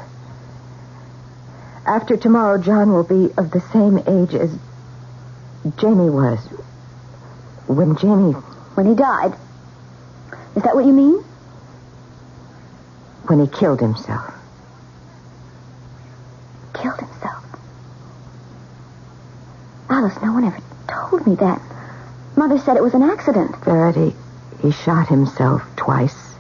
After tomorrow, John will be of the same age as Jamie was. When he died? Is that what you mean? When he killed himself. Killed himself? Alice, no one ever told me that. Mother said it was an accident. Verity, he shot himself twice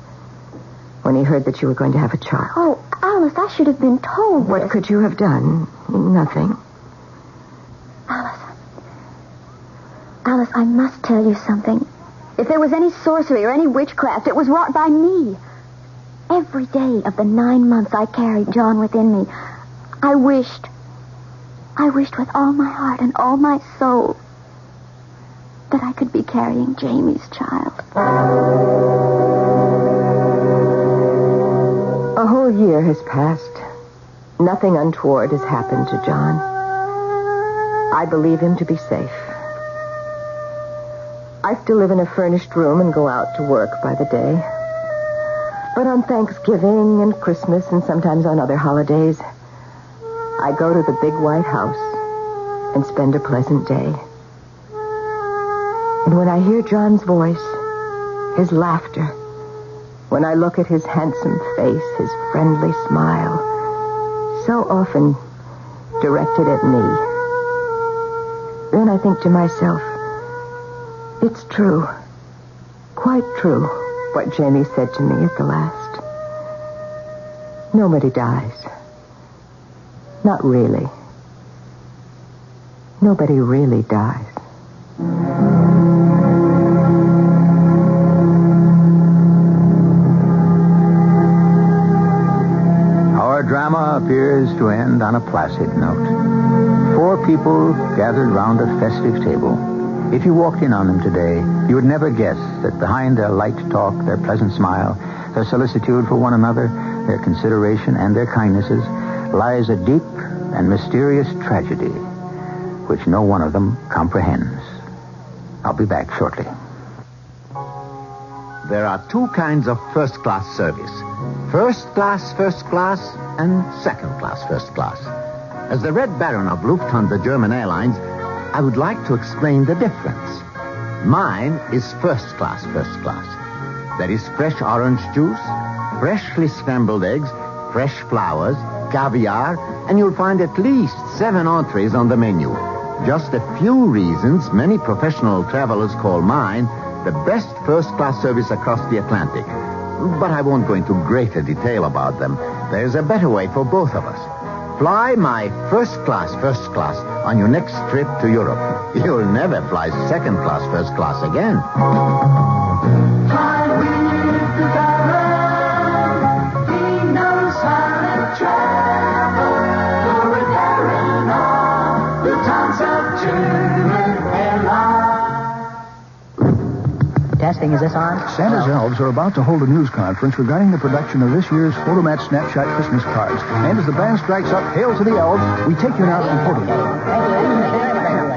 when he heard that you were going to have a child. Oh, Alice, I should have been told. What could you have done? Nothing. Alice, I must tell you something. If there was any sorcery or any witchcraft, it was wrought by me. Every day of the 9 months I carried John within me, I wished with all my heart and all my soul that I could be carrying Jamie's child. A whole year has passed. Nothing untoward has happened to John. I believe him to be safe. I still live in a furnished room and go out to work by the day. But on Thanksgiving and Christmas and sometimes on other holidays, I go to the big white house and spend a pleasant day. And when I hear John's voice, his laughter, when I look at his handsome face, his friendly smile, so often directed at me, then I think to myself, it's true, quite true, what Jamie said to me at the last. Nobody dies. Not really. Nobody really dies. Our drama appears to end on a placid note. 4 people gathered round a festive table. If you walked in on them today, you would never guess that behind their light talk, their pleasant smile, their solicitude for one another, their consideration and their kindnesses, lies a deep and mysterious tragedy which no one of them comprehends. I'll be back shortly. There are 2 kinds of first-class service. First class, and second class, first class. As the Red Baron of Lufthansa German Airlines, I would like to explain the difference. Mine is first class. There is fresh orange juice, freshly scrambled eggs, fresh flowers, caviar, and you'll find at least 7 entrees on the menu. Just a few reasons many professional travelers call mine the best first-class service across the Atlantic. But I won't go into greater detail about them. There's a better way for both of us. Fly my first class on your next trip to Europe. You'll never fly second class, first class again. Fly with the Baron. He knows how to travel. You're a Baron of the towns of German Airlines. Testing, is this on? Santa's elves are about to hold a news conference regarding the production of this year's Photomat Snapshot Christmas cards. And as the band strikes up Hail to the Elves, we take you now to Photomat.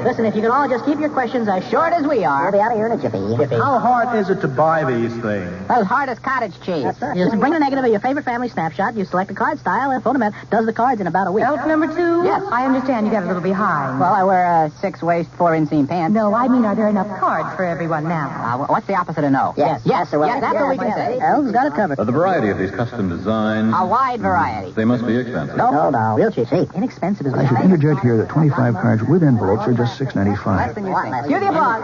Listen, if you can all just keep your questions as short as we are. We'll be out of here in a jiffy. How hard is it to buy these things? Well, as hard as cottage cheese. You just bring the negative of your favorite family snapshot, you select a card style, and Photomat does the cards in about a week. Elf number 2? Yes. I understand you got a little behind. Well, I wear 6-waist, 4-inseam pants. No, I mean, are there enough cards for everyone now? What's the opposite of no? Yes, that's what we can say. Elves got it covered. The variety of these custom designs. A wide variety. They must be expensive. No, real cheap. Inexpensive as well. I should interject here that 25 cards with envelopes are just $6.95. Cue the applause.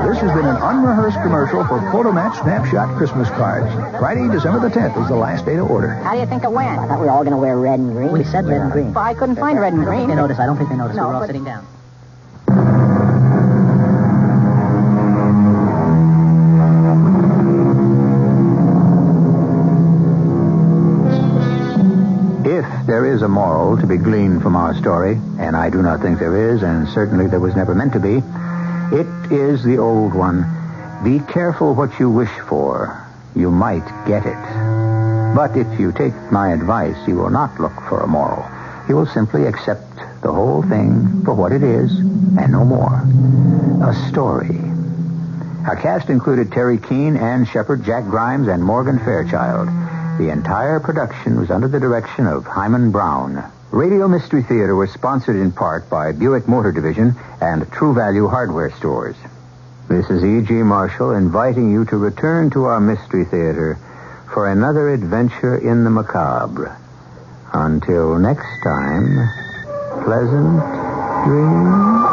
This has been an unrehearsed commercial for Photomat Snapshot Christmas cards. Friday, December the 10th is the last day to order. How do you think it went? I thought we were all going to wear red and green. We said red and green. Well, I couldn't find red and green. I don't think they noticed. We were all sitting down. there is a moral to be gleaned from our story, and I do not think there is, and certainly there was never meant to be, it is the old one. Be careful what you wish for. You might get it. But if you take my advice, you will not look for a moral. You will simply accept the whole thing for what it is, and no more. A story. Our cast included Terry Keane, Ann Shepard, Jack Grimes, and Morgan Fairchild. The entire production was under the direction of Hyman Brown. Radio Mystery Theater was sponsored in part by Buick Motor Division and True Value Hardware Stores. This is E.G. Marshall inviting you to return to our Mystery Theater for another adventure in the macabre. Until next time, pleasant dreams.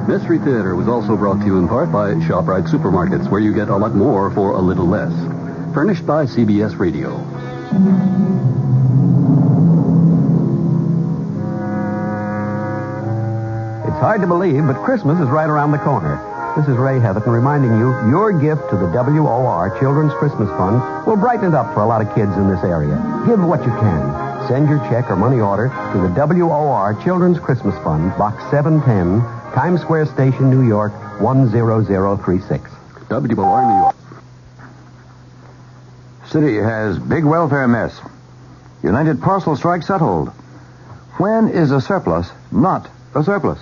Mystery Theater was also brought to you in part by ShopRite Supermarkets, where you get a lot more for a little less. Furnished by CBS Radio. It's hard to believe, but Christmas is right around the corner. This is Ray Heatherton reminding you your gift to the WOR Children's Christmas Fund will brighten it up for a lot of kids in this area. Give what you can. Send your check or money order to the WOR Children's Christmas Fund, Box 710, Times Square Station, New York, 10036. WOR, New York. City has big welfare mess. United Parcel strike settled. When is a surplus not a surplus?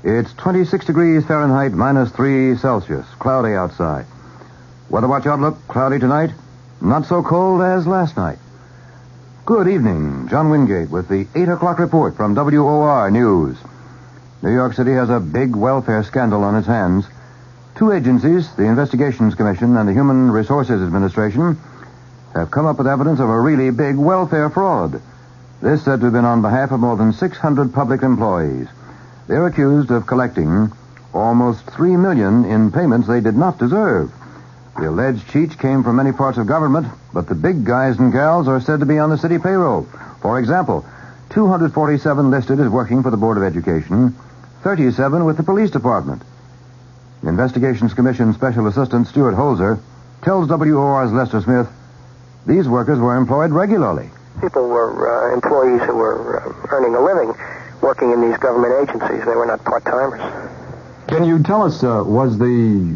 It's 26 degrees Fahrenheit, -3 Celsius. Cloudy outside. Weather watch outlook, cloudy tonight. Not so cold as last night. Good evening. John Wingate with the 8 o'clock report from WOR News. New York City has a big welfare scandal on its hands. Two agencies, the Investigations Commission and the Human Resources Administration, have come up with evidence of a really big welfare fraud. This said to have been on behalf of more than 600 public employees. They're accused of collecting almost $3 million in payments they did not deserve. The alleged cheats came from many parts of government, but the big guys and gals are said to be on the city payroll. For example, 247 listed as working for the Board of Education, 37 with the police department. The Investigations Commission Special Assistant Stuart Holzer tells WOR's Lester Smith these workers were employed regularly. People were employees who were earning a living working in these government agencies. They were not part-timers. Can you tell us, was the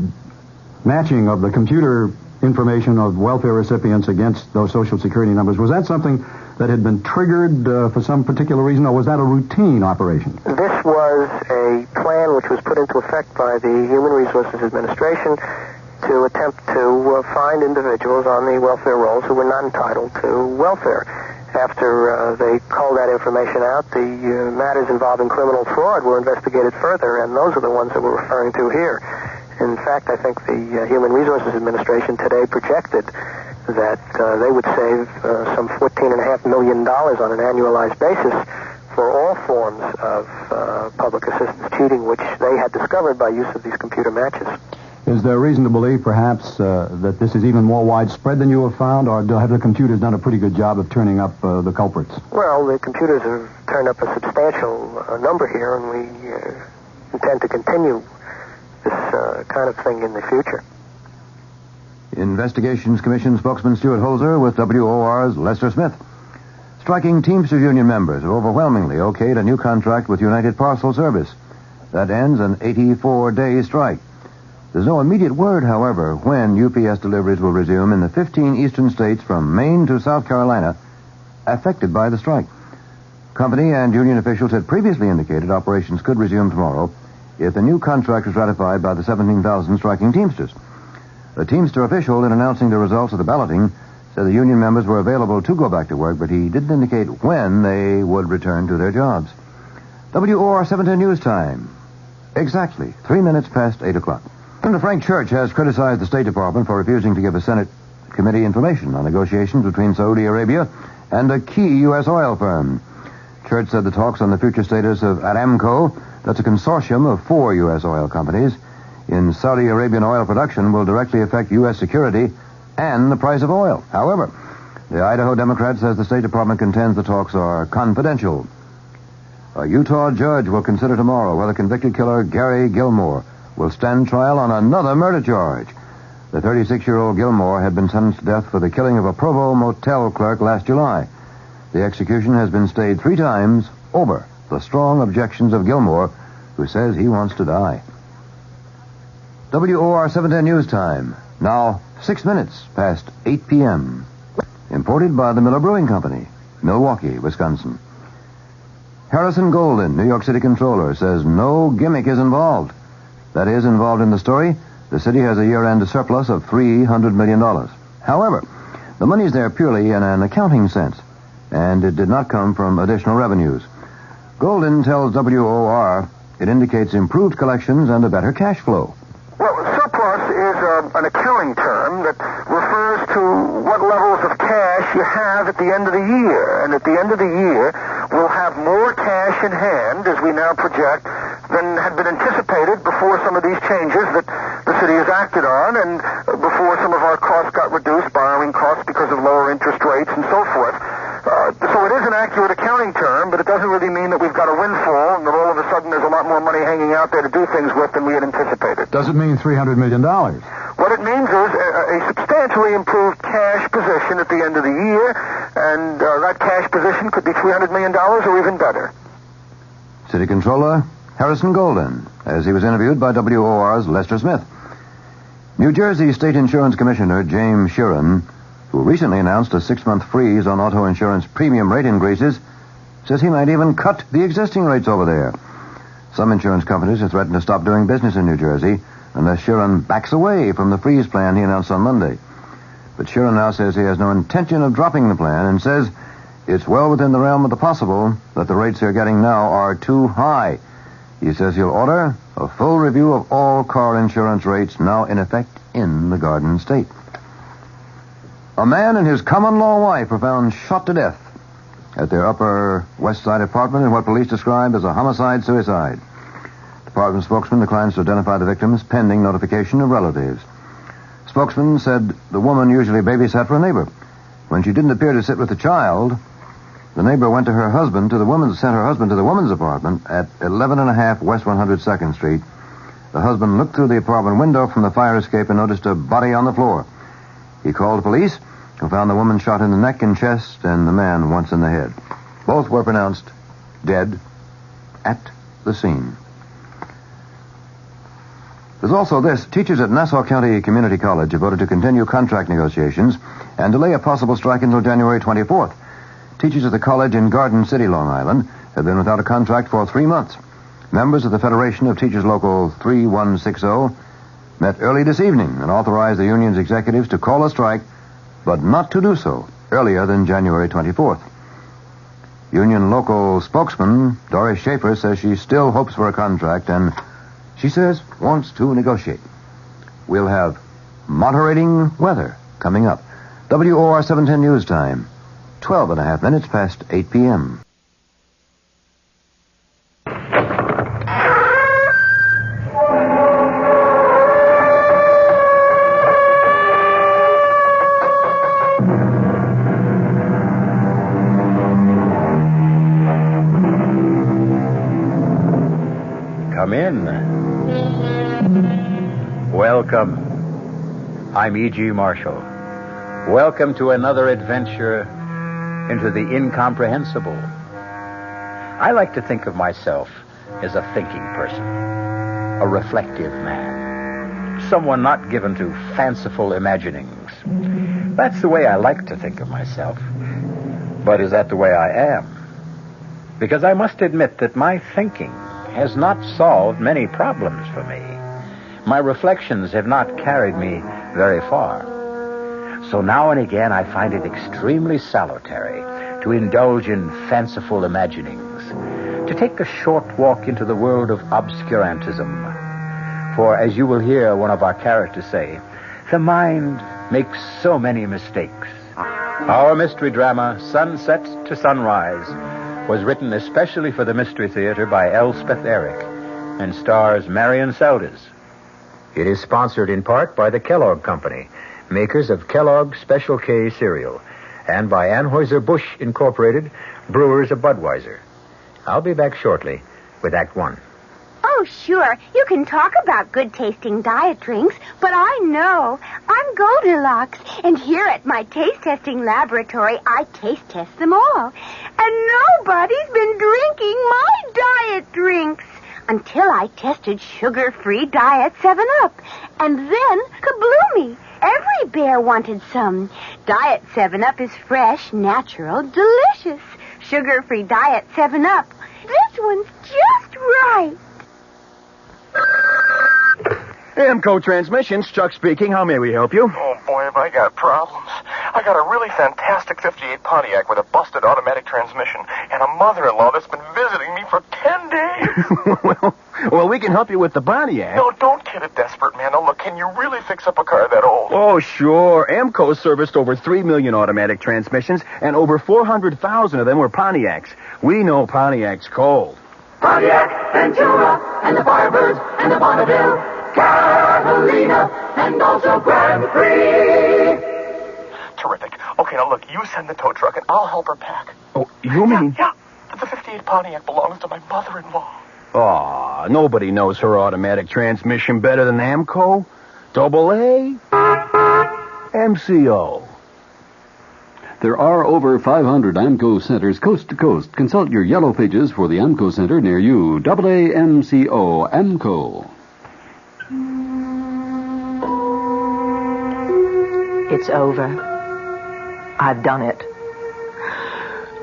matching of the computer information of welfare recipients against those Social Security numbers, was that something that had been triggered for some particular reason, or was that a routine operation? This was a plan which was put into effect by the Human Resources Administration to attempt to find individuals on the welfare rolls who were not entitled to welfare. After they culled that information out, the matters involving criminal fraud were investigated further, and those are the ones that we're referring to here. In fact, I think the Human Resources Administration today projected that they would save some $14.5 million on an annualized basis for all forms of public assistance cheating, which they had discovered by use of these computer matches. Is there reason to believe, perhaps, that this is even more widespread than you have found, or have the computers done a pretty good job of turning up the culprits? Well, the computers have turned up a substantial number here, and we intend to continue this kind of thing in the future. Investigations Commission spokesman Stuart Holzer with WOR's Lester Smith. Striking Teamsters Union members have overwhelmingly okayed a new contract with United Parcel Service. That ends an 84-day strike. There's no immediate word, however, when UPS deliveries will resume in the 15 eastern states from Maine to South Carolina affected by the strike. Company and union officials had previously indicated operations could resume tomorrow if the new contract was ratified by the 17,000 striking Teamsters. The Teamster official, in announcing the results of the balloting, said the union members were available to go back to work, but he didn't indicate when they would return to their jobs. WOR 710 News Time. Exactly 3 minutes past 8 o'clock. Senator Frank Church has criticized the State Department for refusing to give a Senate committee information on negotiations between Saudi Arabia and a key U.S. oil firm. Church said the talks on the future status of Aramco, that's a consortium of 4 U.S. oil companies, in Saudi Arabian oil production will directly affect U.S. security and the price of oil. However, the Idaho Democrat says the State Department contends the talks are confidential. A Utah judge will consider tomorrow whether convicted killer Gary Gilmore will stand trial on another murder charge. The 36-year-old Gilmore had been sentenced to death for the killing of a Provo motel clerk last July. The execution has been stayed 3 times over the strong objections of Gilmore, who says he wants to die. WOR 710 News Time. Now 6 minutes past 8 p.m. Imported by the Miller Brewing Company, Milwaukee, Wisconsin. Harrison Golden, New York City Controller, says no gimmick is involved. That is, involved in the story, the city has a year-end surplus of $300 million. However, the money is there purely in an accounting sense, and it did not come from additional revenues. Golden tells WOR it indicates improved collections and a better cash flow. Well, surplus is an accounting term that refers to what levels of cash you have at the end of the year. And at the end of the year, we'll have more cash in hand, as we now project, than had been anticipated before some of these changes that the city has acted on and before some of our costs got reduced, borrowing costs because of lower interest rates and so forth. So it is an accurate accounting term, but it doesn't really mean that we've got a windfall and that all of a sudden there's a lot more money hanging out there to do things with than we had anticipated. Does it mean $300 million? What it means is a substantially improved cash position at the end of the year, and that cash position could be $300 million or even better. City Controller Harrison Golden, as he was interviewed by WOR's Lester Smith. New Jersey State Insurance Commissioner James Sheeran, who recently announced a 6-month freeze on auto insurance premium rate increases, says he might even cut the existing rates over there. Some insurance companies have threatened to stop doing business in New Jersey unless Sheeran backs away from the freeze plan he announced on Monday. But Sheeran now says he has no intention of dropping the plan and says it's well within the realm of the possible that the rates they're getting now are too high. He says he'll order a full review of all car insurance rates now in effect in the Garden State. A man and his common-law wife were found shot to death at their Upper West Side apartment in what police described as a homicide-suicide. Department spokesman declines to identify the victims pending notification of relatives. Spokesman said the woman usually babysat for a neighbor. When she didn't appear to sit with the child, the neighbor sent her husband to the woman's apartment at 11.5 West 102nd Street. The husband looked through the apartment window from the fire escape and noticed a body on the floor. He called police, who found the woman shot in the neck and chest and the man once in the head. Both were pronounced dead at the scene. There's also this. Teachers at Nassau County Community College have voted to continue contract negotiations and delay a possible strike until January 24th. Teachers at the college in Garden City, Long Island, have been without a contract for 3 months. Members of the Federation of Teachers Local 3160 met early this evening and authorized the union's executives to call a strike, but not to do so earlier than January 24th. Union local spokesman Doris Schaefer says she still hopes for a contract and, she says, wants to negotiate. We'll have moderating weather coming up. WOR 710 News Time, 12.5 minutes past 8 p.m. Come in. Welcome. I'm E.G. Marshall. Welcome to another adventure into the incomprehensible. I like to think of myself as a thinking person, a reflective man, someone not given to fanciful imaginings. That's the way I like to think of myself. But is that the way I am? Because I must admit that my thinking has not solved many problems for me. My reflections have not carried me very far. So now and again I find it extremely salutary to indulge in fanciful imaginings, to take a short walk into the world of obscurantism. For, as you will hear one of our characters say, the mind makes so many mistakes. Our mystery drama, Sunset to Sunrise, was written especially for the Mystery Theater by Elspeth Eric and stars Marion Seldes. It is sponsored in part by the Kellogg Company, makers of Kellogg's Special K cereal, and by Anheuser-Busch Incorporated, brewers of Budweiser. I'll be back shortly with Act One. Oh, Oh, sure. You can talk about good-tasting diet drinks, but I know. I'm Goldilocks, and here at my taste-testing laboratory, I taste-test them all. And nobody's been drinking my diet drinks until I tested sugar-free Diet 7-Up. And then, kabloomy! Every bear wanted some. Diet 7-Up is fresh, natural, delicious. Sugar-free Diet 7-Up. This one's just right. Amco Transmissions, Chuck speaking. How may we help you? Oh, boy, have I got problems. I got a really fantastic 58 Pontiac with a busted automatic transmission and a mother-in-law that's been visiting me for 10 days. well, we can help you with the Pontiac. No, don't kid a desperate man. Now, look, can you really fix up a car that old? Oh, sure. Amco serviced over 3 million automatic transmissions, and over 400,000 of them were Pontiacs. We know Pontiac's cold. Pontiac, Ventura, and the Firebirds, and the Bonneville, Catalina, and also Grand Prix. Terrific. Okay, now look, you send the tow truck and I'll help her pack. Oh, you mean? Yeah. The 58 Pontiac belongs to my mother-in-law. Aw, nobody knows her automatic transmission better than Amco. Double A. MCO. There are over 500 AMCO centers coast to coast. Consult your yellow pages for the AMCO center near you. AAMCO, AMCO. It's over. I've done it.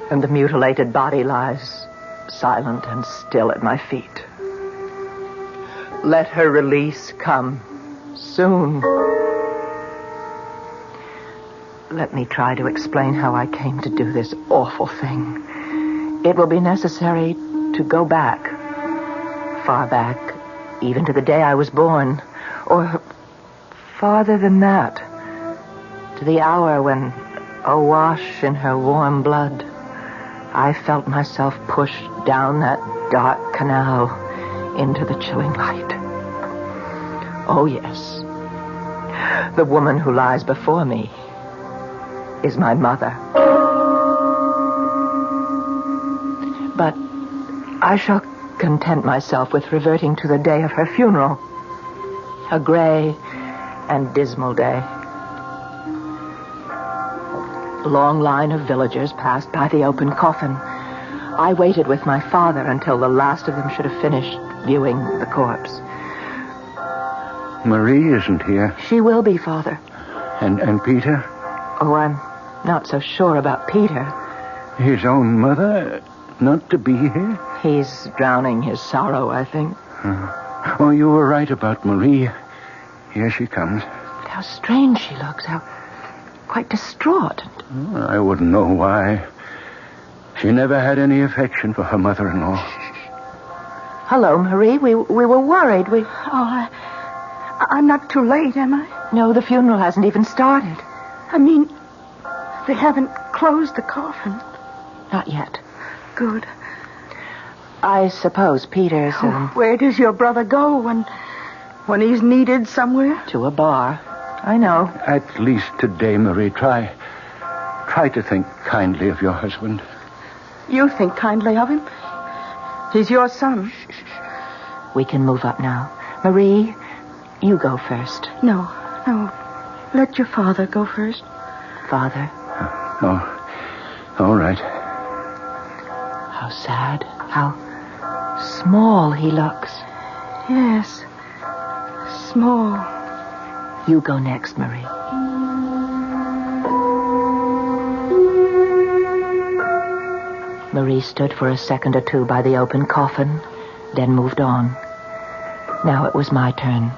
And the mutilated body lies silent and still at my feet. Let her release come soon. Let me try to explain how I came to do this awful thing. It will be necessary to go back, far back, even to the day I was born, or farther than that, to the hour when, awash in her warm blood, I felt myself pushed down that dark canal into the chilling light. Oh, yes. The woman who lies before me is my mother. But I shall content myself with reverting to the day of her funeral, a gray and dismal day. A long line of villagers passed by the open coffin. I waited with my father until the last of them should have finished viewing the corpse. Marie isn't here. She will be, Father. And Peter? Oh, I'm not so sure about Peter. His own mother not to be here? He's drowning his sorrow, I think. Oh, you were right about Marie. Here she comes. But how strange she looks. How quite distraught. I wouldn't know why. She never had any affection for her mother-in-law. Hello, Marie. We were worried. Oh, I'm not too late, am I? No, the funeral hasn't even started. I mean, they haven't closed the coffin. Not yet. Good. I suppose Peter's... Where does your brother go when he's needed somewhere? To a bar. I know. At least today, Marie, try to think kindly of your husband. You think kindly of him? He's your son. We can move up now. Marie, you go first. No. Let your father go first. Father? Oh, all right. How sad. How small he looks. Yes. Small. You go next, Marie. Marie stood for a second or two by the open coffin, then moved on. Now it was my turn.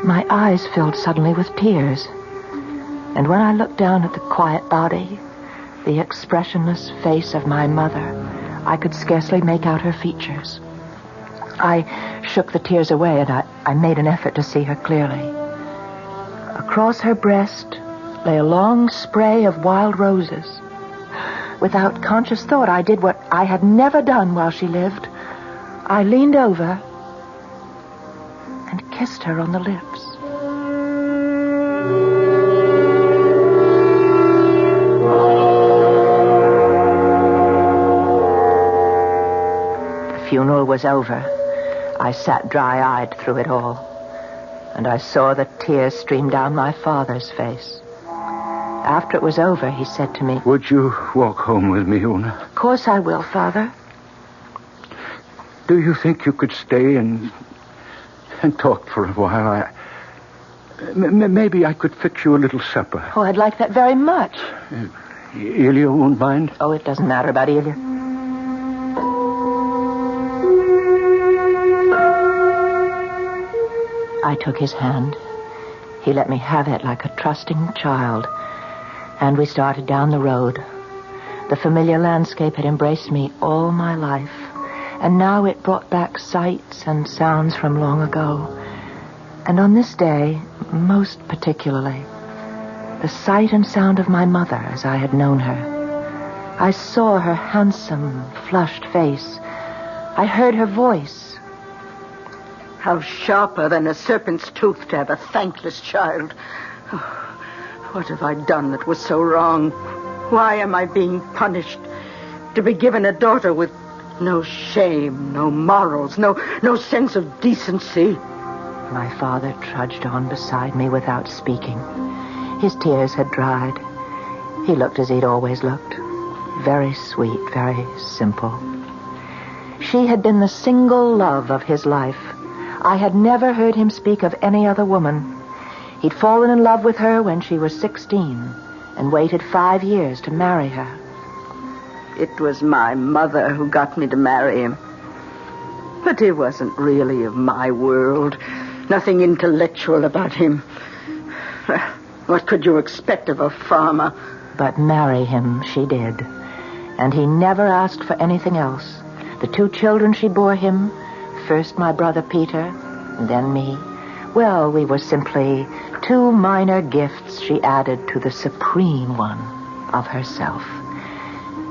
My eyes filled suddenly with tears. And when I looked down at the quiet body, the expressionless face of my mother, I could scarcely make out her features. I shook the tears away, and I made an effort to see her clearly. Across her breast lay a long spray of wild roses. Without conscious thought, I did what I had never done while she lived. I leaned over and kissed her on the lips. The funeral was over. I sat dry-eyed through it all, and I saw the tears stream down my father's face. After it was over, he said to me, "Would you walk home with me, Una?" "Of course I will, Father." "Do you think you could stay and talk for a while? Maybe I could fix you a little supper." "Oh, I'd like that very much." "Ilya won't mind?" "Oh, it doesn't matter about Ilya." I took his hand. He let me have it like a trusting child. And we started down the road. The familiar landscape had embraced me all my life. And now it brought back sights and sounds from long ago. And on this day, most particularly, the sight and sound of my mother as I had known her. I saw her handsome, flushed face. I heard her voice. "How sharper than a serpent's tooth to have a thankless child. Oh, what have I done that was so wrong? Why am I being punished? To be given a daughter with no shame, no morals, no sense of decency." My father trudged on beside me without speaking. His tears had dried. He looked as he'd always looked. Very sweet, very simple. She had been the single love of his life. I had never heard him speak of any other woman. He'd fallen in love with her when she was 16 and waited 5 years to marry her. It was my mother who got me to marry him. But he wasn't really of my world. Nothing intellectual about him. What could you expect of a farmer? But marry him she did. And he never asked for anything else. The 2 children she bore him, first my brother Peter, then me, well, we were simply 2 minor gifts she added to the supreme one of herself.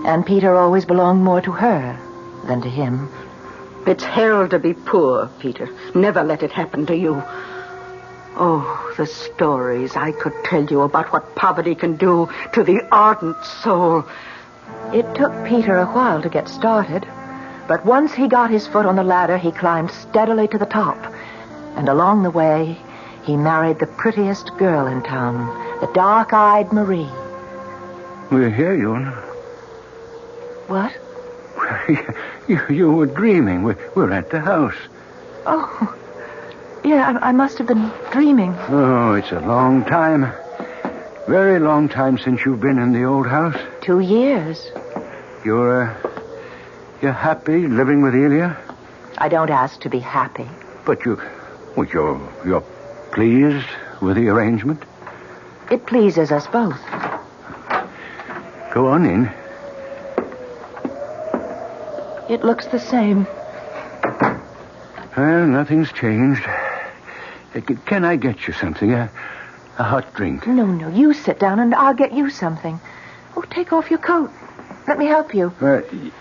And Peter always belonged more to her than to him. It's hell to be poor, Peter. Never let it happen to you. Oh, the stories I could tell you about what poverty can do to the ardent soul. It took Peter a while to get started, but once he got his foot on the ladder, he climbed steadily to the top. And along the way, he married the prettiest girl in town, the dark-eyed Marie. We're here, Una. What? You were dreaming. We're at the house. Oh, yeah, I must have been dreaming. Oh, it's a long time. Very long time since you've been in the old house. 2 years. You're happy living with Ilya? I don't ask to be happy. But you're pleased with the arrangement? It pleases us both. Go on in. It looks the same. Well, nothing's changed. Can I get you something? A hot drink? No, you sit down and I'll get you something. Oh, take off your coat. Let me help you.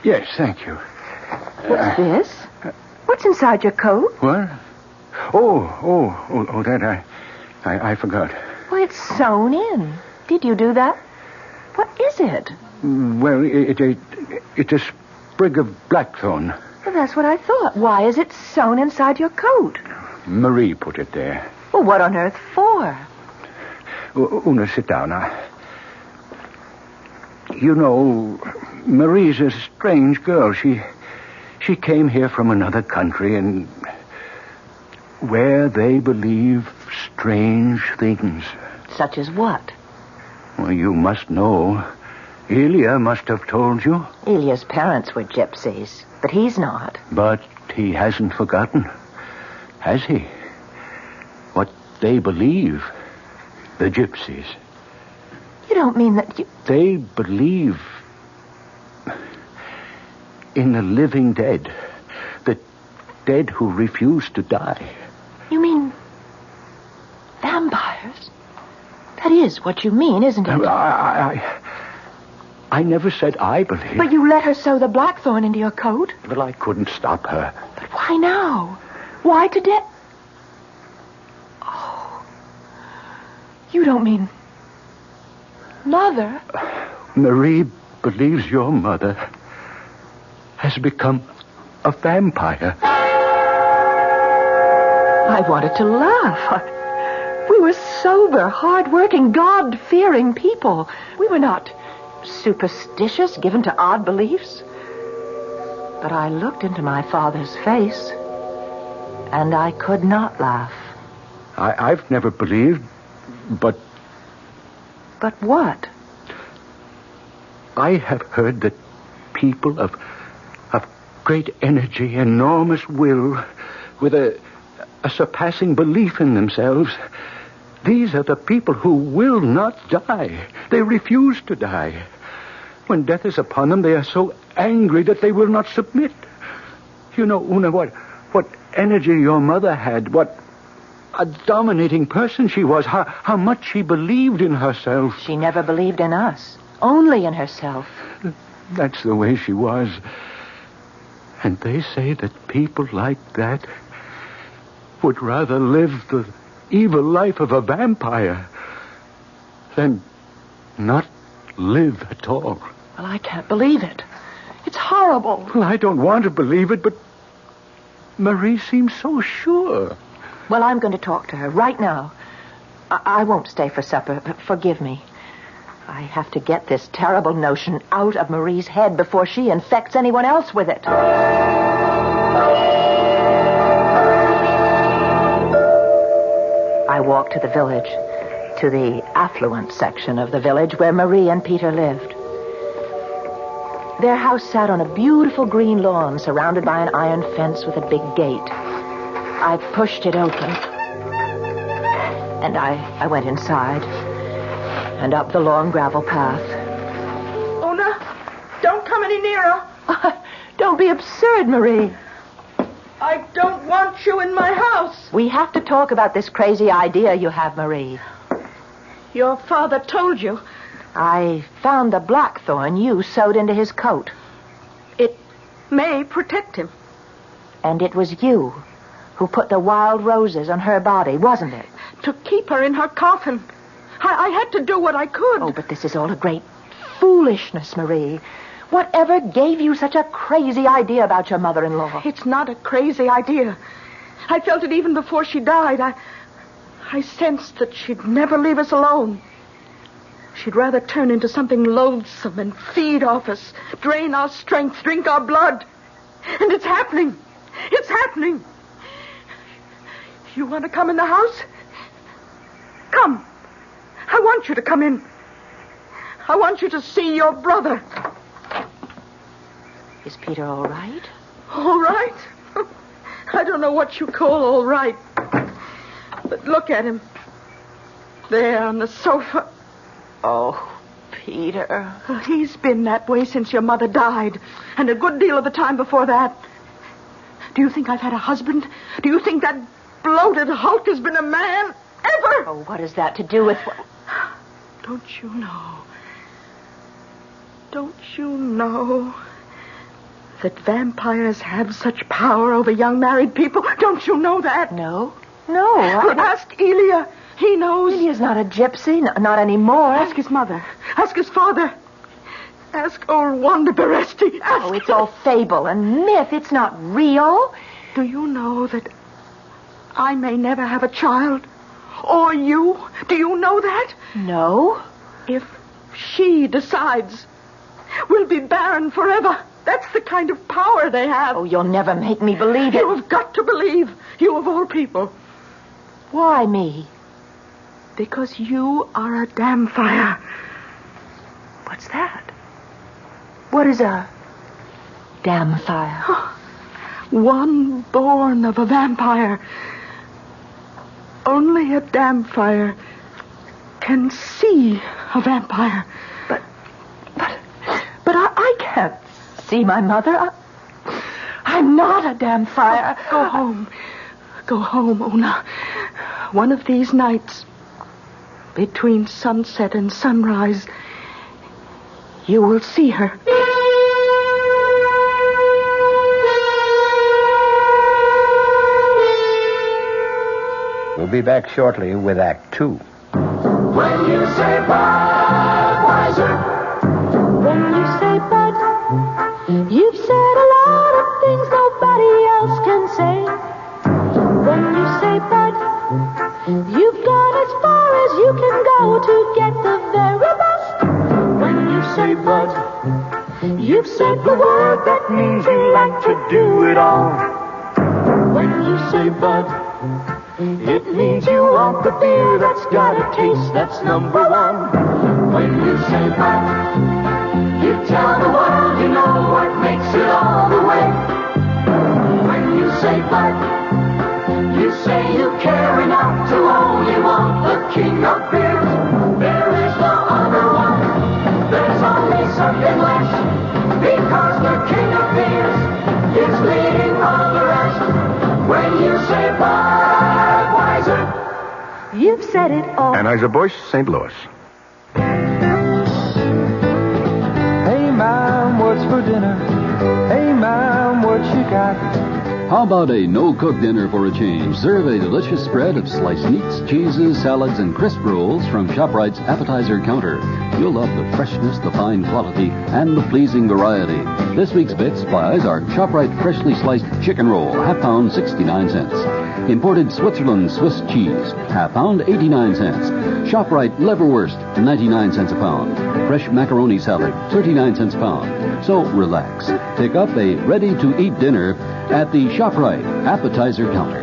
Yes, thank you. What's this? What's inside your coat? What? Oh, that I forgot. Well, it's sewn in. Did you do that? What is it? Well, it's a sprig of blackthorn. Well, that's what I thought. Why is it sewn inside your coat? Marie put it there. Well, what on earth for? Una, sit down. You know, Marie's a strange girl. She came here from another country and where they believe strange things. Such as what? Well, you must know. Ilya must have told you. Ilya's parents were gypsies, but he's not. But he hasn't forgotten, has he? What they believe, the gypsies. You don't mean that you... They believe in the living dead. The dead who refuse to die. You mean vampires? That is what you mean, isn't it? I never said I believe. But you let her sew the blackthorn into your coat? Well, I couldn't stop her. But why now? Why today? Oh. You don't mean... Mother? Marie believes your mother has become a vampire. I wanted to laugh. We were sober, hard-working, God-fearing people. We were not superstitious, given to odd beliefs. But I looked into my father's face, and I could not laugh. I've never believed, but... But what? I have heard that people of great energy, enormous will, with a surpassing belief in themselves, these are the people who will not die. They refuse to die. When death is upon them, they are so angry that they will not submit. You know, Una, what energy your mother had, what a dominating person she was, how much she believed in herself. She never believed in us, only in herself. That's the way she was. And they say that people like that would rather live the evil life of a vampire than not live at all. Well, I can't believe it. It's horrible. Well, I don't want to believe it, but Marie seems so sure. Well, I'm going to talk to her right now. I won't stay for supper. Forgive me. I have to get this terrible notion out of Marie's head before she infects anyone else with it. I walked to the village, to the affluent section of the village where Marie and Peter lived. Their house sat on a beautiful green lawn surrounded by an iron fence with a big gate. I pushed it open, and I went inside and up the long gravel path. Una, don't come any nearer. Don't be absurd, Marie. I don't want you in my house. We have to talk about this crazy idea you have, Marie. Your father told you. I found the blackthorn you sewed into his coat. It may protect him. And it was you who put the wild roses on her body, wasn't it? To keep her in her coffin. I had to do what I could. Oh, but this is all a great foolishness, Marie. Whatever gave you such a crazy idea about your mother-in-law? It's not a crazy idea. I felt it even before she died. I sensed that she'd never leave us alone. She'd rather turn into something loathsome and feed off us, drain our strength, drink our blood. And it's happening. It's happening. You want to come in the house? Come. I want you to come in. I want you to see your brother. Is Peter all right? All right? I don't know what you call all right. But look at him. There on the sofa. Oh, Peter. He's been that way since your mother died. And a good deal of the time before that. Do you think I've had a husband? Do you think that bloated hulk has been a man? Ever? Oh, what has that to do with... Don't you know? Don't you know that vampires have such power over young married people? Don't you know that? No. Well, ask Elia. He knows. Elia's not a gypsy, not anymore. Ask his mother. Ask his father. Ask old Wanda Beresti. Oh, it's all fable and myth. It's not real. Do you know that I may never have a child? Or you? Do you know that? No. If she decides, we'll be barren forever. That's the kind of power they have. Oh, you'll never make me believe it. You have got to believe. You of all people. Why me? Because you are a damn fire. What's that? What is a damn fire? One born of a vampire. Only a damn fire can see a vampire. But I can't see my mother. I'm not a damn fire. Oh, go home. Go home, Una. One of these nights, between sunset and sunrise, you will see her. We'll be back shortly with Act 2. When you say Budweiser, when you say Bud, you've said a lot of things nobody else can say. When you say You've gone as far as you can go to get the very best. When you say bud, you've said the word that means you like to do it all. When you say bud, it means you want the beer that's got a taste that's number one. When you say bud, you tell the world you know what makes it all the way. When you say bud, you say you care enough to only want the king of beers. There is no other one. There's only something less. Because the king of beers is leading all the rest. When you say Budweiser, you've said it all. Anheuser-Busch, St. Louis. Hey, Mom, what's for dinner? Hey, Mom, what you got? How about a no-cook dinner for a change? Serve a delicious spread of sliced meats, cheeses, salads, and crisp rolls from ShopRite's appetizer counter. You'll love the freshness, the fine quality, and the pleasing variety. This week's bit supplies are ShopRite freshly sliced chicken roll, half-pound, 69 cents. Imported Switzerland Swiss cheese, half-pound, 89 cents. ShopRite liverwurst, 99 cents a pound. Fresh macaroni salad, 39 cents a pound. So relax. Pick up a ready-to-eat dinner at the ShopRite appetizer counter.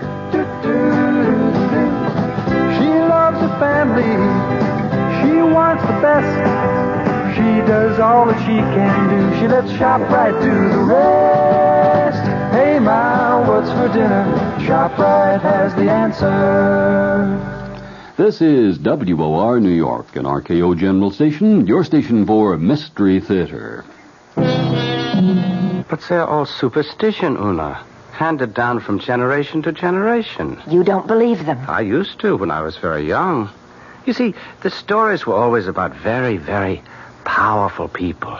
She loves the family. She wants the best. She does all that she can do. She lets ShopRite do the rest. Hey, Ma, what's for dinner? ShopRite has the answer. This is WOR New York, an RKO General Station, your station for Mystery Theater. But they're all superstition, Una. Handed down from generation to generation. You don't believe them? I used to when I was very young. You see, the stories were always about very, very powerful people.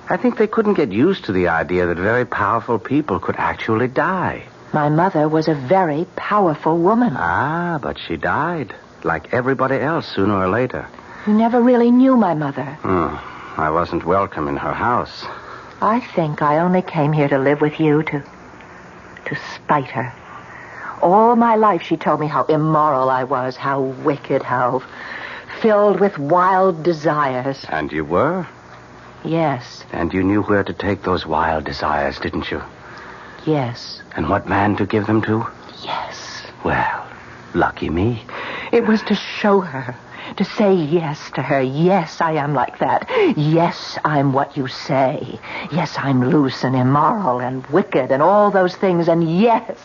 I think they couldn't get used to the idea that very powerful people could actually die. My mother was a very powerful woman. Ah, but she died, like everybody else, sooner or later. You never really knew my mother. I wasn't welcome in her house. I think I only came here to live with you to spite her. All my life she told me how immoral I was, how wicked, how filled with wild desires. And you were? Yes. And you knew where to take those wild desires, didn't you? Yes. And what man to give them to? Yes. Well, lucky me. It was to show her, to say yes to her. Yes, I am like that. Yes, I'm what you say. Yes, I'm loose and immoral and wicked and all those things. And yes,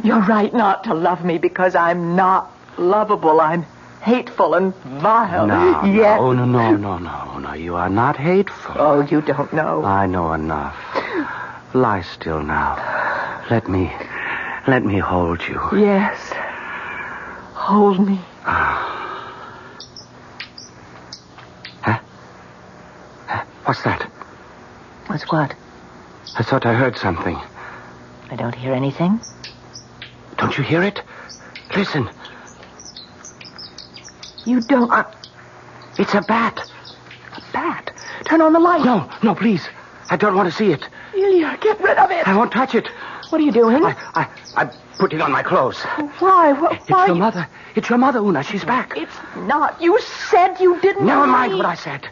you're right not to love me because I'm not lovable. I'm hateful and vile. No, yes. No. You are not hateful. Oh, you don't know. I know enough. Lie still now. Let me hold you. Yes. Hold me. What's that? What's what? I thought I heard something. I don't hear anything. Don't you hear it? Listen. You don't... It's a bat. A bat? Turn on the light. No, please. I don't want to see it. Ilya, get rid of it. I won't touch it. What are you doing? I'm putting on my clothes. Why? It's your mother. It's your mother, Una. She's back. It's not. You said you didn't. Never mind what I said.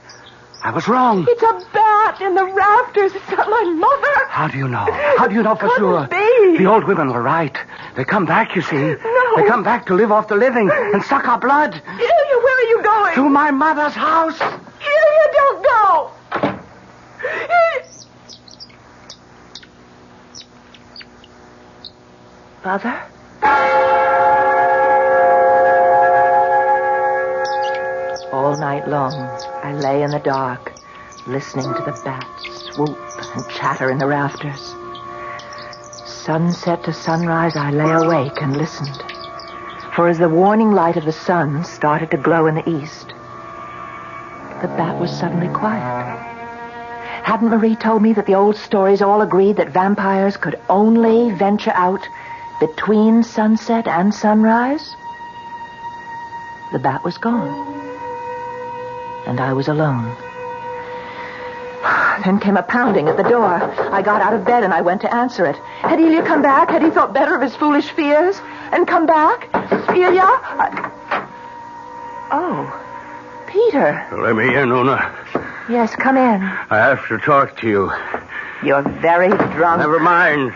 I was wrong. It's a bat in the rafters. It's not my mother. How do you know? How do you know for sure? Be. The old women were right. They come back, you see. No. They come back to live off the living and suck our blood. Ilya, where are you going? To my mother's house. Ilya, don't go. Ilya. Mother? All night long, I lay in the dark, listening to the bats swoop and chatter in the rafters. Sunset to sunrise, I lay awake and listened. For as the warning light of the sun started to glow in the east, the bat was suddenly quiet. Hadn't Marie told me that the old stories all agreed that vampires could only venture out between sunset and sunrise? The bat was gone. And I was alone. Then came a pounding at the door. I got out of bed and I went to answer it. Had Ilya come back? Had he thought better of his foolish fears? And come back? Ilya? Oh, Peter. Let me in, Una. Yes, come in. I have to talk to you. You're very drunk. Never mind.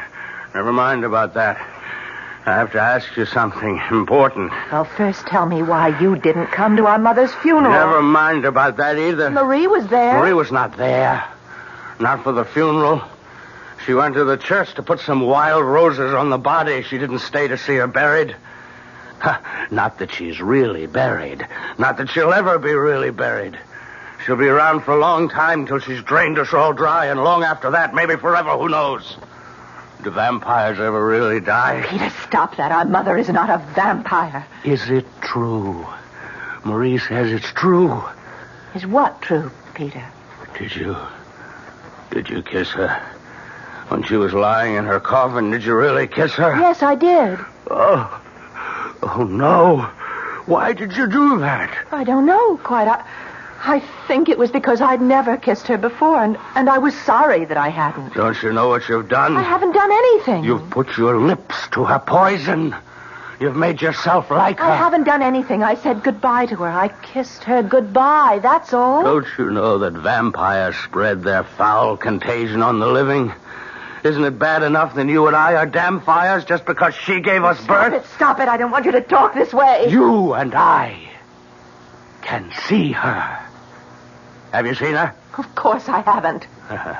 Never mind about that. I have to ask you something important. Well, first tell me why you didn't come to our mother's funeral. Never mind about that either. Marie was there. Marie was not there. Not for the funeral. She went to the church to put some wild roses on the body. She didn't stay to see her buried. Not that she's really buried. Not that she'll ever be really buried. She'll be around for a long time till she's drained us all dry, and long after that, maybe forever, who knows? Do vampires ever really die? Peter, stop that. Our mother is not a vampire. Is it true? Marie says it's true. Is what true, Peter? Did you kiss her? When she was lying in her coffin, did you really kiss her? Yes, I did. Oh, no. Why did you do that? I don't know quite. I think it was because I'd never kissed her before, and I was sorry that I hadn't. Don't you know what you've done? I haven't done anything. You've put your lips to her poison. You've made yourself like her. I haven't done anything. I said goodbye to her. I kissed her goodbye, that's all. Don't you know that vampires spread their foul contagion on the living? Isn't it bad enough that you and I are damn fires just because she gave us birth? Stop it. I don't want you to talk this way. You and I can see her. Have you seen her? Of course I haven't. I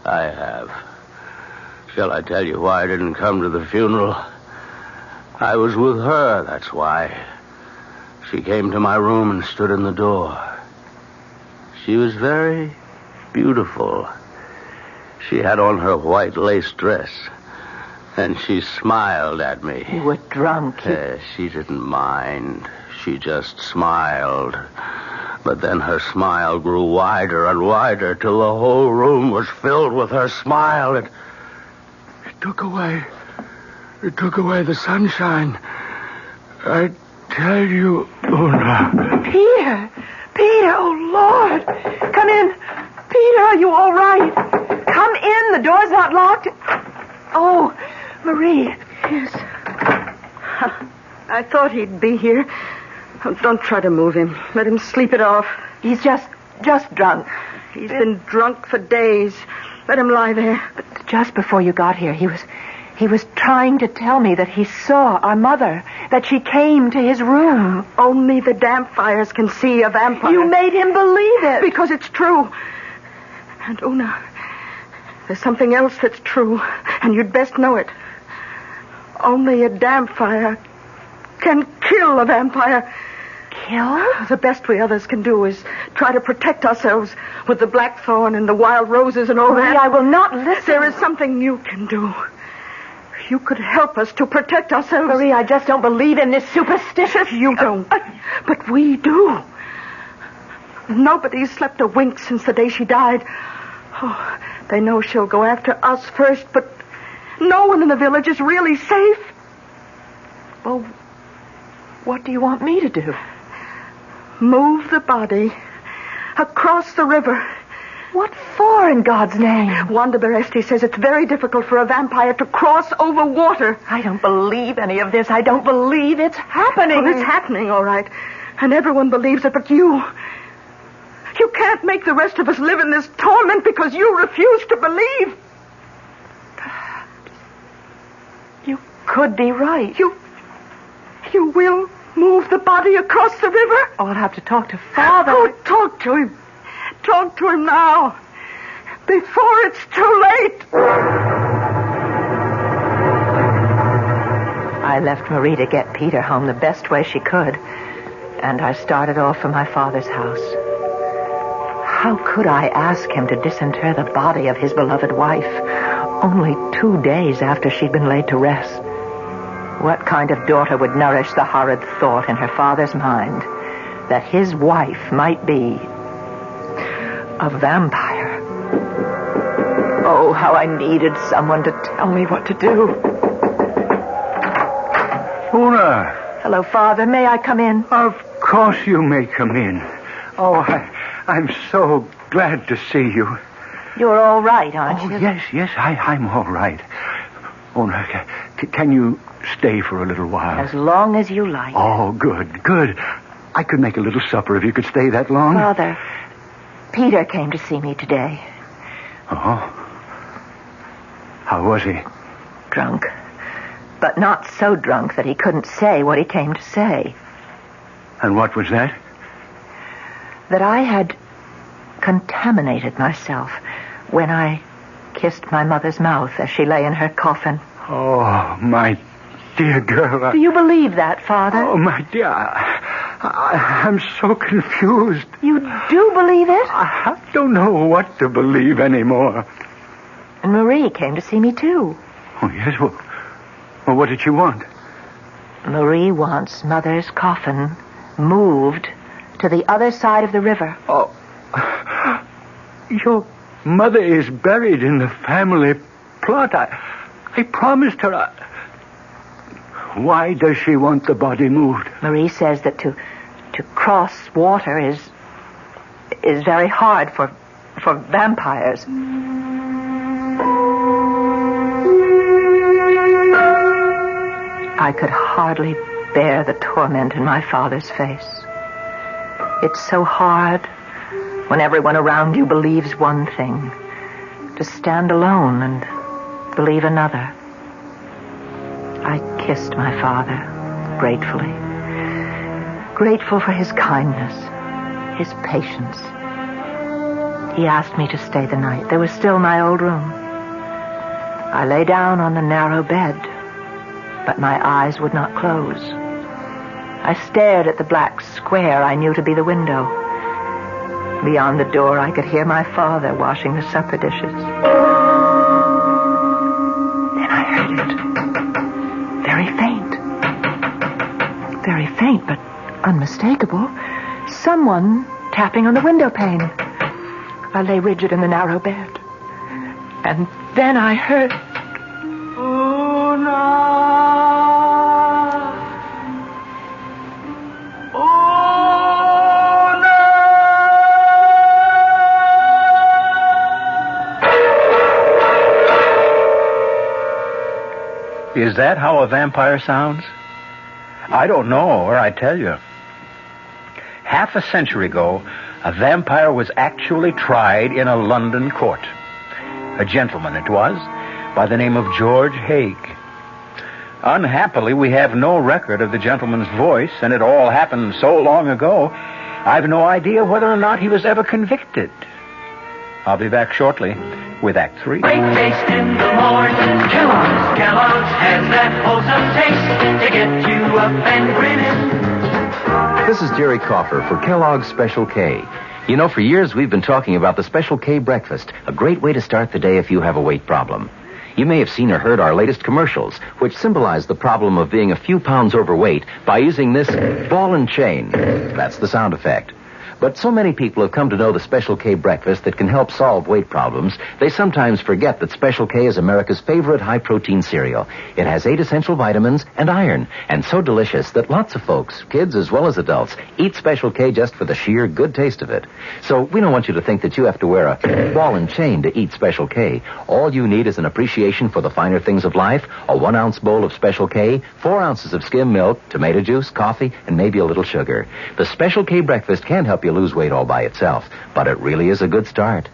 have. Shall I tell you why I didn't come to the funeral? I was with her, that's why. She came to my room and stood in the door. She was very beautiful. She had on her white lace dress, and she smiled at me. You were drunk. She didn't mind. She just smiled. But then her smile grew wider and wider till the whole room was filled with her smile. It took away the sunshine. I tell you, Una. Peter, oh Lord. Come in. Peter, are you all right? Come in. The door's not locked. Oh, Marie. Yes. I thought he'd be here. Oh, don't try to move him. Let him sleep it off. He's just drunk. He's been drunk for days. Let him lie there. But just before you got here, he was trying to tell me that he saw our mother, that she came to his room. Only the damp fires can see a vampire. You made him believe it. Because it's true. And Una, there's something else that's true, and you'd best know it. Only a damp fire can kill a vampire. Kill? The best we others can do is try to protect ourselves with the blackthorn and the wild roses and all that. I will not listen. There is something you can do. You could help us to protect ourselves. Marie, I just don't believe in this superstitious... You don't. But we do. Nobody's slept a wink since the day she died. Oh, they know she'll go after us first, but no one in the village is really safe. Well, what do you want me to do? Move the body across the river. What for, in God's name? Wanda Beresti says it's very difficult for a vampire to cross over water. I don't believe any of this. I don't believe it's happening. Oh, it's happening, all right. And everyone believes it, but you... You can't make the rest of us live in this torment because you refuse to believe. You could be right. You will move the body across the river? Oh, I'll have to talk to Father. Oh, talk to him. Talk to him now. Before it's too late. I left Marie to get Peter home the best way she could. And I started off for my father's house. How could I ask him to disinter the body of his beloved wife only 2 days after she'd been laid to rest? What kind of daughter would nourish the horrid thought in her father's mind that his wife might be a vampire? Oh, how I needed someone to tell me what to do. Una. Hello, Father. May I come in? Of course you may come in. Oh, I'm so glad to see you. You're all right, aren't you? Yes, I'm all right. Oh, no, can you stay for a little while? As long as you like. Oh, good. I could make a little supper if you could stay that long. Father, Peter came to see me today. Oh? How was he? Drunk. But not so drunk that he couldn't say what he came to say. And what was that? That I had contaminated myself when I kissed my mother's mouth as she lay in her coffin. Oh, my dear girl. Do you believe that, Father? Oh, my dear, I'm so confused. You do believe it? I don't know what to believe anymore. And Marie came to see me, too. Oh, yes? Well, what did she want? Marie wants Mother's coffin moved to the other side of the river. Oh, your mother is buried in the family plot. I promised her. Why does she want the body moved? Marie says that to cross water is very hard for vampires. I could hardly bear the torment in my father's face. It's so hard when everyone around you believes one thing, to stand alone and believe another. I kissed my father gratefully. Grateful for his kindness, his patience. He asked me to stay the night. There was still my old room. I lay down on the narrow bed, but my eyes would not close. I stared at the black square I knew to be the window. Beyond the door, I could hear my father washing the supper dishes. Then I heard it. Very faint, but unmistakable. Someone tapping on the window pane. I lay rigid in the narrow bed. And then I heard... Is that how a vampire sounds? I don't know, or I tell you. Half a century ago, a vampire was actually tried in a London court. A gentleman it was, by the name of George Haig. Unhappily, we have no record of the gentleman's voice, and it all happened so long ago, I've no idea whether or not he was ever convicted. I'll be back shortly with Act 3. Great taste in the morning. Kellogg's has that wholesome taste to get you up and grinning. This is Jerry Coffer for Kellogg's Special K. You know, for years we've been talking about the Special K breakfast, a great way to start the day if you have a weight problem. You may have seen or heard our latest commercials, which symbolize the problem of being a few pounds overweight by using this ball and chain. That's the sound effect. But so many people have come to know the Special K breakfast that can help solve weight problems, they sometimes forget that Special K is America's favorite high-protein cereal. It has 8 essential vitamins and iron, and so delicious that lots of folks, kids as well as adults, eat Special K just for the sheer good taste of it. So we don't want you to think that you have to wear a ball and chain to eat Special K. All you need is an appreciation for the finer things of life, a 1-ounce bowl of Special K, 4 ounces of skim milk, tomato juice, coffee, and maybe a little sugar. The Special K breakfast can help you lose weight all by itself, but it really is a good start.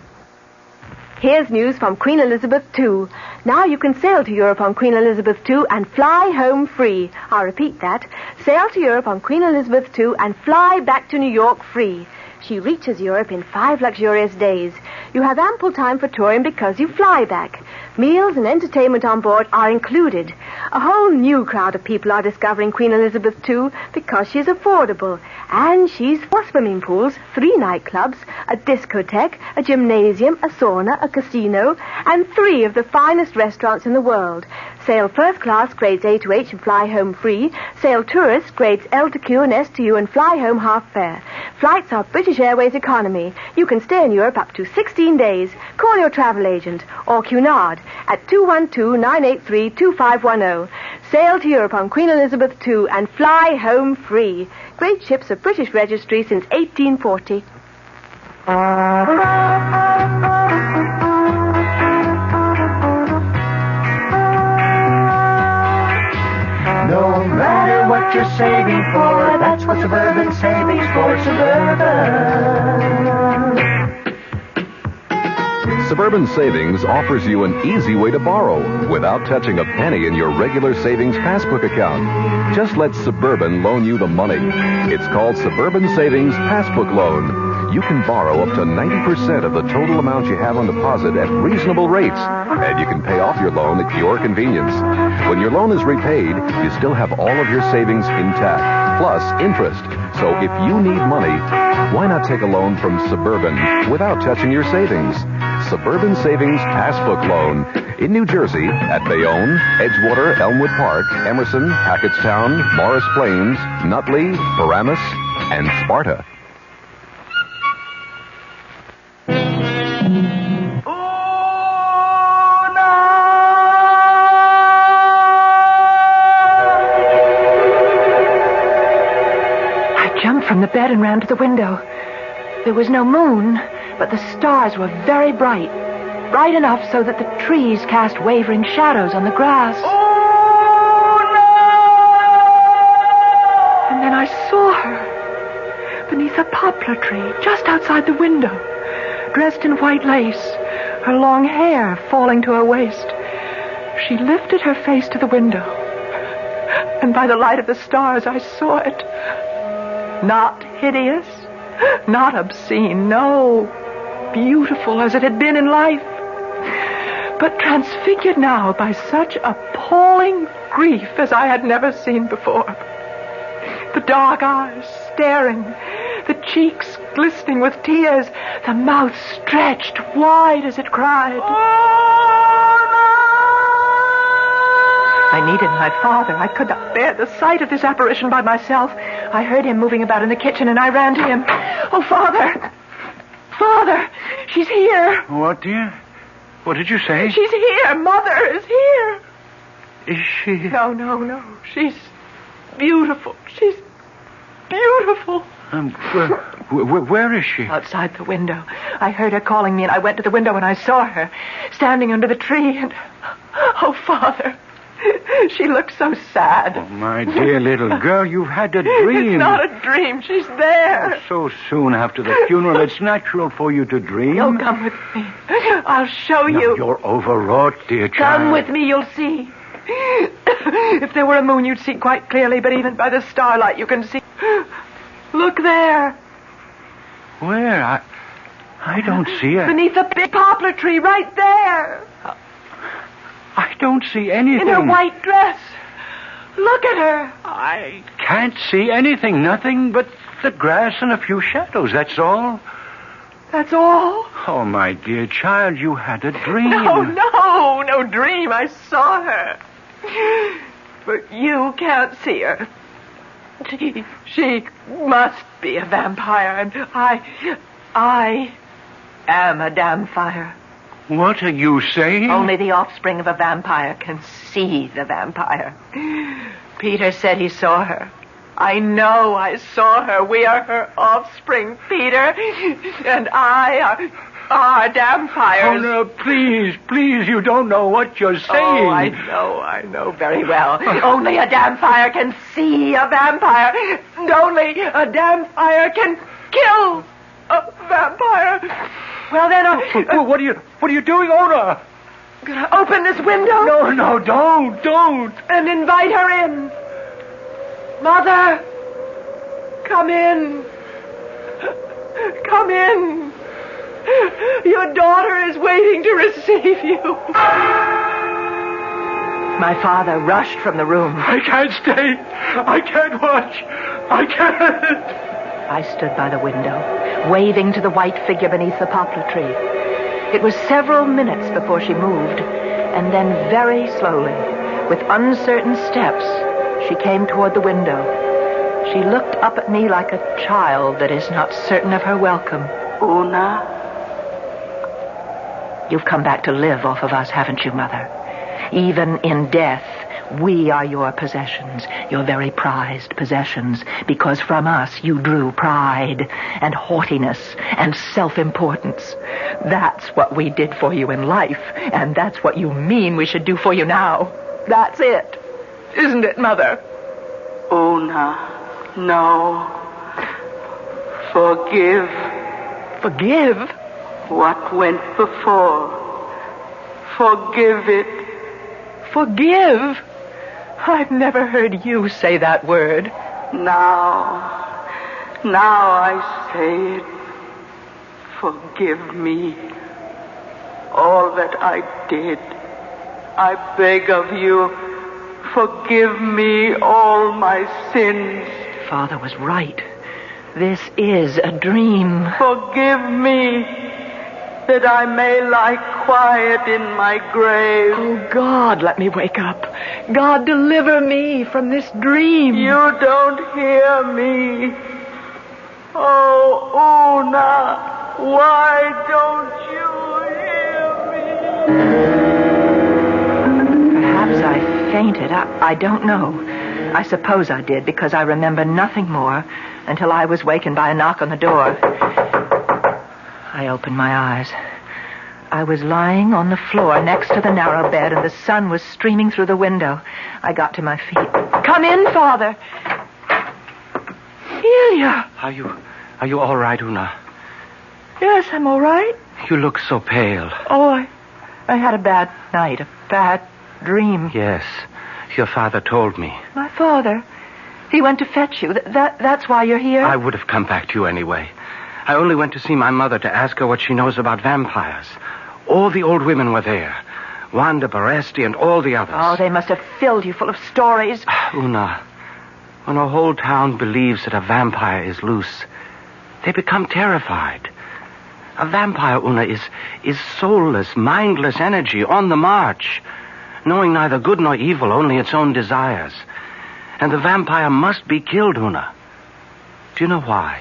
Here's news from Queen Elizabeth II. Now you can sail to Europe on Queen Elizabeth II and fly home free. I'll repeat that. Sail to Europe on Queen Elizabeth II and fly back to New York free. She reaches Europe in 5 luxurious days. You have ample time for touring because you fly back. Meals and entertainment on board are included. A whole new crowd of people are discovering Queen Elizabeth II because she's affordable. And she's 4 swimming pools, 3 nightclubs, a discotheque, a gymnasium, a sauna, a casino, and 3 of the finest restaurants in the world. Sail first class grades A to H and fly home free. Sail tourist grades L to Q and S to U and fly home half fare. Flights are British Airways economy. You can stay in Europe up to 16 days. Call your travel agent or Cunard at 212-983-2510. Sail to Europe on Queen Elizabeth II and fly home free. Great ships of British registry since 1840. No matter what you're saving for, that's what Suburban Savings for Suburban. Suburban Savings offers you an easy way to borrow without touching a penny in your regular savings passbook account. Just let Suburban loan you the money. It's called Suburban Savings Passbook Loan. You can borrow up to 90% of the total amount you have on deposit at reasonable rates, and you can pay off your loan at your convenience. When your loan is repaid, you still have all of your savings intact, plus interest. So if you need money, why not take a loan from Suburban without touching your savings? Suburban Savings Passbook Loan in New Jersey at Bayonne, Edgewater, Elmwood Park, Emerson, Hackettstown, Morris Plains, Nutley, Paramus, and Sparta. From the bed and ran to the window. There was no moon, but the stars were very bright. Bright enough so that the trees cast wavering shadows on the grass. And then I saw her beneath a poplar tree just outside the window, dressed in white lace, her long hair falling to her waist. She lifted her face to the window, and by the light of the stars I saw it. Not hideous, not obscene, no, beautiful as it had been in life, but transfigured now by such appalling grief as I had never seen before. The dark eyes staring, the cheeks glistening with tears, the mouth stretched wide as it cried. I needed my father. I could not bear the sight of this apparition by myself. I heard him moving about in the kitchen, and I ran to him. Oh, Father! Father! She's here! What, dear? What did you say? She's here! Mother is here! Is she? No. She's beautiful. She's beautiful. Where is she? Outside the window. I heard her calling me, and I went to the window, and I saw her standing under the tree, and... Oh, Father... She looks so sad. Oh, my dear little girl, you've had a dream. It's not a dream. She's there. So soon after the funeral, it's natural for you to dream. You'll come with me. I'll show you. You're overwrought, dear child. Come with me, you'll see. If there were a moon, you'd see quite clearly, but even by the starlight, you can see. Look there. Where? I don't see it. Beneath the big poplar tree, right there. I don't see anything. In her white dress. Look at her. I can't see anything. Nothing but the grass and a few shadows. That's all. That's all? Oh, my dear child, you had a dream. No dream. I saw her. But you can't see her. She must be a vampire, and I am a damn fire. What are you saying? Only the offspring of a vampire can see the vampire. Peter said he saw her. I know I saw her. We are her offspring, Peter. And I are vampires. Oh, no, please, you don't know what you're saying. Oh, I know very well. Only a vampire can see a vampire. And only a vampire can kill a vampire. Well, then What are you doing, Ona? Gonna open this window? No, don't. And invite her in. Mother, come in. Come in. Your daughter is waiting to receive you. My father rushed from the room. I can't stay. I can't watch. I can't. I stood by the window, waving to the white figure beneath the poplar tree. It was several minutes before she moved, and then very slowly, with uncertain steps, she came toward the window. She looked up at me like a child that is not certain of her welcome. Una? You've come back to live off of us, haven't you, Mother? Even in death, we are your possessions, your very prized possessions, because from us you drew pride and haughtiness and self-importance. That's what we did for you in life, and that's what you mean we should do for you now. That's it. Isn't it, Mother? Una, no. Forgive. Forgive? What went before. Forgive it. Forgive? I've never heard you say that word. Now I say it. Forgive me. All that I did. I beg of you, forgive me all my sins. Father was right. This is a dream. Forgive me, that I may lie quiet in my grave. Oh, God, let me wake up. God, deliver me from this dream. You don't hear me. Oh, Una, why don't you hear me? Perhaps I fainted. I don't know. I suppose I did, because I remember nothing more until I was wakened by a knock on the door. I opened my eyes. I was lying on the floor next to the narrow bed, and the sun was streaming through the window. I got to my feet. Come in, Father. Ilya. Are you all right, Una? Yes, I'm all right. You look so pale. Oh, I had a bad night, a bad dream. Yes, your father told me. My father? He went to fetch you. That's why you're here? I would have come back to you anyway. I only went to see my mother to ask her what she knows about vampires. All the old women were there. Wanda Baresti and all the others. Oh, they must have filled you full of stories. Una, when a whole town believes that a vampire is loose, they become terrified. A vampire, Una, is soulless, mindless energy on the march, knowing neither good nor evil, only its own desires. And the vampire must be killed, Una. Do you know why?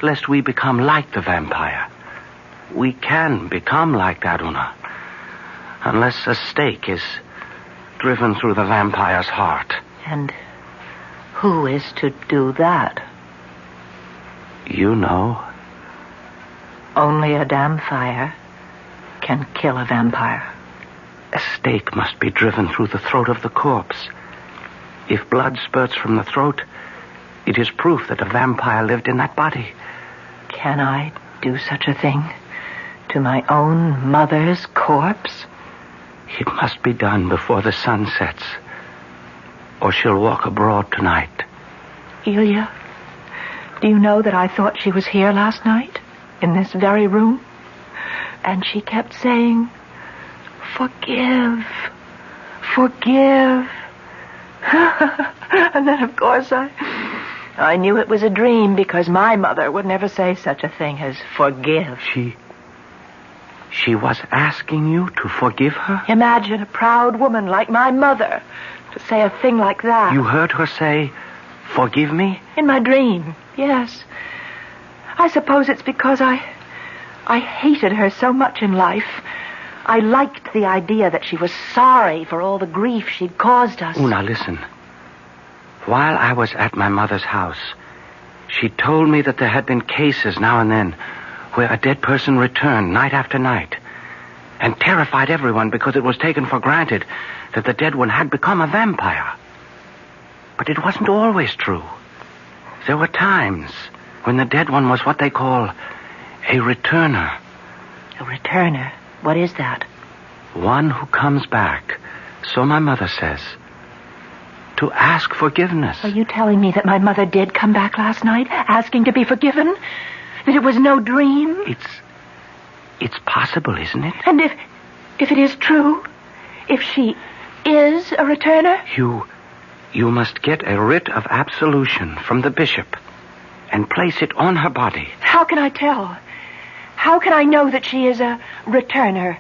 Lest we become like the vampire. We can become like that, Una, unless a stake is driven through the vampire's heart. And who is to do that? You know. Only a damn fire can kill a vampire. A stake must be driven through the throat of the corpse. If blood spurts from the throat, it is proof that a vampire lived in that body. Can I do such a thing to my own mother's corpse? It must be done before the sun sets, or she'll walk abroad tonight. Ilya, do you know that I thought she was here last night, in this very room? And she kept saying, forgive, forgive. And then, of course, I knew it was a dream, because my mother would never say such a thing as forgive. She was asking you to forgive her? Imagine a proud woman like my mother to say a thing like that. You heard her say, forgive me? In my dream, yes. I suppose it's because I hated her so much in life. I liked the idea that she was sorry for all the grief she'd caused us. Una, listen. While I was at my mother's house, she told me that there had been cases now and then where a dead person returned night after night and terrified everyone because it was taken for granted that the dead one had become a vampire. But it wasn't always true. There were times when the dead one was what they call a returner. A returner? What is that? One who comes back, so my mother says, to ask forgiveness. Are you telling me that my mother did come back last night, asking to be forgiven? That it was no dream? It's possible, isn't it? And if it is true, if she is a returner? You must get a writ of absolution from the bishop and place it on her body. How can I tell? How can I know that she is a returner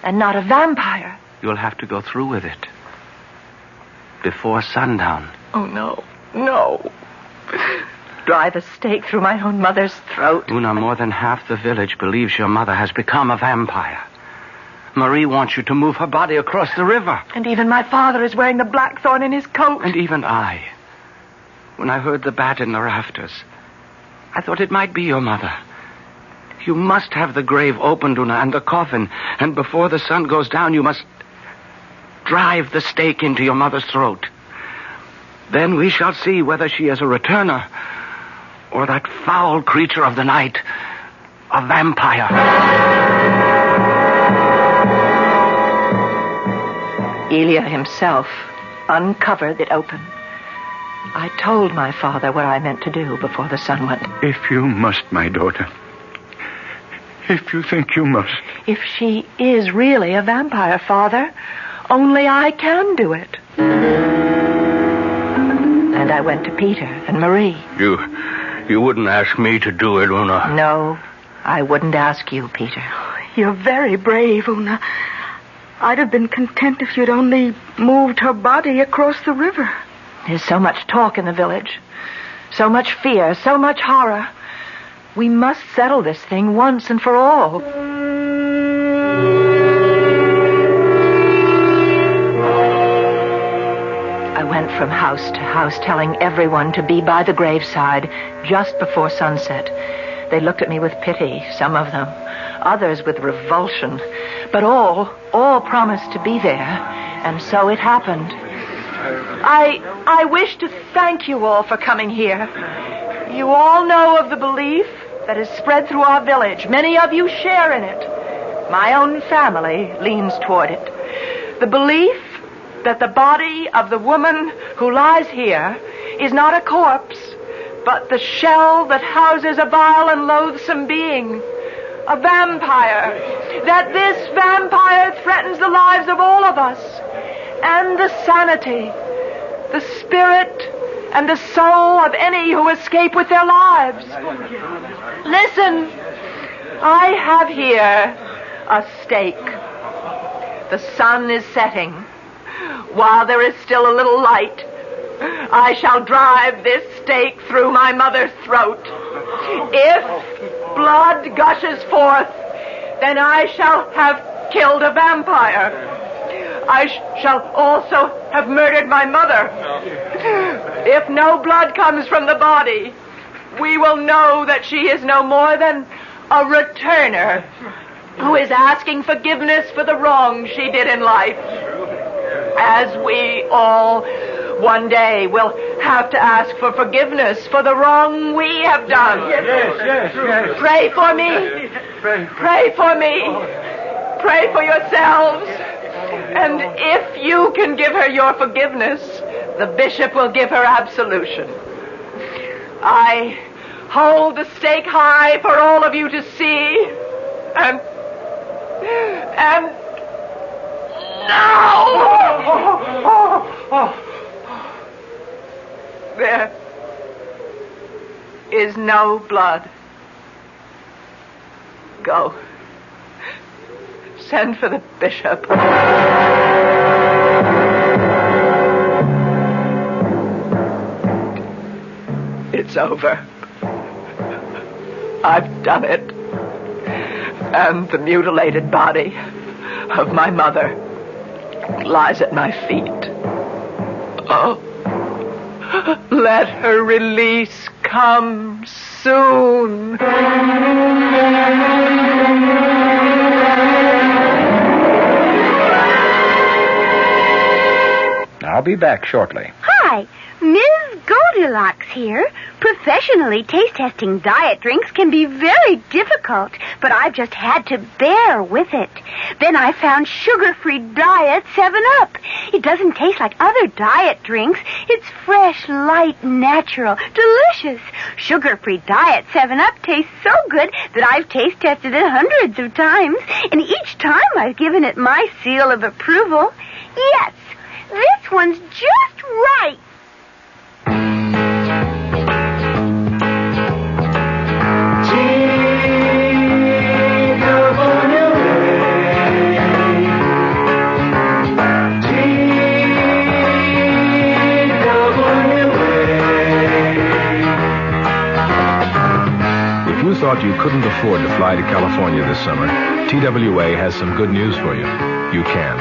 and not a vampire? You'll have to go through with it before sundown. Oh, no. No. Drive a stake through my own mother's throat. Una, more than half the village believes your mother has become a vampire. Marie wants you to move her body across the river. And even my father is wearing the blackthorn in his coat. And even I. When I heard the bat in the rafters, I thought it might be your mother. You must have the grave opened, Una, and the coffin. And before the sun goes down, you must drive the stake into your mother's throat. Then we shall see whether she is a returner or that foul creature of the night, a vampire. Elia himself uncovered it open. I told my father what I meant to do before the sun went. If you must, my daughter. If you think you must. If she is really a vampire, Father, only I can do it. And I went to Peter and Marie. You wouldn't ask me to do it, Una. No, I wouldn't ask you, Peter. You're very brave, Una. I'd have been content if you'd only moved her body across the river. There's so much talk in the village. So much fear, so much horror. We must settle this thing once and for all. I went from house to house telling everyone to be by the graveside just before sunset. They looked at me with pity, some of them, others with revulsion. But all promised to be there, and so it happened. I wish to thank you all for coming here. You all know of the belief that is spread through our village. Many of you share in it. My own family leans toward it. The belief that the body of the woman who lies here is not a corpse, but the shell that houses a vile and loathsome being, a vampire. That this vampire threatens the lives of all of us, and the sanity, the spirit, and the soul of any who escape with their lives. Listen, I have here a stake. The sun is setting. While there is still a little light, I shall drive this stake through my mother's throat. If blood gushes forth, then I shall have killed a vampire. I shall also have murdered my mother. If no blood comes from the body, we will know that she is no more than a returner who is asking forgiveness for the wrong she did in life. As we all one day will have to ask for forgiveness for the wrong we have done. Yes. Pray for me. Pray for me. Pray for yourselves. And if you can give her your forgiveness, the bishop will give her absolution. I hold the stake high for all of you to see. And now! There is no blood. Go. Send for the bishop. It's over. I've done it. And the mutilated body of my mother lies at my feet. Oh, let her release come soon. I'll be back shortly. Hi, Ms. Goldilocks here. Professionally taste-testing diet drinks can be very difficult, but I've just had to bear with it. Then I found sugar-free Diet 7-Up. It doesn't taste like other diet drinks. It's fresh, light, natural, delicious. Sugar-free Diet 7-Up tastes so good that I've taste-tested it hundreds of times, and each time I've given it my seal of approval. Yes, this one's just right. Saw thought you couldn't afford to fly to California this summer, TWA has some good news for you. You can.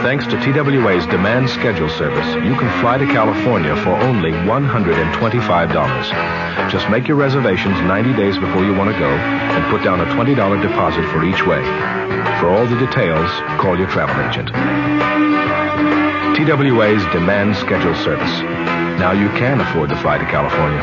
Thanks to TWA's demand schedule service, you can fly to California for only $125. Just make your reservations 90 days before you want to go and put down a $20 deposit for each way. For all the details, call your travel agent. TWA's demand schedule service. Now you can afford to fly to California.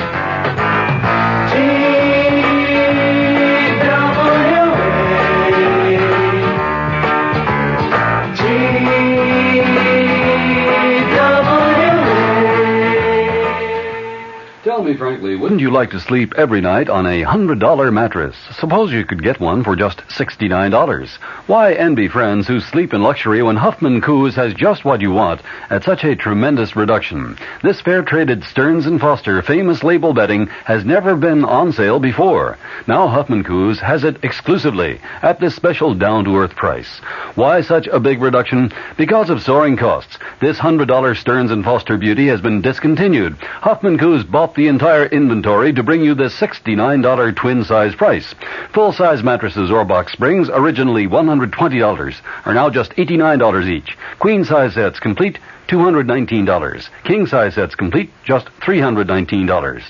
Tell me frankly, wouldn't you like to sleep every night on a $100 mattress? Suppose you could get one for just $69. Why envy friends who sleep in luxury when Huffman Coos has just what you want at such a tremendous reduction? This fair-traded Stearns & Foster famous label bedding has never been on sale before. Now Huffman Coos has it exclusively at this special down-to-earth price. Why such a big reduction? Because of soaring costs. This $100 Stearns & Foster beauty has been discontinued. Huffman Coos bought the entire inventory to bring you the $69 twin-size price. Full-size mattresses or box springs, originally $120, are now just $89 each. Queen-size sets complete, $219. King-size sets complete, just $319.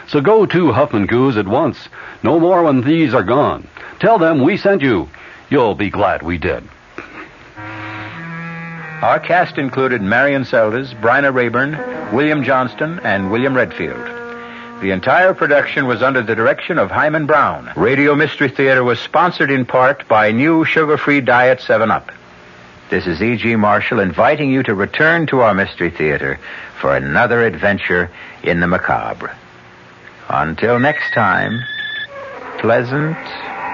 So go to Huffman Coos at once. No more when these are gone. Tell them we sent you. You'll be glad we did. Our cast included Marion Seldes, Bryna Rayburn, William Johnston, and William Redfield. The entire production was under the direction of Hyman Brown. Radio Mystery Theater was sponsored in part by new sugar-free diet 7-Up. This is E.G. Marshall inviting you to return to our Mystery Theater for another adventure in the macabre. Until next time, pleasant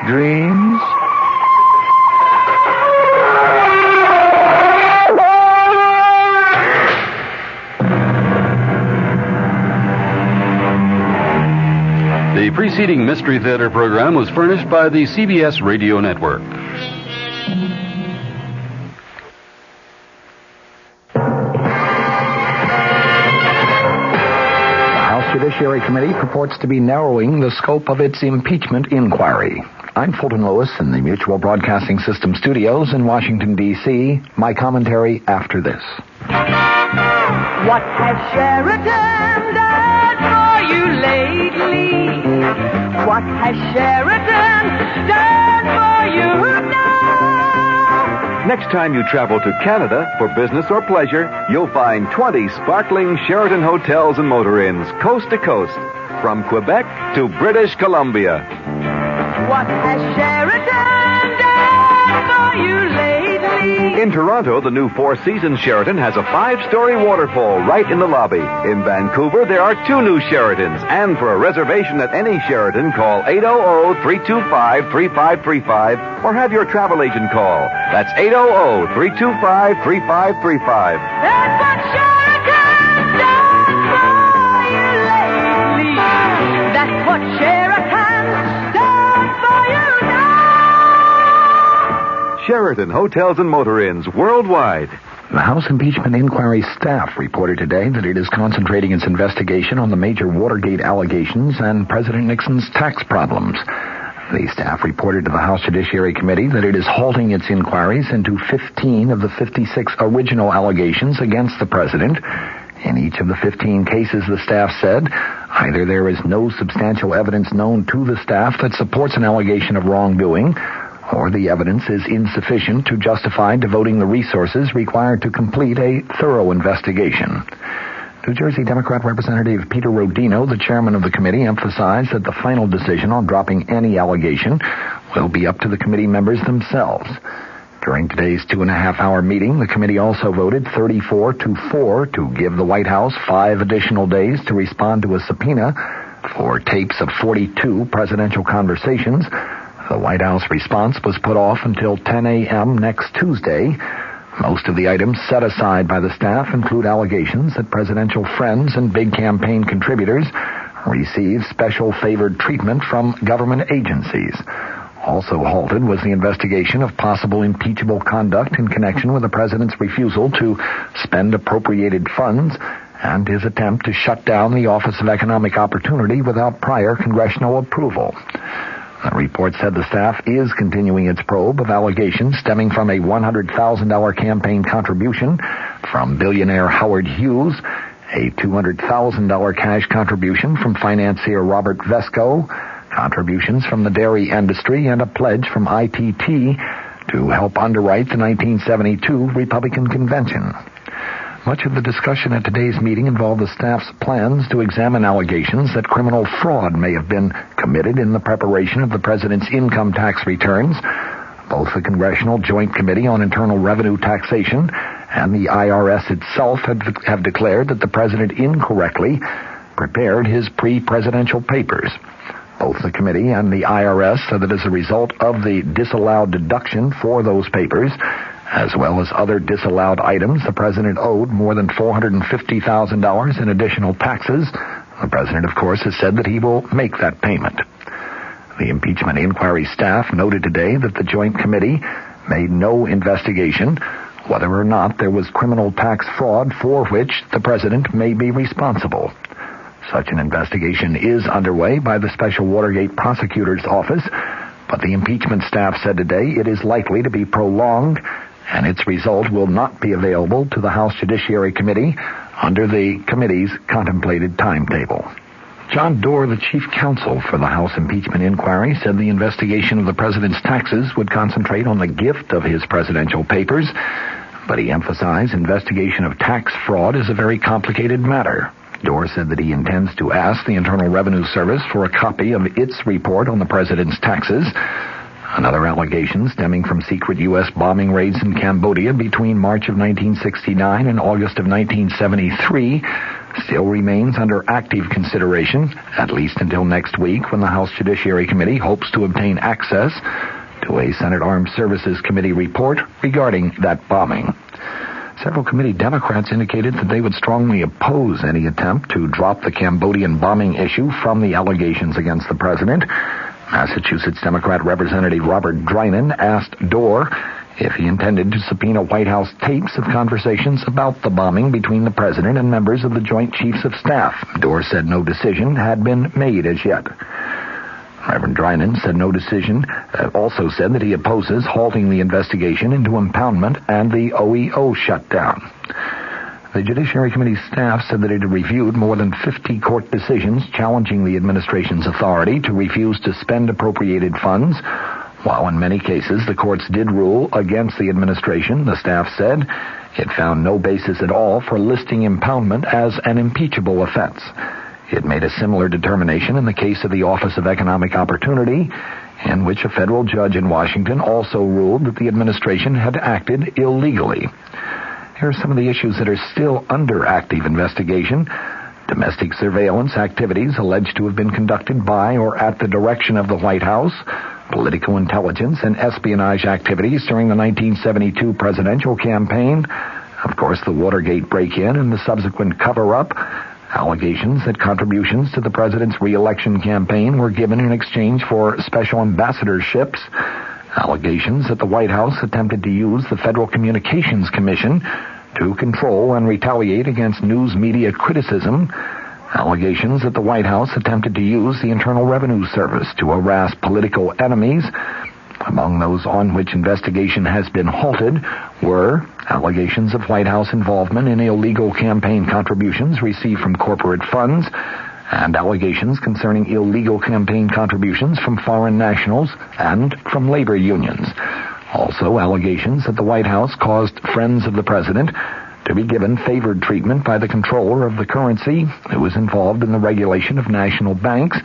dreams. The preceding Mystery Theater program was furnished by the CBS Radio Network. The House Judiciary Committee purports to be narrowing the scope of its impeachment inquiry. I'm Fulton Lewis in the Mutual Broadcasting System studios in Washington, D.C. My commentary after this. What has Sheridan done for you lately? What has Sheridan done for you now? Next time you travel to Canada for business or pleasure, you'll find 20 sparkling Sheraton hotels and motor inns, coast to coast, from Quebec to British Columbia. What has Sheridan done for you lately? In Toronto, the new Four Seasons Sheraton has a 5-story waterfall right in the lobby. In Vancouver, there are 2 new Sheratons. And for a reservation at any Sheraton, call 800-325-3535 or have your travel agent call. That's 800-325-3535. That's what Sheridan done for you lately. That's what Sheridan done for you now. Sheraton Hotels and Motor Inns worldwide. The House Impeachment Inquiry staff reported today that it is concentrating its investigation on the major Watergate allegations and President Nixon's tax problems. The staff reported to the House Judiciary Committee that it is halting its inquiries into 15 of the 56 original allegations against the president. In each of the 15 cases, the staff said, either there is no substantial evidence known to the staff that supports an allegation of wrongdoing, or the evidence is insufficient to justify devoting the resources required to complete a thorough investigation. New Jersey Democrat Representative Peter Rodino, the chairman of the committee, emphasized that the final decision on dropping any allegation will be up to the committee members themselves. During today's 2.5-hour meeting, the committee also voted 34-4 to give the White House 5 additional days to respond to a subpoena for tapes of 42 presidential conversations. The White House response was put off until 10 a.m. next Tuesday. Most of the items set aside by the staff include allegations that presidential friends and big campaign contributors receive special favored treatment from government agencies. Also halted was the investigation of possible impeachable conduct in connection with the president's refusal to spend appropriated funds and his attempt to shut down the Office of Economic Opportunity without prior congressional approval. The report said the staff is continuing its probe of allegations stemming from a $100,000 campaign contribution from billionaire Howard Hughes, a $200,000 cash contribution from financier Robert Vesco, contributions from the dairy industry, and a pledge from ITT to help underwrite the 1972 Republican Convention. Much of the discussion at today's meeting involved the staff's plans to examine allegations that criminal fraud may have been committed in the preparation of the president's income tax returns. Both the Congressional Joint Committee on Internal Revenue Taxation and the IRS itself have declared that the president incorrectly prepared his pre-presidential papers. Both the committee and the IRS said that as a result of the disallowed deduction for those papers, as well as other disallowed items, the president owed more than $450,000 in additional taxes. The president, of course, has said that he will make that payment. The impeachment inquiry staff noted today that the Joint Committee made no investigation whether or not there was criminal tax fraud for which the president may be responsible. Such an investigation is underway by the Special Watergate Prosecutor's Office, but the impeachment staff said today it is likely to be prolonged and its result will not be available to the House Judiciary Committee under the committee's contemplated timetable. John Doerr, the chief counsel for the House impeachment inquiry, said the investigation of the president's taxes would concentrate on the gift of his presidential papers, but he emphasized investigation of tax fraud is a very complicated matter. Doerr said that he intends to ask the Internal Revenue Service for a copy of its report on the president's taxes. Another allegation stemming from secret U.S. bombing raids in Cambodia between March of 1969 and August of 1973 still remains under active consideration, at least until next week when the House Judiciary Committee hopes to obtain access to a Senate Armed Services Committee report regarding that bombing. Several committee Democrats indicated that they would strongly oppose any attempt to drop the Cambodian bombing issue from the allegations against the president. Massachusetts Democrat Representative Robert Drinan asked Doerr if he intended to subpoena White House tapes of conversations about the bombing between the president and members of the Joint Chiefs of Staff. Doerr said no decision had been made as yet. Reverend Drinan said no decision, also said that he opposes halting the investigation into impoundment and the OEO shutdown. The Judiciary Committee staff said that it had reviewed more than 50 court decisions challenging the administration's authority to refuse to spend appropriated funds. While in many cases the courts did rule against the administration, the staff said it found no basis at all for listing impoundment as an impeachable offense. It made a similar determination in the case of the Office of Economic Opportunity, in which a federal judge in Washington also ruled that the administration had acted illegally. Here are some of the issues that are still under active investigation. Domestic surveillance activities alleged to have been conducted by or at the direction of the White House, political intelligence and espionage activities during the 1972 presidential campaign, of course the Watergate break-in and the subsequent cover-up, allegations that contributions to the president's re-election campaign were given in exchange for special ambassadorships, allegations that the White House attempted to use the Federal Communications Commission to control and retaliate against news media criticism, allegations that the White House attempted to use the Internal Revenue Service to harass political enemies. Among those on which investigation has been halted were allegations of White House involvement in illegal campaign contributions received from corporate funds and allegations concerning illegal campaign contributions from foreign nationals and from labor unions. Also, allegations that the White House caused friends of the president to be given favored treatment by the controller of the currency who was involved in the regulation of national banks.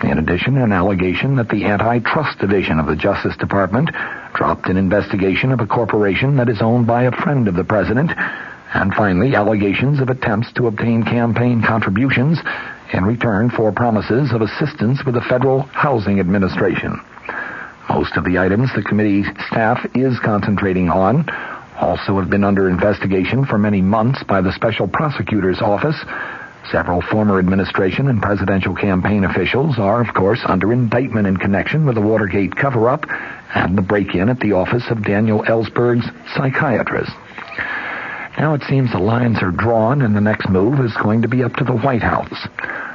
In addition, an allegation that the Antitrust Division of the Justice Department dropped an investigation of a corporation that is owned by a friend of the president. And finally, allegations of attempts to obtain campaign contributions in return for promises of assistance with the Federal Housing Administration. Most of the items the committee staff is concentrating on also have been under investigation for many months by the Special Prosecutor's Office. Several former administration and presidential campaign officials are, of course, under indictment in connection with the Watergate cover-up and the break-in at the office of Daniel Ellsberg's psychiatrist. Now it seems the lines are drawn, and the next move is going to be up to the White House.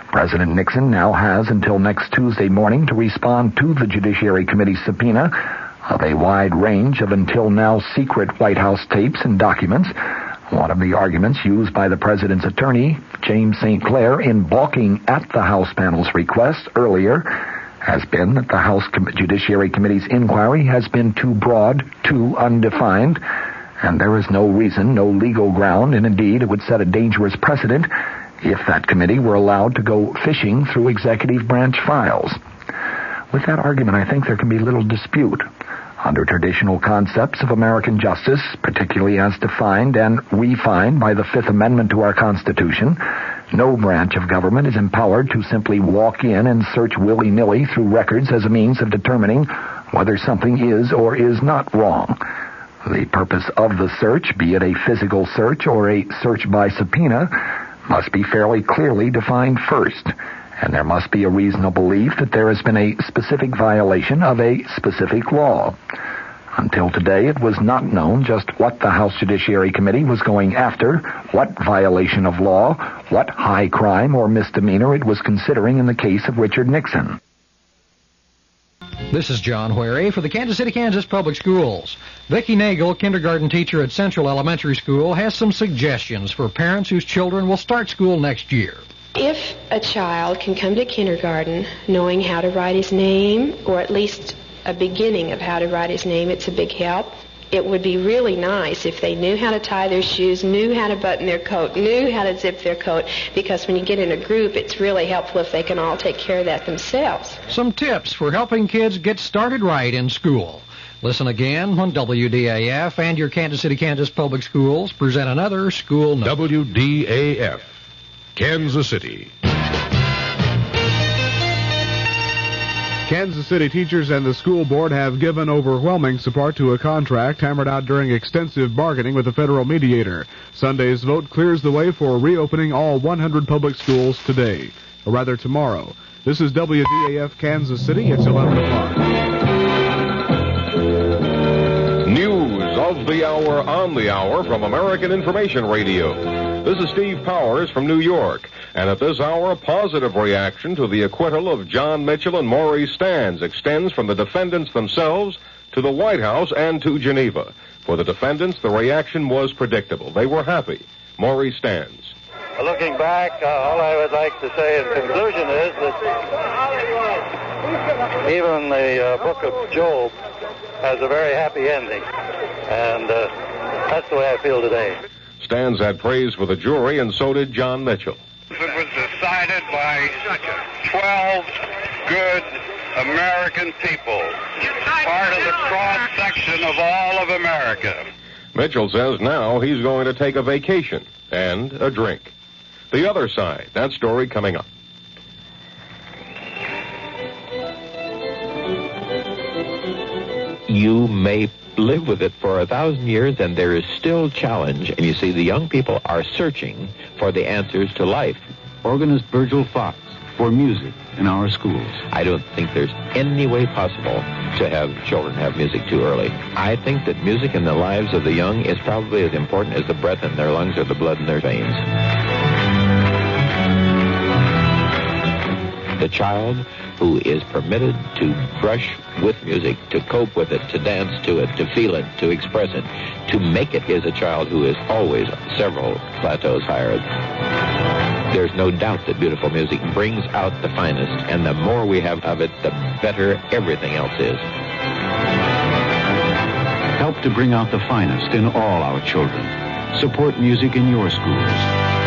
President Nixon now has until next Tuesday morning to respond to the Judiciary Committee's subpoena of a wide range of until now secret White House tapes and documents. One of the arguments used by the president's attorney, James St. Clair, in balking at the House panel's request earlier has been that the House Judiciary Committee's inquiry has been too broad, too undefined, and there is no reason, no legal ground, and indeed it would set a dangerous precedent if that committee were allowed to go fishing through executive branch files. With that argument, I think there can be little dispute. Under traditional concepts of American justice, particularly as defined and refined by the Fifth Amendment to our Constitution, no branch of government is empowered to simply walk in and search willy-nilly through records as a means of determining whether something is or is not wrong. The purpose of the search, be it a physical search or a search by subpoena, must be fairly clearly defined first, and there must be a reasonable belief that there has been a specific violation of a specific law. Until today, it was not known just what the House Judiciary Committee was going after, what violation of law, what high crime or misdemeanor it was considering in the case of Richard Nixon. This is John Wherry for the Kansas City, Kansas Public Schools. Vicki Nagel, kindergarten teacher at Central Elementary School, has some suggestions for parents whose children will start school next year. If a child can come to kindergarten knowing how to write his name, or at least a beginning of how to write his name, it's a big help. It would be really nice if they knew how to tie their shoes, knew how to button their coat, knew how to zip their coat, because when you get in a group, it's really helpful if they can all take care of that themselves. Some tips for helping kids get started right in school. Listen again when WDAF and your Kansas City, Kansas Public Schools present another school note. WDAF, Kansas City. Kansas City teachers and the school board have given overwhelming support to a contract hammered out during extensive bargaining with a federal mediator. Sunday's vote clears the way for reopening all 100 public schools today, or rather tomorrow. This is WDAF Kansas City. It's 11 o'clock. News of the hour on the hour from American Information Radio. This is Steve Powers from New York. And at this hour, a positive reaction to the acquittal of John Mitchell and Maurice Stans extends from the defendants themselves to the White House and to Geneva. For the defendants, the reaction was predictable. They were happy. Maurice Stans. Looking back, all I would like to say in conclusion is that even the book of Job has a very happy ending. And that's the way I feel today. Stans had praise for the jury, and so did John Mitchell. It was decided by 12 good American people, part of the cross-section of all of America. Mitchell says now he's going to take a vacation and a drink. The other side, that story coming up. You may live with it for 1,000 years, and there is still challenge. And you see, the young people are searching for the answers to life. Organist Virgil Fox for music in our schools. I don't think there's any way possible to have children have music too early. I think that music in the lives of the young is probably as important as the breath in their lungs or the blood in their veins. The child who is permitted to brush with music, to cope with it, to dance to it, to feel it, to express it, to make it, is a child who is always several plateaus higher. There's no doubt that beautiful music brings out the finest, and the more we have of it, the better everything else is. Help to bring out the finest in all our children. Support music in your schools.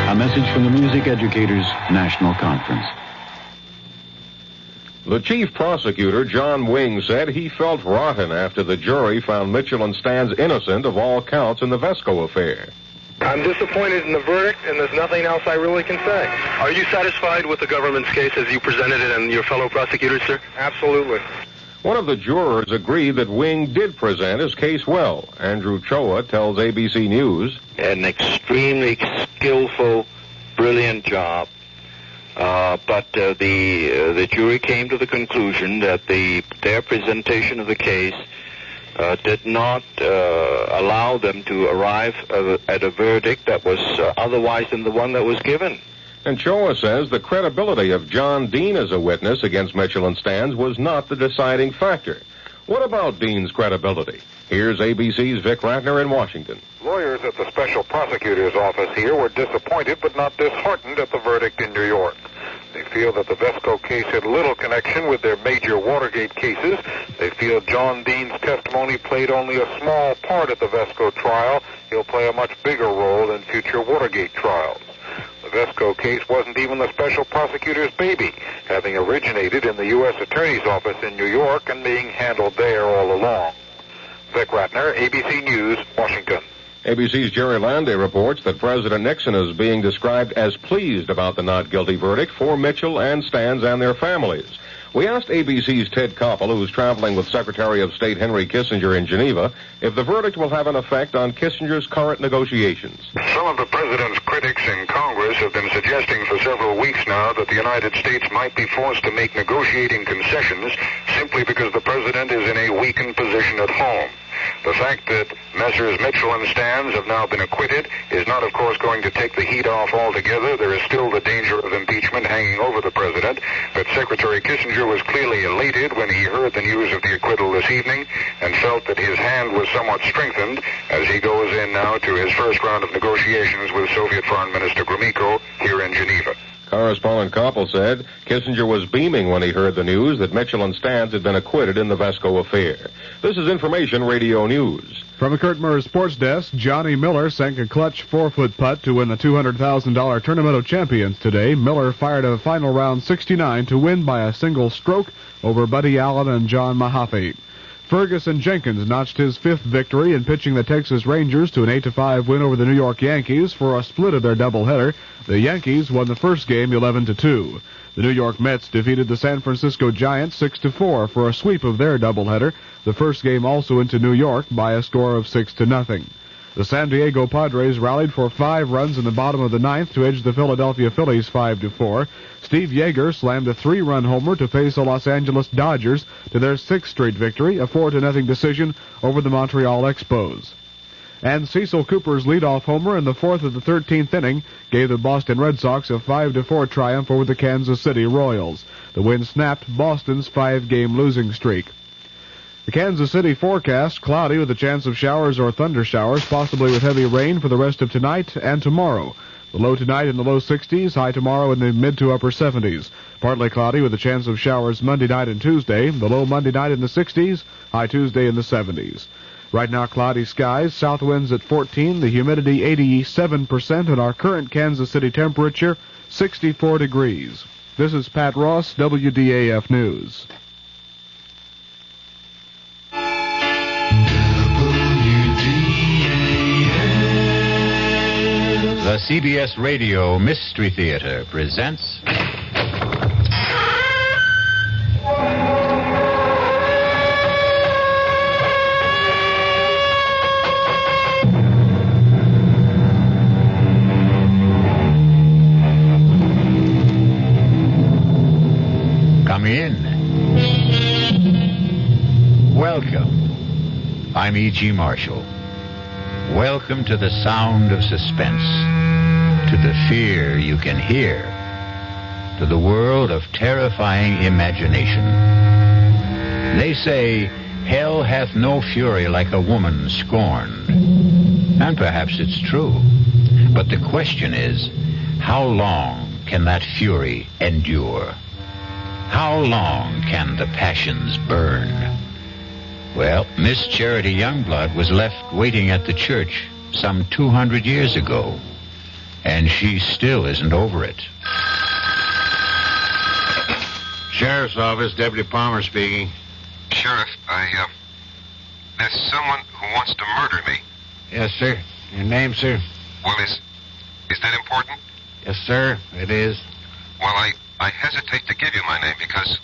A message from the Music Educators National Conference. The chief prosecutor, John Wing, said he felt rotten after the jury found Mitchell and Stans innocent of all counts in the Vesco affair. I'm disappointed in the verdict, and there's nothing else I really can say. Are you satisfied with the government's case as you presented it and your fellow prosecutors, sir? Absolutely. One of the jurors agreed that Wing did present his case well. Andrew Choa tells ABC News. An extremely skillful, brilliant job. But the jury came to the conclusion that their presentation of the case did not allow them to arrive at a verdict that was otherwise than the one that was given. And Choa says the credibility of John Dean as a witness against Mitchell and Stans was not the deciding factor. What about Dean's credibility? Here's ABC's Vic Ratner in Washington. Lawyers at the special prosecutor's office here were disappointed but not disheartened at the verdict in New York. They feel that the Vesco case had little connection with their major Watergate cases. They feel John Dean's testimony played only a small part at the Vesco trial. He'll play a much bigger role in future Watergate trials. The Vesco case wasn't even the special prosecutor's baby, having originated in the U.S. Attorney's Office in New York and being handled there all along. Vic Ratner, ABC News, Washington. ABC's Jerry Landay reports that President Nixon is being described as pleased about the not guilty verdict for Mitchell and Stans and their families. We asked ABC's Ted Koppel, who's traveling with Secretary of State Henry Kissinger in Geneva, if the verdict will have an effect on Kissinger's current negotiations. Some of the president's critics in Congress have been suggesting for several weeks now that the United States might be forced to make negotiating concessions simply because the president is in a weakened position at home. The fact that Messrs. Mitchell and Stans have now been acquitted is not, of course, going to take the heat off altogether. There is still the danger of impeachment hanging over the president, but Secretary Kissinger was clearly elated when he heard the news of the acquittal this evening and felt that his hand was somewhat strengthened as he goes in now to his first round of negotiations with Soviet Foreign Minister Gromyko here in Geneva. Correspondent Koppel said Kissinger was beaming when he heard the news that Mitchell and Stans had been acquitted in the Vesco affair. This is Information Radio News. From the Kurt Murray Sports Desk, Johnny Miller sank a clutch 4-foot putt to win the $200,000 Tournament of Champions today. Miller fired a final round 69 to win by a single stroke over Buddy Allen and John Mahaffey. Ferguson Jenkins notched his fifth victory in pitching the Texas Rangers to an 8-5 win over the New York Yankees for a split of their doubleheader. The Yankees won the first game 11-2. The New York Mets defeated the San Francisco Giants 6-4 for a sweep of their doubleheader. The first game also into New York by a score of 6-0. The San Diego Padres rallied for 5 runs in the bottom of the ninth to edge the Philadelphia Phillies 5-4. Steve Yeager slammed a 3-run homer to face the Los Angeles Dodgers to their 6th straight victory, a 4-0 decision over the Montreal Expos. And Cecil Cooper's leadoff homer in the 4th of the 13th inning gave the Boston Red Sox a 5-4 triumph over the Kansas City Royals. The win snapped Boston's 5-game losing streak. The Kansas City forecast, cloudy with a chance of showers or thunder showers, possibly with heavy rain for the rest of tonight and tomorrow. The low tonight in the low 60s, high tomorrow in the mid to upper 70s. Partly cloudy with a chance of showers Monday night and Tuesday. The low Monday night in the 60s, high Tuesday in the 70s. Right now, cloudy skies, south winds at 14, the humidity 87%, and our current Kansas City temperature, 64 degrees. This is Pat Ross, WDAF News. The CBS Radio Mystery Theater presents... Come in. Welcome. I'm E.G. Marshall. Welcome to the sound of suspense, to the fear you can hear, to the world of terrifying imagination. They say, hell hath no fury like a woman scorned. And perhaps it's true. But the question is, how long can that fury endure? How long can the passions burn? Well, Miss Charity Youngblood was left waiting at the church some 200 years ago, and she still isn't over it. Sheriff's Office, Deputy Palmer speaking. Sheriff, there's someone who wants to murder me. Yes, sir. Your name, sir? Well, is that important? Yes, sir, it is. Well, I hesitate to give you my name because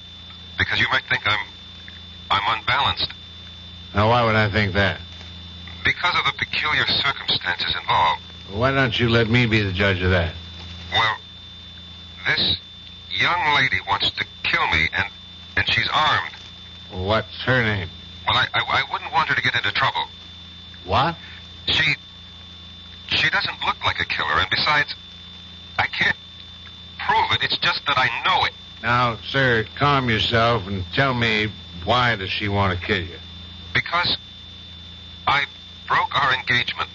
you might think I'm unbalanced. Now, why would I think that? Because of the peculiar circumstances involved. Why don't you let me be the judge of that? Well, this young lady wants to kill me, and she's armed. What's her name? Well, I wouldn't want her to get into trouble. What? She doesn't look like a killer, and besides, I can't prove it. It's just that I know it. Now, sir, calm yourself and tell me, why does she want to kill you? Because I broke our engagement.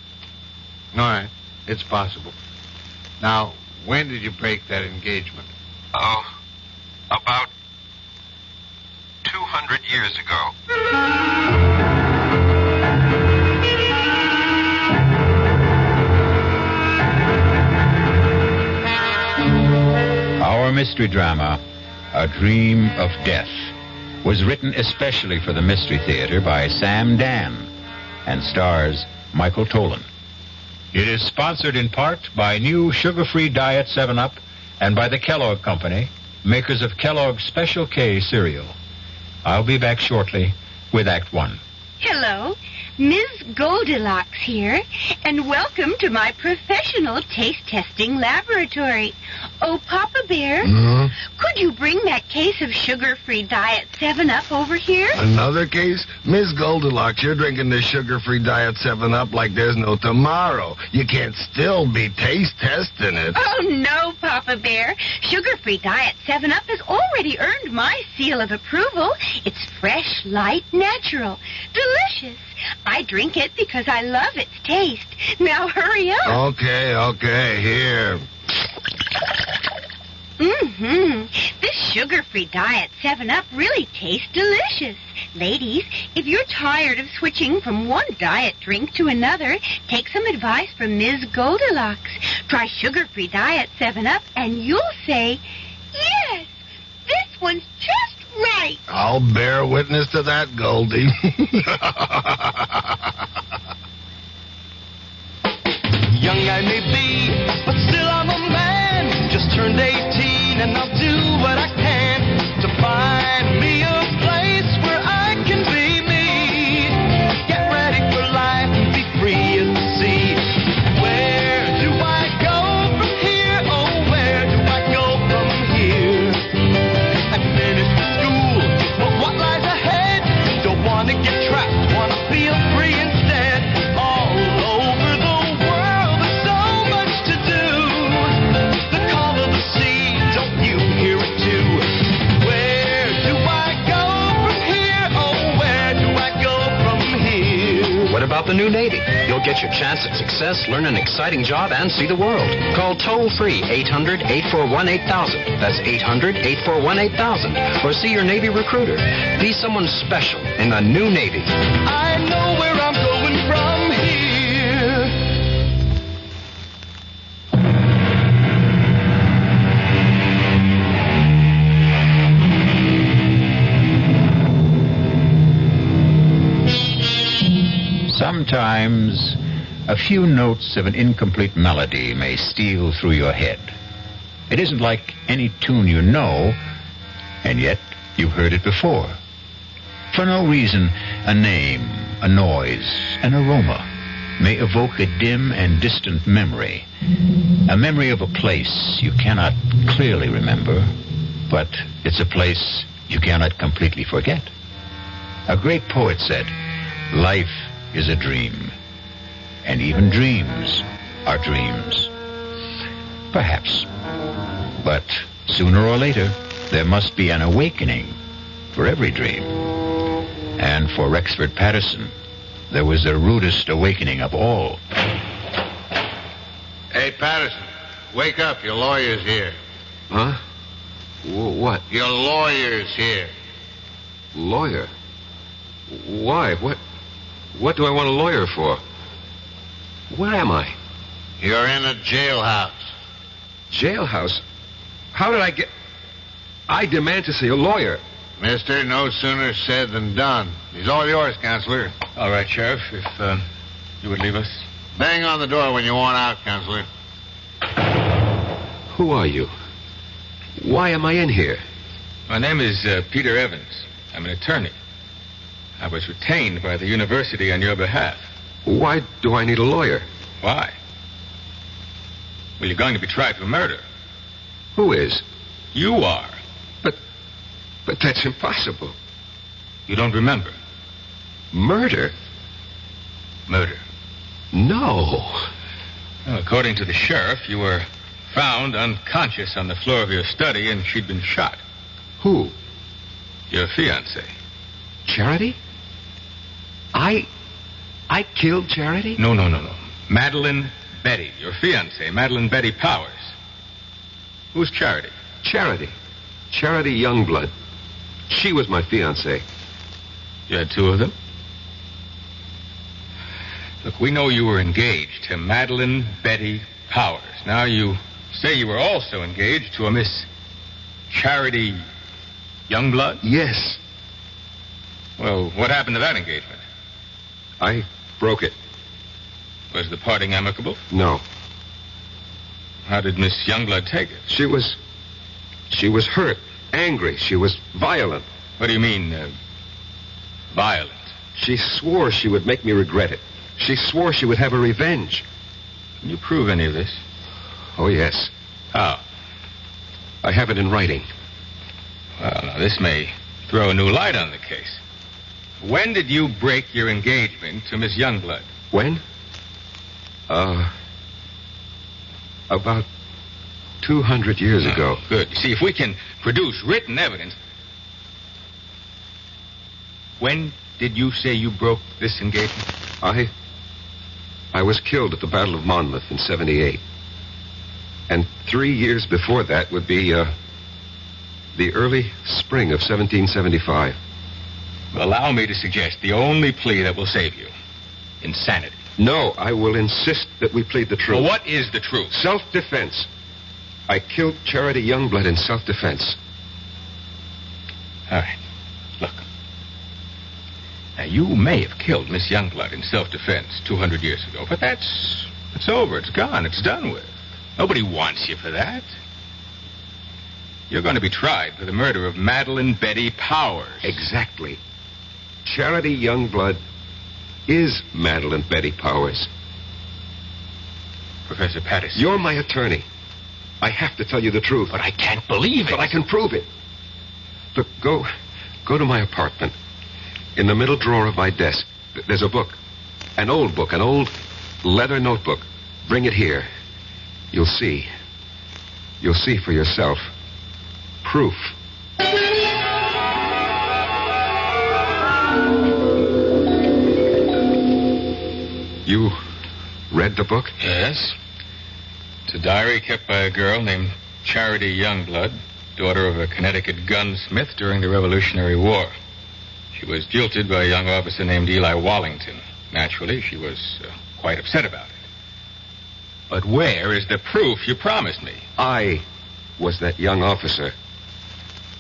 All right, it's possible. Now, when did you break that engagement? Oh, about 200 years ago. Our mystery drama, A Dream of Death, was written especially for the Mystery Theater by Sam Dan and stars Michael Tolan. It is sponsored in part by new sugar-free Diet 7-Up and by the Kellogg Company, makers of Kellogg's Special K cereal. I'll be back shortly with Act 1. Hello, Ms. Goldilocks here, and welcome to my professional taste testing laboratory. Oh, Papa Bear, could you bring that case of sugar-free Diet 7-Up over here? Another case? Miss Goldilocks, you're drinking this sugar-free Diet 7-Up like there's no tomorrow. You can't still be taste testing it. Oh, no, Papa Bear. Sugar-free Diet 7-Up has already earned my seal of approval. It's fresh, light, natural, delicious. I drink it because I love its taste. Now hurry up. Okay, here. This sugar-free Diet 7-Up really tastes delicious. Ladies, if you're tired of switching from one diet drink to another, take some advice from Ms. Goldilocks. Try sugar-free Diet 7-Up and you'll say, yes, this one's just right. I'll bear witness to that, Goldie. Young I may be, but still I'm a man. Just turned 18 and I'll do what I can to find me a place where I can be me. Get ready for life and be free as the sea. Where do I go from here? Oh, where do I go from here? I finished school, but what lies ahead? Don't want to get trapped, want to feel free instead. All over the world, there's so much to do. The call of the sea, don't you hear it too? Where do I go from here? Oh, where do I go from here? What about the new Navy? You'll get your chance at success, learn an exciting job, and see the world. Call toll-free 800-841-8000. That's 800-841-8000. Or see your Navy recruiter. Be someone special in the new Navy. I know where I'm going from here. Sometimes a few notes of an incomplete melody may steal through your head. It isn't like any tune you know, and yet you've heard it before. For no reason, a name, a noise, an aroma may evoke a dim and distant memory. A memory of a place you cannot clearly remember, but it's a place you cannot completely forget. A great poet said, "Life is a dream, and even dreams are dreams." Perhaps. But sooner or later, there must be an awakening for every dream. And for Rexford Patterson, there was the rudest awakening of all. Hey, Patterson, wake up. Your lawyer's here. Huh? What? Your lawyer's here. Lawyer? Why? What do I want a lawyer for? Where am I? You're in a jailhouse. Jailhouse? How did I get... I demand to see a lawyer. Mister, no sooner said than done. He's all yours, Counselor. All right, Sheriff, if you would leave us. Bang on the door when you want out, Counselor. Who are you? Why am I in here? My name is Peter Evans. I'm an attorney. I was retained by the university on your behalf. Why do I need a lawyer? Why? Well, you're going to be tried for murder. Who is? You are. But that's impossible. You don't remember? Murder? Murder. No. Well, according to the sheriff, you were found unconscious on the floor of your study, and she'd been shot. Who? Your fiancée. Charity? I killed Charity? No. Madeline Betty, your fiancée, Madeline Betty Powers. Who's Charity? Charity Youngblood. She was my fiancée. You had two of them? Look, we know you were engaged to Madeline Betty Powers. Now you say you were also engaged to a Miss Charity Youngblood? Yes. Well, what happened to that engagement? I broke it. Was the parting amicable? No. How did Miss Youngblood take it? She was hurt, angry. She was violent. What do you mean, violent? She swore she would make me regret it. She swore she would have a revenge. Can you prove any of this? Oh, yes. How? I have it in writing. Well, now, this may throw a new light on the case. When did you break your engagement to Miss Youngblood? When? About 200 years ago. Good. You see, if we can produce written evidence... When did you say you broke this engagement? I was killed at the Battle of Monmouth in 78. And 3 years before that would be, the early spring of 1775. Allow me to suggest the only plea that will save you. Insanity. No, I will insist that we plead the truth. Well, what is the truth? Self-defense. I killed Charity Youngblood in self-defense. All right. Look. Now, you may have killed Miss Youngblood in self-defense 200 years ago, but it's over. It's gone. It's done with. Nobody wants you for that. You're going to be tried for the murder of Madeline Betty Powers. Exactly. Charity Youngblood is Madeline Betty Powers. Professor Patterson. You're my attorney. I have to tell you the truth. But I can't believe it. But I can prove it. Look, go to my apartment. In the middle drawer of my desk, there's a book. An old book, an old leather notebook. Bring it here. You'll see. You'll see for yourself. Proof. You read the book? Yes. It's a diary kept by a girl named Charity Youngblood, daughter of a Connecticut gunsmith during the Revolutionary War. She was jilted by a young officer named Eli Wallington. Naturally, she was quite upset about it. But where is the proof you promised me? I was that young officer.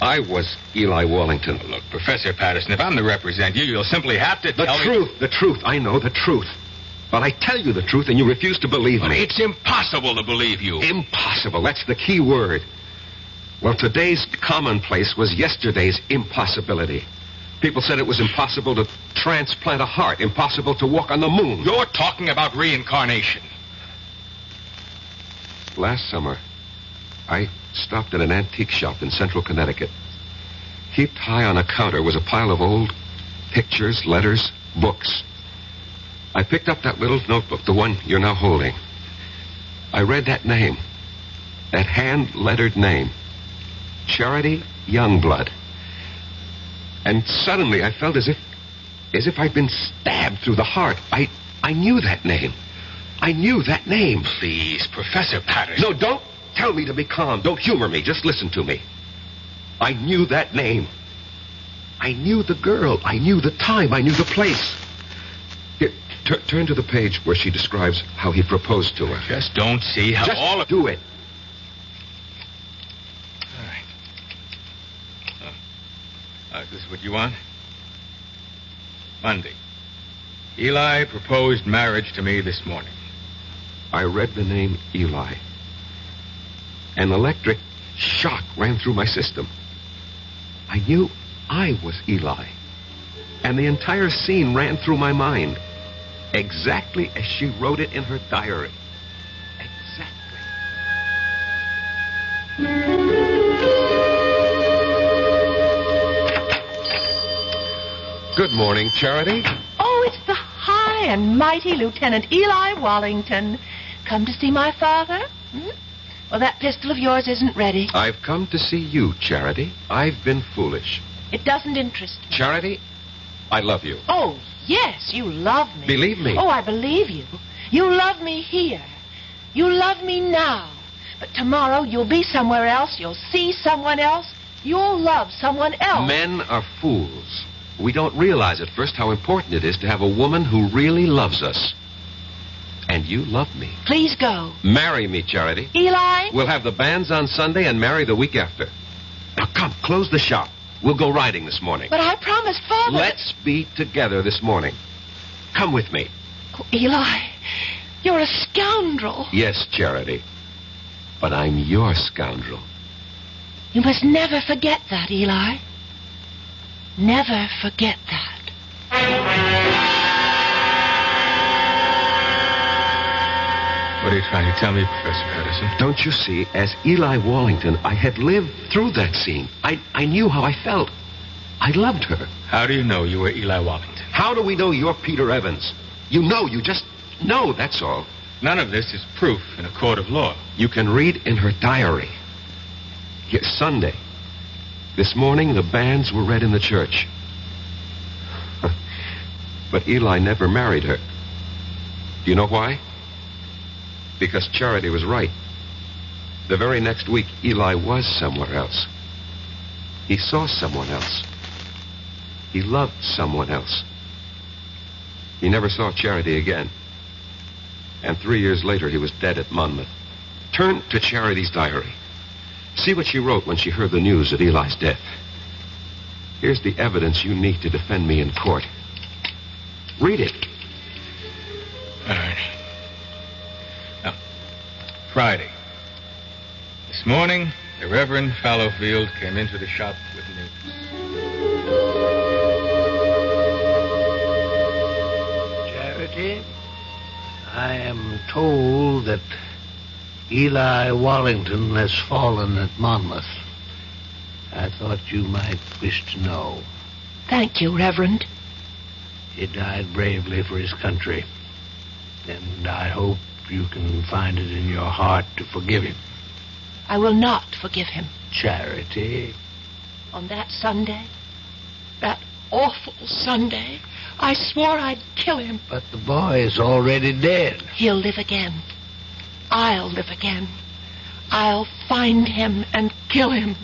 I was Eli Wallington. Oh, look, Professor Patterson, if I'm to represent you, you'll simply have to tell me... The truth. I know the truth. But I tell you the truth and you refuse to believe me. It's impossible to believe you. Impossible. That's the key word. Well, today's commonplace was yesterday's impossibility. People said it was impossible to transplant a heart, impossible to walk on the moon. You're talking about reincarnation. Last summer, I stopped at an antique shop in central Connecticut. Heaped high on a counter was a pile of old pictures, letters, books. I picked up that little notebook, the one you're now holding. I read that name, that hand-lettered name, Charity Youngblood. And suddenly I felt as if I'd been stabbed through the heart. I knew that name. I knew that name. Please, Professor Patterson. No, don't tell me to be calm. Don't humor me. Just listen to me. I knew that name. I knew the girl. I knew the time. I knew the place. Here, turn to the page where she describes how he proposed to her. Just don't see how all of... do it. All right. This is what you want? Monday. Eli proposed marriage to me this morning. I read the name Eli. An electric shock ran through my system. I knew I was Eli. And the entire scene ran through my mind. Exactly as she wrote it in her diary. Good morning, Charity. high and mighty Lieutenant Eli Wallington. Come to see my father? Well, that pistol of yours isn't ready. I've come to see you, Charity. I've been foolish. It doesn't interest me. Charity, I love you. Oh, yes, you love me. Believe me. Oh, I believe you. You love me here. You love me now. But tomorrow you'll be somewhere else. You'll see someone else. You'll love someone else. Men are fools. We don't realize at first how important it is to have a woman who really loves us. And you love me. Please go. Marry me, Charity. Eli? We'll have the banns on Sunday and marry the week after. Now, come, close the shop. We'll go riding this morning. But I promised Father... Let's be together this morning. Come with me. Oh, Eli, you're a scoundrel. Yes, Charity. But I'm your scoundrel. You must never forget that, Eli. Never forget that. What are you trying to tell me, Professor Patterson? Don't you see, as Eli Wallington, I had lived through that scene. I knew how I felt. I loved her. How do you know you were Eli Wallington? How do we know you're Peter Evans? You just know, that's all. None of this is proof in a court of law. You can read in her diary. Here, Sunday. This morning, the banns were read in the church. But Eli never married her. Do you know why? Because Charity was right. The very next week, Eli was somewhere else. He saw someone else. He loved someone else. He never saw Charity again. And 3 years later, he was dead at Monmouth. Turn to Charity's diary. See what she wrote when she heard the news of Eli's death. Here's the evidence you need to defend me in court. Read it. All right. Now, Friday. This morning, the Reverend Fallowfield came into the shop with news. Charity, I am told that Eli Wallington has fallen at Monmouth. I thought you might wish to know. Thank you, Reverend. He died bravely for his country. And I hope you can find it in your heart to forgive him. I will not forgive him. Charity. On that Sunday, that awful Sunday, I swore I'd kill him. But the boy is already dead. He'll live again. I'll live again. I'll find him and kill him.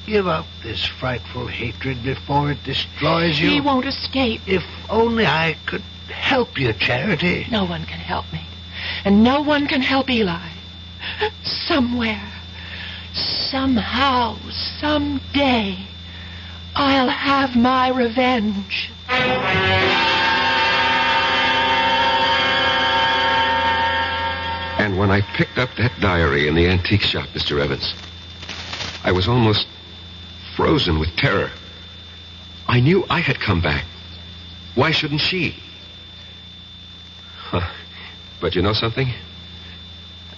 Give up this frightful hatred before it destroys you. He won't escape. If only I could help you, Charity. No one can help me. And no one can help Eli. Somewhere, somehow, someday, I'll have my revenge. And when I picked up that diary in the antique shop, Mr. Evans, I was almost frozen with terror. I knew I had come back. Why shouldn't she? But you know something?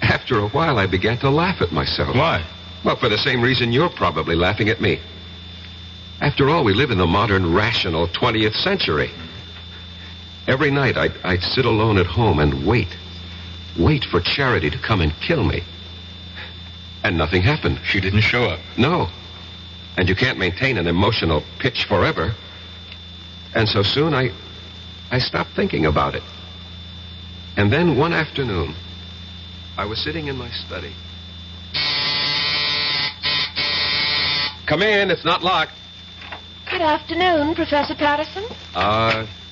After a while, I began to laugh at myself. Why? Well, for the same reason you're probably laughing at me. After all, we live in the modern, rational 20th century. Every night, I'd sit alone at home and wait for Charity to come and kill me. And nothing happened. She didn't show up. No. And you can't maintain an emotional pitch forever. And so soon, I stopped thinking about it. And then one afternoon, I was sitting in my study. Come in, it's not locked. Good afternoon, Professor Patterson.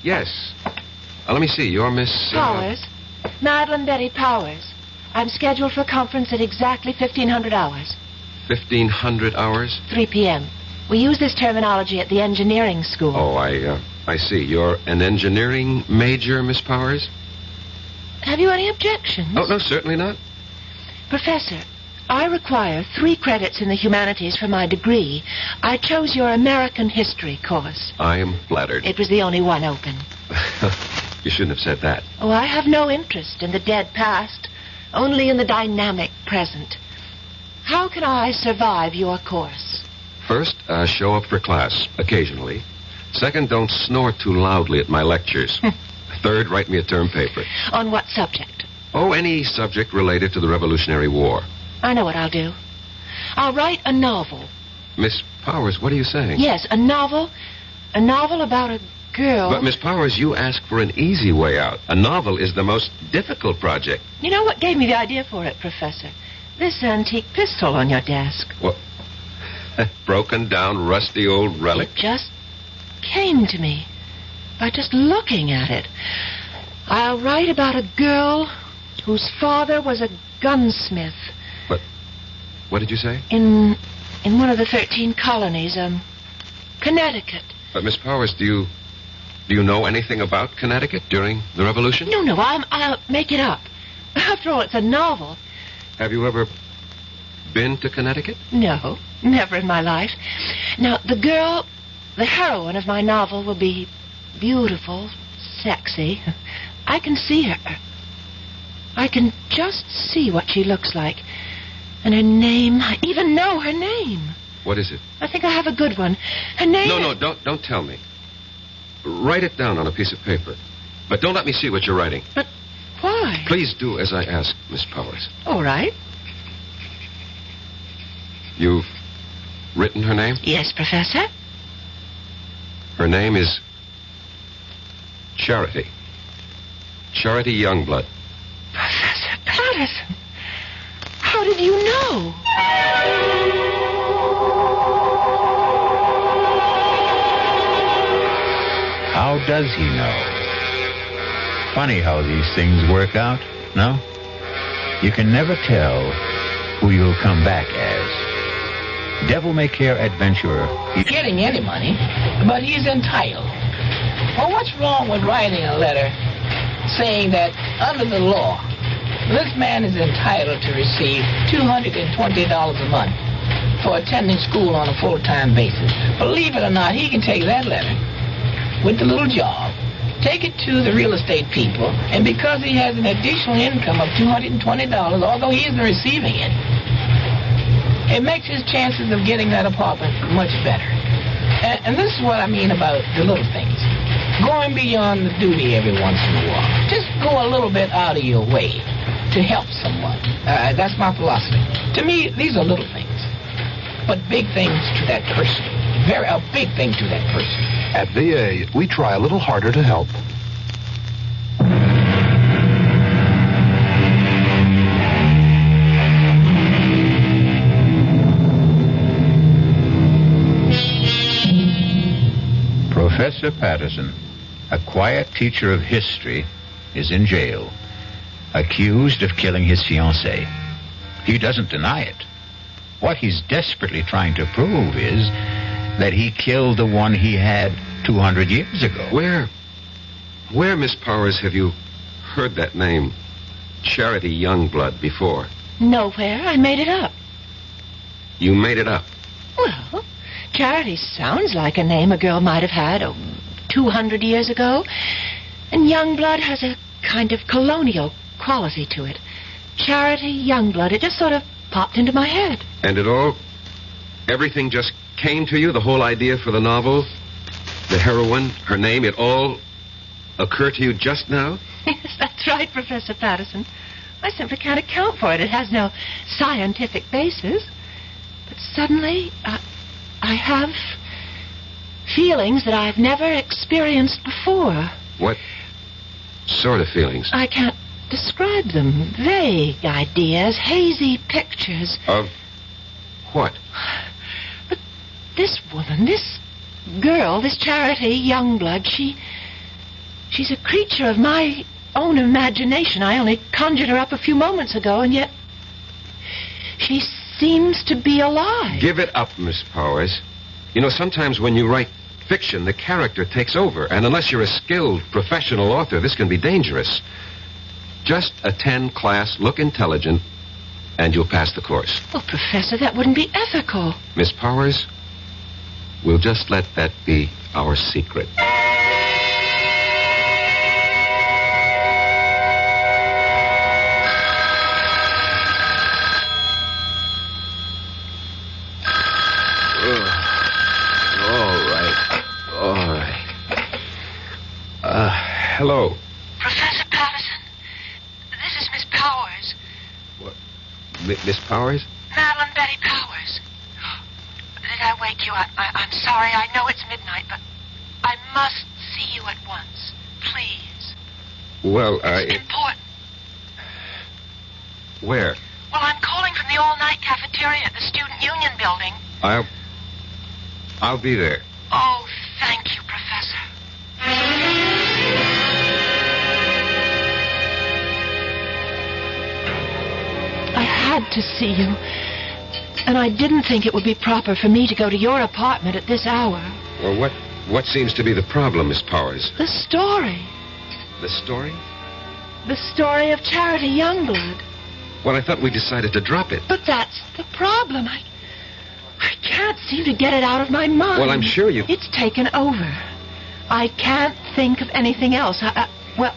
Yes. Let me see, you're Miss... Powers. Madeline Betty Powers. I'm scheduled for a conference at exactly 1500 hours. 1500 hours? 3 p.m. We use this terminology at the engineering school. Oh, I see. You're an engineering major, Miss Powers? Have you any objections? Oh, no, certainly not. Professor, I require 3 credits in the humanities for my degree. I chose your American history course. I am flattered. It was the only one open. You shouldn't have said that. Oh, I have no interest in the dead past, only in the dynamic present. How can I survive your course? First, show up for class, occasionally. Second, don't snore too loudly at my lectures. Third, write me a term paper. On what subject? Oh, any subject related to the Revolutionary War. I know what I'll do. I'll write a novel. Miss Powers, what are you saying? Yes, a novel. A novel about a girl. But, Miss Powers, you asked for an easy way out. A novel is the most difficult project. You know what gave me the idea for it, Professor? This antique pistol on your desk. What? Broken down, rusty old relic? It just came to me by just looking at it. I'll write about a girl whose father was a gunsmith. What did you say? In one of the 13 colonies, Connecticut. But, Miss Powers, do you know anything about Connecticut during the Revolution? No, I'll make it up. After all, it's a novel. Have you ever been to Connecticut? No, never in my life. Now, the girl, the heroine of my novel, will be beautiful, sexy. I can see her. I can just see what she looks like. And her name, I even know her name. What is it? I think I have a good one. Her name No, don't tell me. Write it down on a piece of paper. But don't let me see what you're writing. But why? Please do as I ask, Miss Powers. All right. You've written her name? Yes, Professor. Her name is Charity. Charity Youngblood. Professor Patterson. How did you know? How does he know? Funny how these things work out, no? You can never tell who you'll come back as. Devil-may-care adventurer. He's getting any money, but he's entitled. Well, what's wrong with writing a letter saying that under the law, this man is entitled to receive $220 a month for attending school on a full-time basis. Believe it or not, he can take that letter with the little job, take it to the real estate people, and because he has an additional income of $220, although he isn't receiving it, it makes his chances of getting that apartment much better. And this is what I mean about the little things. Going beyond the duty every once in a while. Just go a little bit out of your way to help someone. That's my philosophy. To me, these are little things, but big things to that person. A big thing to that person. At VA, we try a little harder to help. Professor Patterson, a quiet teacher of history, is in jail, accused of killing his fiancée. He doesn't deny it. What he's desperately trying to prove is that he killed the one he had 200 years ago. Where, Miss Powers, have you heard that name, Charity Youngblood, before? Nowhere. I made it up. You made it up? Well, Charity sounds like a name a girl might have had 200 years ago. And Youngblood has a kind of colonial quality to it. Charity Youngblood. It just sort of popped into my head. And everything just came to you, the whole idea for the novel, the heroine, her name, it all occurred to you just now? Yes, that's right, Professor Patterson. I simply can't account for it. It has no scientific basis. But suddenly, I have feelings that I've never experienced before. What sort of feelings? I can't describe them. Vague ideas, hazy pictures. Of what? But this woman, this girl, this Charity Youngblood, she's a creature of my own imagination. I only conjured her up a few moments ago, and yet she seems to be alive. Give it up, Miss Powers. You know, sometimes when you write fiction, the character takes over, and unless you're a skilled professional author, this can be dangerous. Just attend class, look intelligent, and you'll pass the course. Well, Professor, that wouldn't be ethical. Miss Powers, we'll just let that be our secret. All right. Hello. Miss Powers? Madeline Betty Powers. Did I wake you up? I'm sorry. I know it's midnight, but I must see you at once. Please. Well, It's important. Where? Well, I'm calling from the all-night cafeteria at the Student Union building. I'll be there. Oh, thank you, Professor. I had to see you. And I didn't think it would be proper for me to go to your apartment at this hour. Well, what seems to be the problem, Miss Powers? The story. The story? The story of Charity Youngblood. Well, I thought we decided to drop it. But that's the problem. I can't seem to get it out of my mind. Well, I'm sure you... It's taken over. I can't think of anything else. Well,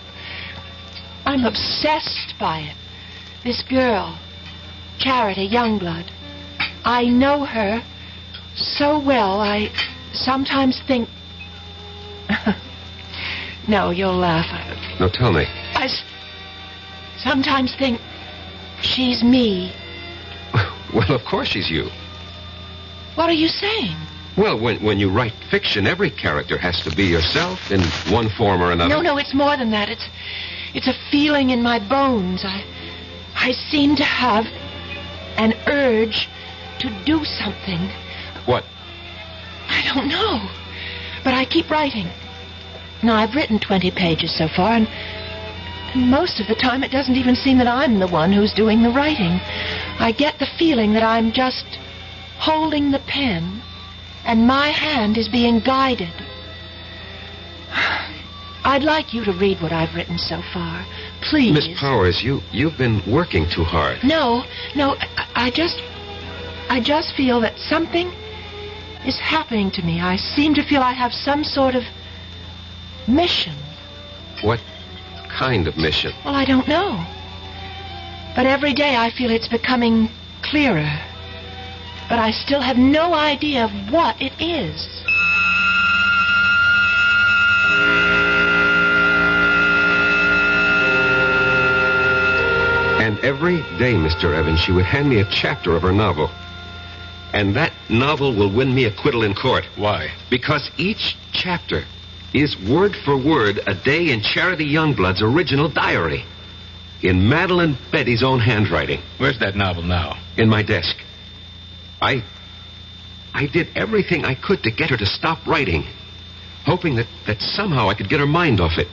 I'm obsessed by it. This girl, Charity Youngblood. I know her so well, I sometimes think... No, you'll laugh. No, tell me. I sometimes think she's me. Well, of course she's you. What are you saying? Well, when you write fiction, every character has to be yourself in one form or another. No, it's more than that. It's a feeling in my bones. I seem to have an urge to do something. What? I don't know. But I keep writing. Now, I've written 20 pages so far, and most of the time it doesn't even seem that I'm the one who's doing the writing. I get the feeling that I'm just holding the pen, and my hand is being guided. I'd like you to read what I've written so far. Please. Miss Powers, you've been working too hard. No, I just feel that something is happening to me. I seem to feel I have some sort of mission. What kind of mission? Well, I don't know. But every day I feel it's becoming clearer. But I still have no idea of what it is. And every day, Mr. Evans, she would hand me a chapter of her novel. And that novel will win me acquittal in court. Why? Because each chapter is word for word a day in Charity Youngblood's original diary. In Madeline Betty's own handwriting. Where's that novel now? In my desk. I did everything I could to get her to stop writing, hoping that somehow I could get her mind off it.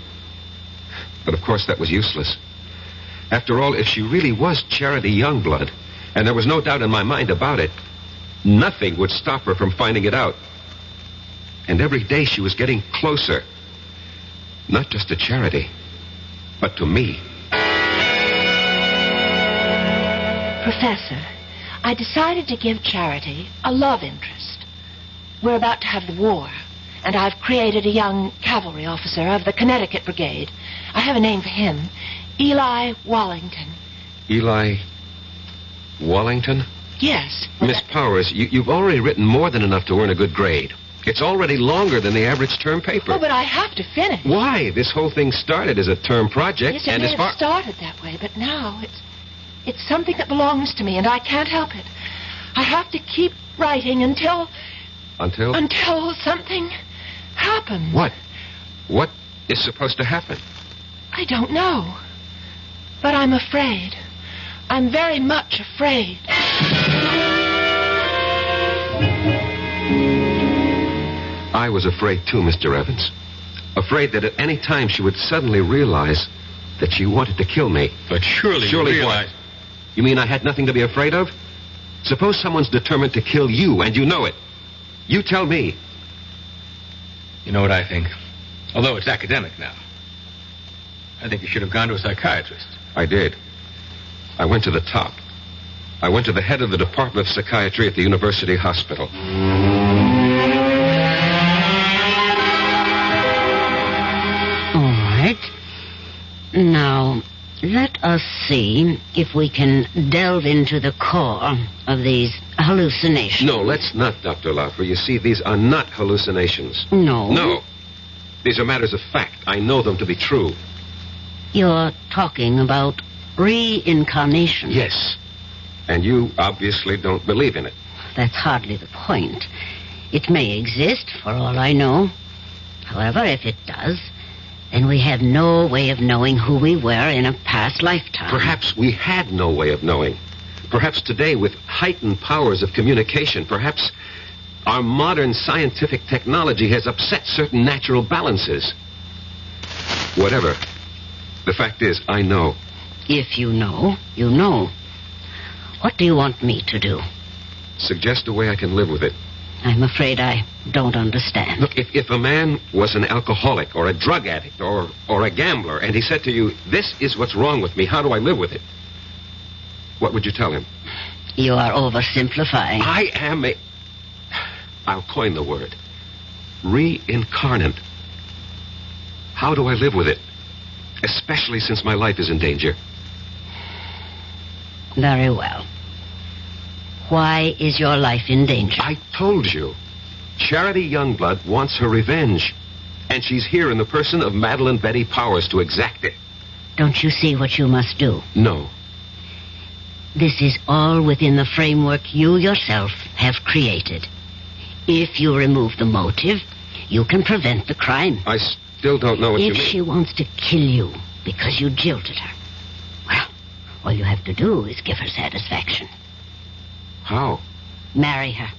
But of course that was useless. After all, if she really was Charity Youngblood, and there was no doubt in my mind about it, nothing would stop her from finding it out. And every day she was getting closer. Not just to Charity, but to me. Professor, I decided to give Charity a love interest. We're about to have the war, and I've created a young cavalry officer of the Connecticut Brigade. I have a name for him. Eli Wallington. Eli Wallington? Yes. Miss Powers, you've already written more than enough to earn a good grade. It's already longer than the average term paper. Oh, but I have to finish. Why? This whole thing started as a term project. Yes, it may have started that way, but now it's something that belongs to me, and I can't help it. I have to keep writing until... Until? Until something happens. What? What is supposed to happen? I don't know. But I'm afraid. I'm very much afraid. I was afraid too, Mr. Evans. Afraid that at any time she would suddenly realize that she wanted to kill me. But surely you realize... What? You mean I had nothing to be afraid of? Suppose someone's determined to kill you, and you know it. You tell me. You know what I think? Although it's academic now. I think you should have gone to a psychiatrist. I did. I went to the top. I went to the head of the Department of Psychiatry at the University Hospital. All right. Now, let us see if we can delve into the core of these hallucinations. No, let's not, Dr. Laufer. You see, these are not hallucinations. No? No. These are matters of fact. I know them to be true. You're talking about reincarnation. Yes. And you obviously don't believe in it. That's hardly the point. It may exist, for all I know. However, if it does, then we have no way of knowing who we were in a past lifetime. Perhaps we had no way of knowing. Perhaps today, with heightened powers of communication, perhaps our modern scientific technology has upset certain natural balances. Whatever. The fact is, I know. If you know, you know. What do you want me to do? Suggest a way I can live with it. I'm afraid I don't understand. Look, if a man was an alcoholic or a drug addict or a gambler, and he said to you, this is what's wrong with me, how do I live with it? What would you tell him? You are oversimplifying. I am I'll coin the word. Reincarnate. How do I live with it? Especially since my life is in danger. Very well. Why is your life in danger? I told you. Charity Youngblood wants her revenge. And she's here in the person of Madeline Betty Powers to exact it. Don't you see what you must do? No. This is all within the framework you yourself have created. If you remove the motive, you can prevent the crime. I still don't know what you mean. If she wants to kill you because you jilted her, well, all you have to do is give her satisfaction. How? Marry her.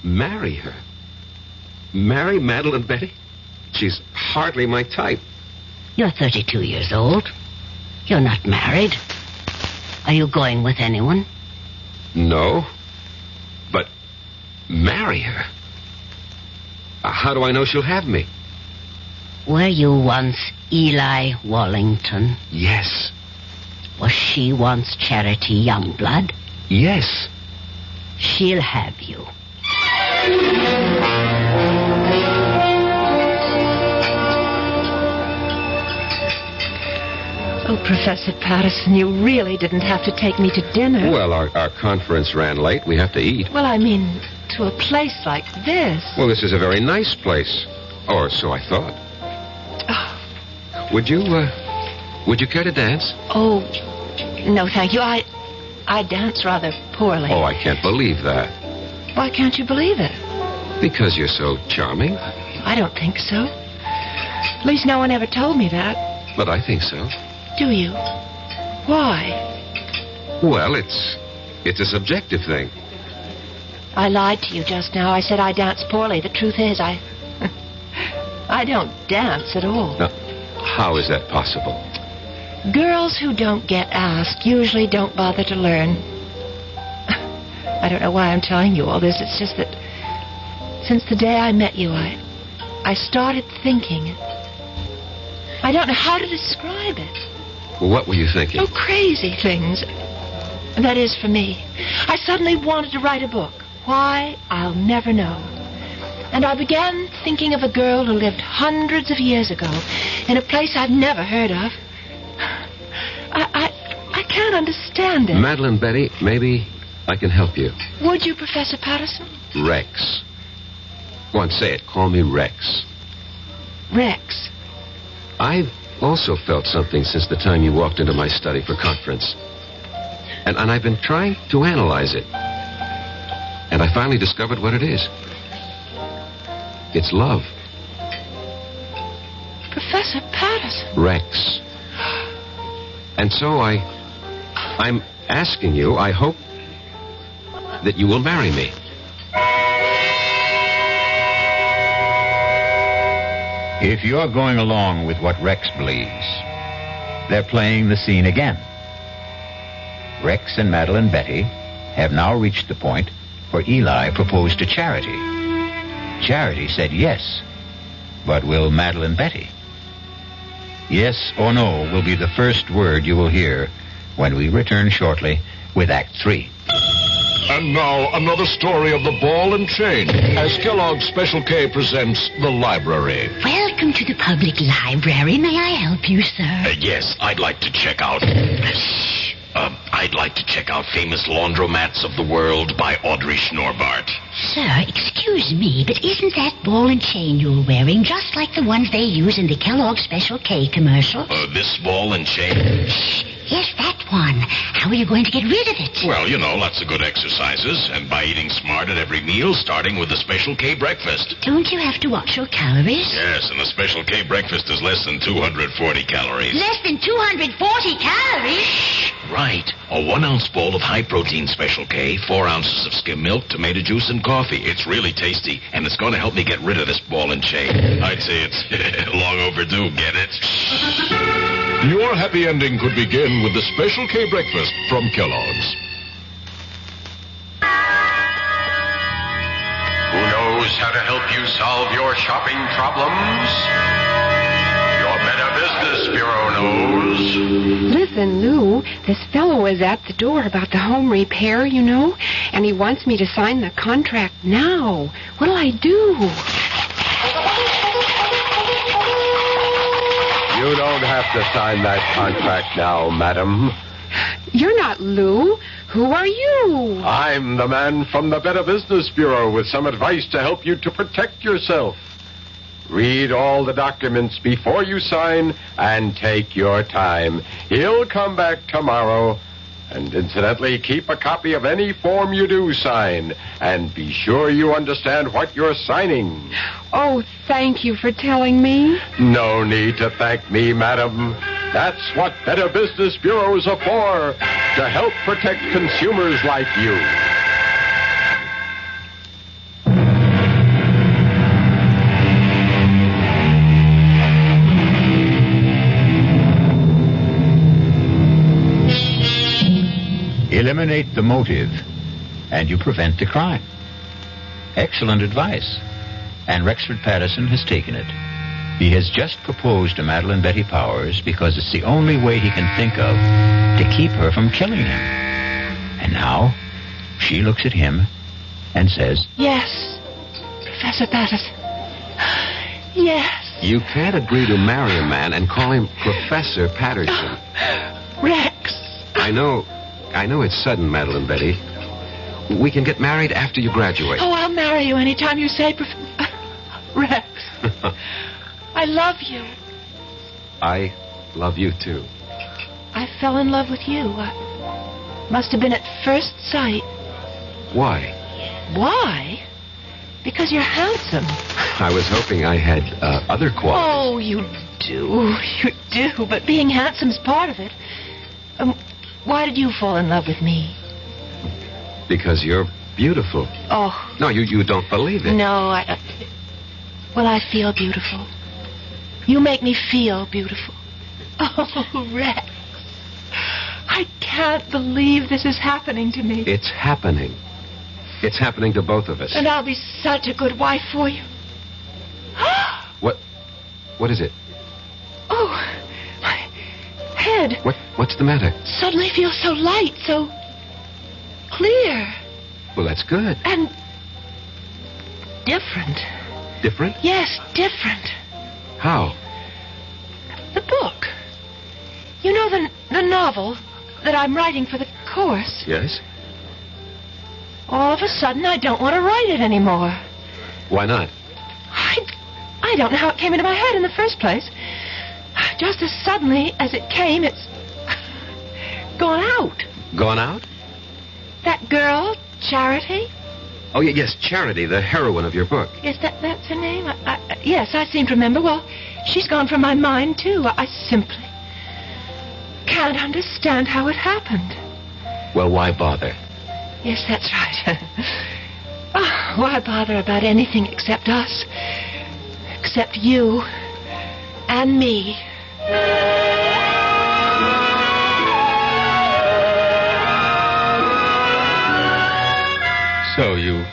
Marry her? Marry Madeline Betty? She's hardly my type. You're 32 years old. You're not married. Are you going with anyone? No. But marry her? How do I know she'll have me? Were you once Eli Wallington? Yes. Was she once Charity Youngblood? Yes. She'll have you. Oh, Professor Patterson, you really didn't have to take me to dinner. Well, our conference ran late. We have to eat. Well, I mean, to a place like this. Well, this is a very nice place. Or so I thought. Oh. Would you care to dance? Oh, no, thank you. I dance rather poorly. Oh, I can't believe that. Why can't you believe it? Because you're so charming. I don't think so. At least no one ever told me that. But I think so. Do you? Why? Well, it's a subjective thing. I lied to you just now. I said I dance poorly. The truth is, I don't dance at all. Now, how is that possible? Girls who don't get asked usually don't bother to learn. I don't know why I'm telling you all this. It's just that since the day I met you, I started thinking. I don't know how to describe it. Well, what were you thinking? Oh, crazy things. That is, for me. I suddenly wanted to write a book. Why, I'll never know. And I began thinking of a girl who lived hundreds of years ago in a place I've never heard of. I can't understand it. Madeline Betty, maybe I can help you. Would you, Professor Patterson? Rex. Go on, say it. Call me Rex. Rex. I've also felt something since the time you walked into my study for conference. And I've been trying to analyze it. And I finally discovered what it is. It's love. Professor Patterson. Rex. And so I'm asking you, I hope that you will marry me. If you're going along with what Rex believes, they're playing the scene again. Rex and Madeline Betty have now reached the point where Eli proposed to Charity. Charity said yes, but will Madeline Betty? Yes or no will be the first word you will hear when we return shortly with Act 3. And now, another story of the ball and chain, as Kellogg's Special K presents The Library. Welcome to the public library. May I help you, sir? Yes, I'd like to check out... I'd like to check out Famous Laundromats of the World by Audrey Schnorbart. Sir, excuse me, but isn't that ball and chain you're wearing just like the ones they use in the Kellogg's Special K commercial? This ball and chain? Yes, that one. How are you going to get rid of it? Well, lots of good exercises, and by eating smart at every meal, starting with the Special K breakfast. Don't you have to watch your calories? Yes, and the Special K breakfast is less than 240 calories. Less than 240 calories? Right. A 1-ounce bowl of high-protein Special K, 4 ounces of skim milk, tomato juice, and coffee. It's really tasty, and it's going to help me get rid of this ball and chain. I'd say it's long overdue, get it? Your happy ending could begin with the Special K breakfast from Kellogg's. Who knows how to help you solve your shopping problems? Your Better Business Bureau knows. Listen, Lou, this fellow was at the door about the home repair, and he wants me to sign the contract now. What'll I do? You don't have to sign that contract now, madam. You're not Lou. Who are you? I'm the man from the Better Business Bureau with some advice to help you to protect yourself. Read all the documents before you sign and take your time. He'll come back tomorrow. And incidentally, keep a copy of any form you do sign. And be sure you understand what you're signing. Oh, thank you for telling me. No need to thank me, madam. That's what Better Business Bureaus are for, to help protect consumers like you. Eliminate the motive, and you prevent the crime. Excellent advice. And Rexford Patterson has taken it. He has just proposed to Madeline Betty Powers because it's the only way he can think of to keep her from killing him. And now, she looks at him and says, Yes, Professor Patterson. Yes. You can't agree to marry a man and call him Professor Patterson. Rex. I know it's sudden, Madeline Betty. We can get married after you graduate. Oh, I'll marry you anytime you say, Rex. I love you. I love you, too. I fell in love with you. Must have been at first sight. Why? Why? Because you're handsome. I was hoping I had other qualities. Oh, you do. You do. But being handsome's part of it. Why did you fall in love with me? Because you're beautiful. Oh. No, you don't believe it. No, Well, I feel beautiful. You make me feel beautiful. Oh, Rex. I can't believe this is happening to me. It's happening. It's happening to both of us. And I'll be such a good wife for you. What is it? Oh, my head. What's the matter? Suddenly feels so light, so clear. Well, that's good. And different. Different? Yes, different. How? The book. You know the novel that I'm writing for the course? Yes. All of a sudden, I don't want to write it anymore. Why not? I don't know how it came into my head in the first place. Just as suddenly as it came, it's gone out. Gone out? That girl, Charity? Oh, yes, Charity, the heroine of your book. Yes, that's her name? Yes, I seem to remember. Well, she's gone from my mind, too. I simply can't understand how it happened. Well, why bother? Yes, that's right. Oh, why bother about anything except us? Except you and me. So you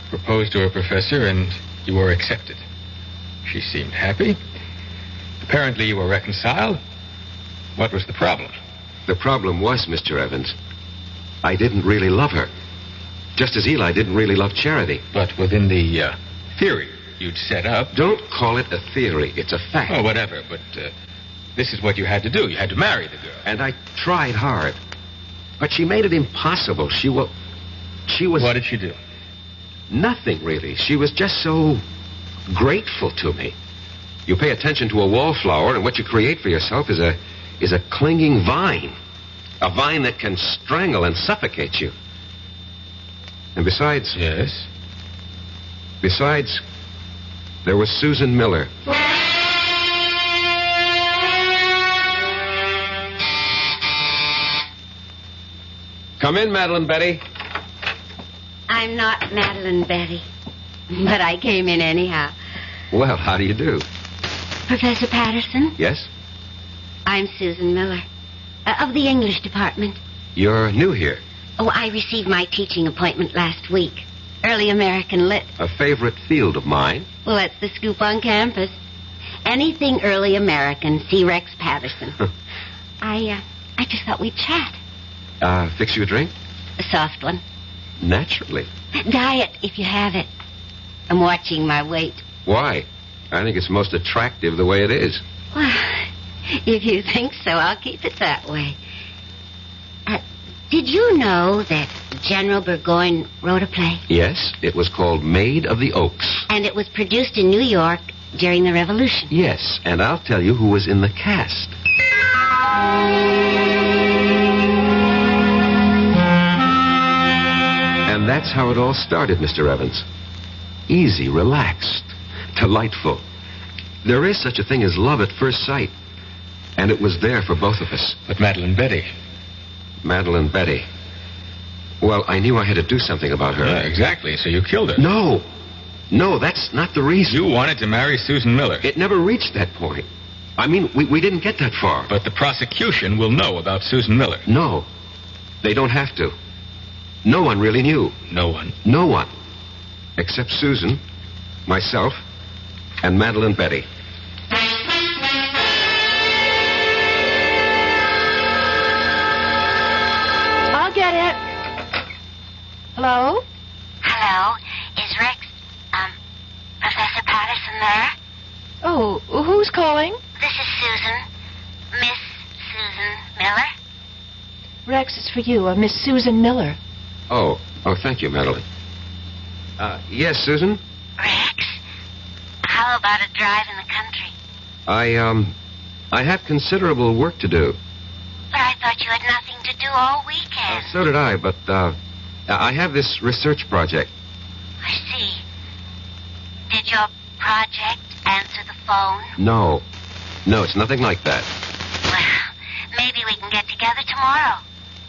proposed to a professor and you were accepted. She seemed happy. Apparently you were reconciled. What was the problem? The problem was, Mr. Evans, I didn't really love her. Just as Eli didn't really love Charity. But within the theory you'd set up... Don't call it a theory. It's a fact. Oh, whatever. But this is what you had to do. You had to marry the girl. And I tried hard. But she made it impossible. She was... What did she do? Nothing, really. She was just so grateful to me. You pay attention to a wallflower, and what you create for yourself is a clinging vine. A vine that can strangle and suffocate you. And besides... Yes? Besides, there was Susan Miller. Come in, Madeline Betty. I'm not Madeline Betty, but I came in anyhow. Well, how do you do? Professor Patterson? Yes? I'm Susan Miller, of the English department. You're new here. Oh, I received my teaching appointment last week. Early American Lit. A favorite field of mine. Well, that's the scoop on campus. Anything early American, see Rex Patterson. I just thought we'd chat. Fix you a drink? A soft one. Naturally. Diet, if you have it. I'm watching my weight. Why? I think it's most attractive the way it is. Well, if you think so, I'll keep it that way. Did you know that General Burgoyne wrote a play? Yes, it was called Maid of the Oaks. And it was produced in New York during the Revolution. Yes, and I'll tell you who was in the cast. And that's how it all started, Mr. Evans. Easy, relaxed, delightful. There is such a thing as love at first sight. And it was there for both of us. But Madeline Betty. Madeline Betty. Well, I knew I had to do something about her. Yeah, exactly. So you killed her. No. No, that's not the reason. You wanted to marry Susan Miller. It never reached that point. I mean, we didn't get that far. But the prosecution will know about Susan Miller. No. They don't have to. No one really knew. No one? No one. Except Susan, myself, and Madeline Betty. I'll get it. Hello? Hello? Is Rex, Professor Patterson there? Oh, who's calling? This is Susan. Miss Susan Miller. Rex is for you, Miss Susan Miller. Oh, thank you, Madeline. Yes, Susan? Rex, how about a drive in the country? I have considerable work to do. But I thought you had nothing to do all weekend. So did I, but, I have this research project. I see. Did your project answer the phone? No. No, it's nothing like that. Well, maybe we can get together tomorrow.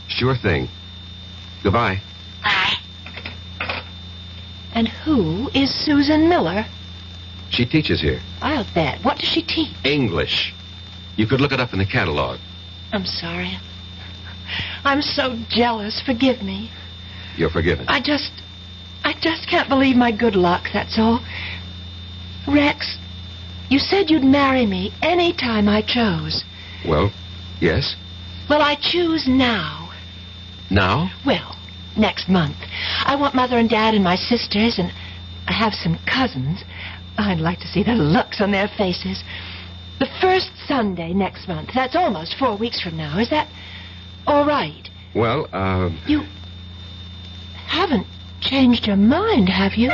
Sure thing. Goodbye. Bye. And who is Susan Miller? She teaches here. I'll bet. What does she teach? English. You could look it up in the catalog. I'm sorry. I'm so jealous. Forgive me. You're forgiven. I just can't believe my good luck, that's all. Rex, you said you'd marry me any time I chose. Well, yes. Well, I choose now. Now? Well, next month. I want Mother and Dad and my sisters, and I have some cousins. I'd like to see the looks on their faces. The first Sunday next month. That's almost 4 weeks from now. Is that all right? Well, You haven't changed your mind, have you?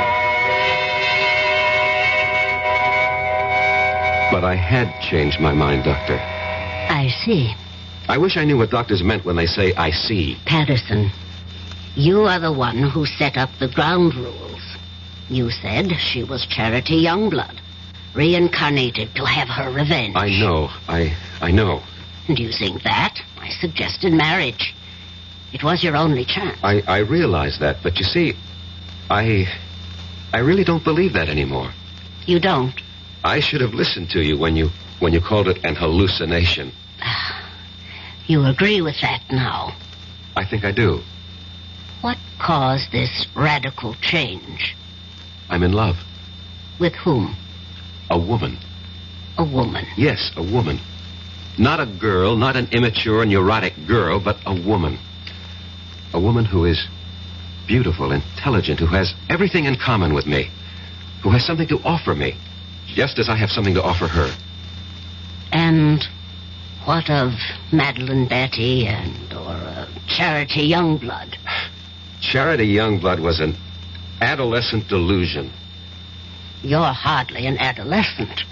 But I had changed my mind, Doctor. I see. I wish I knew what doctors meant when they say, I see. Patterson, you are the one who set up the ground rules. You said she was Charity Youngblood, reincarnated to have her revenge. I know. I know. And using that, I suggested marriage. It was your only chance. I realize that, but you see, I really don't believe that anymore. You don't? I should have listened to you when you called it an hallucination. You agree with that now? I think I do. What caused this radical change? I'm in love. With whom? A woman. A woman? Yes, a woman. Not a girl, not an immature, neurotic girl, but a woman. A woman who is beautiful, intelligent, who has everything in common with me, who has something to offer me, just as I have something to offer her. And what of Madeline Betty or Charity Youngblood? Charity Youngblood was an adolescent delusion. You're hardly an adolescent.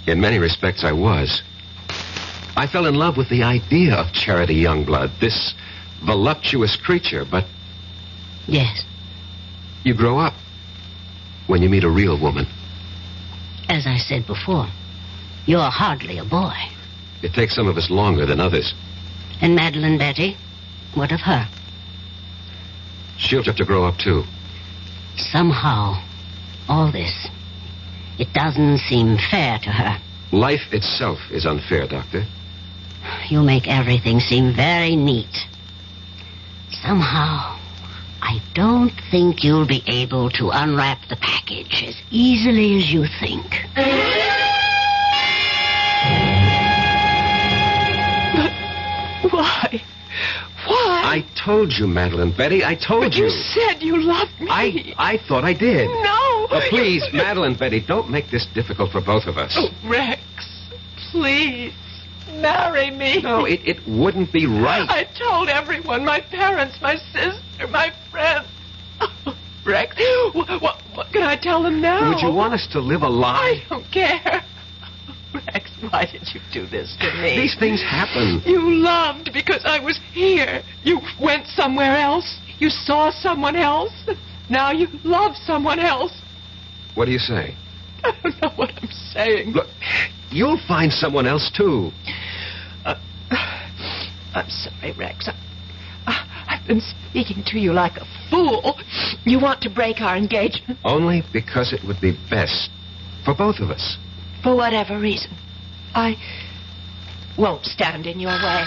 In many respects, I was. I fell in love with the idea of Charity Youngblood, this voluptuous creature, but... Yes. You grow up when you meet a real woman. As I said before, you're hardly a boy. It takes some of us longer than others. And Madeline Betty? What of her? She'll have to grow up, too. Somehow, all this, it doesn't seem fair to her. Life itself is unfair, Doctor. You make everything seem very neat. Somehow, I don't think you'll be able to unwrap the package as easily as you think. But why? Why? I told you, Madeline Betty. I told you. You said you loved me. I thought I did. No. Please, Madeline Betty, don't make this difficult for both of us. Oh, Rex, please, marry me. No, it wouldn't be right. I told everyone, my parents, my sister, my friends. Oh, Rex, what can I tell them now? Would you want us to live a lie? I don't care. Rex, why did you do this to me? These things happen. You loved because I was here. You went somewhere else. You saw someone else. Now you love someone else. What do you say? I don't know what I'm saying. Look, you'll find someone else, too. I'm sorry, Rex. I've been speaking to you like a fool. You want to break our engagement? Only because it would be best for both of us. For whatever reason. I won't stand in your way.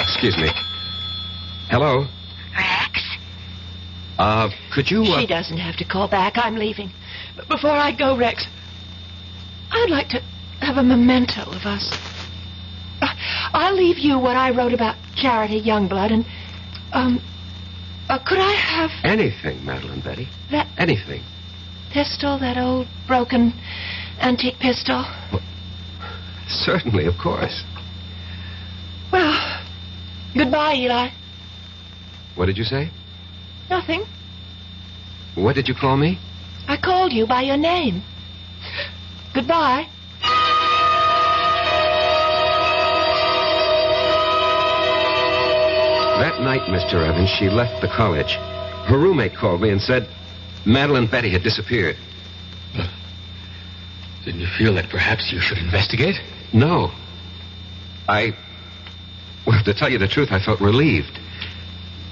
Excuse me. Hello? Rex? Could you... She doesn't have to call back. I'm leaving. But before I go, Rex, I'd like to have a memento of us. I'll leave you what I wrote about Charity Youngblood, and, could I have... Anything, Madeline Betty. That... Anything. Pistol, that old, broken, antique pistol? Well, certainly, of course. Well, goodbye, Eli. What did you say? Nothing. What did you call me? I called you by your name. Goodbye. That night, Mr. Evans, she left the college. Her roommate called me and said Madeline Betty had disappeared. Didn't you feel that perhaps you should investigate? No. Well, to tell you the truth, I felt relieved.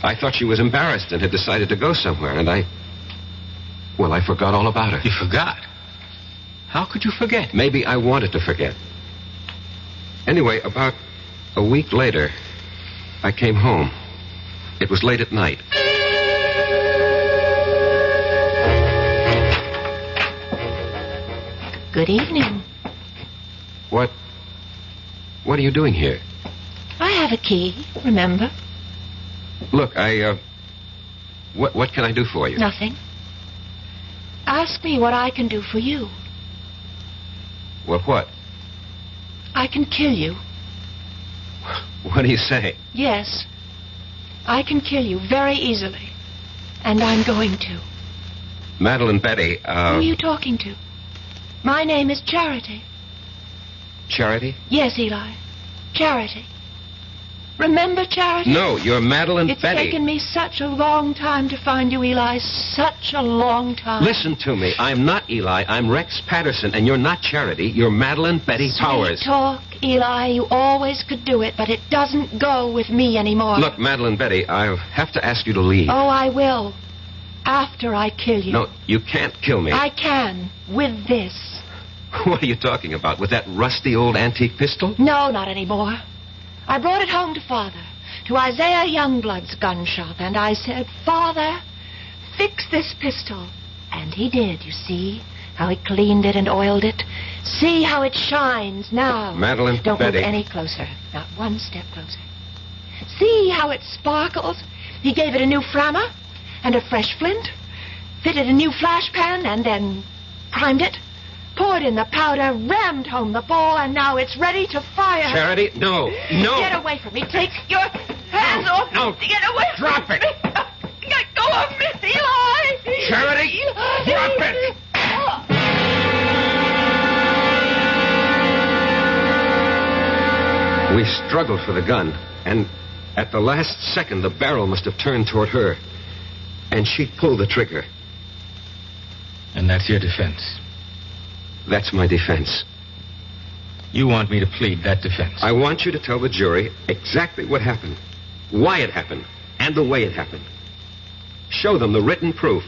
I thought she was embarrassed and had decided to go somewhere, and I forgot all about her. You forgot? How could you forget? Maybe I wanted to forget. Anyway, about a week later, I came home. It was late at night. Good evening. What are you doing here? I have a key, remember? Look, what can I do for you? Nothing. Ask me what I can do for you. Well, what? I can kill you. What do you say? Yes. I can kill you very easily. And I'm going to. Madeline Betty, Who are you talking to? My name is Charity. Charity? Yes, Eli. Charity. Remember Charity? No, you're Madeline It's Betty. It's taken me such a long time to find you, Eli. Such a long time. Listen to me. I'm not Eli. I'm Rex Patterson, and you're not Charity. You're Madeline Betty Powers. Sweet talk, Eli. You always could do it, but it doesn't go with me anymore. Look, Madeline Betty, I'll have to ask you to leave. Oh, I will. After I kill you. No, you can't kill me. I can. With this. What are you talking about? With that rusty old antique pistol? No, not anymore. I brought it home to Father, to Isaiah Youngblood's gun shop, and I said, Father, fix this pistol. And he did, you see, how he cleaned it and oiled it. See how it shines now. Madeline Don't Betty. move any closer, not one step closer. See how it sparkles. He gave it a new frammer and a fresh flint, fitted a new flash pan, and then primed it. Poured in the powder, rammed home the ball, and now it's ready to fire. Charity, no. Get away from me. Take your hands off. No. Get away Drop from it. me. Let go of me, Eli. Charity, Eli. drop it. We struggled for the gun, and at the last second, the barrel must have turned toward her, and she pulled the trigger. And that's your defense? That's my defense. You want me to plead that defense? I want you to tell the jury exactly what happened, why it happened, and the way it happened. Show them the written proof.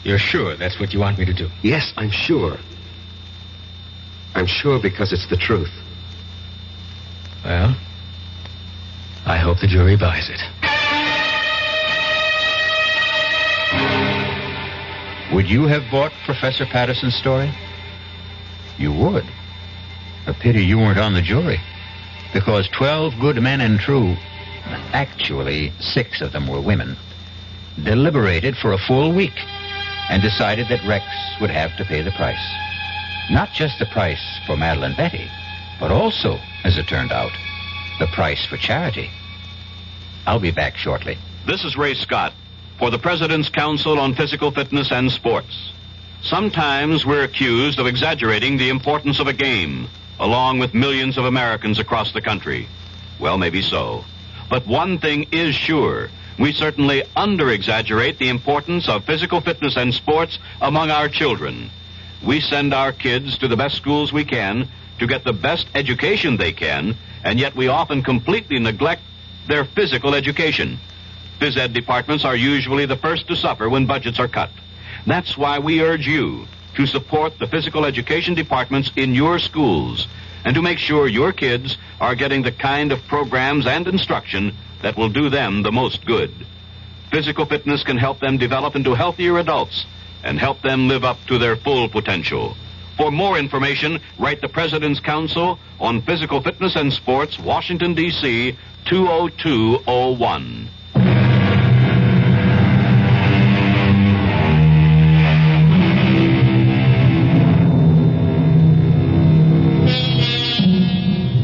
You're sure that's what you want me to do? Yes, I'm sure. I'm sure because it's the truth. Well, I hope the jury buys it. Would you have bought Professor Patterson's story? You would. A pity you weren't on the jury. Because 12 good men and true, actually 6 of them were women, deliberated for a full week and decided that Rex would have to pay the price. Not just the price for Madeline Betty, but also, as it turned out, the price for charity. I'll be back shortly. This is Ray Scott for the President's Council on Physical Fitness and Sports. Sometimes we're accused of exaggerating the importance of a game, along with millions of Americans across the country. Well, maybe so. But one thing is sure. We certainly under-exaggerate the importance of physical fitness and sports among our children. We send our kids to the best schools we can to get the best education they can, and yet we often completely neglect their physical education. Phys ed departments are usually the first to suffer when budgets are cut. That's why we urge you to support the physical education departments in your schools and to make sure your kids are getting the kind of programs and instruction that will do them the most good. Physical fitness can help them develop into healthier adults and help them live up to their full potential. For more information, write the President's Council on Physical Fitness and Sports, Washington, D.C., 20201.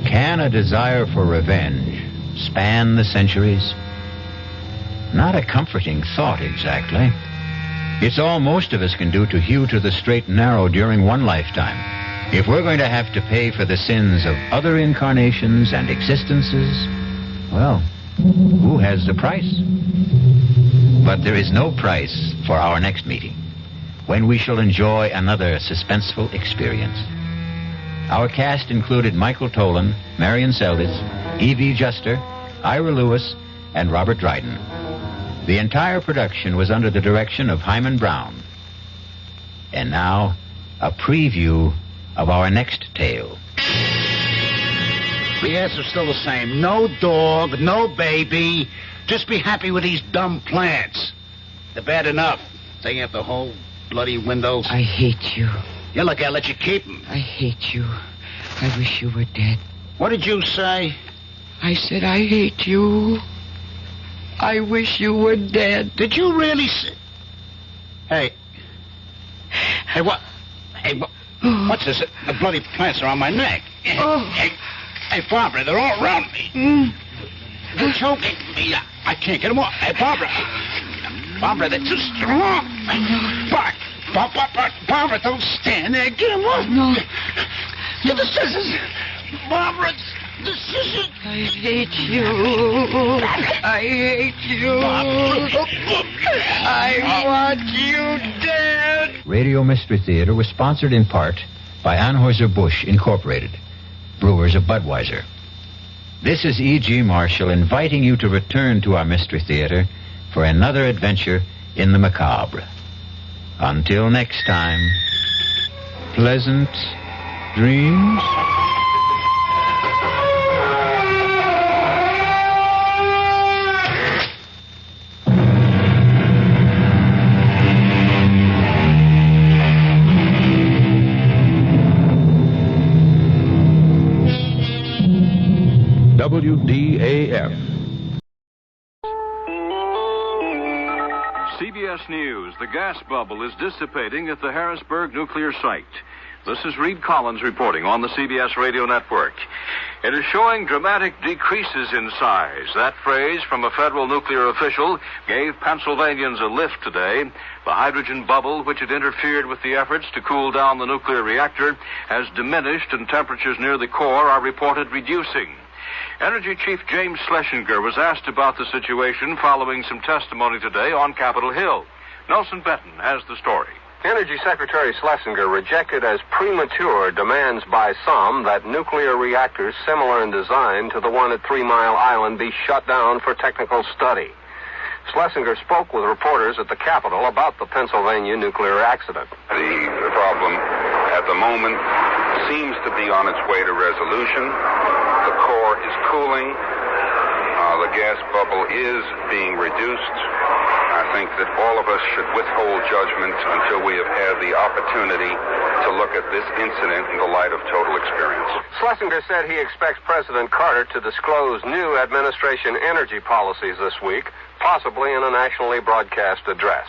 Can a desire for revenge span the centuries? Not a comforting thought, exactly. It's all most of us can do to hew to the straight and narrow during one lifetime. If we're going to have to pay for the sins of other incarnations and existences, well, who has the price? But there is no price for our next meeting, when we shall enjoy another suspenseful experience. Our cast included Michael Tolan, Marion Seldes, E.V. Juster, Ira Lewis, and Robert Dryden. The entire production was under the direction of Hyman Brown. And now, a preview of our next tale. The answer's still the same. No dog, no baby. Just be happy with these dumb plants. They're bad enough. Taking out the whole bloody windows. I hate you. Yeah, look, I'll let you keep them. I hate you. I wish you were dead. What did you say? I said I hate you. I wish you were dead. Did you really say... Hey, what? Hey, what's this? The bloody plants are on my neck. Hey, Barbara, they're all around me. They're choking me. I can't get them off. Hey, Barbara, they're too strong. Barbara, don't stand there. Get them off. No. Get the scissors. Barbara, the scissors. I hate you. I hate you. I want you dead. Radio Mystery Theater was sponsored in part by Anheuser-Busch Incorporated, brewers of Budweiser. This is E.G. Marshall inviting you to return to our Mystery Theater for another adventure in the macabre. Until next time, pleasant dreams. WDAF. CBS News. The gas bubble is dissipating at the Harrisburg nuclear site. This is Reed Collins reporting on the CBS Radio Network. It is showing dramatic decreases in size. That phrase from a federal nuclear official gave Pennsylvanians a lift today. The hydrogen bubble, which had interfered with the efforts to cool down the nuclear reactor, has diminished and temperatures near the core are reported reducing. Energy Chief James Schlesinger was asked about the situation following some testimony today on Capitol Hill. Nelson Benton has the story. Energy Secretary Schlesinger rejected as premature demands by some that nuclear reactors similar in design to the one at 3 Mile Island be shut down for technical study. Schlesinger spoke with reporters at the Capitol about the Pennsylvania nuclear accident. The problem at the moment seems to be on its way to resolution. The core is cooling. The gas bubble is being reduced. I think that all of us should withhold judgment until we have had the opportunity to look at this incident in the light of total experience. Schlesinger said he expects President Carter to disclose new administration energy policies this week, possibly in a nationally broadcast address.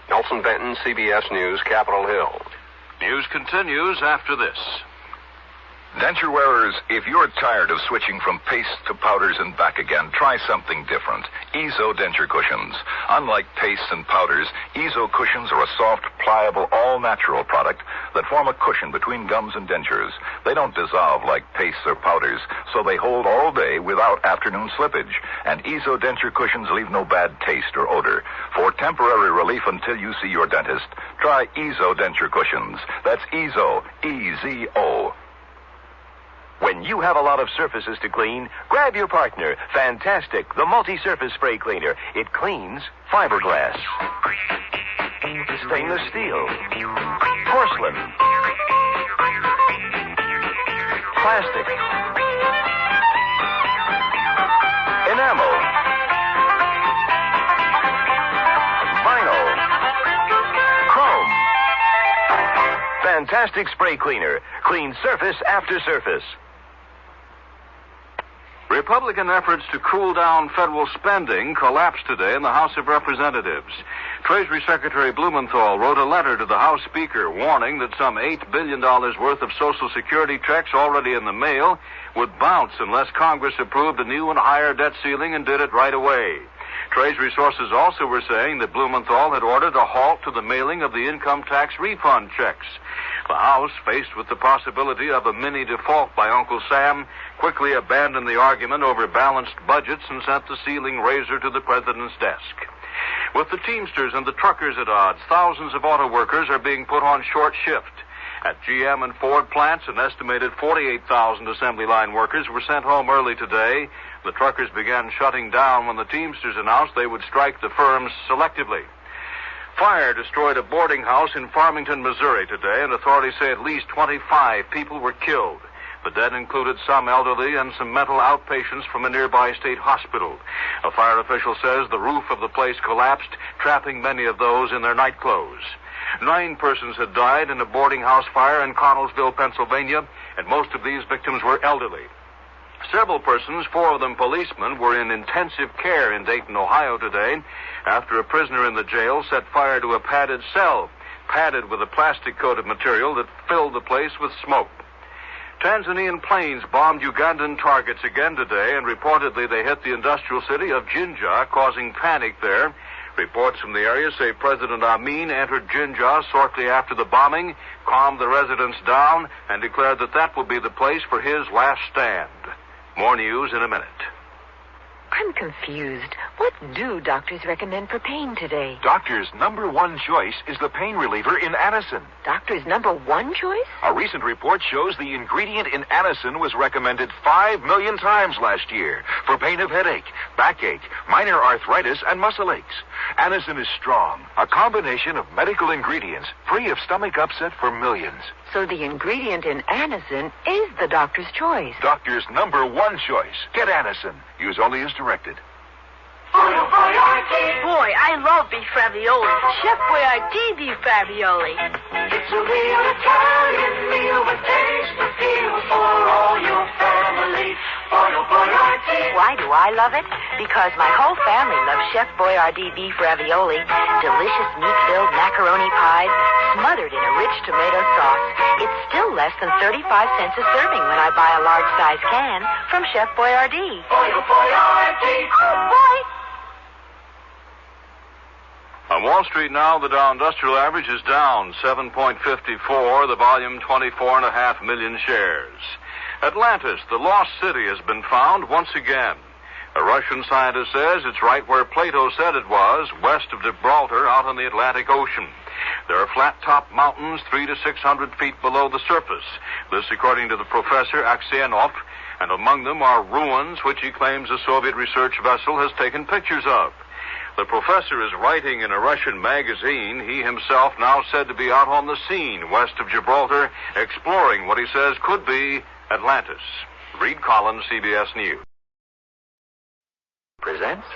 Nelson Benton, CBS News, Capitol Hill. News continues after this. Denture wearers, if you're tired of switching from paste to powders and back again, try something different. Ezo denture cushions. Unlike pastes and powders, Ezo cushions are a soft, pliable, all-natural product that form a cushion between gums and dentures. They don't dissolve like pastes or powders, so they hold all day without afternoon slippage. And Ezo denture cushions leave no bad taste or odor. For temporary relief until you see your dentist, try Ezo denture cushions. That's Ezo, E-Z-O. When you have a lot of surfaces to clean, grab your partner, Fantastic, the multi-surface spray cleaner. It cleans fiberglass, stainless steel, porcelain, plastic, enamel, vinyl, chrome. Fantastic spray cleaner. Clean surface after surface. Republican efforts to cool down federal spending collapsed today in the House of Representatives. Treasury Secretary Blumenthal wrote a letter to the House Speaker warning that some $8 billion worth of Social Security checks already in the mail would bounce unless Congress approved a new and higher debt ceiling and did it right away. Treasury sources also were saying that Blumenthal had ordered a halt to the mailing of the income tax refund checks. The House, faced with the possibility of a mini default by Uncle Sam, quickly abandoned the argument over balanced budgets and sent the ceiling razor to the president's desk. With the Teamsters and the truckers at odds, thousands of auto workers are being put on short shift. At GM and Ford plants, an estimated 48,000 assembly line workers were sent home early today. The truckers began shutting down when the Teamsters announced they would strike the firms selectively. Fire destroyed a boarding house in Farmington, Missouri today, and authorities say at least 25 people were killed. The dead included some elderly and some mental outpatients from a nearby state hospital. A fire official says the roof of the place collapsed, trapping many of those in their nightclothes. 9 persons had died in a boarding house fire in Connellsville, Pennsylvania, and most of these victims were elderly. Several persons, 4 of them policemen, were in intensive care in Dayton, Ohio today after a prisoner in the jail set fire to a padded cell, padded with a plastic-coated material that filled the place with smoke. Tanzanian planes bombed Ugandan targets again today, and reportedly they hit the industrial city of Jinja, causing panic there. Reports from the area say President Amin entered Jinja shortly after the bombing, calmed the residents down, and declared that that will be the place for his last stand. More news in a minute. I'm confused. What do doctors recommend for pain today? Doctor's number one choice is the pain reliever in Anacin. Doctor's number one choice? A recent report shows the ingredient in Anacin was recommended 5 million times last year for pain of headache, backache, minor arthritis, and muscle aches. Anacin is strong, a combination of medical ingredients free of stomach upset for millions. So the ingredient in Anacin is the doctor's choice. Doctor's number one choice. Get Anacin. Use only as directed. Boy, I love beef ravioli. Chef Boyardee beef ravioli. It's a real Italian meal with taste and feel for all your family. Why do I love it? Because my whole family loves Chef Boyardee beef ravioli, delicious meat-filled macaroni pies, smothered in a rich tomato sauce. It's still less than 35 cents a serving when I buy a large-size can from Chef Boyardee. Boyardee! Oh, boy! On Wall Street now, the Dow Industrial Average is down 7.54, the volume 24.5 million shares. Atlantis, the lost city, has been found once again. A Russian scientist says it's right where Plato said it was, west of Gibraltar, out on the Atlantic Ocean. There are flat-topped mountains 300 to 600 feet below the surface. This according to the professor Aksionov, and among them are ruins which he claims a Soviet research vessel has taken pictures of. The professor is writing in a Russian magazine. He himself now said to be out on the scene west of Gibraltar, exploring what he says could be Atlantis. Reed Collins, CBS News. Presents...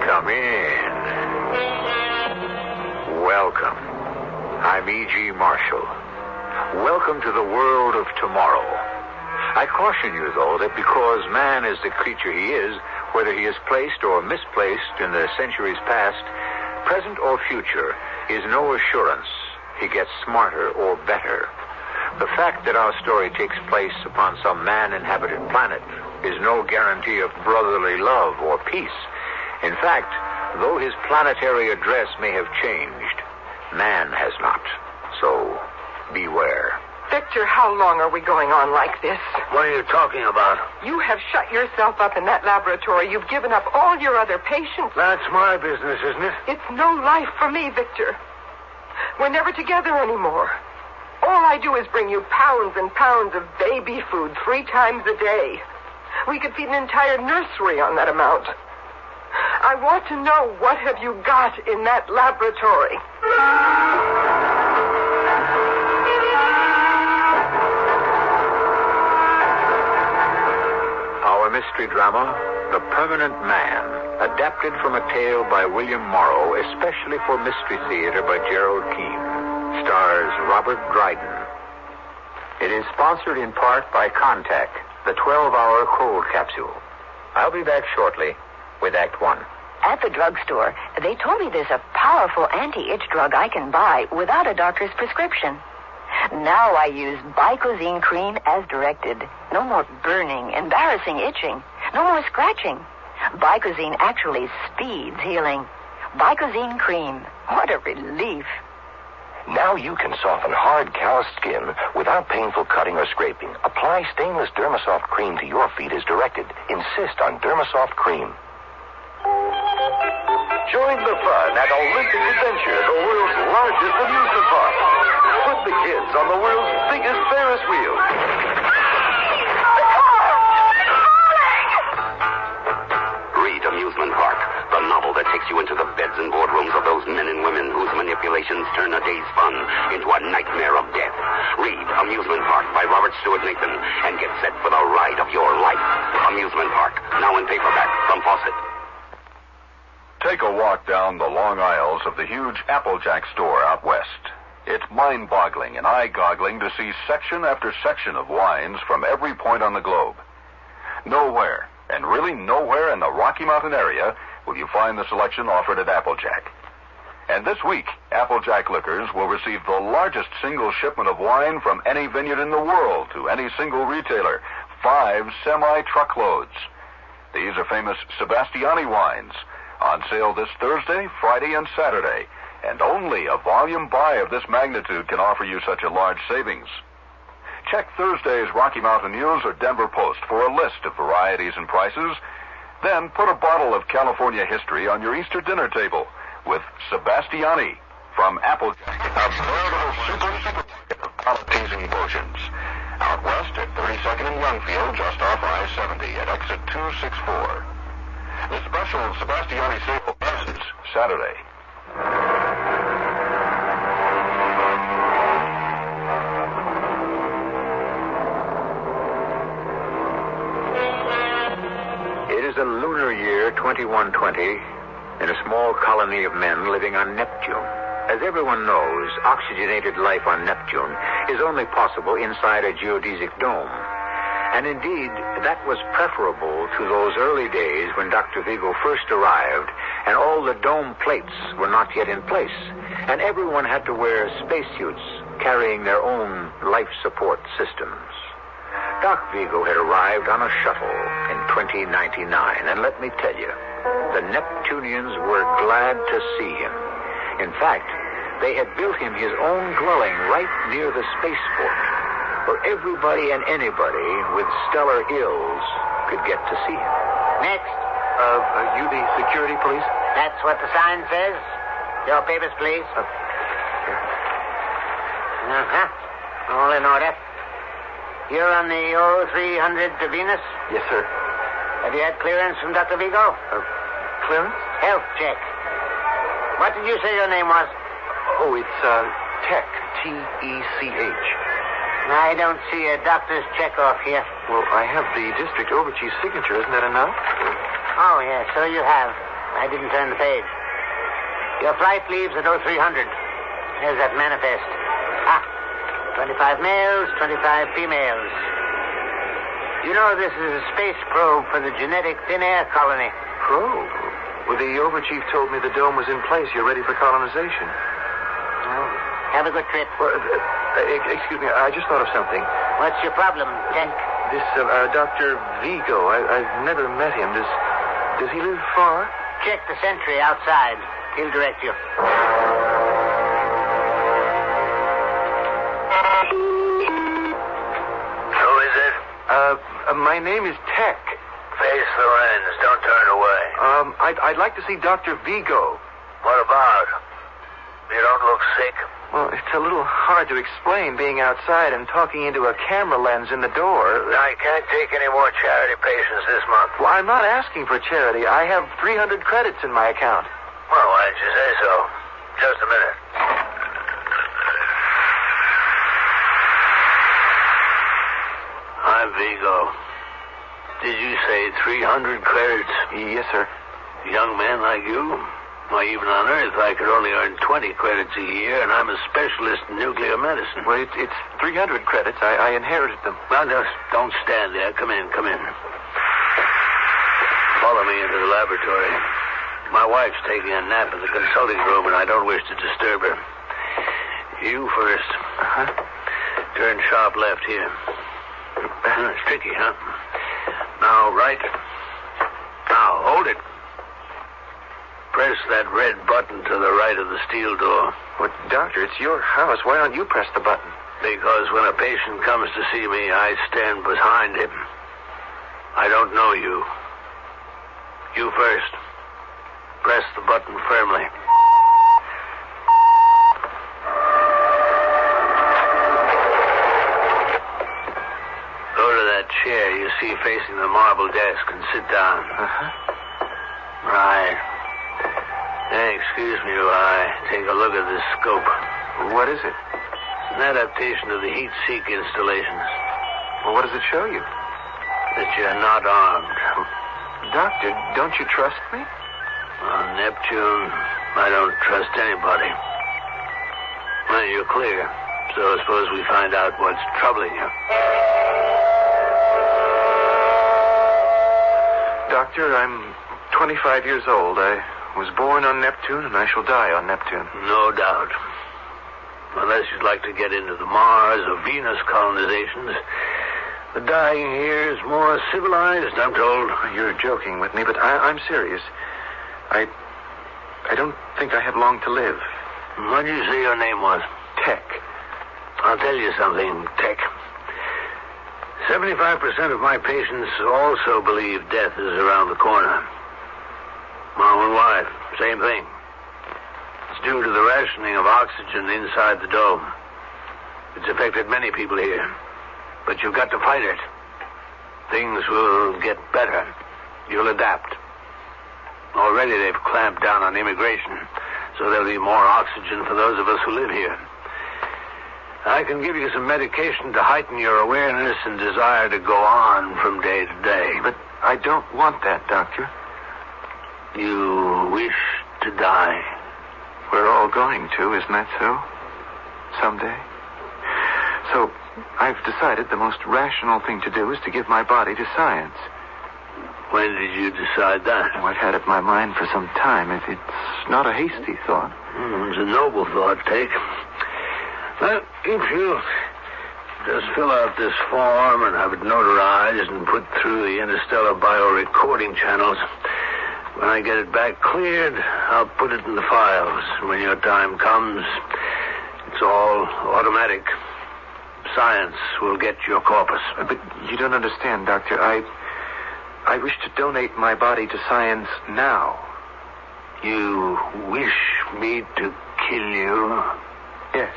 Come in. Welcome. I'm E.G. Marshall. Welcome to the world of tomorrow. I caution you, though, that because man is the creature he is, whether he is placed or misplaced in the centuries past, present or future, is no assurance he gets smarter or better. The fact that our story takes place upon some man-inhabited planet is no guarantee of brotherly love or peace. In fact, though his planetary address may have changed, man has not. So, beware. Victor, how long are we going on like this? What are you talking about? You have shut yourself up in that laboratory. You've given up all your other patients. That's my business, isn't it? It's no life for me, Victor. We're never together anymore. All I do is bring you pounds and pounds of baby food 3 times a day. We could feed an entire nursery on that amount. I want to know, what have you got in that laboratory? Our mystery drama, The Permanent Man, adapted from a tale by William Morrow, especially for Mystery Theater by Gerald Keane, stars Robert Dryden. It is sponsored in part by Contact, the 12-hour cold capsule. I'll be back shortly with Act 1. At the drugstore, they told me there's a powerful anti-itch drug I can buy without a doctor's prescription. Now I use Bicozine cream as directed. No more burning, embarrassing itching. No more scratching. Bicozine actually speeds healing. Bicozine cream. What a relief. Now you can soften hard, calloused skin without painful cutting or scraping. Apply stainless Dermasoft cream to your feet as directed. Insist on Dermasoft cream. Join the fun at Olympic Adventure, the world's largest amusement park. Put the kids on the world's biggest Ferris wheel. Read Amusement Park, the novel that takes you into the beds and boardrooms of those men and women whose manipulations turn a day's fun into a nightmare of death. Read Amusement Park by Robert Stewart Nathan and get set for the ride of your life. Amusement Park, now in paperback from Fawcett. Take a walk down the long aisles of the huge Applejack store out west. It's mind-boggling and eye-goggling to see section after section of wines from every point on the globe. Nowhere, and really nowhere in the Rocky Mountain area, will you find the selection offered at Applejack. And this week, Applejack Liquors will receive the largest single shipment of wine from any vineyard in the world to any single retailer, 5 semi-truckloads. These are famous Sebastiani wines, on sale this Thursday, Friday, and Saturday, and only a volume buy of this magnitude can offer you such a large savings. Check Thursday's Rocky Mountain News or Denver Post for a list of varieties and prices. Then put a bottle of California history on your Easter dinner table with Sebastiani from Applejack, a veritable supermarket of palate-teasing potions. Out west at 32nd and Youngfield, just off I-70 at exit 264. The special Sebastiani sale ends Saturday. It is a lunar year 2120 in a small colony of men living on Neptune. As everyone knows, oxygenated life on Neptune is only possible inside a geodesic dome. And indeed, that was preferable to those early days when Dr. Vigo first arrived and all the dome plates were not yet in place, and everyone had to wear spacesuits carrying their own life support systems. Doc Vigo had arrived on a shuttle in 2099, and let me tell you, the Neptunians were glad to see him. In fact, they had built him his own dwelling right near the spaceport, where everybody and anybody with stellar ills could get to see him. Next. Are you the security police? That's what the sign says. Your papers, please. All in order. You're on the 0300 to Venus? Yes, sir. Have you had clearance from Dr. Vigo? Clearance? Health check. What did you say your name was? Oh, it's Tech. T-E-C-H. I don't see a doctor's check-off here. Well, I have the district overchief's signature. Isn't that enough? Oh, yes, so you have. I didn't turn the page. Your flight leaves at 0300. Here's that manifest. 25 males, 25 females. You know, this is a space probe for the genetic thin air colony. Probe? Well, the overchief told me the dome was in place. You're ready for colonization. Well, have a good trip. Well, excuse me, I just thought of something. What's your problem, Tech? This, Dr. Vigo, I've never met him. Does he live far? Check the sentry outside. He'll direct you. Who is it? My name is Tech. Face the lens. Don't turn away. I'd like to see Dr. Vigo. What about? You don't look sick? Well, it's a little hard to explain being outside and talking into a camera lens in the door. I can't take any more charity patients this month. Well, I'm not asking for charity. I have 300 credits in my account. Well, why didn't you say so? Just a minute. I'm Vigo. Did you say 300 credits? Yes, sir. Young man like you? Why, even on Earth, I could only earn 20 credits a year, and I'm a specialist in nuclear medicine. Well, it's 300 credits. I inherited them. Well, just don't stand there. Come in. Follow me into the laboratory. My wife's taking a nap in the consulting room, and I don't wish to disturb her. You first. Turn sharp left here. It's tricky, huh? Now, right. Now, hold it. Press that red button to the right of the steel door. Well, doctor, it's your house. Why don't you press the button? Because when a patient comes to see me, I stand behind him. I don't know you. You first. Press the button firmly. Go to that chair you see facing the marble desk and sit down. Right. Hey, excuse me while I take a look at this scope. What is it? It's an adaptation of the heat-seek installations. Well, what does it show you? That you're not armed. Doctor, don't you trust me? On Neptune, I don't trust anybody. Well, you're clear. So suppose we find out what's troubling you. Doctor, I'm 25 years old. I was born on Neptune, and I shall die on Neptune. No doubt. Unless you'd like to get into the Mars or Venus colonizations. The dying here is more civilized, I'm told. You're joking with me, but I'm serious. I don't think I have long to live. What did you say your name was? Tech. I'll tell you something, Tech. 75% of my patients also believe death is around the corner. My own wife, same thing. It's due to the rationing of oxygen inside the dome. It's affected many people here. But you've got to fight it. Things will get better. You'll adapt. Already they've clamped down on immigration, so there'll be more oxygen for those of us who live here. I can give you some medication to heighten your awareness and desire to go on from day to day. But I don't want that, Doctor. You wish to die? we're all going to, isn't that so? Someday. So, I've decided the most rational thing to do is to give my body to science. When did you decide that? Oh, I've had it in my mind for some time. It's not a hasty thought. It's a noble thought, Take. Well, if you just fill out this form and have it notarized and put through the interstellar bio-recording channels, when I get it back cleared, I'll put it in the files. When your time comes, it's all automatic. Science will get your corpus. But you don't understand, Doctor. I wish to donate my body to science now. You wish me to kill you? Yes.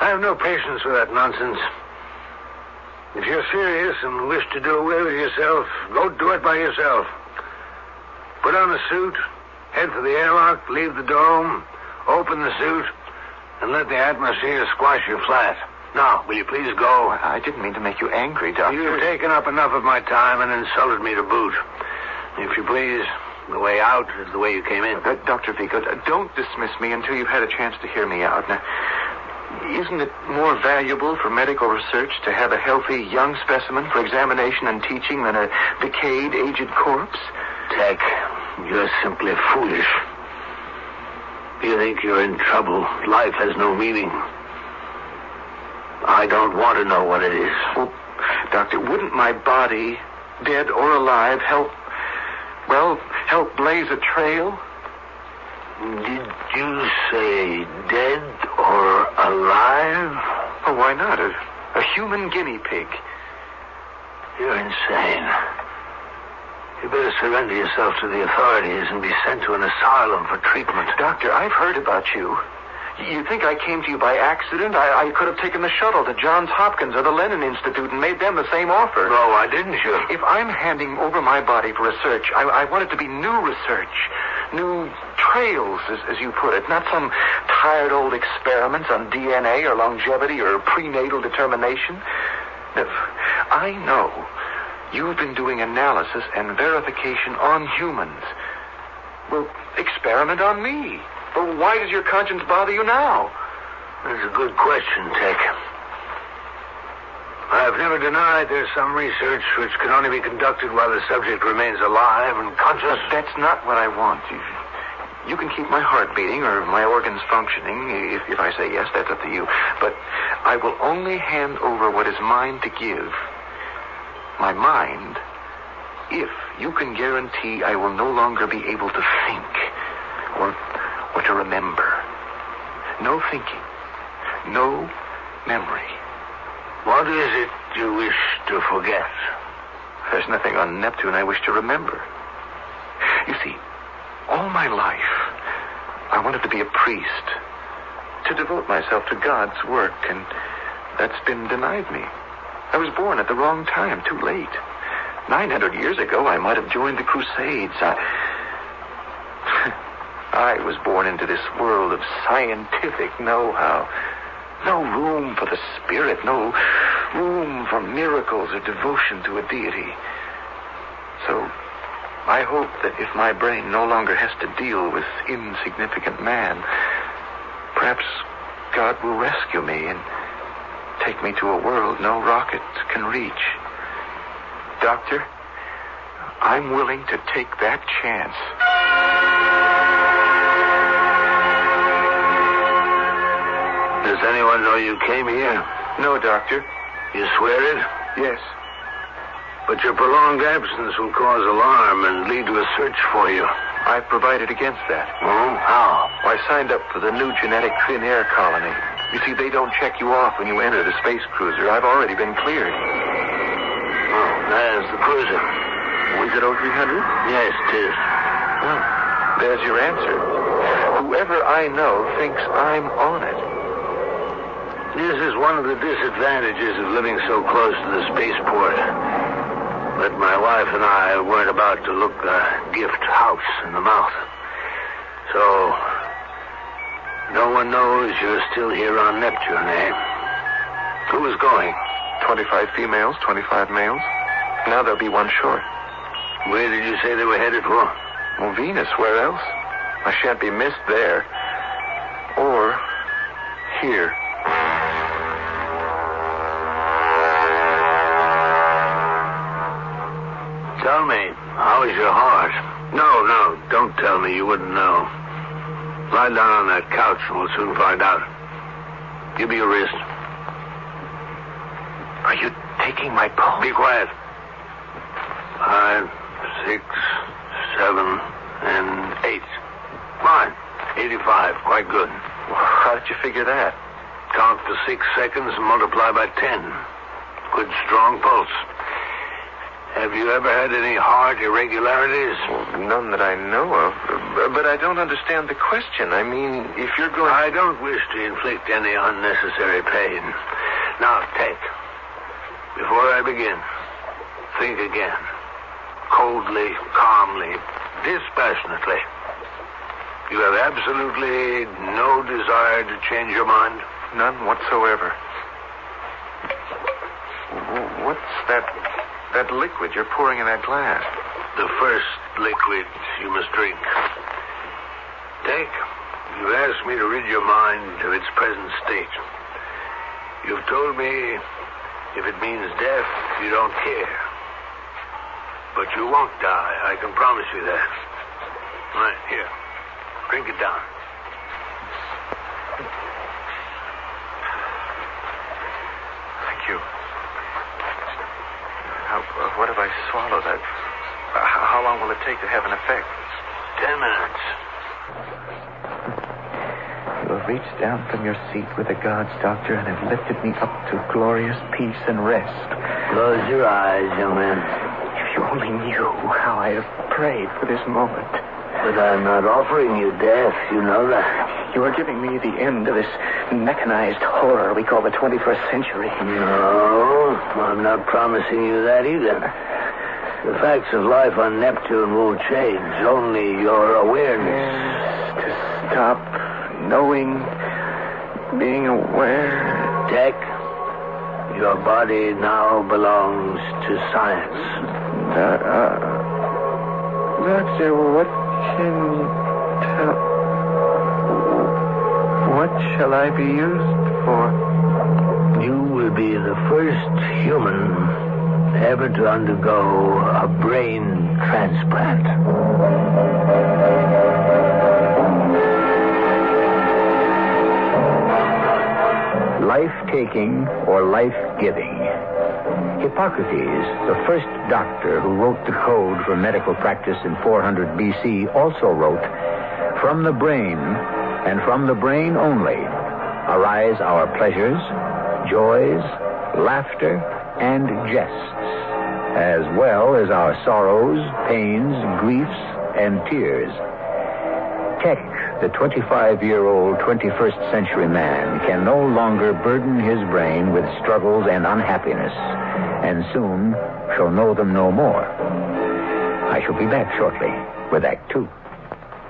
I have no patience with that nonsense. If you're serious and wish to do away with yourself, go do it by yourself. Put on the suit, head for the airlock, leave the dome, open the suit, and let the atmosphere squash you flat. Now, will you please go? I didn't mean to make you angry, Doctor. You've taken up enough of my time and insulted me to boot. If you please, the way out is the way you came in. Dr. Vigo, don't dismiss me until you've had a chance to hear me out. Now, isn't it more valuable for medical research to have a healthy young specimen for examination and teaching than a decayed, aged corpse? Tech, you're simply foolish. You think you're in trouble. Life has no meaning. I don't want to know what it is. Well, Doctor, wouldn't my body, dead or alive, help blaze a trail? Did you say dead or alive? Oh, why not? A human guinea pig. You're insane. You better surrender yourself to the authorities and be sent to an asylum for treatment. Doctor, I've heard about you. You think I came to you by accident? I could have taken the shuttle to Johns Hopkins or the Lennon Institute and made them the same offer. No, I didn't, you. If I'm handing over my body for research, I want it to be new research. New trails, as you put it. Not some tired old experiments on DNA or longevity or prenatal determination. I know you've been doing analysis and verification on humans. Well, experiment on me. Well, why does your conscience bother you now? That's a good question, Tech. I've never denied there's some research which can only be conducted while the subject remains alive and conscious. But that's not what I want. You can keep my heart beating or my organs functioning. If I say yes, that's up to you. But I will only hand over what is mine to give. My mind, if you can guarantee I will no longer be able to think or to remember. No thinking. No memory. What is it you wish to forget? There's nothing on Neptune I wish to remember. You see, all my life, I wanted to be a priest, to devote myself to God's work, and that's been denied me. I was born at the wrong time, too late. 900 years ago, I might have joined the Crusades. I was born into this world of scientific know-how. No room for the spirit, no room for miracles or devotion to a deity. So, I hope that if my brain no longer has to deal with insignificant man, perhaps God will rescue me and take me to a world no rocket can reach. Doctor, I'm willing to take that chance. Does anyone know you came here? No, Doctor. You swear it? Yes. But your prolonged absence will cause alarm and lead to a search for you. I provided against that. Oh? How? I signed up for the new genetic thin air colony. You see, they don't check you off when you enter the space cruiser. I've already been cleared. Oh, there's the cruiser. Was it 0300? Yes, it is. Well, there's your answer. Whoever I know thinks I'm on it. This is one of the disadvantages of living so close to the spaceport. But my wife and I weren't about to look a gift house in the mouth. So, no one knows you're still here on Neptune, eh? Who is going? 25 females, 25 males. Now there'll be one short. Where did you say they were headed for? Well, Venus, where else? I shan't be missed there. Or here. Tell me, how is your heart? No, don't tell me. You wouldn't know. Lie down on that couch and we'll soon find out. Give me your wrist. Are you taking my pulse? Be quiet. 5, 6, 7, and 8. Fine. 85. Quite good. How did you figure that? Count for 6 seconds and multiply by 10. Good, strong pulse. Have you ever had any heart irregularities? Well, none that I know of. But I don't understand the question. I mean, if you're going... I don't wish to inflict any unnecessary pain. Now, take. Before I begin, think again. Coldly, calmly, dispassionately. You have absolutely no desire to change your mind? None whatsoever. What's that liquid you're pouring in that glass? The first liquid you must drink. Take. You've asked me to rid your mind of its present state. You've told me if it means death, you don't care. But you won't die. I can promise you that. Right, here. Drink it down. Thank you. What if I swallow that? How long will it take to have an effect? 10 minutes. You have reached down from your seat with the gods, Doctor, and have lifted me up to glorious peace and rest. Close your eyes, young man. If you only knew how I have prayed for this moment. But I'm not offering you death, you know that. You are giving me the end of this mechanized horror we call the 21st century. No, I'm not promising you that either. The facts of life on Neptune won't change, only your awareness. To stop knowing, being aware. Tech, your body now belongs to science. Doctor, what can you tell? What shall I be used for? You will be the first human ever to undergo a brain transplant. Life-taking or life-giving. Hippocrates, the first doctor who wrote the code for medical practice in 400 BC, also wrote, "From the brain, and from the brain only, arise our pleasures, joys, laughter, and jests, as well as our sorrows, pains, griefs, and tears." Tech, the 25-year-old 21st century man, can no longer burden his brain with struggles and unhappiness, and soon shall know them no more. I shall be back shortly with Act 2.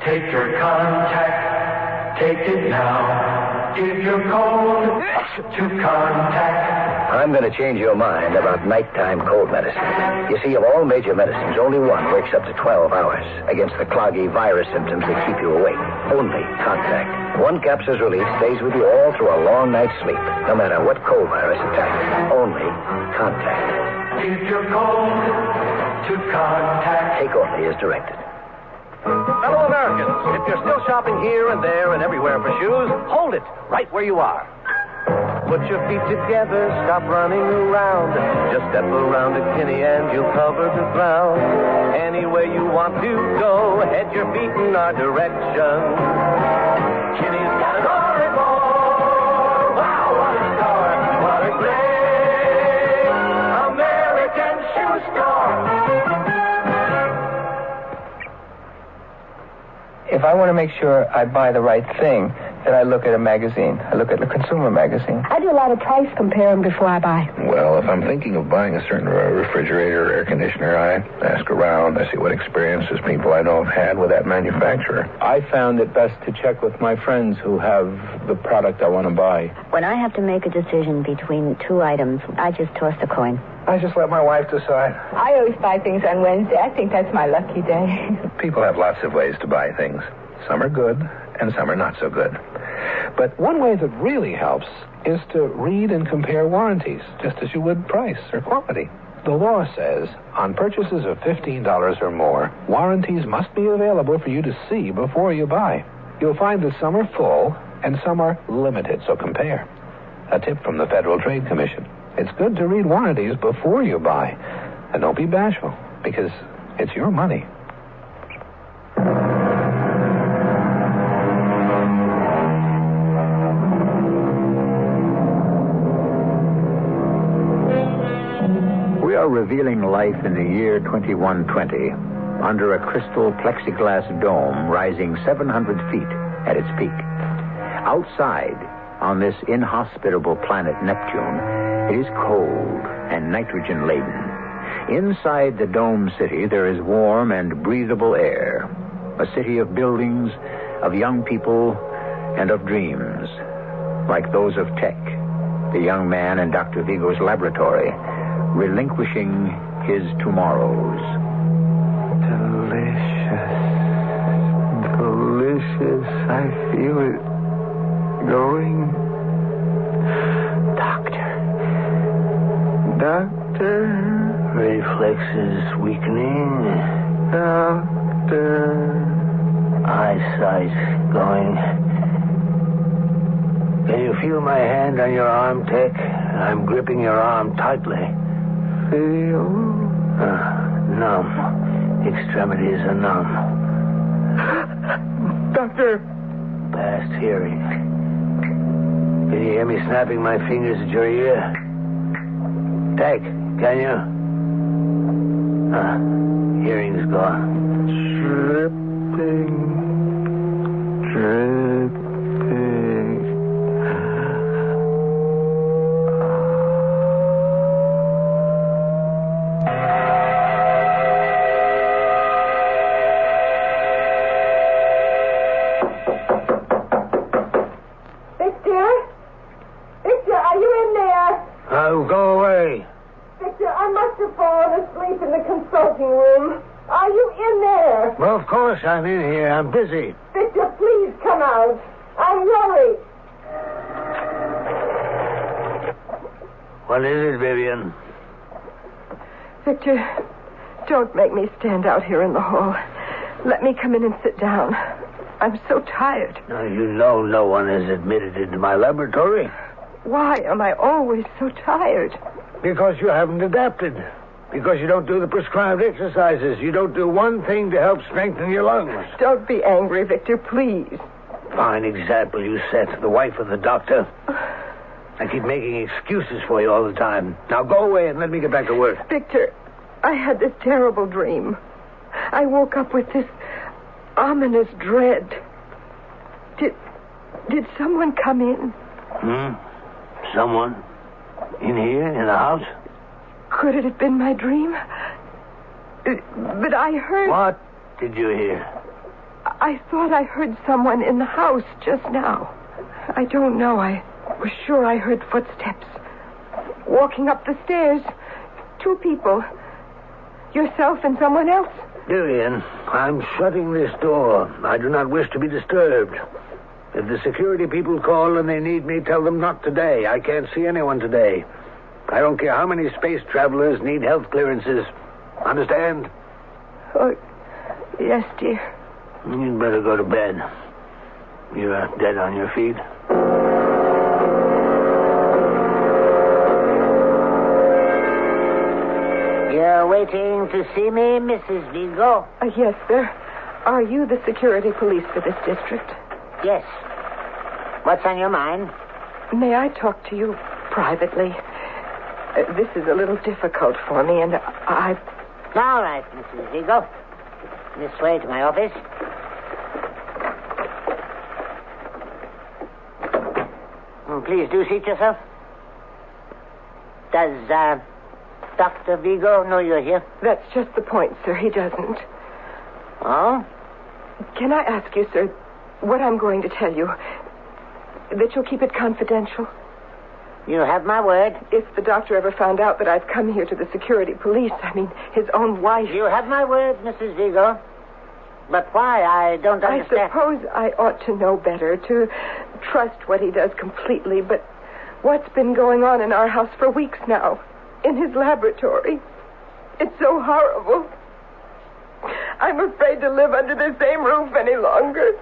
Take your contact, take it now. Give your code to contact. I'm going to change your mind about nighttime cold medicine. You see, of all major medicines, only one works up to 12 hours against the cloggy virus symptoms that keep you awake. Only Contact. One capsule's relief stays with you all through a long night's sleep, no matter what cold virus attacks. Only Contact. Give your code to contact. Take only as directed. Fellow Americans, if you're still shopping here and there and everywhere for shoes, hold it right where you are. Put your feet together, stop running around. Just step around to Kinney and you'll cover the ground. Anywhere you want to go, head your feet in our direction. Kinney's got an Oregon. Wow, what a store, what a great American shoe store. If I want to make sure I buy the right thing, then I look at a magazine. I look at the consumer magazine. I do a lot of price comparing before I buy. Well, if I'm thinking of buying a certain refrigerator or air conditioner, I ask around. I see what experiences people I know have had with that manufacturer. I found it best to check with my friends who have the product I want to buy. When I have to make a decision between two items, I just toss a coin. I just let my wife decide. I always buy things on Wednesday. I think that's my lucky day. People have lots of ways to buy things. Some are good, and some are not so good. But one way that really helps is to read and compare warranties, just as you would price or quality. The law says on purchases of $15 or more, warranties must be available for you to see before you buy. You'll find that some are full and some are limited, so compare. A tip from the Federal Trade Commission. It's good to read warranties before you buy. And don't be bashful, because it's your money. We are revealing life in the year 2120 under a crystal plexiglass dome rising 700 feet at its peak. Outside, on this inhospitable planet Neptune, it is cold and nitrogen-laden. Inside the dome city, there is warm and breathable air. A city of buildings, of young people, and of dreams. Like those of Tech, the young man in Dr. Vigo's laboratory, relinquishing his tomorrows. Delicious. I feel it going. Doctor. Reflexes weakening. Doctor. Eyesight going. Can you feel my hand on your arm, Tech? I'm gripping your arm tightly. Feel? Numb. Extremities are numb. Doctor. Past hearing. Can you hear me snapping my fingers at your ear? Tech, can you? Hearing's gone. Dripping. Go away. Victor, I must have fallen asleep in the consulting room. Are you in there? Well, of course I'm in here. I'm busy. Victor, please come out. I'm worried. What is it, Vivian? Victor, don't make me stand out here in the hall. Let me come in and sit down. I'm so tired. Now, you know no one is admitted into my laboratory. Why am I always so tired? Because you haven't adapted. Because you don't do the prescribed exercises. You don't do one thing to help strengthen your lungs. Don't be angry, Victor, please. Fine example you set, the wife of the doctor. I keep making excuses for you all the time. Now go away and let me get back to work. Victor, I had this terrible dream. I woke up with this ominous dread. Did someone come in? Someone? In here? In the house? Could it have been my dream? But I heard... What did you hear? I thought I heard someone in the house just now. I don't know. I was sure I heard footsteps. Walking up the stairs. 2 people. Yourself and someone else. Vivian, I'm shutting this door. I do not wish to be disturbed. If the security people call and they need me, tell them not today. I can't see anyone today. I don't care how many space travelers need health clearances. Understand? Oh, yes, dear. You'd better go to bed. You're dead on your feet. You're waiting to see me, Mrs. Vigo? Yes, sir. Are you the security police for this district? Yes. What's on your mind? May I talk to you privately? This is a little difficult for me, and I... All right, Mrs. Vigo. This way to my office. Please do seat yourself. Does Dr. Vigo know you're here? That's just the point, sir. He doesn't. Oh? Can I ask you, sir, what I'm going to tell you, that you'll keep it confidential? You have my word. If the doctor ever found out that I've come here to the security police, I mean, his own wife... You have my word, Mrs. Vigo. But why? I don't understand. I suppose I ought to know better, to trust what he does completely, but what's been going on in our house for weeks now, in his laboratory, it's so horrible. I'm afraid to live under the same roof any longer.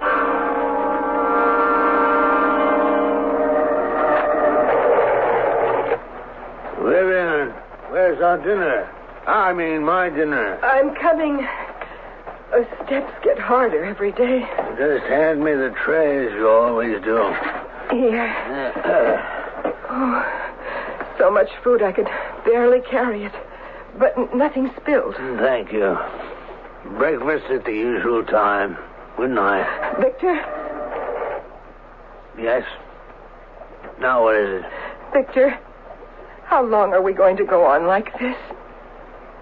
Vivian, where's our dinner? I mean, my dinner. I'm coming. Steps get harder every day. Just hand me the tray as you always do. Here. Oh, so much food I could barely carry it. But nothing spilled. Thank you. Breakfast at the usual time. Good night. Victor? Yes? Now what is it? Victor, how long are we going to go on like this?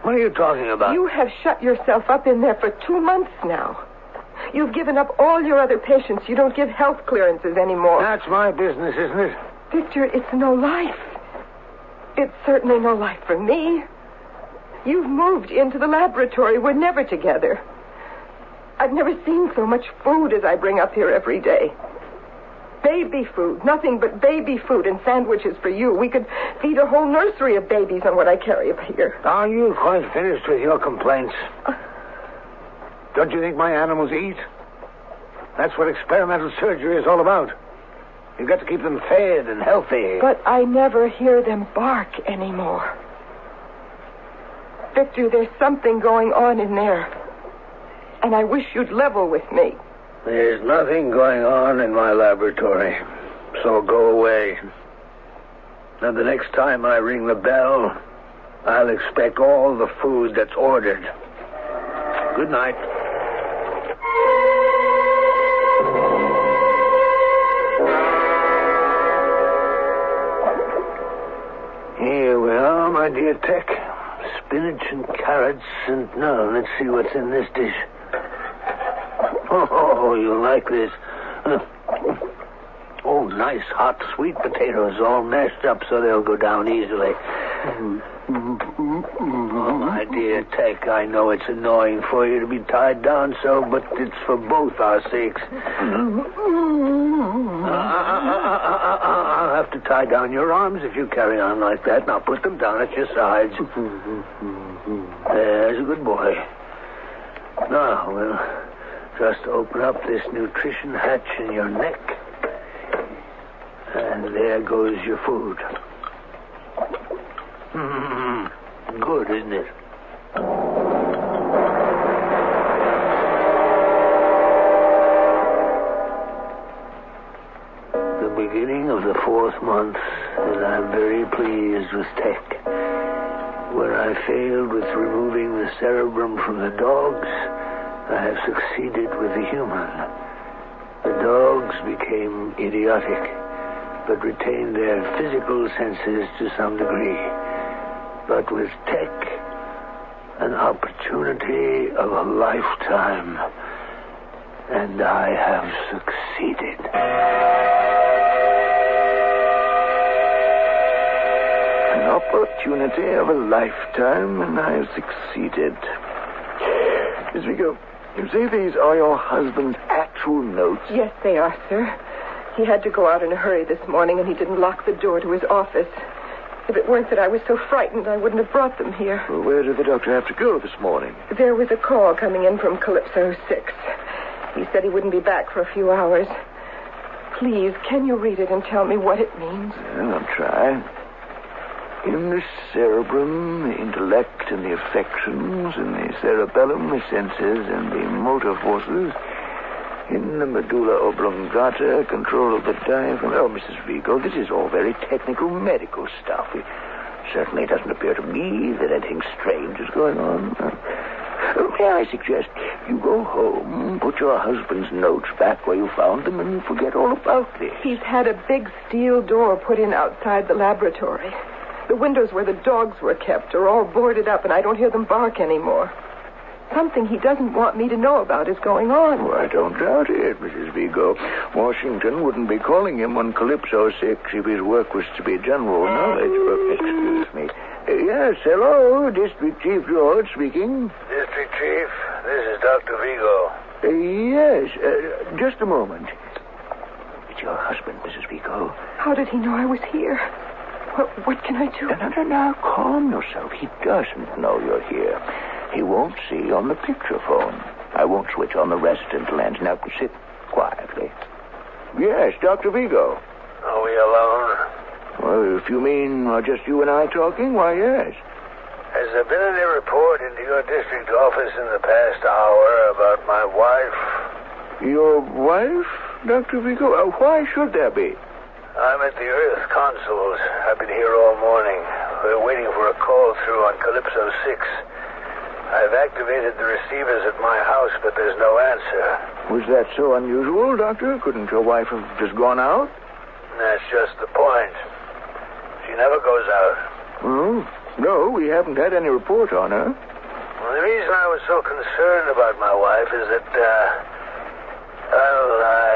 What are you talking about? You have shut yourself up in there for 2 months now. You've given up all your other patients. You don't give health clearances anymore. That's my business, isn't it? Victor, it's no life. It's certainly no life for me. You've moved into the laboratory. We're never together. I've never seen so much food as I bring up here every day. Baby food. Nothing but baby food and sandwiches for you. We could feed a whole nursery of babies on what I carry up here. Are you quite finished with your complaints? Don't you think my animals eat? That's what experimental surgery is all about. You've got to keep them fed and healthy. But I never hear them bark anymore. Victor, there's something going on in there. And I wish you'd level with me. There's nothing going on in my laboratory. So go away. And the next time I ring the bell, I'll expect all the food that's ordered. Good night. Here we are, my dear Tech. Spinach and carrots, and now let's see what's in this dish. Oh, you'll like this. Oh, nice hot sweet potatoes, all mashed up so they'll go down easily. Oh, my dear Tech, I know it's annoying for you to be tied down so, but it's for both our sakes. I'll have to tie down your arms if you carry on like that. Now put them down at your sides. There's a good boy. Now, we'll just open up this nutrition hatch in your neck. And there goes your food. Good, isn't it? The beginning of the 4th month, and I'm very pleased with Tech. Where I failed with removing the cerebrum from the dogs, I have succeeded with the human. The dogs became idiotic, but retained their physical senses to some degree. But with Tech, an opportunity of a lifetime, and I have succeeded. An opportunity of a lifetime, and I have succeeded. As we go, you say these are your husband's actual notes? Yes, they are, sir. He had to go out in a hurry this morning, and he didn't lock the door to his office. If it weren't that I was so frightened, I wouldn't have brought them here. Well, where did the doctor have to go this morning? There was a call coming in from Calypso 6. He said he wouldn't be back for a few hours. Please, can you read it and tell me what it means? Well, I'll try. In the cerebrum, the intellect and the affections, in the cerebellum, the senses and the motor forces. In the medulla oblongata, control of the diaphragm. Oh, Mrs. Vigo, this is all very technical medical stuff. It certainly doesn't appear to me that anything strange is going on. May I suggest you go home, put your husband's notes back where you found them, and forget all about this. He's had a big steel door put in outside the laboratory. The windows where the dogs were kept are all boarded up, and I don't hear them bark anymore. Something he doesn't want me to know about is going on. Oh, I don't doubt it, Mrs. Vigo. Washington wouldn't be calling him on Calypso 6 if his work was to be general knowledge. Excuse me. Yes, hello, District Chief George speaking. District Chief, this is Dr. Vigo. Yes, just a moment. It's your husband, Mrs. Vigo. How did he know I was here? What can I do? No, calm yourself. He doesn't know you're here. He won't see on the picture phone. I won't switch on the resident lens. Now, sit quietly. Yes, Dr. Vigo. Are we alone? Well, if you mean just you and I talking, why, yes. Has there been any report into your district office in the past hour about my wife? Your wife, Dr. Vigo? Why should there be? I'm at the Earth Consuls. I've been here all morning. We're waiting for a call through on Calypso 6. I've activated the receivers at my house, but there's no answer. Was that so unusual, Doctor? Couldn't your wife have just gone out? That's just the point. She never goes out. No, we haven't had any report on her. Well, the reason I was so concerned about my wife is that, I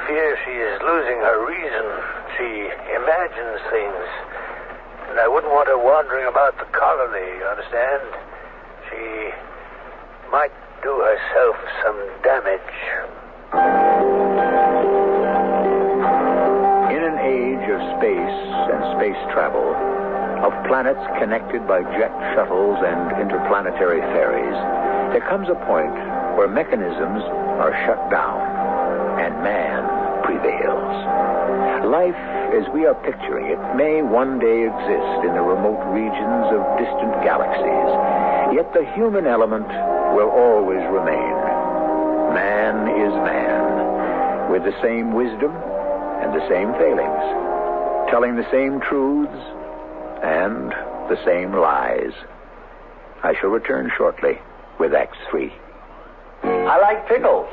fear she is losing her reason. She imagines things. And I wouldn't want her wandering about the colony, you understand? She might do herself some damage. In an age of space and space travel, of planets connected by jet shuttles and interplanetary ferries, there comes a point where mechanisms are shut down and man prevails. Life, as we are picturing it, may one day exist in the remote regions of distant galaxies, yet the human element will always remain. Man is man, with the same wisdom and the same failings, telling the same truths and the same lies. I shall return shortly with Act 3. I like pickles,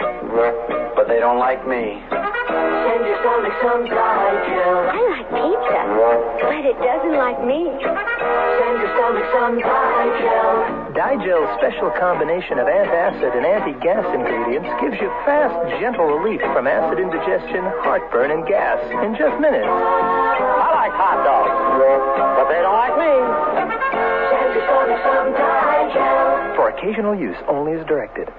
but they don't like me. Send your stomach some Digel. I like pizza, but it doesn't like me. Send your stomach some Digel. Digel's special combination of antacid and anti-gas ingredients gives you fast, gentle relief from acid indigestion, heartburn, and gas in just minutes. I like hot dogs, but they don't like me. Send your stomach some Digel. For occasional use only as directed.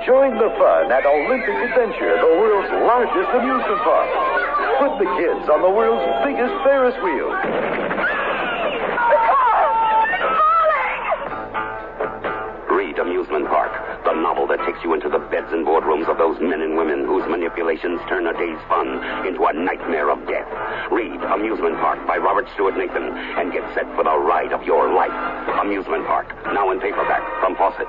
Join the fun at Olympic Adventure, the world's largest amusement park. Put the kids on the world's biggest Ferris wheel. Read Amusement Park, the novel that takes you into the beds and boardrooms of those men and women whose manipulations turn a day's fun into a nightmare of death. Read Amusement Park by Robert Stewart Nathan and get set for the ride of your life. Amusement Park, now in paperback from Fawcett.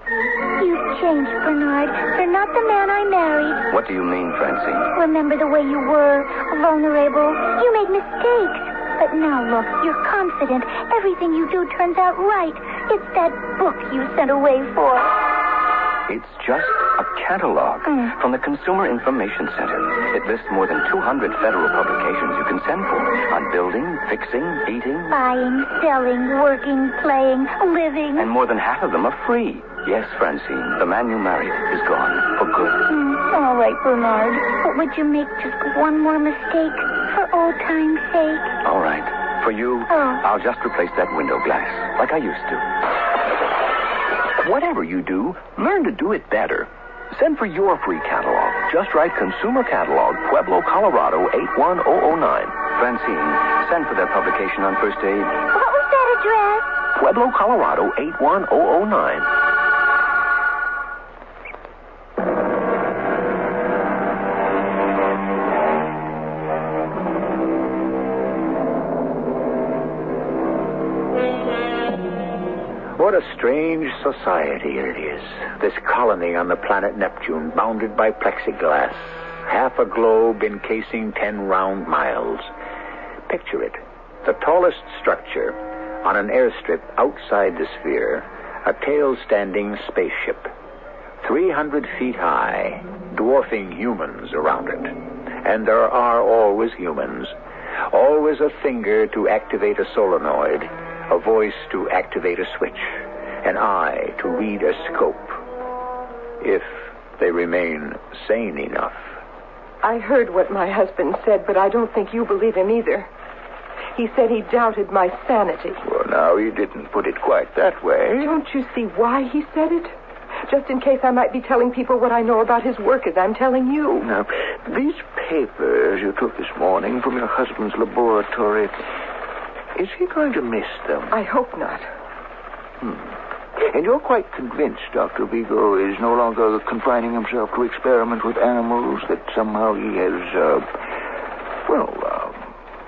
You've changed, Bernard. You're not the man I married. What do you mean, Francine? Remember the way you were, vulnerable. You made mistakes. But now, look, you're confident. Everything you do turns out right. It's that book you sent away for. It's just a catalog from the Consumer Information Center. It lists more than 200 federal publications you can send for on building, fixing, eating. Buying, selling, working, playing, living. And more than half of them are free. Yes, Francine, the man you married is gone for good. All right, Bernard. But would you make just one more mistake for old time's sake? All right. For you, I'll just replace that window glass like I used to. Whatever you do, learn to do it better. Send for your free catalog. Just write Consumer Catalog, Pueblo, Colorado, 81009. Francine, send for their publication on First Aid. What was that address? Pueblo, Colorado, 81009. What a strange society it is, this colony on the planet Neptune, bounded by plexiglass, half a globe encasing 10 round miles. Picture it, the tallest structure on an airstrip outside the sphere, a tail-standing spaceship, 300 feet high, dwarfing humans around it. And there are always humans, always a finger to activate a solenoid, a voice to activate a switch, an eye to read a scope, if they remain sane enough. I heard what my husband said, but I don't think you believe him either. He said he doubted my sanity. Well, now, he didn't put it quite that way. Don't you see why he said it? Just in case I might be telling people what I know about his work as I'm telling you. Now, these papers you took this morning from your husband's laboratory, is he going to miss them? I hope not. And you're quite convinced Dr. Vigo is no longer confining himself to experiment with animals, that somehow he has,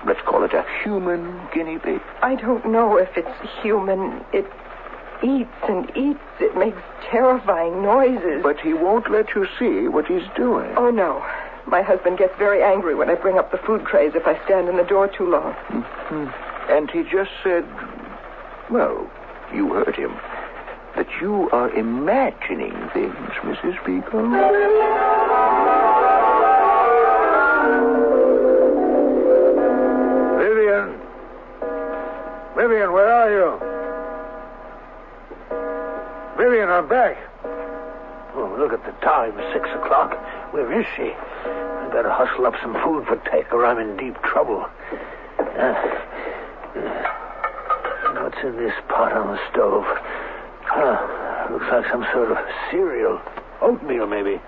let's call it a human guinea pig? I don't know if it's human. It eats and eats. It makes terrifying noises. But he won't let you see what he's doing. Oh, no. My husband gets very angry when I bring up the food trays if I stand in the door too long. Mm-hmm. And he just said, well, you heard him, that you are imagining things, Mrs. Vigo. Vivian, where are you? Vivian, I'm back. Oh, look at the time. 6 o'clock. Where is she? I better hustle up some food for Tech or I'm in deep trouble. What's in this pot on the stove? Looks like some sort of cereal. Oatmeal, maybe.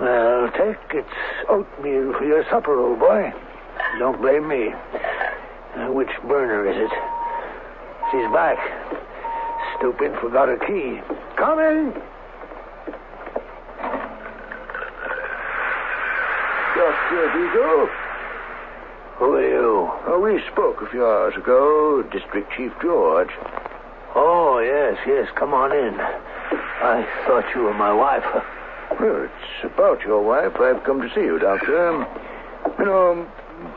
Well, Tech, it's oatmeal for your supper, old boy. Don't blame me. Which burner is it? She's back. Stupid, forgot her key. Coming! Dr. Vigo? Who are you? Oh, we spoke a few hours ago. District Chief George. Oh, yes. Come on in. I thought you were my wife. Well, it's about your wife I've come to see you, Doctor. You know,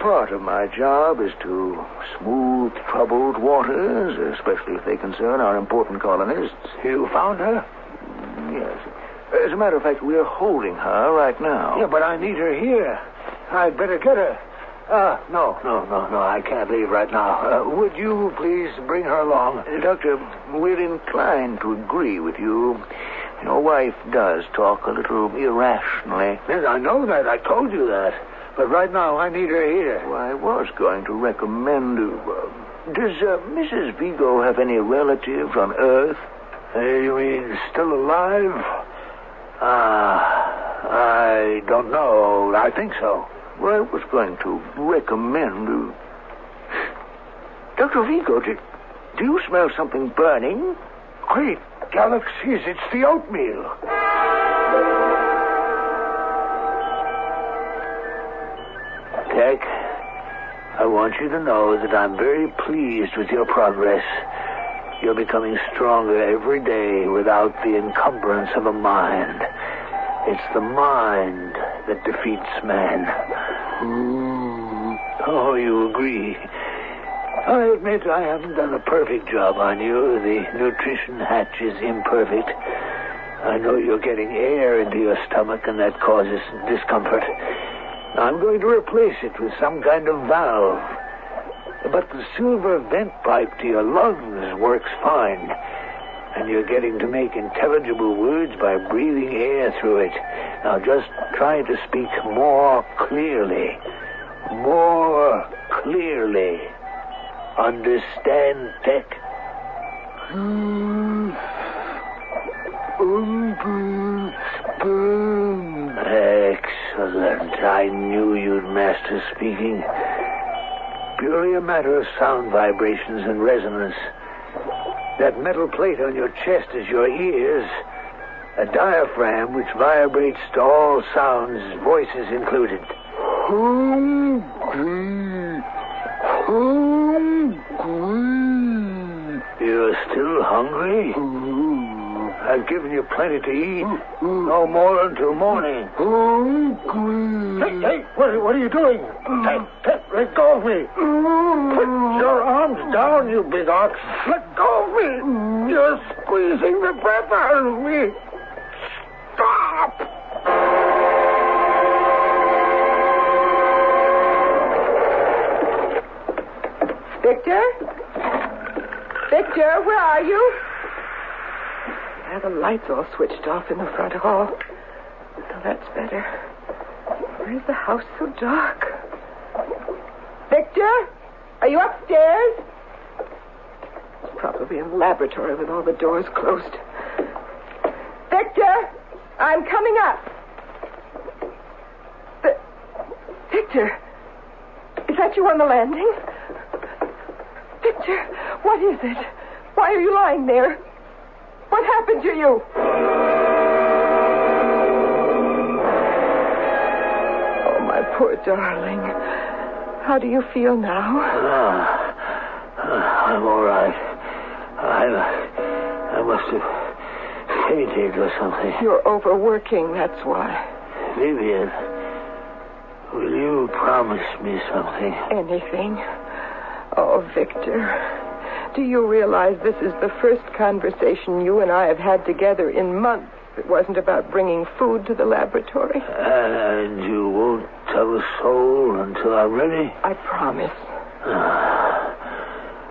part of my job is to smooth troubled waters, especially if they concern our important colonists. You found her? Yes. As a matter of fact, we're holding her right now. Yeah, but I need her here. I'd better get her. No, I can't leave right now. Would you please bring her along? Doctor, we're inclined to agree with you. Your wife does talk a little irrationally. Yes, I know that. I told you that. But right now, I need her here. Well, I was going to recommend... does Mrs. Vigo have any relatives on Earth? You mean still alive? I don't know. I think so. Well, I was going to recommend... Dr. Vigo, do you smell something burning? Great galaxies, it's the oatmeal. Tech, I want you to know that I'm very pleased with your progress. You're becoming stronger every day without the encumbrance of a mind. It's the mind that defeats man. Oh, you agree. I admit I haven't done a perfect job on you. The nutrition hatch is imperfect. I know you're getting air into your stomach, and that causes discomfort. I'm going to replace it with some kind of valve. But the silver vent pipe to your lungs works fine. And you're getting to make intelligible words by breathing air through it. Now just try to speak more clearly. More clearly. Understand, Tech? Excellent. I knew you'd master speaking. Purely a matter of sound vibrations and resonance. That metal plate on your chest is your ears. A diaphragm which vibrates to all sounds, voices included. You're still hungry? I've given you plenty to eat. No more until morning. Hey, what are you doing? Let go of me. Put your arms down, you big ox. Let go of me. You're squeezing the breath out of me. Stop. Victor? Victor, where are you? The lights all switched off in the front hall. Oh, that's better. Why is the house so dark? Victor? Are you upstairs? It's probably in the laboratory with all the doors closed. Victor, I'm coming up. Victor, is that you on the landing? Victor, what is it? Why are you lying there? What happened to you? Oh, my poor darling. How do you feel now? I'm all right. I must have fainted or something. You're overworking, that's why. Vivian, will you promise me something? Anything. Oh, Victor, do you realize this is the first conversation you and I have had together in months? It wasn't about bringing food to the laboratory. And you won't tell a soul until I'm ready? I promise.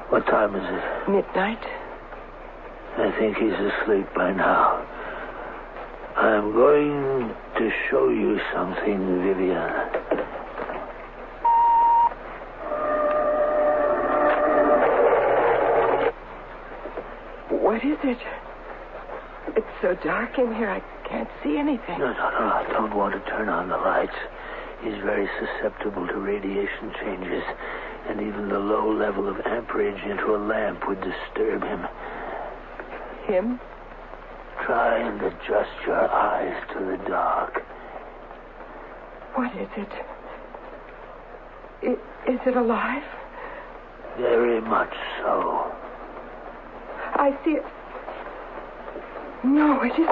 What time is it? Midnight. I think he's asleep by now. I'm going to show you something, Vivian. What is it? It's so dark in here, I can't see anything. No. I don't want to turn on the lights. He's very susceptible to radiation changes, and even the low level of amperage into a lamp would disturb him. Him? Try and adjust your eyes to the dark. What is it? Is it alive? Very much so. I see it. No, it isn't.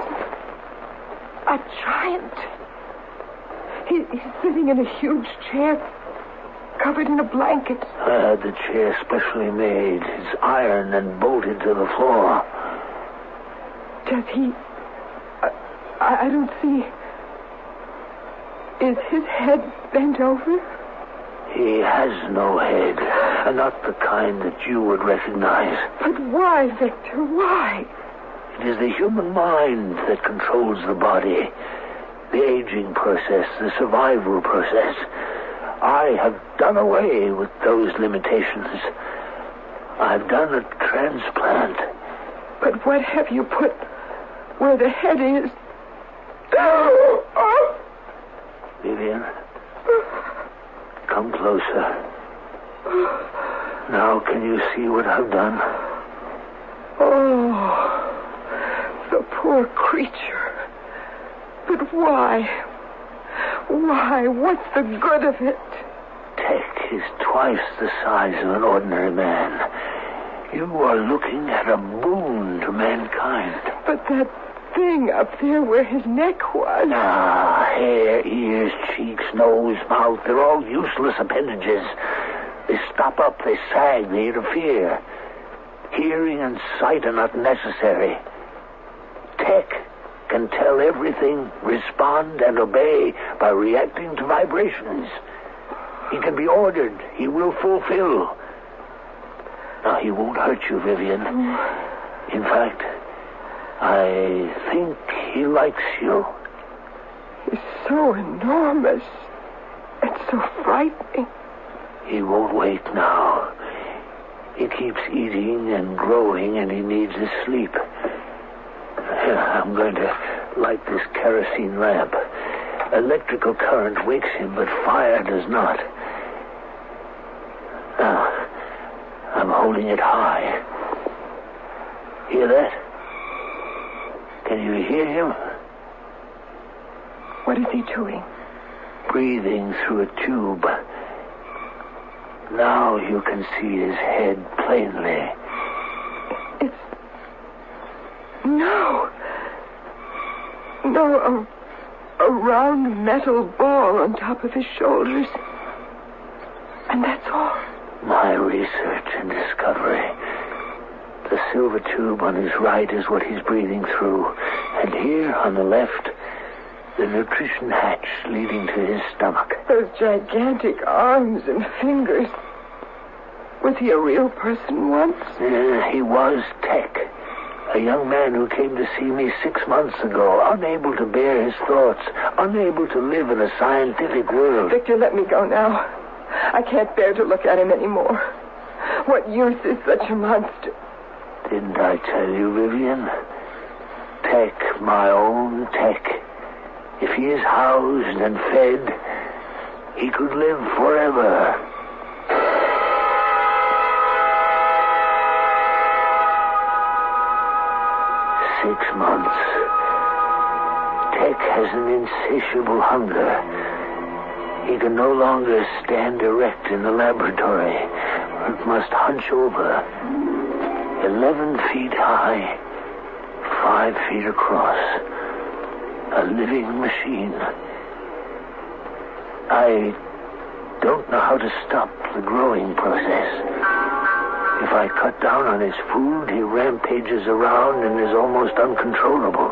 A giant. He's sitting in a huge chair, covered in a blanket. I had the chair specially made. It's iron and bolted to the floor. Does he... I don't see... Is his head bent over? He has no head, and not the kind that you would recognize. But why, Victor? Why? It is the human mind that controls the body. The aging process, the survival process. I have done away with those limitations. I've done a transplant. But what have you put where the head is? Vivian, come closer. Now can you see what I've done? Oh, the poor creature. But why? Why? What's the good of it? Tech is twice the size of an ordinary man. You are looking at a boon to mankind. But that thing up there where his neck was... hair, ears, cheeks, nose, mouth, they're all useless appendages. They stop up, they sag, they interfere. Hearing and sight are not necessary. Tech can tell everything, respond, and obey by reacting to vibrations. He can be ordered. He will fulfill. Now, he won't hurt you, Vivian. In fact, I think he likes you. He's so enormous. It's so frightening. He won't wait now. He keeps eating and growing, and he needs his sleep. I'm going to light this kerosene lamp. Electrical current wakes him, but fire does not. Now, I'm holding it high. Hear that? Can you hear him? What is he doing? Breathing through a tube. Now you can see his head plainly. No, a round metal ball on top of his shoulders. And that's all. My research and discovery. The silver tube on his right is what he's breathing through. And here on the left, the nutrition hatch leading to his stomach. Those gigantic arms and fingers. Was he a real person once? He was Tech. A young man who came to see me 6 months ago, unable to bear his thoughts, unable to live in a scientific world. Victor, let me go now. I can't bear to look at him anymore. What use is such a monster? Didn't I tell you, Vivian? Tech, my own Tech. If he is housed and fed, he could live forever. "6 months. Tech has an insatiable hunger. He can no longer stand erect in the laboratory, but must hunch over. 11 feet high, 5 feet across. A living machine. I don't know how to stop the growing process. If I cut down on his food, he rampages around and is almost uncontrollable.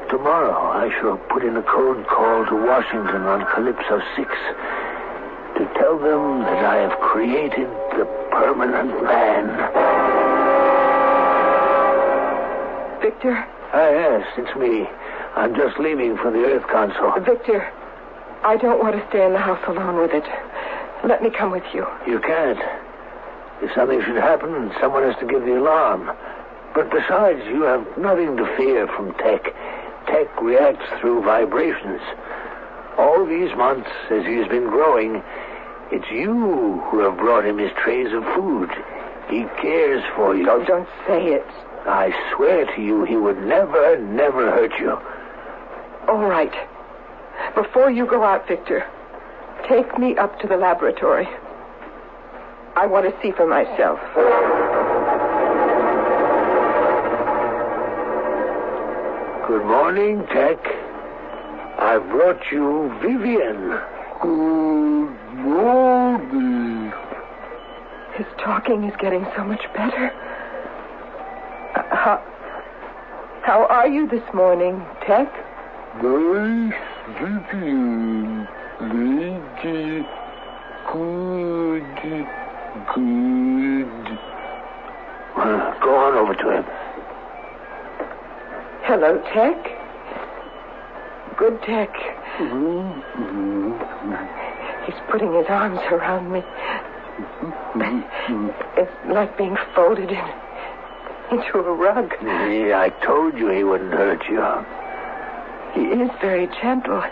Tomorrow, I shall put in a code call to Washington on Calypso 6 to tell them that I have created the permanent man." Victor? Yes, it's me. I'm just leaving for the Earth Console. Victor, I don't want to stay in the house alone with it. Let me come with you. You can't. If something should happen, someone has to give the alarm. But besides, you have nothing to fear from Tech. Tech reacts through vibrations. All these months, as he has been growing, it's you who have brought him his trays of food. He cares for you. Don't say it. I swear to you, he would never, never hurt you. All right. Before you go out, Victor, take me up to the laboratory. I want to see for myself. Good morning, Tech. I brought you Vivian. Good morning. His talking is getting so much better. How are you this morning, Tech? Nice Vivian. Lady. Good. Go on over to him. Hello, Tech. Good Tech. He's putting his arms around me. It's like being folded into a rug. Yeah, I told you he wouldn't hurt you. He is very gentle,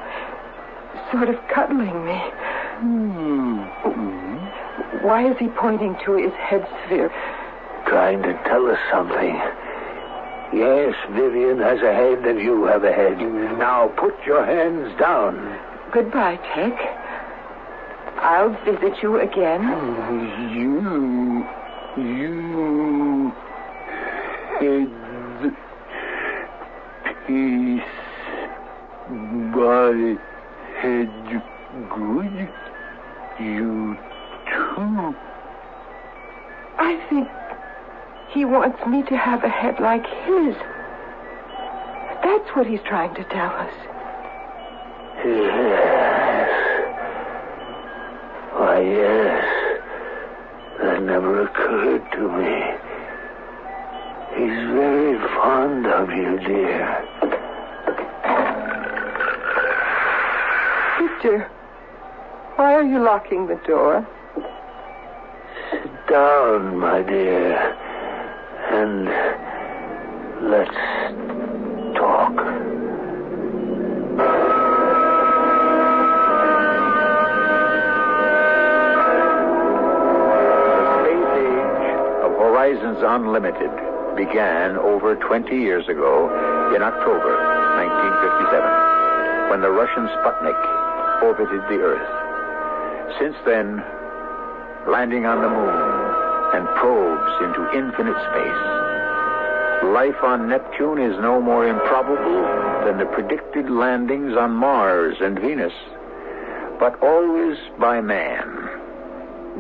sort of cuddling me. Why is he pointing to his head sphere? Trying to tell us something. Yes, Vivian has a head and you have a head. Now put your hands down. Goodbye, Tech. I'll visit you again. You head piece. My head good. You too. I think he wants me to have a head like his. That's what he's trying to tell us. Yes. Why, yes. That never occurred to me. He's very fond of you, dear. Victor, why are you locking the door? Sit down, my dear, and let's talk. The space age of Horizons Unlimited began over 20 years ago in October 1957, when the Russian Sputnik orbited the Earth. Since then, landing on the moon and probes into infinite space, life on Neptune is no more improbable than the predicted landings on Mars and Venus, but always by man,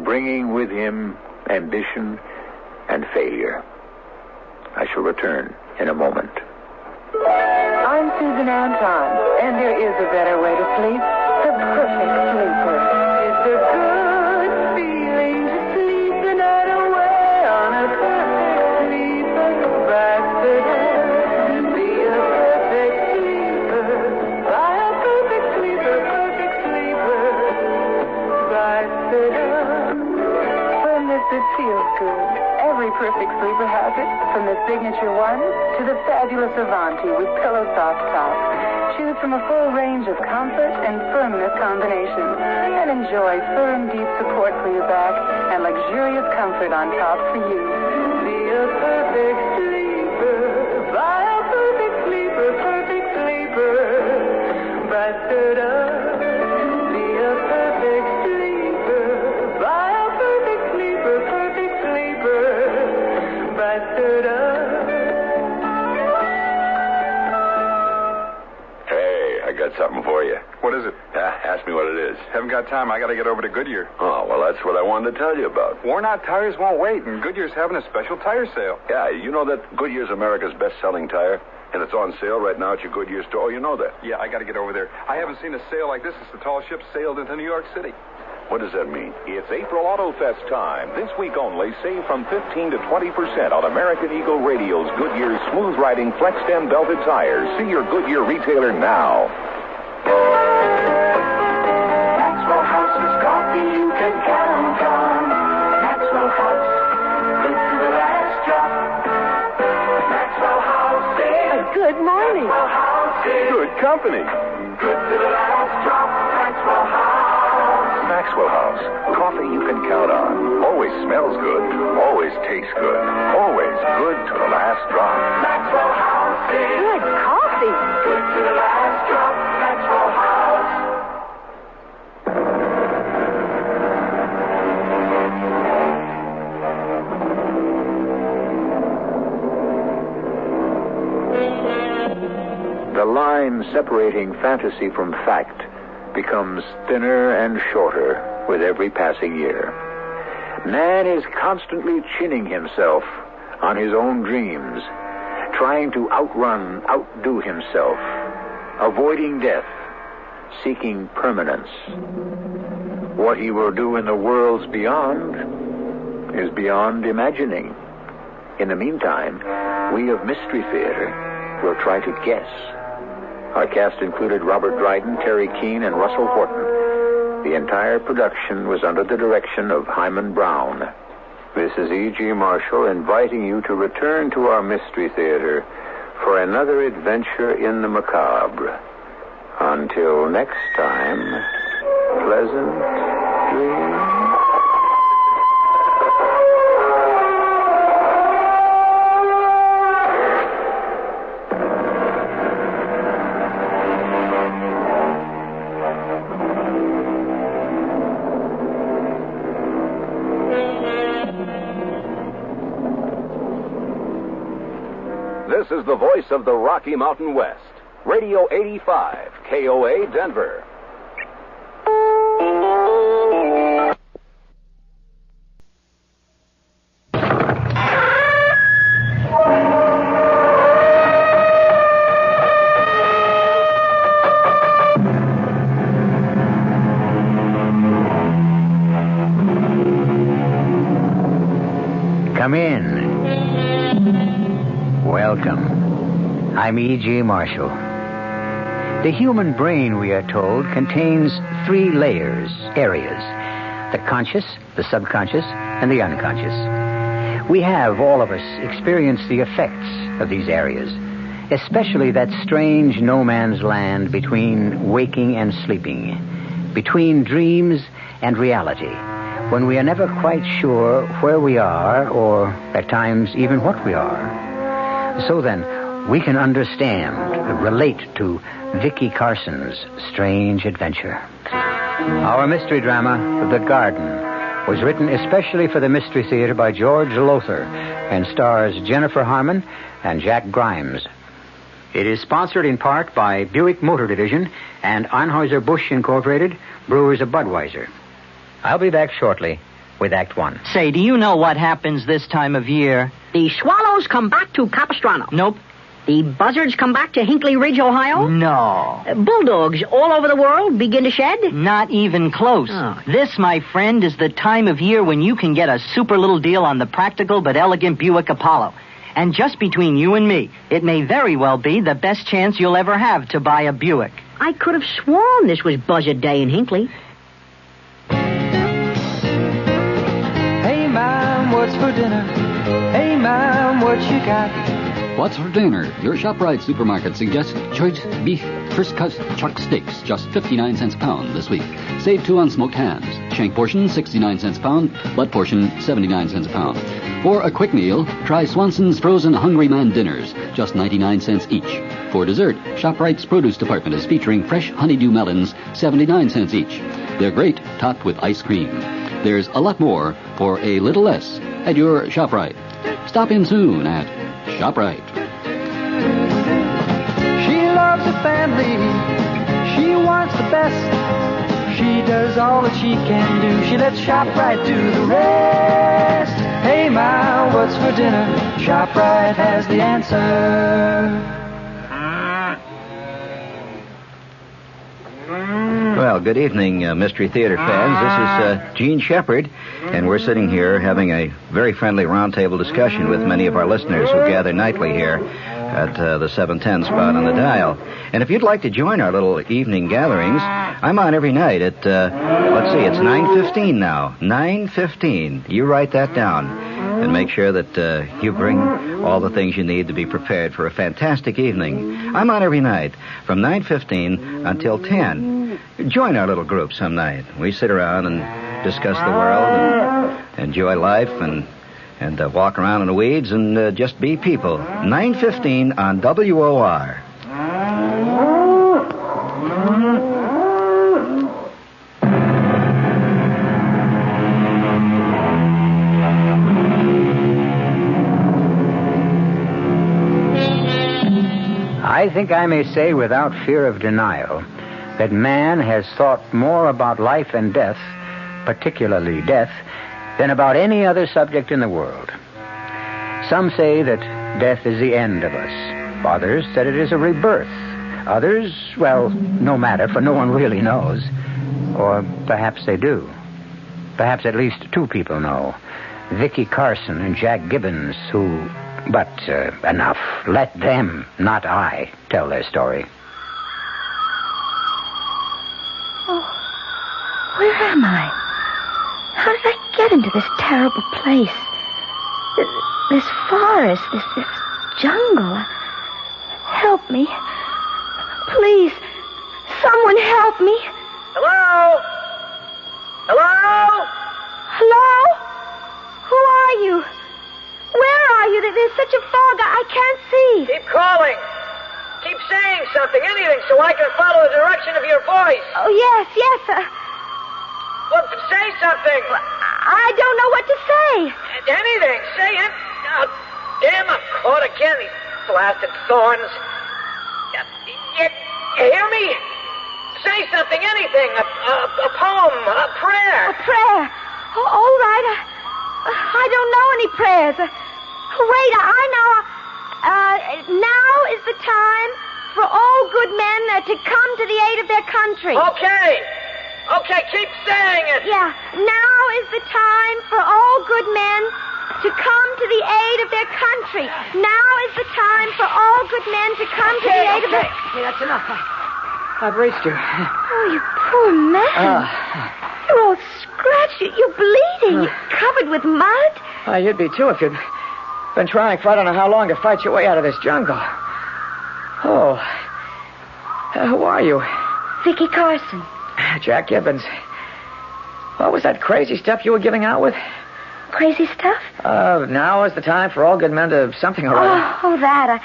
bringing with him ambition and failure. I shall return in a moment. I'm Susan Anton, and there is a better way to sleep. The perfect sleeper. It's a good feeling to sleep the night away on a perfect sleeper. Be a perfect sleeper. Buy a perfect sleeper, When the have it, from the Signature One to the fabulous Avanti with Pillow Soft Top. Choose from a full range of comfort and firmness combinations and enjoy firm, deep support for your back and luxurious comfort on top for you. Be a perfect sleeper. Buy a perfect sleeper, perfect sleeper. Bastard. Be a perfect sleeper. Buy a perfect sleeper, perfect sleeper. Bastard. I got something for you. What is it? Ask me what it is. Haven't got time. I got to get over to Goodyear. Oh, well, that's what I wanted to tell you about. Worn-out tires won't wait, and Goodyear's having a special tire sale. Yeah, you know that Goodyear's America's best-selling tire? And it's on sale right now at your Goodyear store. Oh, you know that? Yeah, I got to get over there. I haven't seen a sale like this since the tall ship sailed into New York City. What does that mean? It's April Auto Fest time. This week only, save from 15 to 20% on American Eagle Radial's Goodyear smooth-riding flex-stem belted tires. See your Goodyear retailer now. Maxwell House's coffee you can count on. Maxwell House, good to the last drop. Maxwell House is good morning. Maxwell House is good company. Good to the last drop. Maxwell House. Maxwell House, coffee you can count on. Always smells good. Always tastes good. Always good to the last drop. Maxwell House is good coffee. Good to the last drop. Maxwell House. The line separating fantasy from fact becomes thinner and shorter with every passing year. Man is constantly chinning himself on his own dreams, trying to outdo himself, avoiding death, seeking permanence. What he will do in the worlds beyond is beyond imagining. In the meantime, we of Mystery Theater will try to guess. Our cast included Robert Dryden, Terry Keane, and Russell Horton. The entire production was under the direction of Hyman Brown. This is E.G. Marshall inviting you to return to our Mystery Theater for another adventure in the macabre. Until next time, pleasant dreams. This is the voice of the Rocky Mountain West. Radio 85, KOA, Denver. Come in. Welcome. I'm E.G. Marshall. The human brain, we are told, contains 3 layers, areas. The conscious, the subconscious, and the unconscious. We have, all of us, experienced the effects of these areas, especially that strange no-man's land between waking and sleeping, between dreams and reality, when we are never quite sure where we are, or at times even what we are. So then, we can understand, relate to Vicky Carson's strange adventure. Our mystery drama, The Garden, was written especially for the Mystery Theater by George Lothar and stars Jennifer Harmon and Jack Grimes. It is sponsored in part by Buick Motor Division and Anheuser-Busch Incorporated, Brewers of Budweiser. I'll be back shortly with Act 1. Say, do you know what happens this time of year? The swallows come back to Capistrano. Nope. The buzzards come back to Hinkley Ridge, Ohio? No. Bulldogs all over the world begin to shed? Not even close. Oh. This, my friend, is the time of year when you can get a super little deal on the practical but elegant Buick Apollo. And just between you and me, it may very well be the best chance you'll ever have to buy a Buick. I could have sworn this was Buzzard Day in Hinkley. Hey, Mom, what's for dinner? Hey, ma'am, what you got? What's for dinner? Your ShopRite supermarket suggests choice beef first cut chuck steaks, just 59 cents a pound this week. Save 2 on smoked hams. Shank portion, 69 cents a pound. Butt portion, 79 cents a pound. For a quick meal, try Swanson's frozen Hungry Man dinners, just 99 cents each. For dessert, ShopRite's produce department is featuring fresh honeydew melons, 79 cents each. They're great, topped with ice cream. There's a lot more for a little less at your ShopRite. Stop in soon at ShopRite. She loves her family. She wants the best. She does all that she can do. She lets ShopRite do the rest. Hey, Ma, what's for dinner? ShopRite has the answer. Well, good evening, Mystery Theater fans. This is Gene Shepard, and we're sitting here having a very friendly roundtable discussion with many of our listeners who gather nightly here at the 710 spot on the dial. And if you'd like to join our little evening gatherings, I'm on every night at, let's see, it's 9:15 now. 9:15. You write that down. And make sure that you bring all the things you need to be prepared for a fantastic evening. I'm on every night from 9:15 until 10. Join our little group some night. We sit around and discuss the world and enjoy life and walk around in the weeds and just be people. 9:15 on WOR. I think I may say without fear of denial that man has thought more about life and death, particularly death, than about any other subject in the world. Some say that death is the end of us. Others that it is a rebirth. Others, well, no matter, for no one really knows. Or perhaps they do. Perhaps at least two people know. Vicky Carson and Jack Gibbons, who... But enough. Let them, not I, tell their story. Oh, where am I? How did I get into this terrible place? This forest, this jungle. Help me. Please, someone help me. Hello? Hello? Hello? Who are you? Where are you? There's such a fog, I can't see. Keep calling. Keep saying something, anything, so I can follow the direction of your voice. Oh, yes. Well, say something. I don't know what to say. Anything. Say it. Oh, damn, I'm caught again. These blasted thorns. You hear me? Say something, anything. A poem, a prayer. A prayer. Oh, all right. I don't know any prayers. Wait, I know. Now is the time for all good men to come to the aid of their country. Okay, keep saying it. Yeah, now is the time for all good men to come to the aid of their country. Now is the time for all good men to come to the aid of their... Okay, that's enough. I've reached you. Oh, you poor man. You're all scratched. You're bleeding. You're covered with mud. You'd be, too, if you'd been trying for I don't know how long to fight your way out of this jungle. Oh. Who are you? Vicky Carson. Jack Gibbons. What was that crazy stuff you were giving out with? Crazy stuff? Now is the time for all good men to something or other. Oh, that.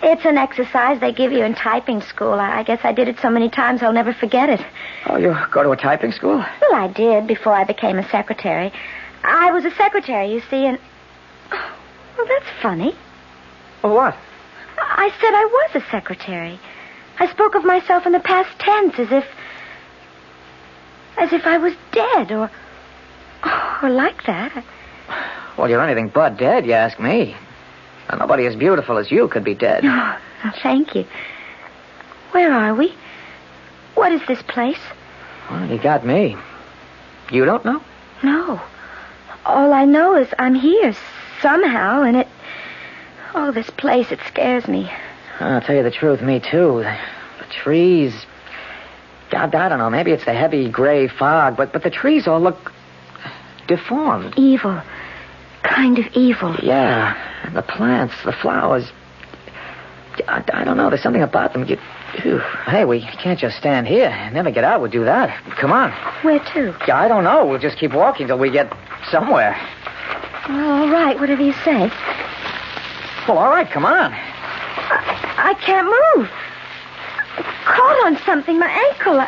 It's an exercise they give you in typing school. I guess I did it so many times I'll never forget it. Oh, you go to a typing school? Well, I did before I became a secretary. I was a secretary, you see, and... Well, that's funny. Well, what? I said I was a secretary. I spoke of myself in the past tense as if I was dead or like that. Well, you're anything but dead, you ask me. Now, nobody as beautiful as you could be dead. Oh, thank you. Where are we? What is this place? Well, you got me. You don't know? No. All I know is I'm here somehow, and Oh, this place, it scares me. I'll tell you the truth, me too. The trees... God, I don't know, maybe it's the heavy gray fog, but the trees all look deformed. Evil. kind of evil. Yeah, and the plants, the flowers. I don't know. There's something about them. Hey, we can't just stand here and never get out. We'll do that. Come on. Where to? Yeah, I don't know. We'll just keep walking till we get somewhere. All right, whatever you say. Well, all right, come on. I can't move. I caught on something, my ankle.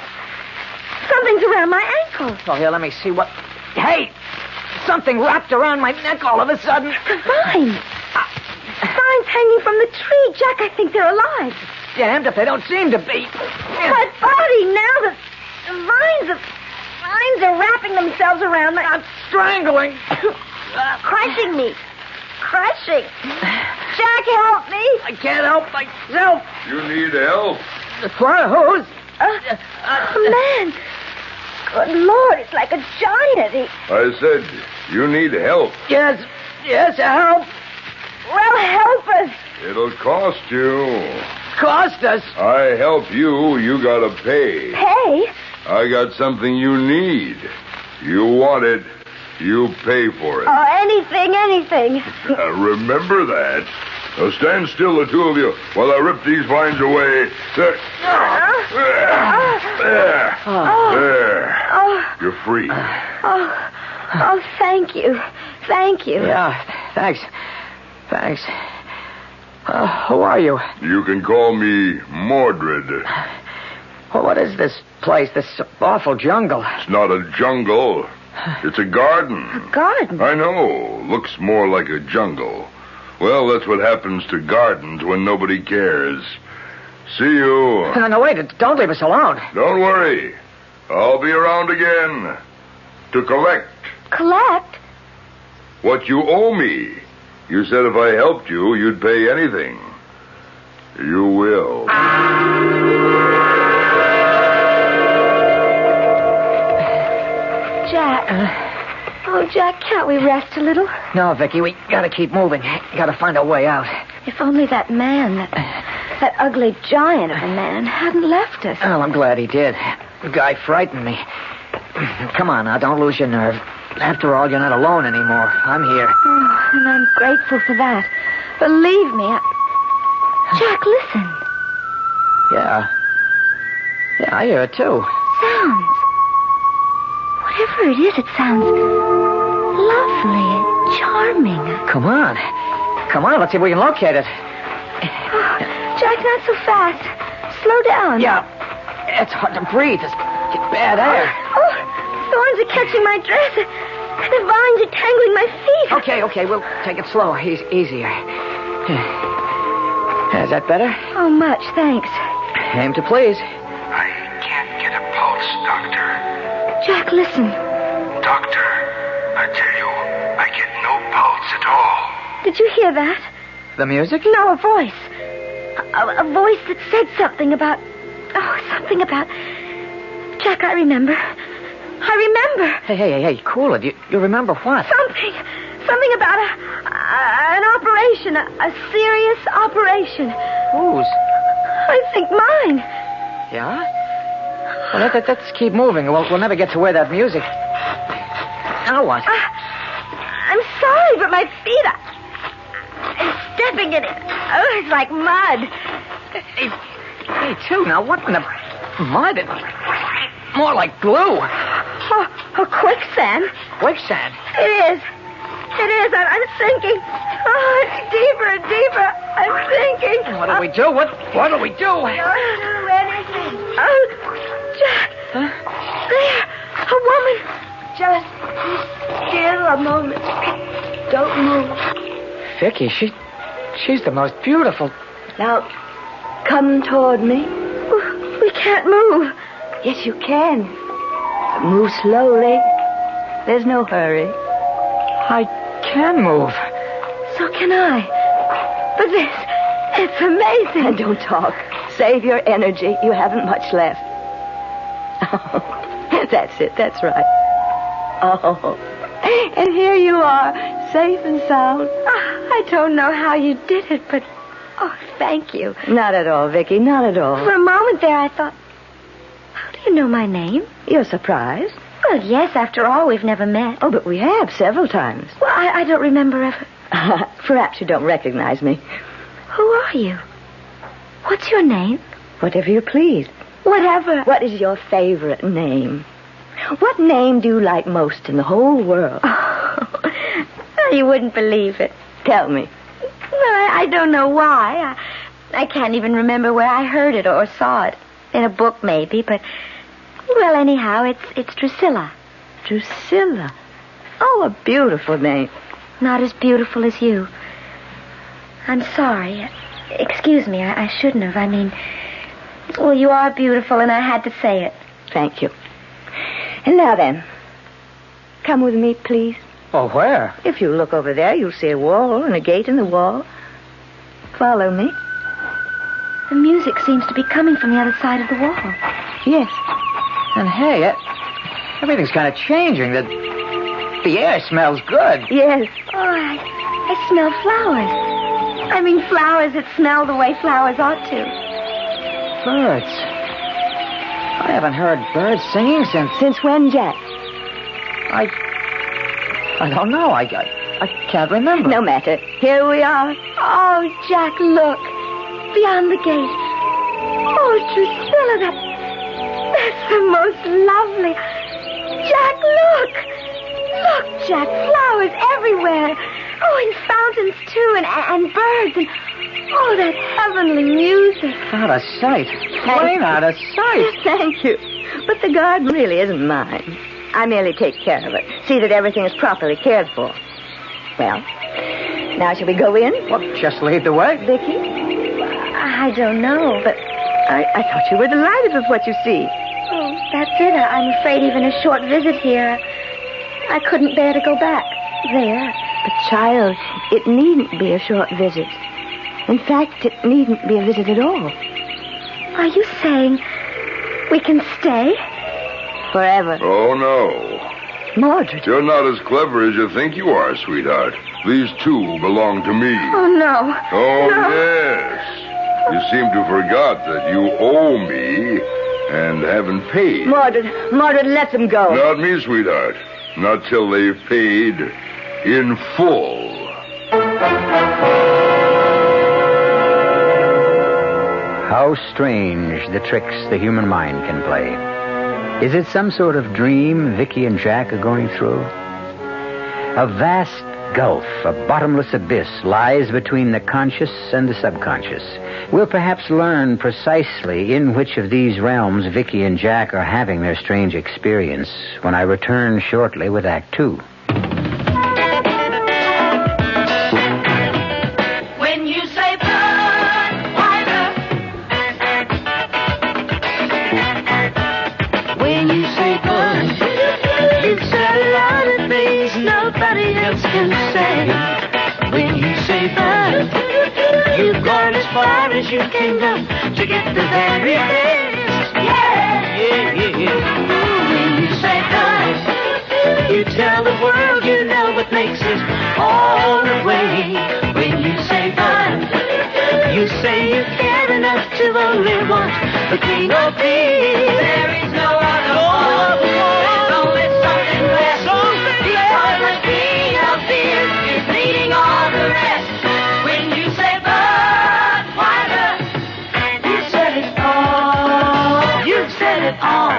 Something's around my ankle. Oh, here, let me see what... Hey! Something wrapped around my neck all of a sudden. The vines. Vines hanging from the tree. Jack, I think they're alive. Damned if they don't seem to be. My body now, the vines are wrapping themselves around my... I'm strangling. Crushing me. Crushing. Jack, help me. I can't help myself. You need help? The fire hose. Man. Good Lord, it's like a giant. I said, you need help. Yes, help. Well, help us. It'll cost you. Cost us? I help you, you gotta pay. Pay? I got something you need. You want it, you pay for it. Oh, anything. Remember that. Now stand still, the two of you, while I rip these vines away. There. There. You're free. Oh, thank you. Thank you. Yeah, thanks. Who are you? You can call me Mordred. Well, what is this place, this awful jungle? It's not a jungle. It's a garden. A garden? I know. Looks more like a jungle. Well, that's what happens to gardens when nobody cares. See you. No, wait. Don't leave us alone. Don't worry. I'll be around again to collect. Collect? What you owe me. You said if I helped you, you'd pay anything. You will. Jack. Oh, Jack, can't we rest a little? No, Vicky, we gotta keep moving. Gotta find a way out. If only that man, that ugly giant of a man, hadn't left us. Oh, I'm glad he did. The guy frightened me. Come on now, don't lose your nerve. After all, you're not alone anymore. I'm here. Oh, and I'm grateful for that. Believe me, Jack, listen. Yeah, I hear it, too. Sounds. Whatever it is, it sounds lovely and charming. Come on, let's see if we can locate it. Oh, Jack, not so fast. Slow down. Yeah, it's hard to breathe. It's bad air. Oh, thorns are catching my dress. The vines are tangling my feet. Okay, we'll take it slow. Easier. Is that better? Oh, much, thanks. Aim to please. I can't get a pulse, Doctor. Jack, listen. Doctor, I tell you, I get no pulse at all. Did you hear that? The music? No, a voice. A voice that said something about... Jack, I remember. Hey, cool it. You remember what? Something about an operation, a serious operation. Whose? I think mine. Yeah? Well, let's keep moving. We'll never get to where that music... Now what? I'm sorry, but my feet I'm stepping in it. Oh, it's like mud. Hey, too. Now, what in the... Mud? It's more like glue. Oh, quicksand. Quicksand? It is. I'm sinking. Oh, it's deeper and deeper. I'm sinking. What do we do? What do we do? I don't know anything. Oh, Jack. Huh? There. A woman. Just be still a moment. Don't move. Vicky, she's the most beautiful. Now, come toward me. We can't move. Yes, you can. Move slowly. There's no hurry. I can move. So can I. But it's amazing. And don't talk. Save your energy. You haven't much left. Oh, that's it. That's right. Oh, and here you are, safe and sound. I don't know how you did it, but... Oh, thank you. Not at all, Vicky, not at all. For a moment there, I thought... How do you know my name? You're surprised. Well, yes, after all, we've never met. Oh, but we have several times. Well, I don't remember ever. Perhaps you don't recognize me. Who are you? What's your name? Whatever you please. Whatever. What is your favorite name? What name do you like most in the whole world? Oh, you wouldn't believe it. Tell me. Well, I don't know why. I can't even remember where I heard it or saw it. In a book, maybe, but... Well, anyhow, it's Drusilla. Drusilla? Oh, a beautiful name. Not as beautiful as you. I'm sorry. Excuse me, I shouldn't have. I mean... Well, you are beautiful, and I had to say it. Thank you. And now then, come with me, please. Oh, where? If you look over there, you'll see a wall and a gate in the wall. Follow me. The music seems to be coming from the other side of the wall. Yes. And hey, everything's kind of changing. The air smells good. Yes. Oh, I smell flowers. I mean flowers that smell the way flowers ought to. Birds. I haven't heard birds singing since... Since when, Jack? I don't know. I can't remember. No matter. Here we are. Oh, Jack, look. Beyond the gate. Oh, Drusilla, that's the most lovely... Jack, look. Look, Jack, flowers everywhere. Oh, and fountains, too, and birds, and... Oh, that heavenly music. Out of sight. Plain out of sight. Thank you. But the garden really isn't mine. I merely take care of it. See that everything is properly cared for. Well, now shall we go in? Well, just lead the way. Vicky? I don't know, but... I thought you were delighted with what you see. Oh, that's it. I'm afraid even a short visit here, I couldn't bear to go back there. But, child, it needn't be a short visit. In fact, it needn't be a visit at all. Are you saying we can stay? Forever. Oh, no. Mordred. You're not as clever as you think you are, sweetheart. These two belong to me. Oh, no. Oh, no. Yes. You seem to have forgot that you owe me and haven't paid. Mordred, let them go. Not me, sweetheart. Not till they've paid in full. How strange the tricks the human mind can play. Is it some sort of dream Vicky and Jack are going through? A vast gulf, a bottomless abyss, lies between the conscious and the subconscious. We'll perhaps learn precisely in which of these realms Vicky and Jack are having their strange experience when I return shortly with Act 2. You've gone as far as you can go to get the very best. Yeah. When you say bye, you tell the world you know what makes it all away. When you say bye, you say you care enough to only want the king of peace. There is no other one. There's only something left. Because the king of fears is leading all the rest. When you say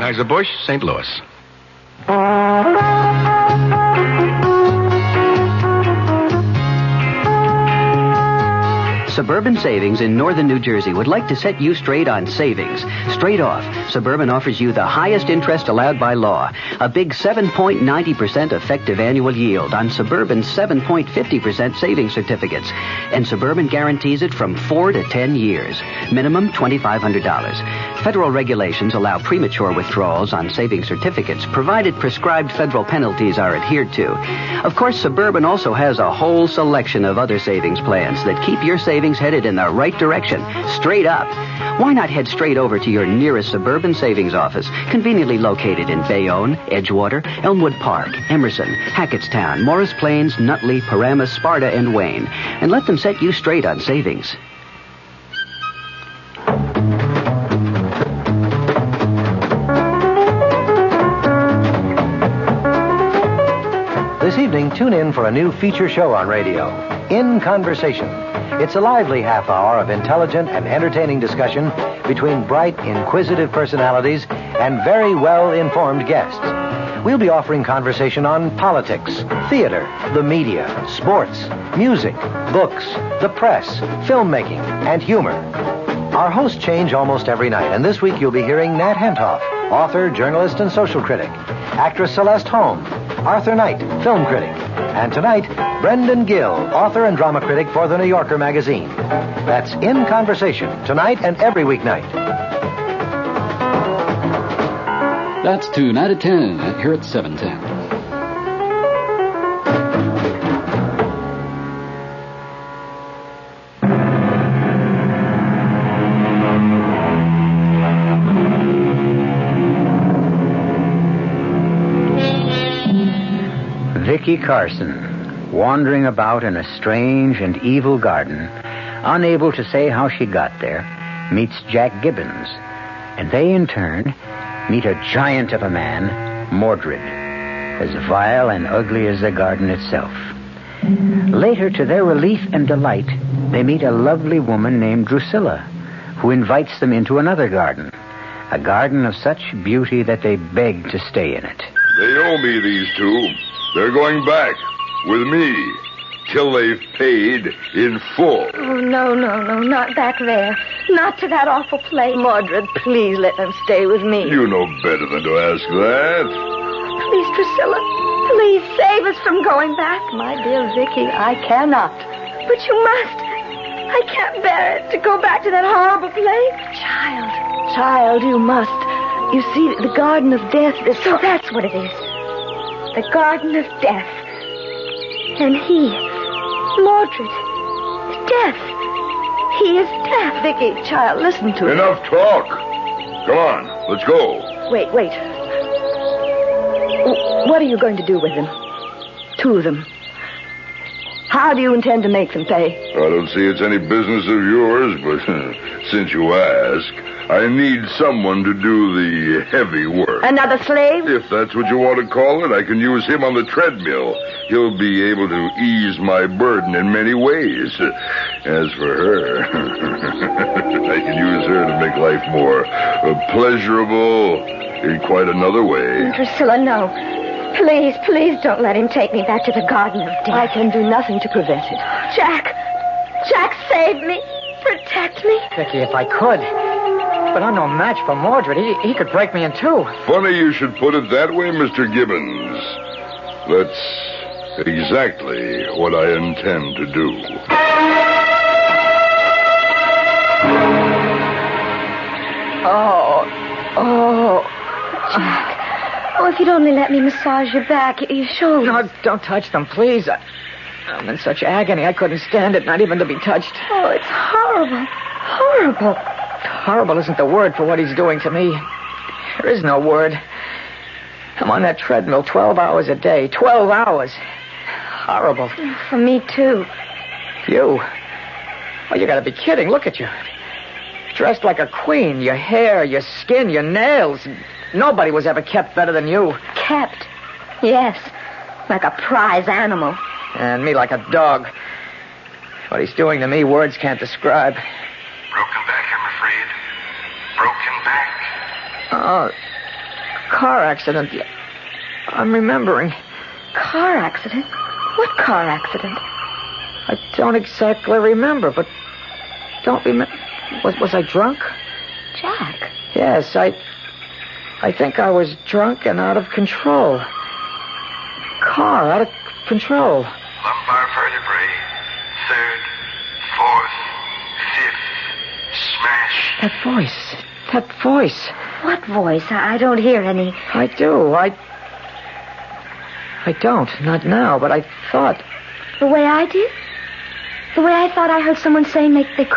Anheuser-Busch, St. Louis. Suburban Savings in northern New Jersey would like to set you straight on savings. Straight off, Suburban offers you the highest interest allowed by law. A big 7.90% effective annual yield on Suburban's 7.50% savings certificates. And Suburban guarantees it from 4 to 10 years. Minimum $2,500. Federal regulations allow premature withdrawals on savings certificates, provided prescribed federal penalties are adhered to. Of course, Suburban also has a whole selection of other savings plans that keep your savings headed in the right direction, straight up. Why not head straight over to your nearest Suburban Savings office, conveniently located in Bayonne, Edgewater, Elmwood Park, Emerson, Hackettstown, Morris Plains, Nutley, Paramus, Sparta, and Wayne, and let them set you straight on savings. tune in for a new feature show on radio, In Conversation. It's a lively half hour of intelligent and entertaining discussion between bright, inquisitive personalities and very well-informed guests. We'll be offering conversation on politics, theater, the media, sports, music, books, the press, filmmaking, and humor. Our hosts change almost every night, and this week you'll be hearing Nat Hentoff, author, journalist, and social critic, actress Celeste Holm, Arthur Knight, film critic, and tonight, Brendan Gill, author and drama critic for The New Yorker magazine. That's In Conversation, tonight and every weeknight. That's Tonight at 10, here at 7:10. Vicky Carson, wandering about in a strange and evil garden, unable to say how she got there, meets Jack Gibbons, and they in turn meet a giant of a man, Mordred, as vile and ugly as the garden itself. Later, to their relief and delight, they meet a lovely woman named Drusilla, who invites them into another garden, a garden of such beauty that they beg to stay in it. They owe me, these two. They're going back with me till they've paid in full. Oh, no, not back there. Not to that awful place. Mordred, please let them stay with me. You know better than to ask that. Please, Drusilla, please save us from going back. My dear Vicky, I cannot. But you must. I can't bear it to go back to that horrible place. Child, you must. You see, the Garden of Death is... So that's what it is. The Garden of Death. And he, Mordred, is death. He is death. Vicky, child, listen to me. Enough talk. Come on, let's go. Wait. What are you going to do with them? Two of them. How do you intend to make them pay? I don't see it's any business of yours, but since you ask, I need someone to do the heavy work. Another slave? If that's what you want to call it, I can use him on the treadmill. He'll be able to ease my burden in many ways. As for her, I can use her to make life more pleasurable in quite another way. Drusilla, no. Please don't let him take me back to the Garden of Death. I can do nothing to prevent it. Jack, save me. Protect me. Vicky, if I could. But I'm no match for Mordred. He could break me in two. Funny you should put it that way, Mr. Gibbons. That's exactly what I intend to do. Oh, Jack. Oh, if you'd only let me massage your back, your shoulders. No, don't touch them, please. I'm in such agony, I couldn't stand it, not even to be touched. Oh, it's horrible. Horrible. Horrible isn't the word for what he's doing to me. There is no word. I'm on that treadmill 12 hours a day. 12 hours. Horrible. For me, too. You? Oh, you gotta be kidding. Look at you. Dressed like a queen. Your hair, your skin, your nails. Nobody was ever kept better than you. Kept? Yes. Like a prize animal. And me like a dog. What he's doing to me, words can't describe. Broken back, I'm afraid. Broken back. Oh, car accident. I'm remembering. Car accident? What car accident? I don't exactly remember, but don't remember. Was I drunk? Jack? Yes, I think I was drunk and out of control. Car out of control. Lumbar vertebrae. Third, fourth, fifth. Smash. That voice. What voice? I don't hear any. I do. I don't. Not now, but I thought. The way I did? The way I thought I heard someone saying they couldn't